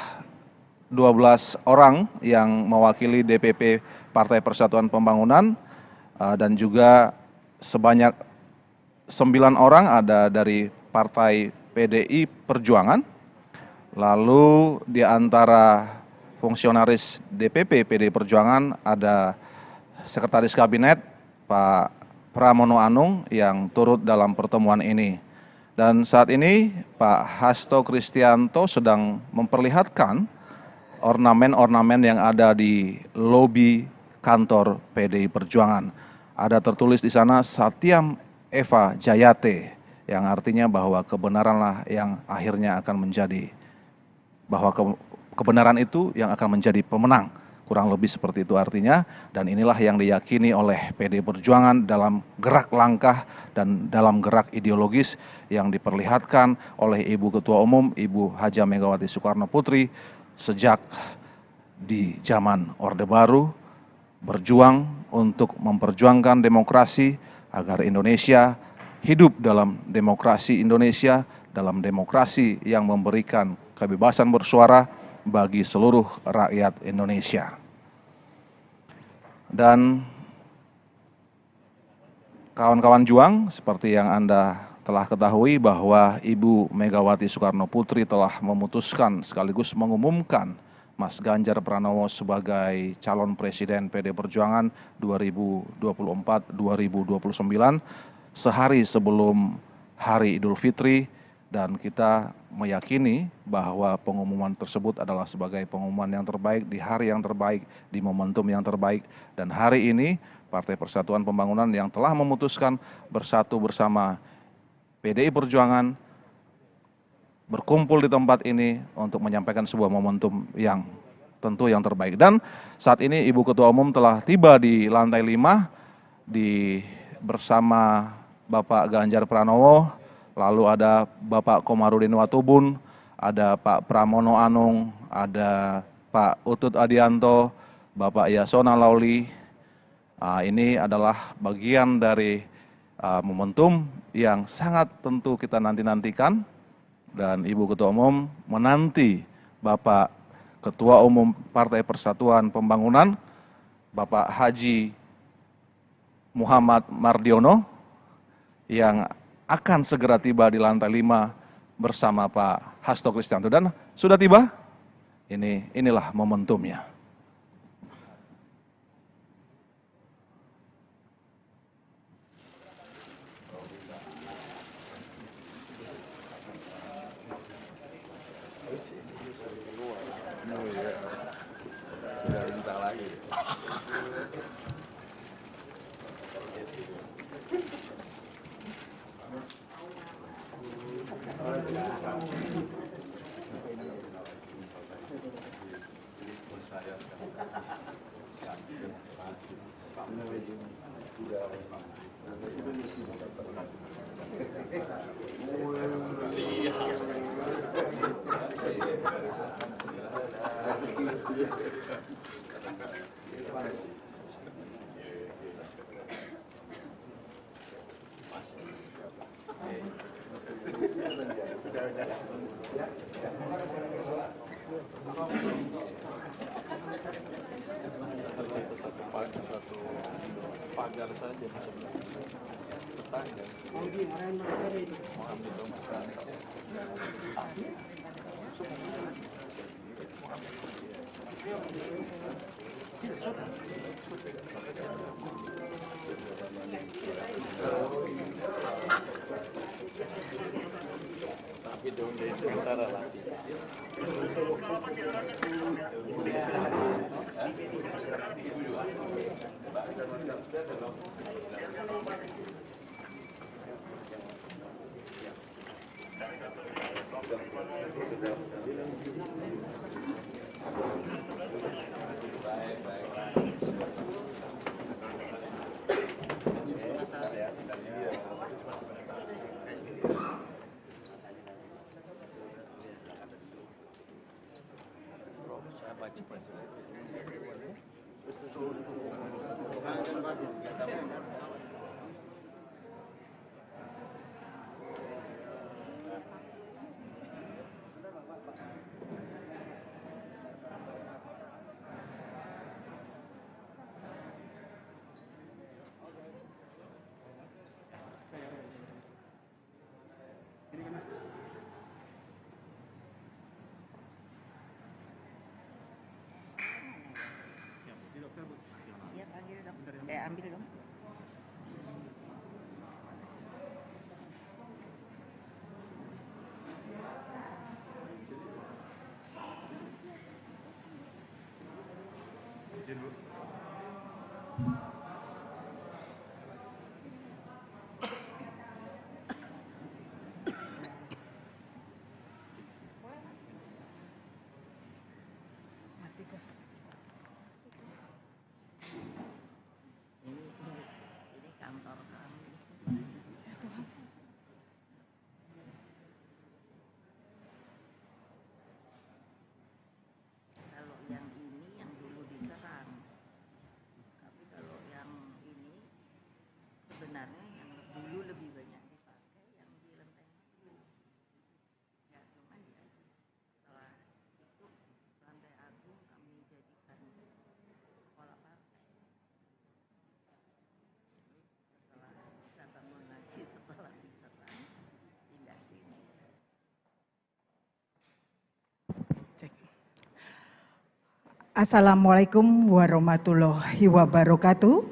A: 12 orang yang mewakili DPP Partai Persatuan Pembangunan, dan juga sebanyak 9 orang ada dari Partai PDI Perjuangan. Lalu di antara fungsionaris DPP PDI Perjuangan ada Sekretaris Kabinet Pak Pramono Anung yang turut dalam pertemuan ini. Dan saat ini Pak Hasto Kristianto sedang memperlihatkan ornamen-ornamen yang ada di lobi kantor PDI Perjuangan. Ada tertulis di sana Satyam Eva Jayate, yang artinya bahwa kebenaranlah yang akhirnya akan menjadi, bahwa kebenaran itu yang akan menjadi pemenang. Kurang lebih seperti itu artinya, dan inilah yang diyakini oleh PDI Perjuangan dalam gerak langkah dan dalam gerak ideologis yang diperlihatkan oleh Ibu Ketua Umum, Ibu Hajah Megawati Soekarno Putri sejak di zaman Orde Baru, berjuang untuk memperjuangkan demokrasi agar Indonesia hidup dalam demokrasi Indonesia, dalam demokrasi yang memberikan kebebasan bersuara bagi seluruh rakyat Indonesia. Dan kawan-kawan juang, seperti yang Anda telah ketahui bahwa Ibu Megawati Soekarno Putri telah memutuskan sekaligus mengumumkan Mas Ganjar Pranowo sebagai calon presiden PD Perjuangan 2024-2029 sehari sebelum Hari Idul Fitri dan kita meyakini bahwa pengumuman tersebut adalah sebagai pengumuman yang terbaik di hari yang terbaik, di momentum yang terbaik. Dan hari ini Partai Persatuan Pembangunan yang telah memutuskan bersatu bersama PDI Perjuangan berkumpul di tempat ini untuk menyampaikan sebuah momentum yang tentu yang terbaik. Dan saat ini Ibu Ketua Umum telah tiba di lantai 5 bersama Bapak Ganjar Pranowo, lalu ada Bapak Komarudin Watubun, ada Pak Pramono Anung, ada Pak Utut Adianto, Bapak Yasona Lauli. Ini adalah bagian dari momentum yang sangat tentu kita nanti-nantikan, dan Ibu Ketua Umum menanti Bapak Ketua Umum Partai Persatuan Pembangunan, Bapak Haji Muhammad Mardiono, yang akan segera tiba di lantai 5 bersama Pak Hasto Kristianto. Dan sudah tiba, inilah momentumnya.
B: Iya, panggil dong. Ambil dong. Ini kantor kami. Kalau yang ini yang dulu diserang, tapi kalau yang ini sebenarnya yang dulu lebih banyak dipakai yang di Lenteng Agung. Ya, cuman ya setelah itu Lantai Agung kami jadikan sekolah partai. Setelah bisa bangun lagi setelah diserang, pindah sini.
C: Assalamualaikum warahmatullahi wabarakatuh.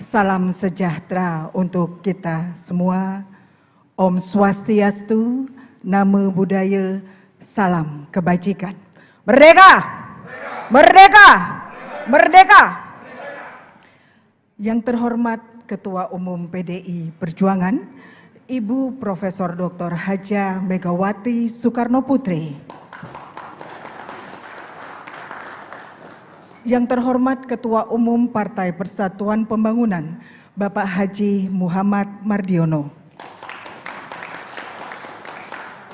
C: Salam sejahtera untuk kita semua. Om Swastiastu, Namo Buddhaya, salam kebajikan. Merdeka! Merdeka! Merdeka! Yang terhormat Ketua Umum PDI Perjuangan, Ibu Profesor Dr. Hajah Megawati Soekarno Putri. Yang terhormat Ketua Umum Partai Persatuan Pembangunan, Bapak Haji Muhammad Mardiono.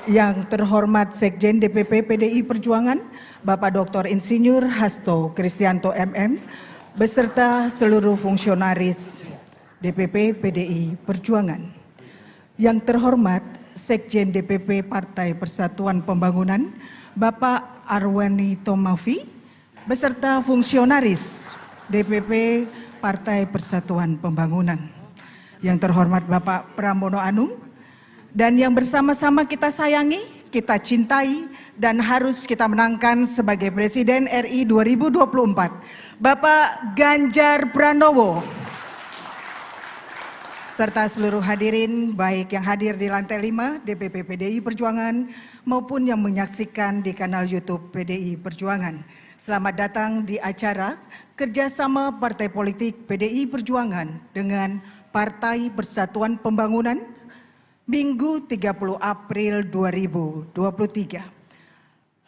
C: Yang terhormat Sekjen DPP PDI Perjuangan, Bapak Dr. Insinyur Hasto Kristianto MM, beserta seluruh fungsionaris DPP PDI Perjuangan. Yang terhormat Sekjen DPP Partai Persatuan Pembangunan, Bapak Arwani Tomafi, beserta fungsionaris DPP Partai Persatuan Pembangunan. Yang terhormat Bapak Pramono Anung, dan yang bersama-sama kita sayangi, kita cintai, dan harus kita menangkan sebagai Presiden RI 2024, Bapak Ganjar Pranowo. Serta seluruh hadirin, baik yang hadir di lantai 5 DPP PDI Perjuangan, maupun yang menyaksikan di kanal YouTube PDI Perjuangan. Selamat datang di acara kerjasama Partai Politik PDI Perjuangan dengan Partai Persatuan Pembangunan, Minggu 30 April 2023.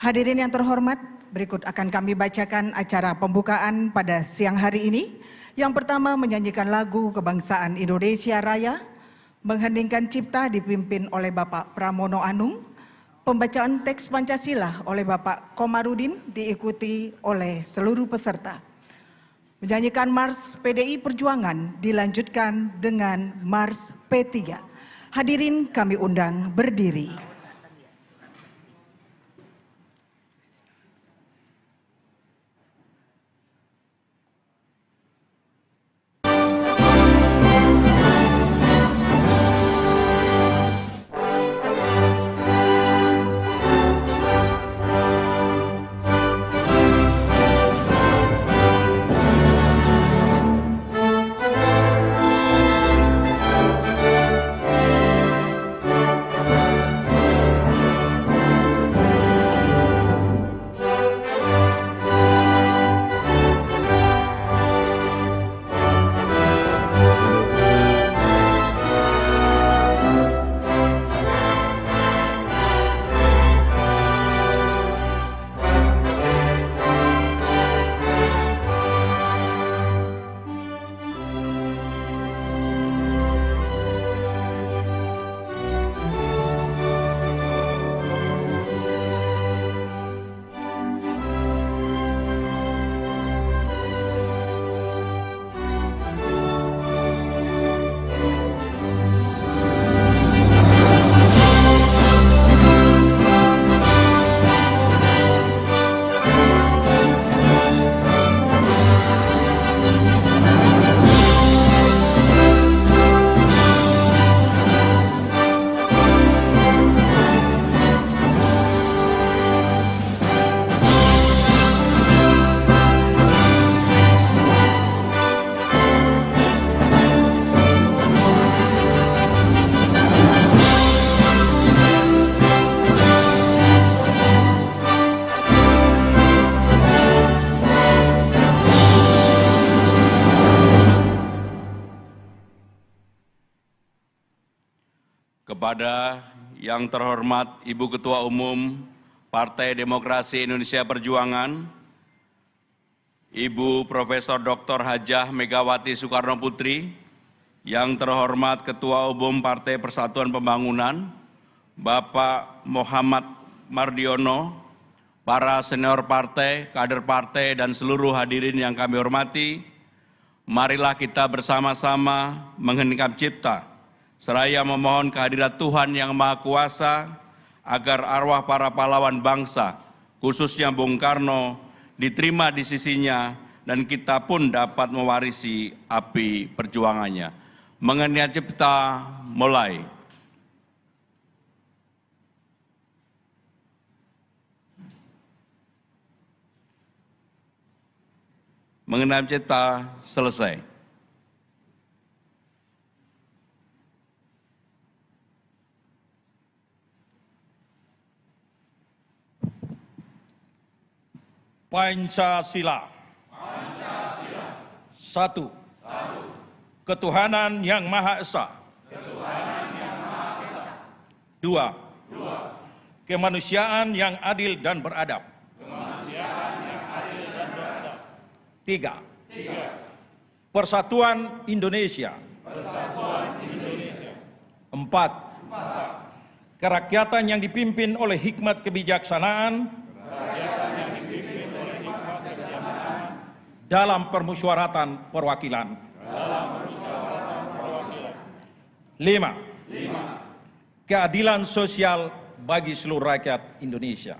C: Hadirin yang terhormat, berikut akan kami bacakan acara pembukaan pada siang hari ini. Yang pertama, menyanyikan lagu Kebangsaan Indonesia Raya, mengheningkan cipta dipimpin oleh Bapak Pramono Anung, pembacaan teks Pancasila oleh Bapak Komarudin diikuti oleh seluruh peserta. Menyanyikan Mars PDI Perjuangan dilanjutkan dengan Mars P3. Hadirin kami undang berdiri.
D: Kepada yang terhormat Ibu Ketua Umum Partai Demokrasi Indonesia Perjuangan, Ibu Profesor Dr. Hajah Megawati Soekarno Putri, yang terhormat Ketua Umum Partai Persatuan Pembangunan, Bapak Muhammad Mardiono, para senior partai, kader partai, dan seluruh hadirin yang kami hormati, marilah kita bersama-sama mengheningkan cipta, seraya memohon kehadirat Tuhan Yang Maha Kuasa agar arwah para pahlawan bangsa, khususnya Bung Karno, diterima di sisinya dan kita pun dapat mewarisi api perjuangannya. Mengenai cipta mulai. Mengenai cipta selesai.
E: Pancasila. Satu. Ketuhanan Yang Maha Esa. Dua. Kemanusiaan yang adil dan beradab. Tiga. Persatuan Indonesia. Empat. Kerakyatan yang dipimpin oleh hikmat kebijaksanaan dalam permusyawaratan perwakilan. Lima. Keadilan sosial bagi seluruh rakyat Indonesia.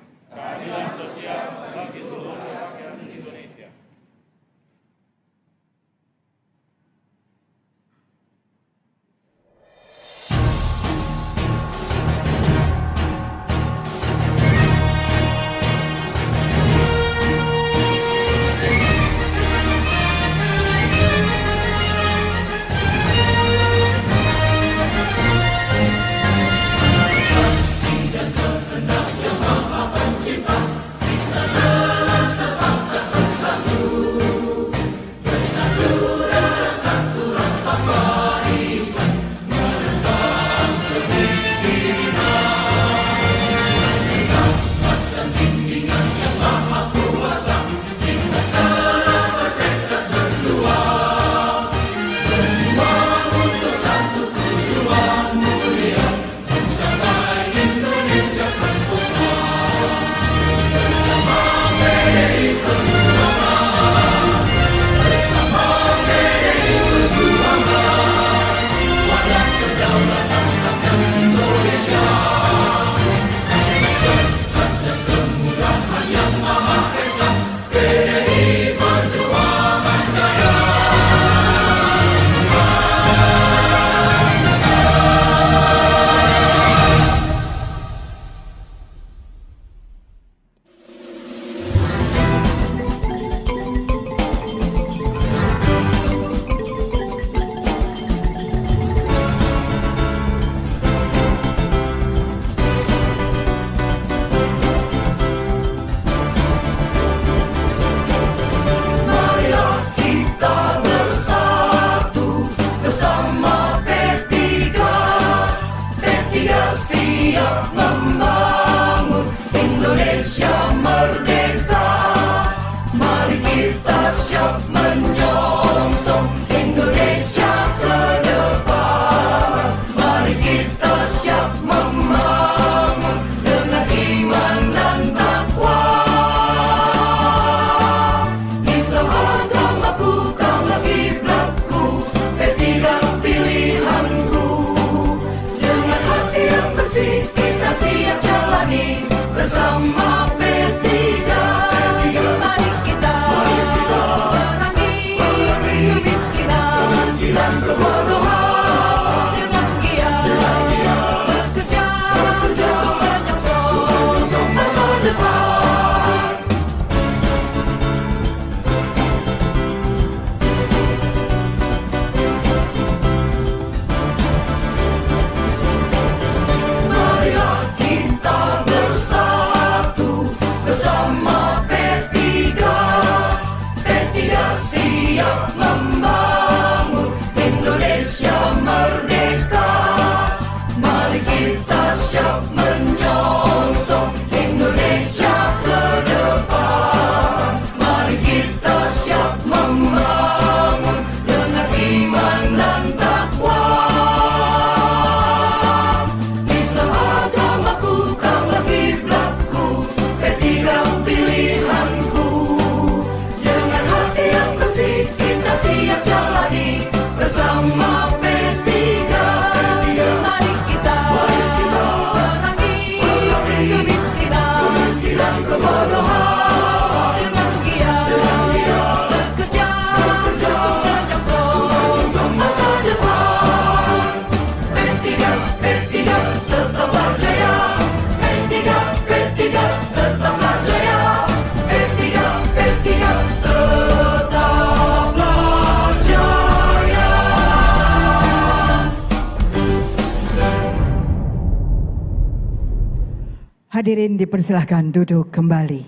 C: Hadirin dipersilahkan duduk kembali.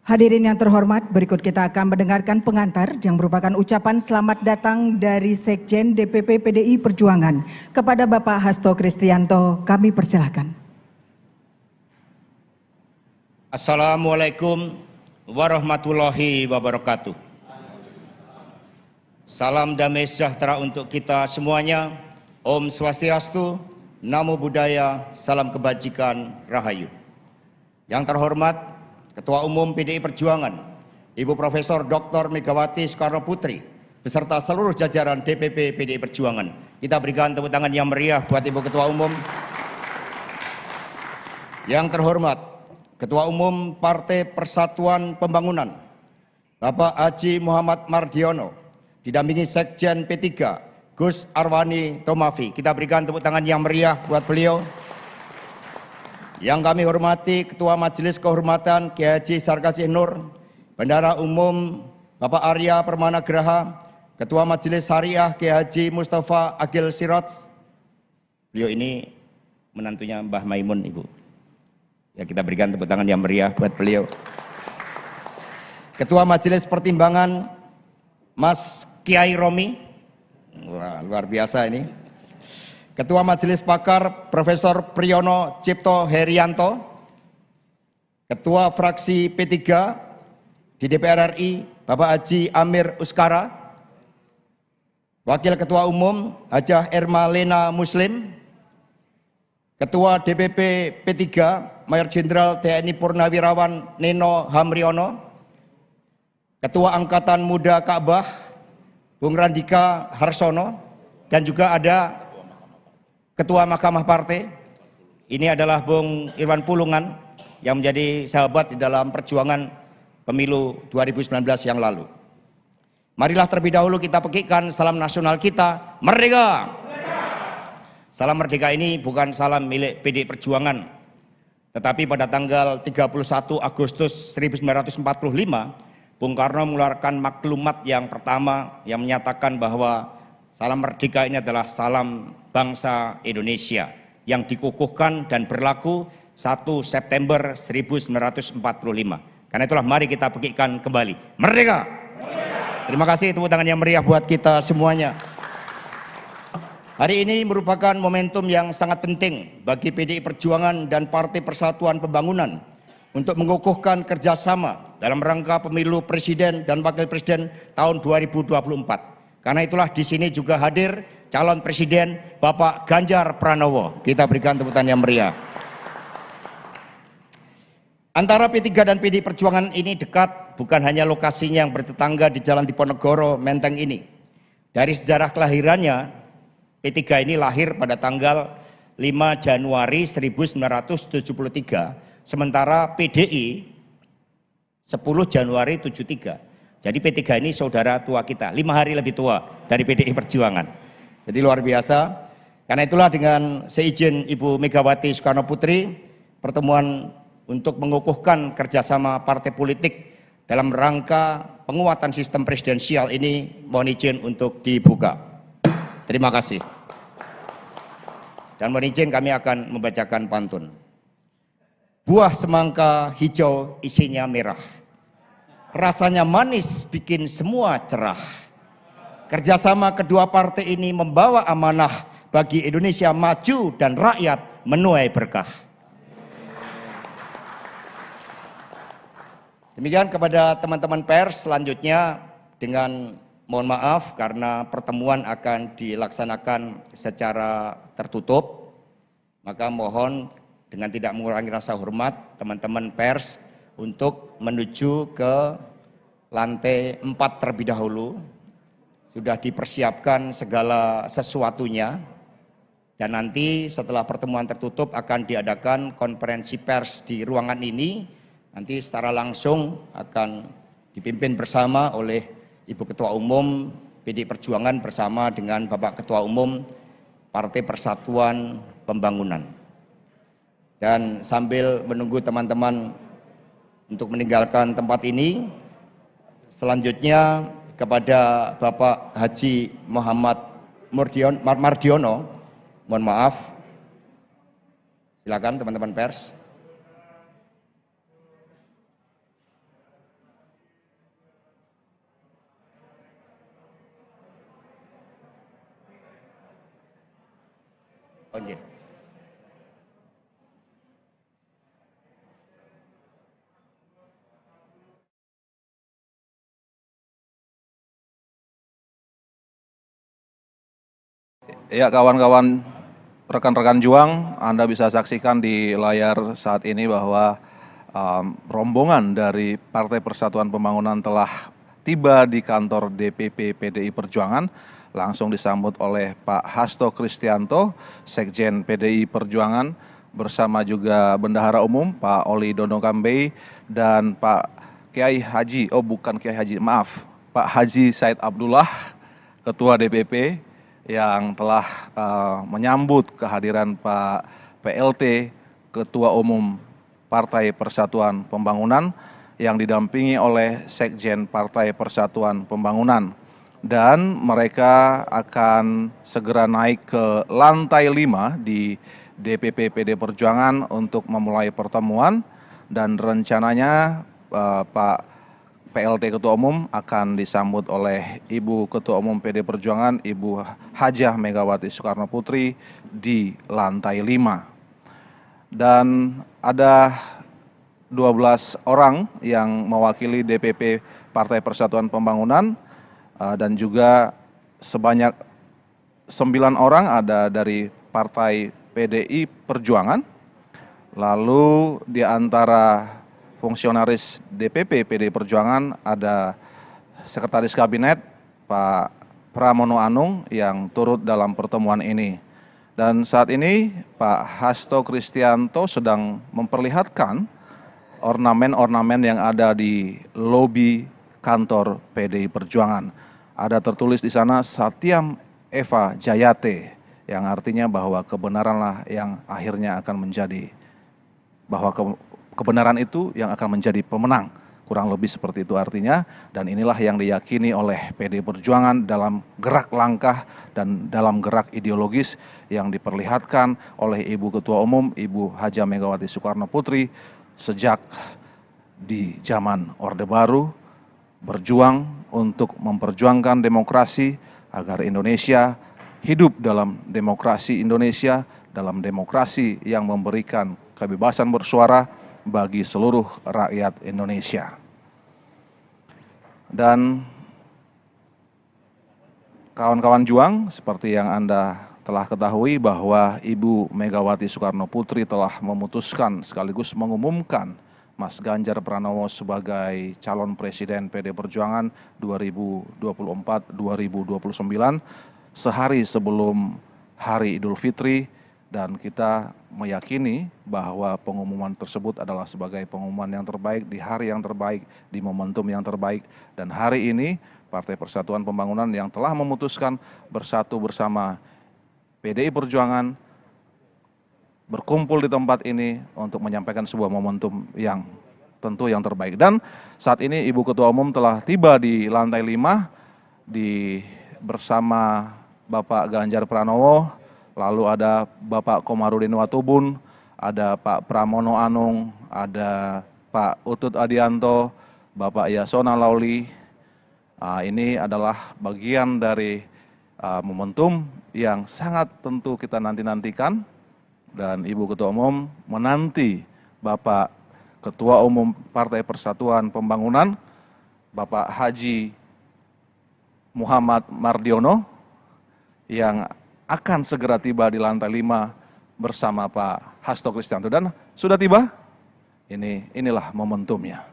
C: Hadirin yang terhormat, berikut kita akan mendengarkan pengantar yang merupakan ucapan selamat datang dari Sekjen DPP PDI Perjuangan kepada Bapak Hasto Kristianto. Kami persilahkan.
F: Assalamualaikum warahmatullahi wabarakatuh. Salam damai sejahtera untuk kita semuanya. Om Swastiastu, Namo Buddhaya, salam kebajikan, Rahayu. Yang terhormat Ketua Umum PDI Perjuangan, Ibu Profesor Dr. Megawati Soekarno Putri, beserta seluruh jajaran DPP PDI Perjuangan. Kita berikan tepuk tangan yang meriah buat Ibu Ketua Umum. Yang terhormat Ketua Umum Partai Persatuan Pembangunan, Bapak Haji Muhammad Mardiono, didampingi Sekjen P3, Gus Arwani Tomafi. Kita berikan tepuk tangan yang meriah buat beliau. Yang kami hormati Ketua Majelis Kehormatan Kiai Haji Sarkasih Nur, Bendahara Umum Bapak Arya Permanagraha, Ketua Majelis Syariah Kiai Haji Mustafa Agil Siraj. Beliau ini menantunya Mbah Maimun, Ibu. Ya, kita berikan tepuk tangan yang meriah buat beliau. Ketua Majelis Pertimbangan Mas Kiai Romi. Wah, luar biasa ini. Ketua Majelis Pakar Profesor Priyono Cipto Herianto, Ketua Fraksi P3 di DPR RI Bapak Haji Amir Uskara, Wakil Ketua Umum Hajah Erma Lena Muslim, Ketua DPP P3 Mayor Jenderal TNI Purnawirawan Neno Hamriono, Ketua Angkatan Muda Ka'bah Bung Randika Harsono, dan juga ada Ketua Mahkamah Partai, ini adalah Bung Irwan Pulungan yang menjadi sahabat di dalam perjuangan pemilu 2019 yang lalu. Marilah terlebih dahulu kita pekikan salam nasional kita, Merdeka! Salam Merdeka ini bukan salam milik PDI Perjuangan, tetapi pada tanggal 31 Agustus 1945, Bung Karno mengeluarkan maklumat yang pertama yang menyatakan bahwa salam Merdeka ini adalah salam bangsa Indonesia yang dikukuhkan dan berlaku 1 September 1945. Karena itulah mari kita pekikan kembali. Merdeka! Terima kasih, tepuk tangan yang meriah buat kita semuanya. Hari ini merupakan momentum yang sangat penting bagi PDI Perjuangan dan Partai Persatuan Pembangunan untuk mengukuhkan kerjasama dalam rangka pemilu presiden dan wakil presiden tahun 2024. Karena itulah di sini juga hadir calon presiden Bapak Ganjar Pranowo. Kita berikan tepuk tangan yang meriah. Antara P3 dan PDI Perjuangan ini dekat, bukan hanya lokasinya yang bertetangga di Jalan Diponegoro, Menteng ini. Dari sejarah kelahirannya, P3 ini lahir pada tanggal 5 Januari 1973, sementara PDI 10 Januari 73. Jadi P3 ini saudara tua kita, 5 hari lebih tua dari PDI Perjuangan. Jadi luar biasa. Karena itulah dengan seizin Ibu Megawati Soekarno Putri, pertemuan untuk mengukuhkan kerjasama partai politik dalam rangka penguatan sistem presidensial ini mohon izin untuk dibuka. Terima kasih. Dan mohon izin kami akan membacakan pantun. Buah semangka hijau isinya merah, rasanya manis bikin semua cerah. Kerjasama kedua partai ini membawa amanah bagi Indonesia maju dan rakyat menuai berkah. Demikian kepada teman-teman pers, selanjutnya dengan mohon maaf karena pertemuan akan dilaksanakan secara tertutup, maka mohon dengan tidak mengurangi rasa hormat teman-teman pers untuk menuju ke lantai 4 terlebih dahulu. Sudah dipersiapkan segala sesuatunya, dan nanti setelah pertemuan tertutup akan diadakan konferensi pers di ruangan ini. Nanti secara langsung akan dipimpin bersama oleh Ibu Ketua Umum PDI Perjuangan bersama dengan Bapak Ketua Umum Partai Persatuan Pembangunan. Dan sambil menunggu teman-teman untuk meninggalkan tempat ini, selanjutnya kepada Bapak Haji Muhammad Mardiono, mohon maaf, silakan teman-teman pers. Oh, nggih.
A: Ya, kawan-kawan, rekan-rekan juang, Anda bisa saksikan di layar saat ini bahwa rombongan dari Partai Persatuan Pembangunan telah tiba di kantor DPP PDI Perjuangan, langsung disambut oleh Pak Hasto Kristianto, Sekjen PDI Perjuangan, bersama juga Bendahara Umum Pak Oli Dondo Kambei dan Pak Kiai Haji, bukan Kiai Haji, maaf, Pak Haji Said Abdullah, Ketua DPP, yang telah menyambut kehadiran Pak PLT, Ketua Umum Partai Persatuan Pembangunan, yang didampingi oleh Sekjen Partai Persatuan Pembangunan. Dan mereka akan segera naik ke lantai 5 di DPP PD Perjuangan untuk memulai pertemuan, dan rencananya Pak PLT Ketua Umum akan disambut oleh Ibu Ketua Umum PD Perjuangan, Ibu Hajah Megawati Soekarno Putri di lantai 5. Dan ada 12 orang yang mewakili DPP Partai Persatuan Pembangunan, dan juga sebanyak 9 orang ada dari Partai PDI Perjuangan. Lalu di antara fungsionaris DPP PDI Perjuangan ada Sekretaris Kabinet Pak Pramono Anung yang turut dalam pertemuan ini. Dan saat ini Pak Hasto Kristianto sedang memperlihatkan ornamen-ornamen yang ada di lobi kantor PDI Perjuangan. Ada tertulis di sana Satyam Eva Jayate, yang artinya bahwa kebenaranlah yang akhirnya akan menjadi, bahwa kebenaran itu yang akan menjadi pemenang. Kurang lebih seperti itu artinya, dan inilah yang diyakini oleh PDI Perjuangan dalam gerak langkah dan dalam gerak ideologis yang diperlihatkan oleh Ibu Ketua Umum, Ibu Hajah Megawati Soekarno Putri sejak di zaman Orde Baru, berjuang untuk memperjuangkan demokrasi agar Indonesia hidup dalam demokrasi Indonesia, dalam demokrasi yang memberikan kebebasan bersuara bagi seluruh rakyat Indonesia. Dan kawan-kawan juang, seperti yang Anda telah ketahui bahwa Ibu Megawati Soekarno Putri telah memutuskan sekaligus mengumumkan Mas Ganjar Pranowo sebagai calon presiden PD Perjuangan 2024-2029 sehari sebelum Hari Idul Fitri, dan kita meyakini bahwa pengumuman tersebut adalah sebagai pengumuman yang terbaik di hari yang terbaik, di momentum yang terbaik. Dan hari ini Partai Persatuan Pembangunan yang telah memutuskan bersatu bersama PDI Perjuangan berkumpul di tempat ini untuk menyampaikan sebuah momentum yang tentu yang terbaik. Dan saat ini Ibu Ketua Umum telah tiba di lantai 5 bersama Bapak Ganjar Pranowo, lalu ada Bapak Komarudin Watubun, ada Pak Pramono Anung, ada Pak Utut Adianto, Bapak Yasona Lauli. Ini adalah bagian dari momentum yang sangat tentu kita nanti-nantikan, dan Ibu Ketua Umum menanti Bapak Ketua Umum Partai Persatuan Pembangunan, Bapak Haji Muhammad Mardiono, yang akan segera tiba di lantai 5 bersama Pak Hasto Kristianto. Dan sudah tiba, inilah momentumnya.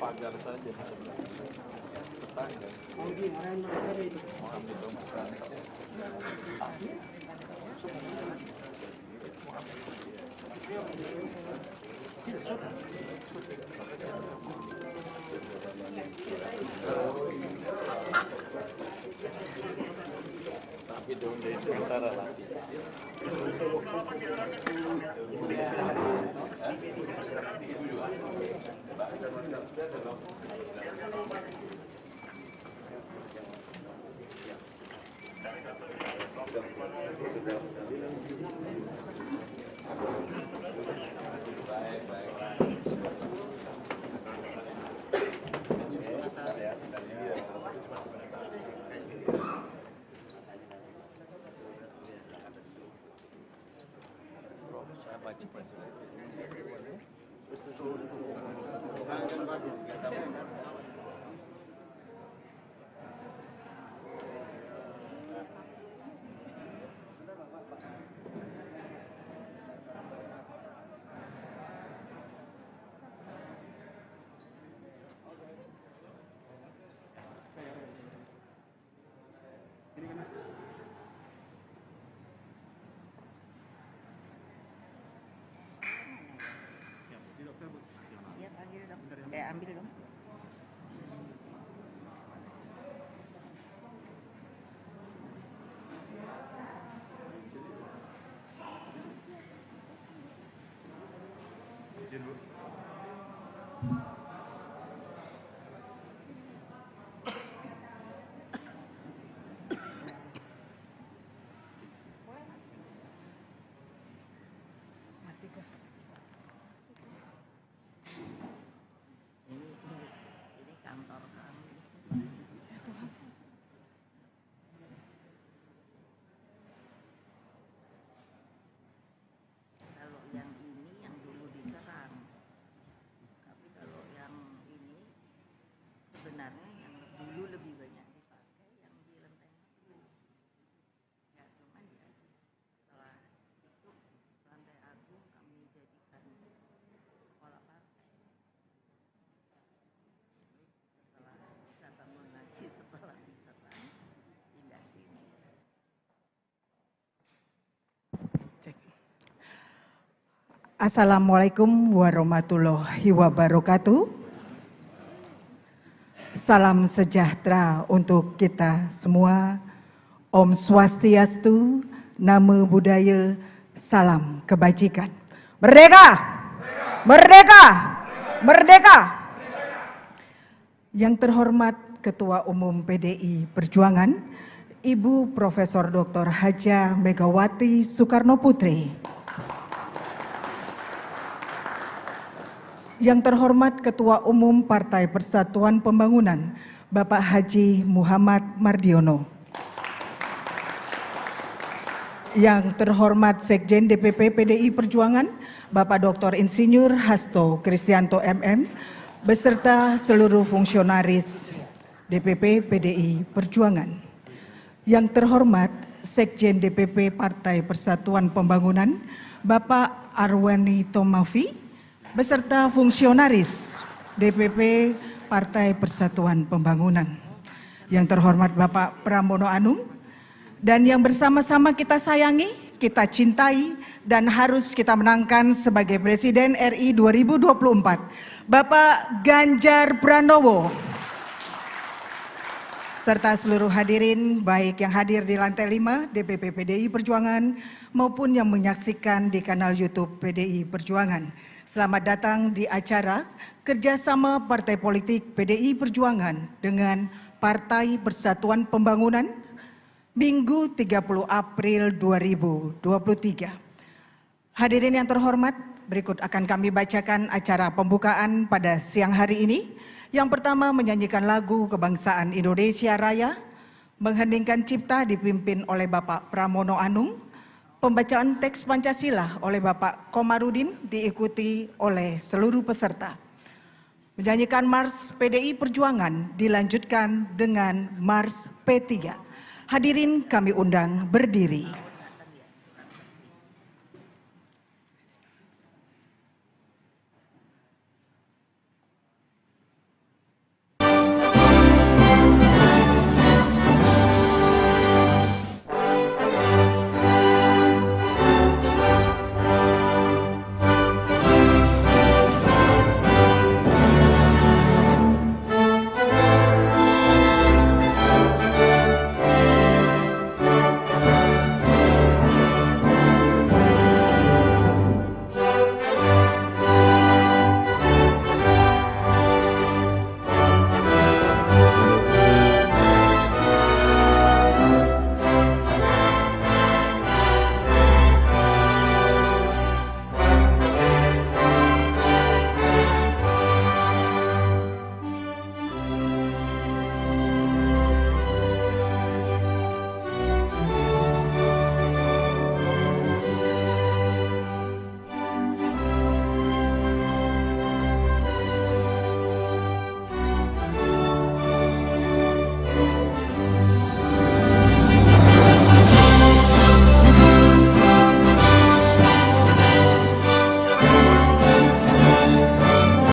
A: pagar saja. Tapi dong dari sementara nanti.
B: Iya, panggil dong. Ambil dong. Ini kantor kami. Kalau yang ini yang dulu diserang, tapi kalau yang ini sebenarnya yang dulu lebih banyak dipakai yang di Lenteng Agung. Ya cuman ya setelah itu Lantai Agung kami jadikan sekolah partai. Setelah bisa bangun lagi setelah diserang pindah sini.
C: Assalamualaikum warahmatullahi wabarakatuh. Salam sejahtera untuk kita semua. Om Swastiastu, Namo Buddhaya, salam kebajikan. Merdeka! Merdeka! Merdeka! Yang terhormat Ketua Umum PDI Perjuangan, Ibu Profesor Dr. Hajah Megawati Soekarno Putri. Yang terhormat Ketua Umum Partai Persatuan Pembangunan, Bapak Haji Muhammad Mardiono. Yang terhormat Sekjen DPP PDI Perjuangan, Bapak Dr. Insinyur Hasto Kristianto MM, beserta seluruh fungsionaris DPP PDI Perjuangan. Yang terhormat Sekjen DPP Partai Persatuan Pembangunan, Bapak Arwani Tomafi, beserta fungsionaris DPP Partai Persatuan Pembangunan. Yang terhormat Bapak Pramono Anung, dan yang bersama-sama kita sayangi, kita cintai, dan harus kita menangkan sebagai Presiden RI 2024, Bapak Ganjar Pranowo. Serta seluruh hadirin, baik yang hadir di lantai 5 DPP PDI Perjuangan maupun yang menyaksikan di kanal YouTube PDI Perjuangan. Selamat datang di acara kerjasama Partai Politik PDI Perjuangan dengan Partai Persatuan Pembangunan Minggu 30 April 2023. Hadirin yang terhormat, berikut akan kami bacakan acara pembukaan pada siang hari ini. Yang pertama, menyanyikan lagu Kebangsaan Indonesia Raya, mengheningkan cipta dipimpin oleh Bapak Pramono Anung, pembacaan teks Pancasila oleh Bapak Komarudin diikuti oleh seluruh peserta. Menyanyikan Mars PDI Perjuangan dilanjutkan dengan Mars P3. Hadirin kami undang berdiri.